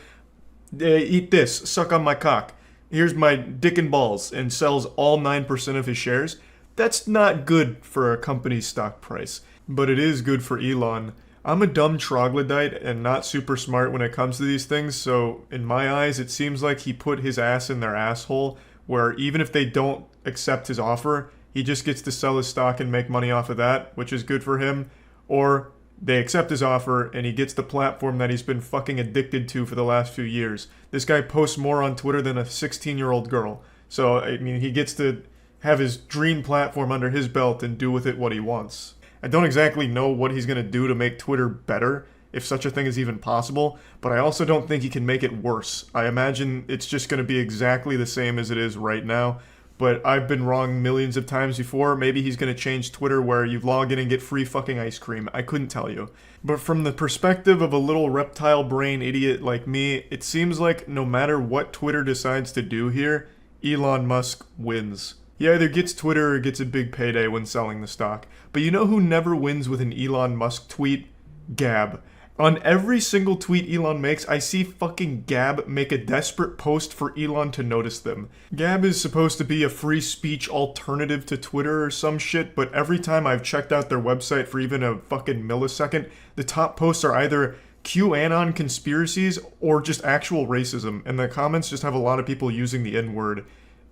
eat this, suck on my cock, here's my dick and balls, and sells all 9% of his shares. That's not good for a company's stock price, but it is good for Elon. I'm a dumb troglodyte and not super smart when it comes to these things, so in my eyes, it seems like he put his ass in their asshole, where even if they don't accept his offer, he just gets to sell his stock and make money off of that, which is good for him, or they accept his offer, and he gets the platform that he's been fucking addicted to for the last few years. This guy posts more on Twitter than a 16-year-old girl. So, I mean, he gets to have his dream platform under his belt and do with it what he wants. I don't exactly know what he's going to do to make Twitter better, if such a thing is even possible, but I also don't think he can make it worse. I imagine it's just going to be exactly the same as it is right now. But I've been wrong millions of times before. Maybe he's going to change Twitter where you log in and get free fucking ice cream. I couldn't tell you. But from the perspective of a little reptile brain idiot like me, it seems like no matter what Twitter decides to do here, Elon Musk wins. He either gets Twitter or gets a big payday when selling the stock. But you know who never wins with an Elon Musk tweet? Gab. On every single tweet Elon makes, I see fucking Gab make a desperate post for Elon to notice them. Gab is supposed to be a free speech alternative to Twitter or some shit, but every time I've checked out their website for even a fucking millisecond, the top posts are either QAnon conspiracies or just actual racism, and the comments just have a lot of people using the N-word.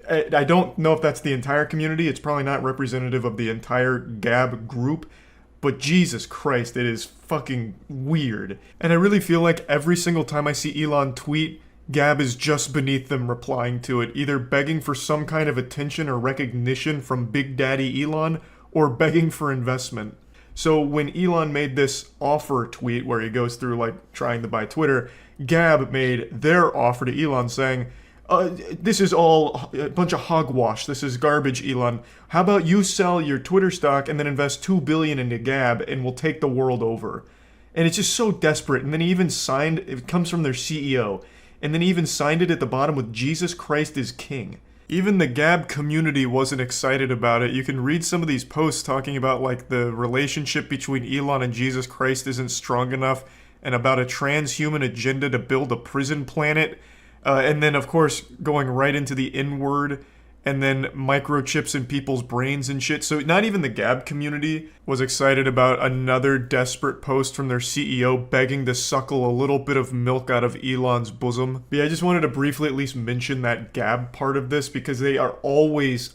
I don't know if that's the entire community, it's probably not representative of the entire Gab group, but Jesus Christ, it is fucking weird. And I really feel like every single time I see Elon tweet, Gab is just beneath them replying to it, either begging for some kind of attention or recognition from Big Daddy Elon, or begging for investment. So when Elon made this offer tweet where he goes through like trying to buy Twitter, Gab made their offer to Elon saying, this is all a bunch of hogwash. This is garbage, Elon. How about you sell your Twitter stock and then invest $2 billion into Gab and we'll take the world over? And it's just so desperate. And then he even signed, it comes from their CEO, and then he even signed it at the bottom with Jesus Christ is King. Even the Gab community wasn't excited about it. You can read some of these posts talking about like the relationship between Elon and Jesus Christ isn't strong enough, and about a transhuman agenda to build a prison planet. And then, of course, going right into the N-word and then microchips in people's brains and shit. So not even the Gab community was excited about another desperate post from their CEO begging to suckle a little bit of milk out of Elon's bosom. But yeah, I just wanted to briefly at least mention that Gab part of this because they are always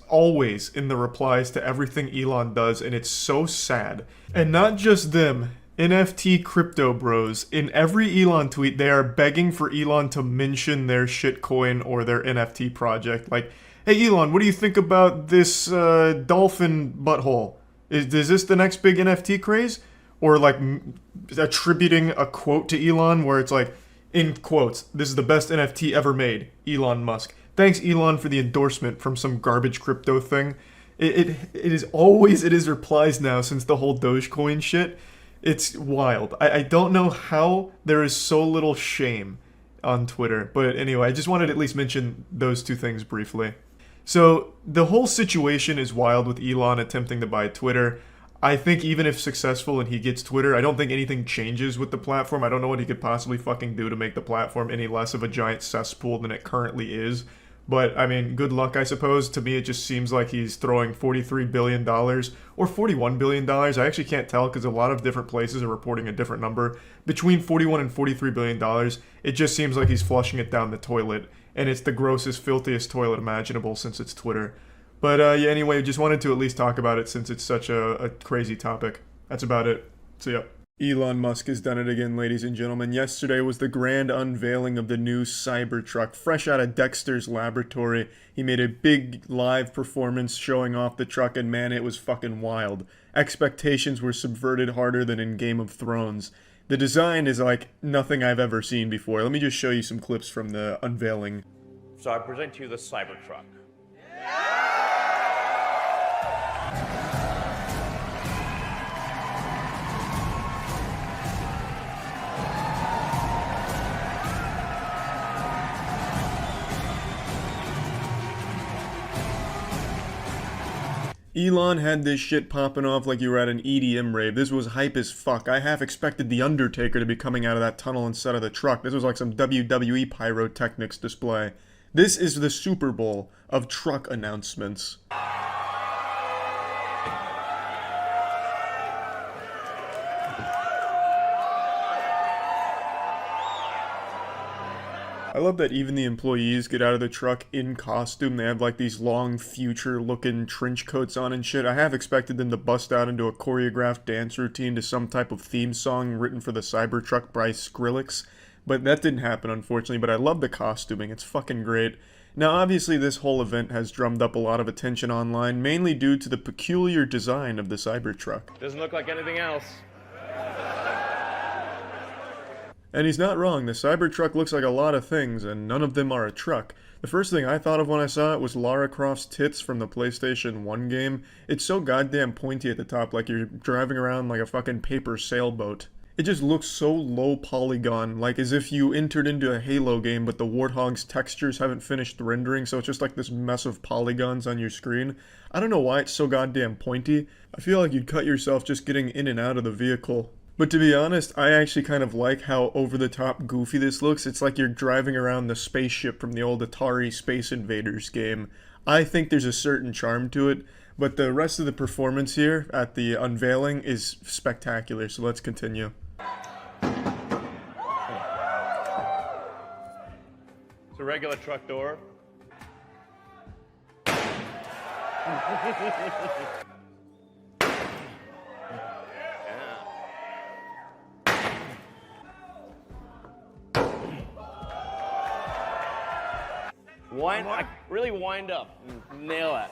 in the replies to everything Elon does, and it's so sad. And not just them. NFT crypto bros, in every Elon tweet, they are begging for Elon to mention their shitcoin or their NFT project. Like, hey Elon, what do you think about this dolphin butthole? Is this the next big NFT craze? Or like attributing a quote to Elon where it's like, in quotes, this is the best NFT ever made, Elon Musk. Thanks Elon for the endorsement from some garbage crypto thing. It is replies now since the whole Dogecoin shit. It's wild. I don't know how there is so little shame on Twitter. But anyway, I just wanted to at least mention those two things briefly. So the whole situation is wild with Elon attempting to buy Twitter. I think even if successful and he gets Twitter, I don't think anything changes with the platform. I don't know what he could possibly fucking do to make the platform any less of a giant cesspool than it currently is. But, I mean, good luck, I suppose. To me, it just seems like he's throwing $43 billion or $41 billion. I actually can't tell because a lot of different places are reporting a different number. Between $41 and $43 billion, it just seems like he's flushing it down the toilet. And it's the grossest, filthiest toilet imaginable since it's Twitter. But, yeah, anyway, just wanted to at least talk about it since it's such a crazy topic. That's about it. So, yeah. Elon Musk has done it again, ladies and gentlemen. Yesterday was the grand unveiling of the new Cybertruck, fresh out of Dexter's laboratory. He made a big live performance showing off the truck, and man, it was fucking wild. Expectations were subverted harder than in Game of Thrones. The design is like nothing I've ever seen before. Let me just show you some clips from the unveiling. So I present to you the Cybertruck. Elon had this shit popping off like you were at an EDM rave. This was hype as fuck. I half expected The Undertaker to be coming out of that tunnel instead of the truck. This was like some WWE pyrotechnics display. This is the Super Bowl of truck announcements. I love that even the employees get out of the truck in costume. They have like these long future-looking trench coats on and shit. I have expected them to bust out into a choreographed dance routine to some type of theme song written for the Cybertruck by Skrillex. But that didn't happen, unfortunately. But I love the costuming. It's fucking great. Now, obviously, this whole event has drummed up a lot of attention online, mainly due to the peculiar design of the Cybertruck. Doesn't look like anything else. And he's not wrong, the Cybertruck looks like a lot of things, and none of them are a truck. The first thing I thought of when I saw it was Lara Croft's tits from the PlayStation 1 game. It's so goddamn pointy at the top, like you're driving around like a fucking paper sailboat. It just looks so low polygon, like as if you entered into a Halo game but the Warthog's textures haven't finished rendering, so it's just like this mess of polygons on your screen. I don't know why it's so goddamn pointy. I feel like you'd cut yourself just getting in and out of the vehicle. But to be honest, I actually kind of like how over-the-top goofy this looks. It's like you're driving around the spaceship from the old Atari Space Invaders game. I think there's a certain charm to it, but the rest of the performance here at the unveiling is spectacular, so let's continue. It's a regular truck door. Really wind up and nail it.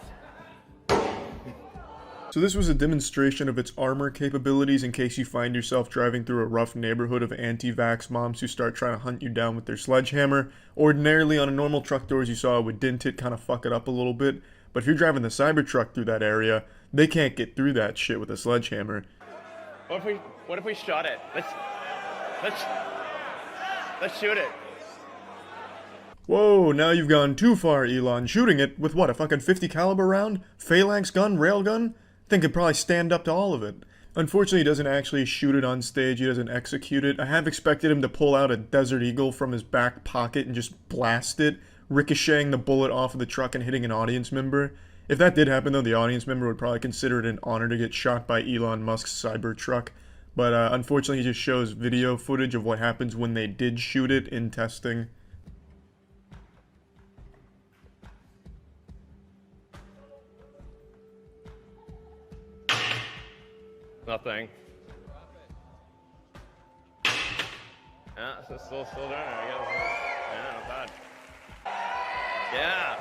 So this was a demonstration of its armor capabilities in case you find yourself driving through a rough neighborhood of anti-vax moms who start trying to hunt you down with their sledgehammer. Ordinarily on a normal truck door, as you saw, it would dent it, kind of fuck it up a little bit. But if you're driving the Cybertruck through that area, they can't get through that shit with a sledgehammer. What if we shot it? Let's shoot it. Whoa, now you've gone too far, Elon. Shooting it with what, a fucking 50 caliber round? Phalanx gun? Railgun? Think it'd probably stand up to all of it. Unfortunately, he doesn't actually shoot it on stage. He doesn't execute it. I have expected him to pull out a Desert Eagle from his back pocket and just blast it ricocheting the bullet off of the truck and hitting an audience member. If that did happen, though, the audience member would probably consider it an honor to get shot by Elon Musk's Cybertruck. But unfortunately, he just shows video footage of what happens when they did shoot it in testing. Nothing. Yeah, it's still doing it. I guess. Yeah, not bad. Yeah.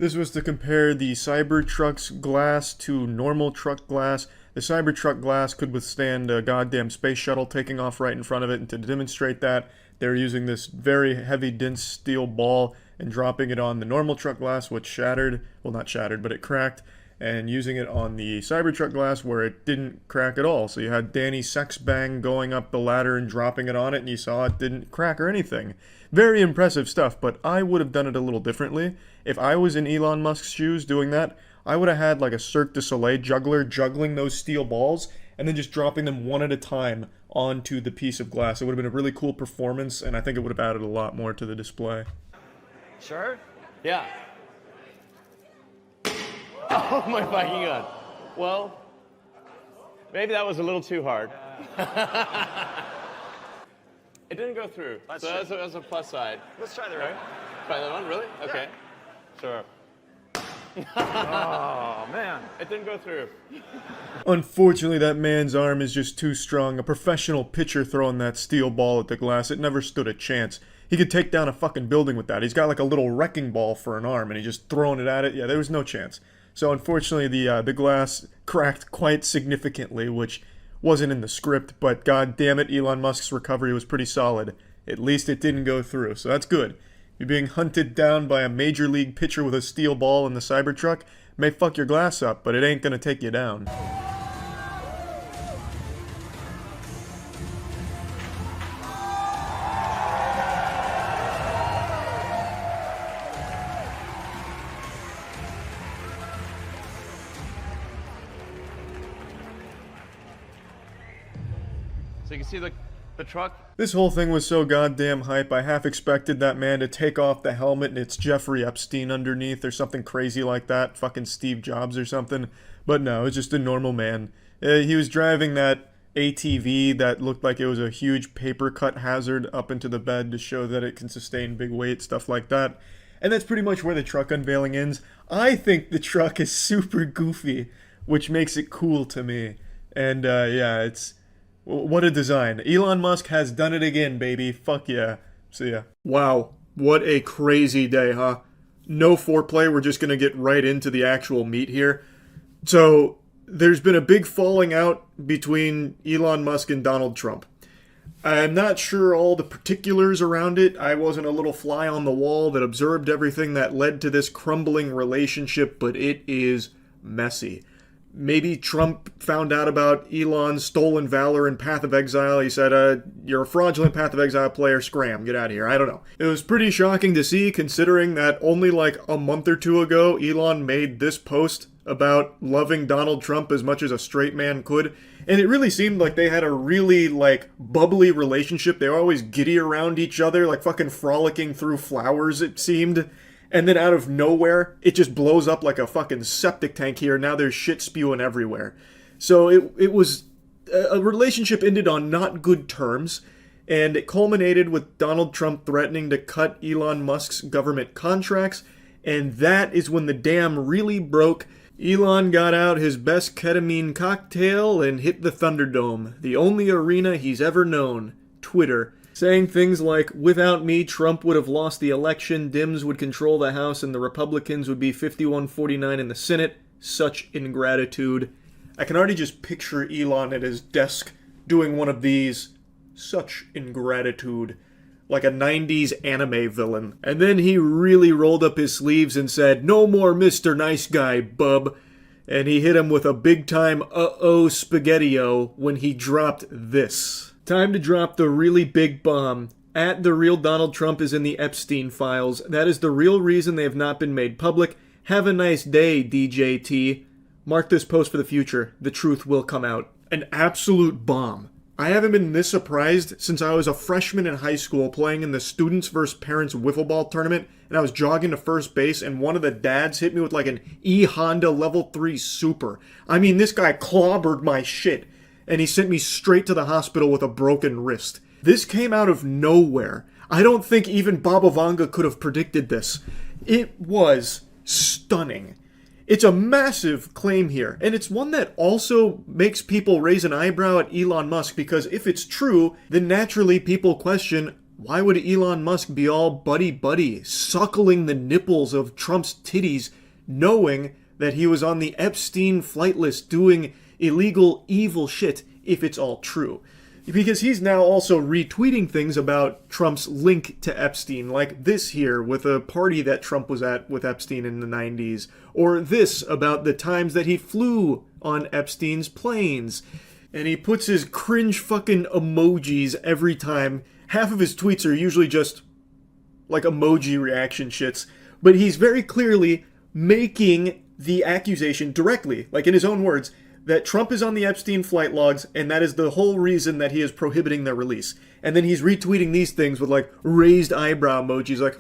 This was to compare the Cybertruck's glass to normal truck glass. The Cybertruck glass could withstand a goddamn space shuttle taking off right in front of it, and to demonstrate that, they're using this very heavy, dense steel ball and dropping it on the normal truck glass, which shattered. Well, not shattered, but it cracked, and using it on the Cybertruck glass where it didn't crack at all. So you had Danny Sexbang going up the ladder and dropping it on it, and you saw it didn't crack or anything. Very impressive stuff, but I would have done it a little differently. If I was in Elon Musk's shoes doing that, I would have had like a Cirque du Soleil juggler juggling those steel balls and then just dropping them one at a time onto the piece of glass. It would have been a really cool performance, and I think it would have added a lot more to the display. Sure? Yeah. Oh my fucking god. Well, maybe that was a little too hard. It didn't go through. So that's a plus side. Let's try the right. Try that one, really? Okay. Sure. Oh, man. It didn't go through. Unfortunately, that man's arm is just too strong. A professional pitcher throwing that steel ball at the glass, it never stood a chance. He could take down a fucking building with that. He's got like a little wrecking ball for an arm, and he's just throwing it at it. Yeah, there was no chance. So unfortunately, the glass cracked quite significantly, which wasn't in the script, but god damn it, Elon Musk's recovery was pretty solid. At least it didn't go through, so that's good. You're being hunted down by a major league pitcher with a steel ball in the Cybertruck may fuck your glass up, but it ain't gonna take you down. So you can see the truck. This whole thing was so goddamn hype, I half expected that man to take off the helmet and it's Jeffrey Epstein underneath or something crazy like that, fucking Steve Jobs or something. But no, it's just a normal man. He was driving that ATV that looked like it was a huge paper cut hazard up into the bed to show that it can sustain big weight, stuff like that. And that's pretty much where the truck unveiling ends. I think the truck is super goofy, which makes it cool to me. And yeah, it's... what a design. Elon Musk has done it again, baby. Fuck yeah. See ya. Wow. What a crazy day, huh? No foreplay. We're just gonna get right into the actual meat here. So, there's been a big falling out between Elon Musk and Donald Trump. I'm not sure all the particulars around it. I wasn't a little fly on the wall that observed everything that led to this crumbling relationship, but it is messy. Maybe Trump found out about Elon's stolen valor in Path of Exile. He said, you're a fraudulent Path of Exile player, scram, get out of here. I don't know. It was pretty shocking to see, considering that only like a month or two ago, Elon made this post about loving Donald Trump as much as a straight man could. And it really seemed like they had a really, like, bubbly relationship. They were always giddy around each other, like fucking frolicking through flowers, it seemed. And then out of nowhere, it just blows up like a fucking septic tank here. Now there's shit spewing everywhere. So it was... a relationship ended on not good terms, and it culminated with Donald Trump threatening to cut Elon Musk's government contracts, and that is when the dam really broke. Elon got out his best ketamine cocktail and hit the Thunderdome, the only arena he's ever known, Twitter. Saying things like, without me, Trump would have lost the election, Dems would control the House, and the Republicans would be 51-49 in the Senate. Such ingratitude. I can already just picture Elon at his desk doing one of these. Such ingratitude. Like a 90s anime villain. And then he really rolled up his sleeves and said, no more Mr. Nice Guy, bub. And he hit him with a big-time uh-oh spaghetti-o when he dropped this. Time to drop the really big bomb. At the real Donald Trump is in the Epstein files. That is the real reason they have not been made public. Have a nice day, DJT. Mark this post for the future. The truth will come out. An absolute bomb. I haven't been this surprised since I was a freshman in high school playing in the Students vs. Parents Wiffle Ball tournament, and I was jogging to first base, and one of the dads hit me with like an E-Honda Level 3 Super. I mean, this guy clobbered my shit, and he sent me straight to the hospital with a broken wrist. This came out of nowhere. I don't think even Baba Vanga could have predicted this. It was stunning. It's a massive claim here, and it's one that also makes people raise an eyebrow at Elon Musk, because if it's true, then naturally people question, why would Elon Musk be all buddy-buddy, suckling the nipples of Trump's titties, knowing that he was on the Epstein flight list doing illegal, evil shit, if it's all true? Because he's now also retweeting things about Trump's link to Epstein, like this here with a party that Trump was at with Epstein in the 90s, or this about the times that he flew on Epstein's planes. And he puts his cringe fucking emojis every time. Half of his tweets are usually just like emoji reaction shits, but he's very clearly making the accusation directly, like in his own words, that Trump is on the Epstein flight logs, and that is the whole reason that he is prohibiting their release. And then he's retweeting these things with, like, raised eyebrow emojis, like,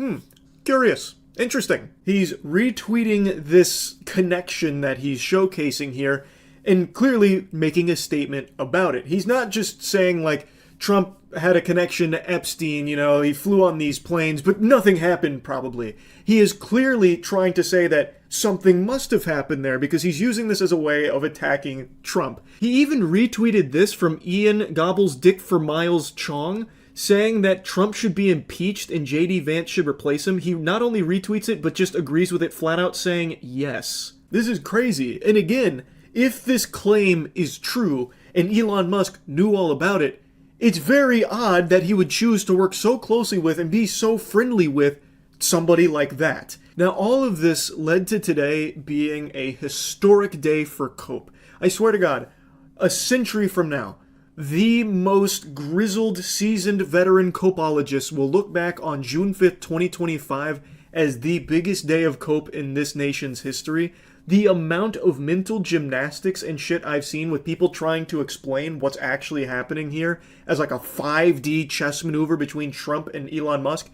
curious, interesting. He's retweeting this connection that he's showcasing here, and clearly making a statement about it. He's not just saying, like, Trump had a connection to Epstein, you know, he flew on these planes, but nothing happened, probably. He is clearly trying to say that something must have happened there, because he's using this as a way of attacking Trump. He even retweeted this from Ian Gobbles Dick for Miles Chong, saying that Trump should be impeached and J.D. Vance should replace him. He not only retweets it, but just agrees with it flat out, saying yes. This is crazy. And again, if this claim is true, and Elon Musk knew all about it, it's very odd that he would choose to work so closely with and be so friendly with somebody like that. Now, all of this led to today being a historic day for Cope. I swear to God, a century from now, the most grizzled, seasoned veteran Copeologists will look back on June 5th, 2025 as the biggest day of Cope in this nation's history. The amount of mental gymnastics and shit I've seen with people trying to explain what's actually happening here as like a 5D chess maneuver between Trump and Elon Musk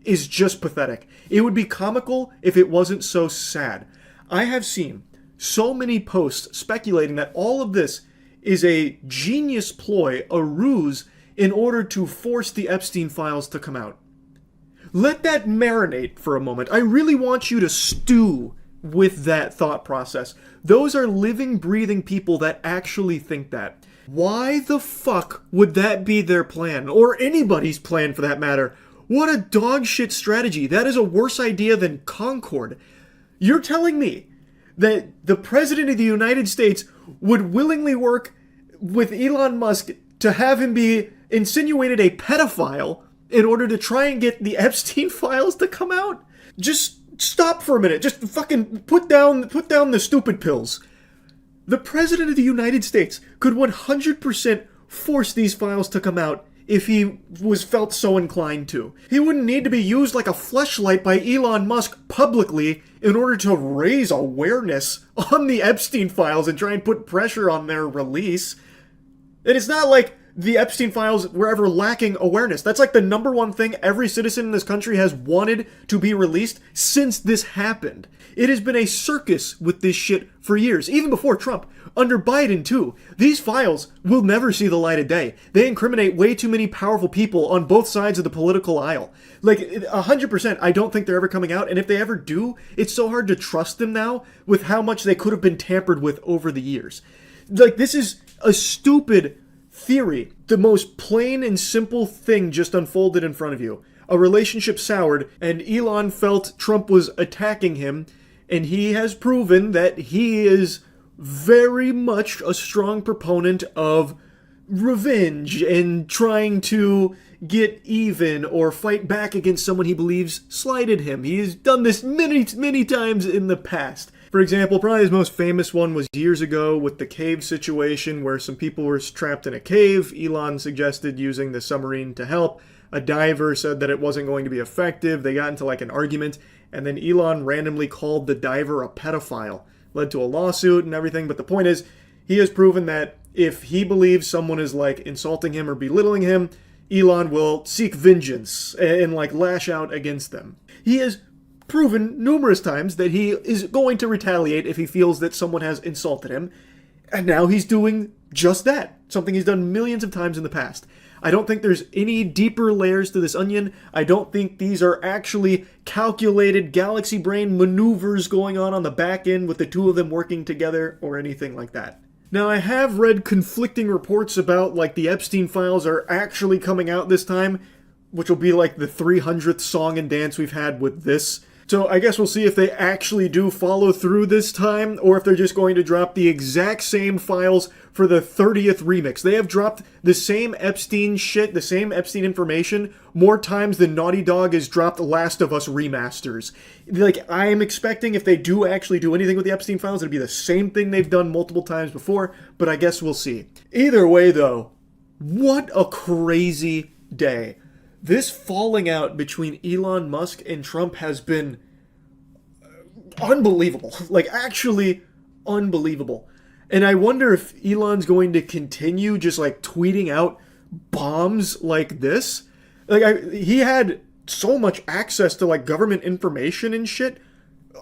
is just pathetic. It would be comical if it wasn't so sad. I have seen so many posts speculating that all of this is a genius ploy, a ruse, in order to force the Epstein files to come out. Let that marinate for a moment. I really want you to stew with that thought process. Those are living, breathing people that actually think that. Why the fuck would that be their plan? Or anybody's plan for that matter? What a dog shit strategy. That is a worse idea than Concord. You're telling me that the President of the United States would willingly work with Elon Musk to have him be insinuated a pedophile in order to try and get the Epstein files to come out? Just stop for a minute. Just fucking put down the stupid pills. The President of the United States could 100% force these files to come out if he was felt so inclined to. He wouldn't need to be used like a fleshlight by Elon Musk publicly in order to raise awareness on the Epstein files and try and put pressure on their release. And it's not like the Epstein files were ever lacking awareness. That's like the number one thing every citizen in this country has wanted to be released since this happened. It has been a circus with this shit for years, even before Trump. Under Biden, too. These files will never see the light of day. They incriminate way too many powerful people on both sides of the political aisle. Like, 100%, I don't think they're ever coming out, and if they ever do, it's so hard to trust them now with how much they could have been tampered with over the years. Like, this is a stupid theory. The most plain and simple thing just unfolded in front of you. A relationship soured, and Elon felt Trump was attacking him, and he has proven that he is very much a strong proponent of revenge and trying to get even or fight back against someone he believes slighted him. He has done this many, many times in the past. For example, probably his most famous one was years ago with the cave situation where some people were trapped in a cave. Elon suggested using the submarine to help. A diver said that it wasn't going to be effective. They got into like an argument, and then Elon randomly called the diver a pedophile. Led to a lawsuit and everything, but the point is, he has proven that if he believes someone is like insulting him or belittling him, Elon will seek vengeance and like lash out against them. He has proven numerous times that he is going to retaliate if he feels that someone has insulted him, and now he's doing just that, something he's done millions of times in the past. I don't think there's any deeper layers to this onion. I don't think these are actually calculated galaxy brain maneuvers going on the back end with the two of them working together or anything like that. Now, I have read conflicting reports about, like, the Epstein files are actually coming out this time, which will be like the 300th song and dance we've had with this. So I guess we'll see if they actually do follow through this time, or if they're just going to drop the exact same files for the 30th remix. They have dropped the same Epstein shit, the same Epstein information, more times than Naughty Dog has dropped Last of Us remasters. Like, I'm expecting if they do actually do anything with the Epstein files, it'll be the same thing they've done multiple times before, but I guess we'll see. Either way, though, what a crazy day. This falling out between Elon Musk and Trump has been unbelievable. Like, actually unbelievable. And I wonder if Elon's going to continue just, like, tweeting out bombs like this. Like, he had so much access to, like, government information and shit.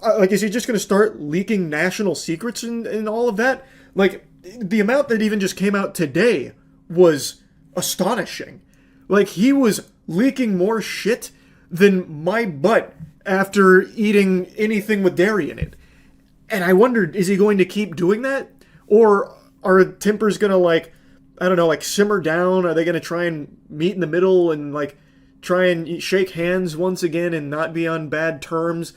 Like, is he just going to start leaking national secrets and all of that? Like, the amount that even just came out today was astonishing. Like, he was leaking more shit than my butt after eating anything with dairy in it. And I wondered, is he going to keep doing that? Or are tempers going to, like, I don't know, like, simmer down? Are they going to try and meet in the middle and, like, try and shake hands once again and not be on bad terms?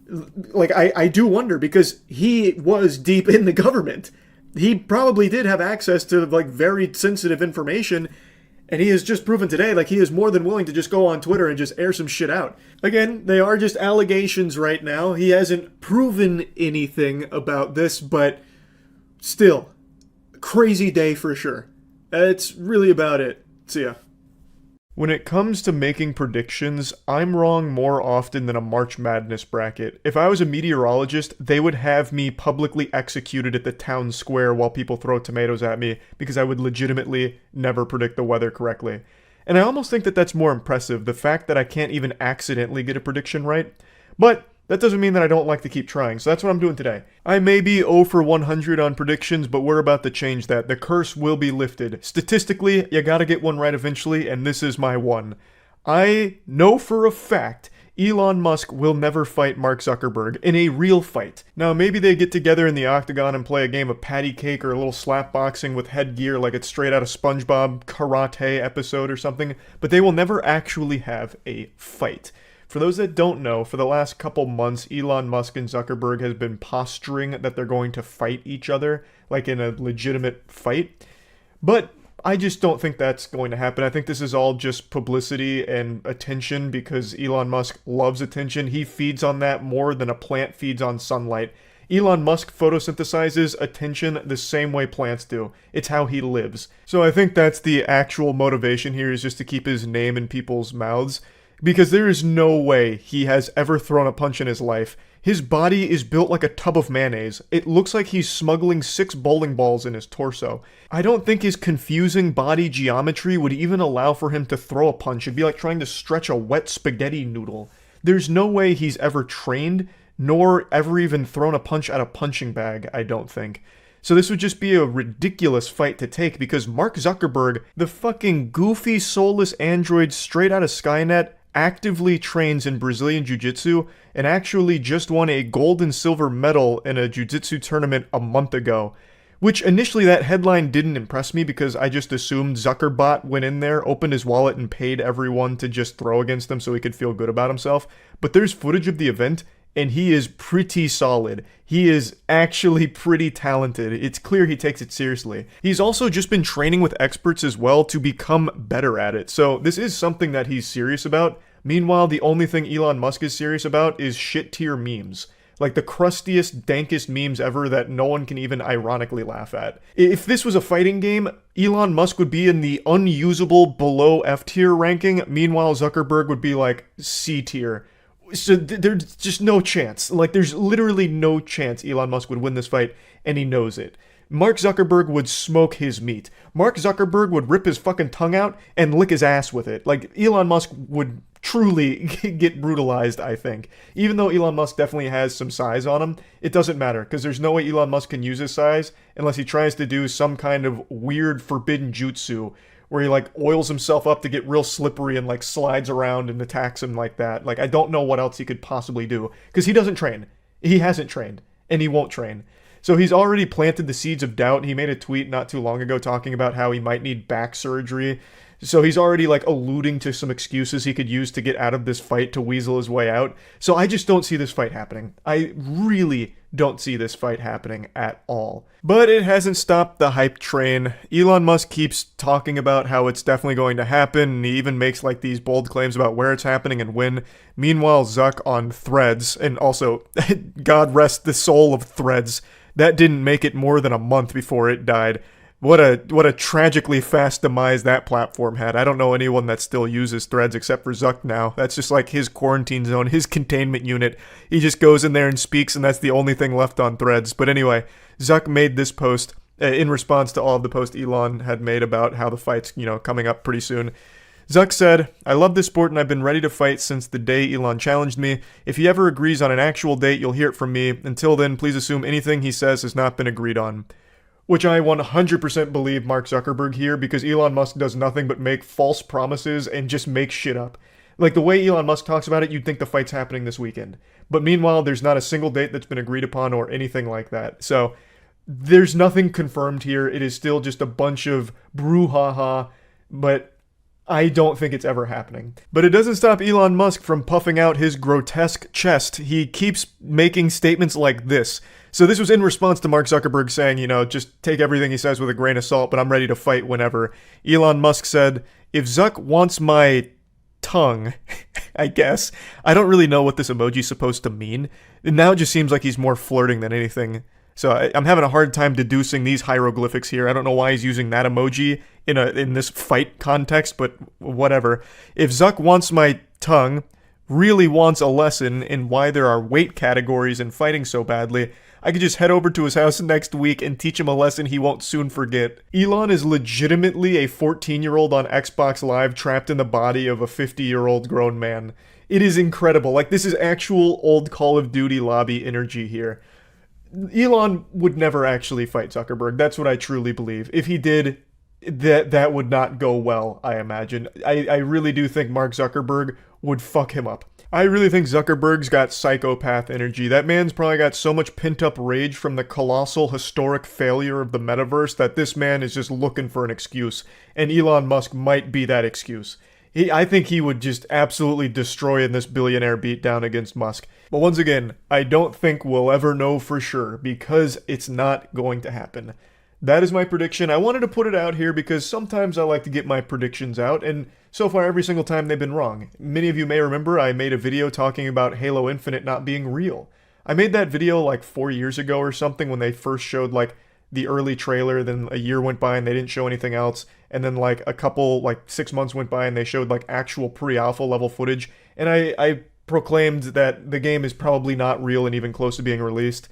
Like, I do wonder, because he was deep in the government. He probably did have access to, like, very sensitive information. And he has just proven today, like, he is more than willing to just go on Twitter and just air some shit out. Again, they are just allegations right now. He hasn't proven anything about this, but still, crazy day for sure. That's really about it. See ya. When it comes to making predictions, I'm wrong more often than a March Madness bracket. If I was a meteorologist, they would have me publicly executed at the town square while people throw tomatoes at me, because I would legitimately never predict the weather correctly. And I almost think that that's more impressive, the fact that I can't even accidentally get a prediction right. But that doesn't mean that I don't like to keep trying, so that's what I'm doing today. I may be 0 for 100 on predictions, but we're about to change that. The curse will be lifted. Statistically, you gotta get one right eventually, and this is my one. I know for a fact Elon Musk will never fight Mark Zuckerberg in a real fight. Now, maybe they get together in the octagon and play a game of patty cake or a little slap boxing with headgear like it's straight out of SpongeBob karate episode or something, but they will never actually have a fight. For those that don't know, for the last couple months, Elon Musk and Zuckerberg has been posturing that they're going to fight each other, like in a legitimate fight. But I just don't think that's going to happen. I think this is all just publicity and attention, because Elon Musk loves attention. He feeds on that more than a plant feeds on sunlight. Elon Musk photosynthesizes attention the same way plants do. It's how he lives. So I think that's the actual motivation here, is just to keep his name in people's mouths. Because there is no way he has ever thrown a punch in his life. His body is built like a tub of mayonnaise. It looks like he's smuggling 6 bowling balls in his torso. I don't think his confusing body geometry would even allow for him to throw a punch. It'd be like trying to stretch a wet spaghetti noodle. There's no way he's ever trained, nor ever even thrown a punch at a punching bag, I don't think. So this would just be a ridiculous fight to take, because Mark Zuckerberg, the fucking goofy soulless android straight out of Skynet, actively trains in Brazilian Jiu-Jitsu and actually just won a gold and silver medal in a Jiu-Jitsu tournament a month ago. Which initially that headline didn't impress me, because I just assumed Zuckerbot went in there, opened his wallet and paid everyone to just throw against him so he could feel good about himself. But there's footage of the event, and he is pretty solid. He is actually pretty talented. It's clear he takes it seriously. He's also just been training with experts as well to become better at it. So this is something that he's serious about. Meanwhile, the only thing Elon Musk is serious about is shit tier memes. Like the crustiest, dankest memes ever that no one can even ironically laugh at. If this was a fighting game, Elon Musk would be in the unusable below F tier ranking. Meanwhile, Zuckerberg would be like C tier. So there's just no chance. Like, there's literally no chance Elon Musk would win this fight, and he knows it. Mark Zuckerberg would smoke his meat. Mark Zuckerberg would rip his fucking tongue out and lick his ass with it. Like, Elon Musk would truly get brutalized, I think. Even though Elon Musk definitely has some size on him, it doesn't matter, because there's no way Elon Musk can use his size unless he tries to do some kind of weird forbidden jutsu where he, like, oils himself up to get real slippery and, like, slides around and attacks him like that. Like, I don't know what else he could possibly do, because he doesn't train. He hasn't trained, and he won't train. So he's already planted the seeds of doubt. He made a tweet not too long ago talking about how he might need back surgery. So he's already, like, alluding to some excuses he could use to get out of this fight to weasel his way out. So I just don't see this fight happening. I really don't see this fight happening at all. But it hasn't stopped the hype train. Elon Musk keeps talking about how it's definitely going to happen, and he even makes, like, these bold claims about where it's happening and when. Meanwhile, Zuck on Threads, and also, God rest the soul of Threads, that didn't make it more than a month before it died. What a tragically fast demise that platform had. I don't know anyone that still uses Threads except for Zuck now. That's just like his quarantine zone, his containment unit. He just goes in there and speaks, and that's the only thing left on Threads. But anyway, Zuck made this post in response to all of the posts Elon had made about how the fight's, coming up pretty soon. Zuck said, "I love this sport and I've been ready to fight since the day Elon challenged me. If he ever agrees on an actual date, you'll hear it from me. Until then, please assume anything he says has not been agreed on." Which I 100% believe Mark Zuckerberg here, because Elon Musk does nothing but make false promises and just make shit up. Like, the way Elon Musk talks about it, you'd think the fight's happening this weekend. But meanwhile, there's not a single date that's been agreed upon or anything like that. So, there's nothing confirmed here. It is still just a bunch of brouhaha, but I don't think it's ever happening. But it doesn't stop Elon Musk from puffing out his grotesque chest. He keeps making statements like this. So this was in response to Mark Zuckerberg saying, just take everything he says with a grain of salt, but I'm ready to fight whenever. Elon Musk said, "If Zuck wants my tongue," I guess. I don't really know what this emoji's supposed to mean. And now it just seems like he's more flirting than anything. So I'm having a hard time deducing these hieroglyphics here. I don't know why he's using that emoji in this fight context, but whatever. If Zuck wants my tongue, really wants a lesson in why there are weight categories in fighting so badly, I could just head over to his house next week and teach him a lesson he won't soon forget. Elon is legitimately a 14-year-old on Xbox Live trapped in the body of a 50-year-old grown man. It is incredible. Like, this is actual old Call of Duty lobby energy here. Elon would never actually fight Zuckerberg. That's what I truly believe. If he did, that would not go well, I imagine. I really do think Mark Zuckerberg would fuck him up. I really think Zuckerberg's got psychopath energy. That man's probably got so much pent-up rage from the colossal historic failure of the metaverse that this man is just looking for an excuse. And Elon Musk might be that excuse. I think he would just absolutely destroy in this billionaire beatdown against Musk. But once again, I don't think we'll ever know for sure, because it's not going to happen. That is my prediction. I wanted to put it out here because sometimes I like to get my predictions out, and so far every single time they've been wrong. Many of you may remember I made a video talking about Halo Infinite not being real. I made that video like 4 years ago or something when they first showed like the early trailer, then a year went by and they didn't show anything else, and then like 6 months went by and they showed like actual pre-alpha level footage, and I proclaimed that the game is probably not real and even close to being released.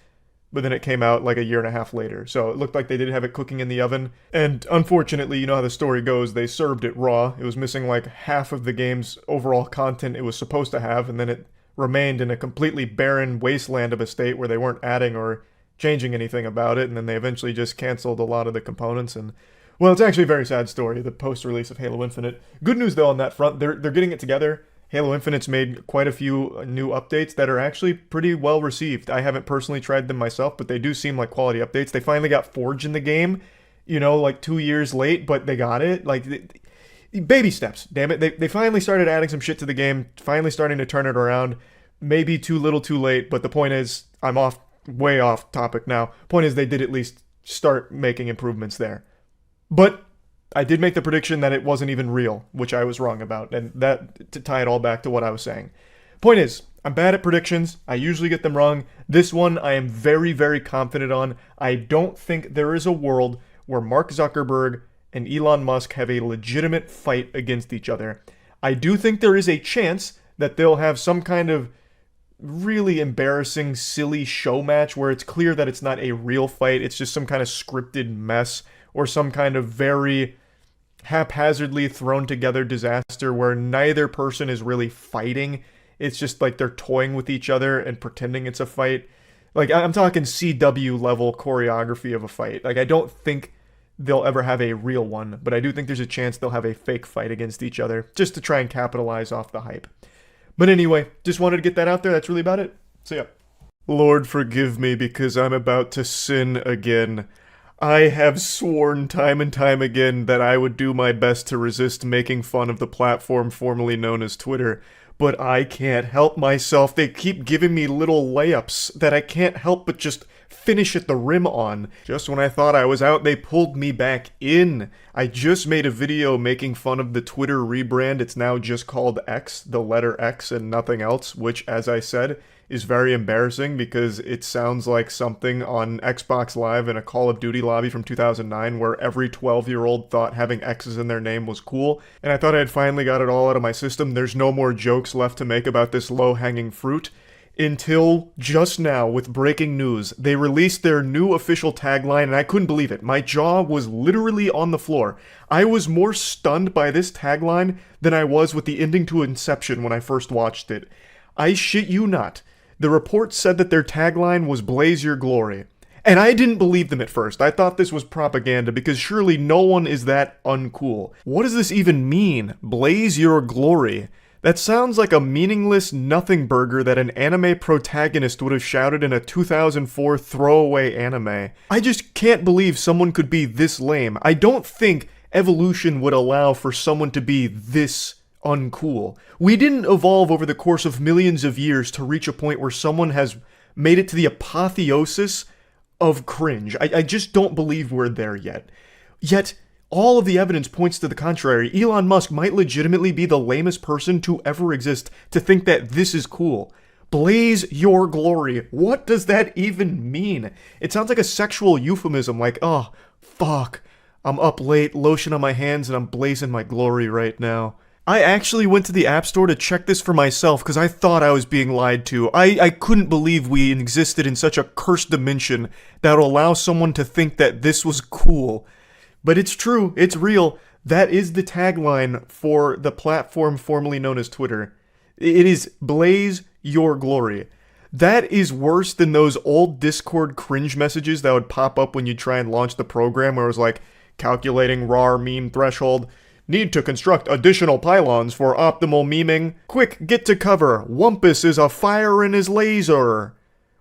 But then it came out like a year and a half later, so it looked like they did have it cooking in the oven. And unfortunately, you know how the story goes, they served it raw. It was missing like half of the game's overall content it was supposed to have, and then it remained in a completely barren wasteland of a state where they weren't adding or changing anything about it, and then they eventually just canceled a lot of the components. And well, it's actually a very sad story, the post-release of Halo Infinite. Good news though on that front, they're getting it together. Halo Infinite's made quite a few new updates that are actually pretty well received. I haven't personally tried them myself, but they do seem like quality updates. They finally got Forge in the game, like 2 years late, but they got it. Like, baby steps, damn it. They finally started adding some shit to the game, finally starting to turn it around. Maybe too little too late, but the point is, I'm way off topic now. Point is, they did at least start making improvements there. But I did make the prediction that it wasn't even real, which I was wrong about, and that to tie it all back to what I was saying. Point is, I'm bad at predictions. I usually get them wrong. This one I am very, very confident on. I don't think there is a world where Mark Zuckerberg and Elon Musk have a legitimate fight against each other. I do think there is a chance that they'll have some kind of really embarrassing, silly show match where it's clear that it's not a real fight, it's just some kind of scripted mess or some kind of very haphazardly thrown together disaster where neither person is really fighting. It's just like they're toying with each other and pretending it's a fight. Like, I'm talking CW level choreography of a fight. Like, I don't think they'll ever have a real one, but I do think there's a chance they'll have a fake fight against each other just to try and capitalize off the hype. But anyway, just wanted to get that out there. That's really about it. So yeah. Lord, forgive me because I'm about to sin again. I have sworn time and time again that I would do my best to resist making fun of the platform formerly known as Twitter, but I can't help myself. They keep giving me little layups that I can't help but just finish at the rim on. Just when I thought I was out, they pulled me back in. I just made a video making fun of the Twitter rebrand. It's now just called X, the letter X and nothing else, which, as I said, is very embarrassing because it sounds like something on Xbox Live in a Call of Duty lobby from 2009 where every 12-year-old thought having X's in their name was cool, and I thought I had finally got it all out of my system. There's no more jokes left to make about this low-hanging fruit. Until just now, with breaking news, they released their new official tagline, and I couldn't believe it. My jaw was literally on the floor. I was more stunned by this tagline than I was with the ending to Inception when I first watched it. I shit you not. The report said that their tagline was "Blaze Your Glory." And I didn't believe them at first. I thought this was propaganda because surely no one is that uncool. What does this even mean? Blaze your glory. That sounds like a meaningless nothing burger that an anime protagonist would have shouted in a 2004 throwaway anime. I just can't believe someone could be this lame. I don't think evolution would allow for someone to be this uncool. We didn't evolve over the course of millions of years to reach a point where someone has made it to the apotheosis of cringe. I just don't believe we're there yet. Yet, all of the evidence points to the contrary. Elon Musk might legitimately be the lamest person to ever exist to think that this is cool. Blaze your glory. What does that even mean? It sounds like a sexual euphemism, like, oh, fuck, I'm up late, lotion on my hands, and I'm blazing my glory right now. I actually went to the App Store to check this for myself because I thought I was being lied to. I couldn't believe we existed in such a cursed dimension that would allow someone to think that this was cool. But it's true, it's real. That is the tagline for the platform formerly known as Twitter. It is "Blaze your glory." That is worse than those old Discord cringe messages that would pop up when you try and launch the program where it was like, calculating RAR meme threshold. Need to construct additional pylons for optimal memeing. Quick, get to cover. Wumpus is a fire in his laser.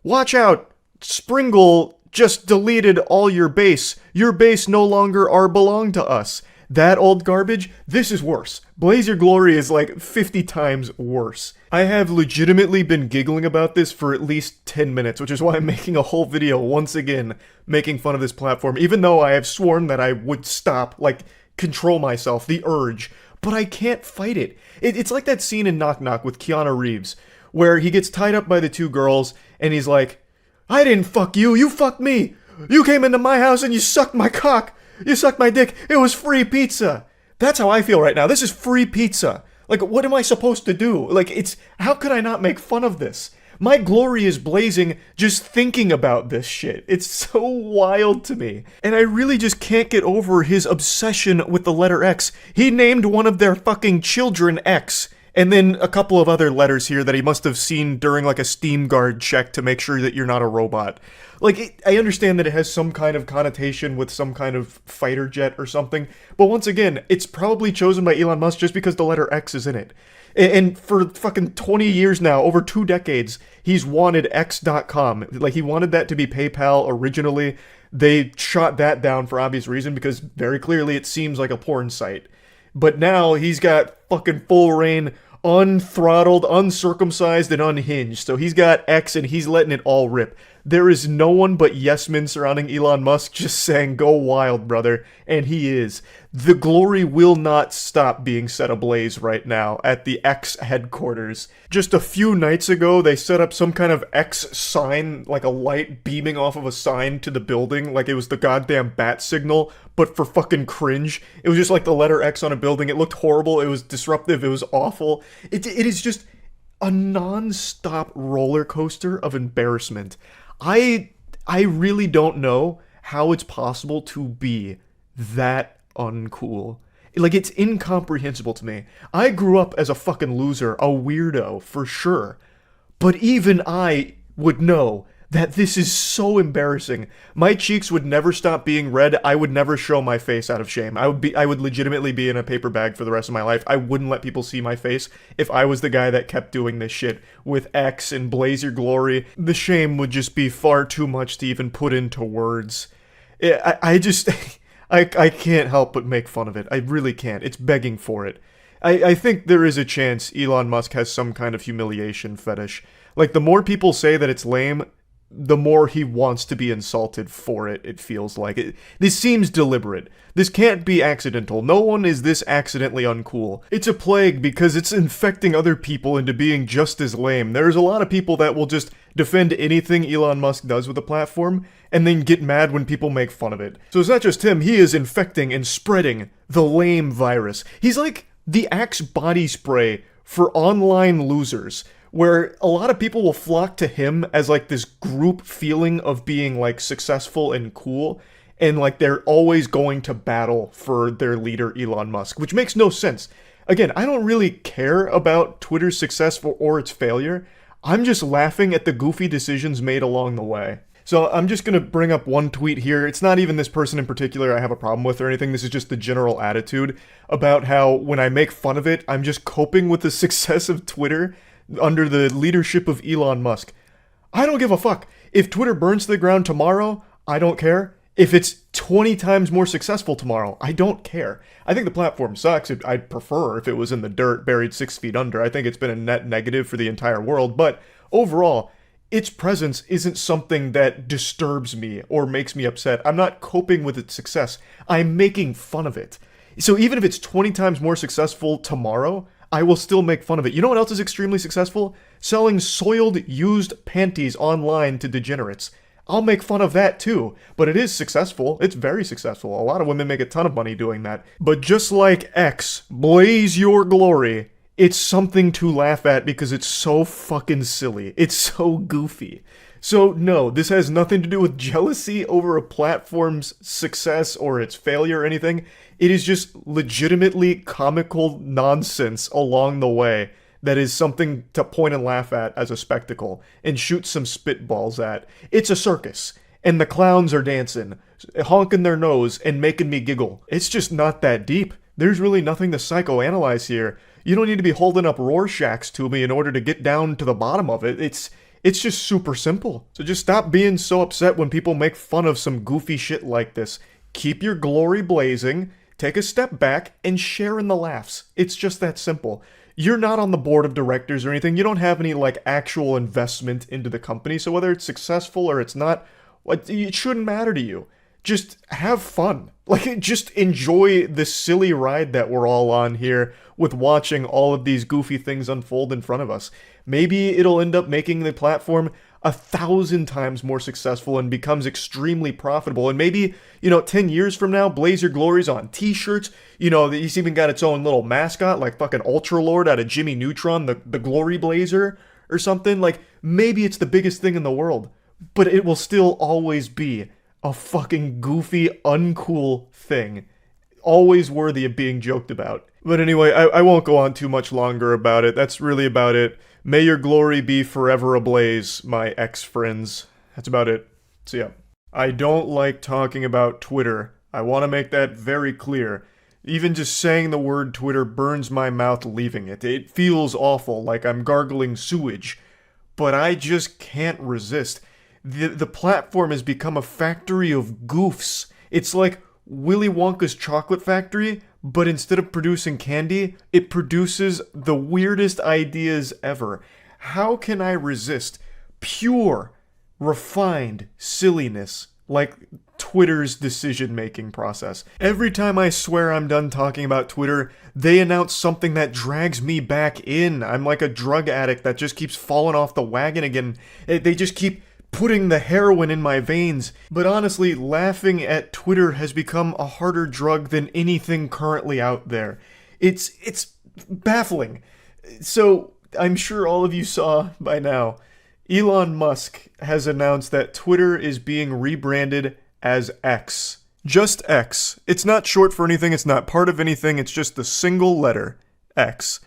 Watch out. Springle just deleted all your base. Your base no longer belong to us. That old garbage? This is worse. Blaze Your Glory is like 50 times worse. I have legitimately been giggling about this for at least 10 minutes, which is why I'm making a whole video once again making fun of this platform, even though I have sworn that I would stop, like, control myself, the urge, but I can't fight it. It's like that scene in Knock Knock with Keanu Reeves, where he gets tied up by the two girls, and he's like, I didn't fuck you, you fucked me! You came into my house and you sucked my cock! You sucked my dick, it was free pizza! That's how I feel right now, this is free pizza! Like, what am I supposed to do? Like, how could I not make fun of this? My glory is blazing just thinking about this shit. It's so wild to me. And I really just can't get over his obsession with the letter X. He named one of their fucking children X, and then a couple of other letters here that he must have seen during like a Steam Guard check to make sure that you're not a robot. Like, I understand that it has some kind of connotation with some kind of fighter jet or something, but once again, it's probably chosen by Elon Musk just because the letter X is in it. And for fucking 20 years now, over 2 decades, he's wanted X.com. Like, he wanted that to be PayPal originally. They shot that down for obvious reason because very clearly it seems like a porn site. But now he's got fucking full reign, unthrottled, uncircumcised, and unhinged. So he's got X and he's letting it all rip. There is no one but yes men surrounding Elon Musk just saying, go wild, brother. And he is. The glory will not stop being set ablaze right now at the X headquarters. Just a few nights ago, they set up some kind of X sign, like a light beaming off of a sign to the building, like it was the goddamn bat signal, but for fucking cringe. It was just like the letter X on a building. It looked horrible. It was disruptive. It was awful. It is just... a non-stop roller coaster of embarrassment. I really don't know how it's possible to be that uncool. Like, it's incomprehensible to me. I grew up as a fucking loser, a weirdo, for sure. But even I would know that this is so embarrassing. My cheeks would never stop being red. I would never show my face out of shame. I would legitimately be in a paper bag for the rest of my life. I wouldn't let people see my face if I was the guy that kept doing this shit with X and Blaze Your Glory. The shame would just be far too much to even put into words. I just... I can't help but make fun of it. I really can't. It's begging for it. I think there is a chance Elon Musk has some kind of humiliation fetish. Like, the more people say that it's lame, the more he wants to be insulted for it, it feels like. This seems deliberate. This can't be accidental. No one is this accidentally uncool. It's a plague because it's infecting other people into being just as lame. There's a lot of people that will just defend anything Elon Musk does with the platform, and then get mad when people make fun of it. So it's not just him, he is infecting and spreading the lame virus. He's like the Axe body spray for online losers, where a lot of people will flock to him as like this group feeling of being like successful and cool, and like they're always going to battle for their leader Elon Musk, which makes no sense. Again, I don't really care about Twitter's success or its failure. I'm just laughing at the goofy decisions made along the way. So I'm just going to bring up one tweet here. It's not even this person in particular I have a problem with or anything. This is just the general attitude about how when I make fun of it, I'm just coping with the success of Twitter under the leadership of Elon Musk. I don't give a fuck. If Twitter burns to the ground tomorrow, I don't care. If it's 20 times more successful tomorrow, I don't care. I think the platform sucks. I'd prefer if it was in the dirt, buried 6 feet under. I think it's been a net negative for the entire world. But overall, its presence isn't something that disturbs me or makes me upset. I'm not coping with its success. I'm making fun of it. So even if it's 20 times more successful tomorrow, I will still make fun of it. You know what else is extremely successful? Selling soiled, used panties online to degenerates. I'll make fun of that too, but it is successful. It's very successful. A lot of women make a ton of money doing that. But just like X, Blaze Your Glory, it's something to laugh at because it's so fucking silly. It's so goofy. So no, this has nothing to do with jealousy over a platform's success or its failure or anything. It is just legitimately comical nonsense along the way that is something to point and laugh at as a spectacle and shoot some spitballs at. It's a circus, and the clowns are dancing, honking their nose and making me giggle. It's just not that deep. There's really nothing to psychoanalyze here. You don't need to be holding up Rorschachs to me in order to get down to the bottom of it. It's just super simple. So just stop being so upset when people make fun of some goofy shit like this. Keep your glory blazing, take a step back, and share in the laughs. It's just that simple. You're not on the board of directors or anything. You don't have any like actual investment into the company. So whether it's successful or it's not, it shouldn't matter to you. Just have fun. Like, just enjoy the silly ride that we're all on here with watching all of these goofy things unfold in front of us. Maybe it'll end up making the platform 1,000 times more successful and becomes extremely profitable. And maybe, 10 years from now, Blaze Your Glory's on t-shirts. He's even got its own little mascot, like fucking Ultra Lord out of Jimmy Neutron, the Glory Blazer or something. Like, maybe it's the biggest thing in the world, but it will still always be a fucking goofy, uncool thing. Always worthy of being joked about. But anyway, I won't go on too much longer about it. That's really about it. May your glory be forever ablaze, my ex-friends. That's about it. See ya. I don't like talking about Twitter. I want to make that very clear. Even just saying the word Twitter burns my mouth leaving it. It feels awful, like I'm gargling sewage. But I just can't resist. The platform has become a factory of goofs. It's like Willy Wonka's chocolate factory, but instead of producing candy, it produces the weirdest ideas ever. How can I resist pure, refined silliness like Twitter's decision-making process? Every time I swear I'm done talking about Twitter, they announce something that drags me back in. I'm like a drug addict that just keeps falling off the wagon again. They just keep putting the heroin in my veins. But honestly, laughing at Twitter has become a harder drug than anything currently out there. It's baffling. So I'm sure all of you saw by now, Elon Musk has announced that Twitter is being rebranded as X. Just X. It's not short for anything, it's not part of anything, it's just the single letter, X.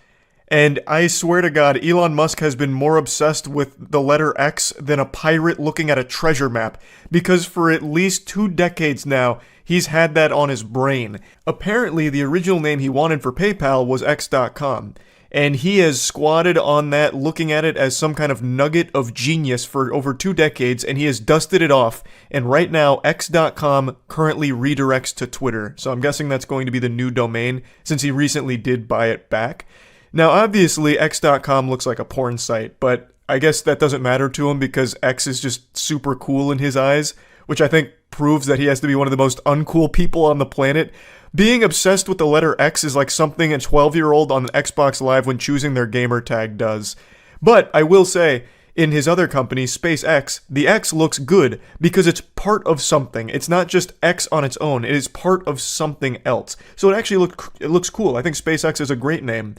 And I swear to God, Elon Musk has been more obsessed with the letter X than a pirate looking at a treasure map, because for at least 2 decades now, he's had that on his brain. Apparently, the original name he wanted for PayPal was X.com, and he has squatted on that, looking at it as some kind of nugget of genius for over 2 decades, and he has dusted it off, and right now, X.com currently redirects to Twitter, so I'm guessing that's going to be the new domain, since he recently did buy it back. Now, obviously, X.com looks like a porn site, but I guess that doesn't matter to him because X is just super cool in his eyes, which I think proves that he has to be one of the most uncool people on the planet. Being obsessed with the letter X is like something a 12-year-old on Xbox Live when choosing their gamer tag does. But I will say, in his other company, SpaceX, the X looks good because it's part of something. It's not just X on its own, it is part of something else. So it looks cool. I think SpaceX is a great name.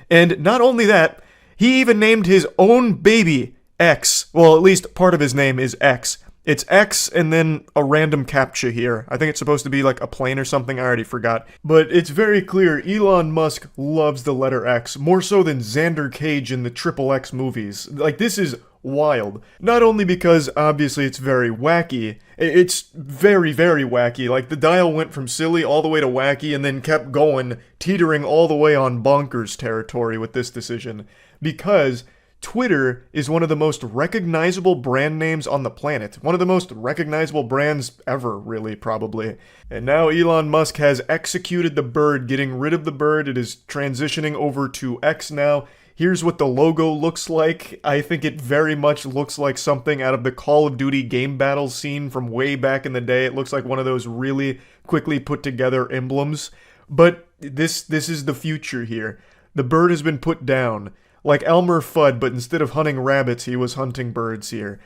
And not only that, he even named his own baby X. Well, at least part of his name is X. It's X and then a random captcha here. I think it's supposed to be like a plane or something, I already forgot. But it's very clear Elon Musk loves the letter X, more so than Xander Cage in the Triple X movies. Like, this is wild. Not only because, obviously, it's very wacky, it's very, very wacky. Like, the dial went from silly all the way to wacky and then kept going, teetering all the way on bonkers territory with this decision. Because Twitter is one of the most recognizable brand names on the planet. One of the most recognizable brands ever, really, probably. And now Elon Musk has executed the bird, getting rid of the bird. It is transitioning over to X now. Here's what the logo looks like. I think it very much looks like something out of the Call of Duty game battle scene from way back in the day. It looks like one of those really quickly put together emblems. But this is the future here. The bird has been put down. Like Elmer Fudd, but instead of hunting rabbits, he was hunting birds here.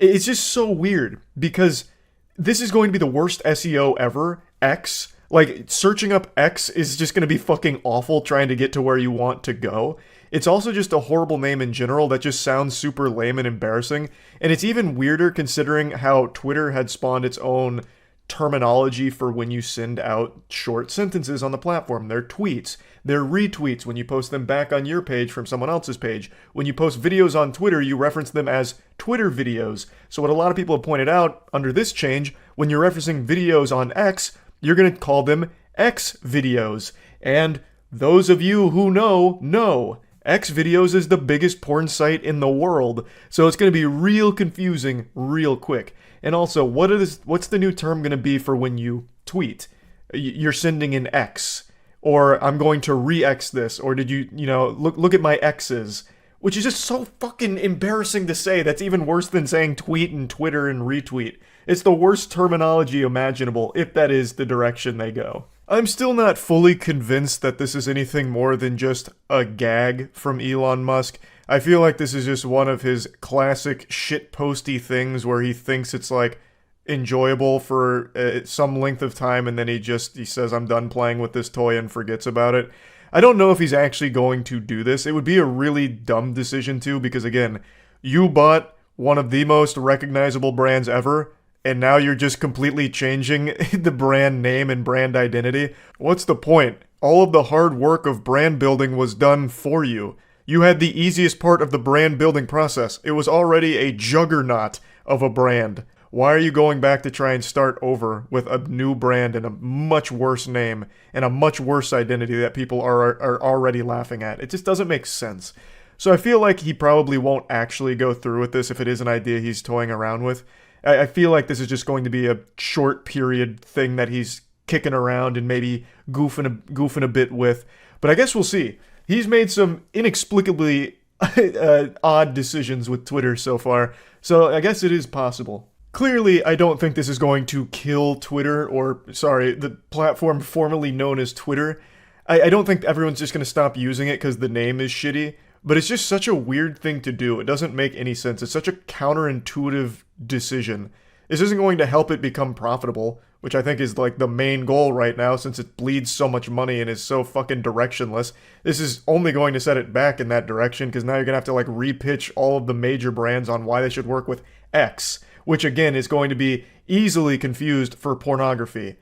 It's just so weird, because this is going to be the worst SEO ever. X. Like, searching up X is just going to be fucking awful trying to get to where you want to go. It's also just a horrible name in general that just sounds super lame and embarrassing. And it's even weirder considering how Twitter had spawned its own terminology for when you send out short sentences on the platform. They're tweets. They're retweets when you post them back on your page from someone else's page. When you post videos on Twitter, you reference them as Twitter videos. So what a lot of people have pointed out under this change, when you're referencing videos on X, you're going to call them X videos. And those of you who know, X videos is the biggest porn site in the world. So it's going to be real confusing real quick. And also, what's the new term going to be for when you tweet? You're sending an X. Or I'm going to re-X this. Or did you look at my X's. Which is just so fucking embarrassing to say. That's even worse than saying tweet and Twitter and retweet. It's the worst terminology imaginable, if that is the direction they go. I'm still not fully convinced that this is anything more than just a gag from Elon Musk. I feel like this is just one of his classic shitposty things where he thinks it's like enjoyable for some length of time and then he says, I'm done playing with this toy and forgets about it. I don't know if he's actually going to do this. It would be a really dumb decision too, because again, you bought one of the most recognizable brands ever, and now you're just completely changing the brand name and brand identity. What's the point? All of the hard work of brand building was done for you. You had the easiest part of the brand building process. It was already a juggernaut of a brand. Why are you going back to try and start over with a new brand and a much worse name and a much worse identity that people are already laughing at? It just doesn't make sense. So I feel like he probably won't actually go through with this if it is an idea he's toying around with. I feel like this is just going to be a short period thing that he's kicking around and maybe goofing a bit with. But I guess we'll see. He's made some inexplicably odd decisions with Twitter so far, so I guess it is possible. Clearly, I don't think this is going to kill Twitter, the platform formerly known as Twitter. I don't think everyone's just going to stop using it because the name is shitty, but it's just such a weird thing to do. It doesn't make any sense. It's such a counterintuitive decision. This isn't going to help it become profitable, which I think is like the main goal right now since it bleeds so much money and is so fucking directionless. This is only going to set it back in that direction because now you're going to have to like repitch all of the major brands on why they should work with X, which again is going to be easily confused for pornography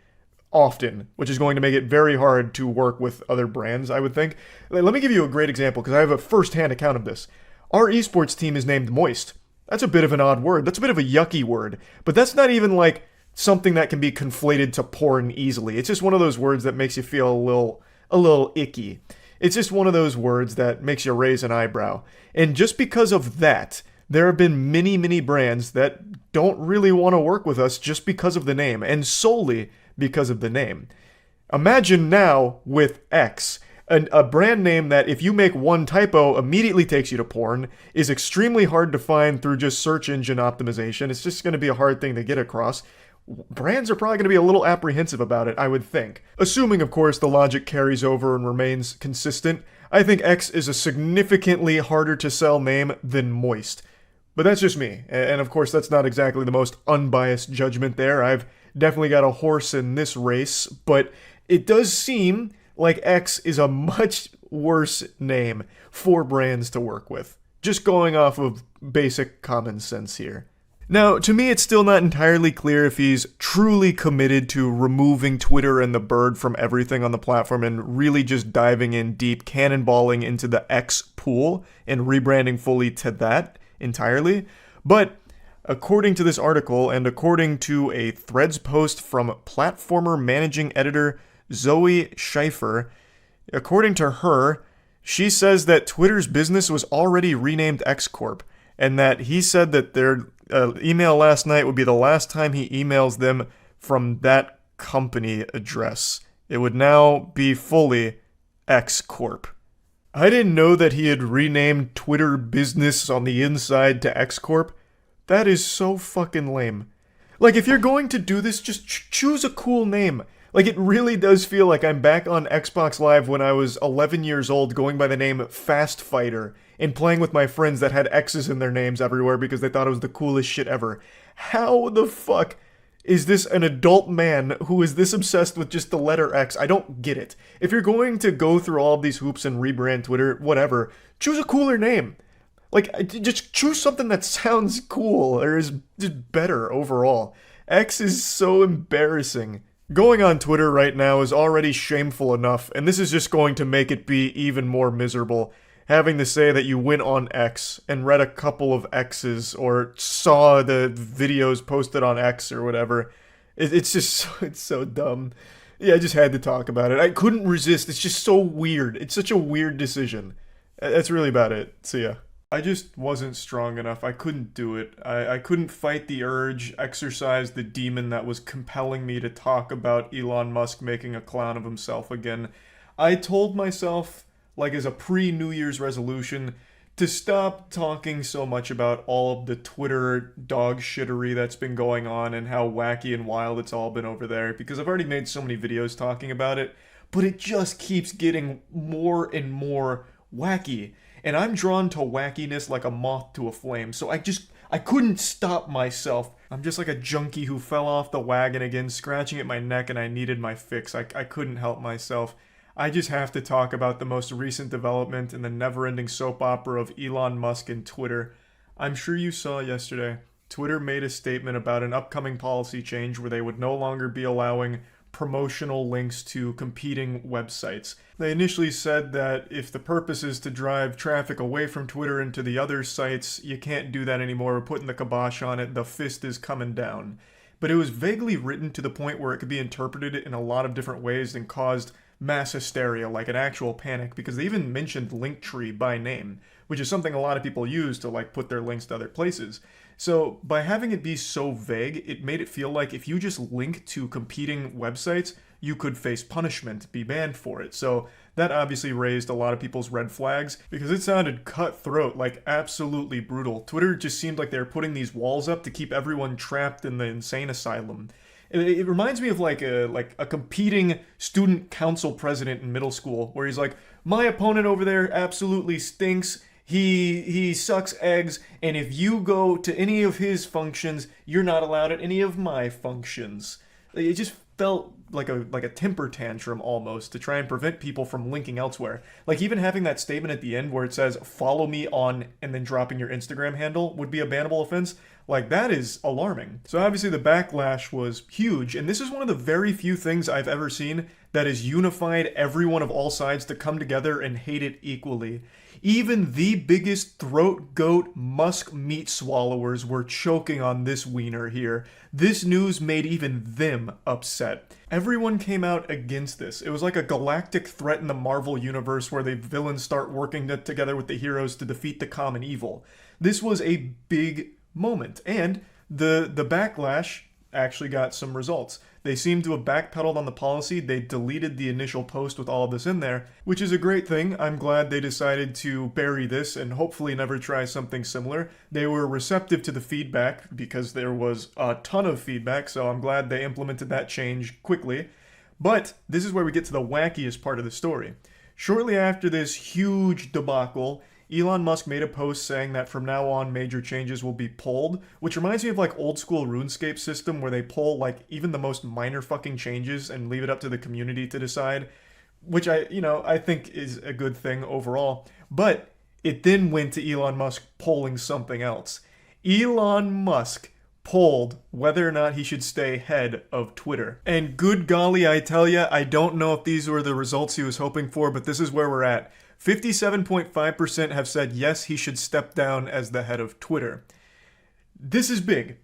often, which is going to make it very hard to work with other brands, I would think. Let me give you a great example because I have a first-hand account of this. Our esports team is named Moist. That's a bit of an odd word. That's a bit of a yucky word. But that's not even like something that can be conflated to porn easily. It's just one of those words that makes you feel a little icky. It's just one of those words that makes you raise an eyebrow. And just because of that, there have been many brands that don't really want to work with us just because of the name, and solely because of the name. Imagine now with X, a brand name that if you make one typo immediately takes you to porn, is extremely hard to find through just search engine optimization. It's just going to be a hard thing to get across. Brands are probably going to be a little apprehensive about it, I would think. Assuming, of course, the logic carries over and remains consistent, I think X is a significantly harder to sell name than Moist. But that's just me, and of course that's not exactly the most unbiased judgment there. I've definitely got a horse in this race, but it does seem like X is a much worse name for brands to work with. Just going off of basic common sense here. Now, to me, it's still not entirely clear if he's truly committed to removing Twitter and the bird from everything on the platform and really just diving in deep, cannonballing into the X pool and rebranding fully to that entirely. But according to this article, and according to a Threads post from platformer managing editor Zoe Scheifer, according to her, she says that Twitter's business was already renamed X Corp, and that he said that their email last night would be the last time he emails them from that company address. It would now be fully X Corp. I didn't know that he had renamed Twitter business on the inside to X Corp. That is so fucking lame. Like, if you're going to do this, just choose a cool name. Like, it really does feel like I'm back on Xbox Live when I was 11 years old going by the name Fast Fighter and playing with my friends that had X's in their names everywhere because they thought it was the coolest shit ever. How the fuck is this an adult man who is this obsessed with just the letter X? I don't get it. If you're going to go through all of these hoops and rebrand Twitter, whatever, choose a cooler name. Like, just choose something that sounds cool or is just better overall. X is so embarrassing. Going on Twitter right now is already shameful enough, and this is just going to make it be even more miserable. Having to say that you went on X and read a couple of X's or saw the videos posted on X or whatever. It's just, it's so dumb. Yeah, I just had to talk about it. I couldn't resist. It's just so weird. It's such a weird decision. That's really about it. So yeah. I just wasn't strong enough. I couldn't do it. I couldn't fight the urge, exercise the demon that was compelling me to talk about Elon Musk making a clown of himself again. I told myself, like as a pre-New Year's resolution, to stop talking so much about all of the Twitter dog shittery that's been going on and how wacky and wild it's all been over there, because I've already made so many videos talking about it, but it just keeps getting more and more wacky. And I'm drawn to wackiness like a moth to a flame, so I couldn't stop myself. I'm just like a junkie who fell off the wagon again, scratching at my neck, and I needed my fix. I couldn't help myself. I just have to talk about the most recent development in the never-ending soap opera of Elon Musk and Twitter. I'm sure you saw yesterday, Twitter made a statement about an upcoming policy change where they would no longer be allowing promotional links to competing websites. They initially said that if the purpose is to drive traffic away from Twitter into the other sites, you can't do that anymore. We're putting the kibosh on it. The fist is coming down. But it was vaguely written to the point where it could be interpreted in a lot of different ways and caused mass hysteria, like an actual panic, because they even mentioned Linktree by name, which is something a lot of people use to like put their links to other places. So by having it be so vague, it made it feel like if you just link to competing websites, you could face punishment, be banned for it. So that obviously raised a lot of people's red flags because it sounded cutthroat, like absolutely brutal. Twitter just seemed like they were putting these walls up to keep everyone trapped in the insane asylum. It reminds me of like a competing student council president in middle school where he's like, my opponent over there absolutely stinks. He sucks eggs, and if you go to any of his functions, you're not allowed at any of my functions. It just felt like a temper tantrum almost to try and prevent people from linking elsewhere. Like even having that statement at the end where it says follow me on and then dropping your Instagram handle would be a bannable offense. Like that is alarming. So obviously the backlash was huge, and this is one of the very few things I've ever seen that has unified everyone of all sides to come together and hate it equally. Even the biggest throat goat Musk meat swallowers were choking on this wiener here. This news made even them upset. Everyone came out against this. It was like a galactic threat in the Marvel universe where the villains start working together with the heroes to defeat the common evil. This was a big moment, and the backlash actually got some results. They seem to have backpedaled on the policy. They deleted the initial post with all of this in there, which is a great thing. I'm glad they decided to bury this and hopefully never try something similar. They were receptive to the feedback because there was a ton of feedback, so I'm glad they implemented that change quickly. But this is where we get to the wackiest part of the story. Shortly after this huge debacle, Elon Musk made a post saying that from now on major changes will be pulled, which reminds me of like old school RuneScape system where they pull like even the most minor fucking changes and leave it up to the community to decide, which I think is a good thing overall. But it then went to Elon Musk polling something else. Elon Musk polled whether or not he should stay head of Twitter. And good golly, I tell ya, I don't know if these were the results he was hoping for, but this is where we're at. 57.5% have said yes, he should step down as the head of Twitter. This is big.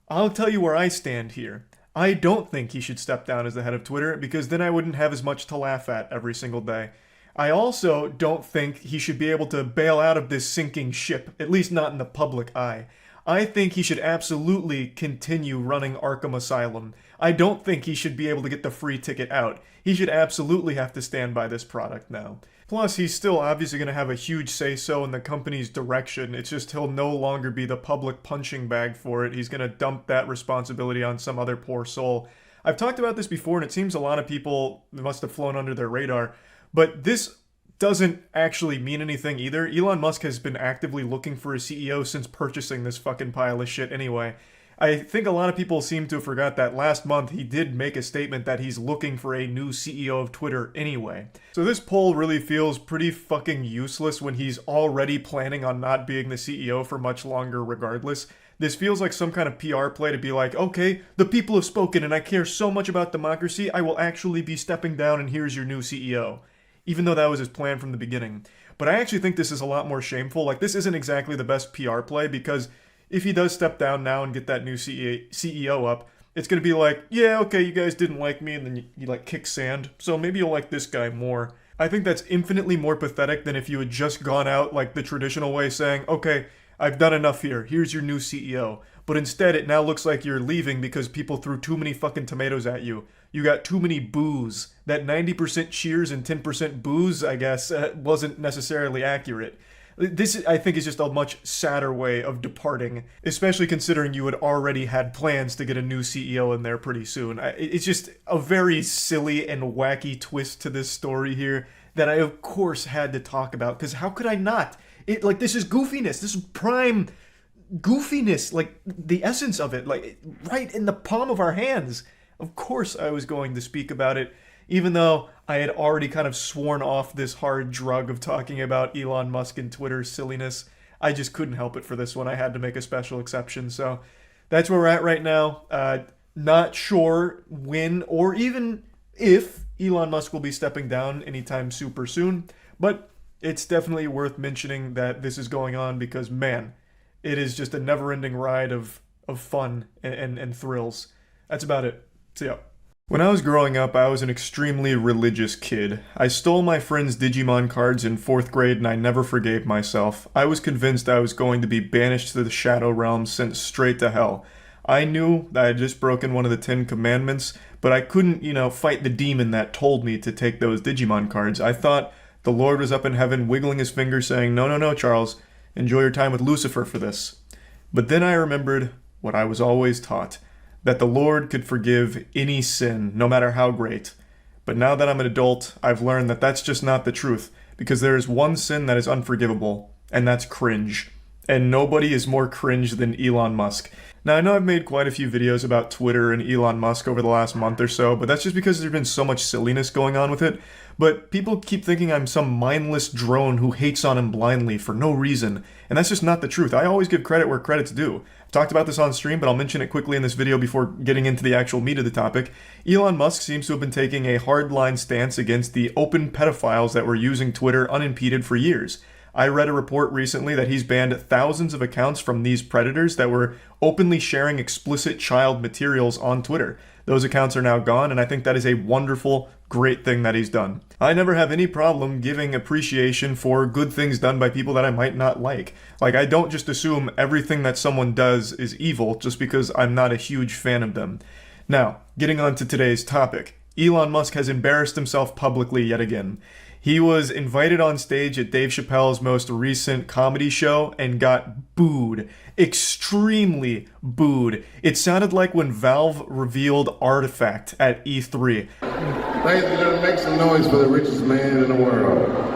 I'll tell you where I stand here. I don't think he should step down as the head of Twitter because then I wouldn't have as much to laugh at every single day. I also don't think he should be able to bail out of this sinking ship, at least not in the public eye. I think he should absolutely continue running Arkham Asylum. I don't think he should be able to get the free ticket out. He should absolutely have to stand by this product now. Plus, he's still obviously going to have a huge say-so in the company's direction. It's just he'll no longer be the public punching bag for it. He's going to dump that responsibility on some other poor soul. I've talked about this before, and it seems a lot of people must have flown under their radar. But this doesn't actually mean anything either. Elon Musk has been actively looking for a CEO since purchasing this fucking pile of shit anyway. I think a lot of people seem to have forgot that last month he did make a statement that he's looking for a new CEO of Twitter anyway. So this poll really feels pretty fucking useless when he's already planning on not being the CEO for much longer regardless. This feels like some kind of PR play to be like, okay, the people have spoken and I care so much about democracy, I will actually be stepping down and here's your new CEO. Even though that was his plan from the beginning. But I actually think this is a lot more shameful. Like, this isn't exactly the best PR play because if he does step down now and get that new CEO up, it's going to be like, yeah, okay, you guys didn't like me, and then you like kick sand, so maybe you'll like this guy more. I think that's infinitely more pathetic than if you had just gone out like the traditional way saying, okay, I've done enough here, here's your new CEO. But instead, it now looks like you're leaving because people threw too many fucking tomatoes at you. You got too many boos. That 90% cheers and 10% boos, I guess, wasn't necessarily accurate. This, I think, is just a much sadder way of departing, especially considering you had already had plans to get a new CEO in there pretty soon. It's just a very silly and wacky twist to this story here that I, of course, had to talk about, because how could I not? This is goofiness. This is prime goofiness, like, the essence of it, like, right in the palm of our hands. Of course I was going to speak about it, even though I had already kind of sworn off this hard drug of talking about Elon Musk and Twitter's silliness. I just couldn't help it for this one. I had to make a special exception. So that's where we're at right now. Not sure when or even if Elon Musk will be stepping down anytime super soon, but it's definitely worth mentioning that this is going on because, man, it is just a never-ending ride of fun and thrills. That's about it. See ya. When I was growing up, I was an extremely religious kid. I stole my friend's Digimon cards in 4th grade and I never forgave myself. I was convinced I was going to be banished to the Shadow Realm, sent straight to hell. I knew that I had just broken one of the 10 commandments, but I couldn't, fight the demon that told me to take those Digimon cards. I thought the Lord was up in heaven wiggling his finger saying, no, Charles, enjoy your time with Lucifer for this. But then I remembered what I was always taught, that the Lord could forgive any sin, no matter how great. But now that I'm an adult, I've learned that that's just not the truth, because there is one sin that is unforgivable, and that's cringe. And nobody is more cringe than Elon Musk. Now, I know I've made quite a few videos about Twitter and Elon Musk over the last month or so, but that's just because there's been so much silliness going on with it. But people keep thinking I'm some mindless drone who hates on him blindly for no reason, and that's just not the truth. I always give credit where credit's due. I've talked about this on stream, but I'll mention it quickly in this video before getting into the actual meat of the topic. Elon Musk seems to have been taking a hardline stance against the open pedophiles that were using Twitter unimpeded for years. I read a report recently that he's banned thousands of accounts from these predators that were openly sharing explicit child materials on Twitter. Those accounts are now gone, and I think that is a wonderful, great thing that he's done. I never have any problem giving appreciation for good things done by people that I might not like. Like, I don't just assume everything that someone does is evil just because I'm not a huge fan of them. Now, getting on to today's topic. Elon Musk has embarrassed himself publicly yet again. He was invited on stage at Dave Chappelle's most recent comedy show and got booed. Extremely booed. It sounded like when Valve revealed Artifact at E3. Ladies and gentlemen, make some noise for the richest man in the world.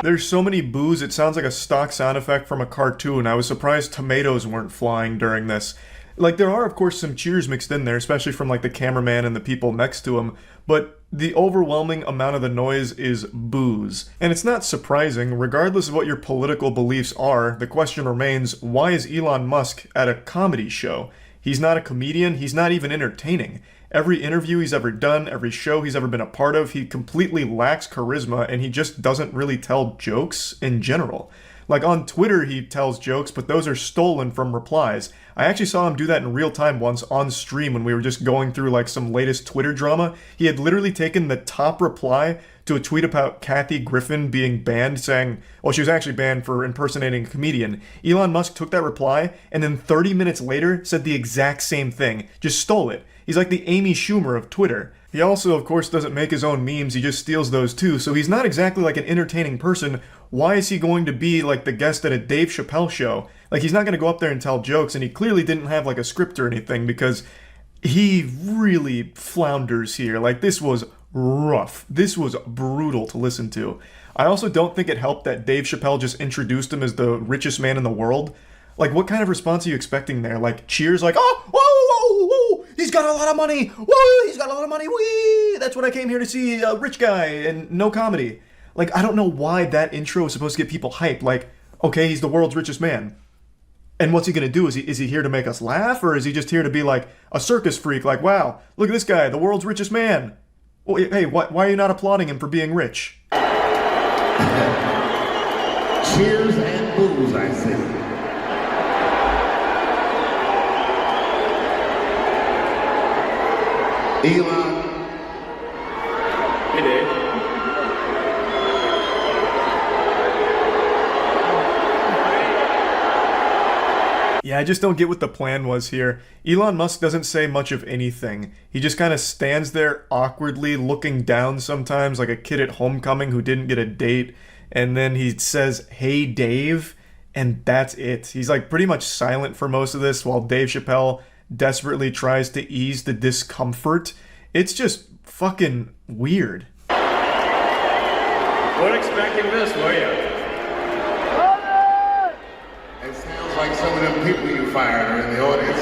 There's so many boos, it sounds like a stock sound effect from a cartoon. I was surprised tomatoes weren't flying during this. Like, there are, of course, some cheers mixed in there, especially from, like, the cameraman and the people next to him, but the overwhelming amount of the noise is boos. And it's not surprising, regardless of what your political beliefs are, the question remains, why is Elon Musk at a comedy show? He's not a comedian, he's not even entertaining. Every interview he's ever done, every show he's ever been a part of, he completely lacks charisma and he just doesn't really tell jokes in general. Like on Twitter he tells jokes, but those are stolen from replies. I actually saw him do that in real time once on stream when we were just going through like some latest Twitter drama. He had literally taken the top reply to a tweet about Kathy Griffin being banned, saying, well, she was actually banned for impersonating a comedian. Elon Musk took that reply and then 30 minutes later said the exact same thing. Just stole it. He's like the Amy Schumer of Twitter. He also, of course, doesn't make his own memes, he just steals those too, so he's not exactly like an entertaining person. Why is he going to be like the guest at a Dave Chappelle show? Like, he's not going to go up there and tell jokes, and he clearly didn't have like a script or anything, because he really flounders here. Like, this was rough. This was brutal to listen to. I also don't think it helped that Dave Chappelle just introduced him as the richest man in the world. Like, what kind of response are you expecting there? Like, cheers like, oh, whoa, whoa, whoa, he's got a lot of money, whoa, he's got a lot of money, wee, that's what I came here to see, a rich guy, and no comedy. Like, I don't know why that intro is supposed to get people hyped. Like, okay, he's the world's richest man. And what's he gonna do? Is he here to make us laugh? Or is he just here to be like a circus freak? Like, wow, look at this guy, the world's richest man. Well, hey, why are you not applauding him for being rich? Cheers and boos, I see. Elon. Hey, Dave. Yeah, I just don't get what the plan was here. Elon Musk doesn't say much of anything. He just kind of stands there awkwardly looking down sometimes like a kid at homecoming who didn't get a date. And then he says, hey, Dave, and that's it. He's like pretty much silent for most of this while Dave Chappelle desperately tries to ease the discomfort. It's just fucking weird. Weren't expecting this, were you? It sounds like some of them people you fired are in the audience.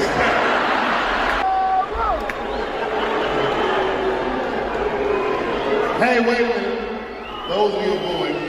Hey, wait a minute. Those of you booing.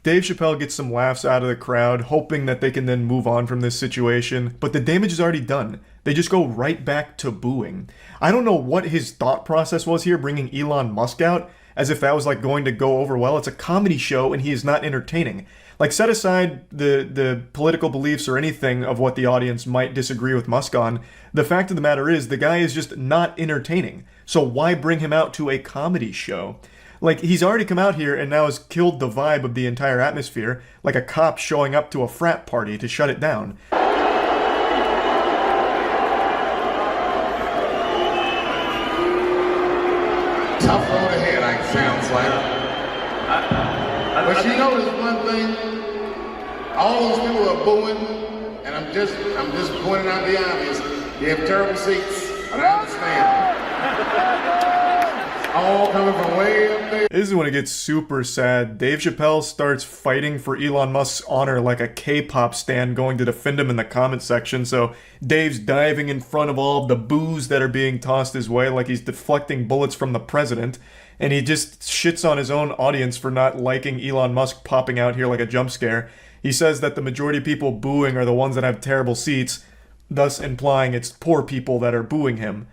Dave Chappelle gets some laughs out of the crowd, hoping that they can then move on from this situation, but the damage is already done. They just go right back to booing. I don't know what his thought process was here, bringing Elon Musk out, as if that was like going to go over well. It's a comedy show and he is not entertaining. Like, set aside the political beliefs or anything of what the audience might disagree with Musk on, the fact of the matter is the guy is just not entertaining. So why bring him out to a comedy show? Like, he's already come out here and now has killed the vibe of the entire atmosphere, like a cop showing up to a frat party to shut it down. Tough road ahead, it sounds like. But you notice one thing, all those people are booing, and I'm just pointing out the obvious. They have terrible seats, and I understand. All coming from way up there. This is when it gets super sad. Dave Chappelle starts fighting for Elon Musk's honor like a K-pop stan going to defend him in the comment section. So Dave's diving in front of all of the boos that are being tossed his way like he's deflecting bullets from the president. And he just shits on his own audience for not liking Elon Musk popping out here like a jump scare. He says that the majority of people booing are the ones that have terrible seats, thus implying it's poor people that are booing him.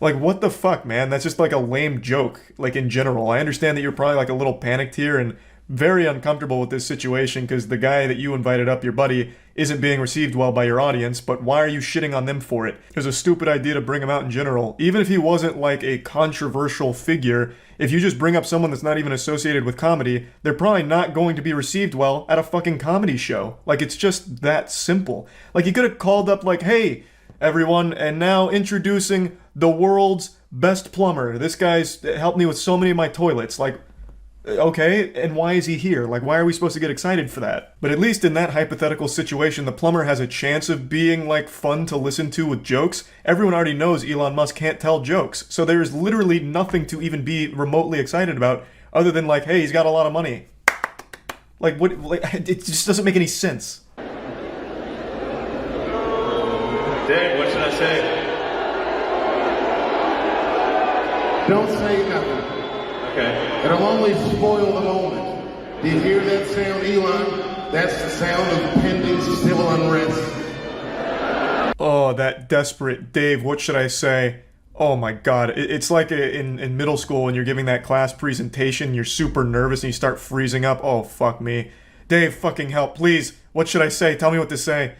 Like, what the fuck, man? That's just like a lame joke, like in general. I understand that you're probably like a little panicked here and very uncomfortable with this situation because the guy that you invited up, your buddy, isn't being received well by your audience, but why are you shitting on them for it? It was a stupid idea to bring him out in general. Even if he wasn't like a controversial figure, if you just bring up someone that's not even associated with comedy, they're probably not going to be received well at a fucking comedy show. Like, it's just that simple. Like, he could have called up like, hey, everyone, and now introducing the world's best plumber. This guy's helped me with so many of my toilets. Like, okay, and why is he here? Like, why are we supposed to get excited for that? But at least in that hypothetical situation, the plumber has a chance of being, like, fun to listen to with jokes. Everyone already knows Elon Musk can't tell jokes, so there's literally nothing to even be remotely excited about other than, like, hey, he's got a lot of money. Like, what? Like, it just doesn't make any sense. Dave, what should I say? Don't say nothing. Okay. It'll only spoil the moment. Do you hear that sound, Elon? That's the sound of pending civil unrest. Oh, that desperate Dave, what should I say? Oh my god, it's like in middle school when you're giving that class presentation, you're super nervous and you start freezing up. Oh, fuck me. Dave, fucking help, please. What should I say? Tell me what to say.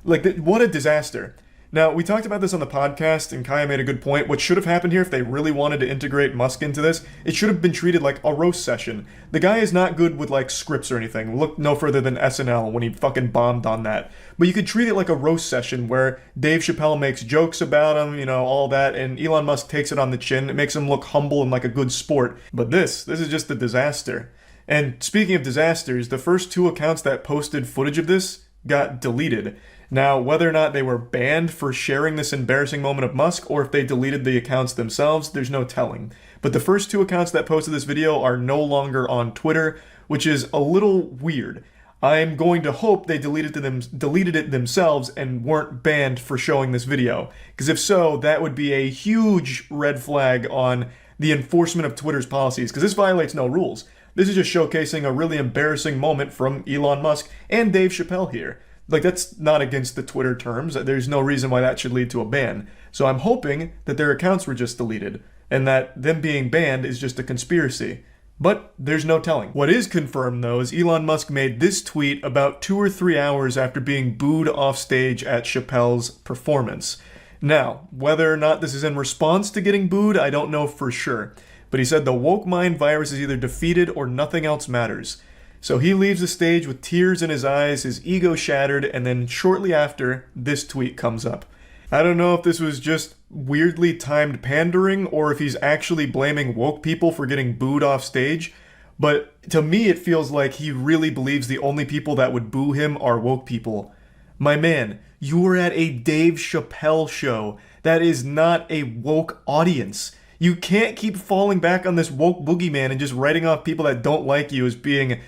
Like, what a disaster. Now, we talked about this on the podcast, and Kaya made a good point. What should have happened here, if they really wanted to integrate Musk into this, it should have been treated like a roast session. The guy is not good with, like, scripts or anything. Look no further than SNL when he fucking bombed on that. But you could treat it like a roast session where Dave Chappelle makes jokes about him, you know, all that, and Elon Musk takes it on the chin. It makes him look humble and like a good sport. But this is just a disaster. And speaking of disasters, the first 2 accounts that posted footage of this got deleted. Now, whether or not they were banned for sharing this embarrassing moment of Musk, or if they deleted the accounts themselves, there's no telling. But the first 2 accounts that posted this video are no longer on Twitter, which is a little weird. I'm going to hope they deleted it themselves and weren't banned for showing this video. Because if so, that would be a huge red flag on the enforcement of Twitter's policies, because this violates no rules. This is just showcasing a really embarrassing moment from Elon Musk and Dave Chappelle here. Like, that's not against the Twitter terms. There's no reason why that should lead to a ban. So I'm hoping that their accounts were just deleted, and that them being banned is just a conspiracy. But there's no telling. What is confirmed, though, is Elon Musk made this tweet about 2 or 3 hours after being booed off stage at Chappelle's performance. Now, whether or not this is in response to getting booed, I don't know for sure. But he said the woke mind virus is either defeated or nothing else matters. So he leaves the stage with tears in his eyes, his ego shattered, and then shortly after, this tweet comes up. I don't know if this was just weirdly timed pandering or if he's actually blaming woke people for getting booed off stage, but to me it feels like he really believes the only people that would boo him are woke people. My man, you were at a Dave Chappelle show. That is not a woke audience. You can't keep falling back on this woke boogeyman and just writing off people that don't like you as being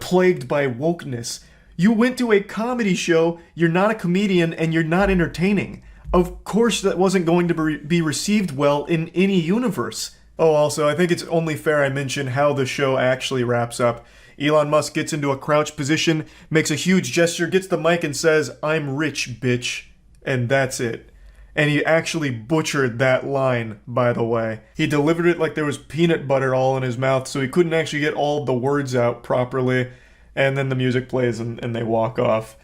plagued by wokeness. You went to a comedy show, you're not a comedian, and you're not entertaining. Of course that wasn't going to be received well in any universe. Oh, also, I think it's only fair I mention how the show actually wraps up. Elon Musk gets into a crouch position, makes a huge gesture, gets the mic and says, "I'm rich, bitch." And that's it. And he actually butchered that line, by the way. He delivered it like there was peanut butter all in his mouth, so he couldn't actually get all the words out properly. And then the music plays and they walk off.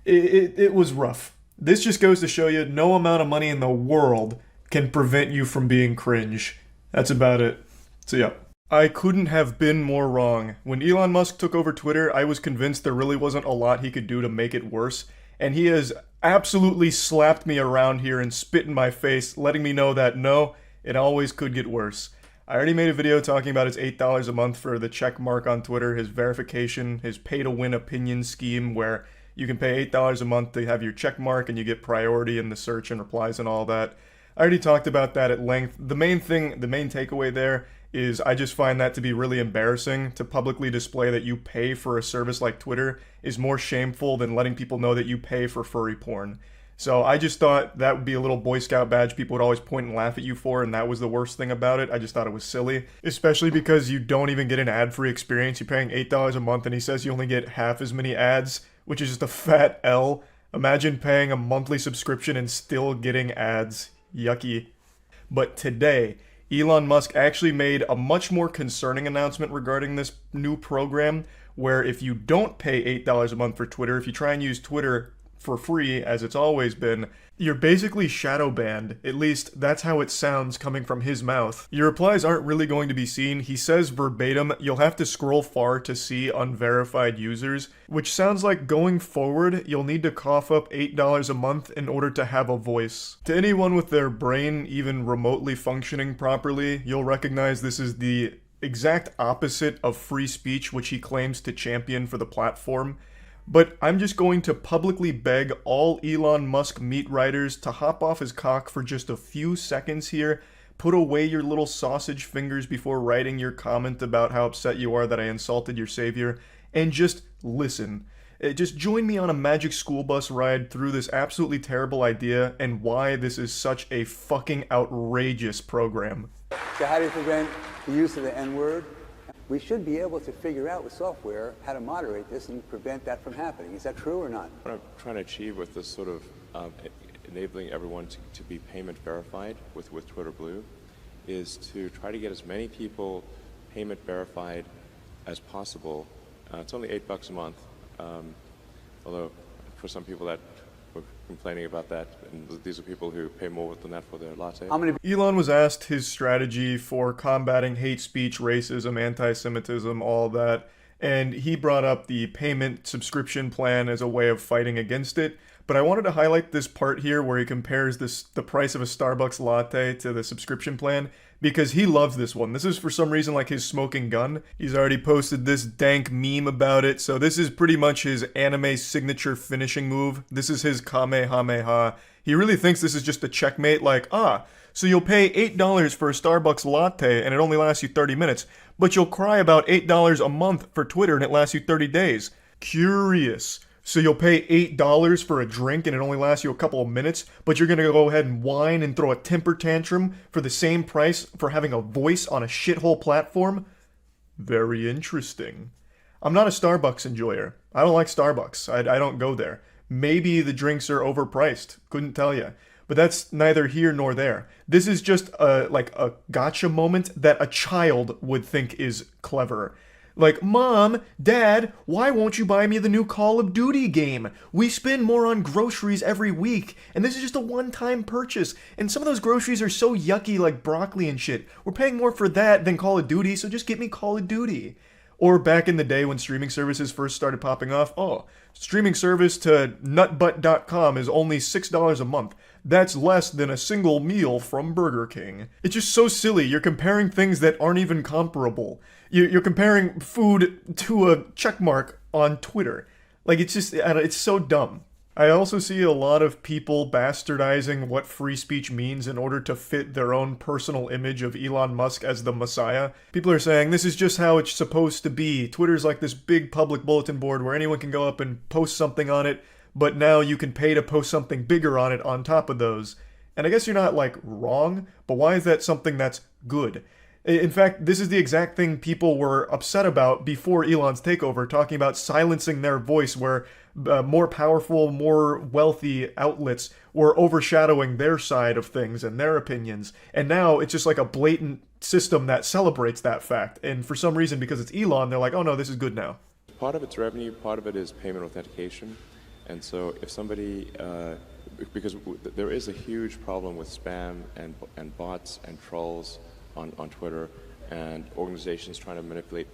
It was rough. This just goes to show you no amount of money in the world can prevent you from being cringe. That's about it. So yeah. I couldn't have been more wrong. When Elon Musk took over Twitter, I was convinced there really wasn't a lot he could do to make it worse. And he has absolutely slapped me around here and spit in my face, letting me know that no, it always could get worse. I already made a video talking about his $8 a month for the check mark on Twitter, his verification, his pay-to-win opinion scheme where you can pay $8 a month to have your check mark and you get priority in the search and replies and all that. I already talked about that at length. The main takeaway there is I just find that to be really embarrassing. To publicly display that you pay for a service like Twitter is more shameful than letting people know that you pay for furry porn. So I just thought that would be a little Boy Scout badge people would always point and laugh at you for, and that was the worst thing about it. I just thought it was silly, especially because you don't even get an ad-free experience. You're paying $8 a month and he says you only get half as many ads, which is just a fat L. Imagine paying a monthly subscription and still getting ads. Yucky. But today, Elon Musk actually made a much more concerning announcement regarding this new program, where if you don't pay $8 a month for Twitter, if you try and use Twitter for free, as it's always been, you're basically shadow banned. At least that's how it sounds coming from his mouth. Your replies aren't really going to be seen. He says verbatim, you'll have to scroll far to see unverified users, which sounds like going forward, you'll need to cough up $8 a month in order to have a voice. To anyone with their brain even remotely functioning properly, you'll recognize this is the exact opposite of free speech, which he claims to champion for the platform. But I'm just going to publicly beg all Elon Musk meat riders to hop off his cock for just a few seconds here, put away your little sausage fingers before writing your comment about how upset you are that I insulted your savior, and just listen. Just join me on a magic school bus ride through this absolutely terrible idea and why this is such a fucking outrageous program. So how do you prevent the use of the N-word? We should be able to figure out with software how to moderate this and prevent that from happening. Is that true or not? What I'm trying to achieve with this sort of enabling everyone to be payment verified with Twitter Blue is to try to get as many people payment verified as possible. It's only $8 a month, although for some people that were complaining about that, and these are people who pay more than that for their latte. Elon was asked his strategy for combating hate speech, racism, anti-Semitism, all that, and he brought up the payment subscription plan as a way of fighting against it. But I wanted to highlight this part here where he compares the price of a Starbucks latte to the subscription plan, because he loves this one. This is for some reason like his smoking gun. He's already posted this dank meme about it, so this is pretty much his anime signature finishing move. This is his Kamehameha. He really thinks this is just a checkmate, like, so you'll pay $8 for a Starbucks latte and it only lasts you 30 minutes, but you'll cry about $8 a month for Twitter and it lasts you 30 days. Curious. So you'll pay $8 for a drink and it only lasts you a couple of minutes, but you're gonna go ahead and whine and throw a temper tantrum for the same price for having a voice on a shithole platform? Very interesting. I'm not a Starbucks enjoyer. I don't like Starbucks. I don't go there. Maybe the drinks are overpriced. Couldn't tell you. But that's neither here nor there. This is just like a gotcha moment that a child would think is clever. Like, Mom, Dad, why won't you buy me the new Call of Duty game? We spend more on groceries every week, and this is just a one-time purchase. And some of those groceries are so yucky, like broccoli and shit. We're paying more for that than Call of Duty, so just get me Call of Duty. Or back in the day when streaming services first started popping off, streaming service to nutbutt.com is only $6 a month. That's less than a single meal from Burger King. It's just so silly. You're comparing things that aren't even comparable. You're comparing food to a checkmark on Twitter. Like, it's so dumb. I also see a lot of people bastardizing what free speech means in order to fit their own personal image of Elon Musk as the Messiah. People are saying this is just how it's supposed to be. Twitter's like this big public bulletin board where anyone can go up and post something on it, but now you can pay to post something bigger on it on top of those. And I guess you're not, like, wrong, but why is that something that's good? In fact, this is the exact thing people were upset about before Elon's takeover, talking about silencing their voice, where more powerful, more wealthy outlets were overshadowing their side of things and their opinions. And now it's just like a blatant system that celebrates that fact. And for some reason, because it's Elon, they're like, oh no, this is good now. Part of it's revenue, part of it is payment authentication. And so if somebody, because there is a huge problem with spam and bots and trolls on Twitter, and organizations trying to manipulate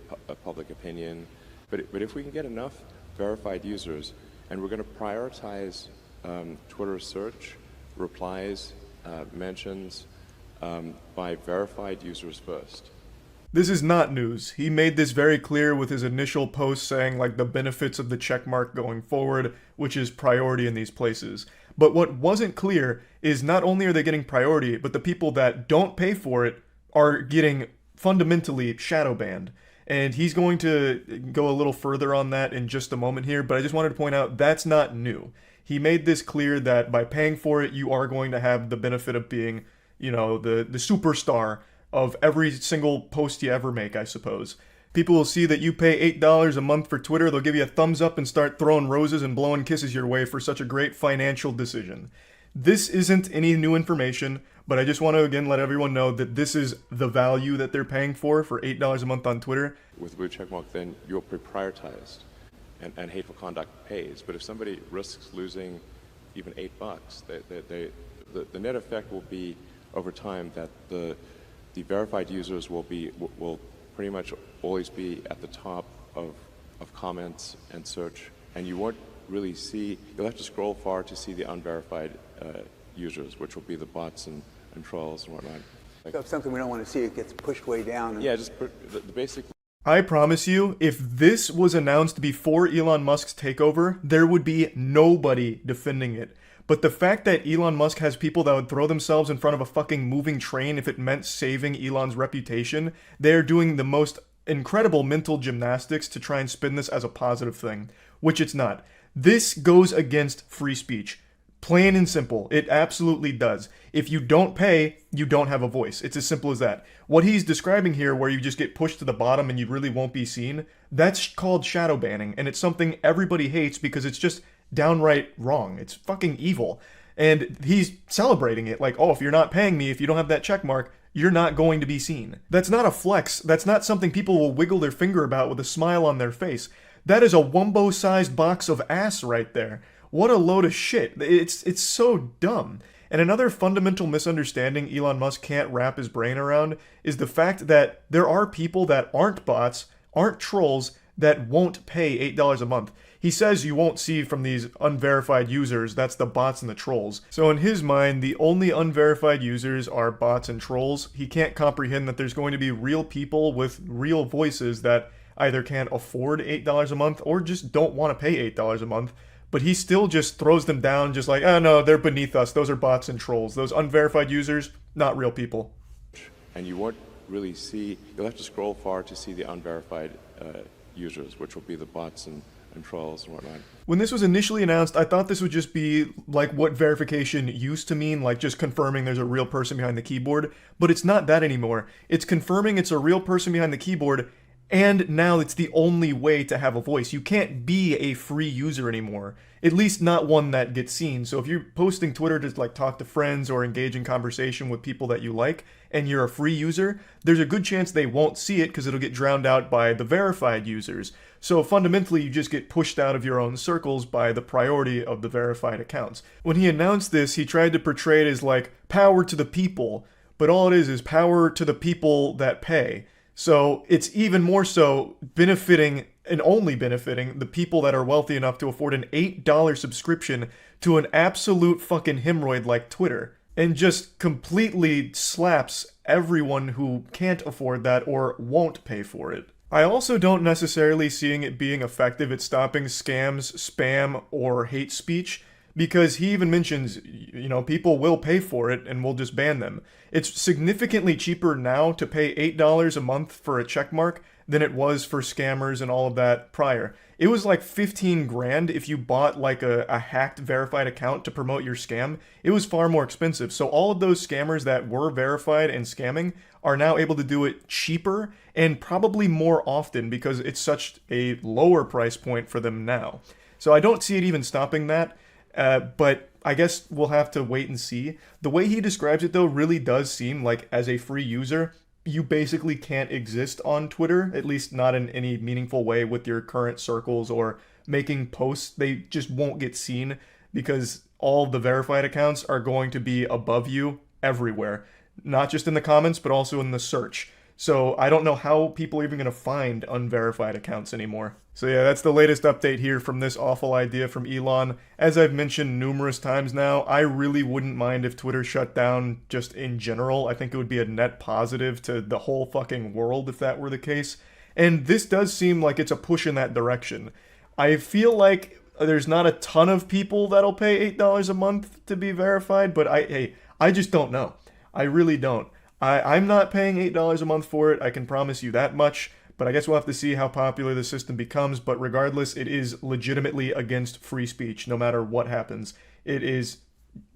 public opinion. But if we can get enough verified users, and we're going to prioritize Twitter search, replies, mentions, by verified users first. This is not news. He made this very clear with his initial post saying like the benefits of the checkmark going forward, which is priority in these places. But what wasn't clear is not only are they getting priority, but the people that don't pay for it are getting fundamentally shadow banned. And he's going to go a little further on that in just a moment here, but I just wanted to point out that's not new. He made this clear that by paying for it, you are going to have the benefit of being, you know, the superstar of every single post you ever make, I suppose. People will see that you pay $8 a month for Twitter, they'll give you a thumbs up and start throwing roses and blowing kisses your way for such a great financial decision. This isn't any new information, but I just want to again let everyone know that this is the value that they're paying for $8 a month on Twitter. With blue checkmark, then you're prioritized, and hateful conduct pays. But if somebody risks losing even $8, the net effect will be over time that the verified users will pretty much always be at the top of comments and search, and you won't really see. You'll have to scroll far to see the unverified users, which will be the bots and trolls and whatnot. So if something we don't want to see, it gets pushed way down. Yeah, just the basic. I promise you, if this was announced before Elon Musk's takeover, there would be nobody defending it. But the fact that Elon Musk has people that would throw themselves in front of a fucking moving train if it meant saving Elon's reputation, they're doing the most incredible mental gymnastics to try and spin this as a positive thing, which it's not. This goes against free speech. Plain and simple. It absolutely does. If you don't pay, you don't have a voice. It's as simple as that. What he's describing here, where you just get pushed to the bottom and you really won't be seen, that's called shadow banning, and it's something everybody hates because it's just downright wrong. It's fucking evil. And he's celebrating it like, oh, if you're not paying me, if you don't have that check mark, you're not going to be seen. That's not a flex. That's not something people will wiggle their finger about with a smile on their face. That is a Wumbo-sized box of ass right there. What a load of shit. It's so dumb. And another fundamental misunderstanding Elon Musk can't wrap his brain around is the fact that there are people that aren't bots, aren't trolls, that won't pay $8 a month. He says you won't see from these unverified users, that's the bots and the trolls. So in his mind, the only unverified users are bots and trolls. He can't comprehend that there's going to be real people with real voices that either can't afford $8 a month or just don't want to pay $8 a month. But he still just throws them down just like, oh no, they're beneath us. Those are bots and trolls. Those unverified users, not real people. And you won't really see, you'll have to scroll far to see the unverified users, which will be the bots and trolls and whatnot. When this was initially announced, I thought this would just be like what verification used to mean, like just confirming there's a real person behind the keyboard. But it's not that anymore. It's confirming it's a real person behind the keyboard, and now it's the only way to have a voice. You can't be a free user anymore, at least not one that gets seen. So if you're posting Twitter to like talk to friends or engage in conversation with people that you like, and you're a free user, there's a good chance they won't see it because it'll get drowned out by the verified users. So fundamentally, you just get pushed out of your own circles by the priority of the verified accounts. When he announced this, he tried to portray it as like power to the people, but all it is power to the people that pay. So it's even more so benefiting and only benefiting the people that are wealthy enough to afford an $8 subscription to an absolute fucking hemorrhoid like Twitter, and just completely slaps everyone who can't afford that or won't pay for it. I also don't necessarily seeing it being effective at stopping scams, spam, or hate speech, because he even mentions, you know, people will pay for it and we'll just ban them. It's significantly cheaper now to pay $8 a month for a checkmark than it was for scammers and all of that prior. It was like 15 grand if you bought like a hacked verified account to promote your scam. It was far more expensive. So all of those scammers that were verified and scamming are now able to do it cheaper and probably more often because it's such a lower price point for them now. So I don't see it even stopping that. But I guess we'll have to wait and see. The way he describes it, though, really does seem like as a free user, you basically can't exist on Twitter, at least not in any meaningful way with your current circles or making posts. They just won't get seen because all the verified accounts are going to be above you everywhere, not just in the comments, but also in the search. So I don't know how people are even going to find unverified accounts anymore. So yeah, that's the latest update here from this awful idea from Elon. As I've mentioned numerous times now, I really wouldn't mind if Twitter shut down just in general. I think it would be a net positive to the whole fucking world if that were the case. And this does seem like it's a push in that direction. I feel like there's not a ton of people that'll pay $8 a month to be verified, but I just don't know. I really don't. I'm not paying $8 a month for it, I can promise you that much, but I guess we'll have to see how popular the system becomes, but regardless, it is legitimately against free speech, no matter what happens. It is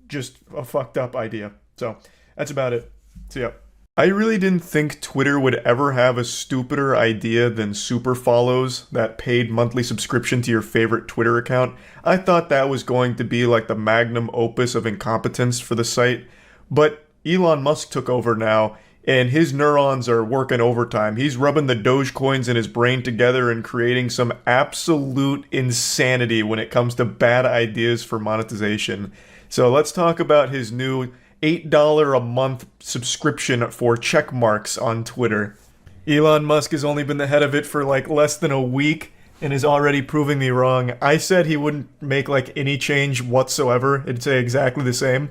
just a fucked up idea. So, that's about it. See ya. I really didn't think Twitter would ever have a stupider idea than super follows, that paid monthly subscription to your favorite Twitter account. I thought that was going to be like the magnum opus of incompetence for the site, but Elon Musk took over now, and his neurons are working overtime. He's rubbing the Dogecoins in his brain together and creating some absolute insanity when it comes to bad ideas for monetization. So let's talk about his new $8 a month subscription for check marks on Twitter. Elon Musk has only been the head of it for like less than a week and is already proving me wrong. I said he wouldn't make like any change whatsoever. It'd say exactly the same.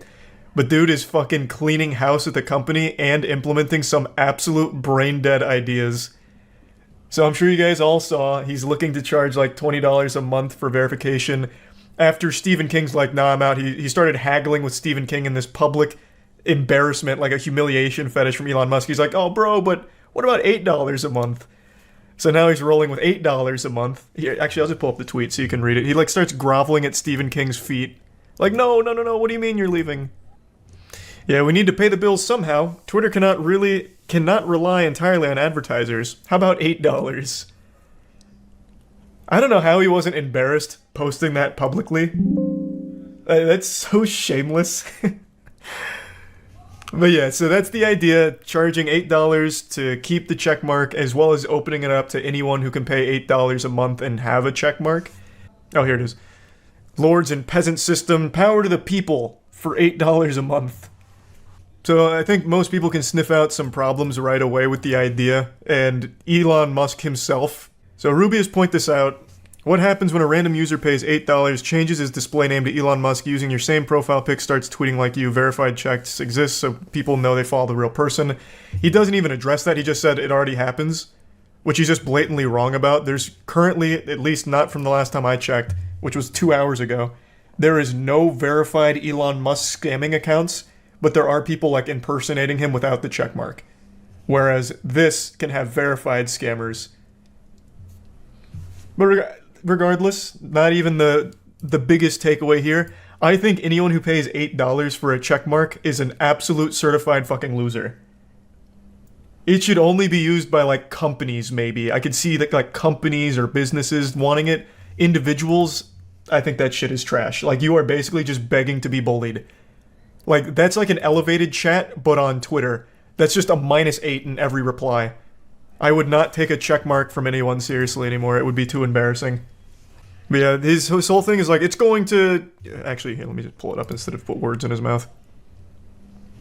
But dude is fucking cleaning house at the company and implementing some absolute brain-dead ideas. So I'm sure you guys all saw, he's looking to charge like $20 a month for verification. After Stephen King's like, nah, I'm out, he started haggling with Stephen King in this public embarrassment, like a humiliation fetish from Elon Musk. He's like, oh bro, but what about $8 a month? So now he's rolling with $8 a month. Here, actually, I'll just pull up the tweet so you can read it. He like starts groveling at Stephen King's feet. Like, no, what do you mean you're leaving? Yeah, we need to pay the bills somehow. Twitter cannot rely entirely on advertisers. How about $8? I don't know how he wasn't embarrassed posting that publicly. That's so shameless. But yeah, so that's the idea, charging $8 to keep the check mark, as well as opening it up to anyone who can pay $8 a month and have a check mark. Oh, here it is. Lords and peasant system, power to the people for $8 a month. So I think most people can sniff out some problems right away with the idea, and Elon Musk himself. So Rubius point this out. What happens when a random user pays $8, changes his display name to Elon Musk using your same profile pic, starts tweeting like you, verified checks exist so people know they follow the real person. He doesn't even address that, he just said it already happens, which he's just blatantly wrong about. There's currently, at least not from the last time I checked, which was 2 hours ago, there is no verified Elon Musk scamming accounts, but there are people like impersonating him without the checkmark. Whereas this can have verified scammers. But regardless, not even the biggest takeaway here. I think anyone who pays $8 for a checkmark is an absolute certified fucking loser. It should only be used by like companies maybe. I could see that like companies or businesses wanting it. Individuals, I think that shit is trash. Like you are basically just begging to be bullied. Like, that's like an elevated chat, but on Twitter. That's just a -8 in every reply. I would not take a check mark from anyone seriously anymore. It would be too embarrassing. But yeah, his whole thing is like, it's going to... Actually, here, let me just pull it up instead of put words in his mouth.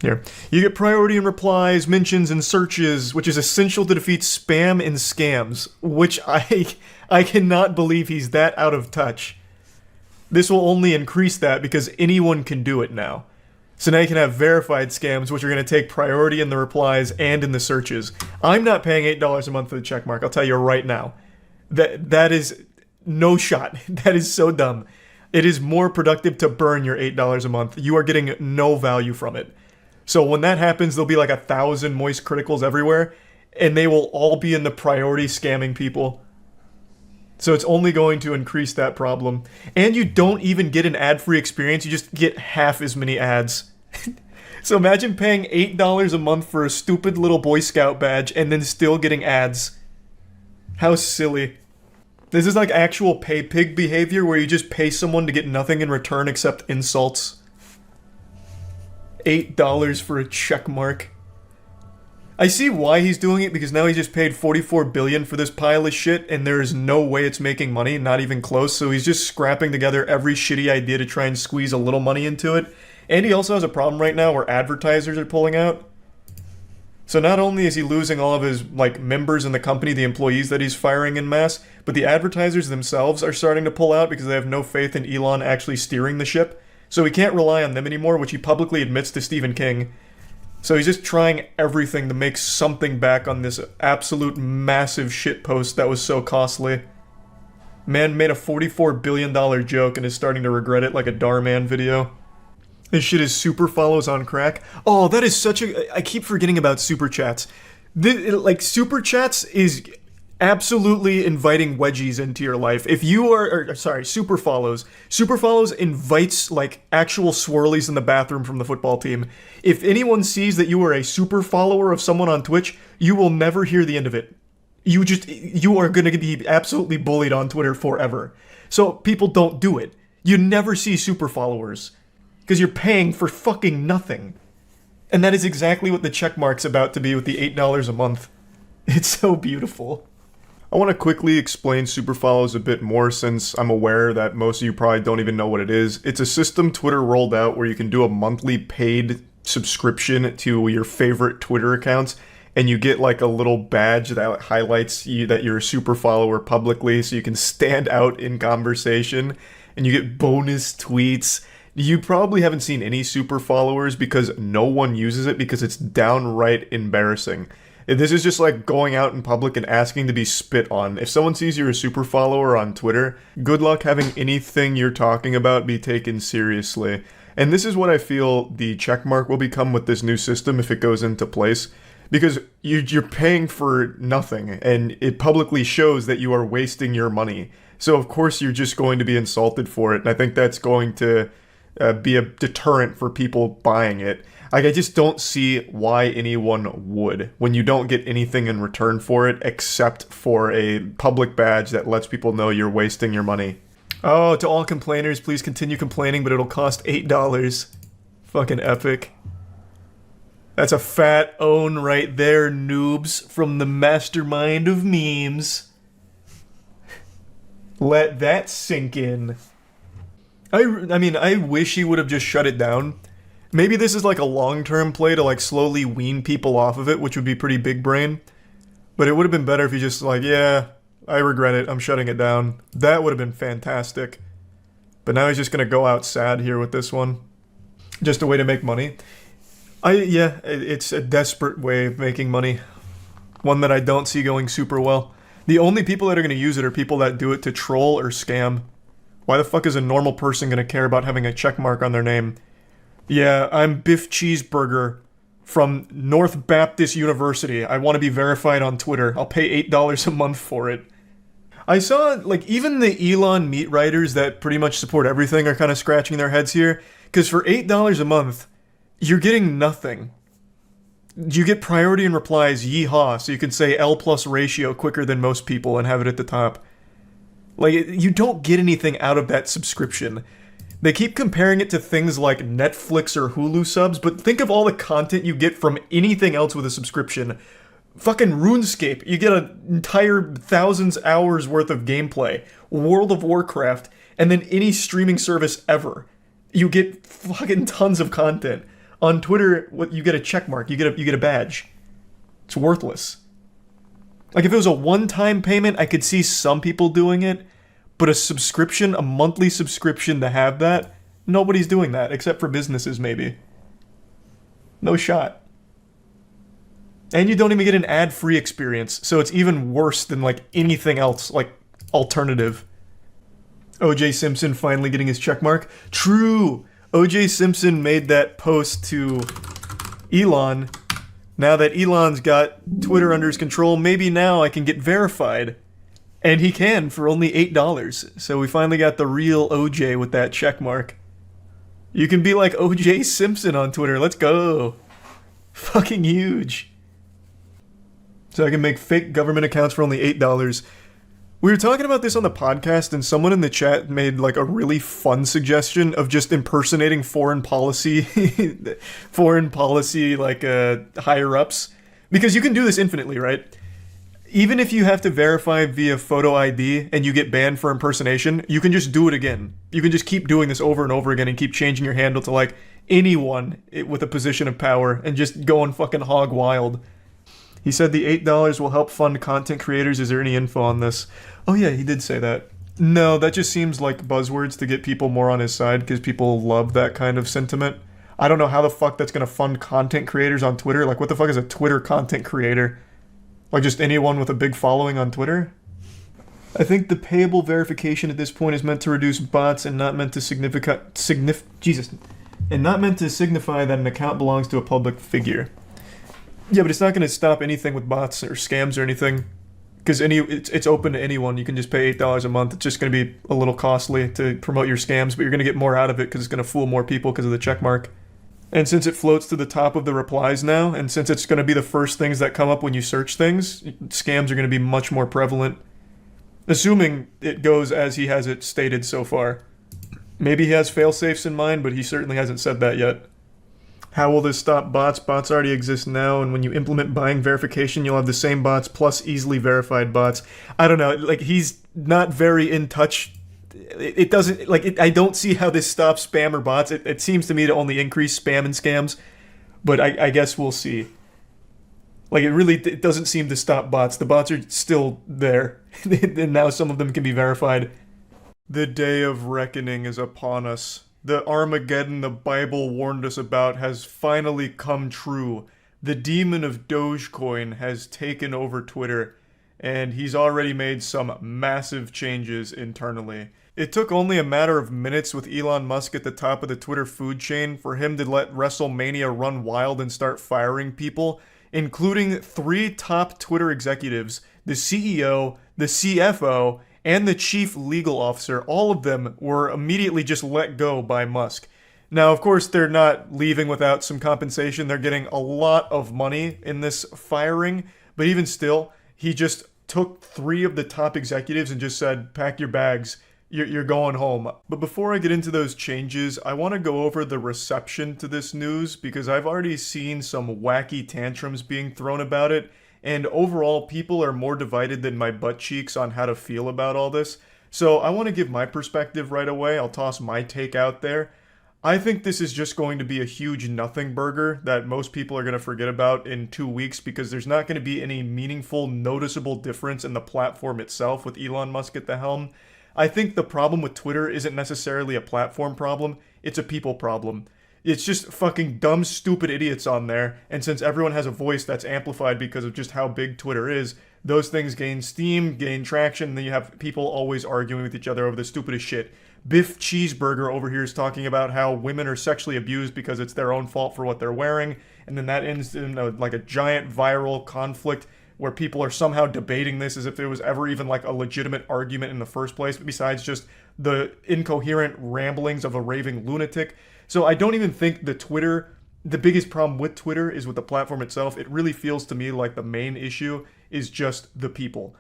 Here. You get priority in replies, mentions, and searches, which is essential to defeat spam and scams. Which I cannot believe he's that out of touch. This will only increase that because anyone can do it now. So now you can have verified scams, which are going to take priority in the replies and in the searches. I'm not paying $8 a month for the checkmark, I'll tell you right now. That is no shot. That is so dumb. It is more productive to burn your $8 a month. You are getting no value from it. So when that happens, there'll be like 1,000 moist criticals everywhere, and they will all be in the priority scamming people. So it's only going to increase that problem. And you don't even get an ad-free experience, you just get half as many ads. So imagine paying $8 a month for a stupid little Boy Scout badge and then still getting ads. How silly. This is like actual pay pig behavior where you just pay someone to get nothing in return except insults. $8 for a check mark. I see why he's doing it, because now he just paid $44 billion for this pile of shit, and there is no way it's making money, not even close, so he's just scrapping together every shitty idea to try and squeeze a little money into it. And he also has a problem right now where advertisers are pulling out. So not only is he losing all of his like members in the company, the employees that he's firing en masse, but the advertisers themselves are starting to pull out because they have no faith in Elon actually steering the ship. So he can't rely on them anymore, which he publicly admits to Stephen King. So he's just trying everything to make something back on this absolute massive shitpost that was so costly. Man made a $44 billion joke and is starting to regret it like a Darman video. This shit is super follows on crack. Oh, that is such a... I keep forgetting about super chats. Like, super chats is absolutely inviting wedgies into your life. If you are... sorry, super follows. Super follows invites, like, actual swirlies in the bathroom from the football team. If anyone sees that you are a super follower of someone on Twitch, you will never hear the end of it. You are going to be absolutely bullied on Twitter forever. So people don't do it. You never see super followers. Because you're paying for fucking nothing. And that is exactly what the checkmark's about to be with the $8 a month. It's so beautiful. I want to quickly explain super follows a bit more since I'm aware that most of you probably don't even know what it is. It's a system Twitter rolled out where you can do a monthly paid subscription to your favorite Twitter accounts, and you get like a little badge that highlights you that you're a super follower publicly so you can stand out in conversation, and you get bonus tweets. You probably haven't seen any super followers because no one uses it because it's downright embarrassing. This is just like going out in public and asking to be spit on. If someone sees you're a super follower on Twitter, good luck having anything you're talking about be taken seriously. And this is what I feel the checkmark will become with this new system if it goes into place. Because you're paying for nothing, and it publicly shows that you are wasting your money. So of course you're just going to be insulted for it, and I think that's going to be a deterrent for people buying it. Like, I just don't see why anyone would when you don't get anything in return for it except for a public badge that lets people know you're wasting your money. Oh, to all complainers, please continue complaining, but it'll cost $8. Fucking epic. That's a fat own right there, noobs, from the mastermind of memes. Let that sink in. I mean, I wish he would have just shut it down. Maybe this is like a long-term play to like slowly wean people off of it, which would be pretty big brain. But it would have been better if he just like, yeah, I regret it, I'm shutting it down. That would have been fantastic. But now he's just gonna go out sad here with this one. Just a way to make money. Yeah, it's a desperate way of making money. One that I don't see going super well. The only people that are gonna use it are people that do it to troll or scam. Why the fuck is a normal person gonna care about having a check mark on their name? Yeah, I'm Biff Cheeseburger from North Baptist University. I want to be verified on Twitter. I'll pay $8 a month for it. I saw, like, even the Elon meat writers that pretty much support everything are kind of scratching their heads here. Because for $8 a month, you're getting nothing. You get priority in replies, yeehaw, so you can say L plus ratio quicker than most people and have it at the top. Like, you don't get anything out of that subscription. They keep comparing it to things like Netflix or Hulu subs, but think of all the content you get from anything else with a subscription. Fucking RuneScape, you get an entire thousands hours worth of gameplay. World of Warcraft, and then any streaming service ever. You get fucking tons of content. On Twitter, you get a checkmark, you get a badge. It's worthless. Like, if it was a one-time payment, I could see some people doing it, but a subscription, a monthly subscription to have that, nobody's doing that, except for businesses, maybe. No shot. And you don't even get an ad-free experience, so it's even worse than, like, anything else, like, alternative. O.J. Simpson finally getting his checkmark. True! O.J. Simpson made that post to Elon. Now that Elon's got Twitter under his control, maybe now I can get verified. And he can for only $8. So we finally got the real OJ with that checkmark. You can be like O.J. Simpson on Twitter. Let's go. Fucking huge. So I can make fake government accounts for only $8. We were talking about this on the podcast, and someone in the chat made like a really fun suggestion of just impersonating foreign policy like higher ups, because you can do this infinitely, right? Even if you have to verify via photo ID and you get banned for impersonation, you can just do it again. You can just keep doing this over and over again and keep changing your handle to like anyone with a position of power and just going fucking hog wild. He said the $8 will help fund content creators. Is there any info on this? Oh yeah, he did say that. No, that just seems like buzzwords to get people more on his side because people love that kind of sentiment. I don't know how the fuck that's going to fund content creators on Twitter. Like, what the fuck is a Twitter content creator? Like, just anyone with a big following on Twitter? I think the payable verification at this point is meant to reduce bots and not meant to signify that an account belongs to a public figure. Yeah, but it's not going to stop anything with bots or scams or anything. Because it's open to anyone. You can just pay $8 a month. It's just going to be a little costly to promote your scams, but you're going to get more out of it because it's going to fool more people because of the check mark. And since it floats to the top of the replies now, and since it's going to be the first things that come up when you search things, scams are going to be much more prevalent. Assuming it goes as he has it stated so far. Maybe he has fail-safes in mind, but he certainly hasn't said that yet. How will this stop bots? Bots already exist now, and when you implement buying verification, you'll have the same bots plus easily verified bots. I don't know, like, he's not very in touch. It doesn't, like, I don't see how this stops spam or bots. It seems to me to only increase spam and scams, but I guess we'll see. Like, it doesn't seem to stop bots. The bots are still there, and now some of them can be verified. The day of reckoning is upon us. The Armageddon the Bible warned us about has finally come true. The demon of Dogecoin has taken over Twitter, and he's already made some massive changes internally. It took only a matter of minutes with Elon Musk at the top of the Twitter food chain for him to let WrestleMania run wild and start firing people, including 3 top Twitter executives, the CEO, the CFO, and the chief legal officer. All of them were immediately just let go by Musk. Now, of course, they're not leaving without some compensation. They're getting a lot of money in this firing, but even still, he just took 3 of the top executives and just said, pack your bags, you're going home. But before I get into those changes, I want to go over the reception to this news because I've already seen some wacky tantrums being thrown about it, and overall, people are more divided than my butt cheeks on how to feel about all this. So I want to give my perspective right away. I'll toss my take out there. I think this is just going to be a huge nothing burger that most people are going to forget about in 2 weeks because there's not going to be any meaningful, noticeable difference in the platform itself with Elon Musk at the helm. I think the problem with Twitter isn't necessarily a platform problem, it's a people problem. It's just fucking dumb, stupid idiots on there, and since everyone has a voice that's amplified because of just how big Twitter is, those things gain steam, gain traction, and then you have people always arguing with each other over the stupidest shit. Biff Cheeseburger over here is talking about how women are sexually abused because it's their own fault for what they're wearing, and then that ends in like a giant viral conflict where people are somehow debating this as if there was ever even like a legitimate argument in the first place, besides just the incoherent ramblings of a raving lunatic. So I don't even think the biggest problem with Twitter is with the platform itself. It really feels to me like the main issue is just the people.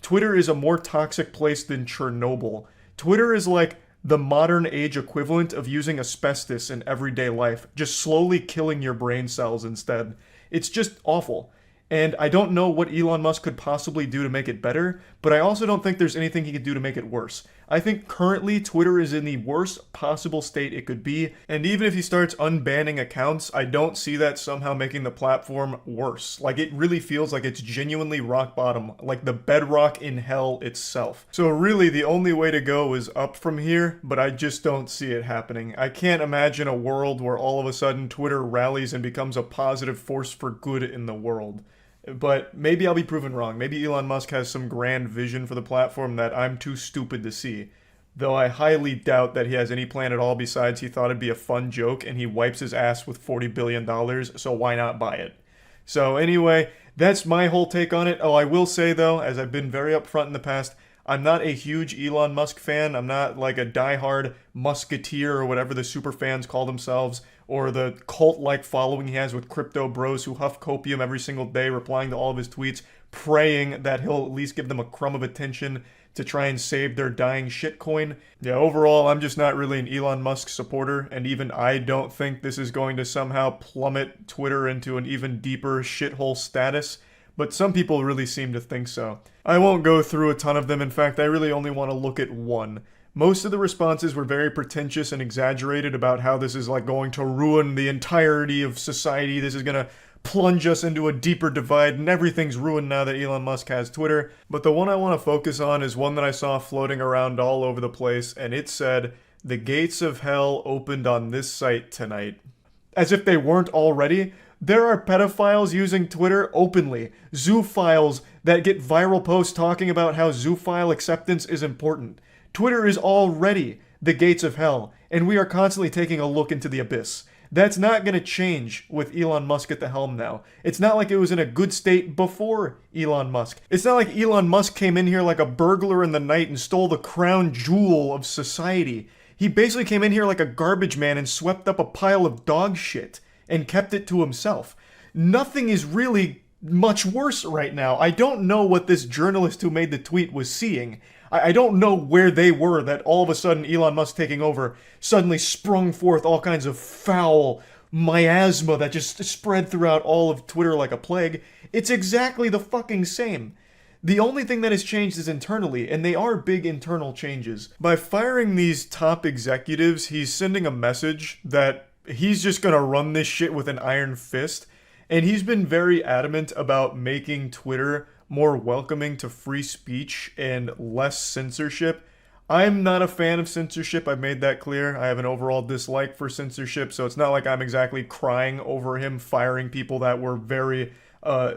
Twitter is a more toxic place than Chernobyl. Twitter is like the modern age equivalent of using asbestos in everyday life, just slowly killing your brain cells instead. It's just awful. And I don't know what Elon Musk could possibly do to make it better, but I also don't think there's anything he could do to make it worse. I think currently Twitter is in the worst possible state it could be, and even if he starts unbanning accounts, I don't see that somehow making the platform worse. Like, it really feels like it's genuinely rock bottom, like the bedrock in hell itself. So really, the only way to go is up from here, but I just don't see it happening. I can't imagine a world where all of a sudden Twitter rallies and becomes a positive force for good in the world. But maybe I'll be proven wrong. Maybe Elon Musk has some grand vision for the platform that I'm too stupid to see. Though I highly doubt that he has any plan at all besides he thought it'd be a fun joke and he wipes his ass with $40 billion, so why not buy it? So anyway, that's my whole take on it. Oh, I will say though, as I've been very upfront in the past, I'm not a huge Elon Musk fan. I'm not like a diehard Musketeer or whatever the super fans call themselves, or the cult-like following he has with crypto bros who huff copium every single day, replying to all of his tweets, praying that he'll at least give them a crumb of attention to try and save their dying shitcoin. Yeah, overall, I'm just not really an Elon Musk supporter, and even I don't think this is going to somehow plummet Twitter into an even deeper shithole status, but some people really seem to think so. I won't go through a ton of them. In fact, I really only want to look at one. Most of the responses were very pretentious and exaggerated about how this is like going to ruin the entirety of society. This is going to plunge us into a deeper divide, and everything's ruined now that Elon Musk has Twitter. But the one I want to focus on is one that I saw floating around all over the place, and it said, "The gates of hell opened on this site tonight." As if they weren't already, there are pedophiles using Twitter openly. Zoophiles that get viral posts talking about how zoophile acceptance is important. Twitter is already the gates of hell, and we are constantly taking a look into the abyss. That's not going to change with Elon Musk at the helm now. It's not like it was in a good state before Elon Musk. It's not like Elon Musk came in here like a burglar in the night and stole the crown jewel of society. He basically came in here like a garbage man and swept up a pile of dog shit and kept it to himself. Nothing is really much worse right now. I don't know what this journalist who made the tweet was seeing. I don't know where they were that all of a sudden Elon Musk taking over suddenly sprung forth all kinds of foul miasma that just spread throughout all of Twitter like a plague. It's exactly the fucking same. The only thing that has changed is internally, and they are big internal changes. By firing these top executives, he's sending a message that he's just gonna run this shit with an iron fist, and he's been very adamant about making Twitter more welcoming to free speech and less censorship. I'm not a fan of censorship, I've made that clear. I have an overall dislike for censorship, so it's not like I'm exactly crying over him firing people that were very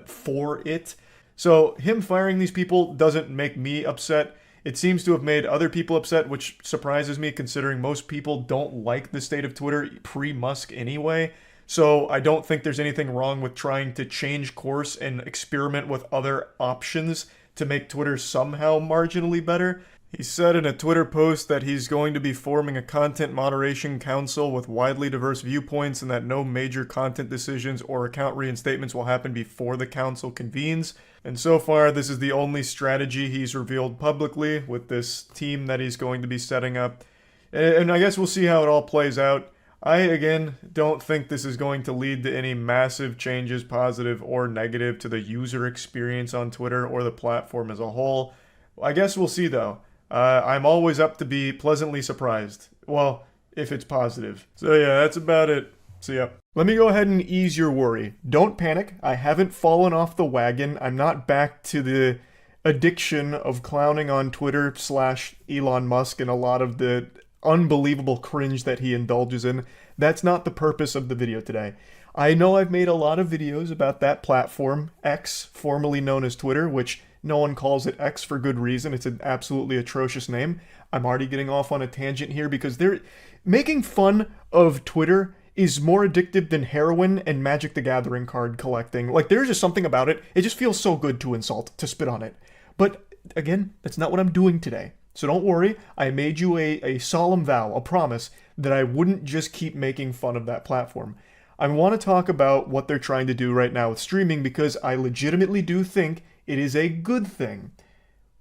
for it. So him firing these people doesn't make me upset. It seems to have made other people upset, which surprises me considering most people don't like the state of Twitter pre-Musk anyway. So I don't think there's anything wrong with trying to change course and experiment with other options to make Twitter somehow marginally better. He said in a Twitter post that he's going to be forming a content moderation council with widely diverse viewpoints and that no major content decisions or account reinstatements will happen before the council convenes. And so far, this is the only strategy he's revealed publicly with this team that he's going to be setting up. And I guess we'll see how it all plays out. I, again, don't think this is going to lead to any massive changes, positive or negative, to the user experience on Twitter or the platform as a whole. I guess we'll see, though. I'm always up to be pleasantly surprised. Well, if it's positive. So yeah, that's about it. See ya. Let me go ahead and ease your worry. Don't panic. I haven't fallen off the wagon. I'm not back to the addiction of clowning on Twitter / Elon Musk and a lot of the unbelievable cringe that he indulges in. That's not the purpose of the video today. I know I've made a lot of videos about that platform, X, formerly known as Twitter, which no one calls it X for good reason. It's an absolutely atrocious name. I'm already getting off on a tangent here because they're making fun of Twitter is more addictive than heroin and Magic the Gathering card collecting. Like, there's just something about it. It just feels so good to insult, to spit on it. But again, that's not what I'm doing today. So don't worry, I made you a solemn vow, a promise, that I wouldn't just keep making fun of that platform. I want to talk about what they're trying to do right now with streaming because I legitimately do think it is a good thing.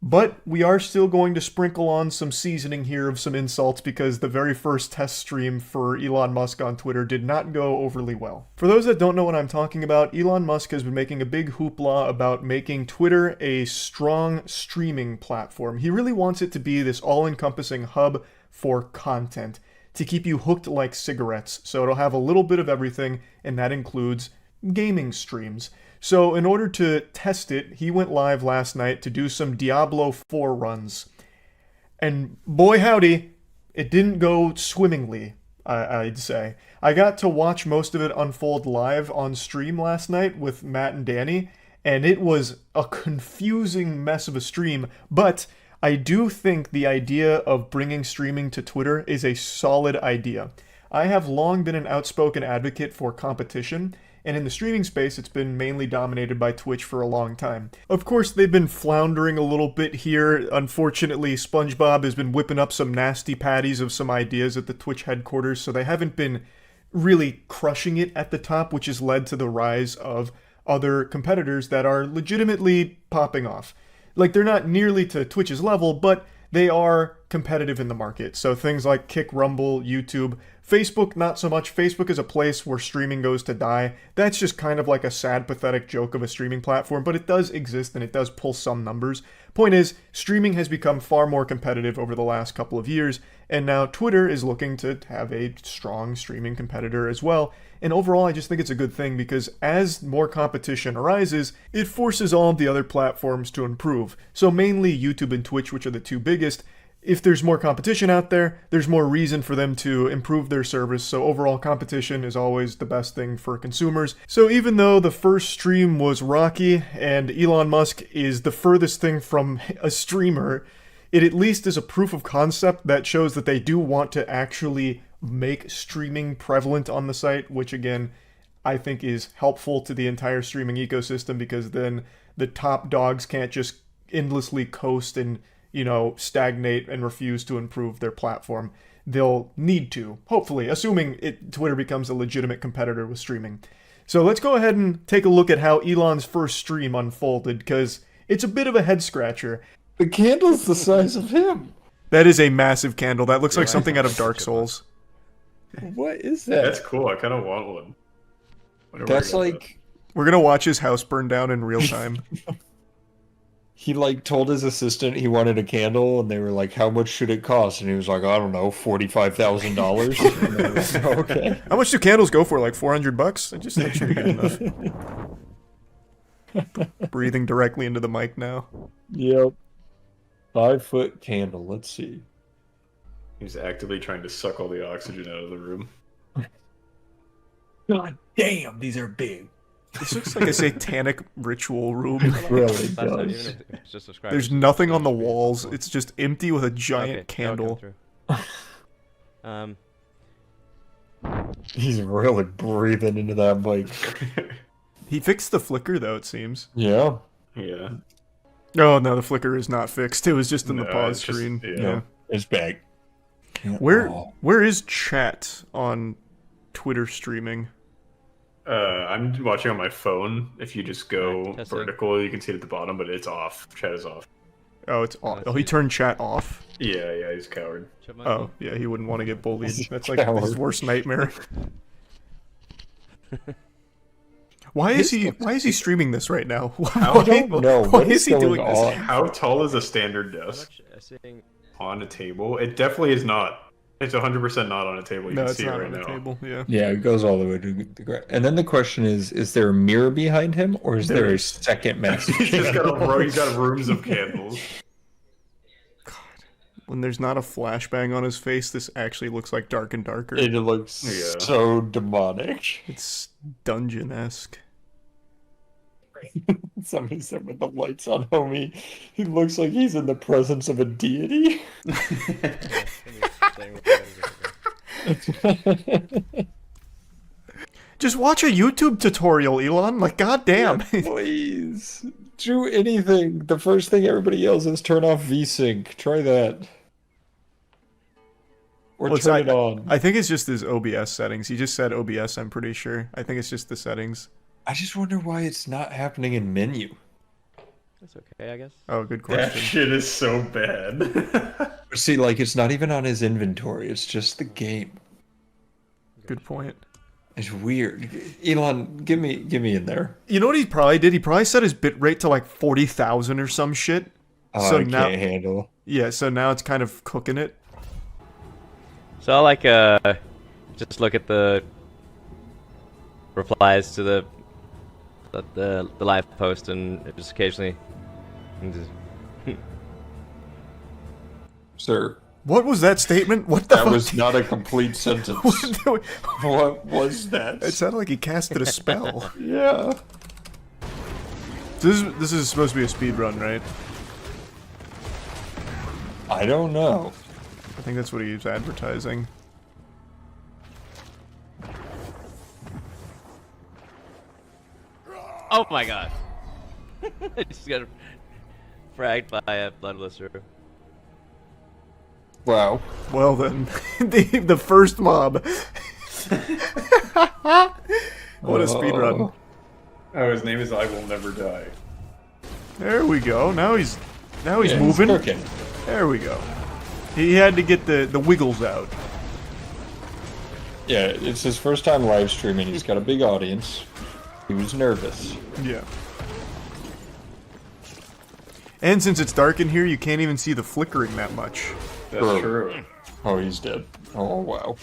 But we are still going to sprinkle on some seasoning here of some insults because the very first test stream for Elon Musk on Twitter did not go overly well. For those that don't know what I'm talking about, Elon Musk has been making a big hoopla about making Twitter a strong streaming platform. He really wants it to be this all-encompassing hub for content to keep you hooked like cigarettes. So it'll have a little bit of everything, and that includes gaming streams. So in order to test it, he went live last night to do some Diablo 4 runs. And boy howdy, it didn't go swimmingly, I'd say. I got to watch most of it unfold live on stream last night with Matt and Danny, and it was a confusing mess of a stream, but I do think the idea of bringing streaming to Twitter is a solid idea. I have long been an outspoken advocate for competition, and in the streaming space, it's been mainly dominated by Twitch for a long time. Of course, they've been floundering a little bit here. Unfortunately, SpongeBob has been whipping up some nasty patties of some ideas at the Twitch headquarters, so they haven't been really crushing it at the top, which has led to the rise of other competitors that are legitimately popping off. Like, they're not nearly to Twitch's level, but they are competitive in the market. So things like Kick, Rumble, YouTube, Facebook, not so much. Facebook is a place where streaming goes to die. That's just kind of like a sad, pathetic joke of a streaming platform, but it does exist and it does pull some numbers. Point is, streaming has become far more competitive over the last couple of years, and now Twitter is looking to have a strong streaming competitor as well. And overall, I just think it's a good thing because as more competition arises, it forces all of the other platforms to improve. So mainly YouTube and Twitch, which are the two biggest. If there's more competition out there, there's more reason for them to improve their service, so overall competition is always the best thing for consumers. So even though the first stream was rocky and Elon Musk is the furthest thing from a streamer, it at least is a proof of concept that shows that they do want to actually make streaming prevalent on the site, which again, I think is helpful to the entire streaming ecosystem because then the top dogs can't just endlessly coast and stagnate and refuse to improve their platform. They'll need to, hopefully, assuming Twitter becomes a legitimate competitor with streaming. So let's go ahead and take a look at how Elon's first stream unfolded, because it's a bit of a head scratcher. The candle's the size of him. That is a massive candle. That looks like something out of Dark Souls. What is that? That's cool. I kind of want one. That's like... We're going to watch his house burn down in real time. He told his assistant he wanted a candle, and they were like, "How much should it cost?" And he was like, "I don't know, $45,000." Okay. How much do candles go for? Like $400? I just make sure you get enough. Breathing directly into the mic now. Yep. 5-foot candle. Let's see. He's actively trying to suck all the oxygen out of the room. God damn, these are big. This looks like a satanic ritual room. It really does. There's nothing on the walls. It's just empty with a giant candle. He's really breathing into that mic. He fixed the flicker, though, it seems. Yeah. Yeah. Oh, no, the flicker is not fixed. It was just in the pause screen. Yeah. It's back. Where is chat on Twitter streaming? I'm watching on my phone. If you just go vertical, you can see it at the bottom, but it's off. Chat is off. Oh, it's off. Oh, he turned chat off? Yeah, he's a coward. Oh, yeah, he wouldn't want to get bullied. That's like his worst nightmare. Why is he streaming this right now? I don't know. Why is he doing this? How tall is a standard desk on a table? It definitely is not. It's 100% not on a table. You can see it right now. Table, yeah. Yeah, it goes all the way to the ground. And then the question is there a mirror behind him, or is there a second massive He's got rooms of candles. God. When there's not a flashbang on his face, this actually looks like Dark and Darker. It looks so demonic. It's dungeon-esque. Somebody said with the lights on, homie, he looks like he's in the presence of a deity. Just watch a YouTube tutorial, Elon. Like, goddamn. Yeah, please. Do anything. The first thing everybody yells is turn off VSync. Try that. Or turn it on. I think it's just his OBS settings. He just said OBS, I'm pretty sure. I think it's just the settings. I just wonder why it's not happening in menu. That's okay, I guess. Oh, good question. That shit is so bad. See, it's not even on his inventory. It's just the game. Good point. It's weird. Elon, give me in there. You know what he probably did? He probably set his bitrate to 40,000 or some shit. Oh, so I now, can't handle. Yeah, so now it's kind of cooking it. So I'll just look at the replies to the live post and just occasionally. Sir. What was that statement? What the That fuck? was not a complete sentence. What was that? It sounded like he casted a spell. Yeah. This is supposed to be a speed run, right? I don't know. I think that's what he was advertising. Oh my god! I just got fragged by a blood blister. Wow. Well then, the first mob. What a speed run! Oh, his name is I Will Never Die. There we go. Now he's Yeah, moving. he's cooking. There we go. He had to get the wiggles out. Yeah, it's his first time live streaming. He's got a big audience. He was nervous. Yeah. And since it's dark in here, you can't even see the flickering that much. That's true. Oh, he's dead. Oh, wow.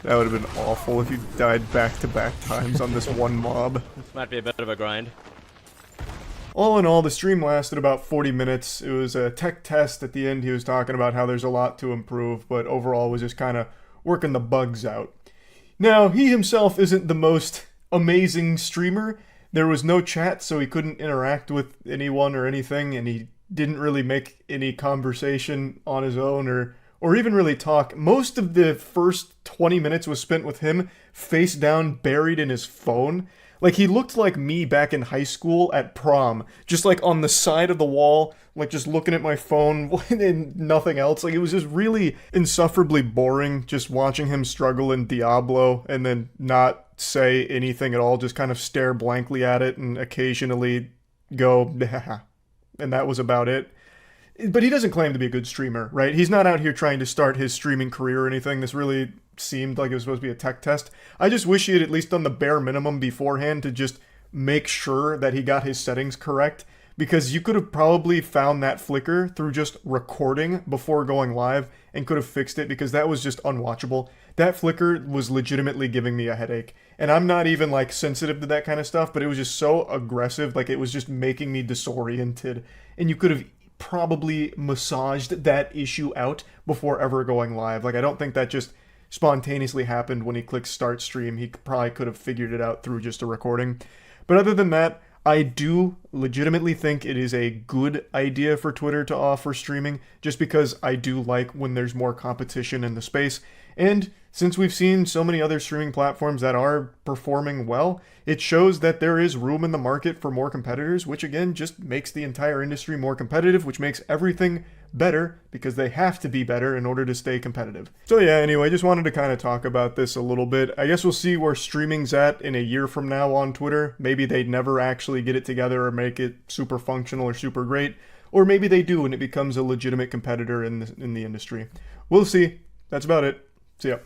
That would have been awful if you died back-to-back times on this one mob. This might be a bit of a grind. All in all, the stream lasted about 40 minutes. It was a tech test. At the end, he was talking about how there's a lot to improve, but overall was just kind of working the bugs out. Now, he himself isn't the most amazing streamer. There was no chat, so he couldn't interact with anyone or anything, and he didn't really make any conversation on his own or even really talk. Most of the first 20 minutes was spent with him face down, buried in his phone. Like, he looked like me back in high school at prom, just like on the side of the wall, like just looking at my phone and nothing else. Like, it was just really insufferably boring just watching him struggle in Diablo and then not say anything at all, just kind of stare blankly at it and occasionally go, and that was about it. But he doesn't claim to be a good streamer, right? He's not out here trying to start his streaming career or anything. This really seemed like it was supposed to be a tech test. I just wish he had at least done the bare minimum beforehand to just make sure that he got his settings correct, because you could have probably found that flicker through just recording before going live and could have fixed it, because that was just unwatchable. That flicker was legitimately giving me a headache. And I'm not even like sensitive to that kind of stuff, but it was just so aggressive, like it was just making me disoriented. And you could have probably massaged that issue out before ever going live. Like, I don't think that just spontaneously happened when he clicked start stream. He probably could have figured it out through just a recording. But other than that, I do legitimately think it is a good idea for Twitter to offer streaming, just because I do like when there's more competition in the space. And since we've seen so many other streaming platforms that are performing well, it shows that there is room in the market for more competitors, which again just makes the entire industry more competitive, which makes everything better, because they have to be better in order to stay competitive. So yeah, anyway, just wanted to kind of talk about this a little bit. I guess we'll see where streaming's at in a year from now on Twitter. Maybe they'd never actually get it together or make it super functional or super great, or maybe they do and it becomes a legitimate competitor in the industry. We'll see. That's about it. See ya.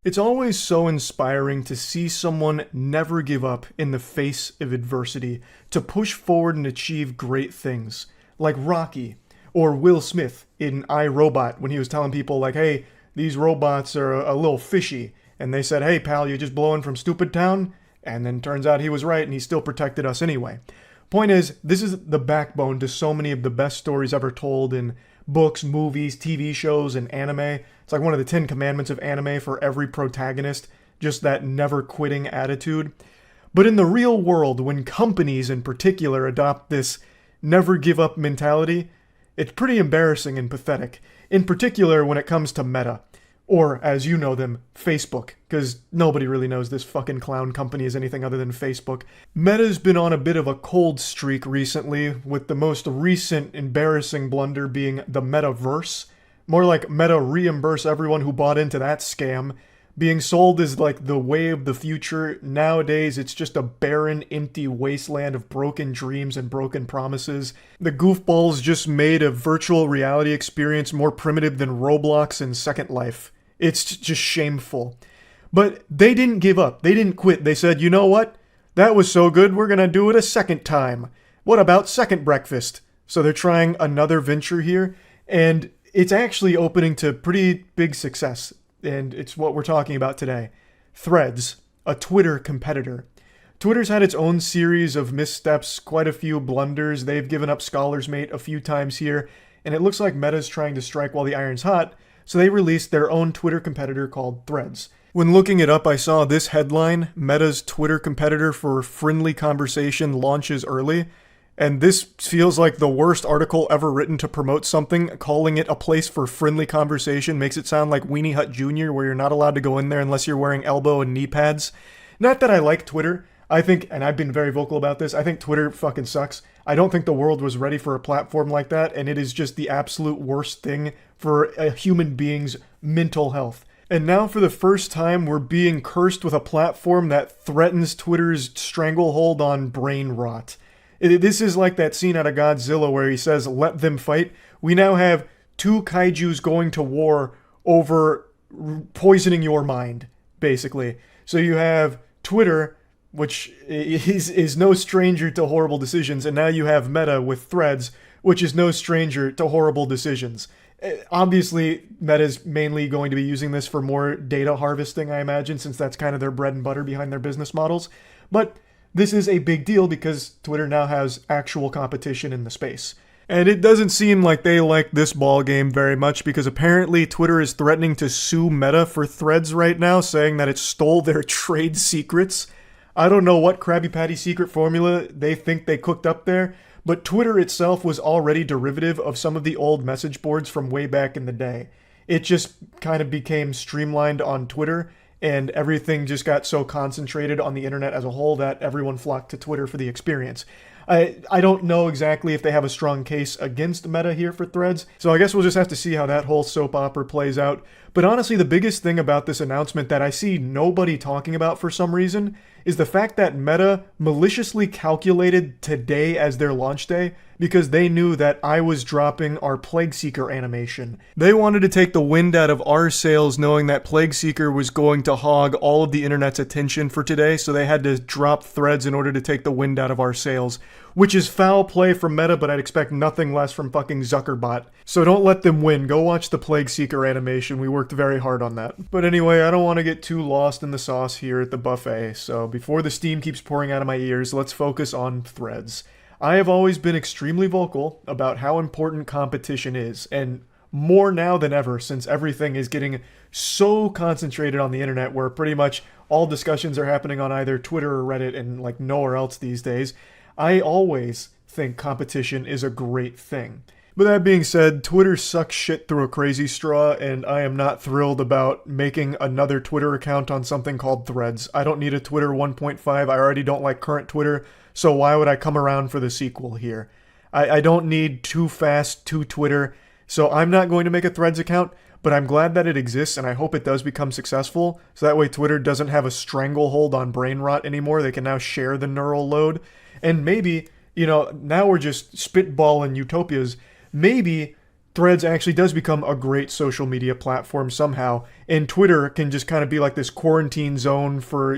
It's always so inspiring to see someone never give up in the face of adversity, to push forward and achieve great things, like Rocky, or Will Smith in I, Robot, when he was telling people like, hey, these robots are a little fishy, and they said, hey pal, you're just blowing from Stupid Town, and then turns out he was right and he still protected us anyway. Point is, this is the backbone to so many of the best stories ever told in books, movies, TV shows, and anime. It's like one of the 10 commandments of anime for every protagonist, just that never quitting attitude. But in the real world, when companies in particular adopt this never give up mentality, it's pretty embarrassing and pathetic. In particular when it comes to Meta, or as you know them, Facebook, because nobody really knows this fucking clown company as anything other than Facebook. Meta's been on a bit of a cold streak recently, with the most recent embarrassing blunder being the Metaverse. More like Meta reimburse everyone who bought into that scam. Being sold as like the way of the future. Nowadays, it's just a barren, empty wasteland of broken dreams and broken promises. The goofballs just made a virtual reality experience more primitive than Roblox and Second Life. It's just shameful. But they didn't give up. They didn't quit. They said, you know what? That was so good, we're gonna do it a second time. What about second breakfast? So they're trying another venture here, and it's actually opening to pretty big success. And it's what we're talking about today. Threads, a Twitter competitor. Twitter's had its own series of missteps, quite a few blunders. They've given up Scholar's Mate a few times here, and it looks like Meta's trying to strike while the iron's hot, so they released their own Twitter competitor called Threads. When looking it up, I saw this headline: Meta's Twitter competitor for friendly conversation launches early. And this feels like the worst article ever written to promote something. Calling it a place for friendly conversation makes it sound like Weenie Hut Jr., where you're not allowed to go in there unless you're wearing elbow and knee pads. Not that I like Twitter. I think, and I've been very vocal about this, I think Twitter fucking sucks. I don't think the world was ready for a platform like that, and it is just the absolute worst thing for a human being's mental health. And now for the first time, we're being cursed with a platform that threatens Twitter's stranglehold on brain rot. This is like that scene out of Godzilla where he says, let them fight. We now have two kaijus going to war over poisoning your mind, basically. So you have Twitter, which is no stranger to horrible decisions, and now you have Meta with Threads, which is no stranger to horrible decisions. Obviously, Meta's mainly going to be using this for more data harvesting, I imagine, since that's kind of their bread and butter behind their business models. But this is a big deal because Twitter now has actual competition in the space. And it doesn't seem like they like this ball game very much because apparently Twitter is threatening to sue Meta for Threads right now, saying that it stole their trade secrets. I don't know what Krabby Patty secret formula they think they cooked up there, but Twitter itself was already derivative of some of the old message boards from way back in the day. It just kind of became streamlined on Twitter, and everything just got so concentrated on the internet as a whole that everyone flocked to Twitter for the experience. I don't know exactly if they have a strong case against Meta here for Threads, so I guess we'll just have to see how that whole soap opera plays out. But honestly, the biggest thing about this announcement that I see nobody talking about for some reason is the fact that Meta maliciously calculated today as their launch day because they knew that I was dropping our Plague Seeker animation. They wanted to take the wind out of our sails knowing that Plague Seeker was going to hog all of the internet's attention for today, so they had to drop Threads in order to take the wind out of our sails, which is foul play from Meta, but I'd expect nothing less from fucking Zuckerbot. So don't let them win. Go watch the Plague Seeker animation. We worked very hard on that. But anyway, I don't want to get too lost in the sauce here at the buffet, so before the steam keeps pouring out of my ears, let's focus on Threads. I have always been extremely vocal about how important competition is, and more now than ever since everything is getting so concentrated on the internet where pretty much all discussions are happening on either Twitter or Reddit and like nowhere else these days. I always think competition is a great thing. But that being said, Twitter sucks shit through a crazy straw, and I am not thrilled about making another Twitter account on something called Threads. I don't need a Twitter 1.5. I already don't like current Twitter, so why would I come around for the sequel here? I don't need too fast to Twitter, so I'm not going to make a Threads account, but I'm glad that it exists, and I hope it does become successful, so that way Twitter doesn't have a stranglehold on brain rot anymore. They can now share the neural load, and maybe, now we're just spitballing utopias. Maybe Threads actually does become a great social media platform somehow, and Twitter can just kind of be like this quarantine zone for,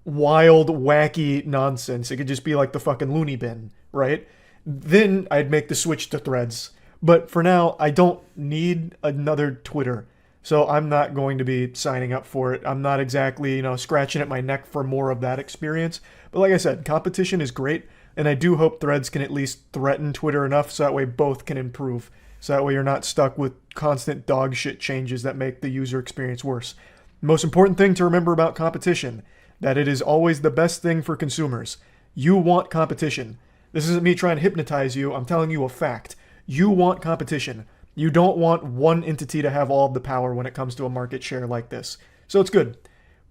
wild, wacky nonsense. It could just be like the fucking loony bin, right? Then I'd make the switch to Threads. But for now, I don't need another Twitter, so I'm not going to be signing up for it. I'm not exactly, scratching at my neck for more of that experience. But like I said, competition is great, and I do hope Threads can at least threaten Twitter enough so that way both can improve. So that way you're not stuck with constant dog shit changes that make the user experience worse. The most important thing to remember about competition, that it is always the best thing for consumers. You want competition. This isn't me trying to hypnotize you. I'm telling you a fact. You want competition. You don't want one entity to have all of the power when it comes to a market share like this. So it's good.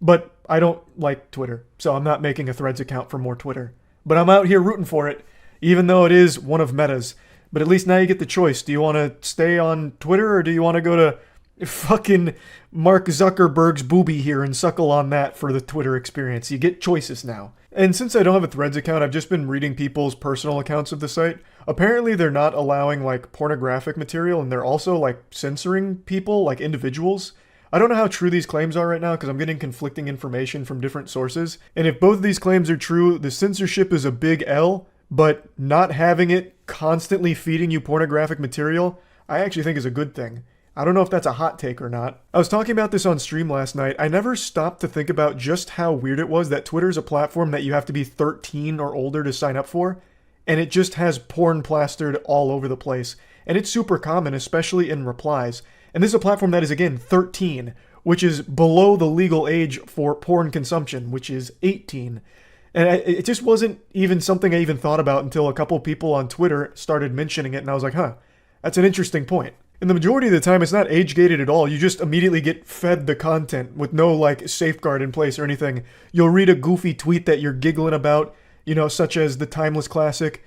But I don't like Twitter, so I'm not making a Threads account for more Twitter. But I'm out here rooting for it, even though it is one of Meta's. But at least now you get the choice. Do you want to stay on Twitter, or do you want to go to fucking Mark Zuckerberg's booby here and suckle on that for the Twitter experience? You get choices now. And since I don't have a Threads account, I've just been reading people's personal accounts of the site. Apparently they're not allowing pornographic material, and they're also censoring people, individuals. I don't know how true these claims are right now because I'm getting conflicting information from different sources. And if both of these claims are true, the censorship is a big L, but not having it constantly feeding you pornographic material, I actually think is a good thing. I don't know if that's a hot take or not. I was talking about this on stream last night. I never stopped to think about just how weird it was that Twitter's a platform that you have to be 13 or older to sign up for, and it just has porn plastered all over the place. And it's super common, especially in replies. And this is a platform that is, again, 13, which is below the legal age for porn consumption, which is 18. And it just wasn't even something I even thought about until a couple people on Twitter started mentioning it, and I was like, that's an interesting point. And the majority of the time, it's not age-gated at all. You just immediately get fed the content with no, safeguard in place or anything. You'll read a goofy tweet that you're giggling about, such as the timeless classic,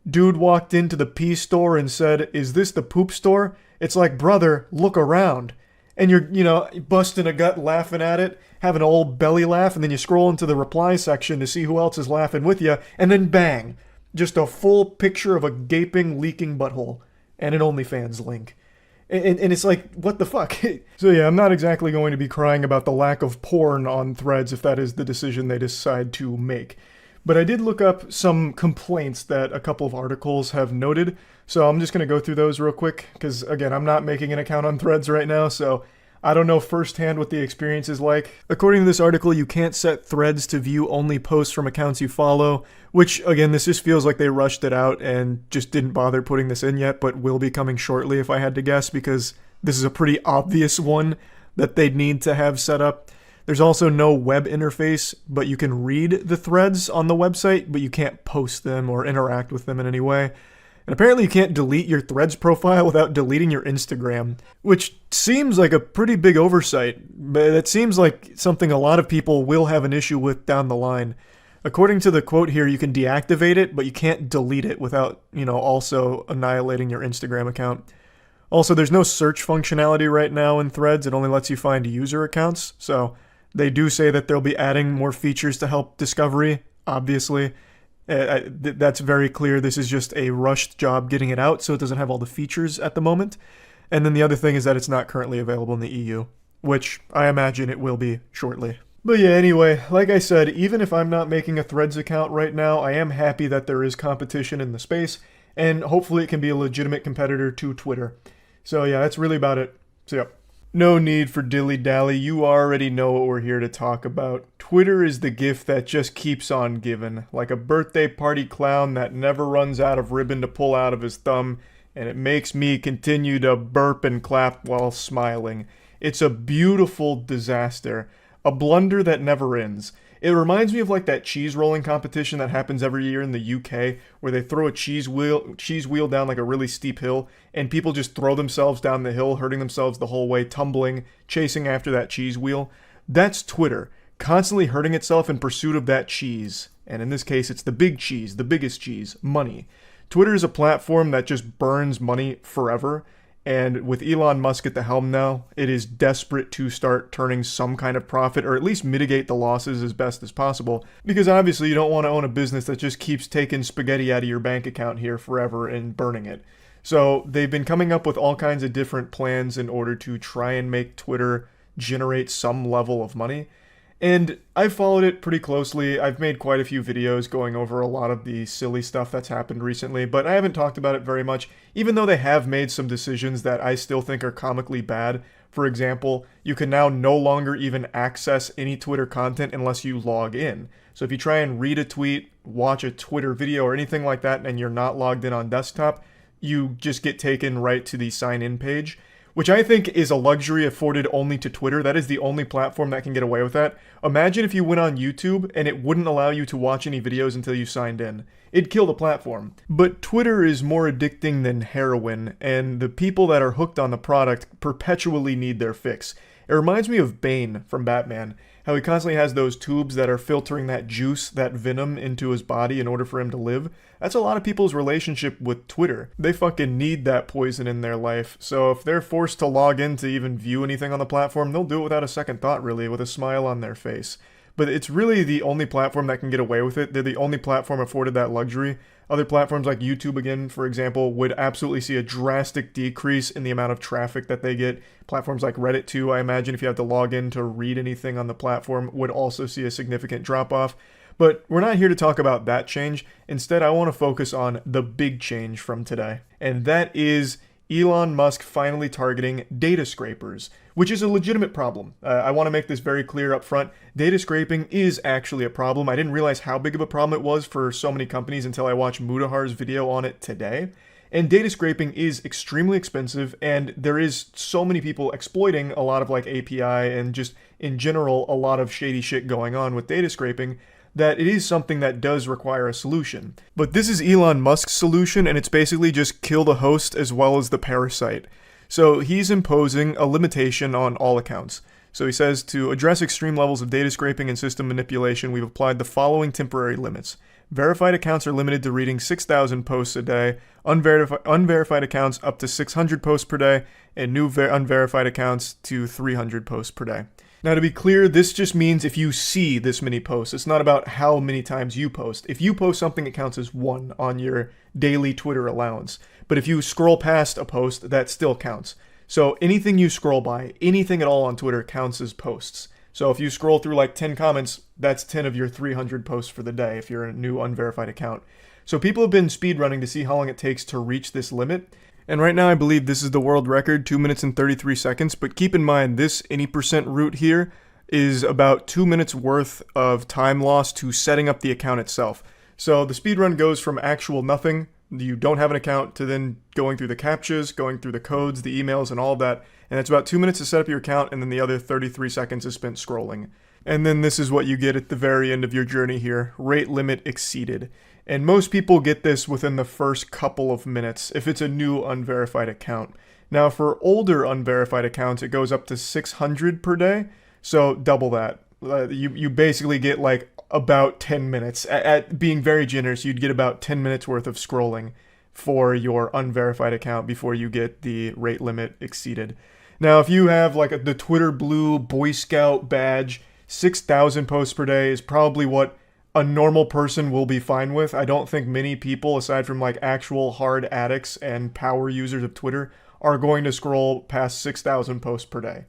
dude walked into the pee store and said, "Is this the poop store?" It's like, brother, look around. And you're, busting a gut laughing at it, having an old belly laugh, and then you scroll into the reply section to see who else is laughing with you, and then bang, just a full picture of a gaping, leaking butthole and an OnlyFans link. And it's like, what the fuck? So yeah, I'm not exactly going to be crying about the lack of porn on Threads if that is the decision they decide to make. But I did look up some complaints that a couple of articles have noted, so I'm just going to go through those real quick, because again, I'm not making an account on Threads right now, so I don't know firsthand what the experience is like. According to this article, you can't set Threads to view only posts from accounts you follow, which, again, this just feels like they rushed it out and just didn't bother putting this in yet, but will be coming shortly if I had to guess, because this is a pretty obvious one that they'd need to have set up. There's also no web interface, but you can read the threads on the website, but you can't post them or interact with them in any way. And apparently you can't delete your Threads profile without deleting your Instagram, which seems like a pretty big oversight, but it seems like something a lot of people will have an issue with down the line. According to the quote here, you can deactivate it, but you can't delete it without, also annihilating your Instagram account. Also, there's no search functionality right now in Threads. It only lets you find user accounts, so they do say that they'll be adding more features to help discovery, obviously. That's very clear. This is just a rushed job getting it out, so it doesn't have all the features at the moment. And then the other thing is that it's not currently available in the EU, which I imagine it will be shortly. But yeah, anyway, like I said, even if I'm not making a Threads account right now, I am happy that there is competition in the space, and hopefully it can be a legitimate competitor to Twitter. So yeah, that's really about it. So yeah. No need for dilly-dally, you already know what we're here to talk about. Twitter is the gift that just keeps on giving, like a birthday party clown that never runs out of ribbon to pull out of his thumb, and it makes me continue to burp and clap while smiling. It's a beautiful disaster, a blunder that never ends. It reminds me of like that cheese rolling competition that happens every year in the UK, where they throw a cheese wheel down like a really steep hill, and people just throw themselves down the hill, hurting themselves the whole way, tumbling, chasing after that cheese wheel. That's Twitter, constantly hurting itself in pursuit of that cheese. And in this case, it's the big cheese, the biggest cheese, money. Twitter is a platform that just burns money forever. And with Elon Musk at the helm now, it is desperate to start turning some kind of profit, or at least mitigate the losses as best as possible. Because obviously you don't want to own a business that just keeps taking spaghetti out of your bank account here forever and burning it. So they've been coming up with all kinds of different plans in order to try and make Twitter generate some level of money. And I've followed it pretty closely. I've made quite a few videos going over a lot of the silly stuff that's happened recently, but I haven't talked about it very much, even though they have made some decisions that I still think are comically bad. For example, you can now no longer even access any Twitter content unless you log in. So if you try and read a tweet, watch a Twitter video, or anything like that, and you're not logged in on desktop, you just get taken right to the sign-in page, which I think is a luxury afforded only to Twitter. That is the only platform that can get away with that. Imagine if you went on YouTube and it wouldn't allow you to watch any videos until you signed in. It'd kill the platform. But Twitter is more addicting than heroin, and the people that are hooked on the product perpetually need their fix. It reminds me of Bane from Batman, how he constantly has those tubes that are filtering that juice, that venom, into his body in order for him to live. That's a lot of people's relationship with Twitter. They fucking need that poison in their life. So if they're forced to log in to even view anything on the platform, they'll do it without a second thought, really, with a smile on their face. But it's really the only platform that can get away with it. They're the only platform afforded that luxury. Other platforms like YouTube, again, for example, would absolutely see a drastic decrease in the amount of traffic that they get. Platforms like Reddit, too, I imagine if you have to log in to read anything on the platform, would also see a significant drop-off. But we're not here to talk about that change. Instead, I want to focus on the big change from today. And that is Elon Musk finally targeting data scrapers, which is a legitimate problem. I want to make this very clear up front. Data scraping is actually a problem. I didn't realize how big of a problem it was for so many companies until I watched Mudahar's video on it today. And data scraping is extremely expensive, and there is so many people exploiting a lot of like API and just in general a lot of shady shit going on with data scraping, that it is something that does require a solution. But this is Elon Musk's solution, and it's basically just kill the host as well as the parasite. So he's imposing a limitation on all accounts. So he says, to address extreme levels of data scraping and system manipulation, we've applied the following temporary limits. Verified accounts are limited to reading 6,000 posts a day, unverified accounts up to 600 posts per day, and new unverified accounts to 300 posts per day. Now, to be clear, this just means if you see this many posts. It's not about how many times you post. If you post something, it counts as 1 on your daily Twitter allowance. But if you scroll past a post, that still counts. So anything you scroll by, anything at all on Twitter counts as posts. So if you scroll through like 10 comments, that's 10 of your 300 posts for the day if you're a new unverified account. So people have been speedrunning to see how long it takes to reach this limit. And right now I believe this is the world record, 2 minutes and 33 seconds. But keep in mind, this any percent route here is about 2 minutes worth of time lost to setting up the account itself. So the speedrun goes from actual nothing, you don't have an account, to then going through the captchas, going through the codes, the emails, and all of that. And it's about 2 minutes to set up your account, and then the other 33 seconds is spent scrolling. And then this is what you get at the very end of your journey here. Rate limit exceeded. And most people get this within the first couple of minutes if it's a new unverified account. Now for older unverified accounts, it goes up to 600 per day. So double that. You basically get like about 10 minutes. At being very generous, you'd get about 10 minutes worth of scrolling for your unverified account before you get the rate limit exceeded. Now, if you have like the Twitter Blue Boy Scout badge, 6,000 posts per day is probably what a normal person will be fine with. I don't think many people, aside from like actual hard addicts and power users of Twitter, are going to scroll past 6,000 posts per day.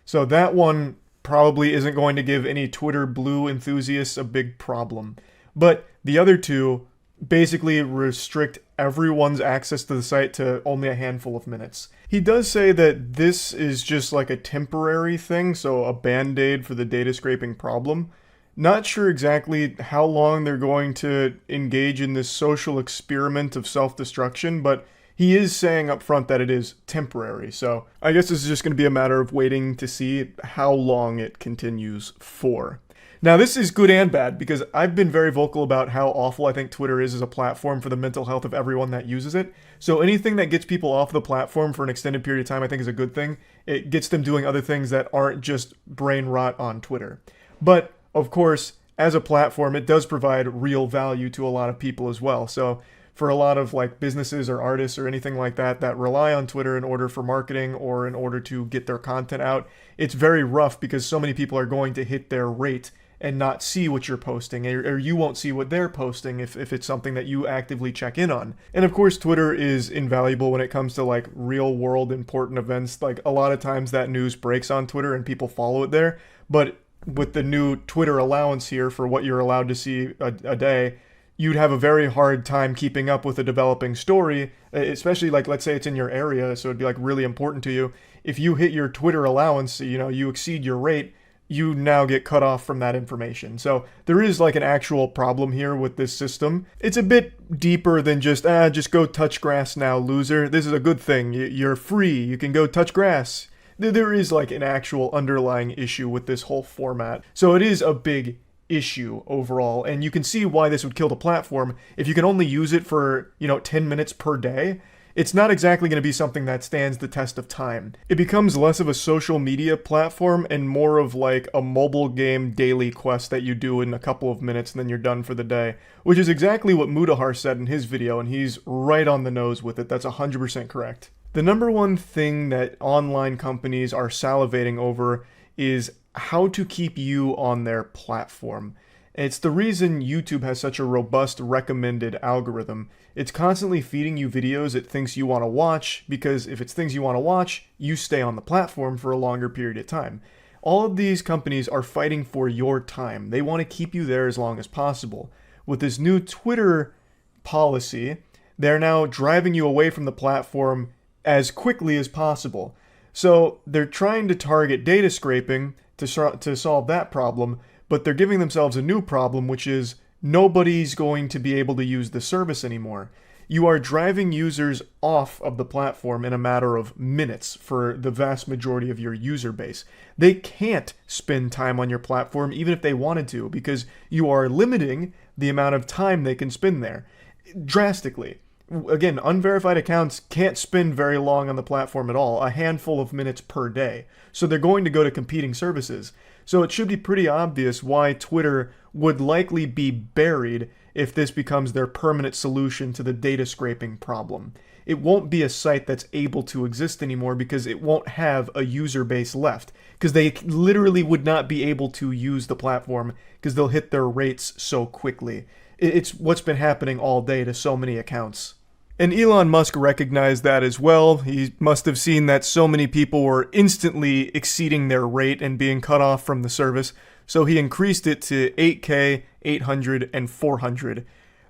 So that one probably isn't going to give any Twitter Blue enthusiasts a big problem. But the other two basically restrict everyone's access to the site to only a handful of minutes. He does say that this is just like a temporary thing, so a band-aid for the data scraping problem. Not sure exactly how long they're going to engage in this social experiment of self-destruction, but he is saying up front that it is temporary. So I guess this is just going to be a matter of waiting to see how long it continues for. Now, this is good and bad because I've been very vocal about how awful I think Twitter is as a platform for the mental health of everyone that uses it. So anything that gets people off the platform for an extended period of time I think is a good thing. It gets them doing other things that aren't just brain rot on Twitter. But of course, as a platform, it does provide real value to a lot of people as well. So for a lot of like businesses or artists or anything like that that rely on Twitter in order for marketing or in order to get their content out, it's very rough because so many people are going to hit their rate and not see what you're posting, or you won't see what they're posting if it's something that you actively check in on. And of course, Twitter is invaluable when it comes to like real world important events. Like a lot of times that news breaks on Twitter and people follow it there, but with the new Twitter allowance here for what you're allowed to see a day, you'd have a very hard time keeping up with a developing story, especially like, let's say it's in your area, so it'd be like really important to you. If you hit your Twitter allowance, you exceed your rate, you now get cut off from that information. So there is like an actual problem here with this system. It's a bit deeper than just go touch grass now, loser. This is a good thing. You're free. You can go touch grass. There is like an actual underlying issue with this whole format. So it is a big issue overall, and you can see why this would kill the platform. If you can only use it for 10 minutes per day, it's not exactly going to be something that stands the test of time. It becomes less of a social media platform and more of like a mobile game daily quest that you do in a couple of minutes and then you're done for the day, which is exactly what Mudahar said in his video, and he's right on the nose with it. That's 100% correct. The number one thing that online companies are salivating over is how to keep you on their platform. It's the reason YouTube has such a robust recommended algorithm. It's constantly feeding you videos it thinks you want to watch, because if it's things you want to watch, you stay on the platform for a longer period of time. All of these companies are fighting for your time. They want to keep you there as long as possible. With this new Twitter policy, they're now driving you away from the platform as quickly as possible. So they're trying to target data scraping to solve that problem, but they're giving themselves a new problem, which is nobody's going to be able to use the service anymore. You are driving users off of the platform in a matter of minutes for the vast majority of your user base. They can't spend time on your platform even if they wanted to, because you are limiting the amount of time they can spend there drastically. Again, unverified accounts can't spend very long on the platform at all, a handful of minutes per day. So they're going to go to competing services. So it should be pretty obvious why Twitter would likely be buried if this becomes their permanent solution to the data scraping problem. It won't be a site that's able to exist anymore because it won't have a user base left, because they literally would not be able to use the platform because they'll hit their rates so quickly. It's what's been happening all day to so many accounts. And Elon Musk recognized that as well. He must have seen that so many people were instantly exceeding their rate and being cut off from the service, so he increased it to 8K, 800, and 400.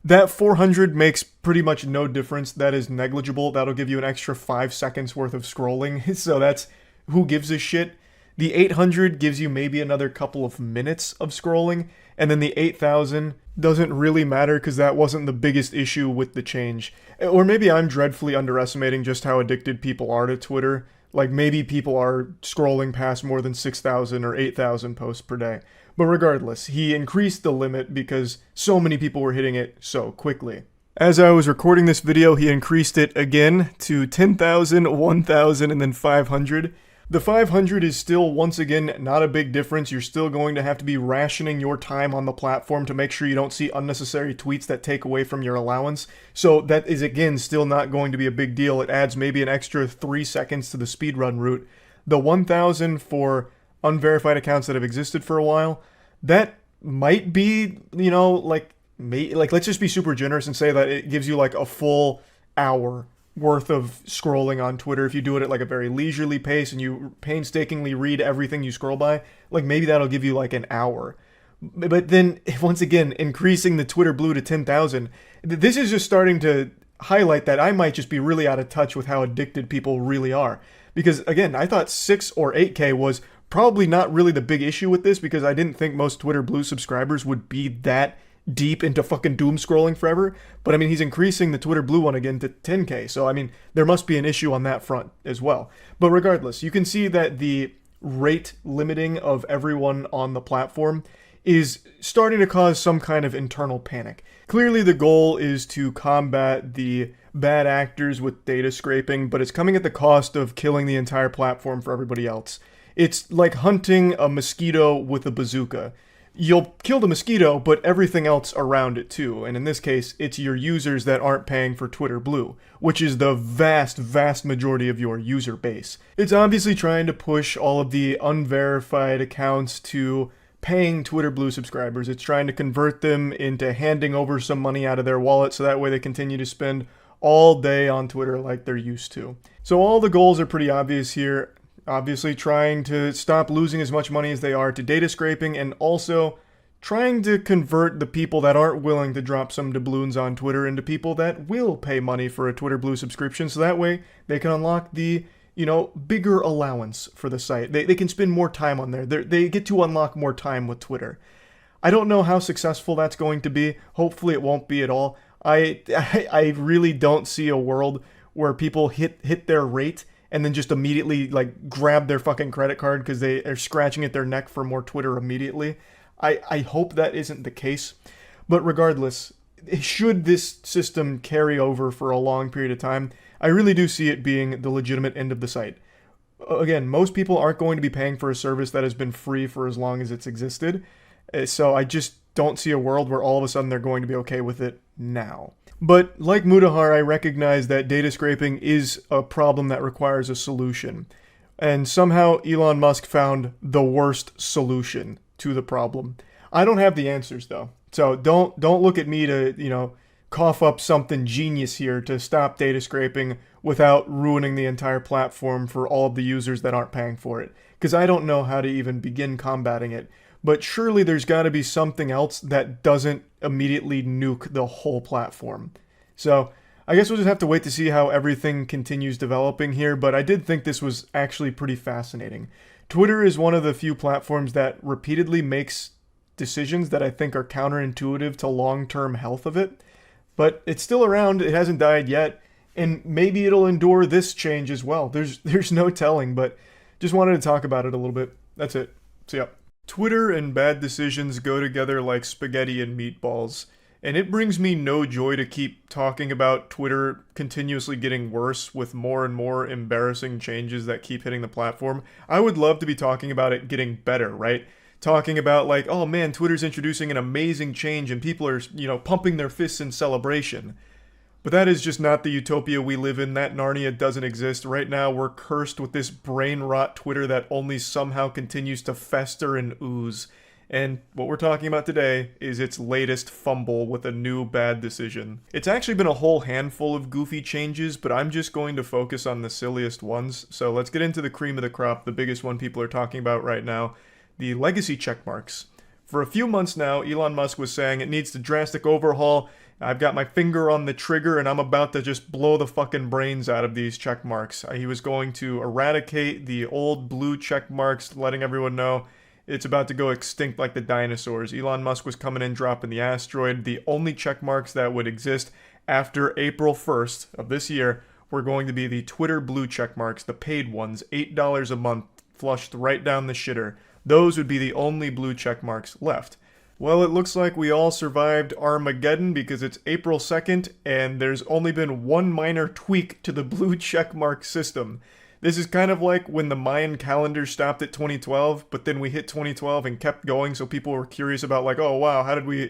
That 400 makes pretty much no difference. That is negligible. That'll give you an extra 5 seconds worth of scrolling, so that's who gives a shit. The 800 gives you maybe another couple of minutes of scrolling, and then the 8,000 doesn't really matter because that wasn't the biggest issue with the change. Or maybe I'm dreadfully underestimating just how addicted people are to Twitter. Like maybe people are scrolling past more than 6,000 or 8,000 posts per day. But regardless, he increased the limit because so many people were hitting it so quickly. As I was recording this video, he increased it again to 10,000, 1,000, and then 500. The 500 is still, once again, not a big difference. You're still going to have to be rationing your time on the platform to make sure you don't see unnecessary tweets that take away from your allowance. So that is, again, still not going to be a big deal. It adds maybe an extra 3 seconds to the speedrun route. The 1,000 for unverified accounts that have existed for a while, that might be, you know, like let's just be super generous and say that it gives you like a full hour worth of scrolling on Twitter if you do it at like a very leisurely pace and you painstakingly read everything you scroll by. Like maybe that'll give you like an hour. But then once again, increasing the Twitter Blue to 10,000, this is just starting to highlight that I might just be really out of touch with how addicted people really are. Because again, I thought 6 or 8K was probably not really the big issue with this because I didn't think most Twitter Blue subscribers would be that deep into fucking doom scrolling forever. But I mean, he's increasing the Twitter Blue one again to 10K. So I mean, there must be an issue on that front as well. But regardless, you can see that the rate limiting of everyone on the platform is starting to cause some kind of internal panic. Clearly the goal is to combat the bad actors with data scraping, but it's coming at the cost of killing the entire platform for everybody else. It's like hunting a mosquito with a bazooka. You'll kill the mosquito, but everything else around it too. And in this case, it's your users that aren't paying for Twitter Blue, which is the vast, vast majority of your user base. It's obviously trying to push all of the unverified accounts to paying Twitter Blue subscribers. It's trying to convert them into handing over some money out of their wallet so that way they continue to spend all day on Twitter like they're used to. So all the goals are pretty obvious here. Obviously trying to stop losing as much money as they are to data scraping, and also trying to convert the people that aren't willing to drop some doubloons on Twitter into people that will pay money for a Twitter Blue subscription, so that way they can unlock the, you know, bigger allowance for the site. They can spend more time on there. They get to unlock more time with Twitter. I don't know how successful that's going to be. Hopefully it won't be at all. I really don't see a world where people hit their rate and then just immediately like grab their fucking credit card because they are scratching at their neck for more Twitter immediately. I hope that isn't the case. But regardless, should this system carry over for a long period of time, I really do see it being the legitimate end of the site. Again, most people aren't going to be paying for a service that has been free for as long as it's existed. So I just don't see a world where all of a sudden they're going to be okay with it now. But like Mudahar, I recognize that data scraping is a problem that requires a solution. And somehow Elon Musk found the worst solution to the problem. I don't have the answers though. So don't look at me to, you know, cough up something genius here to stop data scraping without ruining the entire platform for all of the users that aren't paying for it. Because I don't know how to even begin combating it. But surely there's got to be something else that doesn't immediately nuke the whole platform. So I guess we'll just have to wait to see how everything continues developing here, but I did think this was actually pretty fascinating. Twitter is one of the few platforms that repeatedly makes decisions that I think are counterintuitive to long-term health of it. But it's still around, it hasn't died yet, and maybe it'll endure this change as well. There's no telling, but just wanted to talk about it a little bit. That's it. See ya. Twitter and bad decisions go together like spaghetti and meatballs, and it brings me no joy to keep talking about Twitter continuously getting worse with more and more embarrassing changes that keep hitting the platform. I would love to be talking about it getting better, right? Talking about like, oh man, Twitter's introducing an amazing change and people are, you know, pumping their fists in celebration. But that is just not the utopia we live in. That Narnia doesn't exist. Right now, we're cursed with this brain rot Twitter that only somehow continues to fester and ooze. And what we're talking about today is its latest fumble with a new bad decision. It's actually been a whole handful of goofy changes, but I'm just going to focus on the silliest ones. So let's get into the cream of the crop, the biggest one people are talking about right now, the legacy checkmarks. For a few months now, Elon Musk was saying it needs a drastic overhaul. I've got my finger on the trigger and I'm about to just blow the fucking brains out of these check marks. He was going to eradicate the old blue check marks, letting everyone know it's about to go extinct like the dinosaurs. Elon Musk was coming in, dropping the asteroid. The only check marks that would exist after April 1st of this year were going to be the Twitter blue check marks, the paid ones, $8 a month, flushed right down the shitter. Those would be the only blue check marks left. Well, it looks like we all survived Armageddon because it's April 2nd and there's only been one minor tweak to the blue checkmark system. This is kind of like when the Mayan calendar stopped at 2012, but then we hit 2012 and kept going, so people were curious about like, oh wow, how did we,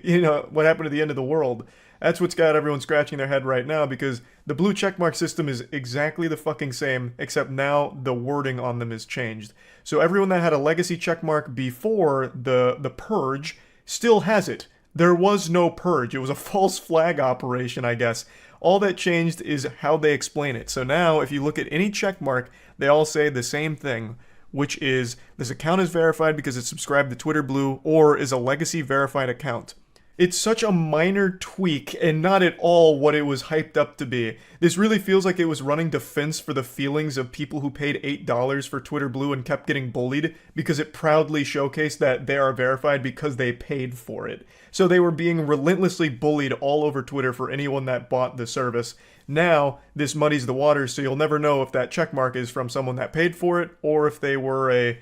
what happened to the end of the world? That's what's got everyone scratching their head right now, because the blue checkmark system is exactly the fucking same, except now the wording on them is changed. So everyone that had a legacy checkmark before the purge still has it. There was no purge. It was a false flag operation, I guess. All that changed is how they explain it. So now, if you look at any checkmark, they all say the same thing, which is this account is verified because it's subscribed to Twitter Blue or is a legacy verified account. It's such a minor tweak and not at all what it was hyped up to be. This really feels like it was running defense for the feelings of people who paid $8 for Twitter Blue and kept getting bullied because it proudly showcased that they are verified because they paid for it. So they were being relentlessly bullied all over Twitter for anyone that bought the service. Now, this muddies the waters, so you'll never know if that checkmark is from someone that paid for it or if they were a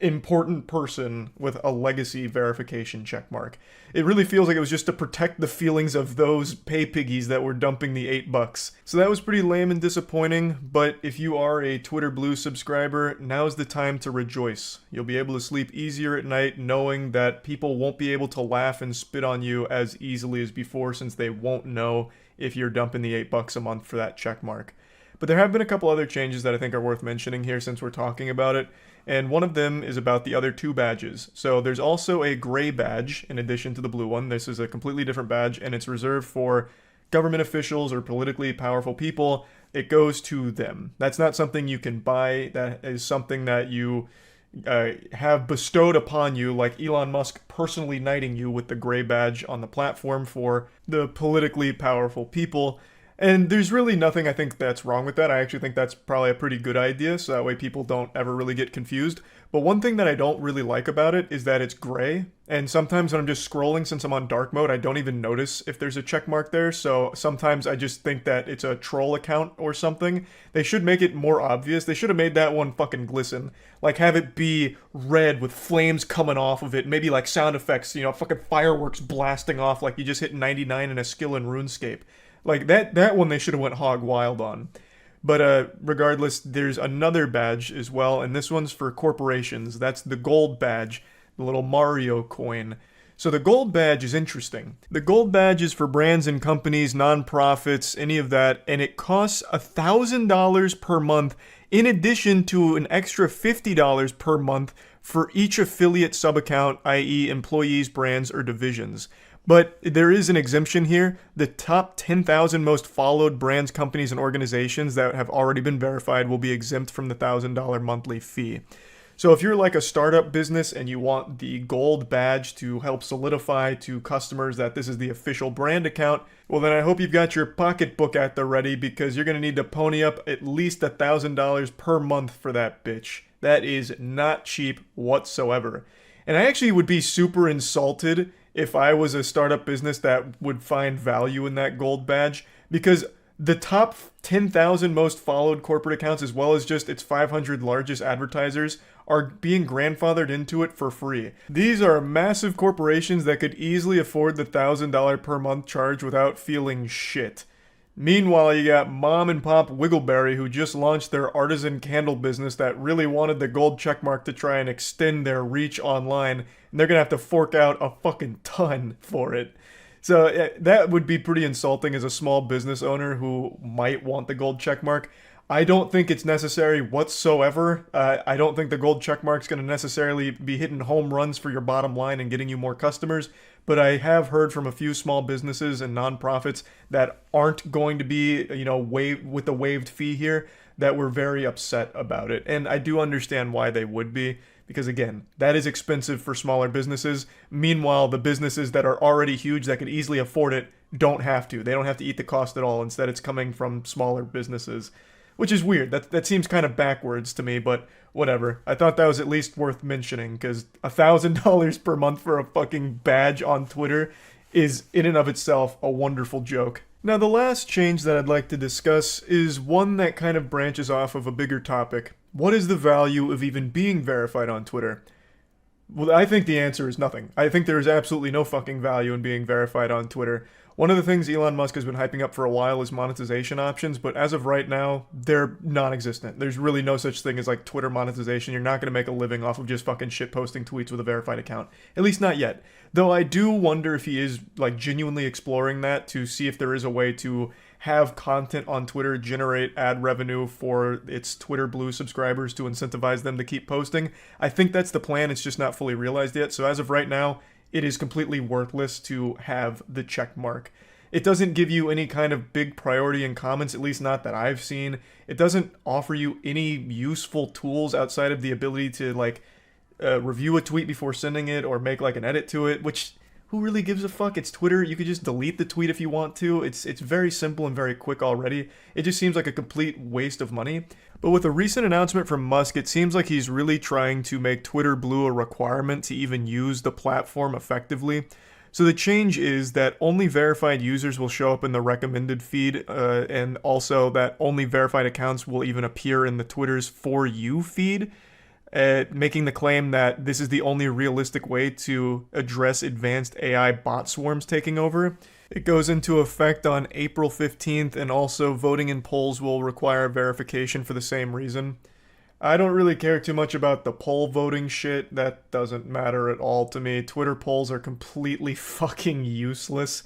important person with a legacy verification checkmark. It really feels like it was just to protect the feelings of those pay piggies that were dumping the $8. So that was pretty lame and disappointing, but if you are a Twitter Blue subscriber, now's the time to rejoice. You'll be able to sleep easier at night knowing that people won't be able to laugh and spit on you as easily as before, since they won't know if you're dumping the $8 a month for that checkmark. But there have been a couple other changes that I think are worth mentioning here since we're talking about it, and one of them is about the other two badges. So there's also a gray badge in addition to the blue one. This is a completely different badge, and it's reserved for government officials or politically powerful people. It goes to them. That's not something you can buy. That is something that you have bestowed upon you, like Elon Musk personally knighting you with the gray badge on the platform for the politically powerful people. And there's really nothing I think that's wrong with that. I actually think that's probably a pretty good idea, so that way people don't ever really get confused. But one thing that I don't really like about it is that it's gray, and sometimes when I'm just scrolling, since I'm on dark mode, I don't even notice if there's a check mark there, so sometimes I just think that it's a troll account or something. They should make it more obvious. They should have made that one fucking glisten. Like, have it be red with flames coming off of it, maybe like sound effects, fucking fireworks blasting off like you just hit 99 in a skill in RuneScape. Like, that one they should have went hog wild on. But regardless, there's another badge as well, and this one's for corporations. That's the gold badge, the little Mario coin. So the gold badge is interesting. The gold badge is for brands and companies, non-profits, any of that, and it costs $1,000 per month in addition to an extra $50 per month for each affiliate sub-account, i.e. employees, brands, or divisions. But there is an exemption here. The top 10,000 most followed brands, companies, and organizations that have already been verified will be exempt from the $1,000 monthly fee. So if you're like a startup business and you want the gold badge to help solidify to customers that this is the official brand account, well then I hope you've got your pocketbook at the ready, because you're going to need to pony up at least $1,000 per month for that bitch. That is not cheap whatsoever. And I actually would be super insulted if I was a startup business that would find value in that gold badge, because the top 10,000 most followed corporate accounts, as well as just its 500 largest advertisers, are being grandfathered into it for free. These are massive corporations that could easily afford the $1,000 per month charge without feeling shit. Meanwhile, you got mom and pop Wiggleberry, who just launched their artisan candle business that really wanted the gold checkmark to try and extend their reach online, and they're gonna have to fork out a fucking ton for it. So that would be pretty insulting as a small business owner who might want the gold checkmark. I don't think it's necessary whatsoever. I don't think the gold checkmark's going to necessarily be hitting home runs for your bottom line and getting you more customers. But I have heard from a few small businesses and nonprofits that aren't going to be, with the waived fee here, that were very upset about it. And I do understand why they would be, because again, that is expensive for smaller businesses. Meanwhile, the businesses that are already huge that could easily afford it don't have to. They don't have to eat the cost at all. Instead, it's coming from smaller businesses, which is weird. That seems kind of backwards to me, but whatever. I thought that was at least worth mentioning, because $1,000 per month for a fucking badge on Twitter is in and of itself a wonderful joke. Now, the last change that I'd like to discuss is one that kind of branches off of a bigger topic. What is the value of even being verified on Twitter? Well, I think the answer is nothing. I think there is absolutely no fucking value in being verified on Twitter. One of the things Elon Musk has been hyping up for a while is monetization options, but as of right now, they're non-existent. There's really no such thing as like Twitter monetization. You're not going to make a living off of just fucking shit posting tweets with a verified account. At least not yet. Though I do wonder if he is like genuinely exploring that to see if there is a way to have content on Twitter generate ad revenue for its Twitter Blue subscribers to incentivize them to keep posting. I think that's the plan. It's just not fully realized yet. So as of right now, it is completely worthless to have the check mark. It doesn't give you any kind of big priority in comments, at least not that I've seen. It doesn't offer you any useful tools outside of the ability to like review a tweet before sending it or make like an edit to it, which who really gives a fuck? It's Twitter. You could just delete the tweet if you want to. It's very simple and very quick already. It just seems like a complete waste of money. But with a recent announcement from Musk, it seems like he's really trying to make Twitter Blue a requirement to even use the platform effectively. So the change is that only verified users will show up in the recommended feed, and also that only verified accounts will even appear in the Twitter's For You feed. Making the claim that this is the only realistic way to address advanced AI bot swarms taking over. It goes into effect on April 15th, and also voting in polls will require verification for the same reason. I don't really care too much about the poll voting shit. That doesn't matter at all to me. Twitter polls are completely fucking useless.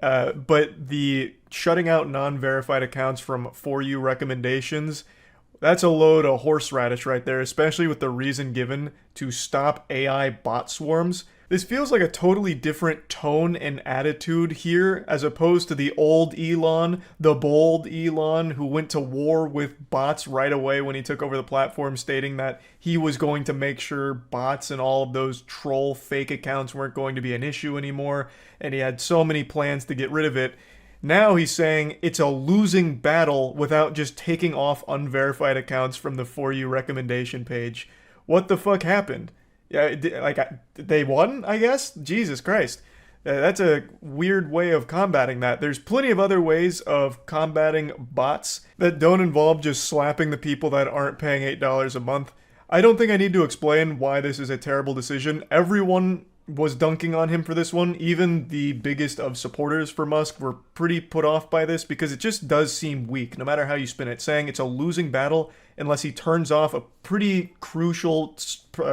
But the shutting out non-verified accounts from For You recommendations, that's a load of horseradish right there, especially with the reason given to stop AI bot swarms. This feels like a totally different tone and attitude here, as opposed to the old Elon, the bold Elon, who went to war with bots right away when he took over the platform, stating that he was going to make sure bots and all of those troll fake accounts weren't going to be an issue anymore, and he had so many plans to get rid of it. Now he's saying it's a losing battle without just taking off unverified accounts from the For You recommendation page. What the fuck happened? Yeah, they won, I guess? Jesus Christ. That's a weird way of combating that. There's plenty of other ways of combating bots that don't involve just slapping the people that aren't paying $8 a month. I don't think I need to explain why this is a terrible decision. Everyone was dunking on him for this one. Even the biggest of supporters for Musk were pretty put off by this because it just does seem weak, no matter how you spin it, saying it's a losing battle unless he turns off a pretty crucial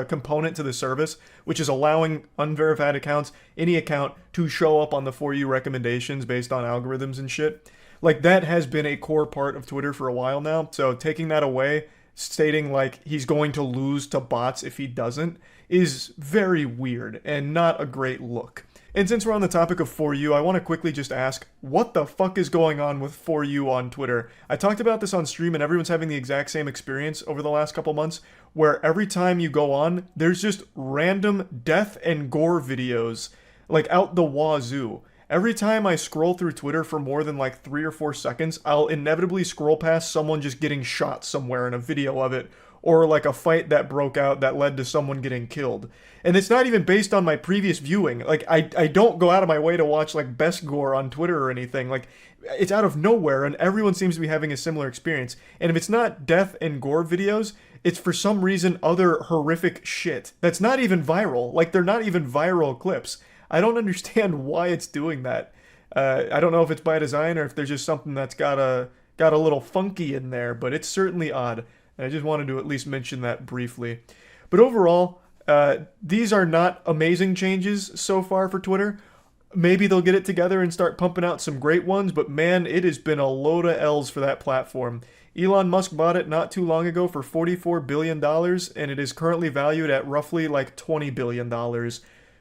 component to the service, which is allowing unverified accounts, any account, to show up on the For You recommendations based on algorithms and shit. Like, that has been a core part of Twitter for a while now, so taking that away, stating like he's going to lose to bots if he doesn't, is very weird and not a great look. And since we're on the topic of For You, I want to quickly just ask, what the fuck is going on with For You on Twitter? I talked about this on stream and everyone's having the exact same experience over the last couple months, where every time you go on, there's just random death and gore videos, like out the wazoo. Every time I scroll through Twitter for more than like 3 or 4 seconds, I'll inevitably scroll past someone just getting shot somewhere in a video of it, or like a fight that broke out that led to someone getting killed. And it's not even based on my previous viewing. Like, I don't go out of my way to watch like best gore on Twitter or anything. Like, it's out of nowhere, and everyone seems to be having a similar experience. And if it's not death and gore videos, it's for some reason other horrific shit that's not even viral. Like, they're not even viral clips. I don't understand why it's doing that. I don't know if it's by design or if there's just something that's got a little funky in there, but it's certainly odd. And I just wanted to at least mention that briefly. But overall, these are not amazing changes so far for Twitter. maybe they'll get it together and start pumping out some great ones, but man, it has been a load of L's for that platform. Elon Musk bought it not too long ago for $44 billion, and it is currently valued at roughly like $20 billion.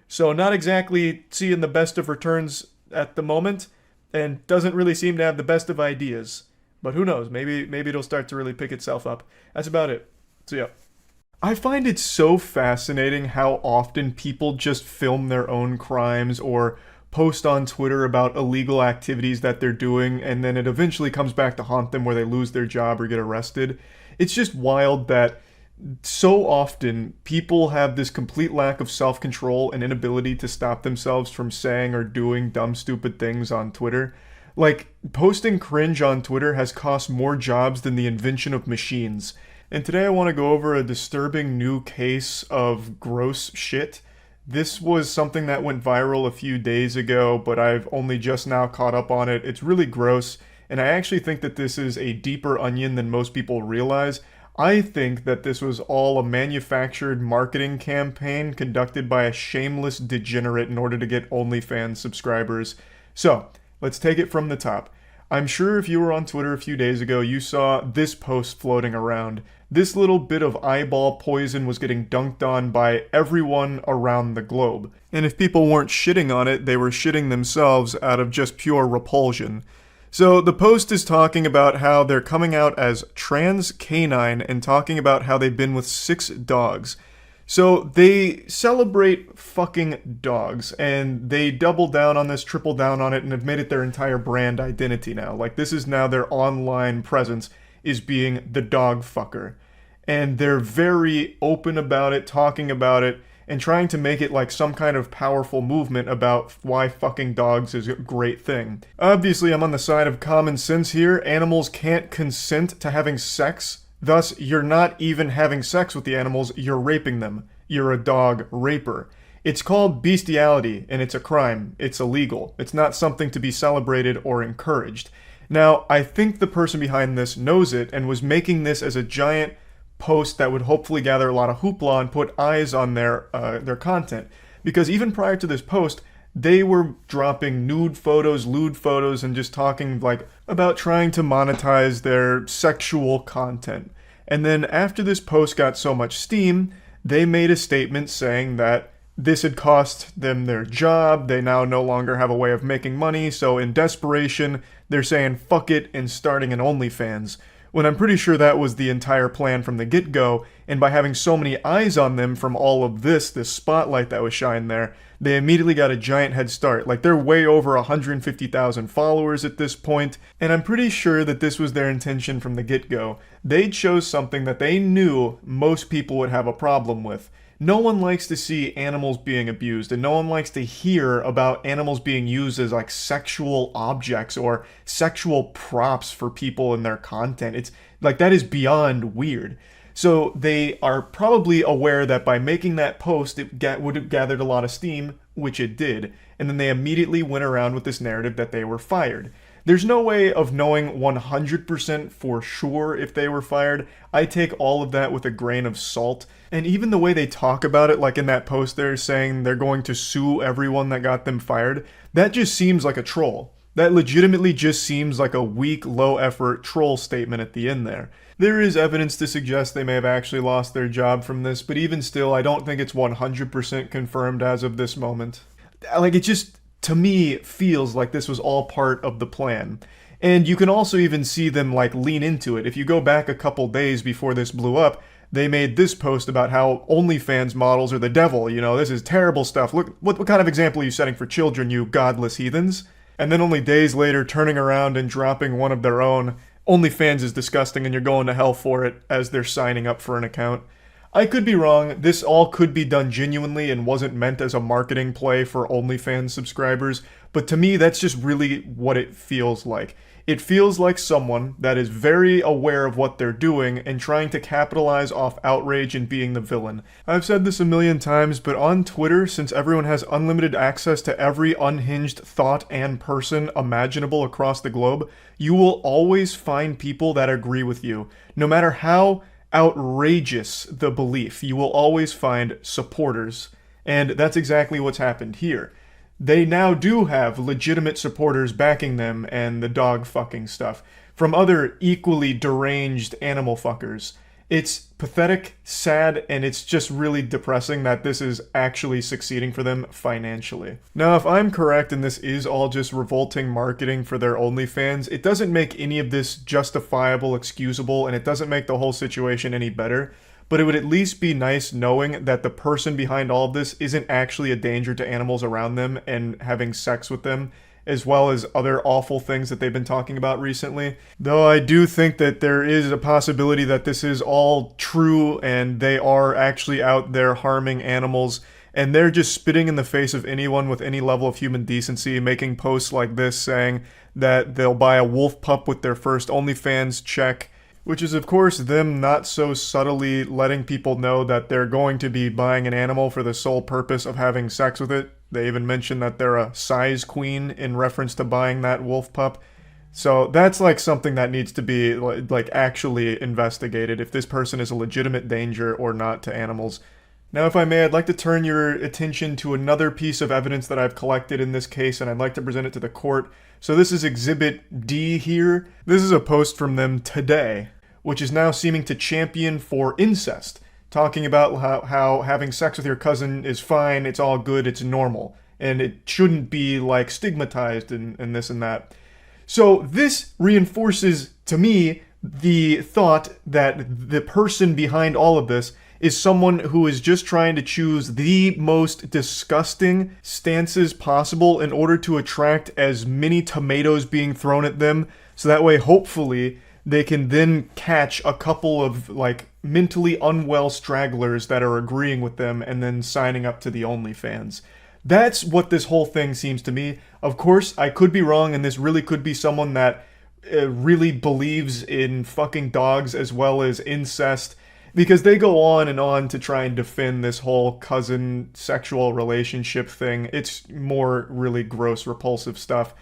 So not exactly seeing the best of returns at the moment, and doesn't really seem to have the best of ideas. But who knows, maybe it'll start to really pick itself up. That's about it. So yeah. I find it so fascinating how often people just film their own crimes or post on Twitter about illegal activities that they're doing, and then it eventually comes back to haunt them where they lose their job or get arrested. It's just wild that so often people have this complete lack of self-control and inability to stop themselves from saying or doing dumb, stupid things on Twitter. Like, posting cringe on Twitter has cost more jobs than the invention of machines. And today I want to go over a disturbing new case of gross shit. This was something that went viral a few days ago, but I've only just now caught up on it. It's really gross, and I actually think that this is a deeper onion than most people realize. I think that this was all a manufactured marketing campaign conducted by a shameless degenerate in order to get OnlyFans subscribers. So, let's take it from the top. I'm sure if you were on Twitter a few days ago, you saw this post floating around. This little bit of eyeball poison was getting dunked on by everyone around the globe. And if people weren't shitting on it, they were shitting themselves out of just pure repulsion. So the post is talking about how they're coming out as trans canine and talking about how they've been with 6 dogs. So they celebrate fucking dogs, and they double down on this, triple down on it, and have made it their entire brand identity now. Like, this is now their online presence, is being the dog fucker. And they're very open about it, talking about it, and trying to make it like some kind of powerful movement about why fucking dogs is a great thing. Obviously, I'm on the side of common sense here. Animals can't consent to having sex. Thus, you're not even having sex with the animals, you're raping them. You're a dog raper. It's called bestiality, and it's a crime. It's illegal. It's not something to be celebrated or encouraged. Now, I think the person behind this knows it and was making this as a giant post that would hopefully gather a lot of hoopla and put eyes on their content. Because even prior to this post, they were dropping nude photos, lewd photos, and just talking like about trying to monetize their sexual content. And then after this post got so much steam, they made a statement saying that this had cost them their job, they now no longer have a way of making money, so in desperation, they're saying fuck it and starting an OnlyFans. When I'm pretty sure that was the entire plan from the get-go, and by having so many eyes on them from all of this spotlight that was shined there, they immediately got a giant head start. Like, they're way over 150,000 followers at this point, and I'm pretty sure that this was their intention from the get-go. They chose something that they knew most people would have a problem with. No one likes to see animals being abused, and no one likes to hear about animals being used as like sexual objects or sexual props for people in their content. It's like, that is beyond weird. So they are probably aware that by making that post, it would have gathered a lot of steam, which it did, and then they immediately went around with this narrative that they were fired. There's no way of knowing 100% for sure if they were fired. I take all of that with a grain of salt. And even the way they talk about it, like in that post they're saying they're going to sue everyone that got them fired, that just seems like a troll. That legitimately just seems like a weak, low-effort troll statement at the end there. There is evidence to suggest they may have actually lost their job from this, but even still, I don't think it's 100% confirmed as of this moment. Like, it just, to me, feels like this was all part of the plan. And you can also even see them, like, lean into it. If you go back a couple days before this blew up, they made this post about how OnlyFans models are the devil. You know, this is terrible stuff. Look, what kind of example are you setting for children, you godless heathens? And then only days later, turning around and dropping one of their own. OnlyFans is disgusting and you're going to hell for it, as they're signing up for an account. I could be wrong. This all could be done genuinely and wasn't meant as a marketing play for OnlyFans subscribers, but to me, that's just really what it feels like. It feels like someone that is very aware of what they're doing and trying to capitalize off outrage and being the villain. I've said this a million times, but on Twitter, since everyone has unlimited access to every unhinged thought and person imaginable across the globe, you will always find people that agree with you. No matter how outrageous the belief, you will always find supporters. And that's exactly what's happened here. they now do have legitimate supporters backing them and the dog fucking stuff from other equally deranged animal fuckers. It's pathetic, sad, and it's just really depressing that this is actually succeeding for them financially. Now, if I'm correct and this is all just revolting marketing for their OnlyFans, it doesn't make any of this justifiable, excusable, and it doesn't make the whole situation any better. But it would at least be nice knowing that the person behind all of this isn't actually a danger to animals around them and having sex with them, as well as other awful things that they've been talking about recently. Though I do think that there is a possibility that this is all true and they are actually out there harming animals, and they're just spitting in the face of anyone with any level of human decency, making posts like this saying that they'll buy a wolf pup with their first OnlyFans check, which is of course them not so subtly letting people know that they're going to be buying an animal for the sole purpose of having sex with it. They even mention that they're a size queen in reference to buying that wolf pup. So that's like something that needs to be like actually investigated, if this person is a legitimate danger or not to animals. Now, if I may, I'd like to turn your attention to another piece of evidence that I've collected in this case, and I'd like to present it to the court. So this is Exhibit D here. This is a post from them today, which is now seeming to champion for incest, talking about how having sex with your cousin is fine, it's all good, it's normal, and it shouldn't be like stigmatized and this and that. So this reinforces to me the thought that the person behind all of this is someone who is just trying to choose the most disgusting stances possible in order to attract as many tomatoes being thrown at them, so that way hopefully they can then catch a couple of like mentally unwell stragglers that are agreeing with them and then signing up to the OnlyFans. That's what this whole thing seems to me. Of course, I could be wrong, and this really could be someone that really believes in fucking dogs as well as incest, because they go on and on to try and defend this whole cousin sexual relationship thing. It's more really gross, repulsive stuff.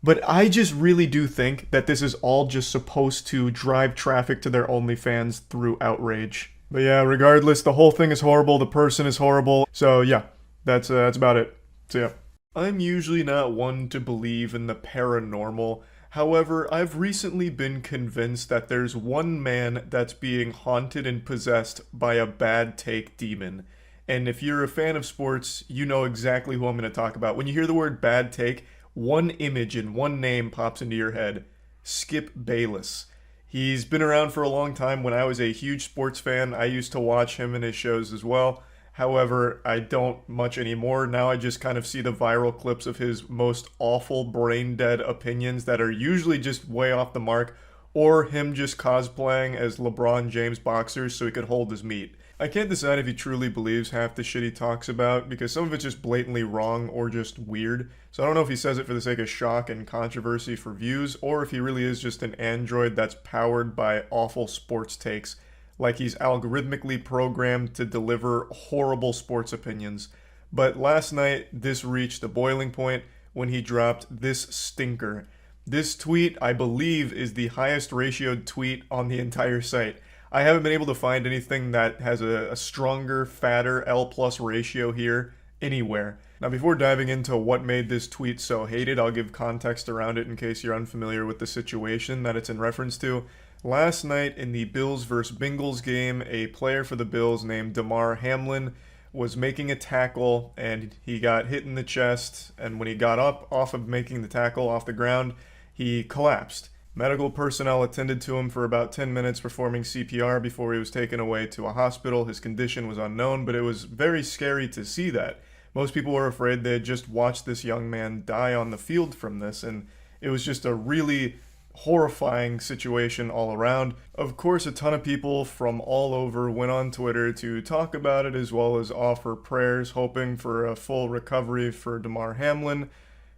But I just really do think that this is all just supposed to drive traffic to their OnlyFans through outrage. But yeah, regardless, the whole thing is horrible, the person is horrible. So yeah, that's about it. So yeah. I'm usually not one to believe in the paranormal. However, I've recently been convinced that there's one man that's being haunted and possessed by a bad take demon. And if you're a fan of sports, you know exactly who I'm going to talk about. When you hear the word bad take, one image and one name pops into your head: Skip Bayless. He's been around for a long time. When I was a huge sports fan, I used to watch him and his shows as well. However, I don't much anymore. Now I just kind of see the viral clips of his most awful brain-dead opinions that are usually just way off the mark, or him just cosplaying as LeBron James boxers so he could hold his meat. I can't decide if he truly believes half the shit he talks about, because some of it's just blatantly wrong or just weird. So I don't know if he says it for the sake of shock and controversy for views, or if he really is just an android that's powered by awful sports takes, like he's algorithmically programmed to deliver horrible sports opinions. But last night, this reached a boiling point when he dropped this stinker. This tweet, I believe, is the highest ratioed tweet on the entire site. I haven't been able to find anything that has a stronger, fatter L+ ratio here anywhere. Now, before diving into what made this tweet so hated, I'll give context around it in case you're unfamiliar with the situation that it's in reference to. Last night in the Bills vs. Bengals game, a player for the Bills named Damar Hamlin was making a tackle, and he got hit in the chest, and when he got up off of making the tackle off the ground, he collapsed. Medical personnel attended to him for about 10 minutes, performing CPR before he was taken away to a hospital. His condition was unknown, but it was very scary to see that. Most people were afraid they had just watched this young man die on the field from this, and it was just a really horrifying situation all around. Of course, a ton of people from all over went on Twitter to talk about it, as well as offer prayers, hoping for a full recovery for Damar Hamlin.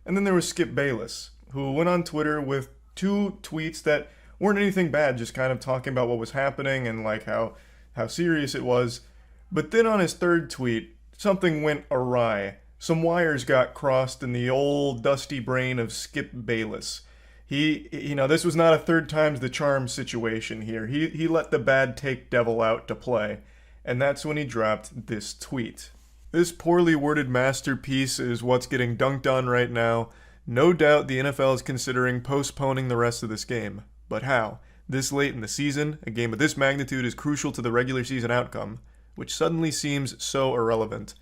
And then there was Skip Bayless, who went on Twitter with 2 tweets that weren't anything bad, just kind of talking about what was happening and like how serious it was. But then on his 3rd tweet, something went awry. Some wires got crossed in the old dusty brain of Skip Bayless. This was not a 3rd time's the charm situation here. He let the bad take devil out to play. And that's when he dropped this tweet. This poorly worded masterpiece is what's getting dunked on right now. No doubt the NFL is considering postponing the rest of this game. But how? This late in the season, a game of this magnitude is crucial to the regular season outcome, which suddenly seems so irrelevant.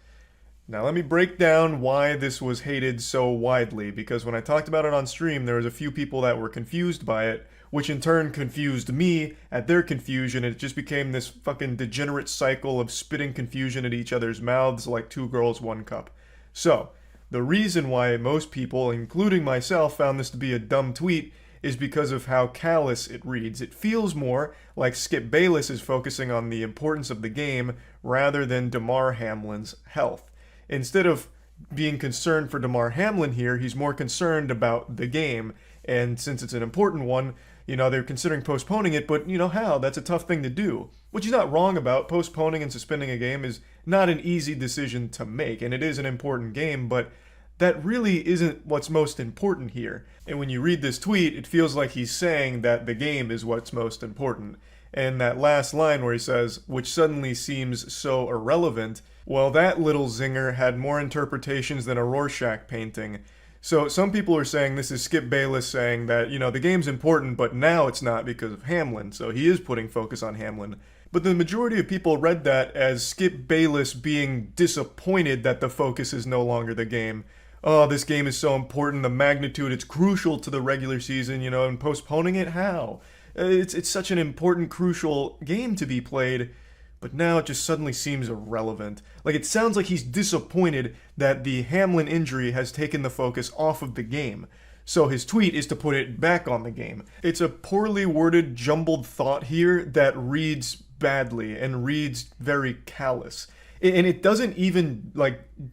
Now let me break down why this was hated so widely, because when I talked about it on stream, there was a few people that were confused by it, which in turn confused me at their confusion, and it just became this fucking degenerate cycle of spitting confusion at each other's mouths like two girls, one cup. So, the reason why most people, including myself, found this to be a dumb tweet is because of how callous it reads. It feels more like Skip Bayless is focusing on the importance of the game rather than Damar Hamlin's health. Instead of being concerned for Damar Hamlin here, he's more concerned about the game. And since it's an important one, they're considering postponing it, but how? That's a tough thing to do. Which he's not wrong about. Postponing and suspending a game is not an easy decision to make, and it is an important game, but that really isn't what's most important here. And when you read this tweet, it feels like he's saying that the game is what's most important. And that last line where he says, which suddenly seems so irrelevant, well, that little zinger had more interpretations than a Rorschach painting. So some people are saying this is Skip Bayless saying that, the game's important, but now it's not because of Hamlin. So he is putting focus on Hamlin. But the majority of people read that as Skip Bayless being disappointed that the focus is no longer the game. Oh, this game is so important, the magnitude, it's crucial to the regular season, and postponing it, how? It's such an important, crucial game to be played, but now it just suddenly seems irrelevant. Like, it sounds like he's disappointed that the Hamlin injury has taken the focus off of the game. So his tweet is to put it back on the game. It's a poorly worded, jumbled thought here that reads badly and reads very callous. And it doesn't even,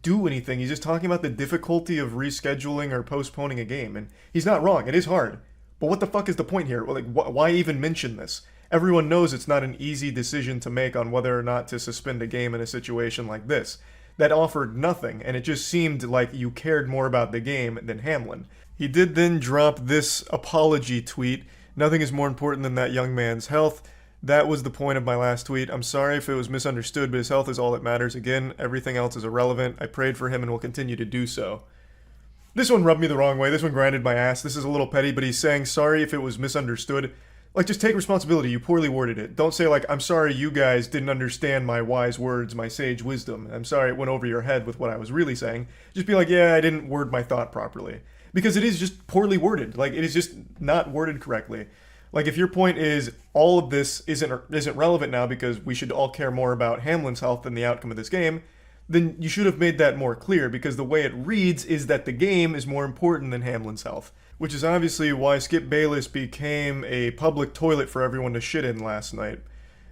do anything. He's just talking about the difficulty of rescheduling or postponing a game. And he's not wrong. It is hard. But what the fuck is the point here? Why even mention this? Everyone knows it's not an easy decision to make on whether or not to suspend a game in a situation like this. That offered nothing, and it just seemed like you cared more about the game than Hamlin. He did then drop this apology tweet. Nothing is more important than that young man's health. That was the point of my last tweet. I'm sorry if it was misunderstood, but his health is all that matters. Again, everything else is irrelevant. I prayed for him and will continue to do so. This one rubbed me the wrong way. This one grinded my ass. This is a little petty, but he's saying, sorry if it was misunderstood. Just take responsibility. You poorly worded it. Don't say, I'm sorry you guys didn't understand my wise words, my sage wisdom. I'm sorry it went over your head with what I was really saying. Just be like, yeah, I didn't word my thought properly. Because it is just poorly worded. It is just not worded correctly. If your point is all of this isn't relevant now because we should all care more about Hamlin's health than the outcome of this game, then you should have made that more clear, because the way it reads is that the game is more important than Hamlin's health. Which is obviously why Skip Bayless became a public toilet for everyone to shit in last night.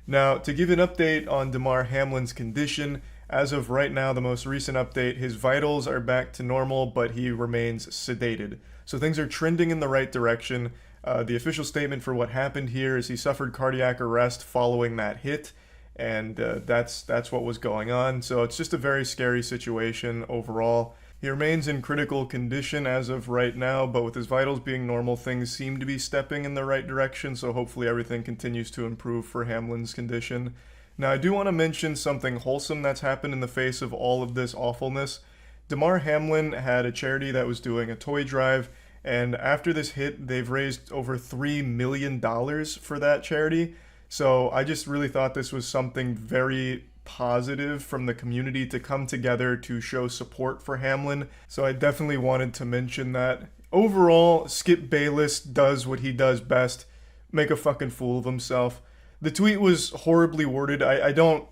Now, to give an update on Damar Hamlin's condition, as of right now, the most recent update, his vitals are back to normal, but he remains sedated. So things are trending in the right direction. The official statement for what happened here is he suffered cardiac arrest following that hit, and that's what was going on. So it's just a very scary situation overall. He remains in critical condition as of right now, but with his vitals being normal, things seem to be stepping in the right direction, so hopefully everything continues to improve for Hamlin's condition. Now, I do want to mention something wholesome that's happened in the face of all of this awfulness. Damar Hamlin had a charity that was doing a toy drive, and after this hit, they've raised over $3 million for that charity. So I just really thought this was something very positive from the community to come together to show support for Hamlin. So I definitely wanted to mention that. Overall, Skip Bayless does what he does best, make a fucking fool of himself. The tweet was horribly worded. I don't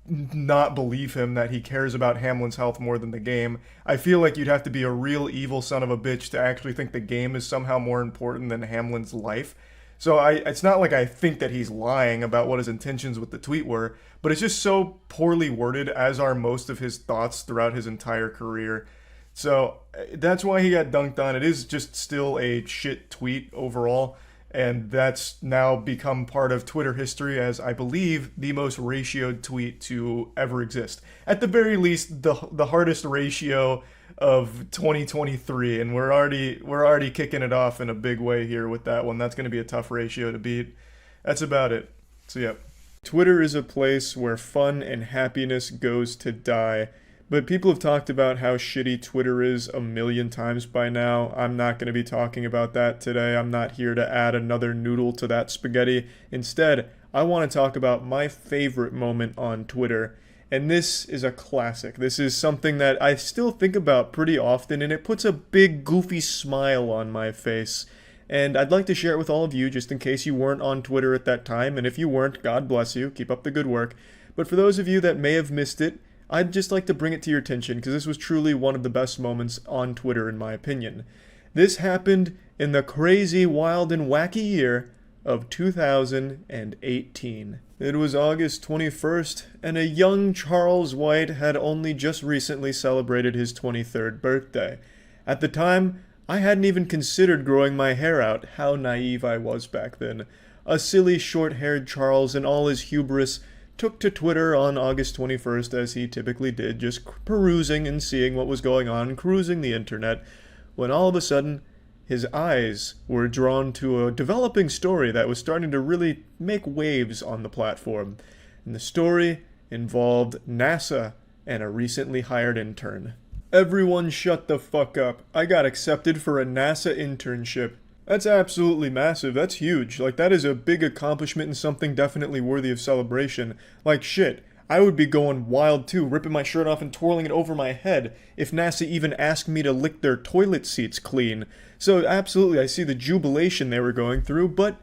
not believe him that he cares about Hamlin's health more than the game. I feel like you'd have to be a real evil son of a bitch to actually think the game is somehow more important than Hamlin's life. So it's not like I think that he's lying about what his intentions with the tweet were, but it's just so poorly worded, as are most of his thoughts throughout his entire career. So that's why he got dunked on. It is just still a shit tweet overall, and that's now become part of Twitter history as, I believe, the most ratioed tweet to ever exist. At the very least, the hardest ratio of 2023, and we're already kicking it off in a big way here with that one. That's going to be a tough ratio to beat. That's about it. So, yeah. Twitter is a place where fun and happiness goes to die. But people have talked about how shitty Twitter is a million times by now. I'm not going to be talking about that today. I'm not here to add another noodle to that spaghetti. Instead, I want to talk about my favorite moment on Twitter. And this is a classic. This is something that I still think about pretty often, and it puts a big goofy smile on my face. And I'd like to share it with all of you, just in case you weren't on Twitter at that time. And if you weren't, God bless you. Keep up the good work. But for those of you that may have missed it, I'd just like to bring it to your attention, because this was truly one of the best moments on Twitter, in my opinion. This happened in the crazy, wild, and wacky year of 2018. It was August 21st, and a young Charles White had only just recently celebrated his 23rd birthday. At the time, I hadn't even considered growing my hair out. How naive I was back then. A silly, short-haired Charles, in all his hubris, took to Twitter on August 21st, as he typically did, just perusing and seeing what was going on, cruising the internet, when all of a sudden, his eyes were drawn to a developing story that was starting to really make waves on the platform. And the story involved NASA and a recently hired intern. Everyone shut the fuck up. I got accepted for a NASA internship. That's absolutely massive. That's huge. Like, that is a big accomplishment and something definitely worthy of celebration. Like, shit, I would be going wild too, ripping my shirt off and twirling it over my head if NASA even asked me to lick their toilet seats clean. So absolutely, I see the jubilation they were going through, but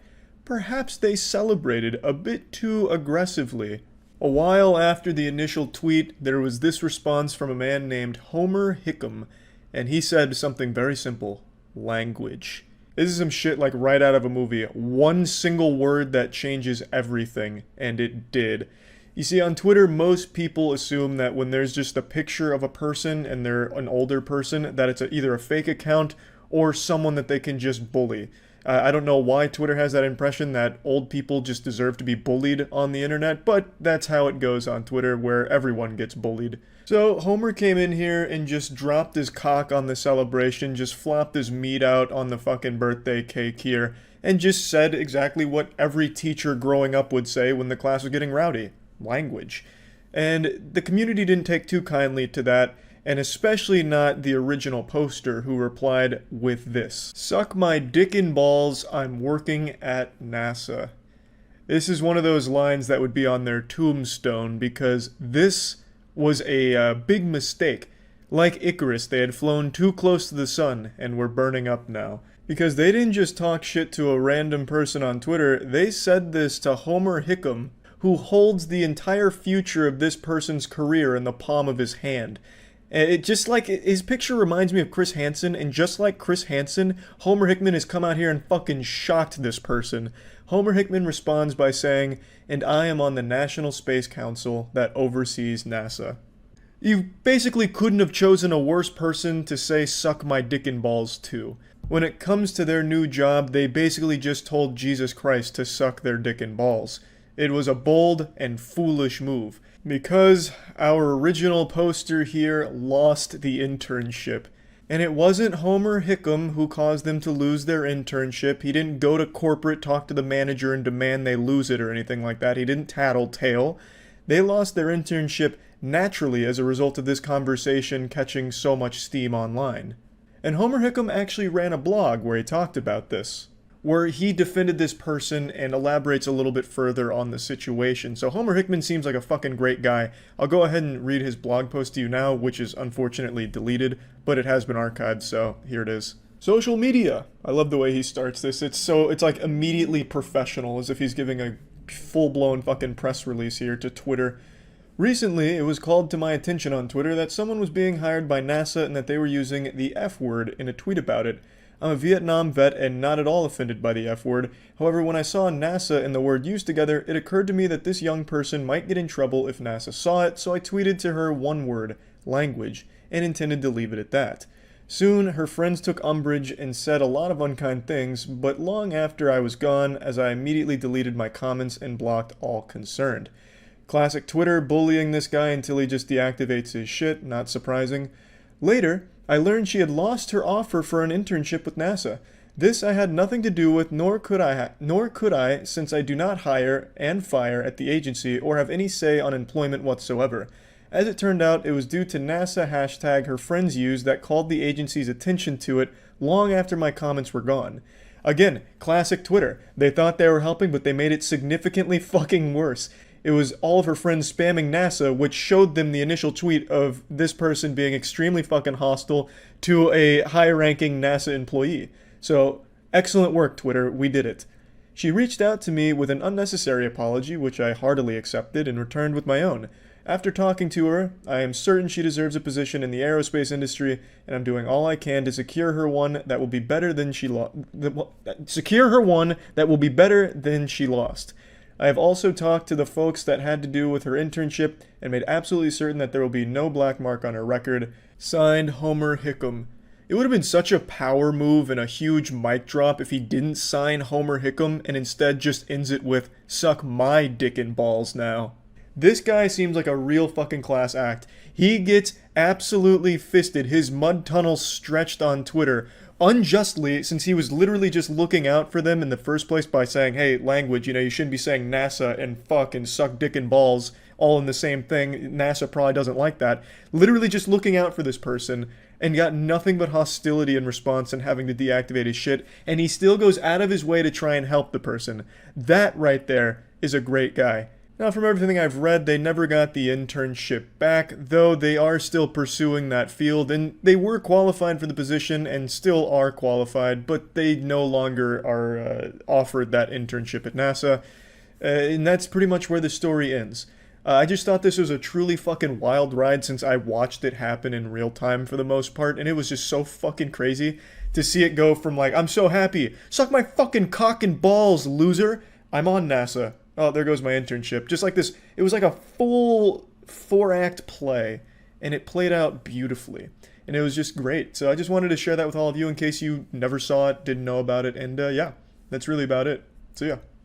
perhaps they celebrated a bit too aggressively. A while after the initial tweet, there was this response from a man named Homer Hickam, and he said something very simple: language. This is some shit like right out of a movie. One single word that changes everything, and it did. You see, on Twitter, most people assume that when there's just a picture of a person and they're an older person, that it's either a fake account or someone that they can just bully. I don't know why Twitter has that impression that old people just deserve to be bullied on the internet, but that's how it goes on Twitter, where everyone gets bullied. So Homer came in here and just dropped his cock on the celebration, just flopped his meat out on the fucking birthday cake here, and just said exactly what every teacher growing up would say when the class was getting rowdy: language. And the community didn't take too kindly to that, and especially not the original poster, who replied with this: "Suck my dick and balls, I'm working at NASA." This is one of those lines that would be on their tombstone, because this was a big mistake. Like Icarus, they had flown too close to the sun and were burning up now. Because they didn't just talk shit to a random person on Twitter, they said this to Homer Hickam, who holds the entire future of this person's career in the palm of his hand. It just like, his picture reminds me of Chris Hansen, and just like Chris Hansen, Homer Hickman has come out here and fucking shocked this person. Homer Hickman responds by saying, "And I am on the National Space Council that oversees NASA." You basically couldn't have chosen a worse person to say "suck my dick and balls" to. When it comes to their new job, they basically just told Jesus Christ to suck their dick and balls. It was a bold and foolish move, because our original poster here lost the internship. And it wasn't Homer Hickam who caused them to lose their internship. He didn't go to corporate, talk to the manager, and demand they lose it or anything like that. He didn't tattletale. They lost their internship naturally as a result of this conversation catching so much steam online. And Homer Hickam actually ran a blog where he talked about this, where he defended this person and elaborates a little bit further on the situation. So Homer Hickman seems like a fucking great guy. I'll go ahead and read his blog post to you now, which is unfortunately deleted, but it has been archived, so here it is. Social media. I love the way he starts this. It's like immediately professional, as if he's giving a full-blown fucking press release here to Twitter. Recently, it was called to my attention on Twitter that someone was being hired by NASA and that they were using the F word in a tweet about it. I'm a Vietnam vet and not at all offended by the F word. However, when I saw NASA and the word used together, it occurred to me that this young person might get in trouble if NASA saw it, so I tweeted to her one word: language, and intended to leave it at that. Soon, her friends took umbrage and said a lot of unkind things, but long after I was gone, as I immediately deleted my comments and blocked all concerned. Classic Twitter, bullying this guy until he just deactivates his shit, not surprising. Later, I learned she had lost her offer for an internship with NASA. This I had nothing to do with, nor could I, since I do not hire and fire at the agency or have any say on employment whatsoever. As it turned out, it was due to NASA hashtag her friends used that called the agency's attention to it long after my comments were gone. Again, classic Twitter. They thought they were helping, but they made it significantly fucking worse. It was all of her friends spamming NASA, which showed them the initial tweet of this person being extremely fucking hostile to a high-ranking NASA employee. So, excellent work, Twitter. We did it. She reached out to me with an unnecessary apology, which I heartily accepted and returned with my own. After talking to her, I am certain she deserves a position in the aerospace industry, and I'm doing all I can to secure her one that will be better than she lost. I have also talked to the folks that had to do with her internship and made absolutely certain that there will be no black mark on her record. Signed, Homer Hickam. It would have been such a power move and a huge mic drop if he didn't sign Homer Hickam and instead just ends it with, "Suck my dick and balls now." This guy seems like a real fucking class act. He gets absolutely fisted, his mud tunnel stretched on Twitter, unjustly, since he was literally just looking out for them in the first place by saying, hey, language, you shouldn't be saying NASA and fuck and suck dick and balls all in the same thing. NASA probably doesn't like that. Literally just looking out for this person and got nothing but hostility in response and having to deactivate his shit, and he still goes out of his way to try and help the person. That right there is a great guy. Now, from everything I've read, they never got the internship back, though they are still pursuing that field, and they were qualified for the position and still are qualified, but they no longer are offered that internship at NASA, and that's pretty much where the story ends. I just thought this was a truly fucking wild ride since I watched it happen in real time for the most part, and it was just so fucking crazy to see it go from like, I'm so happy, suck my fucking cock and balls, loser, I'm on NASA. Oh, there goes my internship. Just like this, it was like a full 4-act play, and it played out beautifully. And it was just great. So I just wanted to share that with all of you in case you never saw it, didn't know about it, and yeah, that's really about it. So yeah.